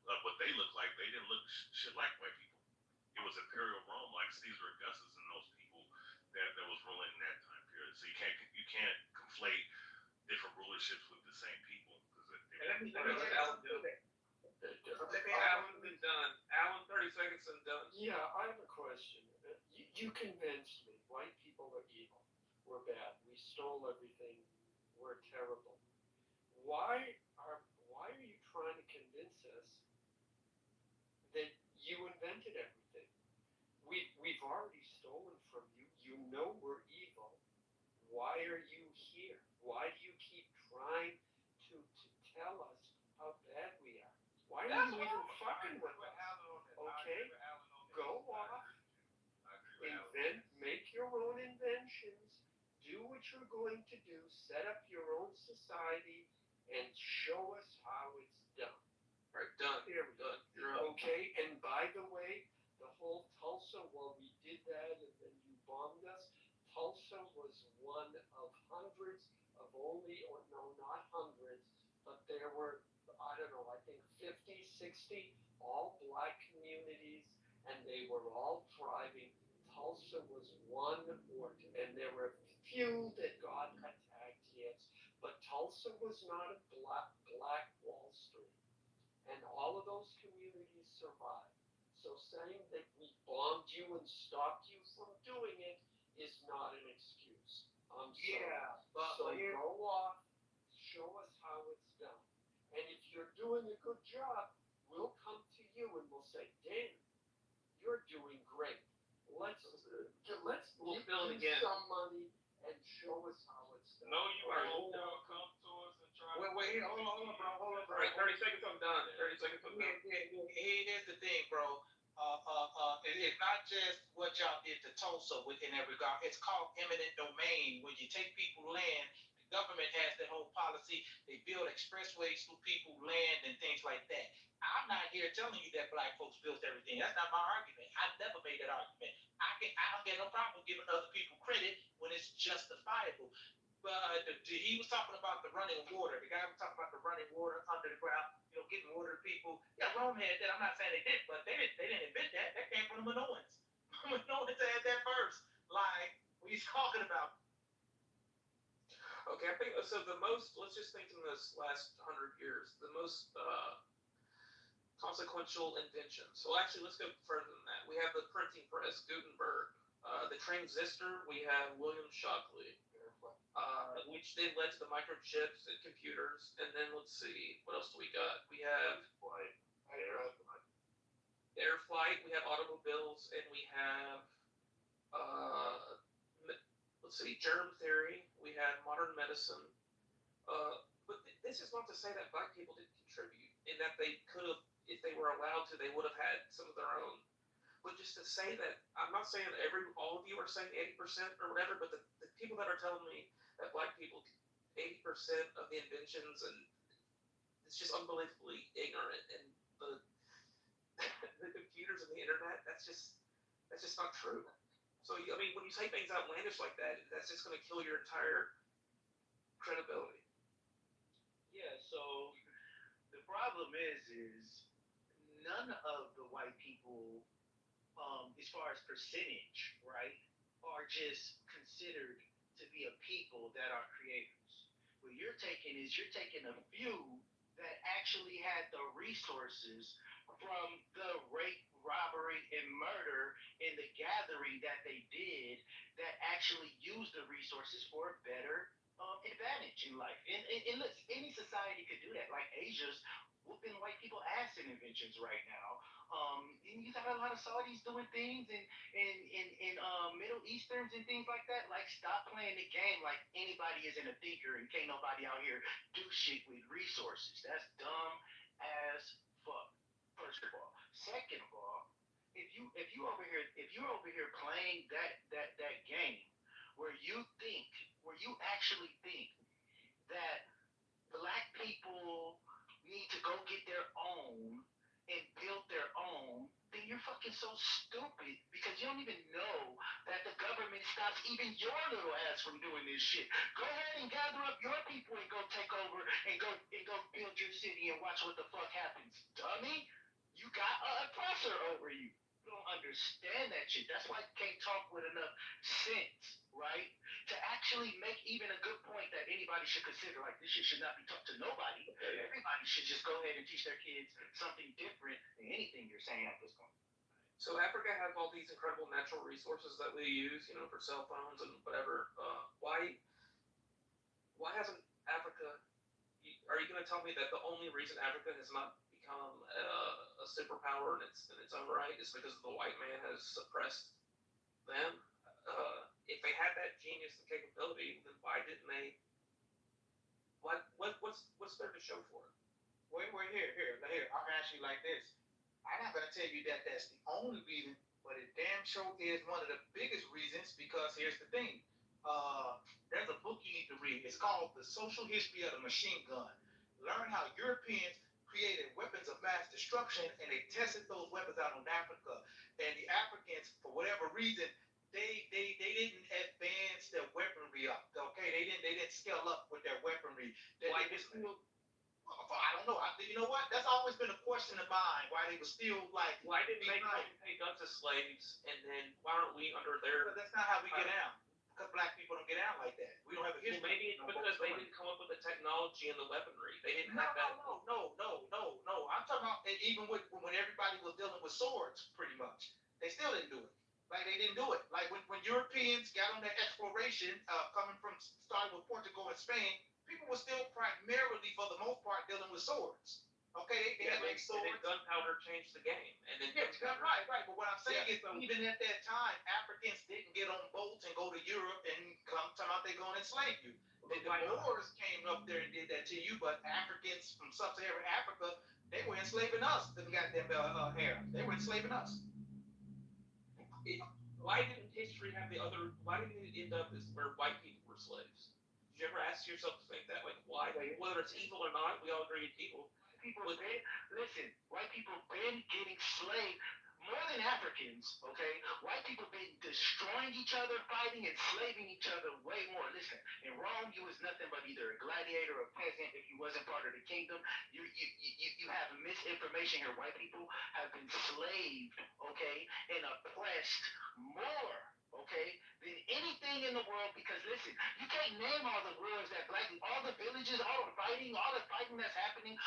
up what they look like. They didn't look shit like white people. It was Imperial Rome, like Caesar Augustus and those people that was ruling in that time period. So you can't conflate different rulerships with the same people because Let me Alan do it. Alan's been done. Alan, 30 seconds and done. Yeah, I have a question. You convinced me. White people are evil. We're bad. We stole everything. We're terrible. Why are you trying to convince us that you invented everything? We've already stolen from you. You know we're evil. Why are you here? Why do you keep trying to tell us how bad we are? Why are you even fucking with us? Okay, go off, make your own inventions, do what you're going to do, set up your own society, and show us how it's done. All right, done. Here we go. Okay, and by the way, the whole Tulsa, we did that and then you bombed us. Tulsa was one of hundreds of only, or no, not hundreds, but there were, I don't know, I think 50, 60, all black communities, and they were all thriving. Tulsa was one, and there were few that got attacked, yes, but Tulsa was not a black Wall Street, and all of those communities survived. So saying that we bombed you and stopped you from doing it is not an excuse. I'm Yeah, but So here, go off, show us how it's done. And if you're doing a good job, we'll come to you and we'll say, Dan, you're doing great. Let's We'll give build you again. some money and show us how it's done. No, you won't. They'll come to us and try. Wait, hold on, bro. All right, 30 seconds, I'm done. 30 seconds, I'm done. Here's the thing, bro. It's not just what y'all did to Tulsa in that regard. It's called eminent domain. When you take people's land, the government has their whole policy. They build expressways through people's land and things like that. I'm not here telling you that black folks built everything. That's not my argument. I've never made that argument. I don't get no problem giving other people credit when it's justifiable. But he was talking about the running water. The guy was talking about the running water under the ground, getting water to people. Yeah, Rome had that. I'm not saying they did, but they didn't invent that. That came from the Minoans. Minoans had that first. Like, what he's talking about. Okay, I think so. Let's just think in this last 100 years, the most consequential inventions. So actually, let's go further than that. We have the printing press, Gutenberg. The transistor, we have William Shockley, which then led to the microchips and computers. And then let's see, what else do we got? We have air flight, we have automobiles, and we have let's see, germ theory. We have modern medicine. But this is not to say that black people didn't contribute, and that they could have, if they were allowed to, they would have had some of their own. But just to say that, I'm not saying all of you are saying 80% or whatever, but the people that are telling me that black people, 80% of the inventions, and it's just unbelievably ignorant, and the computers and the internet, that's just not true. So, I mean, when you say things outlandish like that, that's just going to kill your entire credibility. Yeah, so the problem is none of the white people, as far as percentage, right, are just considered to be a people that are creators. What you're taking a few that actually had the resources from the rape, robbery, and murder in the gathering that they did, that actually used the resources for a better advantage in life. And look, any society could do that. Like Asia's whooping white people ass in inventions right now. And you got a lot of Saudis doing things and Middle Easterns and things like that. Like, stop playing the game like anybody isn't a thinker and can't nobody out here do shit with resources. That's dumb as fuck. First of all. Second of all, if you're over here playing that game where you actually think that black people need to go get their own and build their own, then you're fucking so stupid, because you don't even know that the government stops even your little ass from doing this shit. Go ahead and gather up your people and go take over and go build your city and watch what the fuck happens, dummy. You got an oppressor over you. You don't understand that shit. That's why you can't talk with enough sense, right? To actually make even a good point that anybody should consider, like, this shit should not be taught to nobody. Everybody should just go ahead and teach their kids something different than anything you're saying at this point. So Africa has all these incredible natural resources that we use, for cell phones and whatever. Why hasn't Africa? Are you going to tell me that the only reason Africa has not become a superpower in its own right is because the white man has suppressed them? If they had that genius and capability, then why didn't they? What's there to show for it? Wait, here. I'll ask you like this. I'm not gonna tell you that that's the only reason, but it damn sure is one of the biggest reasons, because here's the thing. There's a book you need to read. It's called The Social History of the Machine Gun. Learn how Europeans created weapons of mass destruction, and they tested those weapons out on Africa. And the Africans, for whatever reason, they didn't advance their weaponry up. Okay, they didn't scale up with their weaponry. I don't know. You know what? That's always been a question of mine. Why they were still like? Why didn't they take guns as slaves, and then why aren't we under their? But that's not how we get out. Because black people don't get out like that. We don't have a history. Well, maybe it's because they didn't come up with the technology and the weaponry. They didn't have that. No. I'm talking about even when everybody was dealing with swords, pretty much. They still didn't do it. Like, they didn't do it. Like, when Europeans got on their exploration, coming from starting with Portugal and Spain, people were still primarily, for the most part, dealing with swords. Okay, they had like swords. And then gunpowder changed the game. And then Right. But what I'm saying is, even at that time, Africans didn't get on boats and go to Europe and come out they going to enslave you. The Moors came up there and did that to you, but Africans from sub-Saharan Africa, they were enslaving us. Them goddamn Arabs. They were enslaving us. Why didn't history have the other? Why didn't it end up as where white people were slaves? Did you ever ask yourself to think that? Like, why? Whether it's evil or not, we all agree it's evil. Listen, white people been getting slaved more than Africans, okay? White people been destroying each other, fighting, enslaving each other way more. Listen, in Rome, you was nothing but either a gladiator or a peasant if you wasn't part of the kingdom. You have misinformation here. White people have been slaved, okay, and oppressed more, okay, than anything in the world, because listen, you can't name all the wars that all the villages, all the fighting that's happening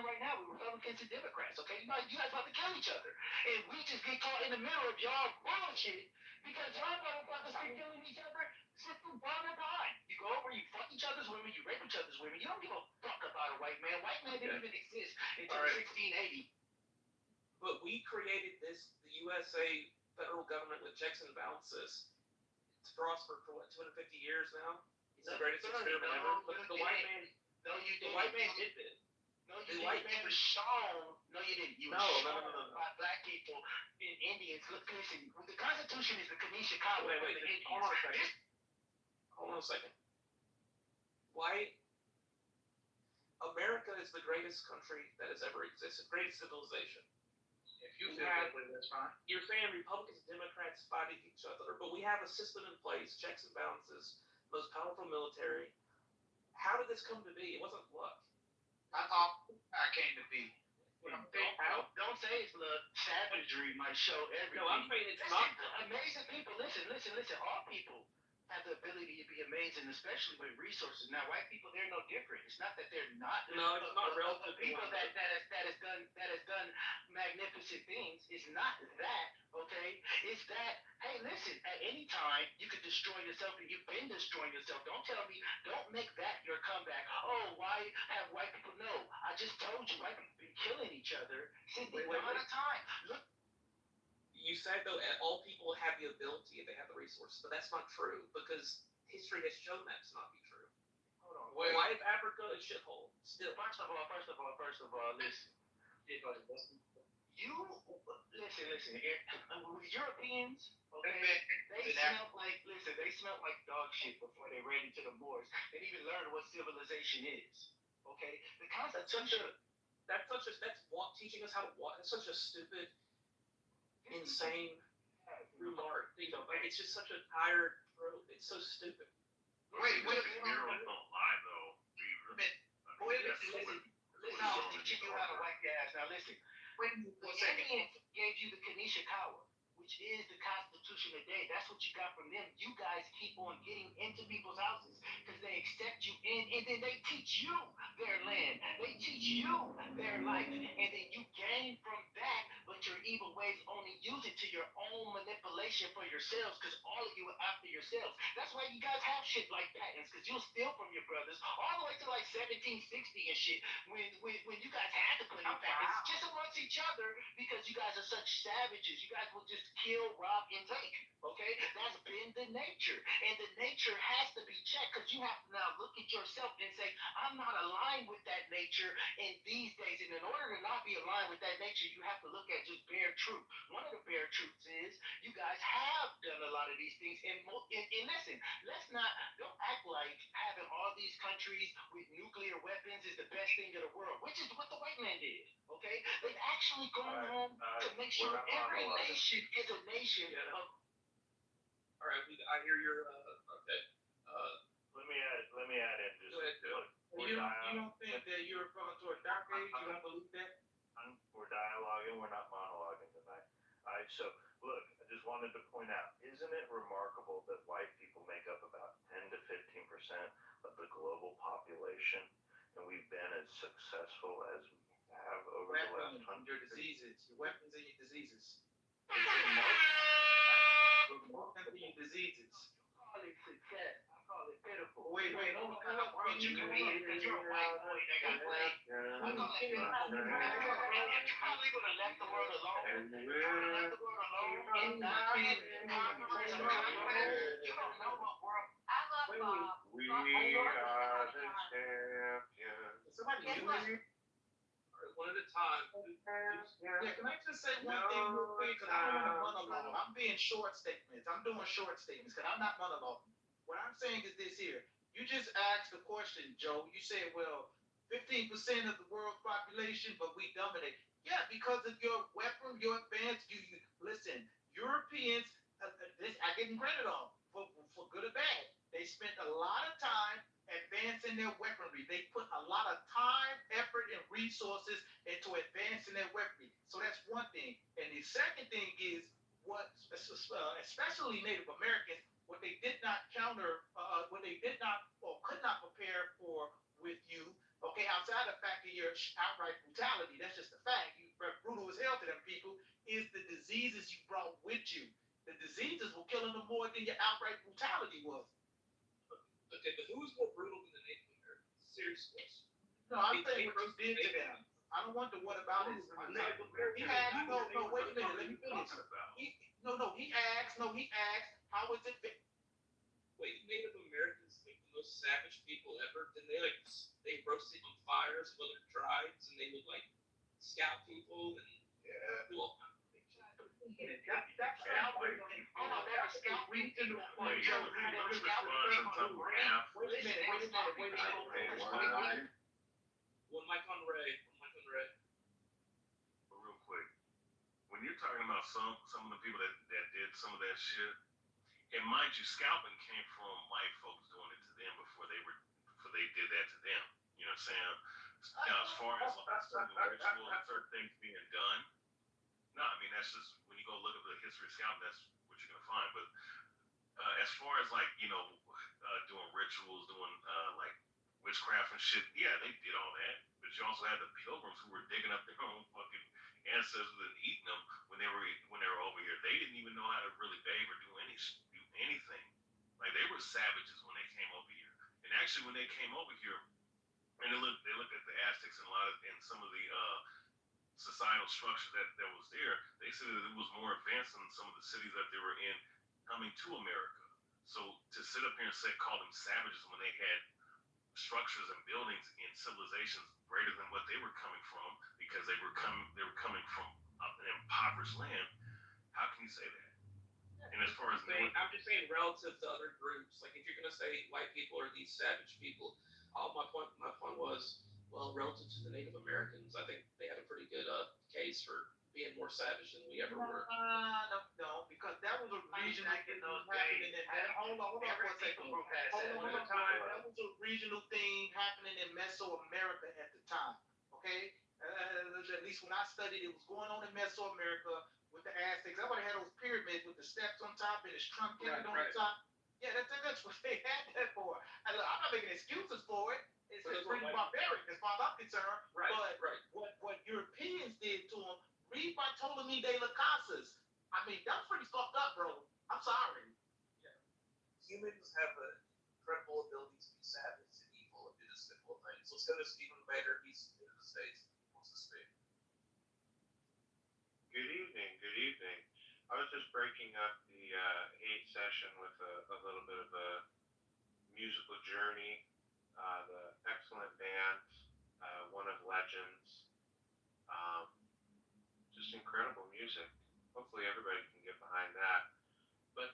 right now with Republicans and Democrats, okay? You guys about to kill each other. And we just get caught in the middle of y'all bullshit because y'all motherfuckers been killing each other since the dawn of time. You go over, you fuck each other's women, you rape each other's women. You don't give a fuck about a white man. White man didn't even exist until 1680. But we created the USA federal government with checks and balances. It's prospered for 250 years now. It's the greatest experiment ever. But the white man did it. No, you was shown. No, you didn't. You were shown by black people and Indians. Listen, the Constitution is the Kanisha Kawa. Wait, hold on a second. Why? America is the greatest country that has ever existed, greatest civilization. If you feel that way, that's fine. You're saying Republicans and Democrats fighting each other, but we have a system in place, checks and balances, most powerful military. How did this come to be? It wasn't luck. I came to be. Don't say it's luck. Savagery might show everything. No, I'm saying it's not. Amazing people. Listen. All people have the ability to be amazing, especially with resources. Now, white people, they're no different. It's not that they're not. No, it's not relative. People that has done magnificent things. It's not that. Okay, it's that. Hey, listen. At any time, you could destroy yourself, and you've been destroying yourself. Don't tell me. Don't make that your comeback. Oh, why have white people? No, I just told you, white people been killing each other since the dawn of time. Look. You said though all people have the ability if they have the resources, but that's not true because history has shown that to not be true. Hold on. Why is Africa a shithole? Still. First of all, listen. You listen. Europeans, okay? They smelled like dog shit before they ran into the Moors. They didn't even learn what civilization is. Okay? The Constitution. That's teaching us how to walk. That's such a stupid, insane remark. Like it's just such a tired throat. It's so stupid. Wait, Nero's don't lie though. Listen, I'm teaching you how to wipe your ass. Now listen. The Indians gave you the Kanisha Kawa, which is the Constitution today. That's what you got from them. You guys keep on getting into people's houses because they accept you in, and then they teach you their land. They teach you their life, and then you gain from that, but your evil ways only use it to your own manipulation for yourselves because all of you are after yourselves. That's why you guys have shit like patents, because you'll steal from your brothers all the way to like 1760 and shit when you guys had to put in patents just amongst each other because you guys are such savages. You guys will just kill, rob, and take. Okay? That's been the nature. And the nature has to be checked because you have to now look at yourself and say, I'm not aligned with that nature in these days. And in order to not be aligned with that nature, you have to look at just bare truth. One of the bare truths is you guys have done a lot of these things. And listen, don't act like having all these countries with nuclear weapons is the best thing in the world, which is what the white man did. Okay? They've actually gone home to make sure every nation is a nation of. All right, I hear your okay. Let me add in just. You don't think that you're referring to a dark age? You don't believe that? We're dialoguing. We're not monologuing tonight. All right. So look, I just wanted to point out, isn't it remarkable that white people make up about 10 to 15% of the global population, and we've been as successful as we have over the last 100 your diseases, your weapons and your diseases. Weapons and your diseases. Calling success. Wait, hold on. World you could be in because you're a white boy that got played. You're probably would have left the world alone. You would have left the world alone and not been conquerors or conquerors. You don't know what world. I love Bob. We are the champions. Somebody Guess what? one at a time. Yeah, can I just say one thing real quick? Because I don't want to monologue. I'm being short statements. I'm doing short statements because I'm not monologuing. What I'm saying is this here. You just asked the question, Joe. You said, well, 15% of the world's population, but we dominate. Yeah, because of your weapon, your advance. You listen, Europeans, I give them credit on for good or bad. They spent a lot of time advancing their weaponry. They put a lot of time, effort, and resources into advancing their weaponry. So that's one thing. And the second thing is what, especially Native Americans, what they did not counter, what they did not or could not prepare for with you. Okay, outside the fact of your outright brutality, that's just a fact. You brutal as hell to them people. Is the diseases you brought with you? The diseases were killing them more than your outright brutality was. Okay, but who was more brutal than the Native Americans? Seriously. No, I'm saying what you did to them. I don't want the what about it. He asked, no, wait a minute, let me finish. He asked, how was it? Wait, Native Americans, like the most savage people ever, didn't they roasted on fires of other tribes and they would scalp people and do all kinds of things. One mic on Ray. But real quick, when you're talking about some of the people that did some of that shit, and mind you, scalping came from white folks doing it to them before they did that to them. You know what I'm saying? Now, as far as certain rituals and certain things being done, no, I mean that's just when you go look at the history of scalping, that's what you're gonna find. But as far as doing rituals, doing witchcraft and shit, yeah, they did all that. But you also had the pilgrims who were digging up their own fucking ancestors and eating them when they were over here. They didn't even know how to really bathe or do anything. Like they were savages when they came over here. And actually, when they came over here, and they looked at the Aztecs and some of the societal structure that was there, they said that it was more advanced than some of the cities that they were in coming to America. So to sit up here and call them savages when they had structures and buildings and civilizations greater than what they were coming from because they were coming from an impoverished land, how can you say that? And as far as I'm just saying relative to other groups, like if you're gonna say white people are these savage people, my point was, well, relative to the Native Americans, I think they had a pretty good case for being more savage than we ever were. No, because that was a regional thing happening hold on for a second. That was a regional thing happening in Mesoamerica at the time. Okay? At least when I studied, it was going on in Mesoamerica with the Aztecs. I would have had those pyramids with the steps on top and it's truncated on the top. Yeah, that's what they had that for. And look, I'm not making excuses for it. It's pretty barbaric as far as I'm concerned. Right, but what Europeans did to them, read Bartolome de las Casas. I mean, that's pretty fucked up, bro. I'm sorry. Yeah. Humans have an incredible ability to be savage and evil and do the simple things. Let's go to Stephen Vader. He's in the States. He wants to speak. Good evening. I was just breaking up the 8 session with a little bit of a musical journey. The excellent band, one of legends, just incredible music. Hopefully everybody can get behind that. But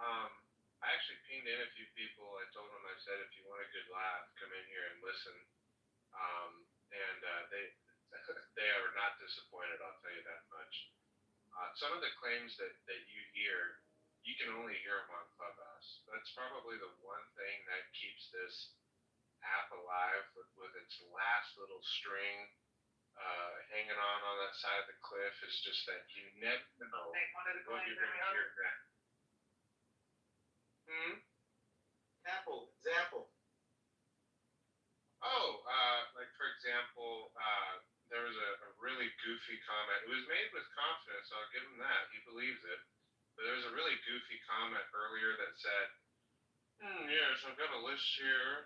I actually pinged in a few people. I told them, I said, if you want a good laugh, come in here and listen. They are not disappointed, I'll tell you that much. Some of the claims that you hear, you can only hear them on Clubhouse. That's probably the one thing that keeps this app alive with its last little string hanging on that side of the cliff. Is just that you never know what you're going to hear next. Example. Oh, like for example, there was a really goofy comment. It was made with confidence, I'll give him that. He believes it. But there was a really goofy comment earlier that said, Yes, I've got a list here.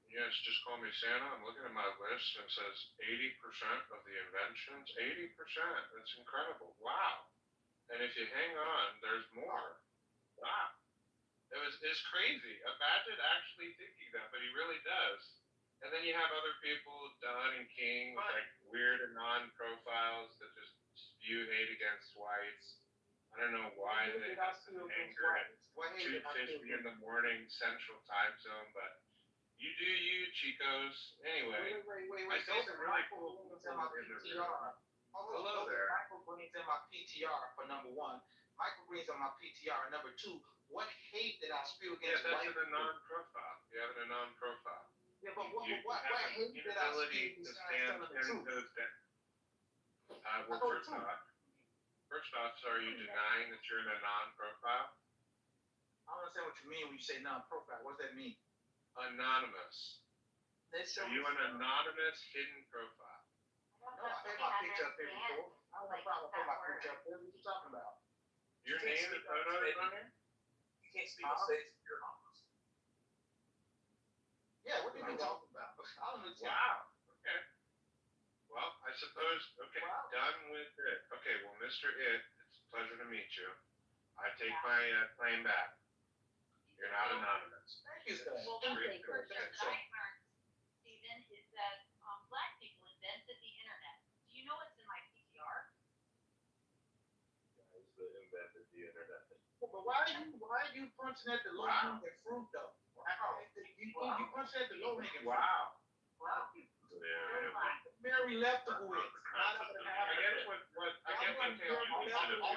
Yes, just call me Santa. I'm looking at my list and it says 80% of the inventions. 80%. That's incredible. Wow. And if you hang on, there's more. Wow. It's crazy. Imagine actually thinking that, but he really does. And then you have other people, Dunn and King, with like weird anon profiles that just spew hate against whites. I don't know why they have this anger at 2:50 in the morning Central Time Zone, but you do you, Chicos. Anyway, I see some really cool people in the room. Hello there. Michael Green's in my PTR for number one. Michael Green's on my PTR. Number two, what hate did I spew against Yeah, that's white an anon profile. You have an anon profile. Yeah, but what You hate have an did I spew inability to besides stand telling the 10 truth? toes down. Well, first off, so are you denying that you're an anon profile? I don't understand what you mean when you say non-profile. What does that mean? Anonymous. Are you an anonymous hidden profile? No, I had my picture up there before. I don't have a problem putting my picture up there. What you talking about? Your name and photo is on there? You can't speak on stage if you're anonymous. Yeah, what are you talking about? I don't know. Wow. Okay. Well, I suppose, okay, done with it. Okay, well, Mr. It, it's a pleasure to meet you. I take my claim back. You're not anonymous. Thank you, sir. Well, one thing for sure that I learned, Stephen, is that black people invented the internet. Do you know what's in my PTR? Guys that invented the internet. But why are you punching at the low hanging fruit though? You punching at the low hanging fruit. Wow. Very leftover. I guess what I'll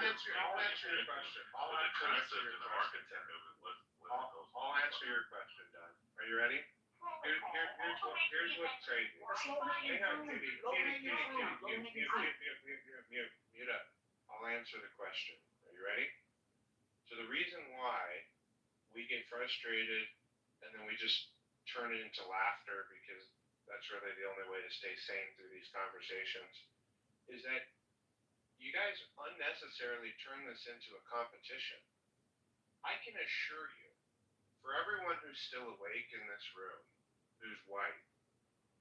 answer your question. I'll answer your question, Don. Are you ready? Here's what's crazy. Hang on, mute up. I'll answer the question. Are you ready? So the reason why we get frustrated and then we just turn it into laughter because that's really the only way to stay sane through these conversations is that you guys unnecessarily turn this into a competition. I can assure you, for everyone who's still awake in this room, who's white,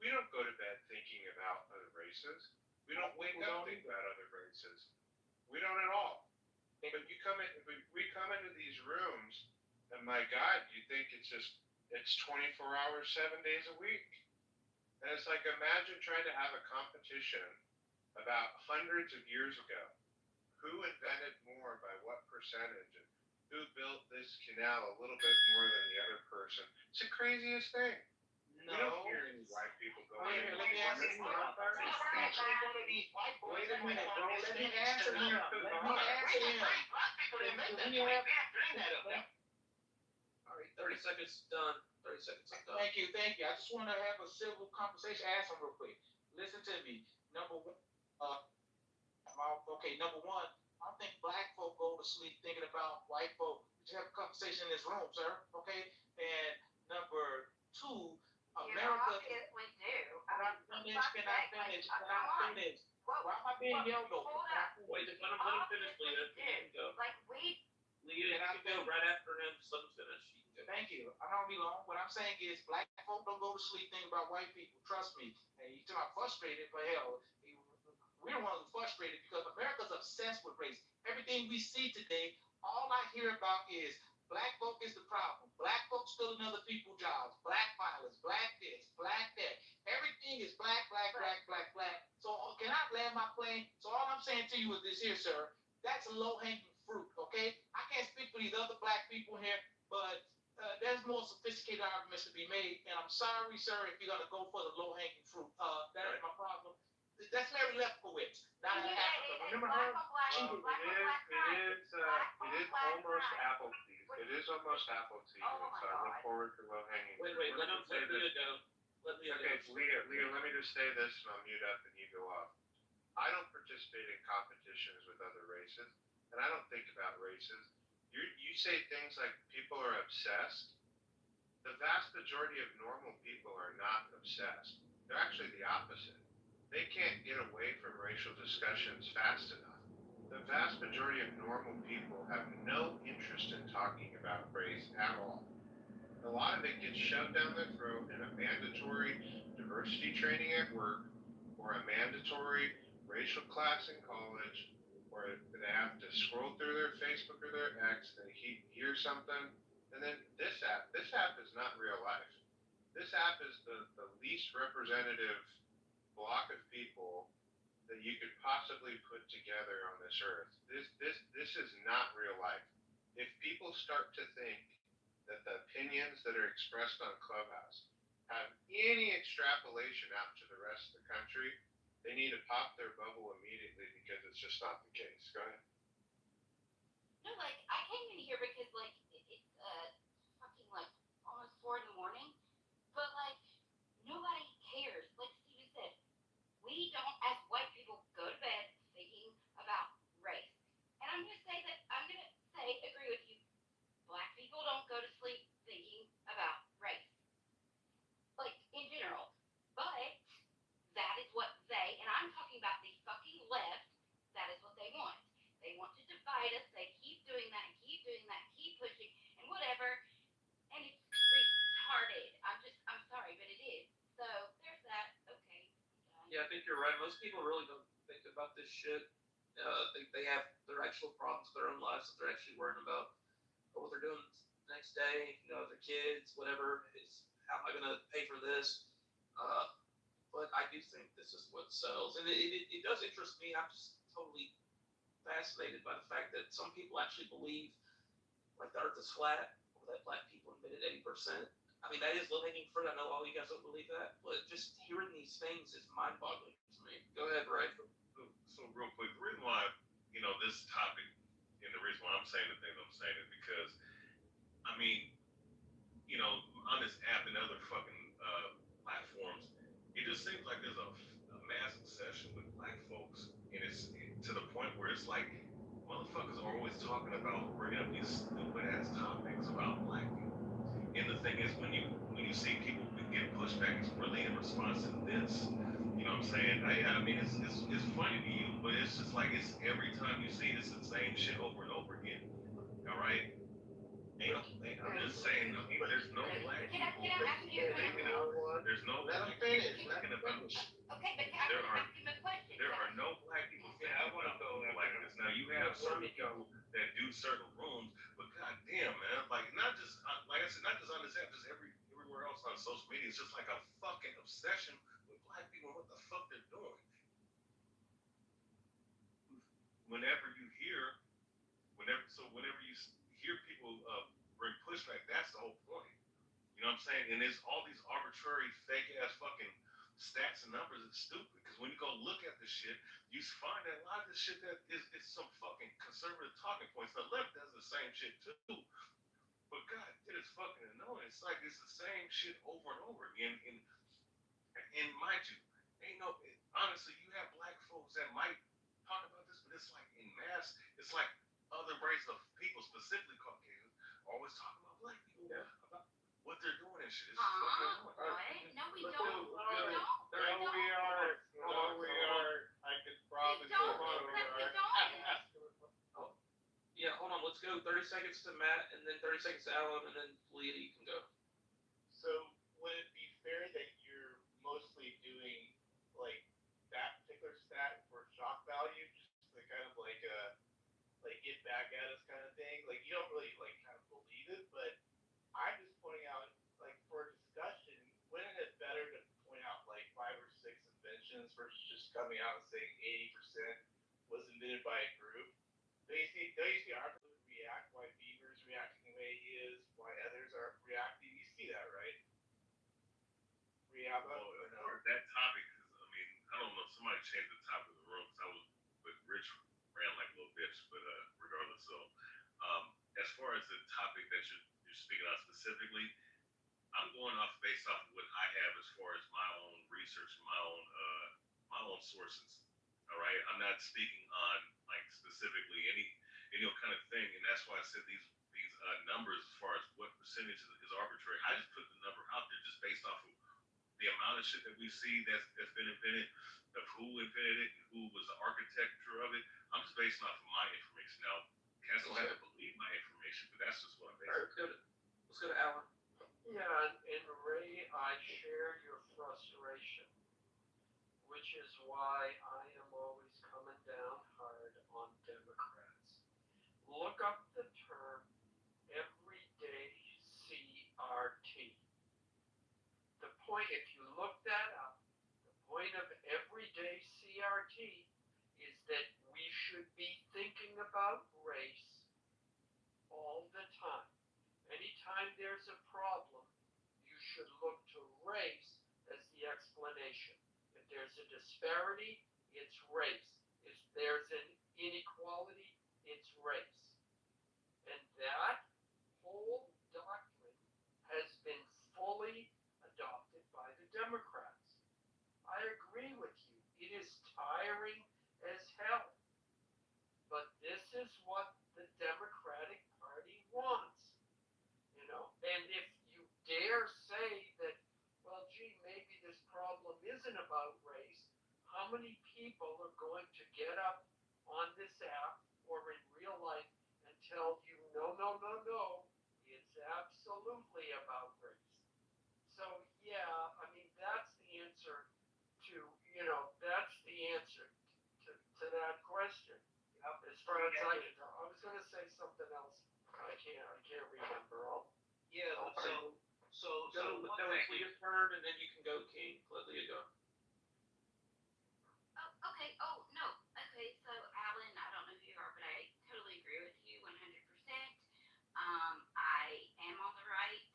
we don't go to bed thinking about other races. We don't wake up thinking about other races. We don't at all. But we come into these rooms, and my God, you think it's 24 hours, 7 days a week. And it's like, imagine trying to have a competition about hundreds of years ago. Who invented more by what percentage? And who built this canal a little bit more than the other person? It's the craziest thing. No. We don't hear any white people go. Wait a minute, let me ask you. Wait a minute, bro. Let me answer him. All right, 30 seconds done. 30 seconds done. Thank you. I just want to have a civil conversation. Ask him real quick. Listen to me. Number one, I don't think black folk go to sleep thinking about white folk. We should have a conversation in this room, sir. Okay? And number two, America. Obviously do. Can I finish? Why am I being yelled over? Wait, let him finish, Leah. Go. Like, wait. Leah, you can go right after him. Just let him finish. Thank you. I don't be long. What I'm saying is black folk don't go to sleep thinking about white people. Trust me. And you talk frustrated, but hell, we're the ones frustrated because America's obsessed with race. Everything we see today, all I hear about is black folk is the problem. Black folks stealing other people's jobs. Black violence. Black this. Black that. Everything is black. So can I land my plane? So all I'm saying to you is this here, sir. That's low-hanging fruit, okay? I can't speak for these other black people here, but there's more sophisticated arguments to be made, and I'm sorry, sir, if you're gonna go for the low-hanging fruit. That is my problem. That's Mary Lefkowitz, not in Africa. Remember her? It is almost Applebee's. It is almost Applebee's. So I look forward to low hanging. Wait, let Leah go. Okay, Leah, let me just say this and I'll mute up and you go off. I don't participate in competitions with other races, and I don't think about races. You say things like people are obsessed. The vast majority of normal people are not obsessed. They're actually the opposite. They can't get away from racial discussions fast enough. The vast majority of normal people have no interest in talking about race at all. A lot of it gets shoved down their throat in a mandatory diversity training at work, or a mandatory racial class in college, where they have to scroll through their Facebook or their X and hear something. And then this app is not real life. This app is the least representative block of people that you could possibly put together on this earth. This is not real life. If people start to think that the opinions that are expressed on Clubhouse have any extrapolation out to the rest of the country, they need to pop their bubble immediately because it's just not the case. Go ahead. No, like I came in here because like it's fucking like almost 4 in the morning, but like nobody cares. Like Steven said, we don't as white people go to bed thinking about race. And I'm gonna say agree with you. Black people don't go to sleep thinking about race. Like in general. But that is what and I'm talking about the fucking left, that is what they want. They want to divide us, they keep doing that, keep pushing, and whatever. And it's retarded. I'm sorry, but it is. So there's that. Okay. Yeah, I think you're right. Most people really don't think about this shit. They have their actual problems with their own lives that they're actually worrying about. What they're doing the next day, their kids, whatever, is how am I going to pay for this? But I do think this is what sells. And it does interest me. I'm just totally fascinated by the fact that some people actually believe like the earth is flat, or that black people invented 80%. I mean, that is low-hanging fruit. I know all you guys don't believe that, but just hearing these things is mind-boggling to me. Go ahead, Ray. So real quick, the reason why, this topic, and the reason why I'm saying the things I'm saying is because, I mean, on this app and other fucking platforms, it just seems like there's a mass obsession with black folks, and it's to the point where it's like motherfuckers are always talking about bringing up these stupid ass topics about black people. And the thing is, when you see people get pushback, it's really in response to this. You know what I'm saying? I mean, it's funny to you, but it's just like it's every time you see it's the same shit over and over again. All right? I'm just saying, there's no black people thinking about. There's no black people thinking about. Okay, but there are no black people thinking about like this. Now you have certain people that do certain rooms, but goddamn, man, like not just like I said, not just on this app, just everywhere else on social media. It's just like a fucking obsession with black people. What the fuck they're doing? Whenever you hear people bring pushback, that's the whole point. You know what I'm saying? And there's all these arbitrary, fake ass fucking stats and numbers. It's stupid because when you go look at this shit, you find that a lot of this shit that is some fucking conservative talking points. The left does the same shit too. But God, it is fucking annoying. It's like it's the same shit over and over again. And mind you, honestly, you have black folks that might talk about this, but it's like in mass, it's like other race of people, specifically Caucasians, always talking about black people, about what they're doing and shit. It's fucking annoying. No, we don't. We are. I could promise you we are. Yeah, hold on. Let's go 30 seconds to Matt, and then 30 seconds to Alan, and then Leah, you can go. So would it be fair that you're mostly doing like that particular stat for shock value, just to kind of like get back at us kind of thing? Like you don't really like kind of believe it, but I'm just pointing out like for discussion, wouldn't it better to point out like 5 or 6 inventions versus just coming out and saying 80% was invented by a group? They used to react why Beaver's reacting the way he is, why others are reacting. You see that, right? That topic is, I don't know, somebody changed the topic of the room because I was with Rich ran like a little bitch, but regardless, so as far as the topic that you're speaking on specifically, I'm going based off of what I have as far as my own research and my own sources. All right, I'm not speaking on like specifically any kind of thing, and that's why I said these numbers as far as what percentage is arbitrary. I just put the number out there just based off of the amount of shit that we see that's been invented, of who invented it, and who was the architecture of it. I'm just basing off of my information. Now, cats don't have to believe my information, but that's just what I'm basing. All right, let's go to Alan. Yeah, and Ray, I share your frustration, which is why I am always coming down hard on Democrats. Look up the term everyday CRT. The point, if you look that up, the point of everyday CRT is that we should be thinking about race all the time. Anytime there's a problem, you should look to race as the explanation. If there's a disparity, it's race. If there's an inequality, it's race. And that whole doctrine has been fully adopted by the Democrats. I agree with you. It is tiring as hell. But this is what the Democratic Party wants. You know, and if you dare say that, well, gee, maybe this problem isn't about race, how many people are going to get up on this app or in real life and tell you, no, no, no, no, it's absolutely about race? So, yeah, I mean, that's the answer to, that's the answer to that question. As far as I can tell, I was going to say something else. I can't remember all. Yeah, so So, that was your turn, and then you can go, King. Let Leah go. Oh, okay. Oh, no. Okay, so Alan, I don't know who you are, but I totally agree with you 100%. I am on the right,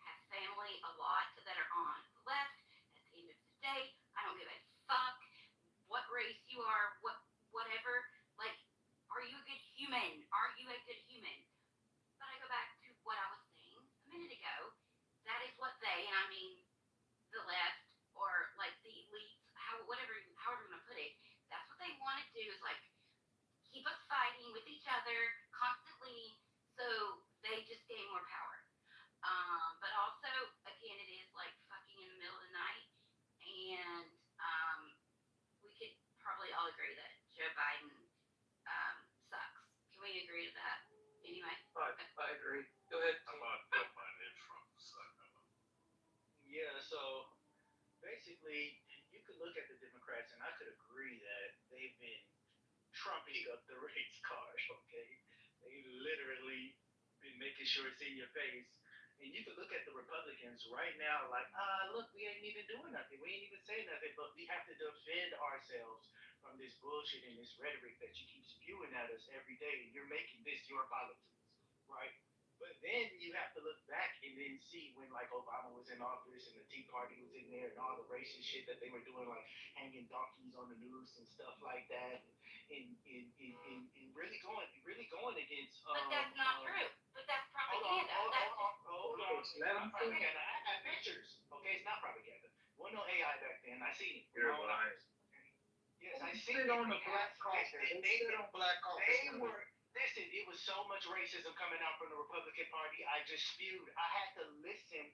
have family a lot that are on the left. At the end of the day, I don't give a fuck what race you are, whatever. Like, are you a good human? Are you a good human? But I go back to what I was saying a minute ago. That is what they, and I mean the left or like the elites, however you want to put it, that's what they want to do is like keep us fighting with each other constantly so they just gain more power. But also, again, it is like fucking in the middle of the night, and we could probably all agree that Joe Biden sucks. Can we agree to that? Anyway. I agree. Go ahead. How about Bill Biden and Trump? Yeah, so basically, you could look at the Democrats, and I could agree that they've been trumping up the race card, okay? They literally been making sure it's in your face. And you could look at the Republicans right now like, look, we ain't even doing nothing. We ain't even saying nothing, but we have to defend ourselves from this bullshit and this rhetoric that you keep spewing at us every day. And you're making this your politics, right? But then you have to look back and then see when like Obama was in office and the Tea Party was in there and all the racist shit that they were doing, like hanging donkeys on the news and stuff like that, and really going against. But that's not true. But that's propaganda. Hold on. Let them propaganda. I have pictures. Okay, it's not propaganda. Wasn't no AI back then. I seen it. You're lying. Yes, I seen it on the black caucus. They sit on black caucus. They were. Listen, it was so much racism coming out from the Republican Party. I just spewed. I had to listen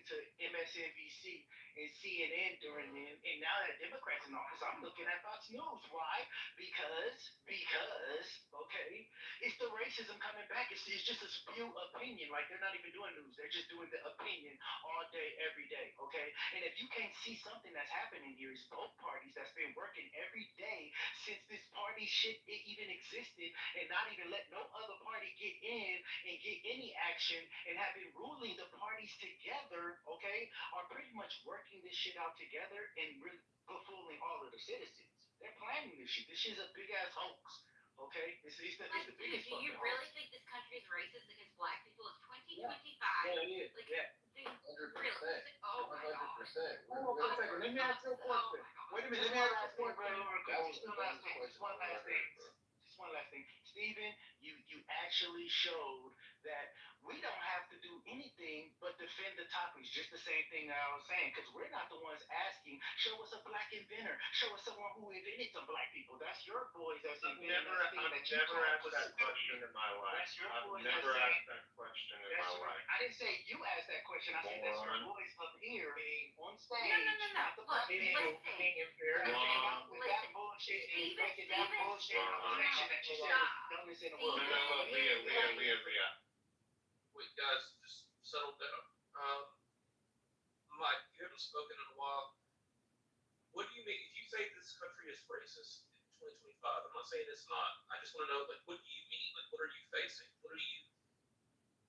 to MSNBC and CNN during then. And now that Democrats in office, I'm looking at Fox News. Why? Because, okay, it's the racism coming back. It's just a spew opinion. Like they're not even doing news. They're just doing the opinion all day, every day. Okay. And if you can't see something that's happening here, it's both parties that's been working every day since this party shit even existed, and not even let no other party get in and get any action, and have been ruling the parties together, okay, are pretty much working this shit out together and really befooling all of the citizens. They're planning this shit. This shit's a big ass hoax, okay? It's the biggest do you fucking really hoax. think this country is racist against black people? It's 2025. Yeah, it is. Like, Yeah. dude, 100%. really? Oh my god. 100%. Hold on 1 second. Let me ask you a question. Wait a minute. Let me ask you a question. Just one last thing. Stephen, you actually showed that we don't have to do anything but defend the topics. Just the same thing that I was saying, because we're not the ones asking. Show us a black inventor. Show us someone who invented some black people. That's your boys that's I've inventing never that thing that you asked call that question in my life. That's your I've boys never that's asked that question in my right. life. I didn't say you asked that question. I said that's your voice up here on stage. No. Not the Look, people listen. being inferior. With that bullshit and making that bullshit conversation that you said was the dumbest in the world. Leah. Wait, guys, just settle down. haven't spoken in a while. What do you mean? If you say this country is racist in 2025, I'm not saying it's not. I just want to know, like, what do you mean? Like, what are you facing?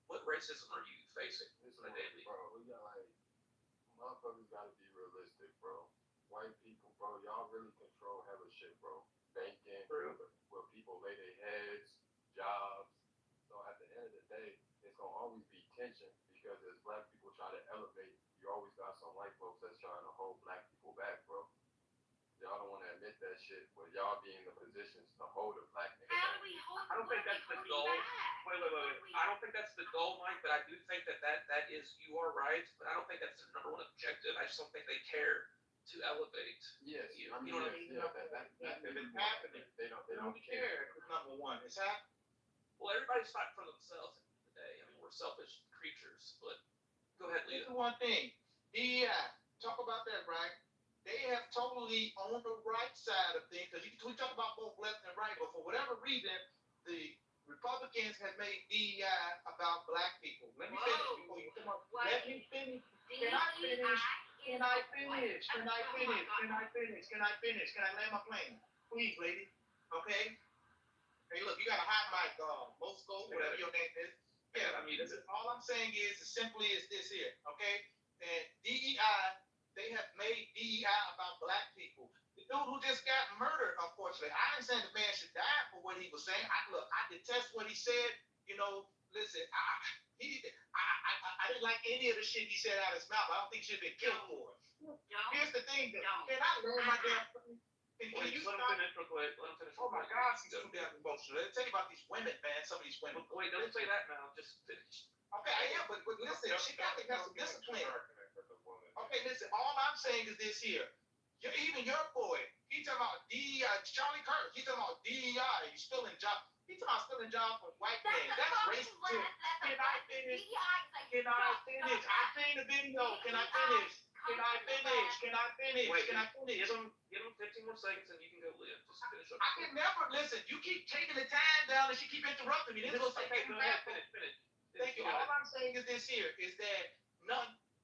What racism are you facing on a daily? Bro, we got like, motherfuckers gotta be realistic, bro. White people, bro, y'all really control hella shit, bro. Banking, where people lay their heads, jobs. So at the end of the day, it's gonna always be tension because as black people try to elevate, you always got some white folks that's trying to hold black people back, bro. Y'all don't want to admit that shit, but y'all be in the positions to hold a black nigga How back. do we hold? I don't think that's the goal. Wait. I don't think that's the goal, Mike. But I do think that is, you are right. But I don't think that's the number one objective. I just don't think they care to elevate. Yes, You I mean, know what I yes, mean? yeah, If it's happening, they don't care. It's number one. It's happening. Well, everybody's fighting for themselves at the end of the day. I mean, we're selfish creatures. But go ahead, This Leo. is one thing. DEI, talk about that, right? They have totally on the right side of things, because we talk about both left and right, but for whatever reason, the Republicans have made DEI about black people. Let me finish before you come up. Let me finish. Can I finish? Can I finish? Can I finish? Can I finish? Can I finish? Can I land my plane? Please, lady. Okay? Hey, look, you got a hot mic, Mosco, whatever your name is. Yeah, I mean, all I'm saying is as simply as this here, okay? And DEI, they have made DEI about black people. The dude who just got murdered, unfortunately, I ain't saying the man should die for what he was saying. I detest what he said. You know, listen, I didn't like any of the shit he said out of his mouth. I don't think he should have been killed for it. Here's the thing, though. Can I learn my damn thing? Can you Let him stop? finish real quick. Oh my gosh, he's too damn emotional. Let me tell you about these women, man. Some of these women. Wait, don't say that now. Just finish. Okay, I am, but listen, she got to have some discipline. Okay, listen, all I'm saying is this here. Even your boy, he talking about DEI, Charlie Kirk, he talking about DEI, he's stealing jobs. He talking about stealing jobs from white men. That's racist. Can I finish? Can I finish? I seen the video. Can I finish? Can I finish? Can I finish? Wait, can I finish? Give him 15 more seconds and you can go live. Just finish up. I can never listen. You keep taking the time down and she keep interrupting me. This is what's okay, go ahead, finish. Thank you. All I'm saying is this here is that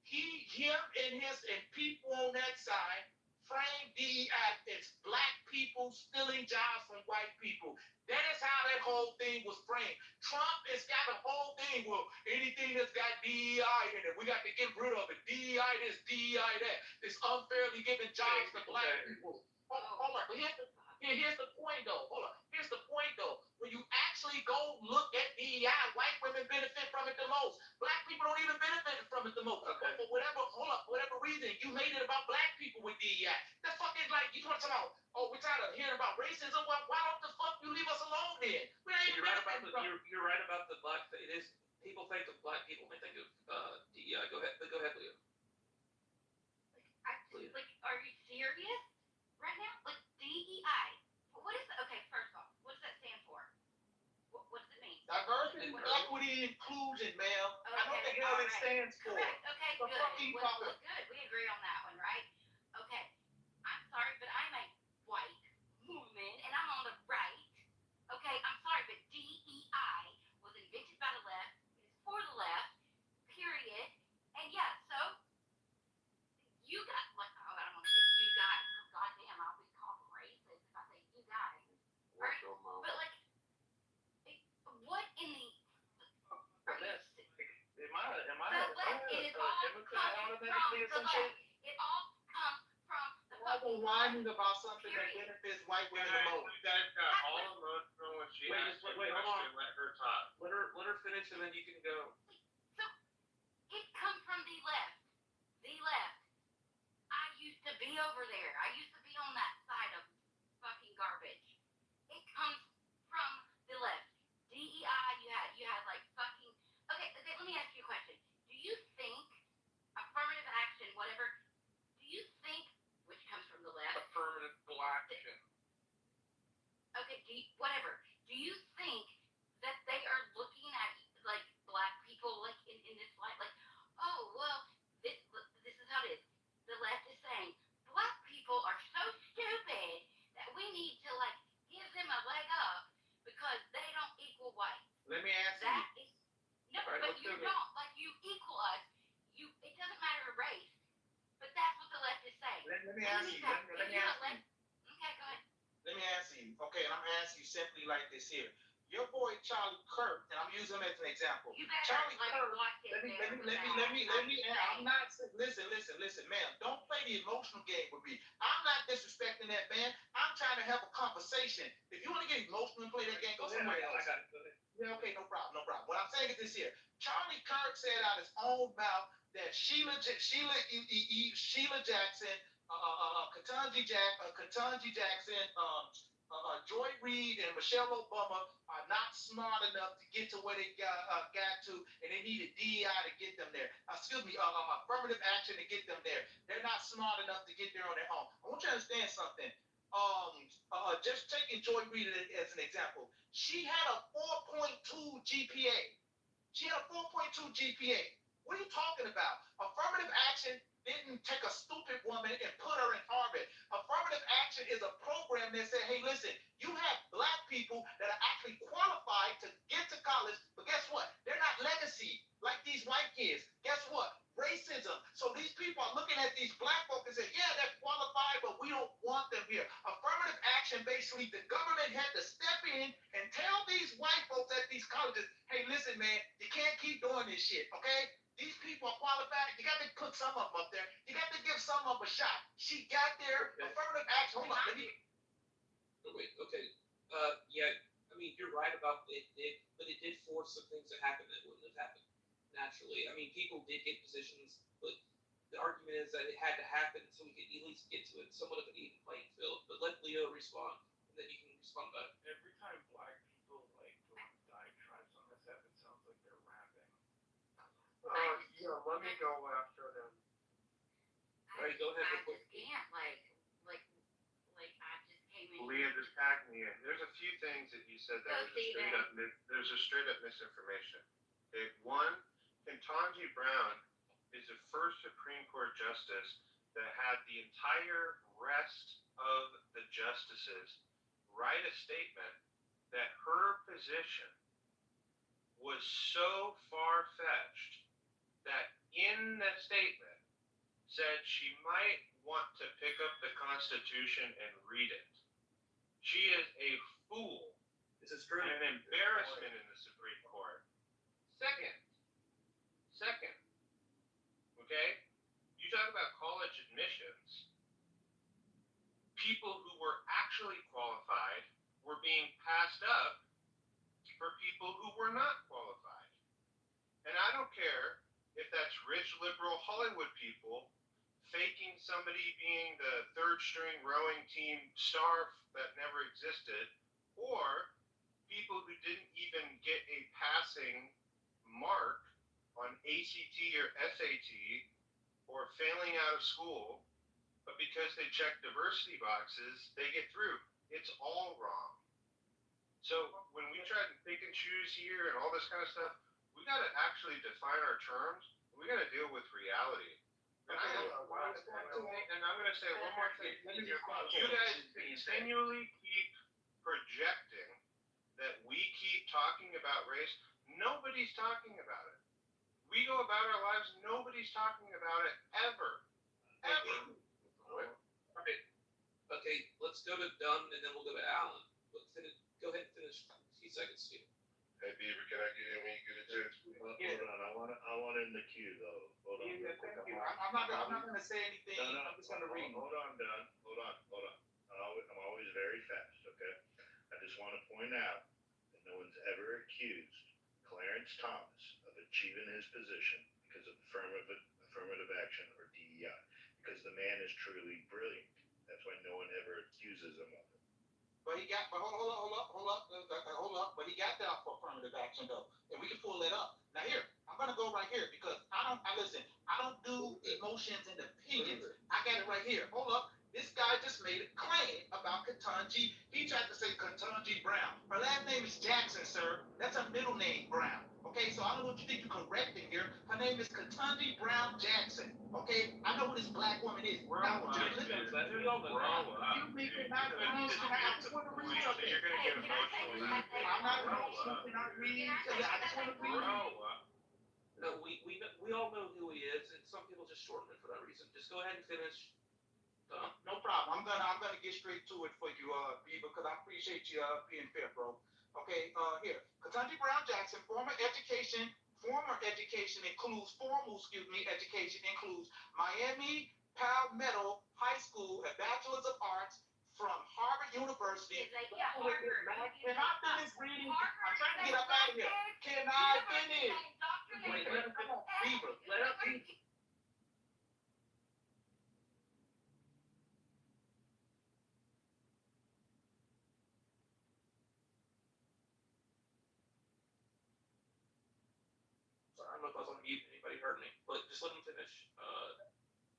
him and people on that side frame DEI as black people stealing jobs from white people. That is how that whole thing was framed. Trump has got the whole thing. Well, anything that's got DEI in it, we got to get rid of it. DEI this, DEI that. It's unfairly giving jobs to black people. Hold on. Here's the point, though. Hold on. Here's the point, though. When you actually go look at DEI, white women benefit from it the most. Black people don't even benefit from it the most. Okay. But for whatever reason, you made it about black people with DEI. That's fucking like, you want to talk about, we're tired of hearing about racism. Why don't the fuck you leave us alone then? We ain't even You're right about the black thing. It is, people think of black people may think of DEI. Go ahead, Leo. Are you serious right now? Like DEI. What is that? Okay, first off, what does that stand for? What does it mean? Diversity, equity, inclusion, ma'am. Okay, I know what the hell it stands for. Correct. Okay, The good. fucking Well, good. We agree on that one, right? Okay. I'm sorry, but I'm a white woman and I'm on the right. Okay, I'm sorry, but DEI was invented by the left. It is for the left. Period. And yeah, so you got like I don't want to say you guys. Goddamn, I'll be called racist if I say you guys. Right? But like, what in the? Are you? Am I a Democrat automatically or some shit? It all comes from the fucking whining about something that benefits white women the most. You guys got all emotional when she asked you a Wait, hold question. on. Let her talk. Let her finish and then you can go. So it comes from the left. The left. I used to be over there. I used to be on that side of fucking garbage. It comes from the left. DEI. You had like fucking. Okay. Let me ask you a question. Do you think affirmative action, whatever? Do you think which comes from the left? Affirmative action. Okay. Whatever. Do you think that they are looking at like black people like in this light, like, oh well, this is how it is. The left is saying black people are so stupid that we need to like give them a leg up because they don't equal whites. Let me ask That you. is no, Right, but you don't like you equal us. It doesn't matter race, but have to say. Let me ask you. Let me ask you. Okay, go ahead. Let me ask you. Okay, and I'm asking you simply like this here. Your boy Charlie Kirk, and I'm using him as an example. You better Charlie Kirk. watch it. I'm not. Listen, ma'am. Don't play the emotional game with me. I'm not disrespecting that man. I'm trying to have a conversation. If you want to get emotional and play that game, go somewhere else. Yeah, okay, no problem. What I'm saying is this here. Charlie Kirk said out his own mouth that Sheila Jackson, Ketanji Jackson, Joy Reid, and Michelle Obama are not smart enough to get to where they got to, and they needed DEI to get them there. Affirmative action to get them there. They're not smart enough to get there on their own. I want you to understand something. Just taking Joy Reid as an example, she had a 4.2 GPA. What are you talking about? Affirmative action didn't take a stupid woman and put her in Harvard. Affirmative action is a program that said, hey, listen, you have black people that are actually qualified to get to college, but guess what? They're not legacy like these white kids. Guess what? Racism. So these people are looking at these black folks and say, yeah, they're qualified, but we don't want them here. Affirmative action, basically, the government had to step in and tell these white folks at these colleges, hey, listen, man, you can't keep doing this shit, okay? These people are qualified. You got to put some of them up there. You got to give some of them a shot. She got there. Affirmative action. Hold on. Wait, okay. Yeah, I mean, you're right about it, but it did force some things to happen that wouldn't have happened naturally. I mean, people did get positions, but the argument is that it had to happen so we could at least get to it, somewhat of an even playing field. But let Leo respond, and then you can respond back. Every time black people like go on diatribes on this app, it sounds like they're rapping. Yeah, let me go after them. Alright, go ahead. I just can't, I just came in. Leah just tagged me in. There's a few things that you said that there's a straight up misinformation. Okay, one, Ketanji Brown is the first Supreme Court justice that had the entire rest of the justices write a statement that her position was so far-fetched that in that statement said she might want to pick up the Constitution and read it. She is a fool. This is true. And an embarrassment in the Supreme Court. Second, okay? You talk about college admissions. People who were actually qualified were being passed up for people who were not qualified. And I don't care if that's rich, liberal Hollywood people faking somebody being the third string rowing team star that never existed, or people who didn't even get a passing mark on ACT or SAT, or failing out of school, but because they check diversity boxes, they get through. It's all wrong. So when we try to pick and choose here and all this kind of stuff, we got to actually define our terms. We got to deal with reality. And I'm going to say one more thing. You guys continually keep projecting that we keep talking about race. Nobody's talking about it. We go about our lives, nobody's talking about it ever. Okay, let's go to Dunn and then we'll go to Allen. Go ahead and finish a few seconds, Steve. Hey, Beaver, can I get in when you get a chance? Hold on, I want in the queue though. Hold on. I'm not going to say anything. I'm just going to read. Hold on, Don. Hold on. I'm always very fast, okay? I just want to point out that no one's ever accused Clarence Thomas of achieving his position because of affirmative action or DEI, because the man is truly brilliant. That's why no one ever accuses him of it. But he got, hold up. But he got that for affirmative action though, and we can pull that up. Now here, I'm gonna go right here because I don't do emotions and opinions. I got it right here. Hold up. This guy just made a claim about Ketanji. He tried to say Ketanji Brown. Her last name is Jackson, sir. That's her middle name, Brown. Okay, so I don't know what you think you're correcting here. Her name is Ketanji Brown Jackson. Okay, I know who this black woman is. Now, I want you to listen. You make it not I just want to read something. You're going to get emotional. I'm not something I read. I just want to read. No, we all know who he is, and some people just shorten it for that reason. Just go ahead and finish. I'm gonna get straight to it for you, B, because I appreciate you being fair, bro. Okay, here. Ketanji Brown Jackson, formal education includes Miami Palmetto High School, a Bachelor's of Arts from Harvard University. Can I finish reading? I'm trying to get up out of here. Can I finish? Wait, come on, Beaver, let up. Sorry, I don't know if I was on mute. Anybody heard me? But just let him finish.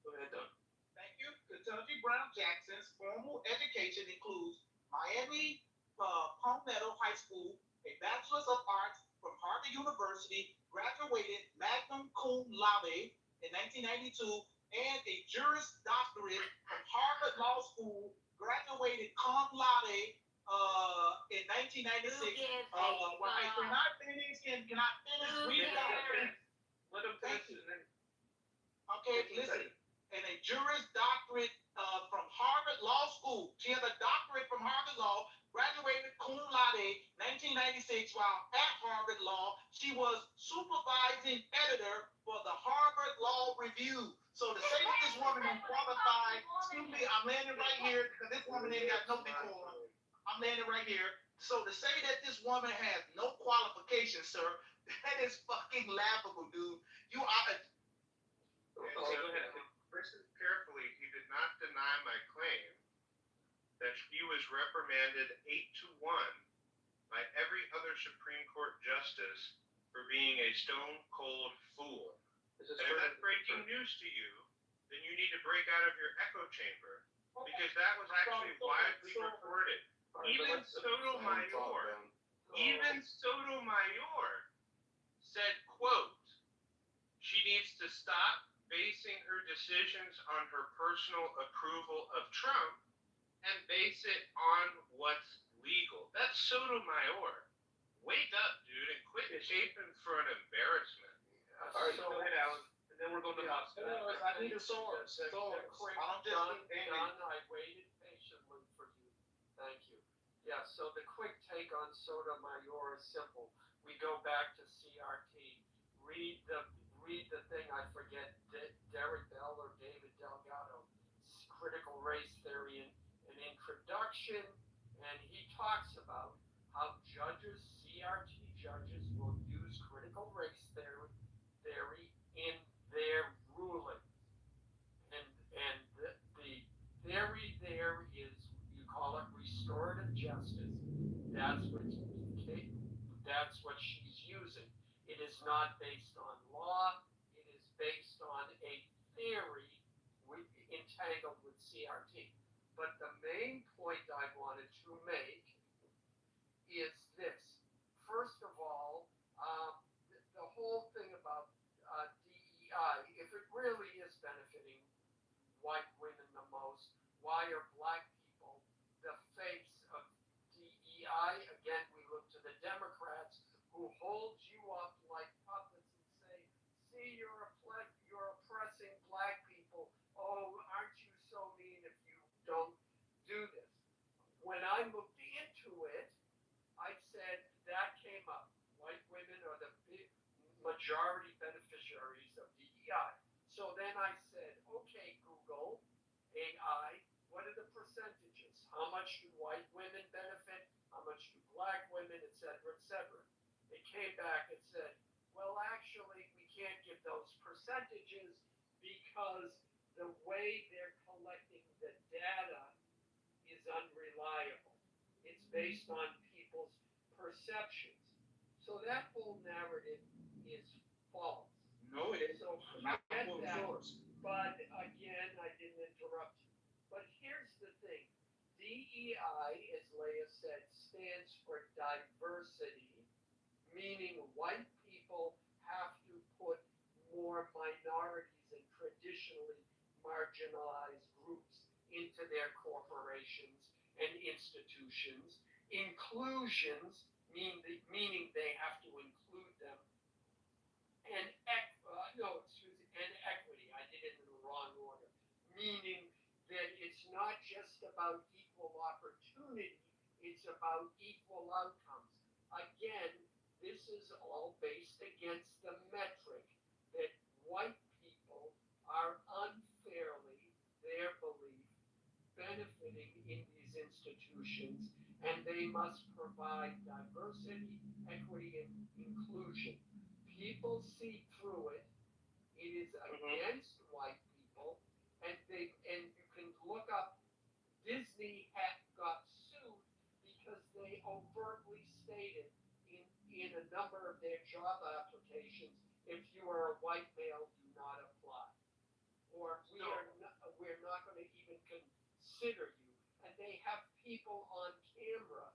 Go ahead, Doug. Thank you. Ketanji Brown Jackson's formal education includes Miami Palmetto High School, a Bachelor's of Arts from Harvard University, graduated magna cum laude in 1992, and a Juris Doctorate from Harvard Law School, graduated cum laude in 1996. Can I finish? Can I finish reading out? Let him finish and then. Okay, listen. And a Juris Doctorate from Harvard Law School. She has a doctorate from Harvard Law, graduated cum laude 1996 while at Harvard Law. She was supervising editor for the Harvard Law Review. So to say that this woman is qualified, excuse me, I'm landing right here because this woman ain't got no decorum. I'm landing right here. So to say that this woman has no qualifications, sir, that is fucking laughable, dude. You are. Listen carefully. He did not deny my claim that he was reprimanded 8-1 by every other Supreme Court justice for being a stone cold fool. And if that's breaking news to you, then you need to break out of your echo chamber because that was actually widely reported. Even Sotomayor said, quote, she needs to stop basing her decisions on her personal approval of Trump and base it on what's legal. That's Sotomayor. Wake up, dude, and quit chafing for an embarrassment. All right, go ahead, Alan. And then we're going to hospital. I need a sword. Don, I waited patiently for you. Thank you. Yeah, so the quick take on Sotomayor is simple. We go back to CRT. Read the thing, I forget, Derek Bell or David Delgado, critical race theory in an introduction, and he talks about how judges, CRT judges, will use critical race theory in their rulings. And the theory there is, you call it restorative justice. That's what she's using. It is not based on law. It is based on a theory entangled with CRT. But the main point I wanted to make is this. First of all, the whole thing about DEI, if it really is benefiting white women the most, why are black people the face of DEI? Again, we look to the Democrats who hold you up like puppets and say, see, you're oppressing black people. Oh, aren't you so mean if you don't do this? When I looked into it, I said that came up. White women are the big majority beneficiaries of DEI. So then I said, okay, Google, AI, what are the percentages? How much do white women benefit? How much do black women, et cetera, et cetera? It came back and said, well, actually, we can't give those percentages because the way they're collecting the data is unreliable. It's based on people's perceptions. So that whole narrative is false. No, it is. So not get what that. yours. But again, I didn't interrupt you. But here's the thing. DEI, as Leah said, stands for diversity, meaning white people have to put more minorities and traditionally marginalized groups into their corporations and institutions. Inclusions, meaning they have to include them. And equity, I did it in the wrong order, meaning that it's not just about equal opportunity, it's about equal outcomes. Again, this is all based against the metric that white people are unfairly, their belief, benefiting in these institutions, and they must provide diversity, equity, and inclusion. People see through it. It is against white people, and you can look up. Disney got sued because they overtly stated in a number of their job applications, if you are a white male, do not apply, or we're not going to even consider you. And they have people on camera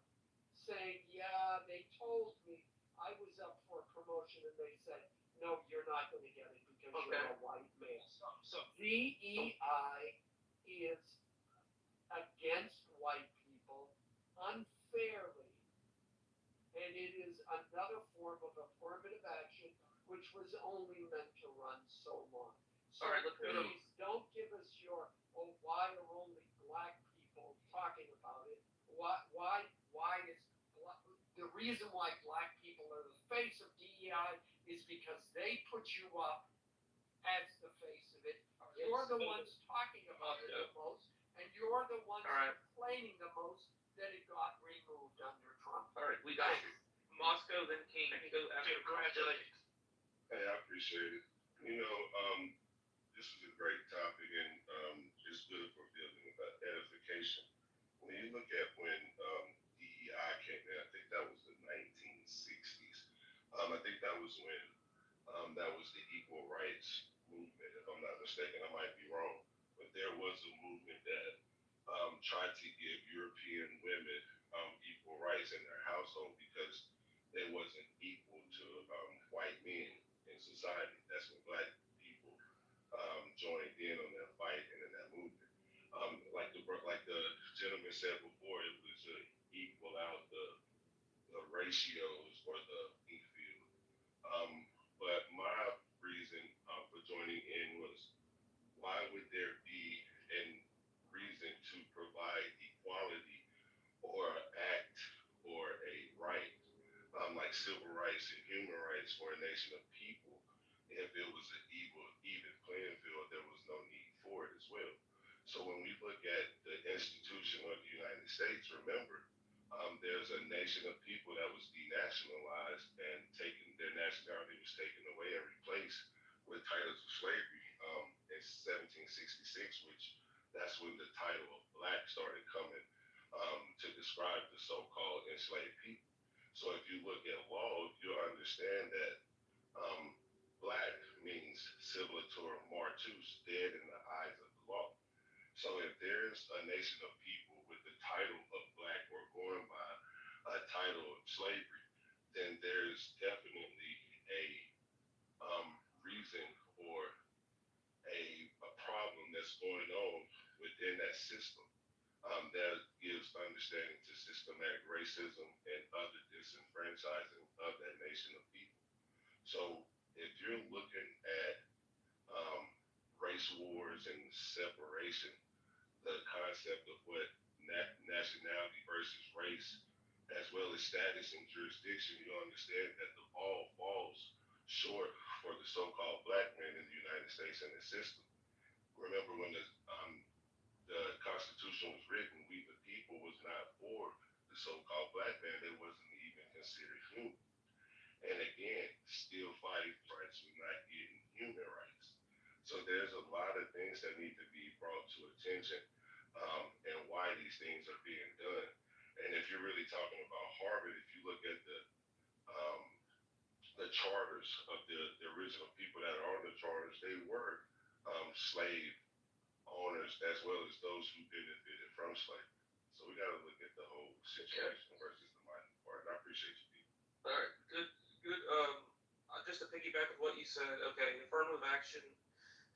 saying, yeah, they told me I was up for a promotion, and they said, no, you're not going to get it because you're a white male. So DEI is against white people unfairly, and it is another form of affirmative action which was only meant to run so long. So please don't give us your, why are only black people talking about it? Why is the reason why black people are the face of DEI is because they put you up as the face of it. You're the ones talking about it the most, and you're the ones complaining the most that it got removed under Trump. All right, we got Moscow, then King. Congratulations. Hey, I appreciate it. This is a great topic, and it's good for building edification. When you look at when DEI came in, I think that was the 1960s. I think that was when that was the equal rights movement, if I'm not mistaken. I might be wrong, but there was a movement that tried to give European women equal rights in their household because they wasn't equal to white men in society. That's when black people joined in on that fight and in that movement. Like the gentleman said before, it was to equal out the ratios or the playing field. But my reason for joining in was, why would there be a reason to provide equality or an act or a right, like civil rights and human rights for a nation of people, if it was an even playing field? There was no need for it as well. So when we look at the institution of the United States, remember, there's a nation of people that was denationalized and their nationality was taken away and replaced with titles of slavery in 1766, which that's when the title of black started coming to describe the so-called enslaved people. So if you look at law, you'll understand that black means civilator martus, dead in the eyes of the law. So if there's a nation of people with the title of black or going by a title of slavery, then there's definitely a reason or a problem that's going on within that system that gives understanding to systematic racism and other disenfranchising of that nation of people. So if you're looking at race wars and separation, the concept of what nationality versus race, as well as status and jurisdiction, you understand that the ball falls short for the so-called black man in the United States and the system. Remember when the Constitution was written, we the people was not for the so-called black man. They wasn't even considered human. And again, still fighting for rights, we're not getting human rights. So there's a lot of things that need to be brought to attention and why these things are being done. And if you're really talking about Harvard, if you look at the charters of the original people that are on the charters, they were slave owners as well as those who benefited from slavery. So we got to look at the whole situation versus the minor part. And I appreciate you, people. All right, good. Just to piggyback with what you said, okay, affirmative action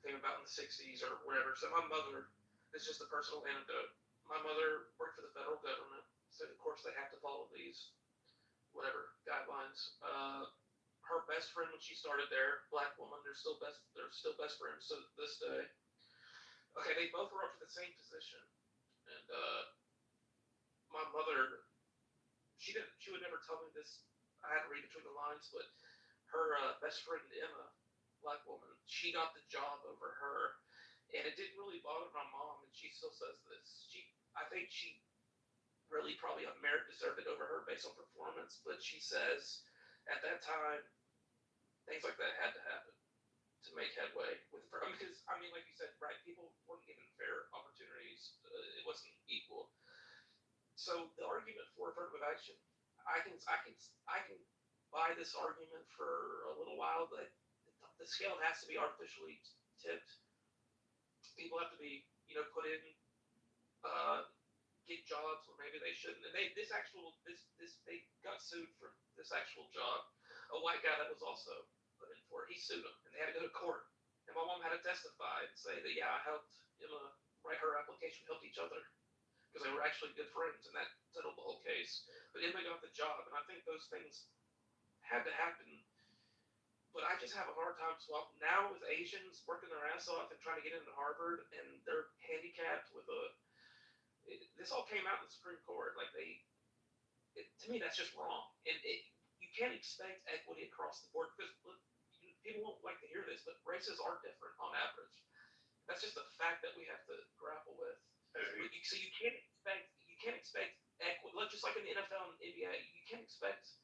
came about in the 60s or whatever. So my mother, it's just a personal anecdote. My mother worked for the federal government, so of course they have to follow these whatever guidelines. Her best friend when she started there, black woman, they're still best friends to this day. Okay, they both were up for the same position. And my mother, she would never tell me this. I had to read between the lines, but her best friend Emma, black woman, she got the job over her, and it didn't really bother my mom, and she still says this. I think she really probably on merit deserved it over her based on performance, but she says at that time things like that had to happen to make headway with her. Because I mean, like you said, right? People weren't given fair opportunities. It wasn't equal. So the argument for affirmative action, I can buy this argument for a little while, but the scale has to be artificially tipped. People have to be, put in, get jobs where maybe they shouldn't. And they got sued for this actual job. A white guy that was also put in for it, he sued them, and they had to go to court. And my mom had to testify and say that, yeah, I helped Emma write her application, helped each other, because they were actually good friends, and that settled the whole case. But Emma got the job, and I think those things had to happen. But I just have a hard time swapping now with Asians working their ass off and trying to get into Harvard, and they're handicapped with this all came out in the Supreme Court. Like to me, that's just wrong. And you can't expect equity across the board because people won't like to hear this, but races are different on average. That's just a fact that we have to grapple with. So you can't expect equity. Just like in the NFL and NBA, you can't expect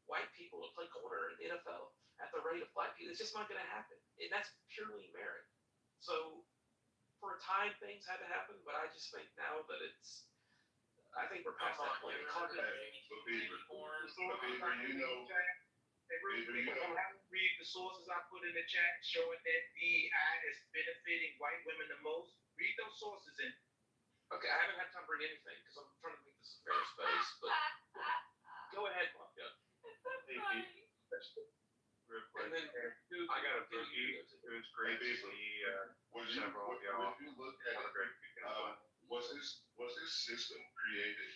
white people to play corner in the NFL at the rate of black people. It's just not going to happen, and that's purely merit. So for a time, things had to happen, but I just think now that I think we're past that point. Read the sources I put in the chat showing that DEI is benefiting white women the most. Read those sources in. Okay, I haven't had time to read anything because I'm trying to make this a fair space, but go ahead, Mafia. It's so funny. Real quick. And then, I got a boogie. It was great to see several of y'all. If you look at it, was this system created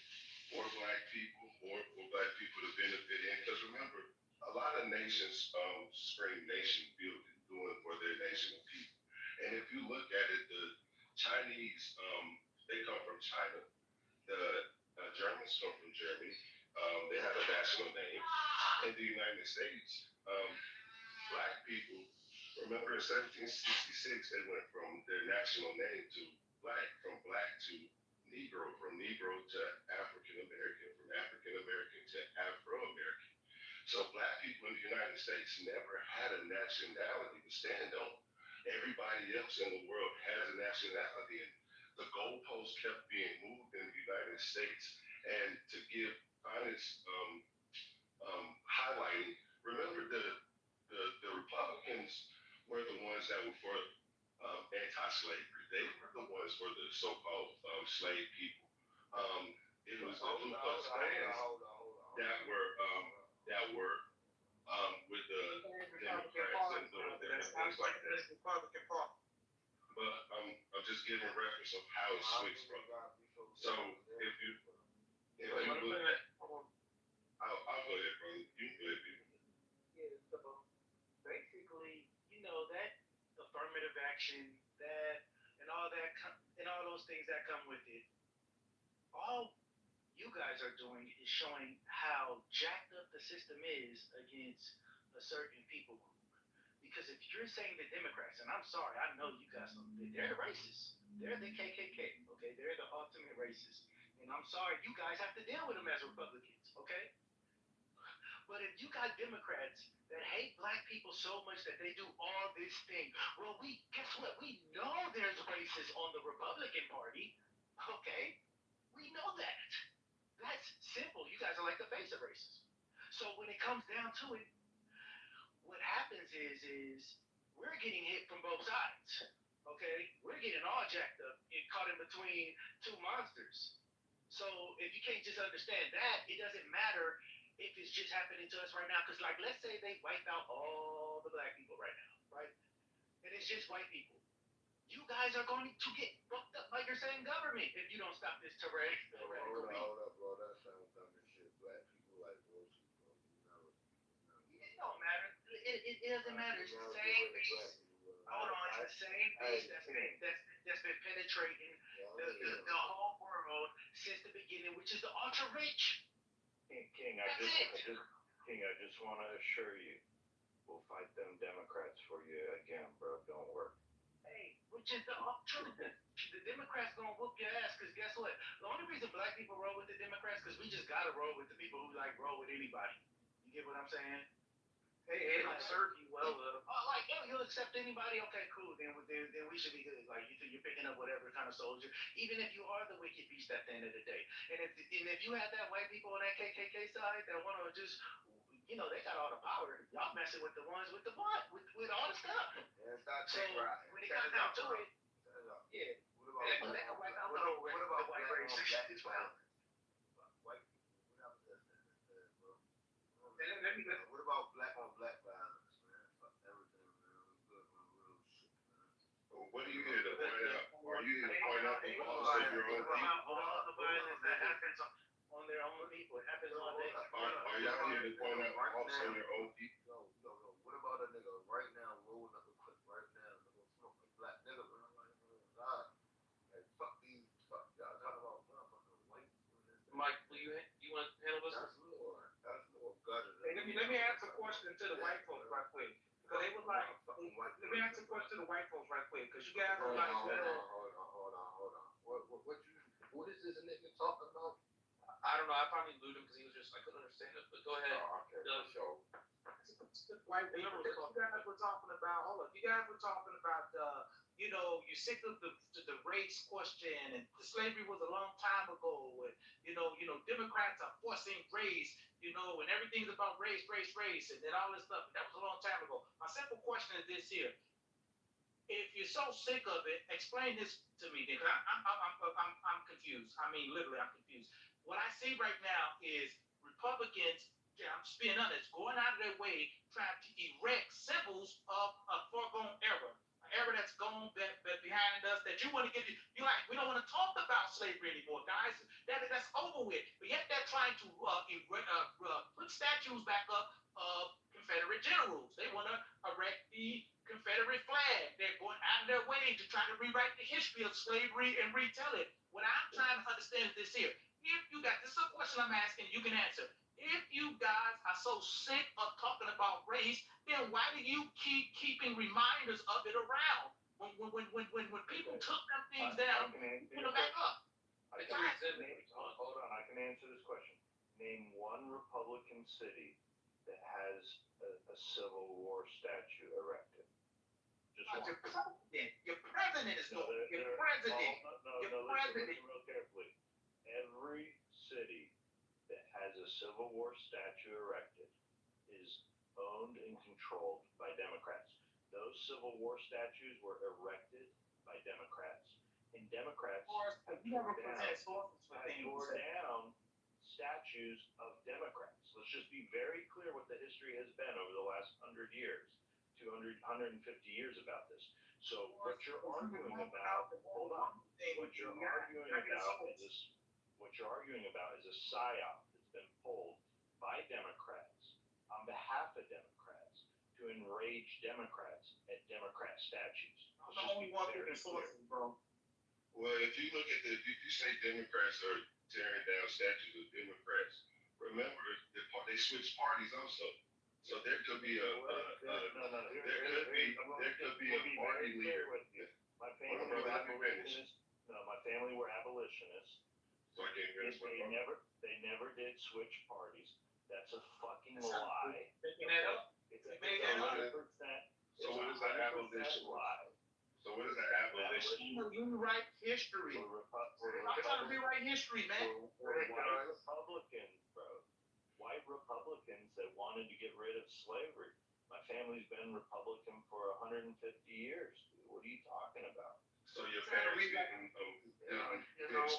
for black people or for black people to benefit in? Because remember, a lot of nations scream nation building, doing for their nation of people. And if you look at it, the Chinese, they come from China. The Germans come from Germany. They have a national name. In the United States, black people, remember in 1766, they went from their national name to black, from black to Negro, from Negro to African American, from African American to Afro American. So black people in the United States never had a nationality to stand on. Everybody else in the world has a nationality, and the goalposts kept being moved in the United States. And to give honest highlighting, remember the Republicans were the ones that were for anti-slavery. They were the ones for the so-called slave people. It was the Ku Klux Klans that were with the Democrats and doing things like that. But I'm just giving reference of how it switched from. So if you look at, I'll go ahead, brother. You can go ahead, people. Yeah, so basically, that affirmative action, and all those things that come with it, all you guys are doing is showing how jacked up the system is against a certain people group. Because if you're saying the Democrats, and I'm sorry, I know you guys know, they're the racists. They're the KKK, okay? They're the ultimate racists. And I'm sorry, you guys have to deal with them as Republicans, okay? But if you got Democrats that hate black people so much that they do all this thing, well, guess what? We know there's racists on the Republican Party, okay? We know that. That's simple. You guys are like the face of racism. So when it comes down to it, what happens is we're getting hit from both sides, okay? We're getting all jacked up and caught in between two monsters. So if you can't just understand that, it doesn't matter if it's just happening to us right now. Because, like, let's say they wipe out all the black people right now, right? And it's just white people. You guys are going to get fucked up by your same government if you don't stop this tyrannical beat. Hold up, bro. That sounds dumb as shit. Black people like bullshit, bro. It don't matter. It doesn't matter. It's the same race. hold on, it's the same beast that's been penetrating the whole world since the beginning, which is the ultra rich. King, I just want to assure you, we'll fight them Democrats for you again, bro. Don't worry. Hey, which is the ultra. The Democrats gonna whoop your ass, cause guess what? The only reason black people roll with the Democrats, cause we just gotta roll with the people who like roll with anybody. You get what I'm saying? Hey, it'll serve you well though. Oh, like, yo, you'll accept anybody? Okay, cool. Then we should be good. Like, you're picking up whatever kind of soldier, even if you are the wicked beast at the end of the day. And if you had that white people on that KKK side that want to just, they got all the power. Y'all messing with the ones with the what? With all the stuff. Yeah, it's not So right. when it comes down to it, yeah. What about white race as well. What about black on black violence, man? Fuck everything, man. We good on real shit, man. What are you here to point out? Are you here to point out the loss of your own people? All the violence that happens on their own people. It happens on their Are y'all here to point out the loss of your own people? Yo. What about a nigga right now rolling up a clip right now? Nigga smoking black nigga, man. Like, oh God. Like, fuck these. Fuck y'all talking about motherfucking white. Mike, you want to handle this? That's more gutter. Hey, let me ask a question to the white folks right quick. Because they was like, let me ask a question to the white folks right quick. Because you guys are like, Hold on. What is this nigga talking about? I don't know. I probably lose him because he was just, I couldn't understand it. But go ahead. Oh, okay, for sure. White people, you guys were talking about, you guys were talking about, you're sick of the race question, and the slavery was a long time ago, and, Democrats are forcing race, and everything's about race, and then all this stuff. That was a long time ago. My simple question is this here. If you're so sick of it, explain this to me, because I'm confused. I mean, literally, I'm confused. What I see right now is Republicans, I'm just being honest, going out of their way trying to erect symbols of a foregone era, an era that's gone behind us, that you want to get, you're like, we don't want to talk about slavery anymore, guys. That's over with. But yet they're trying to put statues back up of Confederate generals. They want to erect the Confederate flag. They're going out of their way to try to rewrite the history of slavery and retell it. What I'm trying to understand is this here. If you got, this is a question I'm asking, you can answer. If you guys are so sick of talking about race, then why do you keep keeping reminders of it around? When people took them things down, put them back up. Hold on, I can answer this question. Name one Republican city that has a Civil War statue erected. Just one. Your president is doing it. Your president. Listen real carefully. Every city that has a Civil War statue erected is owned and controlled by Democrats. Those Civil War statues were erected by Democrats. And Democrats have torn down statues of Democrats. Let's just be very clear what the history has been over the last 100 years, 200, 150 years about this. So what you're arguing about, hold on, what you're arguing about is a psyop that's been pulled by Democrats on behalf of Democrats to enrage Democrats at Democrat statues. I'm the only one who can source it, bro. Well, if you look at if you say Democrats are tearing down statues of Democrats, remember they switched parties also. So there could be a party leader. My family were abolitionists. No, my family were abolitionists. So I can't finish my thought. They never did switch parties. That's a fucking lie. Making that up. It's 100%. So what is an abolition? Lie. So what is an abolition? You write history. I'm trying to rewrite history, man. We're white Republicans, bro. White Republicans that wanted to get rid of slavery. My family's been Republican for 150 years. What are you talking about? So your family didn't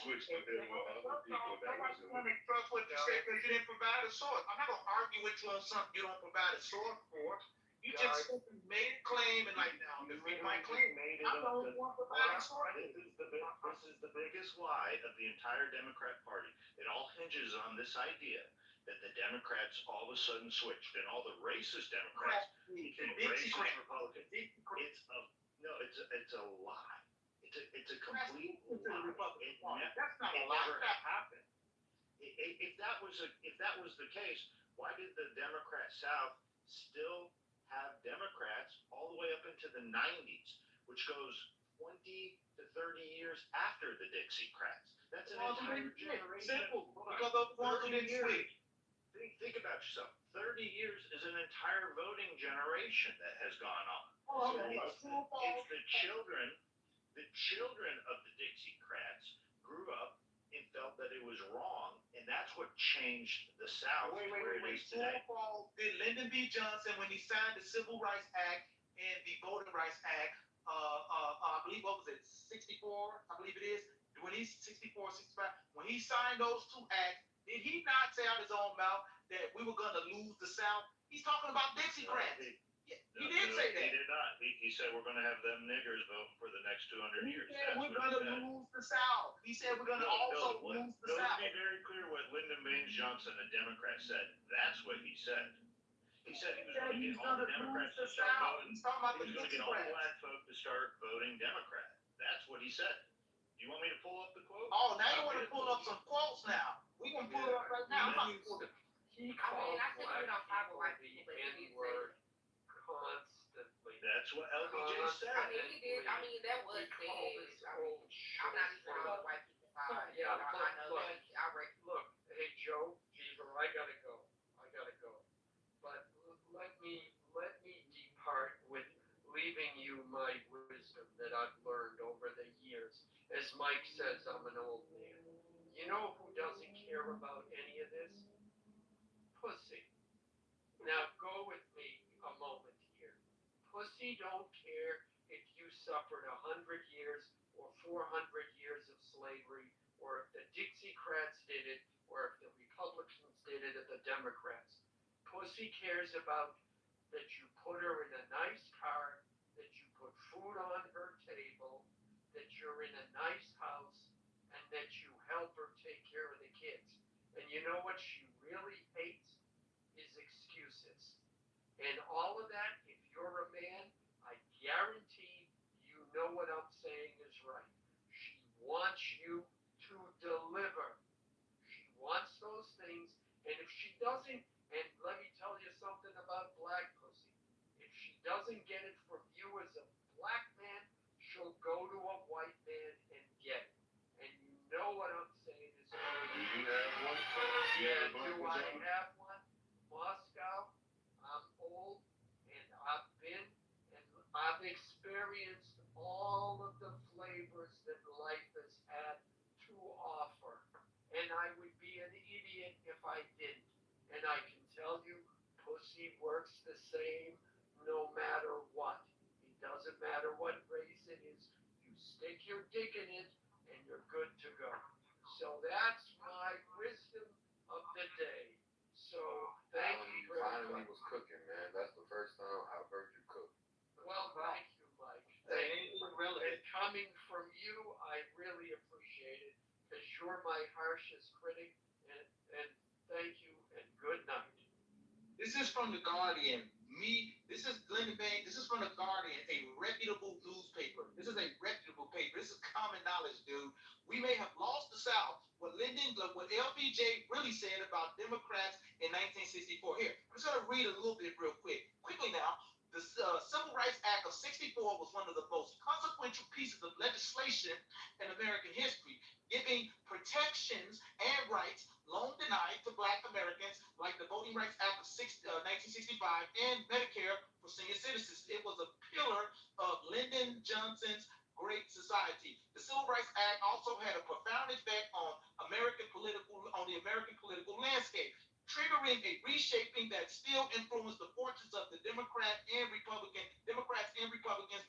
switch, but there were other people that was in the... Trust what you say because you didn't provide a sword. I'm not going to argue with you on something you don't provide a sword for. You just made a claim and like, now, defeat my claim. I'm the only one providing a sword. This is the biggest lie of the entire Democrat Party. It all hinges on this idea that the Democrats all of a sudden switched, and all the racist Democrats became racist Republicans. It's a never happen. If that was the case, why did the Democrat South still have Democrats all the way up into the 90s, which goes 20 to 30 years after the Dixiecrats? That's an entire generation. Simple. Because of 30 years. Think about yourself. 30 years is an entire voting generation that has gone on. It's the children of the Dixiecrats grew up and felt that it was wrong, and that's what changed the South to where it is today. Did Lyndon B. Johnson, when he signed the Civil Rights Act and the Voting Rights Act, I believe, what was it, 64, I believe it is, when he's 64, 65, when he signed those two acts, did he not say out his own mouth that we were going to lose the South? He's talking about Dixiecrats. He did say that. He did not. He said we're going to have them niggers voting for the next 200 years. He said we're going to lose the South. He said we're going to also lose the South. Let me be very clear what Lyndon Baines Johnson, a Democrat, said. That's what he said. He said he was going to get all the Democrats to start voting. He was going to get all black folk to start voting Democrat. That's what he said. Do you want me to pull up the quote? Oh, now you want to pull up some quotes now. We can pull it up right now. He called black people the N-word constantly. That's what LBJ said. I mean, he did. I mean, that was said. I'm not even on the white people's side. Yeah, I know that. I reckon. Look, hey, Joe, Beaver, I gotta go. But let me depart with leaving you my wisdom that I've learned over the years. As Mike says, I'm an old man. You know who doesn't care about any of this? Pussy. Now go with me a moment here. Pussy don't care if you suffered 100 years or 400 years of slavery, or if the Dixiecrats did it, or if the Republicans did it, or the Democrats. Pussy cares about that you put her in a nice car, that you put food on her table, that you're in a nice house, and that you help her take care of the kids. And you know what she really hates is excuses. And all of that, if you're a man, I guarantee you know what I'm saying is right. She wants you to deliver. She wants those things, and if she doesn't, and let me tell you something about black pussy. If she doesn't get it from you as a black man, she'll go to a white man and get it. And you know what I'm saying is true. Do you have one? Yeah, do I have one? Moscow, I'm old, and I've experienced all of the flavors that life has had to offer. And I would be an idiot if I didn't. And I can tell you, pussy works the same no matter what. It doesn't matter what race it is. You stick your dick in it, and you're good to go. So that's my wisdom of the day. So thank you very finally much. was cooking, man. That's the first time I've heard you cook. Well, thank you, Mike. Thank you. And coming from you, I really appreciate it, because you're my harshest critic, and thank you, and good night. This is from The Guardian. This is Lyndon Baines. This is from The Guardian, a reputable newspaper. This is a reputable paper. This is common knowledge, dude. We may have lost the South. What LBJ really said about Democrats in 1964. Here, I'm just going to read a little bit real quickly now. The Civil Rights Act of 64 was one of the most consequential pieces of legislation in American history, giving protections and rights long denied to Black Americans, like the Voting Rights Act of 1965 and Medicare for senior citizens. It was a pillar of Lyndon Johnson's Great Society. The Civil Rights Act also had a profound effect on the American political landscape, triggering a reshaping that still influenced the fortunes of the Democrats and Republicans,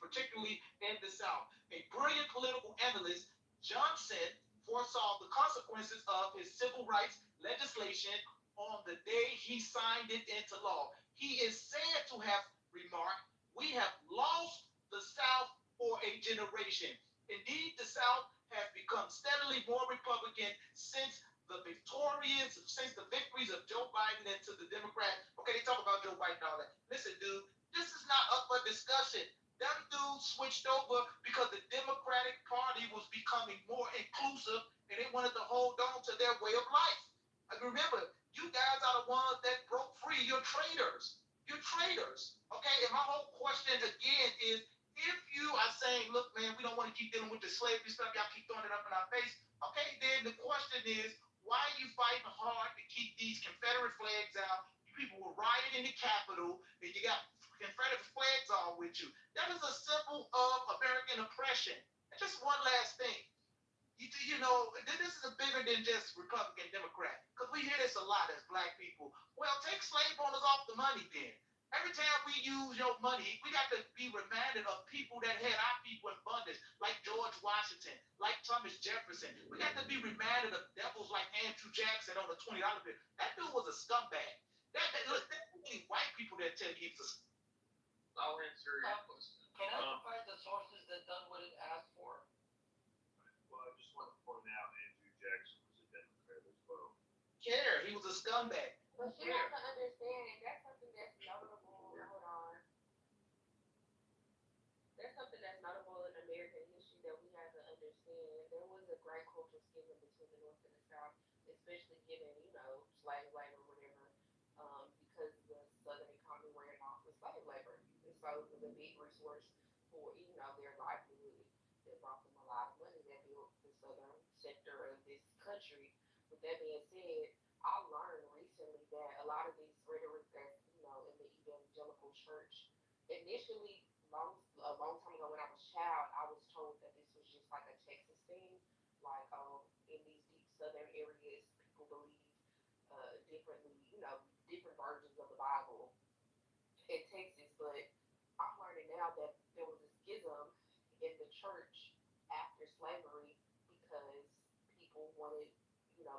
particularly in the South. A brilliant political analyst, Johnson foresaw the consequences of his civil rights legislation on the day he signed it into law. He is said to have remarked, "We have lost the South for a generation." Indeed, the South has become steadily more Republican since the victories of Joe Biden into the Democrats. Okay, they talk about Joe Biden and all that. Listen, dude, this is not up for discussion. Them dudes switched over because the Democratic Party was becoming more inclusive and they wanted to hold on to their way of life. And remember, you guys are the ones that broke free. You're traitors. You're traitors. Okay? And my whole question again is if you are saying, look, man, we don't want to keep dealing with the slavery stuff, y'all keep throwing it up in our face. Okay, then the question is, why are you fighting hard to keep these Confederate flags out? You people were rioting in the Capitol, and you got Confederate flags all with you. That is a symbol of American oppression. And just one last thing. You know, this is bigger than just Republican, Democrat. Because we hear this a lot as black people. Well, take slave owners off the money then. Every time we use your money, we got to be reminded of people that had our people in bondage, like George Washington, like Thomas Jefferson. We got to be reminded of devils like Andrew Jackson on the $20 bill. That dude was a scumbag. Look, there's many white people that tell you he was a scumbag. I'll answer your question. Can I provide the sources that done what it asked for? Well, I just want to point out Andrew Jackson was a Democrat as well. Care, he was a scumbag. But you have to understand, and that's something that's notable. Hold on. That's something that's notable in American history that we have to understand. There was a great cultural schism between the North and the South, especially given, slave labor, whatever, because the Southern economy ran off with slave labor. And so it was a big resource for, their livelihood. That brought them a lot of money that built the southern sector of this country. With that being said, I learned recently that a lot of these rhetoric that, in the evangelical church, initially, a long time ago when I was a child, I was told that this was just like a Texas thing. Like, in these deep southern areas, people believe differently, different versions of the Bible in Texas. But I'm learning now that there was a schism in the church after slavery because people wanted,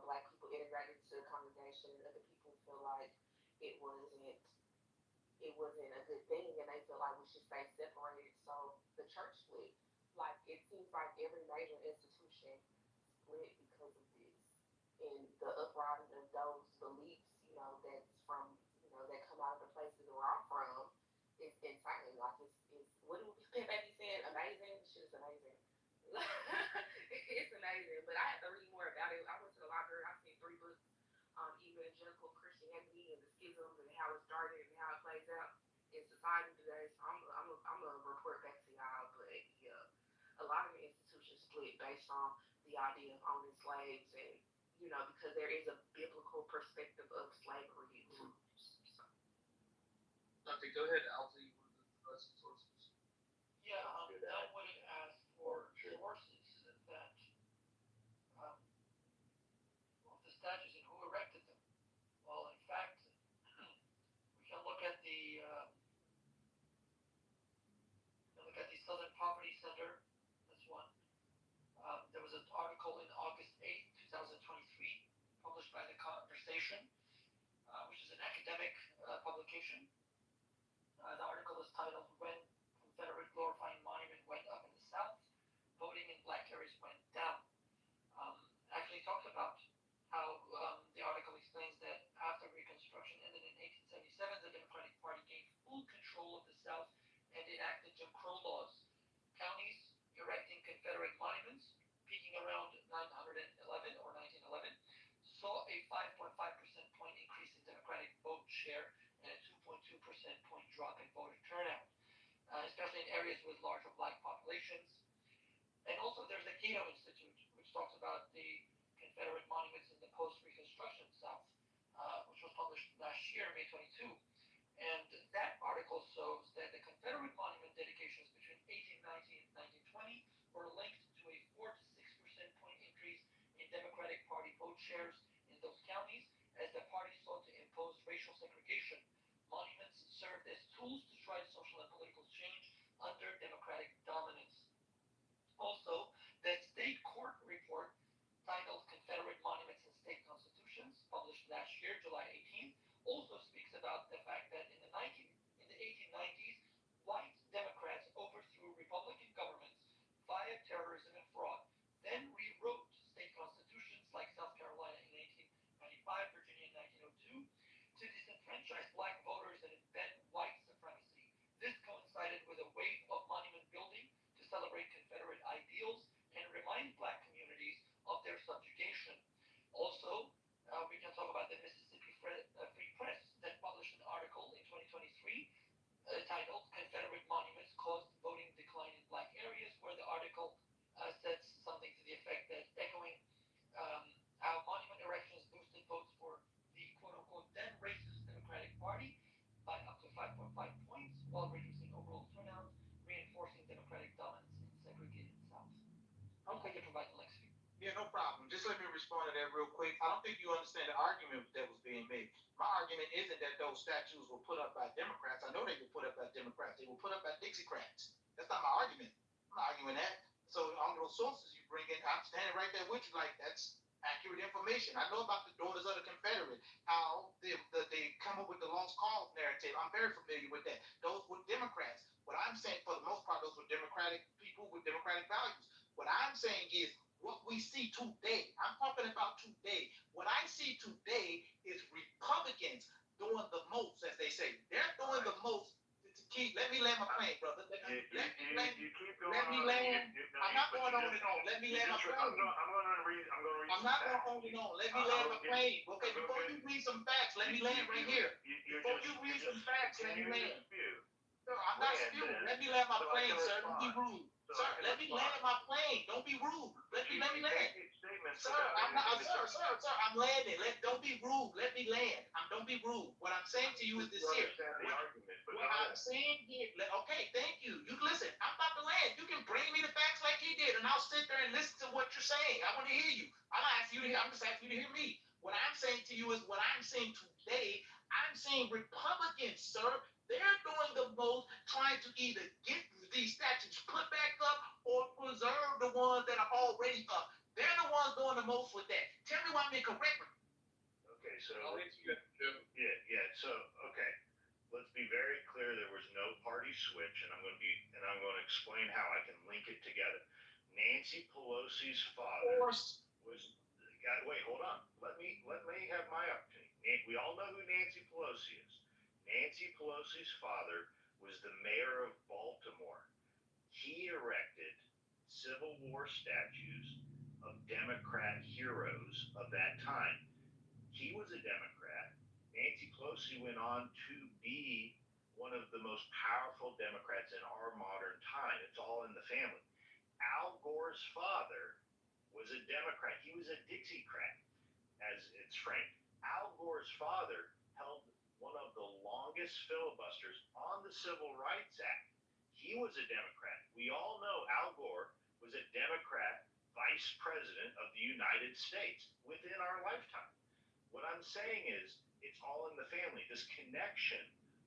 black people integrated into the congregation, and other people feel like it wasn't a good thing, and they feel like we should stay separated. So the church split. Like it seems like every major institution split because of this, and the uprising of those beliefs, that's from, that come out of the places where I'm from, is insane. Like it's what do baby saying? Amazing. Shit is amazing. It's amazing, but I have to read more about it. I went to the library. I've seen 3 books on evangelical Christianity and the schisms and how it started and how it plays out in society today. So I'm gonna report back to y'all. But yeah, a lot of the institutions split based on the idea of owning slaves, and because there is a biblical perspective of slavery too. So. Okay, go ahead, Alfie, with the sources. Yeah, that what it asked for sources is that of the statues and who erected them. Well, in fact, we can look at the Southern Poverty Center. That's one. There was an article in August 8, 2023, published by The Conversation, which is an academic publication. The article is titled "When Confederate Glorifying Monument Went Up in the South, Voting in Black Areas Went Down." Actually talks about how the article explains that after Reconstruction ended in 1877, the Democratic Party gained full control of the South and enacted Jim Crow laws. Counties erecting Confederate monuments, peaking around 911 or 1911, saw a 5.5% point increase in Democratic vote share and a 2.2% point drop in voter turnout, especially in areas with larger black populations. And also there's the Cato Institute, which talks about the Confederate monuments in the post-Reconstruction South, which was published last year, May 22. And that article shows that the Confederate monument dedications between 1819 and 1920 were linked to a 4 to 6% point increase in Democratic Party vote shares in those counties as the party sought to impose racial segregation. Monuments served as tools to drive social and political change under Democratic dominance. Also, the state court report titled "Confederate Monuments and State Constitutions" Yeah, no problem. Just let me respond to that real quick. I don't think you understand the argument that was being made. My argument isn't that those statues were put up by Democrats. I know they were put up by Democrats. They were put up by Dixiecrats. That's not my argument. I'm not arguing that. So on those sources you bring in, I'm standing right there with you, like that's accurate information. I know about the Daughters of the Confederate, how they come up with the lost cause narrative. I'm very familiar with that. Those were Democrats. What I'm saying, for the most part, those were Democratic people with Democratic values. What I'm saying is what we see today. I'm talking about today. What I see today is Republicans doing the most, as they say. They're doing the most to keep. Let me land my plane, brother. Let me land. You keep going Let me on. land. I'm not going on and on. Let me land my plane. I'm going to read. I'm not going on and on. Let me land my plane. Okay, before you read some facts, let me land right here. Before you read some facts, let me land. Sir, I'm not spewing. Let me land my plane, sir. Don't be rude. Sir, let me land my plane. Don't be rude. Let me land. Sir, I'm not, sir, I'm landing. Don't be rude. Let me land. Don't be rude. What I'm saying to you is this here. What I'm saying here, okay, thank you. You listen, I'm about to land. You can bring me the facts like he did, and I'll sit there and listen to what you're saying. I want to hear you. I'm just asking you to hear me. What I'm saying to you is what I'm saying today. I'm saying Republicans, sir, they're doing the most trying to either get these statues put back up or preserve the ones that are already up. They're the ones doing the most with that. Tell me why I'm incorrect. Okay, so I'll answer you, Jim. yeah. So okay, let's be very clear. There was no party switch, and I'm going to explain how I can link it together. Nancy Pelosi's father was. Wait, hold on. Let me have my opportunity. We all know who Nancy Pelosi is. Nancy Pelosi's father was the mayor of Baltimore. He erected Civil War statues of Democrat heroes of that time. He was a Democrat. Nancy Pelosi went on to be one of the most powerful Democrats in our modern time. It's all in the family. Al Gore's father was a Democrat. He was a Dixiecrat, as it's framed. Al Gore's father held one of the longest filibusters on the Civil Rights Act. He was a Democrat. We all know Al Gore was a Democrat vice president of the United States within our lifetime. What I'm saying is, it's all in the family. This connection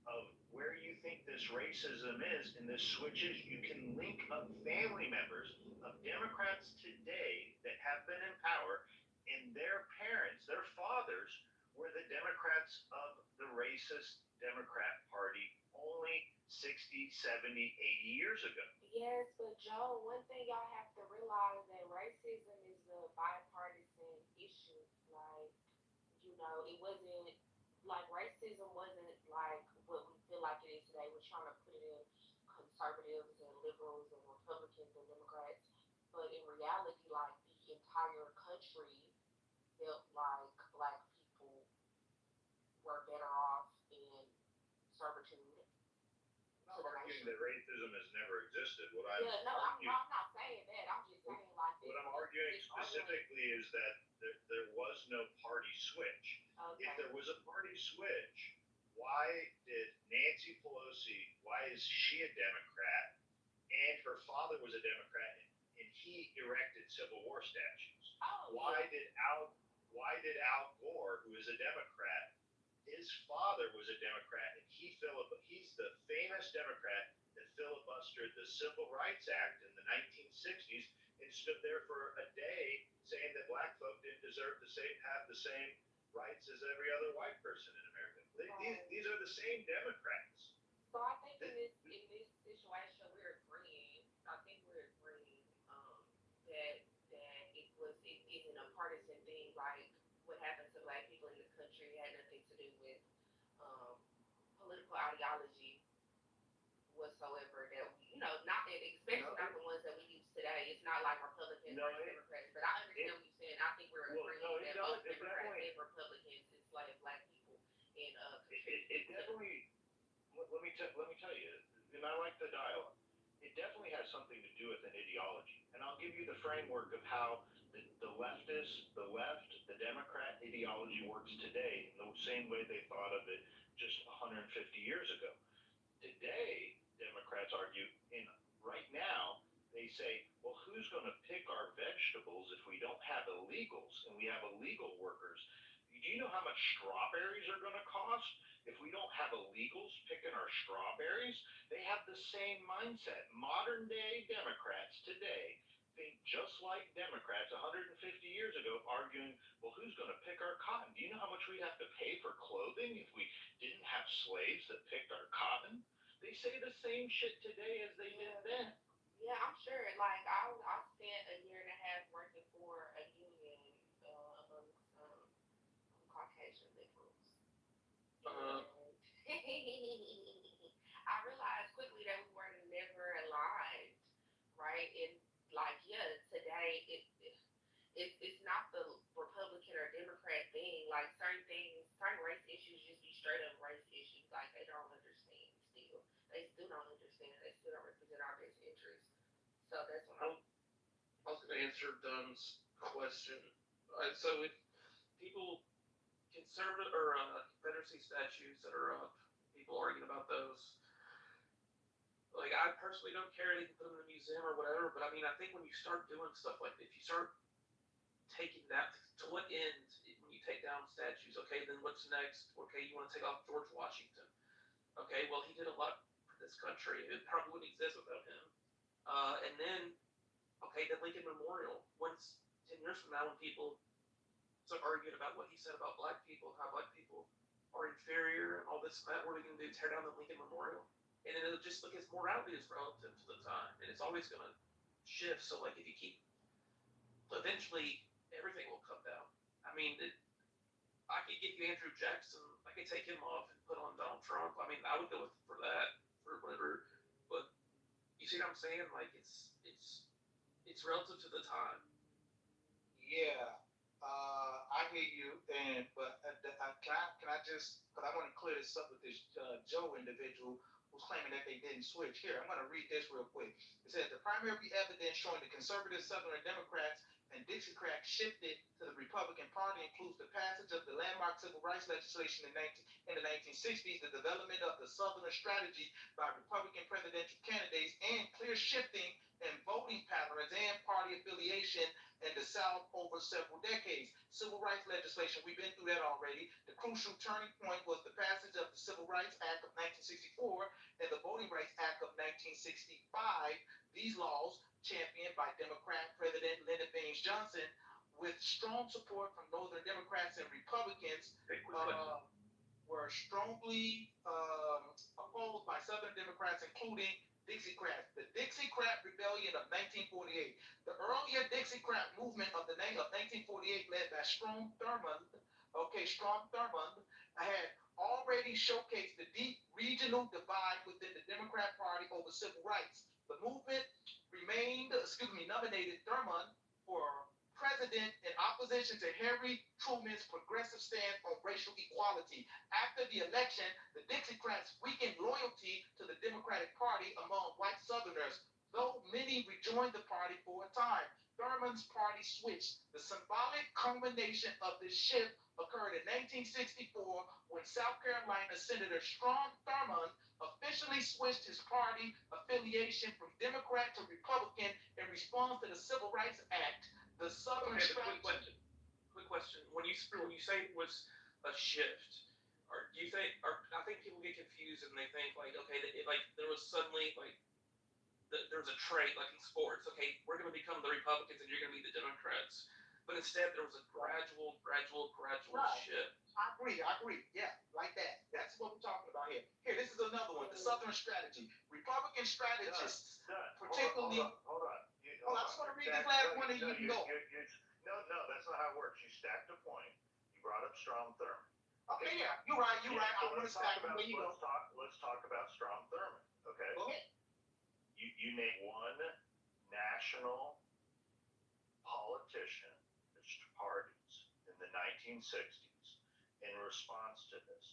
of where you think this racism is and this switches, you can link up family members of Democrats today that have been in power, and their parents, their fathers, were the Democrats of the racist Democrat Party only 60, 70, 80 years ago. Yes, but Joe, one thing y'all have to realize that racism is a bipartisan issue. Like, it wasn't like racism wasn't like what we feel like it is today. We're trying to put it in conservatives and liberals and Republicans and Democrats, but in reality, like the entire country felt like black people were better off in servitude. I'm not arguing that racism has never existed. I'm not saying that. I'm just saying like what I'm arguing specifically is that there was no party switch. Okay. If there was a party switch, why did Nancy Pelosi, why is she a Democrat and her father was a Democrat and he erected Civil War statues? Why did Al Gore, who is a Democrat, his father was a Democrat and he's the famous Democrat that filibustered the Civil Rights Act in the 1960s and stood there for a day saying that black folk didn't deserve to have the same rights as every other white person in America. These are the same Democrats. So I think in this situation we're agreeing. I think we're agreeing that it isn't a partisan thing like what happens to black people in this country. It had nothing to do with political ideology whatsoever. That not especially not the ones that we use today. It's not like Republicans or Democrats. But I understand what you're saying. I think we're agreeing that both Democrats and Republicans enslave black people. And it definitely. Let me tell you, and I like the dialogue. It definitely has something to do with an ideology, and I'll give you the framework of how the left, the Democrat ideology works today in the same way they thought of it just 150 years ago. Today, Democrats argue, and right now, they say, well, who's going to pick our vegetables if we don't have illegals and we have illegal workers? Do you know how much strawberries are going to cost if we don't have illegals picking our strawberries? They have the same mindset. Modern day Democrats today think just like Democrats 150 years ago, arguing, well, who's going to pick our cotton? Do you know how much we'd have to pay for clothing if we didn't have slaves that picked our cotton? They say the same shit today as they did then. Yeah, I'm sure. Like I spent a year and a half working for a union amongst Caucasian liberals. And I realized quickly that we were never aligned, right? And like, yeah, today it's not the Republican or Democrat thing. Like certain things, certain race issues just be straight up race issues. Like they don't understand still. They still don't understand. They still don't represent our best interests. So that's what I'm. I was going to answer Dunn's question. So if people conservative or Confederacy statues that are up, people arguing about those. Like I personally don't care. They can put them in a museum or whatever. But I mean, I think when you start doing stuff like, if you start taking that to what end when you take down statues? Okay, then what's next? Okay, you want to take off George Washington. Okay, well he did a lot for this country. It probably wouldn't exist without him. And then, okay, the Lincoln Memorial. Once 10 years from now, when people start arguing about what he said about black people, how black people are inferior and all this and that, what are we going to do? Tear down the Lincoln Memorial? And then it'll just look, his morality is relative to the time, and it's always going to shift. So, like, if you keep, eventually, everything will come down. I mean, I could give you Andrew Jackson, I could take him off and put on Donald Trump. I mean, I would go for that, for whatever. But you see what I'm saying? Like, it's relative to the time. Yeah, I hear you, but can I just, because I want to clear this up with this Joe individual who's claiming that they didn't switch. Here, I'm going to read this real quick. It says, the primary evidence showing the conservative Southern Democrats and Distrct shifted to the Republican Party includes the passage of the landmark civil rights legislation in the 1960s, the development of the Southern strategy by Republican presidential candidates, and clear shifting in voting patterns and party affiliation in the South over several decades. Civil rights legislation, we've been through that already. The crucial turning point was the passage of the Civil Rights Act of 1964 and the Voting Rights Act of 1965. These laws, championed by Democrat President Lyndon Baines Johnson, with strong support from Northern Democrats and Republicans, were strongly opposed by Southern Democrats, including Dixiecrats. The Dixiecrat Rebellion of 1948. The earlier Dixiecrat movement of the 1948, led by Strom Thurmond, had already showcased the deep regional divide within the Democrat Party over civil rights. The movement nominated Thurmond for president in opposition to Harry Truman's progressive stance on racial equality. After the election, the Dixiecrats weakened loyalty to the Democratic Party among white Southerners, though many rejoined the party for a time. Thurmond's party switched. The symbolic culmination of this shift occurred in 1964 when South Carolina Senator Strom Thurmond officially switched his party affiliation from Democrat to Republican in response to the Civil Rights Act. The Southern strategy. Quick question. When you say it was a shift, or do you think, or I think people get confused and they think like, okay, like there was suddenly like there was a trade like in sports. Okay, we're going to become the Republicans and you're going to be the Democrats. But instead, there was a gradual shift. I agree. Yeah, like that. That's what we're talking about here. Here, this is another one. The Southern strategy. Republican strategists, particularly. Hold on. I just want to read this last one and you can go. No, that's not how it works. You stacked a point. You brought up Strom Thurmond. Okay, yeah, you're right. I want to stack them. There you go. Let's talk about Strom Thurmond. Okay. Go ahead. You name one national politician, parties in the 1960s in response to this.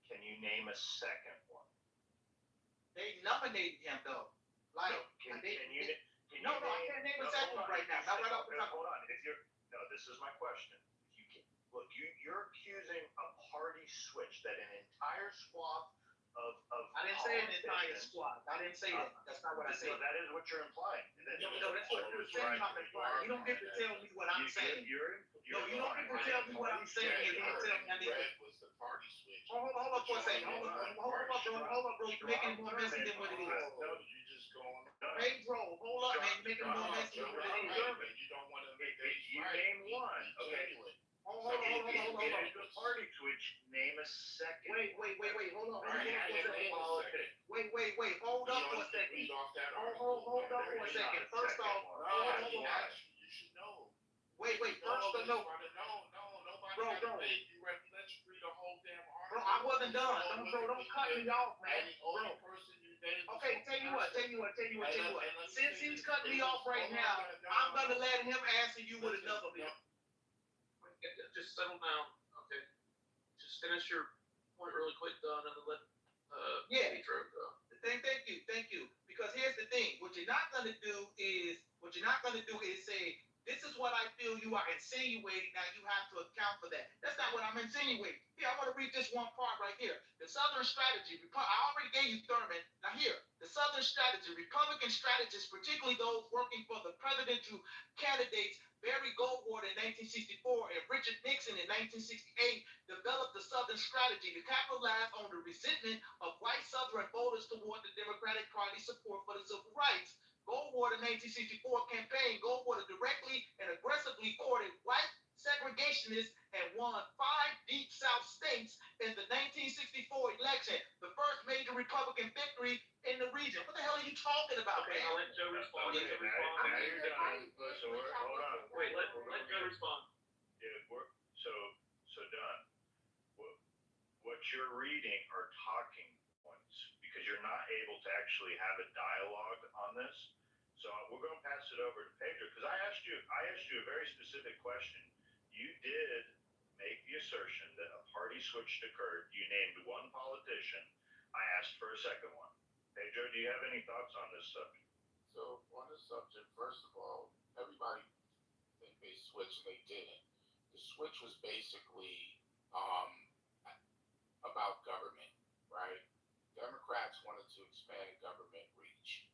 Can you name a second one? They nominated him though. Like, no, I can't name a second one right now. Not right off the top. Hold on. This is my question. You're accusing a party switch that an entire swath of didn't say an entire squad. I didn't say that. That's not what I said. So that is what you're implying. No, that's what you're saying. I'm implying. You don't get to tell me what I'm saying. No, you don't get to tell me what I'm saying and then tell me I need to. Red was the party switch. Hold up for a second. Hold up, bro. You're making it more messy than what it is. You just going. Pedro, hold up, man. You're making it more messy than what it is. You don't want to make things You right. name one. Okay. Hold on. The party switch. Name a second. Wait. Hold on. Wait, Wait. Hold up for a second. Hold up for a second. First off, you should know. Wait. First of all, Bro, you let you read the whole damn article. bro, I wasn't done. Don't cut me off, man. And the only person you named. Okay, tell you what. Since he's cutting me off right now, I'm gonna let him answer you with another bill. Just settle down, okay? Just finish your point really quick, Don, and then let Pedro go. Thank you. Because here's the thing: what you're not gonna do is say, "This is what I feel you are insinuating." Now you have to account for that. That's not what I'm insinuating. Here, I want to read this one part right here. The Southern strategy. I already gave you Thurman. Now here, the Southern strategy. Republican strategists, particularly those working for the presidential candidates Barry Goldwater in 1964 and Richard Nixon in 1968, developed the Southern strategy to capitalize on the resentment of white Southern voters toward the Democratic Party's support for the civil rights. Goldwater 1964 campaign, Goldwater directly and aggressively courted white segregationists and won 5 deep South states in the 1964 election, the first major Republican victory in the region. What the hell are you talking about, Okay, man? I'll let Joe respond. Now you're done. So hold on. Wait, let Joe respond. Yeah, so done. What you're reading are talking points because you're not able to actually have a dialogue on this. So we're going to pass it over to Pedro because I asked you a very specific question. You did make the assertion that a party switch occurred. You named one politician. I asked for a second one. Pedro, do you have any thoughts on this subject? So on this subject, first of all, everybody think they switched and they didn't. The switch was basically about government, right? Democrats wanted to expand government reach.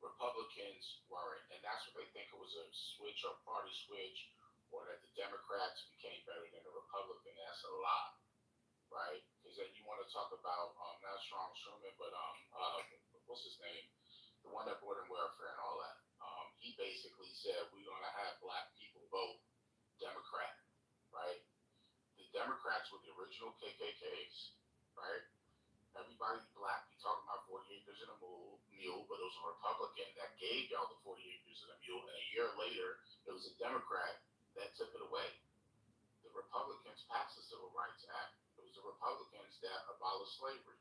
Republicans weren't, and that's what they think it was, a switch or party switch, or that the Democrats became better than the Republican. That's a lie, right? Because then you want to talk about not Strong Schumann, but what's his name? The one that brought in welfare and all that. He basically said we're gonna have black people vote Democrat, right? The Democrats were the original KKKs, right? Everybody black, we talking about 40 acres and a mule, but it was a Republican that gave y'all the 40 acres and a mule, and a year later, it was a Democrat that took it away. The Republicans passed the Civil Rights Act. It was the Republicans that abolished slavery.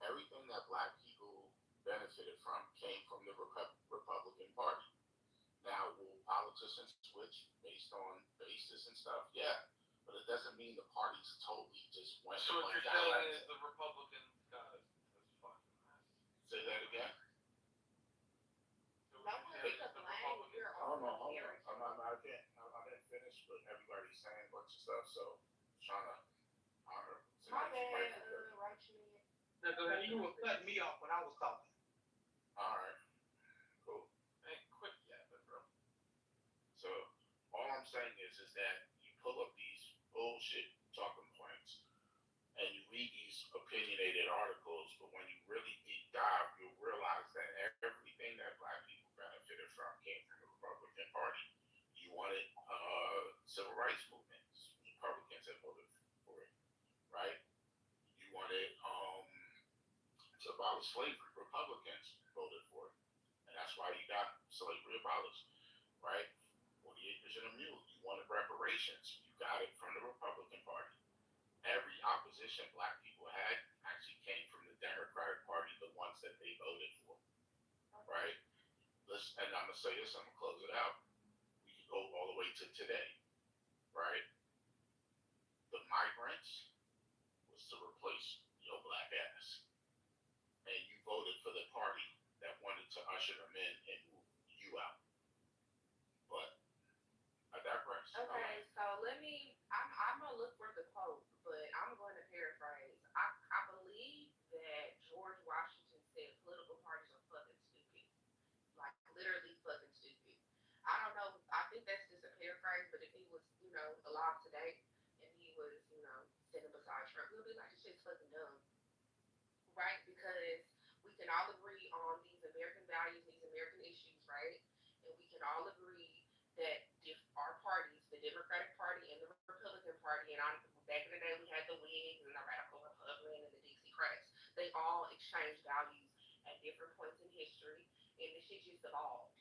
Everything that black people benefited from came from the Republican Party. Now, will politicians switch based on basis and stuff? Yeah, but it doesn't mean the parties totally just went. So what you're saying is the Republicans got it. That's fucking nice. Say that again. So what you're saying is the Republicans. I didn't finish, but everybody's saying a bunch of stuff, so I'm trying to honor. My bad, Rachel. No, go ahead. You were cutting me off when I was talking. All right, cool. Hey, quit yapping, bro. So all I'm saying is that you pull up these bullshit talking points and you read these opinionated articles, but when you really deep dive, you'll realize that everything that black people benefited from came from the Republican Party. You wanted civil rights movements, Republicans that voted for it, right? You wanted to abolish slavery, Republicans voted for it, and that's why you got slavery abolished, right? 40 acres and a mule. You wanted reparations. You got it from the Republican Party. Every opposition black people had actually came from the Democratic Party, the ones that they voted for, right? And I'm going to say this, I'm going to close it out. We can go all the way to today, right? The migrants was to replace your black ass. And you voted for the party that wanted to usher them in and move you out. But I digress. Okay, so I'm gonna look for the quote, but I'm going to paraphrase. I believe that George Washington right? Because we can all agree on these American values, these American issues, right? And we can all agree that our parties, the Democratic Party and the Republican Party, and back in the day we had the Whigs and the Radical Republican and the Dixiecrats. They all exchanged values at different points in history, and the shit just evolved.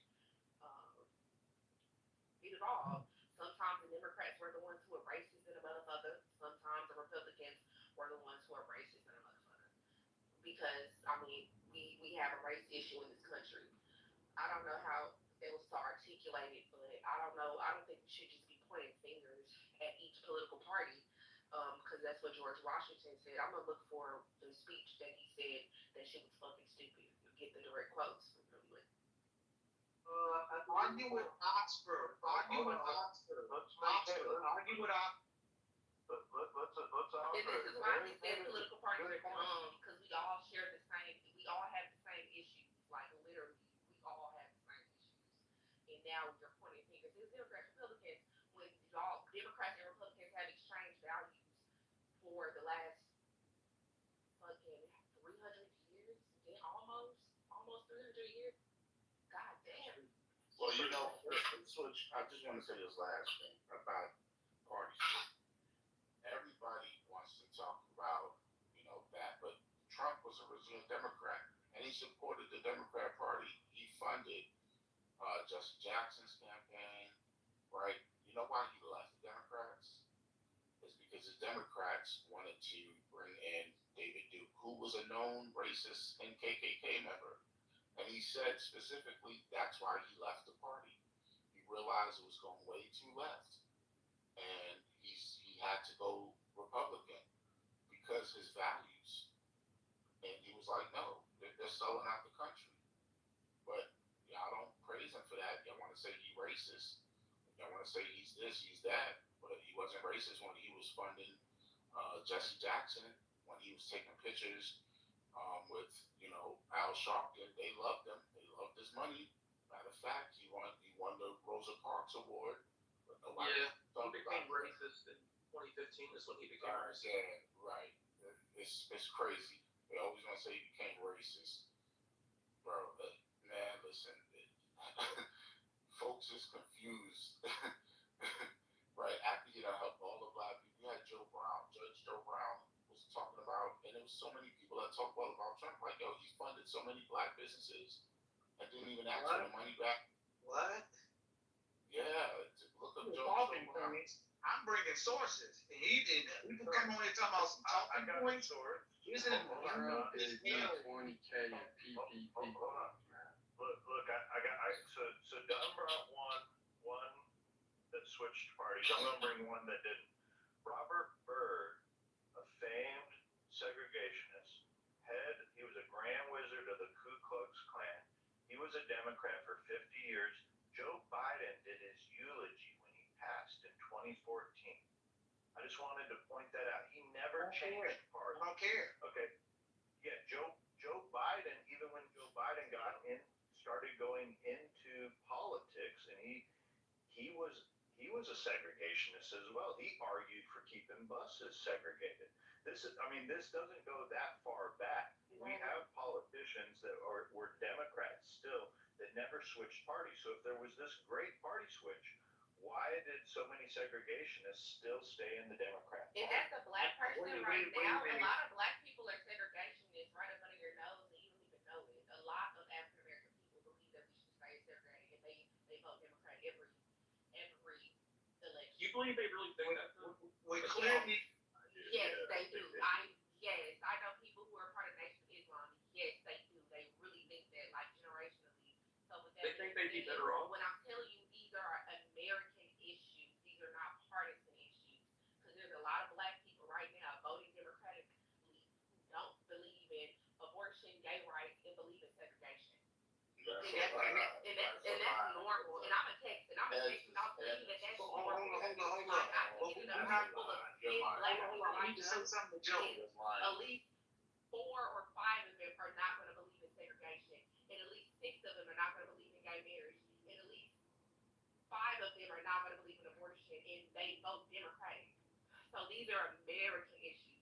Um, it evolved. Sometimes the Democrats were the ones who were racist and a motherfucker. Sometimes the Republicans were the ones who were racist and a motherfucker. Because I mean, we have a race issue in this country. I don't know how it was to articulate it, but I don't know. I don't think we should just be pointing fingers at each political party, because that's what George Washington said. I'm gonna look for the speech that he said that shit was fucking stupid. Get the direct quotes from him. Argue with Oxford. Argue with Oxford. Argue with Oxford. And this is why he said political parties are dumb, because we all share the same. We all have the same issues. Like literally, we all have the same issues. And now you're pointing fingers. It's Democrats, Republicans. When y'all Democrats and Republicans have exchanged values for the last fucking 300 years, then almost 300 years. God damn. Well, switch. I just want to say this last thing about parties. Everybody wants to talk about, that, but Trump was originally a Democrat, and he supported the Democrat Party. He funded Jesse Jackson's campaign, right? You know why he left the Democrats? It's because the Democrats wanted to bring in David Duke, who was a known racist and KKK member. And he said specifically that's why he left the party. He realized it was going way too left. And he had to go Republican because his values. And he was like, no, they're selling out the country. But y'all don't praise him for that. Y'all want to say he's racist. Y'all want to say he's this, he's that. But he wasn't racist when he was funding Jesse Jackson, when he was taking pictures with, Al Sharpton. They loved him. They loved his money. Matter of fact, he won the Rosa Parks Award. But nobody he became racist in 2015 is when he became racist. Yeah, right. It's crazy. They always want to say he became racist. Bro, man, listen. Folks is confused. Right? After you help all the black people, you had Judge Joe Brown was talking about, and there was so many people that talk well about Trump. Like, yo, he funded so many black businesses and didn't even ask for the money back. What? Yeah, look up Joe Brown. I'm bringing sources. And he did. We can come on here talking about some talking points. He's in 20K in PPP. Look, so Don brought one that switched parties. I'm gonna bring one that didn't. Robert Byrd, a famed segregationist, he was a grand wizard of the Ku Klux Klan. He was a Democrat for 50 years. Joe Biden did his eulogy when he passed in 2014. I just wanted to point that out. He never changed parties. I don't care. Okay. Yeah, Joe Biden, even when Joe Biden started going into politics, and he was a segregationist as well. He argued for keeping buses segregated. This doesn't go that far back. We have politicians that were Democrats still that never switched parties. So if there was this great party switch, why did so many segregationists still stay in the Democrat Party? And that's a black person right now. A lot of black people are segregationists right up under your nose, and you don't even know it. A lot of African American people believe that we should stay segregated, and they vote Democrat every election. You believe they really think that? We clearly. Yes, they do. I know people who are part of Nation of Islam. Yes, they do. They really think that, like, generationally. So with that, they think they'd be better off. When I'm telling you, these are American issues. These are not partisan issues. Because there's a lot of black people right now voting democratically who don't believe in abortion, gay rights, and believe in segregation. And that's normal. And I'm a Texan. I'm thinking that that's normal. Hold on. I need to say something to Joe. At least 4 or 5 of them are not going to believe in segregation, and at least 6 of them are not going to believe in gay marriage, and at least 5 of them are not going to believe in abortion, and they vote Democratic. So these are American issues.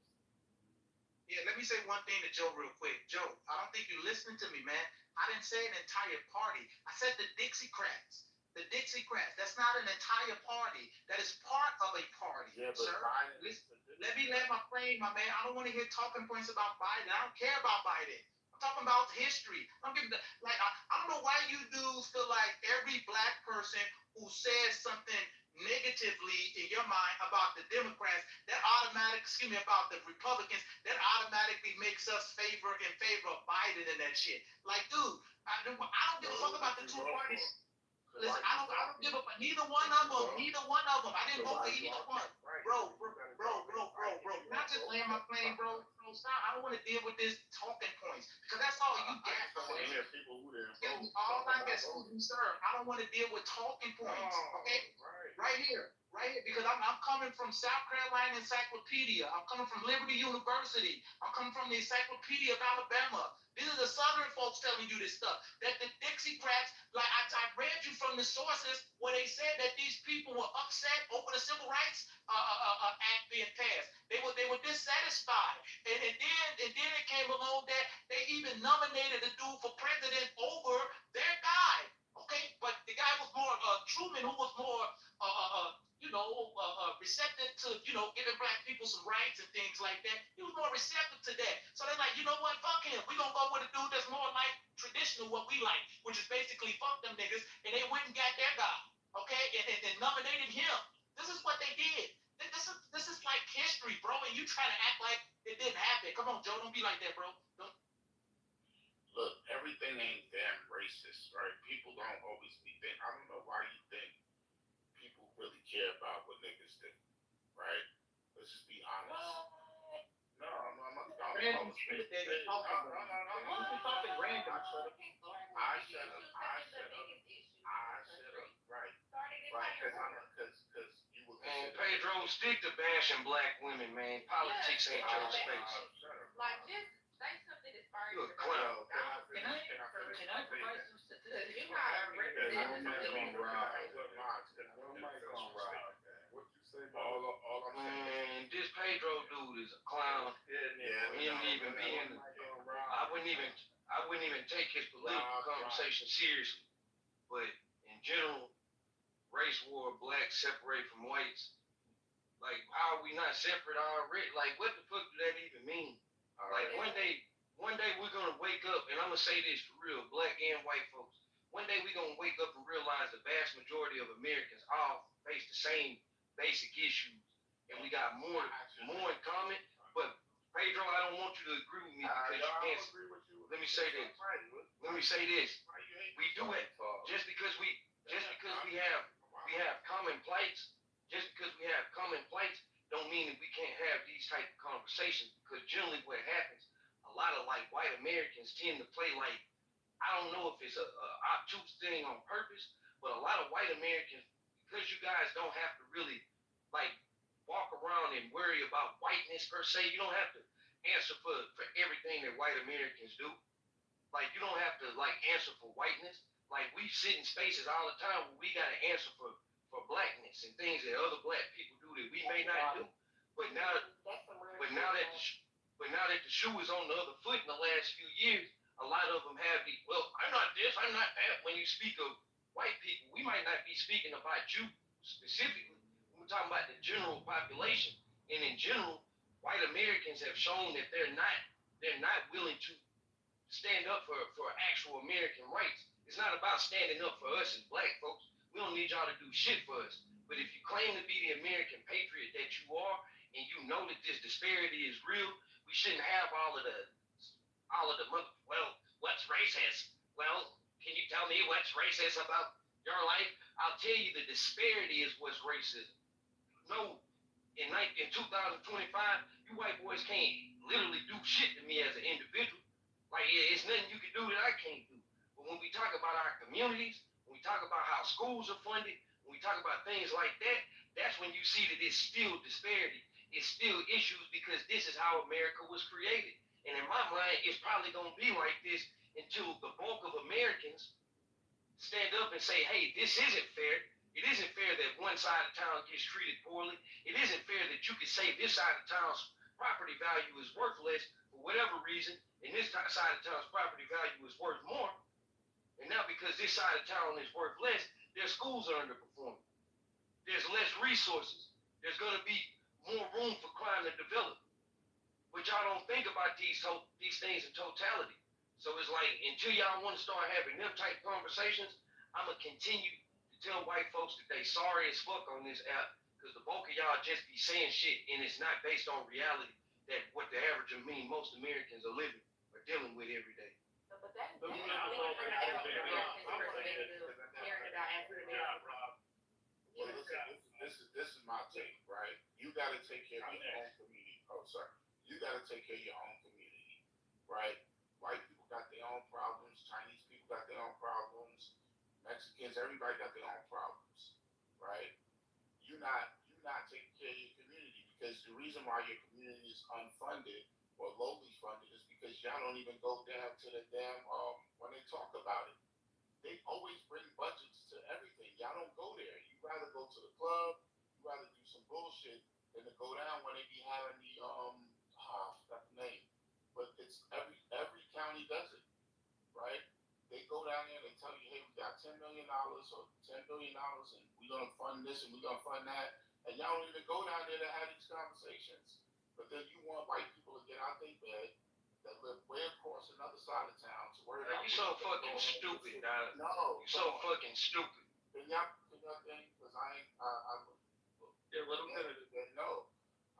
Yeah, let me say one thing to Joe real quick. Joe, I don't think you're listening to me, man. I didn't say an entire party. I said the Dixiecrats. The Dixiecrats. That's not an entire party. That is part of a party, Yeah, but sir. Biden. Let me land my plane, my man. I don't want to hear talking points about Biden. I don't care about Biden. I'm talking about history. I'm giving I don't know why you dudes feel like every black person who says something negatively in your mind about the Democrats, that about the Republicans, that automatically makes us in favor of Biden and that shit. Like, dude, I don't give a fuck about the two parties. Listen, I don't give a fuck. Neither one of them. I didn't vote for each one. Bro. Not just land my plane, bro. No, stop. I don't want to deal with this talking points because that's all you get. All I get is sir. I don't want to deal with talking points. Okay, right here, because I'm coming from South Carolina Encyclopedia. I'm coming from Liberty University. I'm coming from the Encyclopedia of Alabama. These are the Southern folks telling you this stuff. That the Dixiecrats, like I read you from the sources where they said that these people were upset over the Civil Rights Act being passed. They were dissatisfied, and then it came along that they even nominated a dude for president over their guy. Okay, but the guy was more Truman, who was more receptive to giving black people some rights and things like that. He was more receptive to that. So they're like, you know what? Fuck him. We're gonna go with a dude that's more like traditional, what we like, which is basically fuck them niggas, and they went and got their guy. Okay, and nominated him. This is what they did. This is like history, bro, and you try to act like it didn't happen. Come on, Joe, don't be like that, bro. Don't. Look, everything ain't damn racist, right? People don't always be I don't know why you think people really care about what niggas do, right? Let's just be honest. No, I'm not Random shit that they talking about. No. Talking random shit. I shut up. Right, because you were. Man, Pedro, stick to bashing black women, man. Politics ain't your space. Like, just say something as far as You're a clown. Can I provide some statistics? You're not All I'm saying. Man, this Pedro dude is a clown. I wouldn't even take his political conversation seriously. But in general, race war, blacks separate from whites. Like, how are we not separate already? Like, what the fuck do that even mean? Like, one day we're gonna wake up, and I'm gonna say this for real, black and white folks. One day we're gonna wake up and realize the vast majority of Americans all face the same basic issues, and we got more in common. But Pedro, I don't want you to agree with me because you can't. Let me say this. We do it just because we have common plights. Just because we have common plights don't mean that we can't have these type of conversations. Because generally, what happens, a lot of like white Americans tend to play like, I don't know if it's a obtuse thing on purpose, but a lot of white Americans, because you guys don't have to really like walk around and worry about whiteness per se. You don't have to answer for everything that white Americans do. Like, you don't have to like answer for whiteness. Like, we sit in spaces all the time where we gotta answer for blackness and things that other black people do that we may not do. But now that the shoe is on the other foot in the last few years, a lot of them have I'm not this, I'm not that. When you speak of white people, we might not be speaking about you specifically. We're talking about the general population. And in general, white Americans have shown that they're not willing to stand up for actual American rights. It's not about standing up for us as black folks. We don't need y'all to do shit for us. But if you claim to be the American patriot that you are, and you know that this disparity is real, we shouldn't have all of the what's racist? Well, can you tell me what's racist about your life? I'll tell you the disparity is what's racism. No, in 2025, you white boys can't literally do shit to me as an individual. Like, it's nothing you can do that I can't do. But when we talk about our communities, when we talk about how schools are funded, when we talk about things like that, that's when you see that it's still disparity. It's still issues because this is how America was created. And in my mind, it's probably going to be like this until the bulk of Americans stand up and say, hey, this isn't fair. It isn't fair that one side of town gets treated poorly. It isn't fair that you can say this side of town's property value is worthless, for whatever reason, and this side of town's property value is worth more. And now because this side of town is worth less, their schools are underperforming. There's less resources. There's going to be more room for crime to develop. But y'all don't think about these things in totality. So it's like, until y'all want to start having them type conversations, I'm going to continue to tell white folks that they sorry as fuck on this app, because the bulk of y'all just be saying shit, and it's not based on reality that what the average of most Americans are living or dealing with every day. But that's Americans versus African Americans. Well, this is my take, right? You got to take care of your own community. Oh, sorry. You got to take care of your own community, right? White people got their own problems. Chinese people got their own problems. Mexicans, everybody got their own problems, right? You're not taking care of your community, because the reason why your community is unfunded or lowly funded is because y'all don't even go down to the damn when they talk about it. They always bring budgets to everything. Y'all don't go there. You rather go to the club, you rather do some bullshit than to go down when they be having the I forgot the name. But it's every county does it, right? They go down there and they tell you, hey, we got $10 million or $10 billion and we're gonna fund this and we're gonna fund that. And y'all don't even go down there to have these conversations. But then you want white people to get out their bed that live way across another side of town to worry about. You so fucking stupid, dog. No. You so fucking stupid. Can y'all think? Because Yeah, let them No.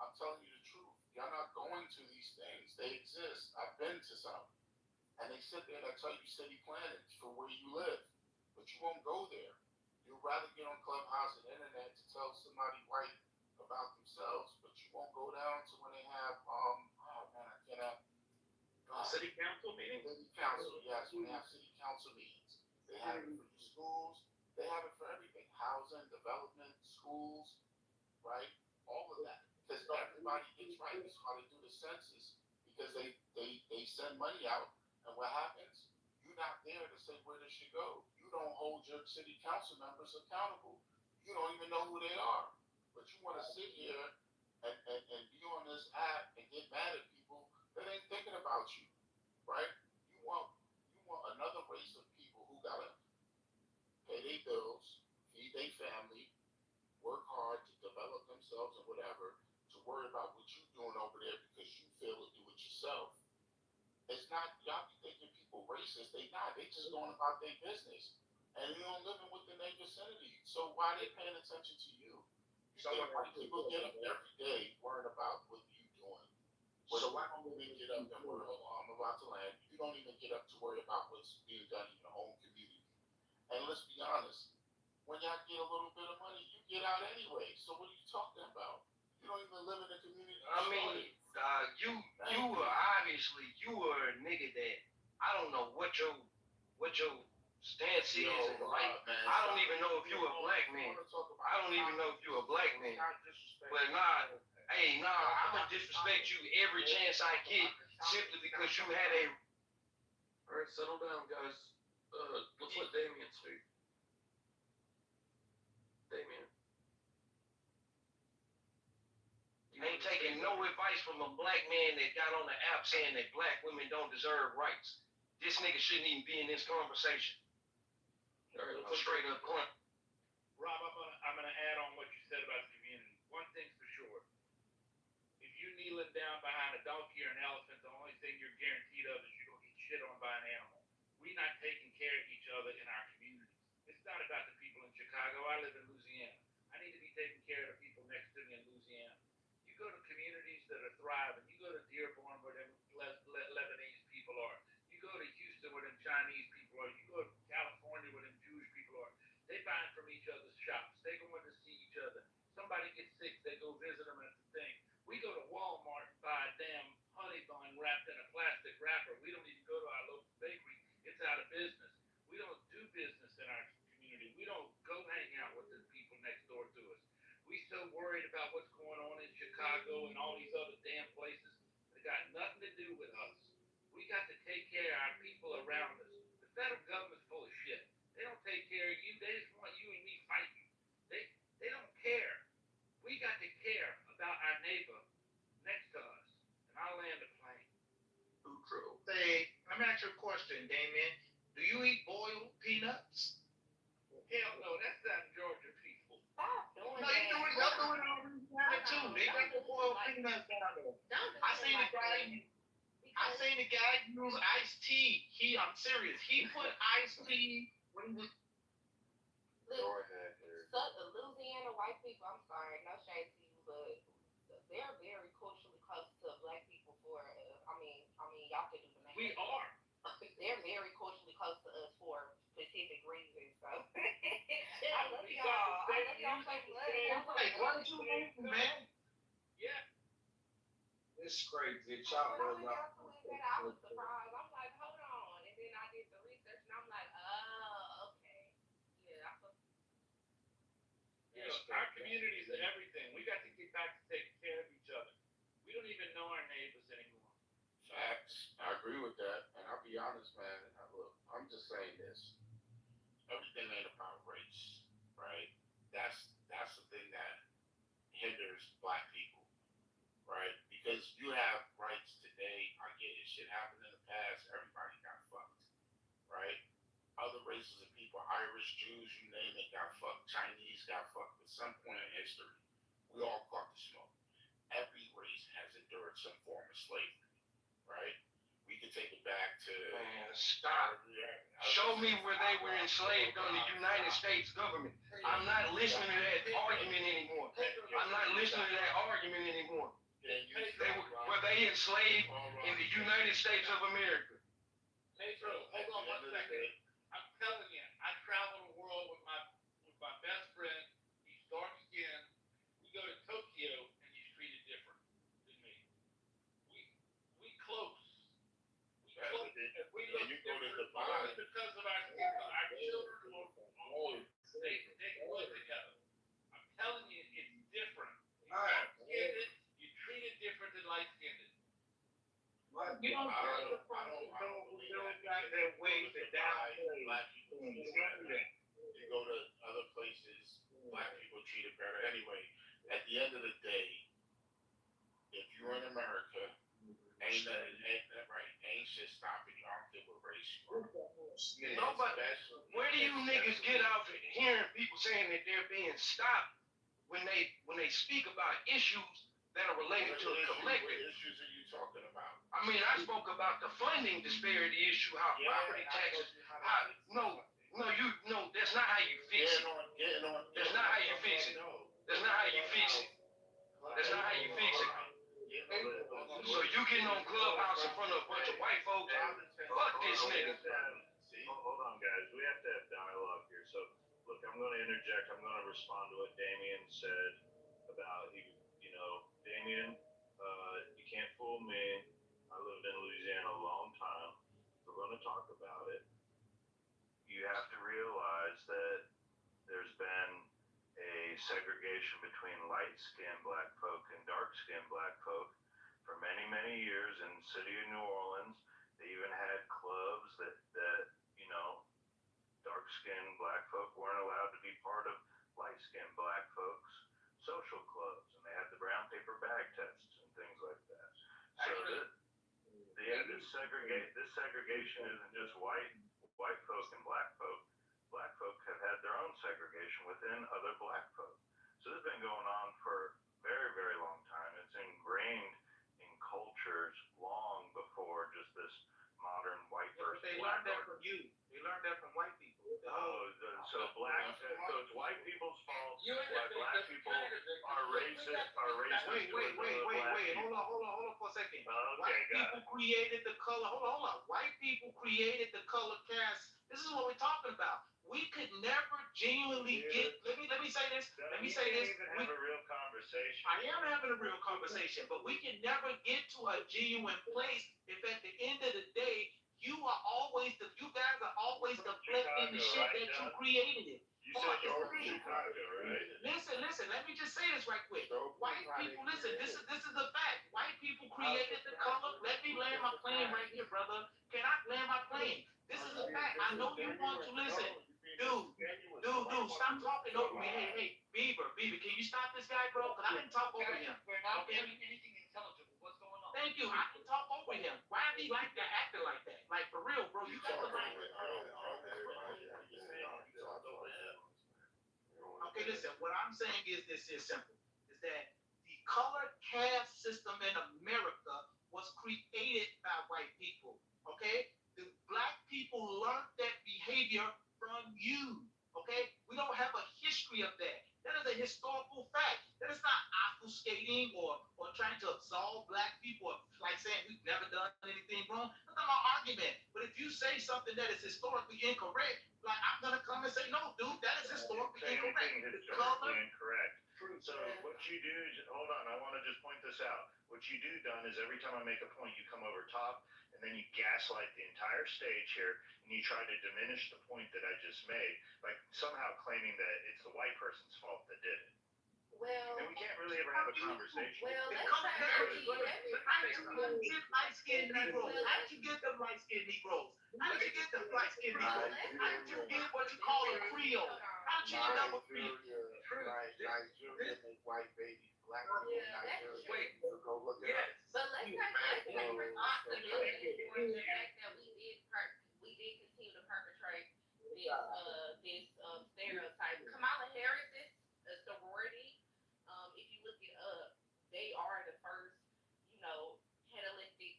I'm telling you the truth. Y'all not going to these things. They exist. I've been to some. And they sit there and they tell you city plannings for where you live. But you won't go there. You'd rather get on Clubhouse and internet to tell somebody white about themselves, but you won't go down to when they have city council meetings? City council, yes, when they have city council meetings. They have it for your schools, they have it for everything. Housing, development, schools, right? All of that. Because everybody gets right. That's why they do the census, because they send money out, and what happens? You're not there to say where they should go. You don't hold your city council members accountable. You don't even know who they are. But you want to sit here and be on this app and get mad at people that ain't thinking about you, right? You want another race of people who gotta pay their bills, feed their family, work hard to develop themselves or whatever, to worry about what you're doing over there because you feel to do it yourself. It's not, y'all be thinking people racist. They not. They just going about their business. And you don't live in within their vicinity. So why are they paying attention to you? White people get up every day worrying about what you're doing. So why don't we get up and worry, I'm about to land. You don't even get up to worry about what's being done in your own community. And let's be honest, when y'all get a little bit of money, you get out anyway. So what are you talking about? You don't even live in the community. I mean, you were obviously a nigga that I don't know what your stance is. I don't even know if you a black man. I don't even know if you a black man. But I'm gonna disrespect you every chance I get simply because you had a. All right, settle down, guys. Let's let Damien speak. Damien. Ain't taking no advice from a black man that got on the app saying that black women don't deserve rights. This nigga shouldn't even be in this conversation. I'm straight up blunt. Rob, I'm gonna add on what you said about the community. One thing's for sure. If you're kneeling down behind a donkey or an elephant, the only thing you're guaranteed of is you're gonna get shit on by an animal. We're not taking care of each other in our communities. It's not about the people in Chicago. I live in Louisiana. I need to be taking care of the people next to me in Louisiana. You go to communities that are thriving. You go to Dearborn where them Lebanese people are. You go to Houston where them Chinese people are. You go to California where them Jewish people are. They buy from each other's shops. They go in to see each other. Somebody gets sick, they go visit them at the thing. We go to Walmart and buy a damn honey bun wrapped in a plastic wrapper. We don't even go to our local bakery. It's out of business. We don't do business in our community. We don't go hang out with the people next door to us. We so worried about what's going on in Chicago and all these other damn places that got nothing to do with us. We got to take care of our people around us. The federal government's full of shit. They don't take care of you. They just want you and me fighting. They don't care. We got to care about our neighbor next to us. And I'll land the plane. question, Damien. Do you eat boiled peanuts? Hell no, that's not Georgia people. Stop doing No, that. you do it. Y'all do it in Louisiana too. They got the boiled peanuts down there. Don't do I it seen a like guy. that. I seen a guy use iced tea. I'm serious. He put iced tea when he was. Go ahead, Eric. Louisiana white people, I'm sorry, no shade to you, but they're very culturally close to black people for, I mean, y'all could do the math. We are. They're very culturally close to us for specific reasons, so. I love We y'all. got I the love y'all so same much. Hey, what you mean, man? Yeah. It's crazy. Y'all When I know went y'all. down to Louisiana, I was surprised. I'm like, hold on. And then I did the research and I'm like, oh, okay. Yeah, I feel. You know, our communities are everything. We got to get back to taking care of each other. We don't even know our neighbors anymore. Facts. I agree with that. And I'll be honest, man. Look, I'm just saying this. Everything ain't about race, right? That's the thing that hinders black people, right? Because you have rights today. I get it. Shit happened in the past. Everybody got fucked, right? Other races of people, Irish, Jews, you name it, got fucked. Chinese got fucked. At some point in history, we all caught the smoke. Every race has endured some form of slavery, right? We could take it back to. Man, stop. Show me where they were enslaved under the United States government. I'm not listening to that argument anymore. I'm not listening to that argument anymore. Were they enslaved in the United States of America? Pedro, hold on 1 second. I'm telling you, I travel the world with my best friend. He's dark skinned. We go to Tokyo and he's treated different than me. We close. If we look you go to different, Dubai. it's because of our skin color. Our children they grow together. I'm telling you, it's different. You're treated different than light skinned. You don't got their ways to downplay black people. You go to other places, black people treated better. Anyway, at the end of the day, if you're in America, ain't shit stopping you. I don't care what race you are. No, but where do you niggas get out hearing people saying that they're being stopped when they speak about issues that are related to the collective? What issues are you talking about? I mean, I spoke about the funding disparity issue, how property taxes, that's not how you fix it. That's not how you fix it. That's not how you fix it. That's not how you fix it. So you getting on Clubhouse in front of a bunch of white folks, fuck this nigga. Hold on, guys. We have to have dialogue here. So, look, I'm going to interject. I'm going to respond to what Damien said about, Damien, you can't fool me. I lived in Louisiana a long time. We're going to talk about it. You have to realize that there's been a segregation between light-skinned black folk and dark-skinned black folk for many, many years in the city of New Orleans. They even had clubs that dark-skinned black folk weren't allowed to be part of light-skinned black folks' social clubs, and they had the brown paper bag tests and things like that. So this segregation isn't just white folk and black folk. Black folk have had their own segregation within other black folk. So this has been going on for a very, very long time. It's ingrained in cultures long before just this modern white versus They black. learned that from you. They learned that from white people. So it's white people's fault. Black people are racist. Wait. Hold on for a second. White people created the color. Hold on. White people created the color cast. This is what we're talking about. We could never genuinely get. Let me say this. We can't even have a real conversation. I am having a real conversation, but we can never get to a genuine place if at the end of the day you guys are always deflecting the shit that you created it. You said you're from Chicago, right? Listen, let me just say this right quick. White people, listen, this is a fact. White people created the color. Let me land my plane right here, brother. Can I land my plane? This is a fact. I know you want to listen. Dude, stop talking over me. Hey, Beaver, can you stop this guy, bro? Because I didn't talk over him. We're not getting anything intelligible. What's going on? Thank you. I can talk over him. Why is he like that, acting like that? Like for real, bro. You got the right. Okay, listen. What I'm saying is this is simple: is that the color caste system in America was created by white people. Okay, the black people learned that behavior from you. Okay, we don't have a history of that. That is a historical fact. That is not obfuscating or trying to absolve black people, like saying we've never done anything wrong. That's not my argument. But if you say something that is historically incorrect, like I'm gonna come and say, no, dude, that is historically incorrect. Historically incorrect. So what you do is, hold on, I want to just point this out. What you do, Don, is every time I make a point, you come over top, and then you gaslight the entire stage here, and you try to diminish the point that I just made, by somehow claiming that it's the white person's fault that did it. Well, And we can't really ever have a conversation. well, How let's did you get light-skinned Negroes? How did you get them light-skinned Negroes? How did you get them light-skinned Negroes? How did you get what you call a Creole? How did you get double Creole? Nigeria make white babies, black people, Nigeria. Go look it up. But let's take responsibility for the fact that we did continue to perpetrate this stereotype. Kamala Harris is a sorority. If you look it up, they are the first, Hellenistic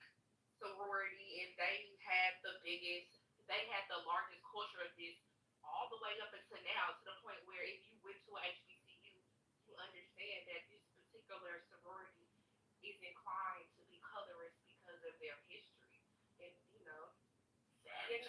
sorority, and they had the largest culture of this all the way up until now, to the point where if you went to a HBCU, you understand that this particular sorority is inclined to be colorist because of their history. And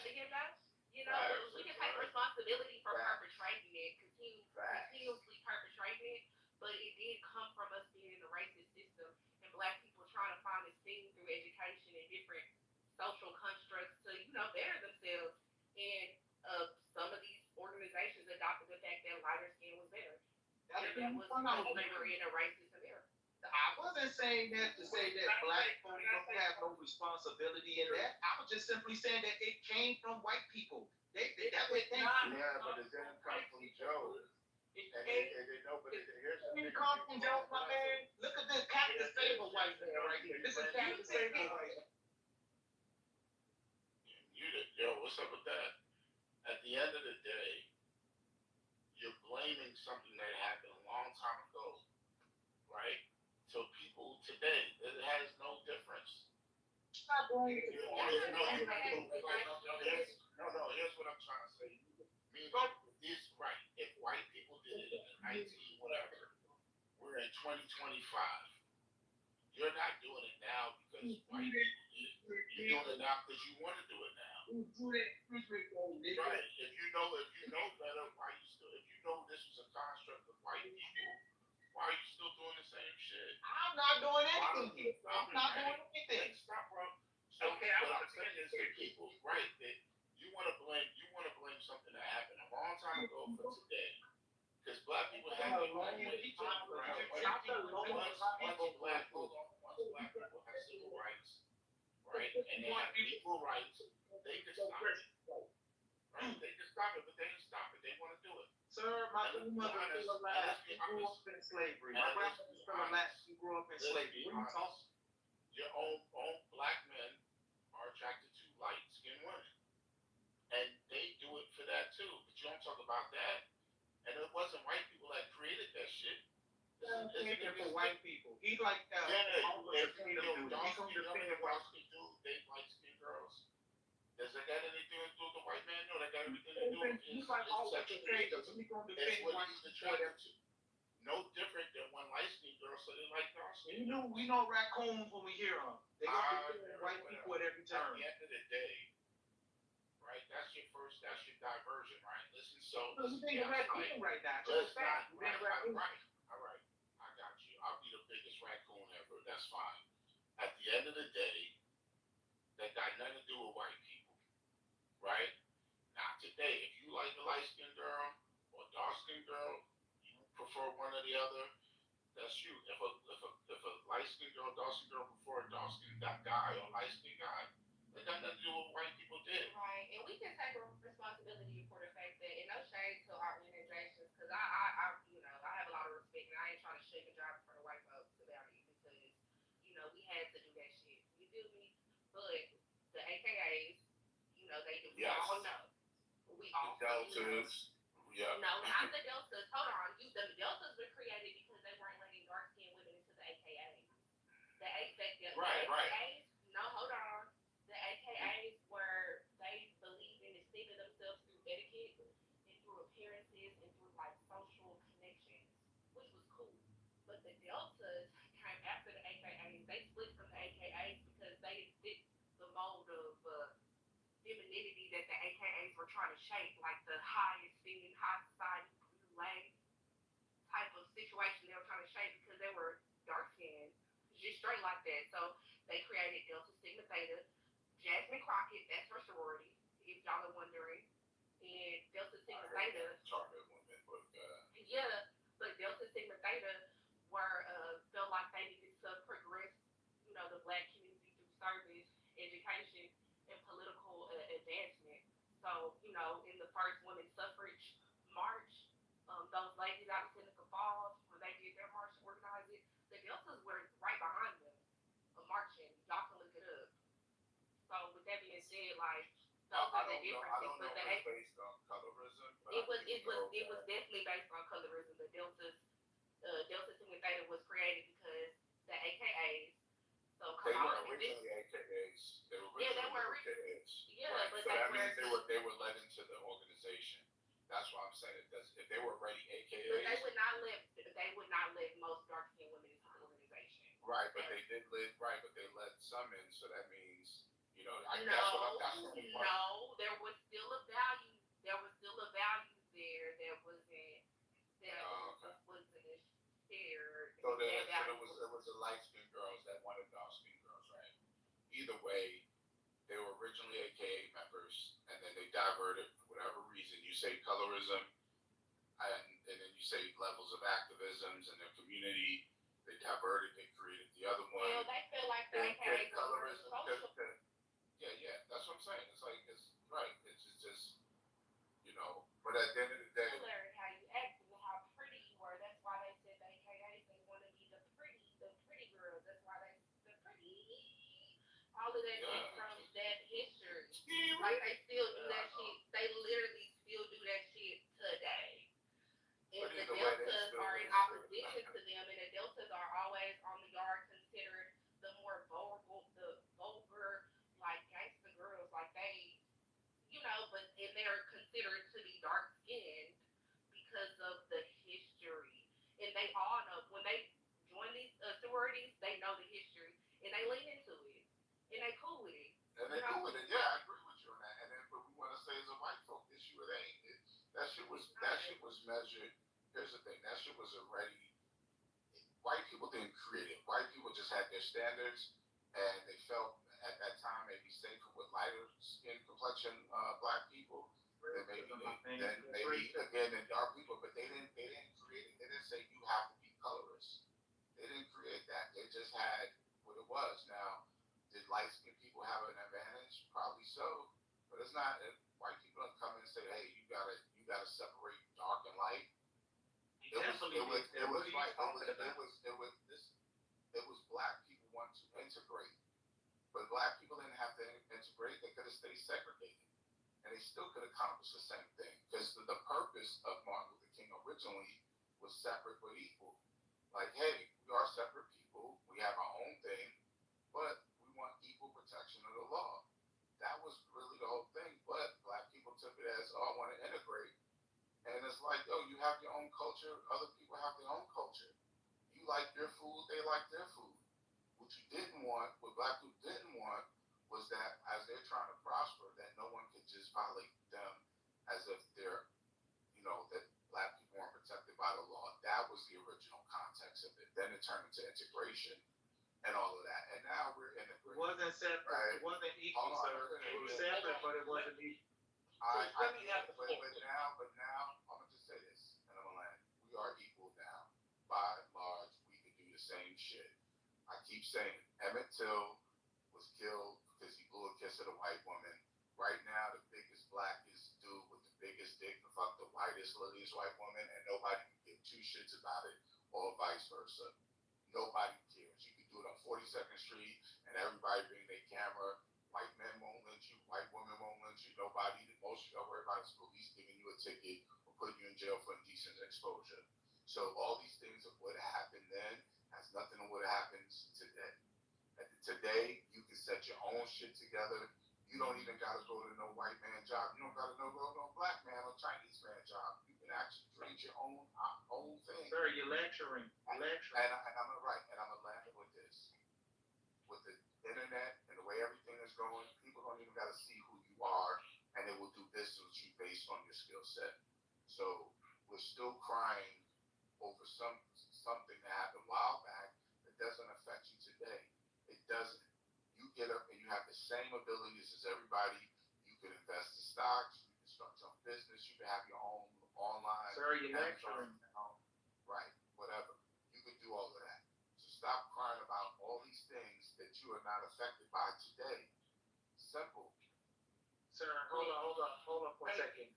we can take responsibility for perpetrating it, continuously perpetrating it, but it did come from us being in a racist system and black people trying to find esteem through education and different social constructs to, better themselves. And some of these organizations adopted the fact that lighter skin was better. And that was because we were in a racist America. I wasn't saying that to say that black folks don't have no responsibility in that. I was just simply saying that it came from white people. That's what it came from. Yeah, but it didn't come from Joe. And they know, but here's the It didn't come from Joe, my man. Look at this Captain Sable white man right here. This is Captain Sable right here. What's up with that? At the end of the day, you're blaming something that happened a long time ago, right? So people today, it has no difference. Stop blaming Here's what I'm trying to say. Right. If white people did it in the 19 whatever, we're in 2025. You're not doing it now because white people did it. You're doing it now because you want to do it now. Right. If you know better, if you know this was a construct of white people, why are you still doing the same shit? I'm not doing anything. I'm not doing anything. Stop, bro. So Okay, what I'm saying is that people, right, that you want to blame something that happened a long time ago for today. Because black people have their own way to turn around. Once black people have civil rights, right, and they have equal rights, they can stop it. Right? They can stop it, but they didn't stop it. They want to do it. Sir, my grandmother was still alive. She grew up in slavery. My grandmother was still alive. She grew up in slavery. What are you talking? Your own black men are attracted to light-skinned women. And they do it for that too. But you don't talk about that. And it wasn't white people that created that shit. It's for white people. He like if dark-skinned dude date light-skinned girls. Does that got anything to do with the white man? No, that got everything to do with his sexual needs. It's what he's attracted to. No different than one light-skinned girl, so they like dark-skinned. We know raccoons when we hear them. They gonna be white people at every turn. At the end of the day, right? That's your diversion, right? Listen, you think of raccoon right now. All right. I got you. I'll be the biggest raccoon ever. That's fine. At the end of the day, that got nothing to do with white people, right? Now today, if you like a light-skinned girl or dark-skinned girl, you prefer one or the other. That's you. If a light-skinned girl, dark-skinned girl prefer a dark-skinned guy or light-skinned guy, that got nothing to do with what white people did. Right, and we can take responsibility for the fact that, and no shade to our organizations, because I have a lot of respect, and I ain't trying to shake a job in front of white folks about it, because, we had to do that shit. We all know. We all know. Deltas. Yeah. No, not the Deltas. Hold on. The Deltas were created because they weren't letting dark skinned women into the AKAs. The AKAs, no, hold on. The AKAs were, they believed in esteeming themselves through etiquette and through appearances and through like social connections, which was cool. But the Deltas came after the AKAs. They split from the AKAs because they didn't fit the mold of femininity that the AKAs were trying to shape, like the high esteem, high society, lay type of situation they were trying to shape because they were dark skinned, just straight like that. So they created Delta Sigma Theta. Jasmine Crockett, that's her sorority, if y'all are wondering. And Delta Sigma Theta. Target women, but yeah, but Delta Sigma Theta were felt like they needed to progress, the black community through service, education, and political advancement. So, in the first women's suffrage march, those ladies out of Seneca Falls, when they did their march to organize it, the Deltas were right behind them, marching. Y'all can look it up. So, with that being said, like, those are the differences. I don't know if it's based on colorism. It was definitely based on colorism. The Delta Sigma Theta was created because the AKAs. So they were originally AKAs. They were originally AKAs. Yeah, right. but so that means they were led into the organization. That's what I'm saying. If they were already AKAs, but they would not let most dark skinned women into the organization. Right, but they did let but they let some in. So that means that's what No, there was still a value. There was still a value there that wasn't shared. So there was the light skinned girls that wanted dark skinned girls, right? Either way, they were originally AKA members, and then they diverted for whatever reason. You say colorism, and then you say levels of activisms in their community. They diverted. They created the other one. Well, they feel like the AKA colorism. Yeah, that's what I'm saying. It's like it's right. It's just But at the end of the day, you learned how you acted and how pretty you were. That's why they said the AKAs. They want to be the pretty girls. That's why the pretty. All of that came from that history. Like they still do that shit. They literally still do that shit today. And the Deltas are in opposition to them, and the Deltas are always on the yard considered the more vulgar, like gangster girls, like they, but and they're considered to be dark skinned because of the history. And they all know when they join these sororities, they know the history and they lean into it and they cool with it. And they cool with it. Yeah, I agree with you on that. And then, but we want to say it's a white folk issue. It ain't. That shit was measured. Here's the thing. That shit was already. White people didn't create it. White people just had their standards, and they felt at that time maybe safer with lighter skin complexion black people. Then maybe again than dark people, but they didn't create it. They didn't say you have to be colorist. They didn't create that. They just had what it was. Now, did light skinned people have an advantage? Probably so, but it's not. White people don't come in and say, "Hey, you gotta separate dark and light." It was black people want to integrate, but black people didn't have to integrate. They could have stayed segregated, and they still could accomplish the same thing. Because the purpose of Martin Luther King originally was separate but equal. Like, hey, we are separate people. We have our own thing, but we want equal protection of the law. That was really the whole thing. But black people took it as, oh, I want to integrate. And it's like, yo, you have your own culture. Other people have their own culture. You like your food, they like their food. What you didn't want, what black people didn't want, was that as they're trying to prosper, that no one could just violate them as if they're, that black people weren't protected by the law. That was the original context of it. Then it turned into integration and all of that. And now we're integrating. It wasn't separate. Right? It wasn't equal, sir. It was separate, but it wasn't equal. But now, I'm gonna just say this, and I'm gonna land. We are equal now. By and large, we can do the same shit. I keep saying Emmett Till was killed because he blew a kiss at a white woman. Right now, the biggest blackest dude with the biggest dick can fuck the whitest, littlest white woman, and nobody can give two shits about it, or vice versa. Nobody cares. You can do it on 42nd Street, and everybody bring their camera. White men won't lynch you. White women won't lynch you. most of y'all worry about is police giving you a ticket or putting you in jail for indecent exposure. So all these things of what happened then has nothing to what happens today. Today, you can set your own shit together. You don't even gotta go to no white man job. You don't gotta go to no black man or Chinese man job. You can actually create your own thing. Sir, you're lecturing. And I'm right. And I'm gonna land with this. With the internet and the way everything is going, people don't even gotta see who you are, and they will do business with you based on your skill set. So we're still crying over something that happened a while back that doesn't affect you today. It doesn't. You get up and you have the same abilities as everybody. You can invest in stocks. You can start your own business. You can have your own online. Sir, you're lecturing. Right. Whatever. You can do all of that. So stop crying about all these things that you are not affected by today. Simple. Sir, hold on for a second.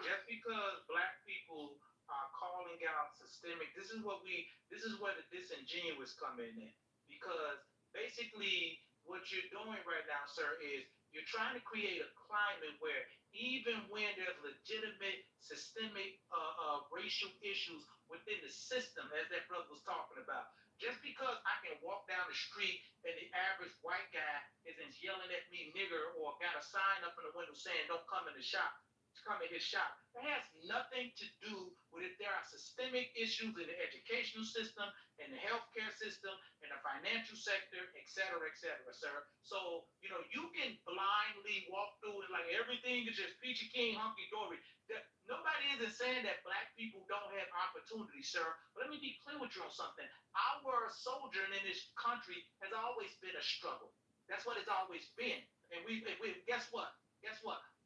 Just because black people are calling out systemic, this is where the disingenuous come in. Because basically what you're doing right now, sir, is you're trying to create a climate where even when there's legitimate systemic racial issues within the system, as that brother was talking about, just because I can walk down the street and the average white guy isn't yelling at me nigger or got a sign up in the window saying don't come in the shop, come in his shop, that has nothing to do with if there are systemic issues in the educational system, in the healthcare system, in the financial sector, et cetera, sir. So, you can blindly walk through it like everything is just peachy keen, hunky-dory. Nobody isn't saying that black people don't have opportunities, sir. But let me be clear with you on something. Our sojourn in this country has always been a struggle. That's what it's always been. And we guess what?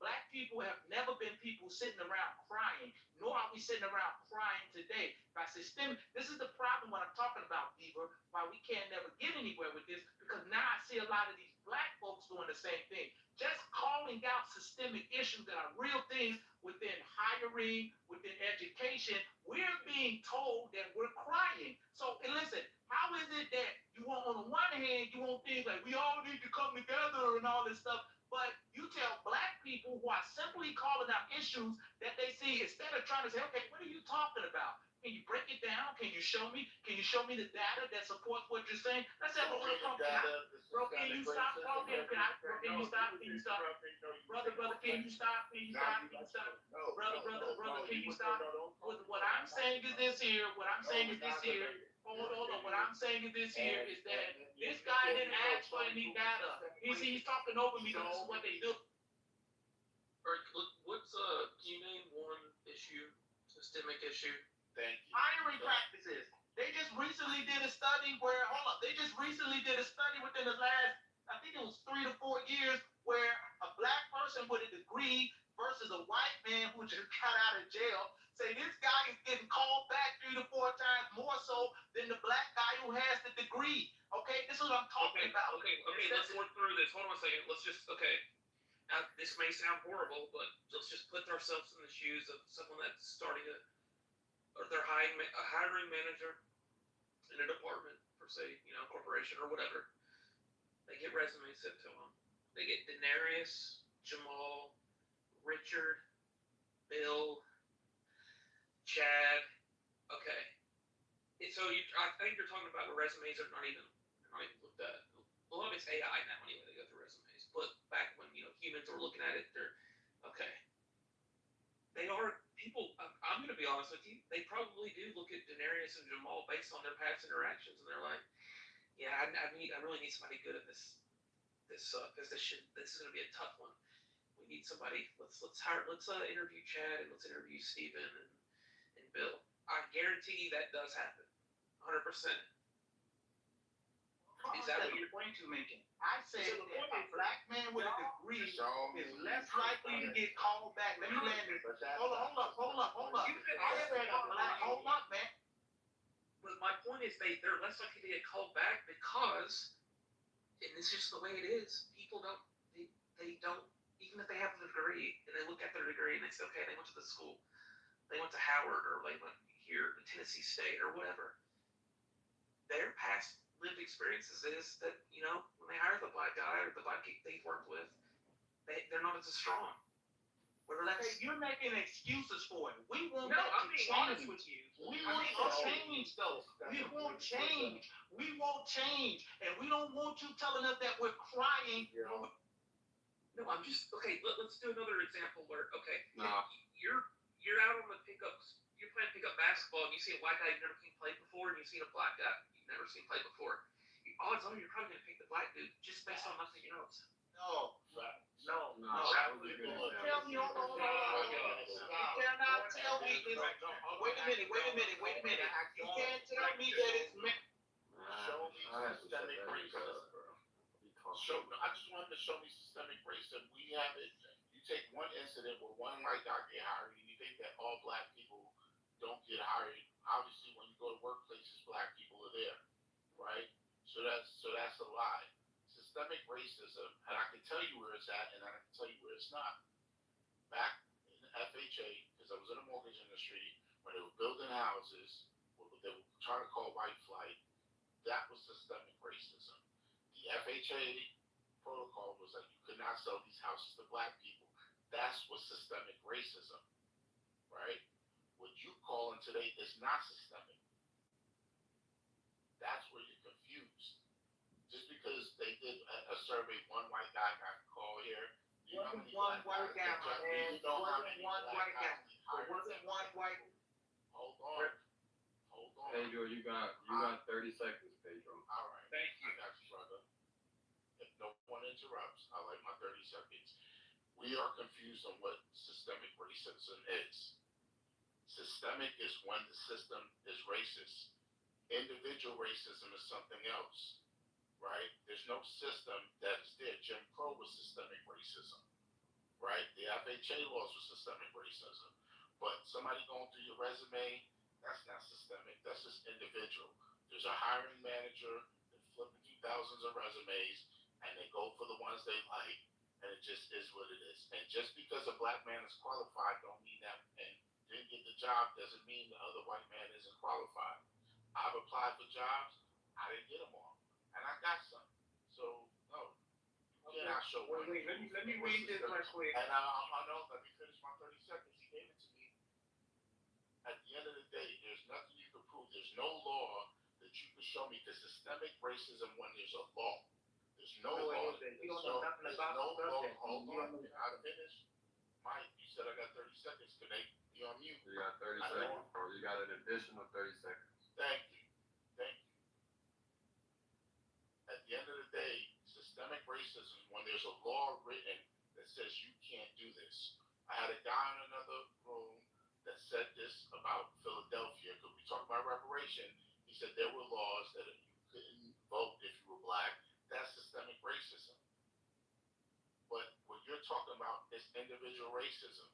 Black people have never been people sitting around crying, nor are we sitting around crying today. By systemic, this is the problem when I'm talking about, Beaver, why we can't never get anywhere with this, because now I see a lot of these black folks doing the same thing. Just calling out systemic issues that are real things within hiring, within education, we're being told that we're crying. So, and listen, how is it that you want, on the one hand, you want things like we all need to come together and all this stuff, but you tell black people who are simply calling out issues that they see, instead of trying to say, okay, what are you talking about? Can you break it down? Can you show me? Can you show me the data that supports what you're saying? Let's have a real talk. Bro, can you stop talking? Can you stop? Brother, can you stop? Can you stop? Brother, can you stop? What I'm saying is this here. Hold on. What I'm saying is this here is that this guy didn't ask for any data. He's talking over me. This is what they do. Can you name one issue, systemic issue? Thank you. Hiring practices. They just recently did a study within the last, I think it was 3 to 4 years, where a black person with a degree versus a white man who just got out of jail, say this guy is getting called back 3 to 4 times more so than the black guy who has the degree. Okay, this is what I'm talking about. Okay, let's work through this. Hold on a second. Now, this may sound horrible, but let's just put ourselves in the shoes of someone that's starting or they're a hiring manager in a department for, say, corporation or whatever. They get resumes sent to them. They get Denarius, Jamal, Richard, Bill, Chad. Okay. So I think you're talking about where resumes are not even looked at. A lot of it's AI now anyway, they go through resumes. But back when, humans were looking at it, they're okay. They are people, I'm going to be honest with you, they probably do look at Denarius and Jamal based on their past interactions, and they're like, yeah, I really need somebody good at this position. This is going to be a tough one. We need somebody. Let's interview Chad and let's interview Steven and Bill. I guarantee that does happen, 100%. Is that what you're going to making? I said that a black man with a degree is less likely to get called back. Let me land this. Hold up. Hold up, man. But my point is they're less likely to get called back because, and it's just the way it is, people don't, even if they have a degree, and they look at their degree and they say, okay, they went to the school, they went to Howard, or they went here to Tennessee State, or whatever. Their past lived experiences is that, when they hire the black guy or the black geek they've worked with, they're not as strong. Hey, you're making excuses for it. We want No, that I'm to being change. honest with you. We want to change, though. We won't change. We won't change. And we don't want you telling us that we're crying. No, I'm just okay. Let's do another example where No. you're out on the pickups. You're playing pickup basketball, and you see a white guy you've never seen play before, and you see a black guy you've never seen play before. Odds are you're probably gonna pick the black dude just based on nothing else. No. No. That was a good You example. tell me, hold on. You cannot tell me this. Wait a minute. You can't tell me that it's Show me systemic racism. I just wanted to show me systemic racism. We have it. You take one incident where one white guy get hired, and you think that all black people don't get hired. Obviously, when you go to workplaces, black people are there, right? So that's a lie. Systemic racism, and I can tell you where it's at, and I can tell you where it's not. Back in the FHA, because I was in the mortgage industry, when they were building houses, what they were trying to call white flight, that was systemic racism. The FHA protocol was that you could not sell these houses to black people. That's what systemic racism, right? What you calling today is not systemic. That's where you're confused. Just because they did a survey, one white guy got a call here. You know how many one white guy, man. man. You know how Wasn't many one black white guy. guys get hired? It wasn't one white. Hold on. Pedro, you got 30 seconds, Pedro. All right. Thank you. I got you, brother. If no one interrupts, I like my 30 seconds. We are confused on what systemic racism is. Systemic is when the system is racist. Individual racism is something else, right? There's no system that is there. Jim Crow was systemic racism, right? The FHA laws were systemic racism. But somebody going through your resume, that's not systemic. That's just individual. There's a hiring manager that flipping through thousands of resumes, and they go for the ones they like, and it just is what it is. And just because a black man is qualified don't mean that and didn't get the job doesn't mean the other white man isn't qualified. I've applied for jobs, I didn't get them all, and I got some. So no, you cannot show one. Wait, let me read this right quick. And I know. Let me finish my 30 seconds. He gave it to me. At the end of the day, there's nothing you can prove. There's no law that you can show me the systemic racism when there's a law. There's no law. You don't know nothing about the subject. Hold on. I finished. Mike, you said I got 30 seconds. Can they be on mute? You got 30 seconds, bro. You got an additional 30 seconds. Thank you. At the end of the day, systemic racism is when there's a law written that says you can't do this. I had a guy in another room that said this about Philadelphia, because we talk about reparation. He said there were laws that if you couldn't vote if you were black, that's systemic racism. But what you're talking about is individual racism.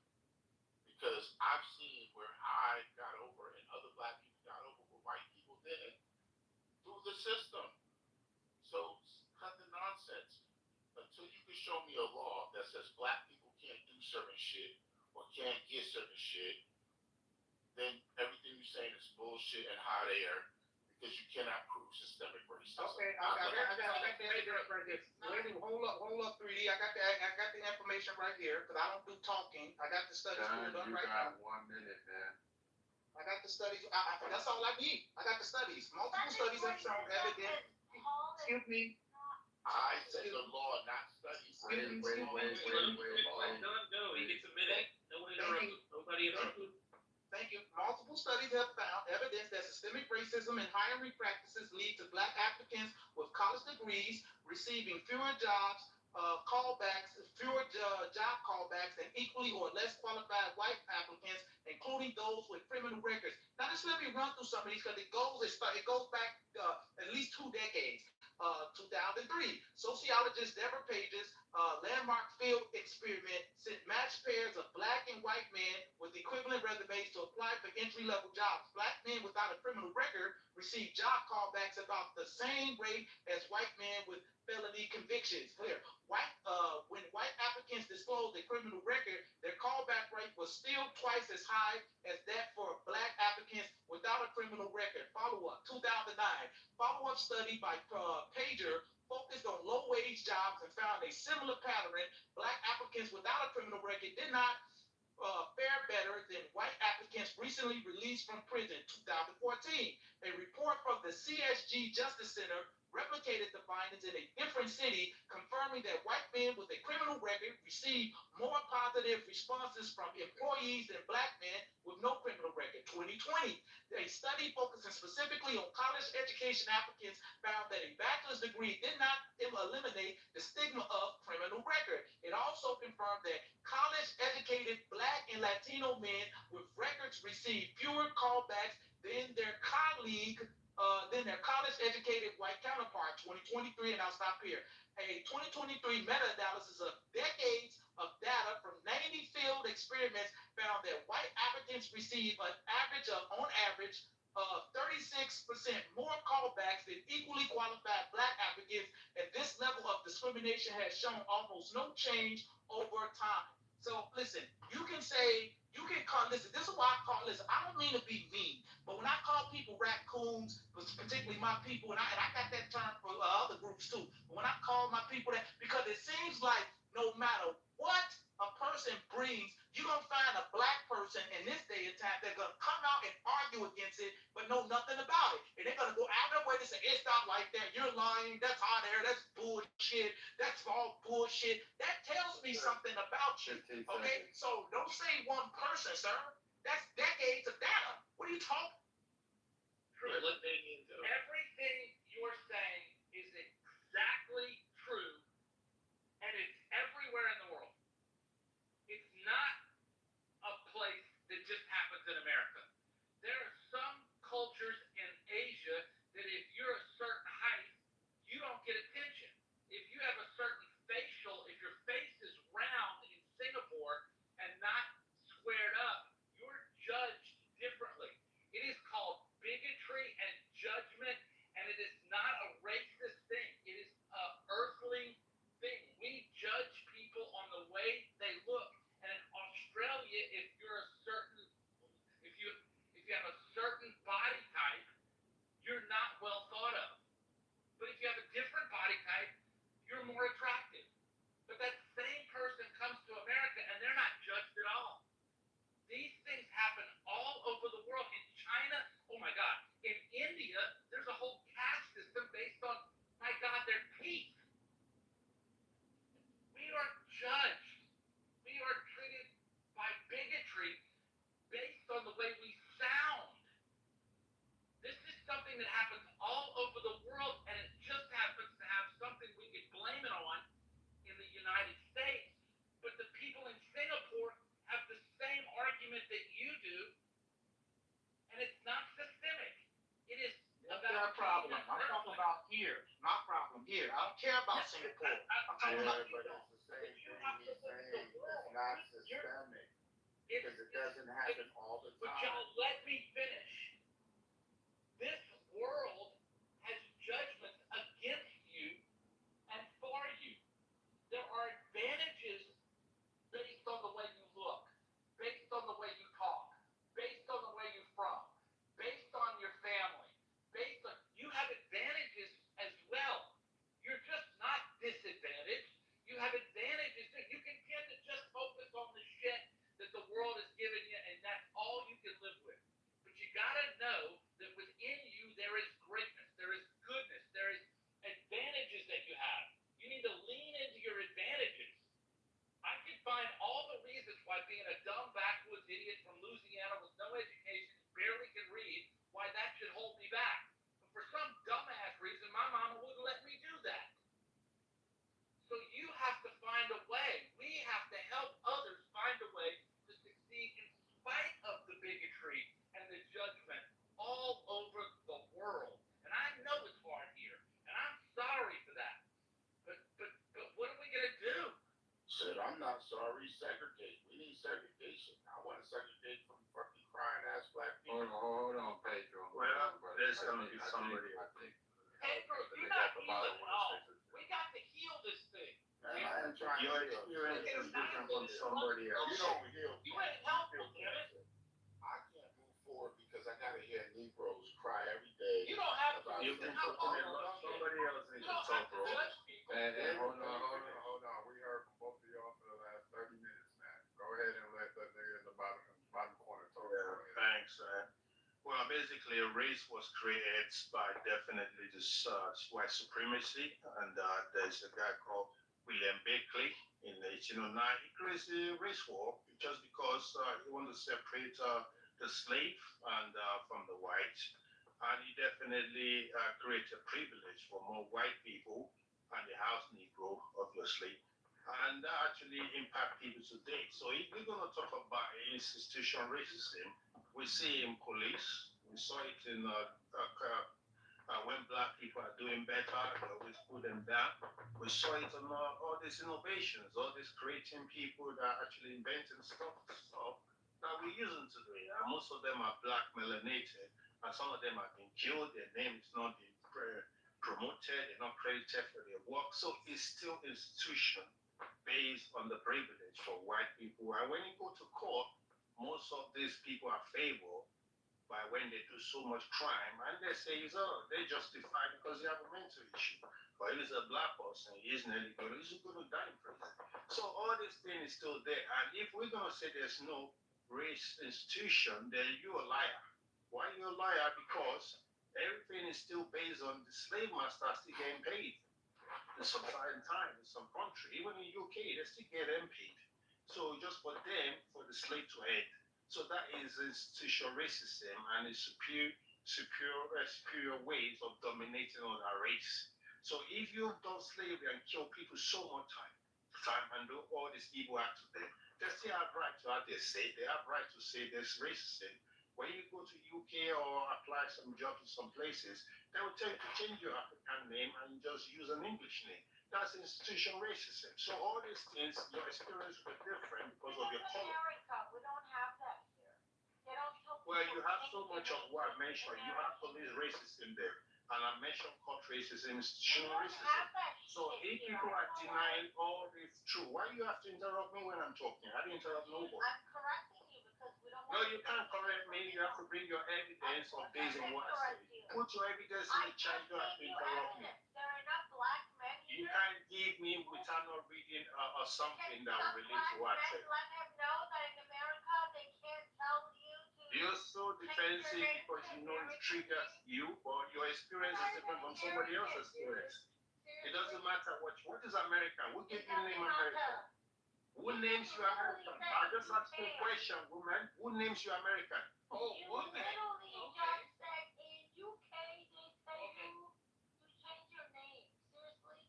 Because I've seen where I got over and other black people got over where white people didn't through the system. So cut the nonsense. Until you can show me a law that says black people can't do certain shit or can't get certain shit, then everything you're saying is bullshit and hot air because you cannot prove systemic racism. Okay, I got the evidence right there. Wait, hold up, 3D. I got the information right here because I don't do talking. I got the studies pulled up right now. You got 1 minute, man. I got the studies. That's all I need. I got the studies. Multiple studies have shown evidence. Excuse me. I said the law, not studies. Let Don go. He gets a minute. No one interrupted. Nobody interrupted. Thank you. Multiple studies have found evidence that systemic racism and hiring practices lead to black applicants with college degrees receiving fewer jobs, fewer job callbacks than equally or less qualified white applicants, including those with criminal records. Now, just let me run through some of these because it goes back at least 2 decades. 2003, sociologist Deborah Page's landmark field experiment sent matched pairs of black and white men with equivalent resumes to apply for entry-level jobs. Black men without a criminal record received job callbacks about the same rate as white men with felony convictions. Clear. When white applicants disclosed a criminal record, their callback rate was still twice as high as that for black applicants without a criminal record. Follow-up, 2009. Follow-up study by Pager focused on low-wage jobs and found a similar pattern. Black applicants without a criminal record did not fare better than white applicants recently released from prison, 2014. A report from the CSG Justice Center replicated the findings in a different city, confirming that white men with a criminal record received more positive responses from employees than black men with no criminal record. 2020, a study focusing specifically on college education applicants found that a bachelor's degree did not eliminate the stigma of criminal record. It also confirmed that college-educated black and Latino men with records received fewer callbacks than their college-educated white counterpart. 2023, and I'll stop here. A 2023 meta-analysis of decades of data from 90 field experiments found that white applicants receive on average, 36% more callbacks than equally qualified black applicants, and this level of discrimination has shown almost no change over time. So listen, you can listen, this is why I call, listen, I don't mean to be mean, but when I call people raccoons, particularly my people, and I got that term for other groups too, but when I call my people that, because it seems like no matter what a person brings, you're going to find a black person in this day and time that's going to come out and argue against it, but know nothing about it. And they're going to go out of their way to say, it's not like that, you're lying, that's hot air, that's bullshit, that's all bullshit. That tells me something about you, okay? So don't say one person, sir. That's decades of data. What are you talking? True. Everything you're saying is exactly true, and it's everywhere in the world. It's not a place that just happens in America. There are some cultures in Asia that if you're a certain height, you don't get attention. If you have a certain facial, if your face is round in Singapore and not squared up, you're judged differently. It is called bigotry and judgment, and it is not a racist thing. It is an earthling thing. We judge people on the way they look. And in Australia, if you have a certain body type, you're not well thought of. But if you have a different body type, you're more attractive. But that same person comes to America and they're not judged at all. These things happen all over the world. In China, oh my God. In India, there's a whole caste system based on, my God, their teeth. We are judged. We are treated by bigotry based on the way we sound. This is something that happens all over the world, and it just happens to have something we can blame it on in the United States. But the people in Singapore have the same argument that you do, and it's not systemic. It is That's their problem. I'm talking about here. My problem here. I don't care about Singapore. I'm talking about but it's the same thing he's saying. It's not systemic. Because it doesn't happen all the But time. y'all, let me finish. This world has judgments against you and for you. There are advantages based on the way you look, based on the way you talk, based on the way you're from, based on your family, you have advantages as well. You're just not disadvantaged. You have advantages. You can tend to just focus on the shit that the world has given you, and that's all you can live with. But you gotta know that within you there is greatness, there is goodness, there is advantages that you have. You need to lean into your advantages. I can find all the reasons why being a dumb backwoods idiot from Louisiana with no education, barely can read, why that should hold me back. But for some dumbass reason, my mama wouldn't let me do that. So you have to find a way. We have to help others find a way to succeed in spite of the bigotry and the judgment all over the world. And I know it's hard here, and I'm sorry for that. But what are we gonna do? Shit, I'm not sorry. Segregate. We need segregation. I want to segregate from fucking crying ass black people. Hold on, Pedro. Well, there's gonna be somebody. Pedro, you're not healing at all. We got to heal this thing. Man, I am trying Your to heal. experience is different from somebody else. You don't heal. You ain't helpful, Kevin. I can't move forward because I gotta hear Negroes cry every day. You don't have to. You can put them in, somebody else needs to talk, bro. And hold on. We heard from both of y'all for the last 30 minutes now. Go ahead and let that nigga basically, race was created by definitely this white supremacy, and there's a guy called William Beckley in 1809. He created the race war just because he wanted to separate the slave and from the white, and he definitely created privilege for more white people and the house Negro, obviously. And that actually impact people today. So if we're going to talk about institutional racism, we see in police, we saw it in when black people are doing better, they always put them down. We saw it in all these innovations, all these creating people that are actually inventing stuff that we're using today. And most of them are black melanated, and some of them have been killed. Their name is not being promoted, they're not credited for their work. So it's still institution based on the privilege for white people. And when you go to court, most of these people are favored by when they do so much crime, and they say, they justify because they have a mental issue. But if it's a black person, he's going to die in prison. So all this thing is still there. And if we're going to say there's no race institution, then you're a liar. Why are you a liar? Because everything is still based on the slave master still getting paid. In some certain time, in some country, even in UK, they still get them paid. So just for them, for the slave to end. So that is institutional racism and its superior ways of dominating on our race. So if you've done slavery and killed people so much time and do all this evil act to them, they still have right to have their say. They have right to say there's racism. When you go to UK or apply some jobs in some places, they will tell you to change your African name and just use an English name. That's institutional racism. So all these things, your experience will be different because of your color. America, we don't have that here. They don't tell Well, you have so much of what I mentioned. You have police racism there. And I mentioned court racism, institutional racism. So if people are denying all this true, why do you have to interrupt me when I'm talking? I didn't interrupt nobody. I'm correcting you because we don't. No, you can't correct me. You have to bring your evidence or based on what I say. Put your evidence in the chat. You don't have to interrupt me. There are enough black men here. You can't give me without not reading something that will relate to what I said. Let them know that in America they can't tell you to. You're so defensive because you know it triggers you, but your experience is different from somebody else's experience. It doesn't matter what is American. Who gave you the name American? Who names you American? I just asked you a question, woman. Who names you American? Oh, woman. Literally just said in UK they tell you to change your name. Seriously?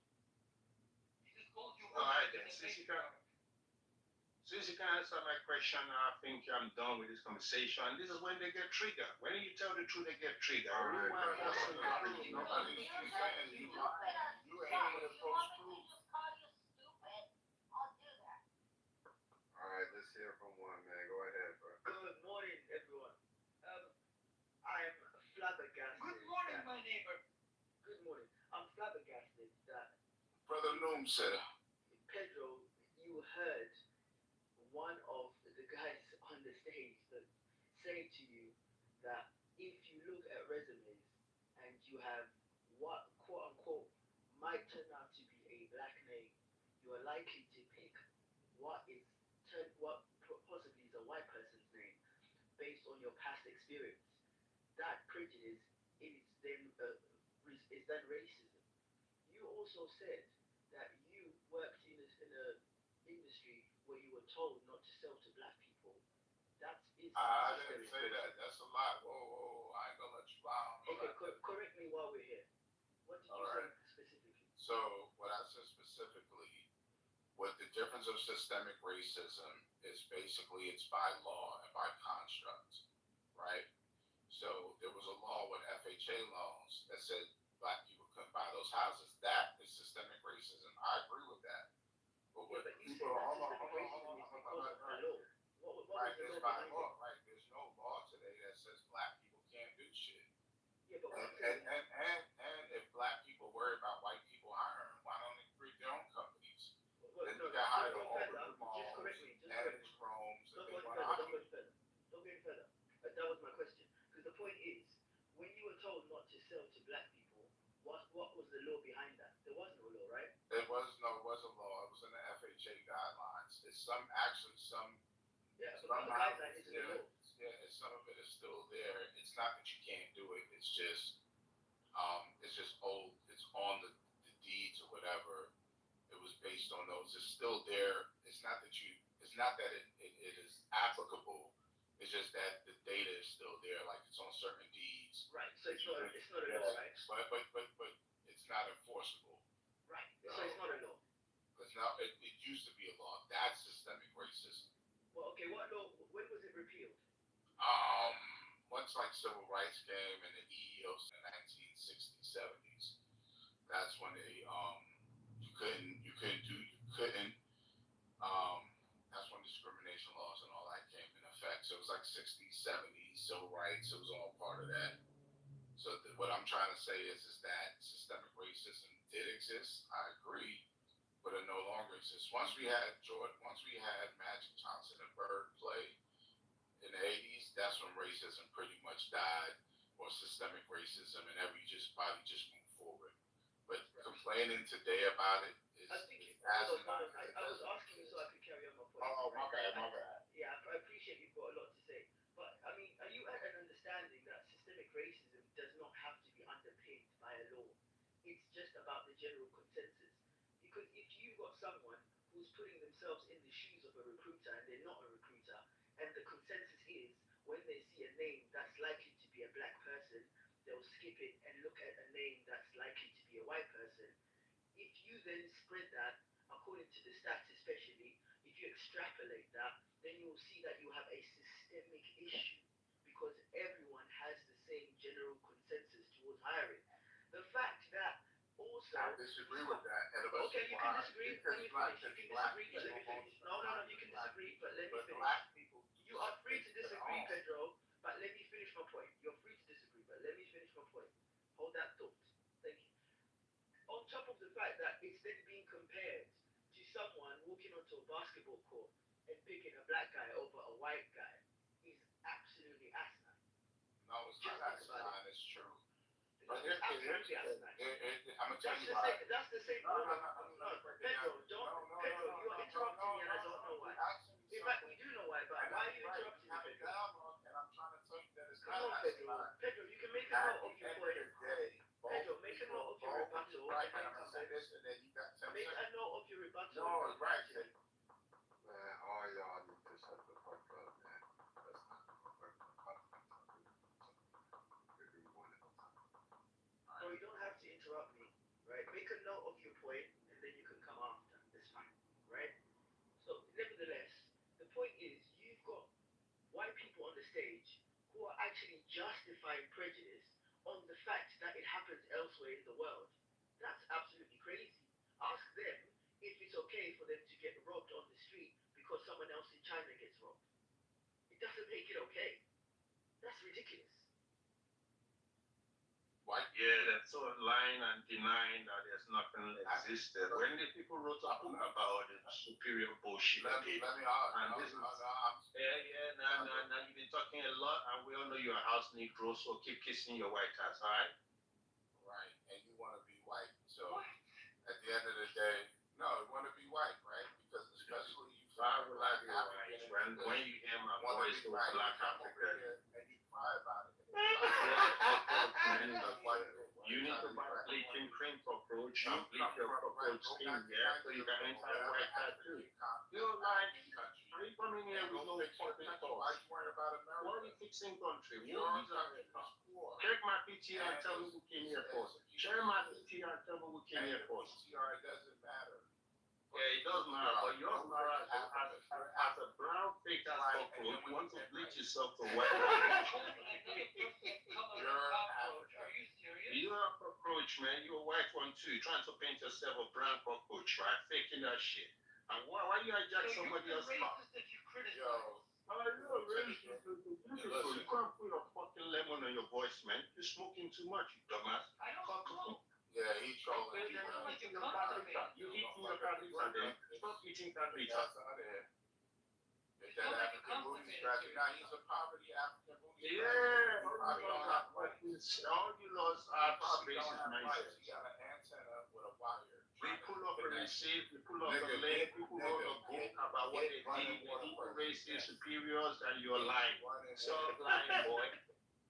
He just called you. All right, then. Since you can answer my question, I think I'm done with this conversation. And this is when they get triggered. When you tell the truth, they get triggered. All right, nobody keeps saying you ain't even supposed to. All right, let's hear from one, man. Go ahead, bro. Good morning, everyone. I'm flabbergasted. Good morning, my neighbor. Good morning. I'm flabbergasted that Brother Noom said, Pedro, you heard one of the guys on the stage that say to you that if you look at resumes and you have what quote unquote might turn out to be a black name, you are likely to pick what possibly is a white person's name based on your past experience. That prejudice is then racism. You also said that you worked in a industry where you were told not to sell to black people. That is. I didn't say that. That's a lie. Whoa, I ain't gonna let you lie. Okay, correct me while we're here. What did you say specifically? So what I said specifically, what the difference of systemic racism is basically it's by law and by construct, right? So there was a law with FHA loans that said black people couldn't buy those houses. That is systemic racism. I agree with that. But what people, hold on. Right, there's by law, right? There's no law today that says black people can't do shit. Yeah, but and if black people worry about white people hiring, why don't they create their own companies? Then you got hired all over the malls, manage rooms, and they want to hire. Don't get further. That was my question. Because the point is, when you were told not to sell to black people, what was the law behind that? There was no law, right? It wasn't a law. It was in the FHA guidelines. It's some Yeah, but the guideline is the law. Yeah, some of it is still there. It's not that you It's just old. It's on the deeds or whatever. It was based on those. It's still there. It's not that it is applicable. It's just that the data is still there. Like it's on certain deeds. Right. So it's not a law, right? But it's not enforceable. Right. So it's not a law. Because now it used to be a law. That's systemic racism. Well, okay. What law? When was it repealed? Once like civil rights came and the EEOs in the 1960s, 70s, that's when they that's when discrimination laws and all that came in effect. So it was like 60s, 70s, civil rights. It was all part of that. So what I'm trying to say is that systemic racism did exist. I agree, but it no longer exists. Once we had Magic Johnson and Bird play in the 80s, that's when racism pretty much died, or systemic racism, and everybody just moved forward. But complaining today about it is I think as I was asking you so I could carry on my point. Oh, my bad. Yeah, I appreciate you've got a lot to say. But, I mean, are you at an understanding that systemic racism does not have to be underpinned by a law? It's just about the general consensus. Because if you've got someone who's putting themselves in the shoes of a recruiter and they're not a recruiter, and the consensus is when they see a name that's likely to be a black person, they'll skip it and look at a name that's likely to be a white person. If you then spread that, according to the stats especially, if you extrapolate that, then you will see that you have a systemic issue because everyone has the same general consensus towards hiring. The fact that also... I disagree with that. Okay, you can disagree. Let me finish. You can disagree, but let me finish. No, you can disagree, but let me finish. You are free to disagree, Pedro, but let me finish my point. You're free to disagree, but let me finish my point. Hold that thought. Thank you. On top of the fact that it's then being compared to someone walking onto a basketball court and picking a black guy over a white guy is absolutely asinine. No, it's not asinine. It's true. But It's absolutely asinine. I'm gonna tell you why. That's the same. No, Pedro, Pedro, you are interrupting me and I don't know why. In fact, we do know why, but why are you interrupting me, Pedro? And I'm trying to tell you that it's Come not on, asinine. Pedro, you can make a note of your point. Pedro, make a note of your rebuttal. Right, and I'm gonna say this, and then you got 10 Make seconds. a note of your rebuttal. No, right. Man, all y'all need to shut the fuck up, man. That's not the fuck up. No, you don't have to interrupt me, right? Make a note of your point, and then you can come after. It's fine, right? So, nevertheless, the point is, you've got white people on the stage who are actually justifying prejudice on the fact that it happens elsewhere in the world. That's absolutely crazy. Ask them if it's okay for them to get robbed on the street because someone else in China gets robbed. It doesn't make it okay. That's ridiculous. Yeah, that's so lying and denying that there's nothing existed. When the people wrote up about it, superior bullshit. Let me now you've been talking a lot, and we all know you're a house Negro, so keep kissing your white ass, all right? Right, and you want to be white. So at the end of the day, no, you want to be white, right? Because especially you Why would I be white? When you hear my voice, so black African. And you cry about it. You need to buy bleaching cream cockroach and bleach your cockroach skin, yeah? So you can enter a white hat too. You're like, are you coming here with no fucking thoughts? What are we fixing country? Check my PTR and tell me who came here first. Share my PTR and tell me who came here first. PTR, it doesn't matter. Yeah, it does matter, but yours matter as a brown fake ass cockroach. You want to bleach yourself to white. You're a cockroach, man. You're a white one too. You're trying to paint yourself a brown cockroach, right? Faking that shit. And why you hijack somebody else's mouth? Yo. Oh, you're racist. Beautiful. You can't put a fucking lemon on your voice, man. You're smoking too much, you dumbass. I don't smoke. Yeah, he's trolling. You eating your cabbage then. Stop eating cabbage. It's that African booty scratcher. Now he's a poverty African booty scratcher. Yeah, all you lost are racist mindset. He got an antenna with a wire. We pull up a receipt, we pull up a link, people wrote a book about what they did, people racist superiors, and you're lying. Stop lying, boy.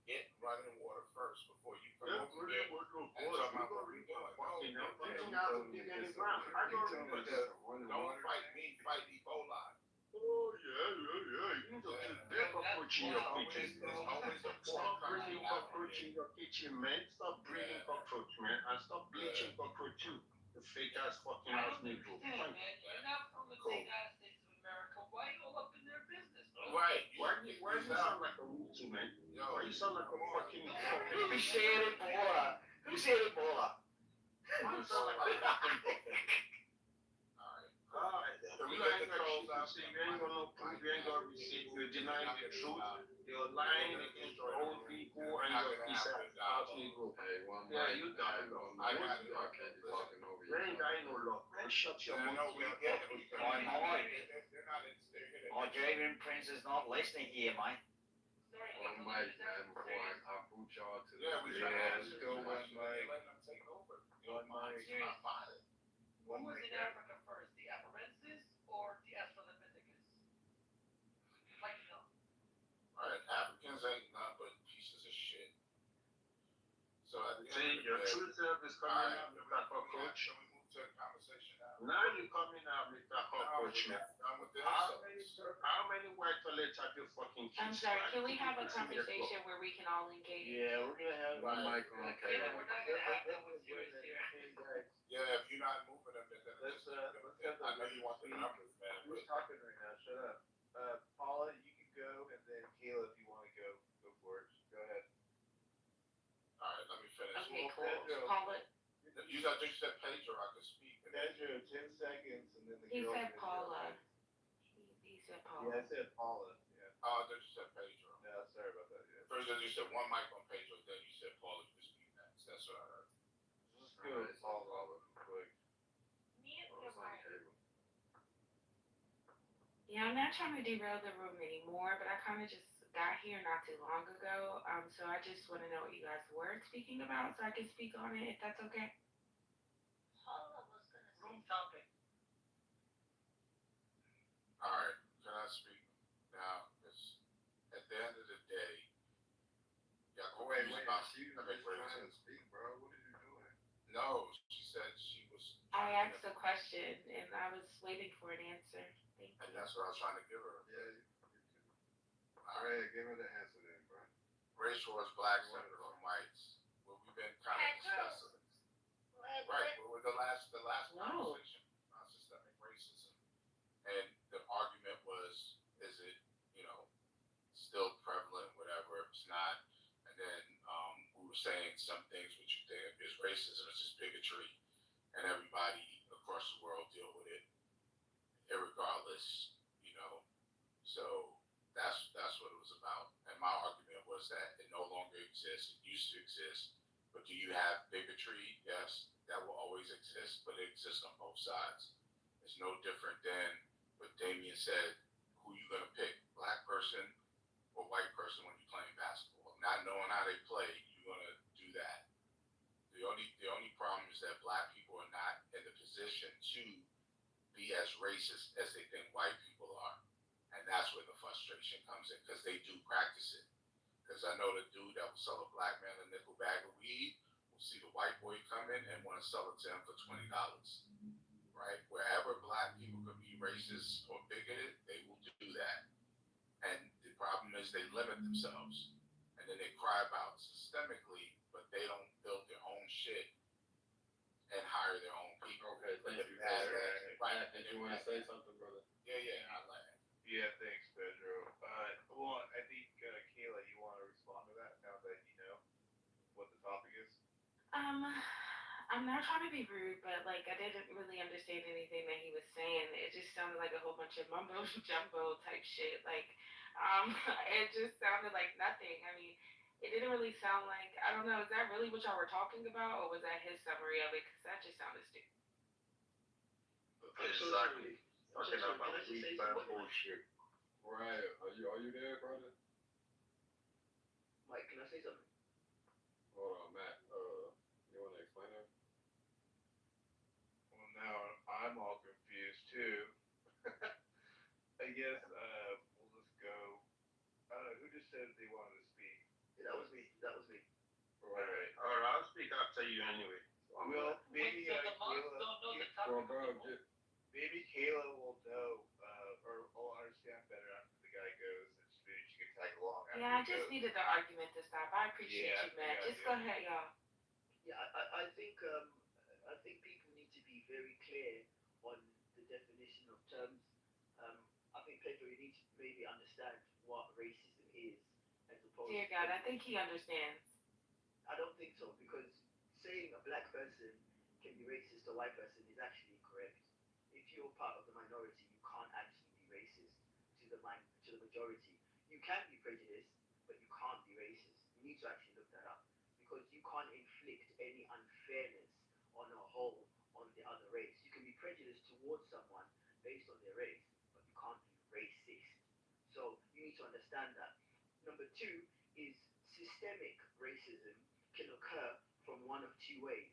get running water first before you come Yeah, over there and talk about what we doing. Reaching out to dig any ground. I go over there. Don't fight me, fight Ebola. Oh, yeah. You need to keep that cockroach in your kitchen. Stop breeding cockroach in your kitchen, man. Stop breeding cockroach, man. And stop bleaching cockroach too. The fake ass fucking I ass don't nigga. understand, man. You're not from the United States of America. Why you all up in their business, bro? Right. Why do you sound like a Ruti, man? Why you sound like a fucking You said it, boy. You said it, boy. Why you sound like a fucking Alright. You ain't got shit to say. You ain't got no proof. You ain't got receipt. You're denying the truth. You're lying against your own people and your piece of ass ego. Yeah, you dying no. I got it. I can't be talking over You ain't dying no love, man. Shut your I know monkey we up. get it. Moin, moin. They're not in there. Our Jamie Prince is not listening here, mate. One mic, man, before I boot y'all to Yeah, we the let's go one mic. Let them take over. One mic. Who was in Africa first, the Afarensis or the Australopithecus? Like, you know. Alright, Africans ain't nothing but pieces of shit. So at the end See, of your the day, true self is coming out with that cockroach. Can we move to the conversation now? Now you're coming out with that cockroach, man. Done with this. How many white toilets have you fucking I'm kissed? sorry, can we have a conversation where we can all engage? Yeah, we're gonna have One mic on Yeah, okay. we're not gonna have that with yours here. Yeah, if you're not moving them, then Let's I know you want the numbers, man. Who's talking right now? Shut up. Paula, you can go, and then Kayla, if you want to go for it. Go ahead. Alright, let me finish. Okay, cool. Pedro. Paula, You got just said Pedro, I can speak. Pedro, 10 seconds, and then the he girl said can Paula. go. He said Yeah, Paula. I said Paula. Yeah. Oh, I thought you said Pedro. Yeah, sorry about that. Yeah. First, you said one mic on Pedro, then you said Paul, you can speak next. That's what I heard. Let's go with Paula real quick. Yeah, I'm not trying to derail the room anymore, but I kind of just got here not too long ago. So I just want to know what you guys were speaking about so I can speak on it, if that's okay. Room topic. Alright, can I speak now? Because at the end of the day, y'all confused about She was ethnic trying racism. to speak, bro. What are you doing? No, she said she was. I asked a question and I was waiting for an answer. Thank And you. that's what I was trying to give her. Yeah, you All right, give her the answer then, bro. Race wars, blacks separate from whites. What we've been kind of discussing. Right, what was the last conversation on systemic racism? And the argument was, is it, still prevalent, whatever, it's not. And then we were saying some things which you think is racism, it's just bigotry, and everybody across the world deal with it, irregardless, So that's what it was about. And my argument was that it no longer exists. It used to exist. But do you have bigotry? Yes, that will always exist, but it exists on both sides. It's no different than what Damien said, who you gonna pick, black person or white person when you're playing basketball. Not knowing how they play, you're gonna do that. The only problem is that black people are not in the position to be as racist as they think white people are. And that's where the frustration comes in, because they do practice it. Because I know the dude that will sell a black man a nickel bag of weed will see the white boy come in and want to sell it to him for $20. Right? Wherever black people could be racist or bigoted, they will do that. And the problem is they limit themselves. And then they cry about systemically, but they don't build their own shit and hire their own people. Okay, thank you. Right. Did you want to say something, brother? Yeah, I like it. Yeah, thanks, Pedro. Well, I think, Kayla, you want to respond to that now that you know what the topic is? I'm not trying to be rude, but I didn't really understand anything that he was saying. It just sounded like a whole bunch of mumbo jumbo type shit. It just sounded like nothing. I mean, it didn't really sound like, I don't know, is that really what y'all were talking about, or was that his summary of it? Because that just sounded stupid. Exactly. Talking about weak bad bullshit. Right. Are you there, brother? Mike, can I say something? Hold on, Matt. You want to explain that? Well, now I'm all confused too. I guess we'll just go. Who just said they wanted to speak? That was me. That was me. Right. All right, I'll speak up to you anyway. Well, maybe Wait, so the monks Kayla, don't know the well, topic? bro, maybe Kayla will know, or will understand better after the guy goes, and maybe she can tag along after Yeah, I he just goes. needed the argument to stop. I appreciate Yeah, you, man. yeah, Just go ahead, y'all. Yeah, I think people need to be very clear on the definition of terms. I think Pedro, you need to maybe understand what racism is as opposed Dear to God, I think he understands. I don't think so because saying a black person can be racist to a white person is actually incorrect. If you're part of the minority, you can't actually be racist to the majority. You can be prejudiced, but you can't be racist. You need to actually look that up because you can't inflict any unfairness on a whole on the other race. You can be prejudiced towards someone based on their race, but you can't be racist. So you need to understand that. Number two is systemic racism can occur from one of two ways.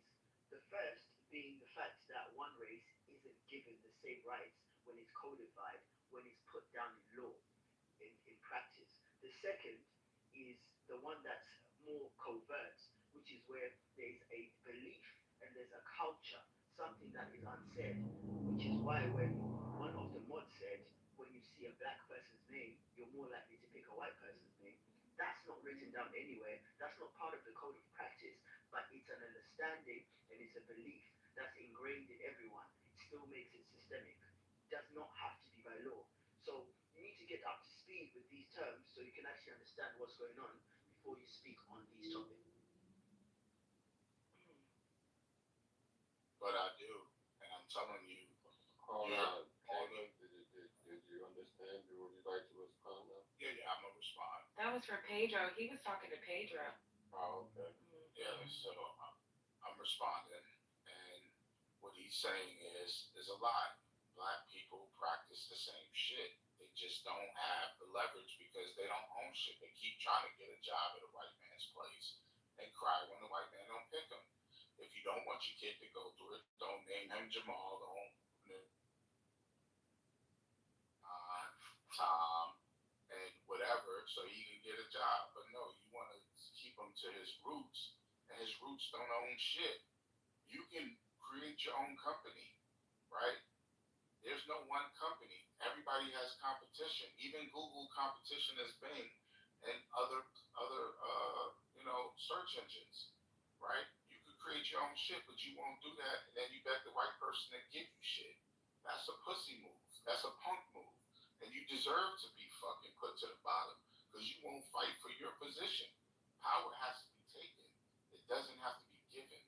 The first being the fact that one race isn't given the same rights when it's codified, when it's put down in law, in practice. The second is the one that's more covert, which is where there's a belief and there's a culture, something that is unsaid, which is why when one of the mods said, when you see a black person's name, you're more likely to pick a white person's name. That's not written down anywhere. That's not part of the code of practice, but it's an understanding and it's a belief that's ingrained in everyone. It still makes it systemic. It does not have to be by law. So you need to get up to speed with these terms so you can actually understand what's going on before you speak on these topics. But I do, and I'm telling you. Hold you're on. on Caleb, did you understand? Would you like to respond now? Yeah, I'm gonna respond. That was for Pedro. He was talking to Pedro. Oh, okay. Yeah, so I'm responding, and what he's saying is a lie. Black people practice the same shit. They just don't have the leverage because they don't own shit. They keep trying to get a job at a white man's place and cry when the white man don't pick them. If you don't want your kid to go through it, don't name him Jamal. Don't Tom and whatever, so he can get a job. But no, you want to keep him to his roots, and his roots don't own shit. You can create your own company, right? There's no one company. Everybody has competition. Even Google competition is Bing and other search engines, right? You could create your own shit, but you won't do that, and then you bet the white person to give you shit. That's a pussy move. That's a punk move. And you deserve to be fucking put to the bottom because you won't fight for your position. Power has to be taken. It doesn't have to be given.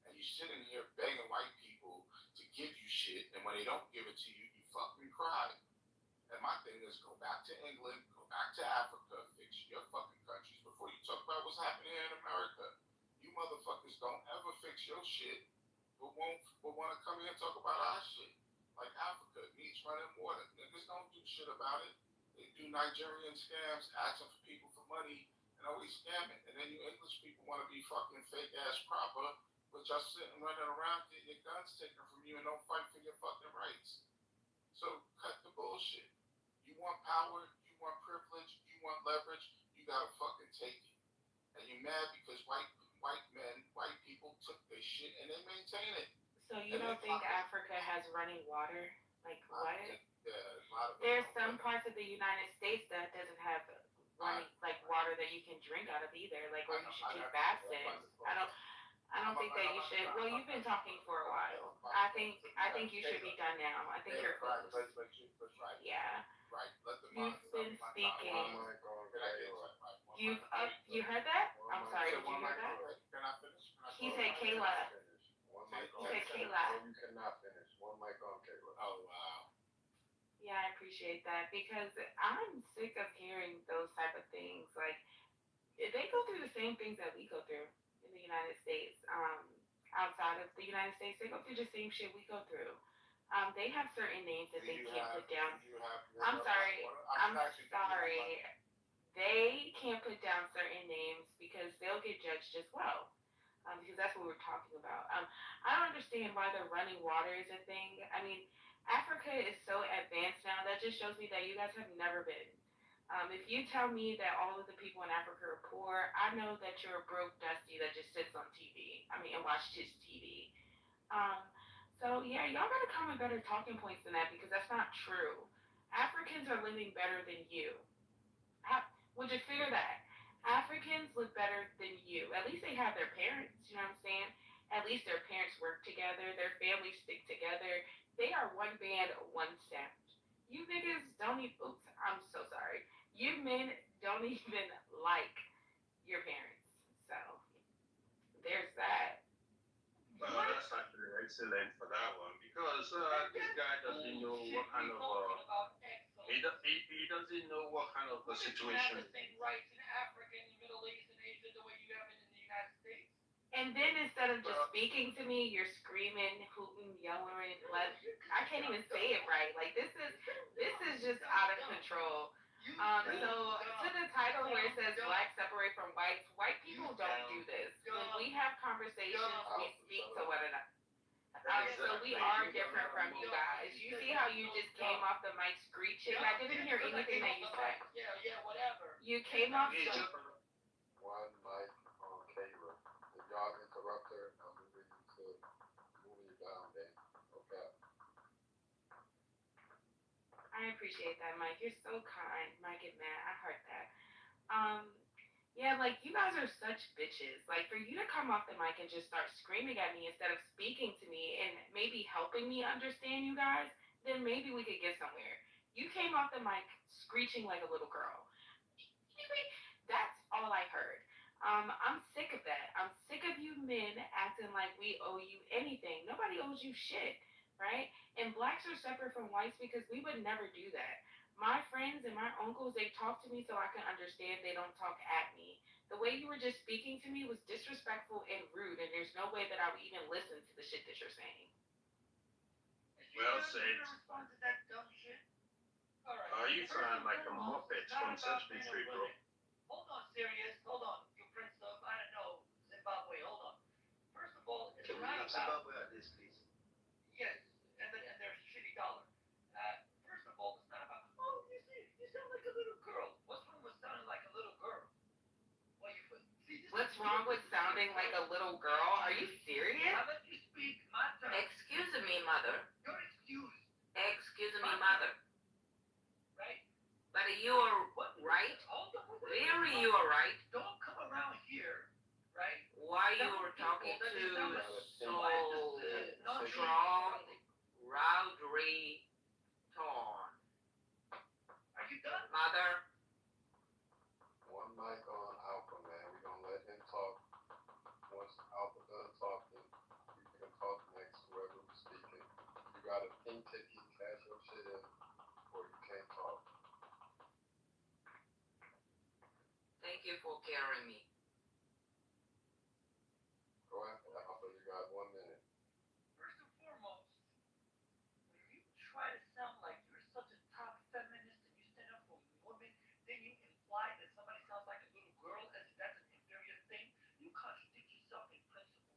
And you sit in here begging white people to give you shit, and when they don't give it to you, you fucking cry. And my thing is go back to England, go back to Africa, fix your fucking countries before you talk about what's happening here in America. You motherfuckers don't ever fix your shit, but want to come here and talk about our shit. Like Africa, needs running water. Niggas don't do shit about it. They do Nigerian scams, asking for people for money, and always scamming. And then you English people want to be fucking fake ass proper, but y'all sitting running around getting your guns taken from you and don't fight for your fucking rights. So cut the bullshit. You want power, you want privilege, you want leverage, you gotta fucking take it. And you're mad because white men, white people took their shit and they maintain it. So you don't think Africa has running water? Like what? Yeah, there's some parts of the United States that doesn't have running like water that you can drink out of either, like where you should take baths in. I don't think that you should. Well, you've been talking for a while. I think you should be done now. I think you're close. Yeah. Right. You've been speaking. You heard that? I'm sorry. Did you hear that? He said Kayla. He said Kayla. You cannot finish. One mic on, Kayla. Oh wow. Yeah, I appreciate that because I'm sick of hearing those type of things. Like they go through the same things that we go through in the United States. Outside of the United States, they go through the same shit we go through. They have certain names that they can't put down. I'm sorry. They can't put down certain names because they'll get judged as well. Because that's what we're talking about. I don't understand why the running water is a thing. I mean, Africa is so advanced now. That just shows me that you guys have never been. If you tell me that all of the people in Africa are poor, I know that you're a broke dusty that just sits on TV. I mean, and watches his TV. Um, so yeah, y'all gotta come with better talking points than that because that's not true. Africans are living better than you. Would you figure that? Africans live better than you. At least they have their parents, you know what I'm saying? At least their parents work together, their families stick together. They are one band, one sound. You niggas don't even, oops, I'm so sorry. You men don't even like your parents. So there's that. Well, that's actually excellent for that one because this guy doesn't know what kind of he doesn't know what kind of a situation. Have the same rights in Africa, in the Middle East, and Asia the way you have it in the United States. And then instead of just speaking to me, you're screaming, hooting, yelling, I can't even say it right. Like this is just out of control. So to the title where it says black separate from whites, white people don't do this. When we have conversations, we speak to one another. So we are different from you guys. You see how you just came off the mic screeching? I didn't hear anything that you said. Yeah, whatever. You came off. One mic on Kayla. If y'all interrupt her, I'm moving you down then. Okay. I appreciate that, Mike. You're so kind. Mike and Matt, I heard that. Yeah, like you guys are such bitches. Like for you to come off the mic and just start screaming at me instead of speaking to me and maybe helping me understand you guys, then maybe we could get somewhere. You came off the mic screeching like a little girl. That's all I heard. I'm sick of that. I'm sick of you men acting like we owe you anything. Nobody owes you shit, right? And blacks are separate from whites because we would never do that. My friends and my uncles, they talk to me so I can understand. They don't talk at me. The way you were just speaking to me was disrespectful and rude, and there's no way that I would even listen to the shit that you're saying. Well said. Respond to that dumb shit. All right. You sound like a muppet from Sesame Street, bro. Hold on, serious. Hold on, you prince of, I don't know, Zimbabwe. Hold on. First of all, it's not about Zimbabwe at this, please. yes, and their shitty dollar. First of all, it's not about. Oh, you sound like a little girl. What's wrong with sounding like a little girl? Well, What's wrong with sounding like a little girl? Are you serious? I'll let you speak. My turn. Excuse me, mother. You're excused. Excuse me, mother. Right? But you are right? Very you are right. Don't come around here, right? Why you were talking to so strong, rowdy tone? Are you done? Mother. One mic on Alpha, man. We're gonna let him talk. Once Alpha done talking, you can talk next, whoever's speaking. You got a pink ticket, cash your shit in, or you can't talk. Thank you for carrying me. Go after Alpha, you got 1 minute. First and foremost, when you try to sound like you're such a top feminist and you stand up for women, then you imply that somebody sounds like a little girl as if that's an inferior thing. You contradict yourself in principle.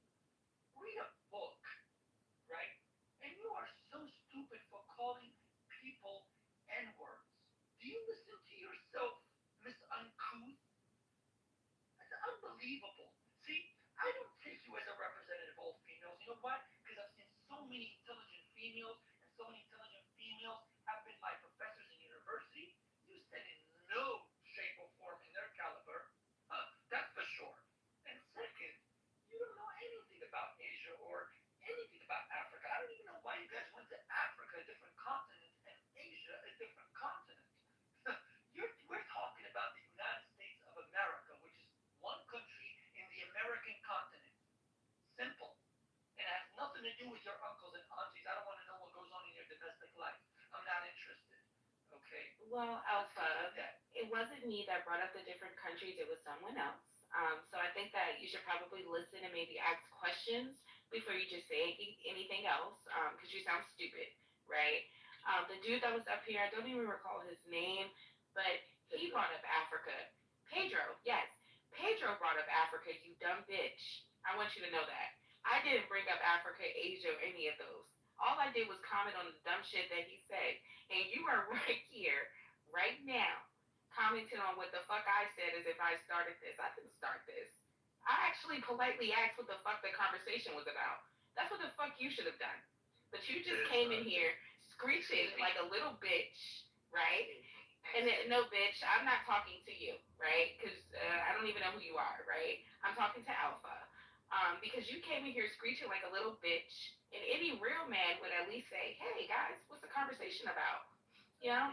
Read a book, right? And you are so stupid for calling people N-words. Do you listen to yourself, Miss Uncouth? That's unbelievable. See, I don't take you as a representative of all females. You know why? Because I've seen so many intelligent females, and so many intelligent females have been my professors in university. You stand in no shape or form in their caliber. That's for sure. And second, you don't know anything about Asia or anything about Africa. I don't even know why you guys went to Africa, a different continent, and Asia, a different continent. We're talking about the United States of America, which is one country in the American continent. Simple. And it has nothing to do with your uncles and aunties. I don't want to know what goes on in your domestic life. I'm not interested. Okay? Well, Alpha, it wasn't me that brought up the different countries. It was someone else. So I think that you should probably listen and maybe ask questions before you just say anything else, because you sound stupid, right? The dude that was up here, I don't even recall his name, but he brought up Africa. Pedro, yes. Pedro brought up Africa, you dumb bitch. I want you to know that. I didn't bring up Africa, Asia, or any of those. All I did was comment on the dumb shit that he said. And you are right here, right now, commenting on what the fuck I said as if I started this. I didn't start this. I actually politely asked what the fuck the conversation was about. That's what the fuck you should have done. But you just came in here screeching like a little bitch, right? And then, no, bitch, I'm not talking to you, right? Because I don't even know who you are, right? I'm talking to Alpha. Because you came in here screeching like a little bitch, and any real man would at least say, hey, guys, what's the conversation about? You know?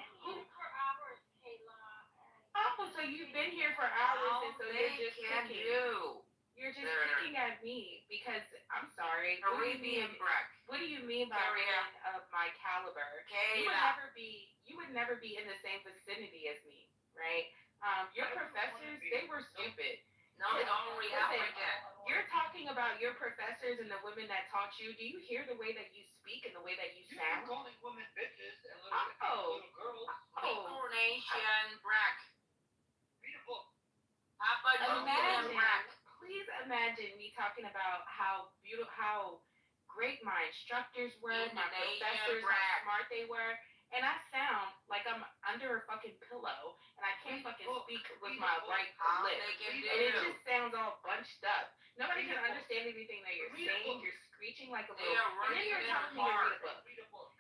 Oh, so you've been here for hours, and so you're just picking. You're just picking at me because I'm sorry. What do you mean by women of my caliber? You would never be in the same vicinity as me, right? Your professors, they were stupid. No, don't react like that. You're talking about your professors and the women that taught you. Do you hear the way that you speak and the way that you sound? You're calling women bitches and Oh. little girls. Micronation Brack. Read a book. Please imagine me talking about how beautiful, how great my instructors were, my professors, how smart they were, and I sound like I'm under a fucking pillow, and I can't fucking speak with my right lip, and it just sounds all bunched up. Nobody can understand anything that you're saying. You're screeching like a little, and then you're telling me to read a book.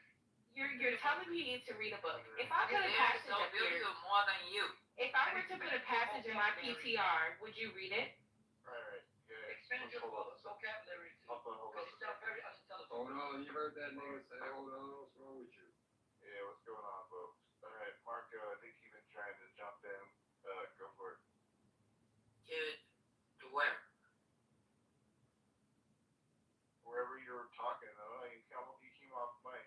You're telling me to read a book. If I put a passage up here, more than you. if I were to put a passage in my PTR, would you read it? Right. Yeah. Expand your vocabulary too. Because you sound very unintelligent. Hold on, you heard that nigga say, hold on, what's wrong with you? Yeah, what's going on, folks? All right, Marco, I think you've been trying to jump in. Go for it. To where? Wherever you were talking, though, you came off mic.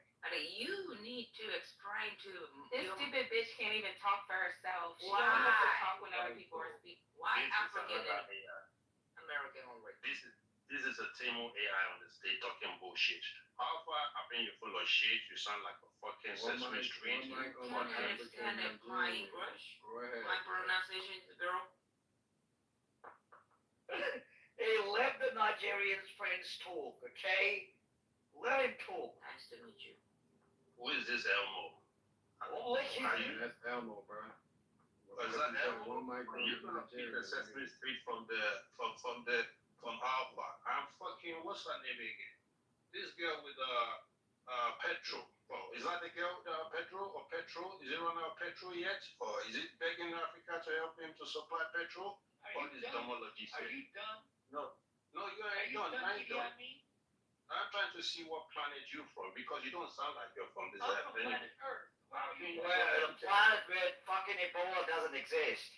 You need to explain to This stupid bitch can't even talk for herself. She Why? only wants to talk when other people are speaking. why This is African another and AI. American only. This is a Timo AI on the stage talking bullshit. How far I've been you full of shit? You sound like a fucking Sesame Street. Can you understand my English? Go ahead. My pronunciation is girl. Hey, let the Nigerian's friends talk, okay? Let him talk. Nice to meet you. Who is this Elmo? Well, let him. That's Elmo, bro. Is that Elmo? You're gonna pick the Sesame Street from Alpha. I'm fucking, what's her name again? This girl with petrol. Oh, is that the girl petrol or petrol? Is it run out of petrol yet? Or is it begging Africa to help him to supply petrol? What is domology Are saying? you done? No, you Are ain't you done. done I ain't done. me? I'm trying to see what planet you're from because you don't sound like you're from this I'm earth. from planet Earth. Well, the planet where fucking Ebola doesn't exist.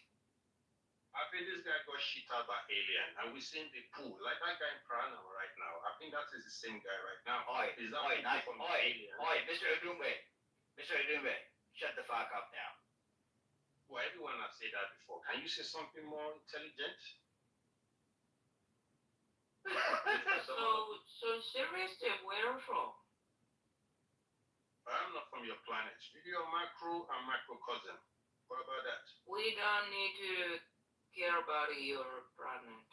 I think this guy got shit out by alien, and we seen the pool. Like that guy in Prana right now. I think that is the same guy right now. Is that people from the alien? Mr. Odumbe. Mr. Odumbe, shut the fuck up now. Well, everyone has said that before. Can you say something more intelligent? So seriously, where are you from? I'm not from your planet. You're macro and microcosm. What about that? We don't need to care about your planet.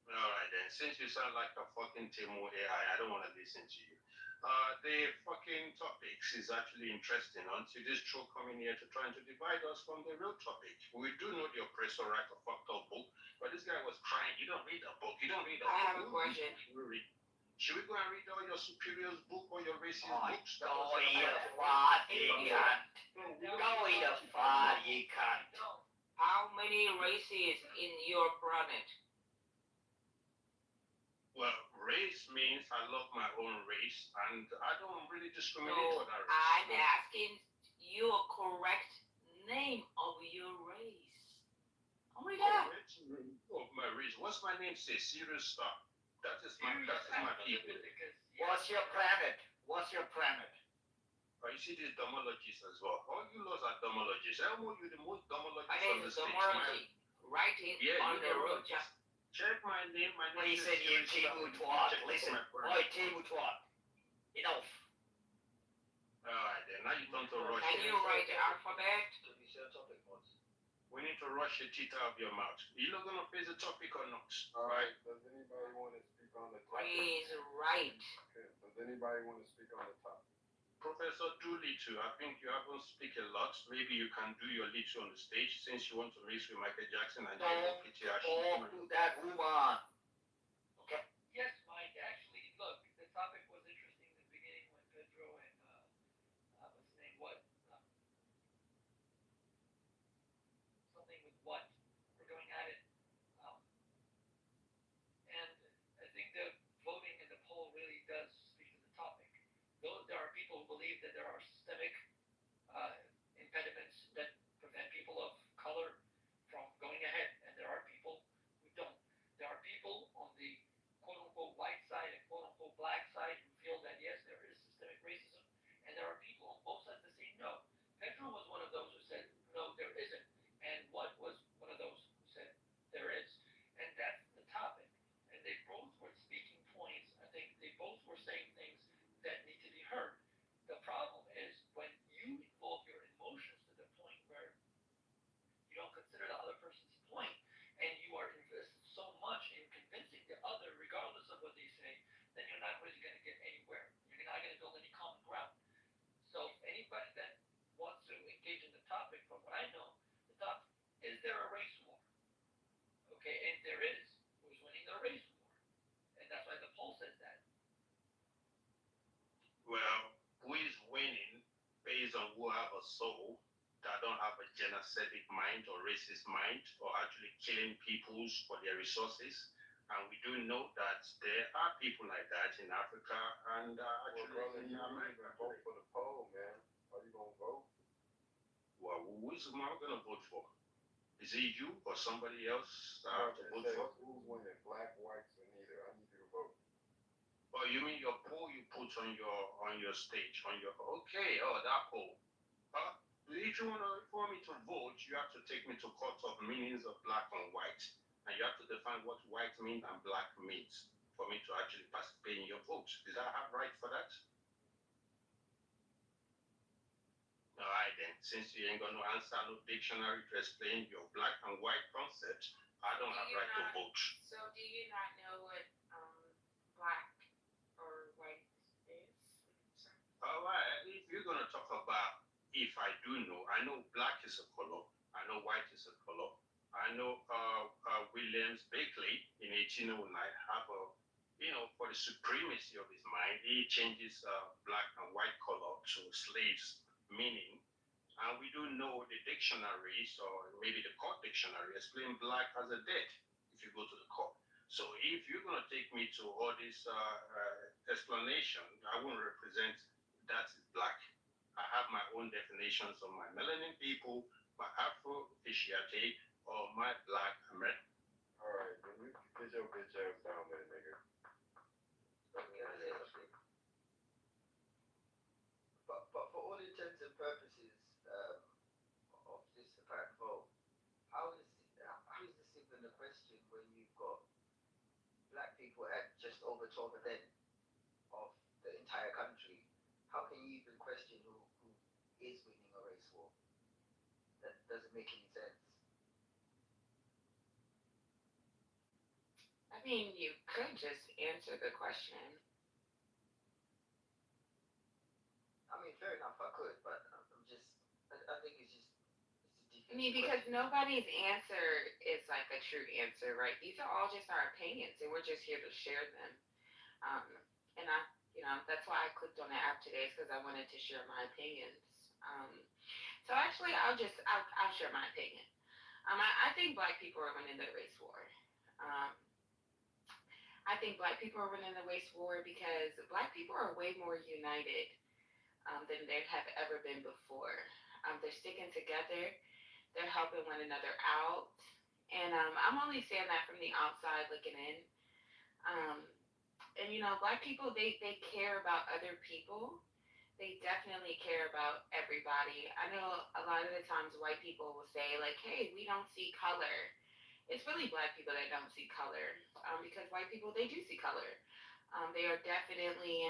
Alright then, since you sound like a fucking Timo AI, I don't want to listen to you. The fucking topics is actually interesting until this troll coming here to trying to divide us from the real topic. We do know the oppressor write a fucked up book, but this guy was crying, you don't read the book, you don't read the book. I have a question. Should we go and read all your superiors' book or your racist books? Go eat a fart, you cunt. Go eat a fart, you cunt. How many races in your planet? Well, race means I love my own race, and I don't really discriminate So for that race. I'm asking you a correct name of your race. Only that. Of my race. What's my name say? Serious Star. That is my people. What's your planet? What's your planet? You see these domologists as well. All you laws are domologists. Elmo, you're the most domologist My on name the is stage. Domology. Writing on the road. Check my name. My name is Listen, you Timu twat. Listen. Oi, Timu twat. Enough. Alright then, now you turn to rush. Can you write the alphabet? We need to rush the teeth out of your mouth. You're not gonna face the topic or not? Alright, does anybody want to speak on the topic? Please write. Okay, does anybody want to speak on the topic? Professor, do little. I think you haven't speak a lot. Maybe you can do your little on the stage since you want to mix with Michael Jackson and Talk to that woman. Okay. Yes, Mike. Actually, look, the topic was interesting in the beginning when Pedro and what's his name? Something with what we're going at it. Um, and I think the voting in the poll really does speak to the topic. Though there are people who believe that there are systemic uh, impediments that prevent people of color from going ahead, and there are people who don't. There are people on the quote unquote white side and quote unquote black side who feel that yes, there is systemic racism, and there are people on both sides that say no. Pedro was one of those who said no, there isn't, and what was one of those who said there is, and that's the topic. And they both were speaking points. I think they both were saying things that need to be heard. The problem is when you involve your emotions to the point where you don't consider the other person's point, and you are invested so much in convincing the other, regardless of what they say, then you're not really going to get anywhere. You're not going to build any common ground. So anybody that wants to engage in the topic, from what I know, the topic is there a race war? Okay, and there is. Who's winning the race war? And that's why the poll says that. Well, who is winning based on who have a soul that don't have a genocidal mind or racist mind or actually killing people for their resources. And we do know that there are people like that in Africa and actually in America. Vote for the poll, man. Are you gonna vote? Well, who is am I gonna vote for? Is it you or somebody else that I have to vote for? Who's winning? Black, whites, or neither? I need you to vote. Oh, you mean your poll you put on your stage on your okay? Oh, that poll. If you want me to vote, you have to take me to court of meanings of black and white, and you have to define what white means and black means for me to actually participate in your vote. Did I have right for that? All right then. Since you ain't gonna answer no dictionary to explain your black and white concept, I don't have right to vote. So do you not know what black or white is? All right. If you're gonna talk about if I do know, I know black is a color. I know white is a color. I know Williams Bakley in 1809 have a, for the supremacy of his mind, he changes black and white color to slaves meaning. And we do know the dictionaries or maybe the court dictionary explain black as a dead if you go to the court. So if you're going to take me to all this explanation, I won't represent that is black. I have my own definitions of my melanin people, my Afro-Aficionate, or my black American. All right, then you get your bitch ass down there, nigga. But for all intents and purposes of this apparent vote, how is this even a question when you've got black people at just over 12% of the entire country? How can you even question who is winning a race war? That doesn't make any sense. I mean, you could just answer the question. I mean, fair enough, I could, but I think it's a I mean, because nobody's answer is like a true answer, right? These are all just our opinions, and we're just here to share them. And that's why I clicked on the app today, is because I wanted to share my opinions. So actually, I'll share my opinion. I think black people are winning the race war. I think black people are winning the race war because black people are way more united than they have ever been before. They're sticking together. They're helping one another out. And I'm only saying that from the outside looking in. And black people, they care about other people. They definitely care about everybody. I know a lot of the times white people will say like, hey, we don't see color. It's really black people that don't see color, because white people, they do see color. They are definitely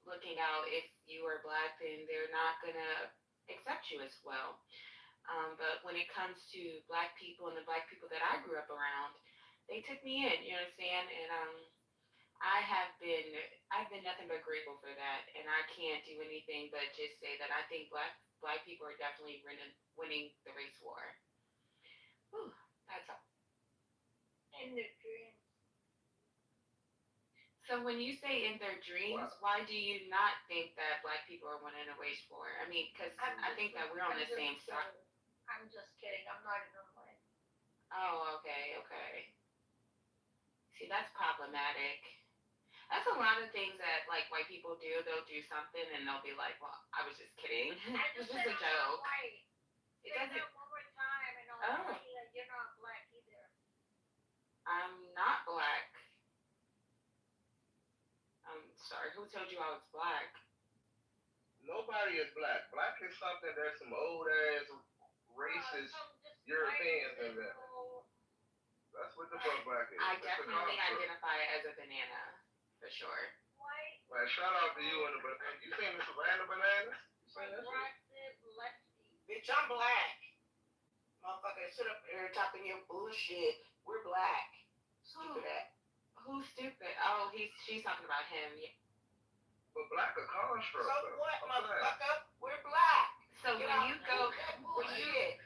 looking out. If you are black, then they're not going to accept you as well. But when it comes to black people and the black people that I grew up around, they took me in, you understand? And I I've been nothing but grateful for that, and I can't do anything but just say that I think black people are definitely winning the race war. Whew, that's all. In their dreams. So when you say in their dreams, why do you not think that black people are winning a race war? I mean, because I think that we're on the same side. I'm just kidding. I'm not in the way. Oh, okay, okay. See, that's problematic. That's a lot of things that like white people do. They'll do something and they'll be like, "Well, I was just kidding. I It was just just said a I'm not joke." white. It Say doesn't. that one more time, and I'll Oh, tell you that you're not black either. I'm not black. I'm sorry. Who told you I was black? Nobody is black. Black is something. There's some old ass racist Europeans in there. That's what the fuck black is. I definitely identify as a banana, for sure. White. Man, shout out to you and the banana. You seen the Savannah bananas? You seen that shit? Bitch, I'm black. Motherfucker, sit up there talking your bullshit. We're black. Stupid ass. Who's stupid? Oh, she's talking about him. Yeah. But black a construct. So what, motherfucker? We're black. So Get when out you of go, that when bullshit.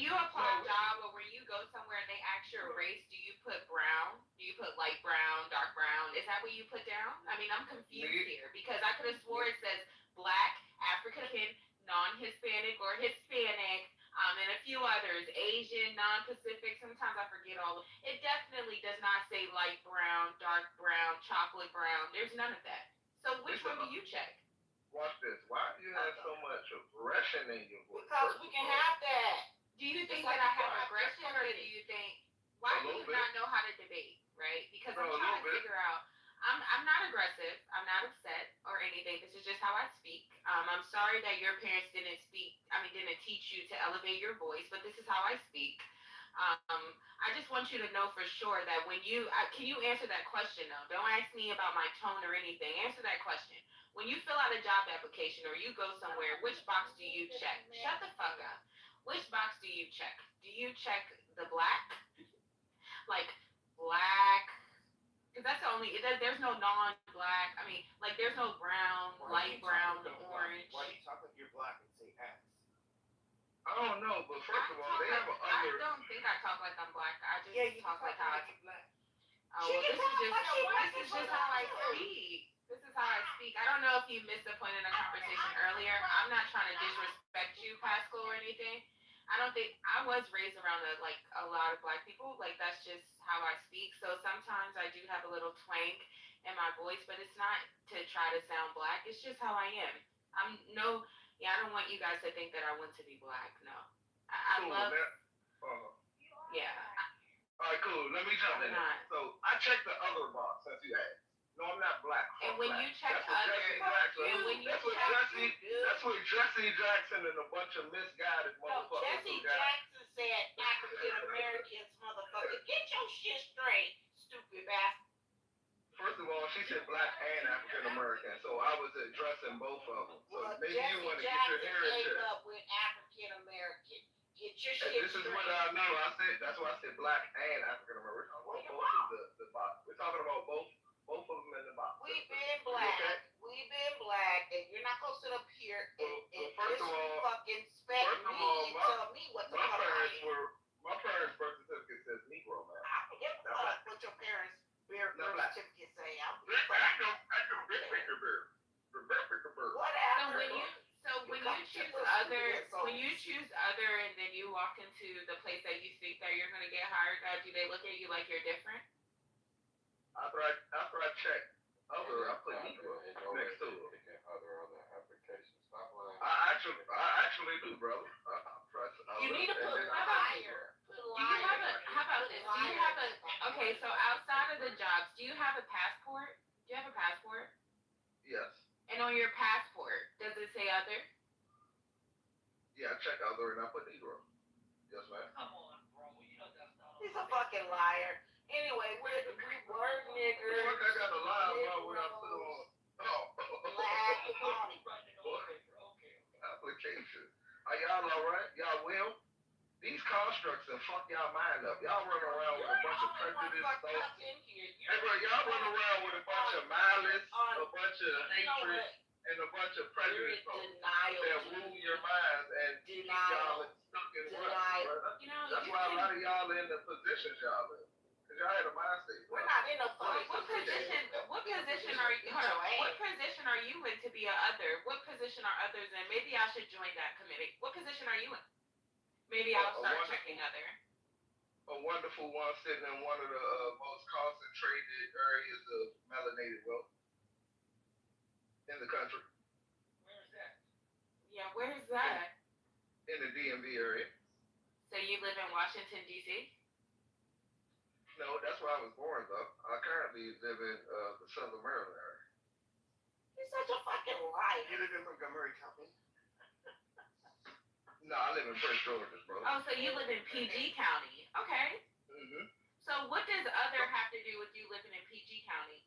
you apply a job or when you go somewhere and they ask your race, do you put brown? Do you put light brown, dark brown? Is that what you put down? I mean, I'm confused here because I could have swore it says black, African, non-Hispanic or Hispanic, and a few others, Asian, non-Pacific. Sometimes I forget all of it. Definitely does not say light brown, dark brown, chocolate brown. There's none of that. So which one do you check? Watch this. Why do you have so much aggression in your voice? Because we can have that. Do you think that I have aggression, or do you think why do you not know how to debate, right? Because I'm trying to figure out. I'm not aggressive. I'm not upset or anything. This is just how I speak. I'm sorry that your parents didn't teach you to elevate your voice, but this is how I speak. I just want you to know for sure that when can you answer that question though? Don't ask me about my tone or anything. Answer that question. When you fill out a job application or you go somewhere, which box do you check? Shut the fuck up. Which box do you check? Do you check the black? Like black? Because that's the only, there's no non-black. I mean, like there's no brown, light brown, orange. Why do you talk like you're black and say X? I don't know, but first of all, they have a I other. don't think I talk like I'm black. I just Yeah, you talk like talk how I. like you're black. Oh, well, this is just how I speak. This is how I speak. I don't know if you missed the point in the conversation earlier. I'm not trying to disrespect you, Pascal, or anything. I don't think I was raised around a lot of black people. Like that's just how I speak. So sometimes I do have a little twang in my voice, but it's not to try to sound black. It's just how I am. I don't want you guys to think that I want to be black. No, I Cool, love. Yeah. All right, cool. Let me jump in. So I checked the other box since you asked. No, I'm not black. And when you check other, that's what Jesse Jackson and a bunch of misguided motherfuckers. Jesse Jackson said African Americans, motherfucker. Get your shit straight, stupid bastard. First of all, she said black and African American, so I was addressing both of them. So Well, maybe Jesse you want to get your Jackson heritage. came up with African American. Get your And shit this is straight. what I know. That's why I said black and African American. We're talking about both of the box. We're talking about both of them in the box. We've been black. Okay? We've been black, and you're not gonna sit up here and first of all, fucking spec me and tell me what the fuck I am. My parents' birth certificate says Negro, man. I don't give a fuck what your parents' birth certificate say. I'm Whatever. When you choose other, and then you walk into the place that you think that you're gonna get hired at, do they look at you like you're different? After I check other, I put Negro next to it. I actually do, brother. You need to put higher. How about this? Do you have a okay? So outside of the jobs, do you have a passport? Do you have a passport? Yes. And on your passport, does it say other? Yeah, I check other and I put Negro. Yes, ma'am. Come on, bro. You know that's not. He's a fucking liar. Anyway, we were niggers. Fuck, I got a lie about what I put on. Black. Application. Are y'all alright? Y'all will? These constructs and fuck y'all mind up. Y'all run around with a bunch of prejudice stuff. Hey, bro, y'all run around with a bunch of malice, a bunch hatred and a bunch of prejudice denial. that rule your minds and keep y'all stuck in ruts, bro. You know, That's why a lot of y'all in the positions y'all in. Cause y'all had a mind state. We're not in a what position? What position are you? Hold on. What position are you in to be a other? What position are others in? Maybe I should join that committee. What position are you in? Maybe I'll start checking other. A wonderful one sitting in one of the most concentrated areas of melanated wealth in the country. Where is that? Yeah, where is that? In the DMV area. So you live in Washington, D.C.? No, that's where I was born, though. I currently live in the Southern Maryland area. You're such a fucking liar. You live in Montgomery County? No, I live in Prince George's, bro. Oh, so you live in PG County. Okay. Mm-hmm. So what does other have to do with you living in PG County?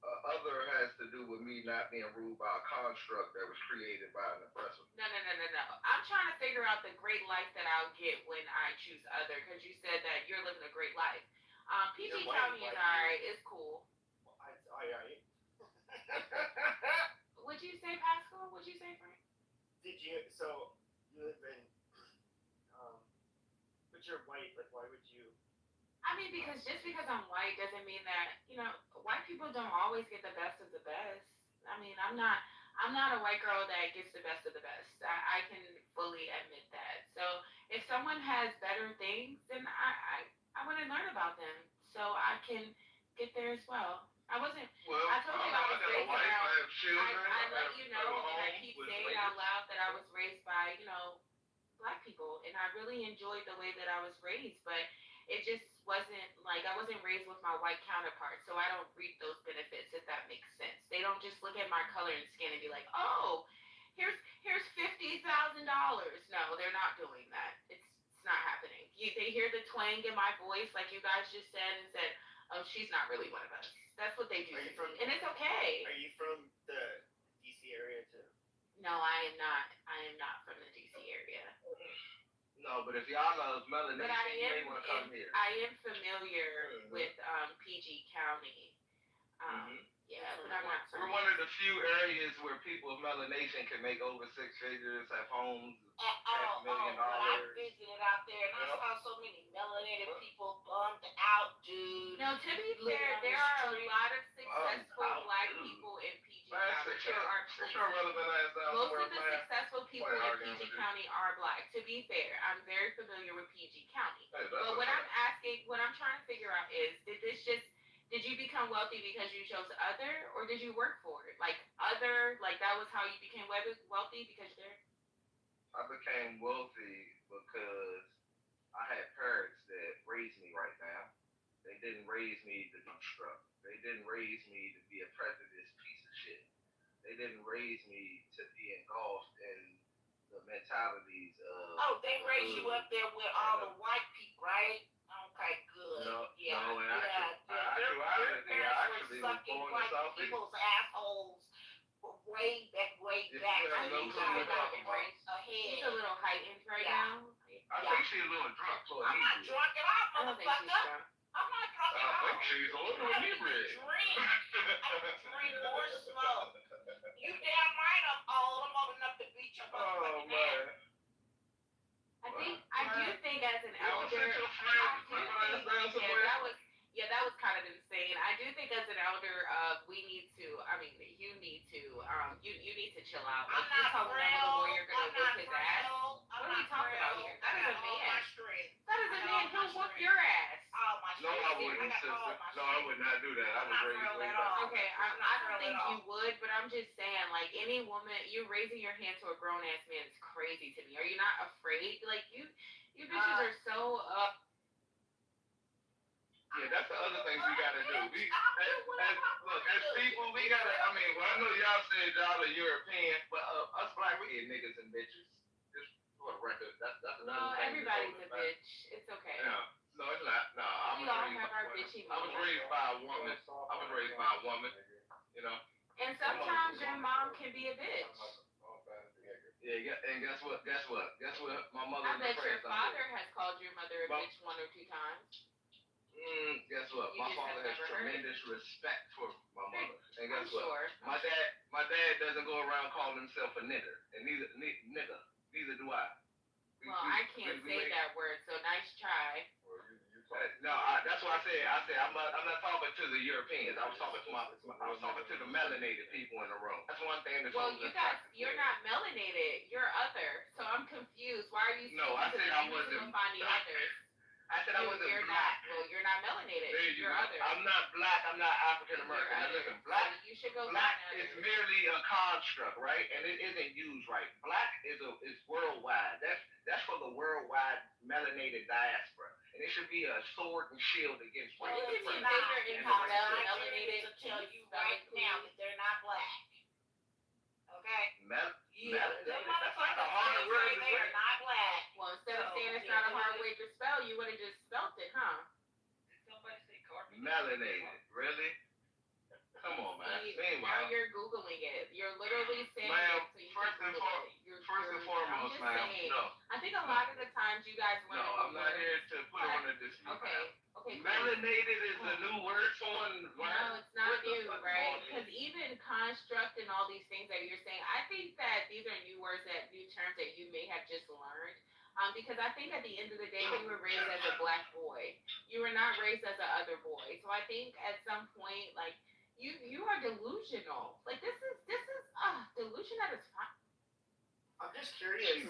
Other has to do with me not being ruled by a construct that was created by an oppressor. No. I'm trying to figure out the great life that I'll get when I choose other, because you said that you're living a great life. PG County is alright. It's cool. What'd you say, Pascal? What'd you say, Frank? Did you, so you live in, but you're white, like why would you? I mean, because just because I'm white doesn't mean that, you know, white people don't always get the best of the best. I mean, I'm not a white girl that gets the best of the best. I can fully admit that. So if someone has better things, then I want to learn about them so I can get there as well. I told you I was raised around. I let you know, and I keep saying it out loud that I was raised by, you know, Black people, and I really enjoyed the way that I was raised, but it just wasn't like I wasn't raised with my white counterparts, so I don't reap those benefits, if that makes sense. They don't just look at my color and skin and be like, oh, here's $50,000. No, they're not doing that. It's not happening. They hear the twang in my voice, like you guys just said, and said, oh, she's not really one of us. That's what they do. And it's okay. Are you from the DC area too? No, I am not. I am not from the DC area. No, but if y'all love melanation, you may want to come here. I am familiar with PG County. Yeah, but I'm not. We're one of the few areas where people of melanation can make over six figures, have homes, $500,000. I visited out there and I saw so many melanated people bummed out, dude. No, to be fair, there are a lot of successful Black people in PG County. Most of the successful people in PG County are Black. To be fair, I'm very familiar with PG County. But what I'm asking, what I'm trying to figure out is, did you become wealthy because you chose other, or did you work for it? Like other, like that was how you became wealthy because you're there? I became wealthy because I had parents that raised me right now. They didn't raise me to construct. They didn't raise me to be a prejudiced piece of shit. They didn't raise me to be engulfed in the mentalities of. Oh, they raised you up there with all the white people, right? Okay, good. No, yeah, no, in your parents were sucking white people's assholes way back. She's a little heightened right now. I think she's a little drunk. I'm not drunk at all, motherfucker. I'm not drunk at all. I think she's a little inebriated. I drink or smoke. You damn right I'm old. I'm old enough to beat your motherfucking ass. I do think as an elder, that was kind of insane. I do think as an elder, we need to. I mean, you need to. You need to chill out. Like you're telling him the more you're gonna whip his ass. What are we talking about here? That is a man. That is a man. He'll whoop your ass. No, I wouldn't, sister. No, I would not do that. I was raised way back. Okay, I don't think you would, but I'm just saying, like any woman, you raising your hand to a grown ass man is crazy to me. Are you not afraid? Like you bitches are so Yeah, that's the other things we gotta do. As people, we gotta. I mean, well, I know y'all said y'all are European, but us Black, we get niggas and bitches. Just for the record, that's another thing. No, everybody's a bitch. It's okay. No, it's not. No, we all have our bitchy I was raised by a woman. You know. And sometimes your mom can be a bitch. Yeah, and guess what? My mother. I bet your father has called your mother a bitch 1 or 2 times. Guess what? My father has tremendous respect for my mother, And guess I'm what? sure. My dad doesn't go around calling himself a nigger, and neither do I. Well, I can't say that word, so nice try. That's why I said I'm not talking to the Europeans. I was talking to the melanated people in the room. That's one thing that's Well, you guys, you're not melanated. You're other. So I'm confused. Why are you speaking No, I to said the I wasn't. finding others? I said I wasn't You're black. not. Well, you're not melanated. There you You're go. other. I'm not black. I'm not African American. Now listen, black. So you should go Black find is others. merely a construct, right? And it isn't used right. Black is worldwide. That's for the worldwide melanated diaspora. And it should be a sword and shield against Well, white you can be supremacy bigger in and the rest of it. melanated to tell you right now that they're not black. Okay? Melanated. Them That's not a motherfuckers hard say word to they are say. not black. Well, instead of saying it's not a hard word to spell, you would have just spelt it, huh? Did somebody say carbon? Melanated. Really? Come on, man. See, Meanwhile, now you're Googling it. You're literally saying ma'am, it so you can Google it. first and foremost, I'm just ma'am, saying. no. I think a lot of the times you guys learn No, I'm not here to put on a dispute. Okay. Okay. Melanated is a new word someone No, it's not What the new, fuck right? going on? Because even construct and all these things that you're saying, I think that these are new words, new terms that you may have just learned. Because I think at the end of the day, you were raised as a black boy. You were not raised as a other boy. So I think at some point, like you are delusional. Like this is delusion at its fine. I'm just curious.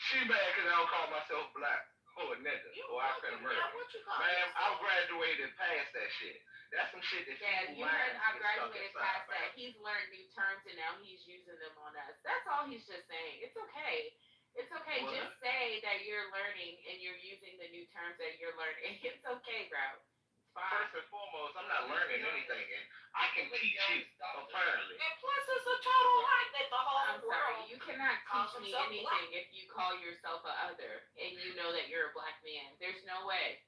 She mad because I don't call myself black or a nigga or African American. Ma'am, I graduated past that shit. That's some shit that You heard I graduated past that. He's learned new terms and now he's using them on us. That's all he's just saying. It's okay. It's okay. What? Just say that you're learning and you're using the new terms that you're learning. It's okay, bro. It's fine. First and foremost, I'm not learning anything, and I can teach you, apparently. And plus, it's a total right that the whole I'm sorry. world You cannot calls teach me themselves anything if you call yourself a other and you know that you're a black man. There's no way.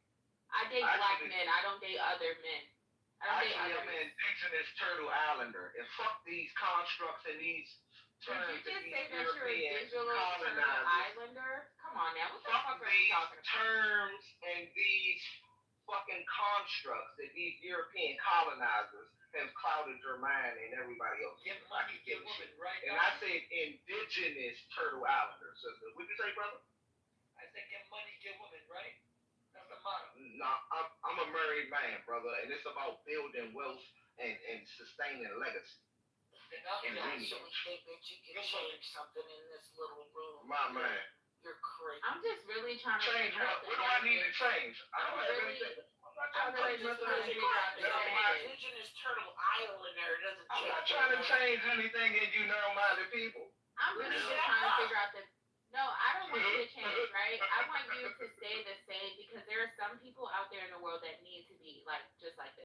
I date black men. I don't date other men. I don't date Actually, other I'm an men. indigenous turtle islander, and fuck these constructs and these Did terms you just that say these that you're a European digital turtle colonizers. islander? Come on now. What the Fuck fuck are we these talking about? terms and these fucking constructs that these European colonizers have clouded your mind and everybody else. Give money, give women, right? And I said indigenous turtle islanders, sister. What'd you say, brother? I said give money, give women, right? That's the motto. No, I'm a married man, brother, and it's about building wealth and sustaining legacy. And I actually think that you can change something in this little room. My man. You're crazy. I'm just really trying to Change figure out what? What do I need to change? I don't have anything. I'm really just trying to figure out the message. Indigenous turtle islander doesn't I'm change. not trying to change anything in you narrow-minded people. I'm really just trying to figure out the. No, I don't want you to change, right? I want you to stay the same because there are some people out there in the world that need to be like just like this.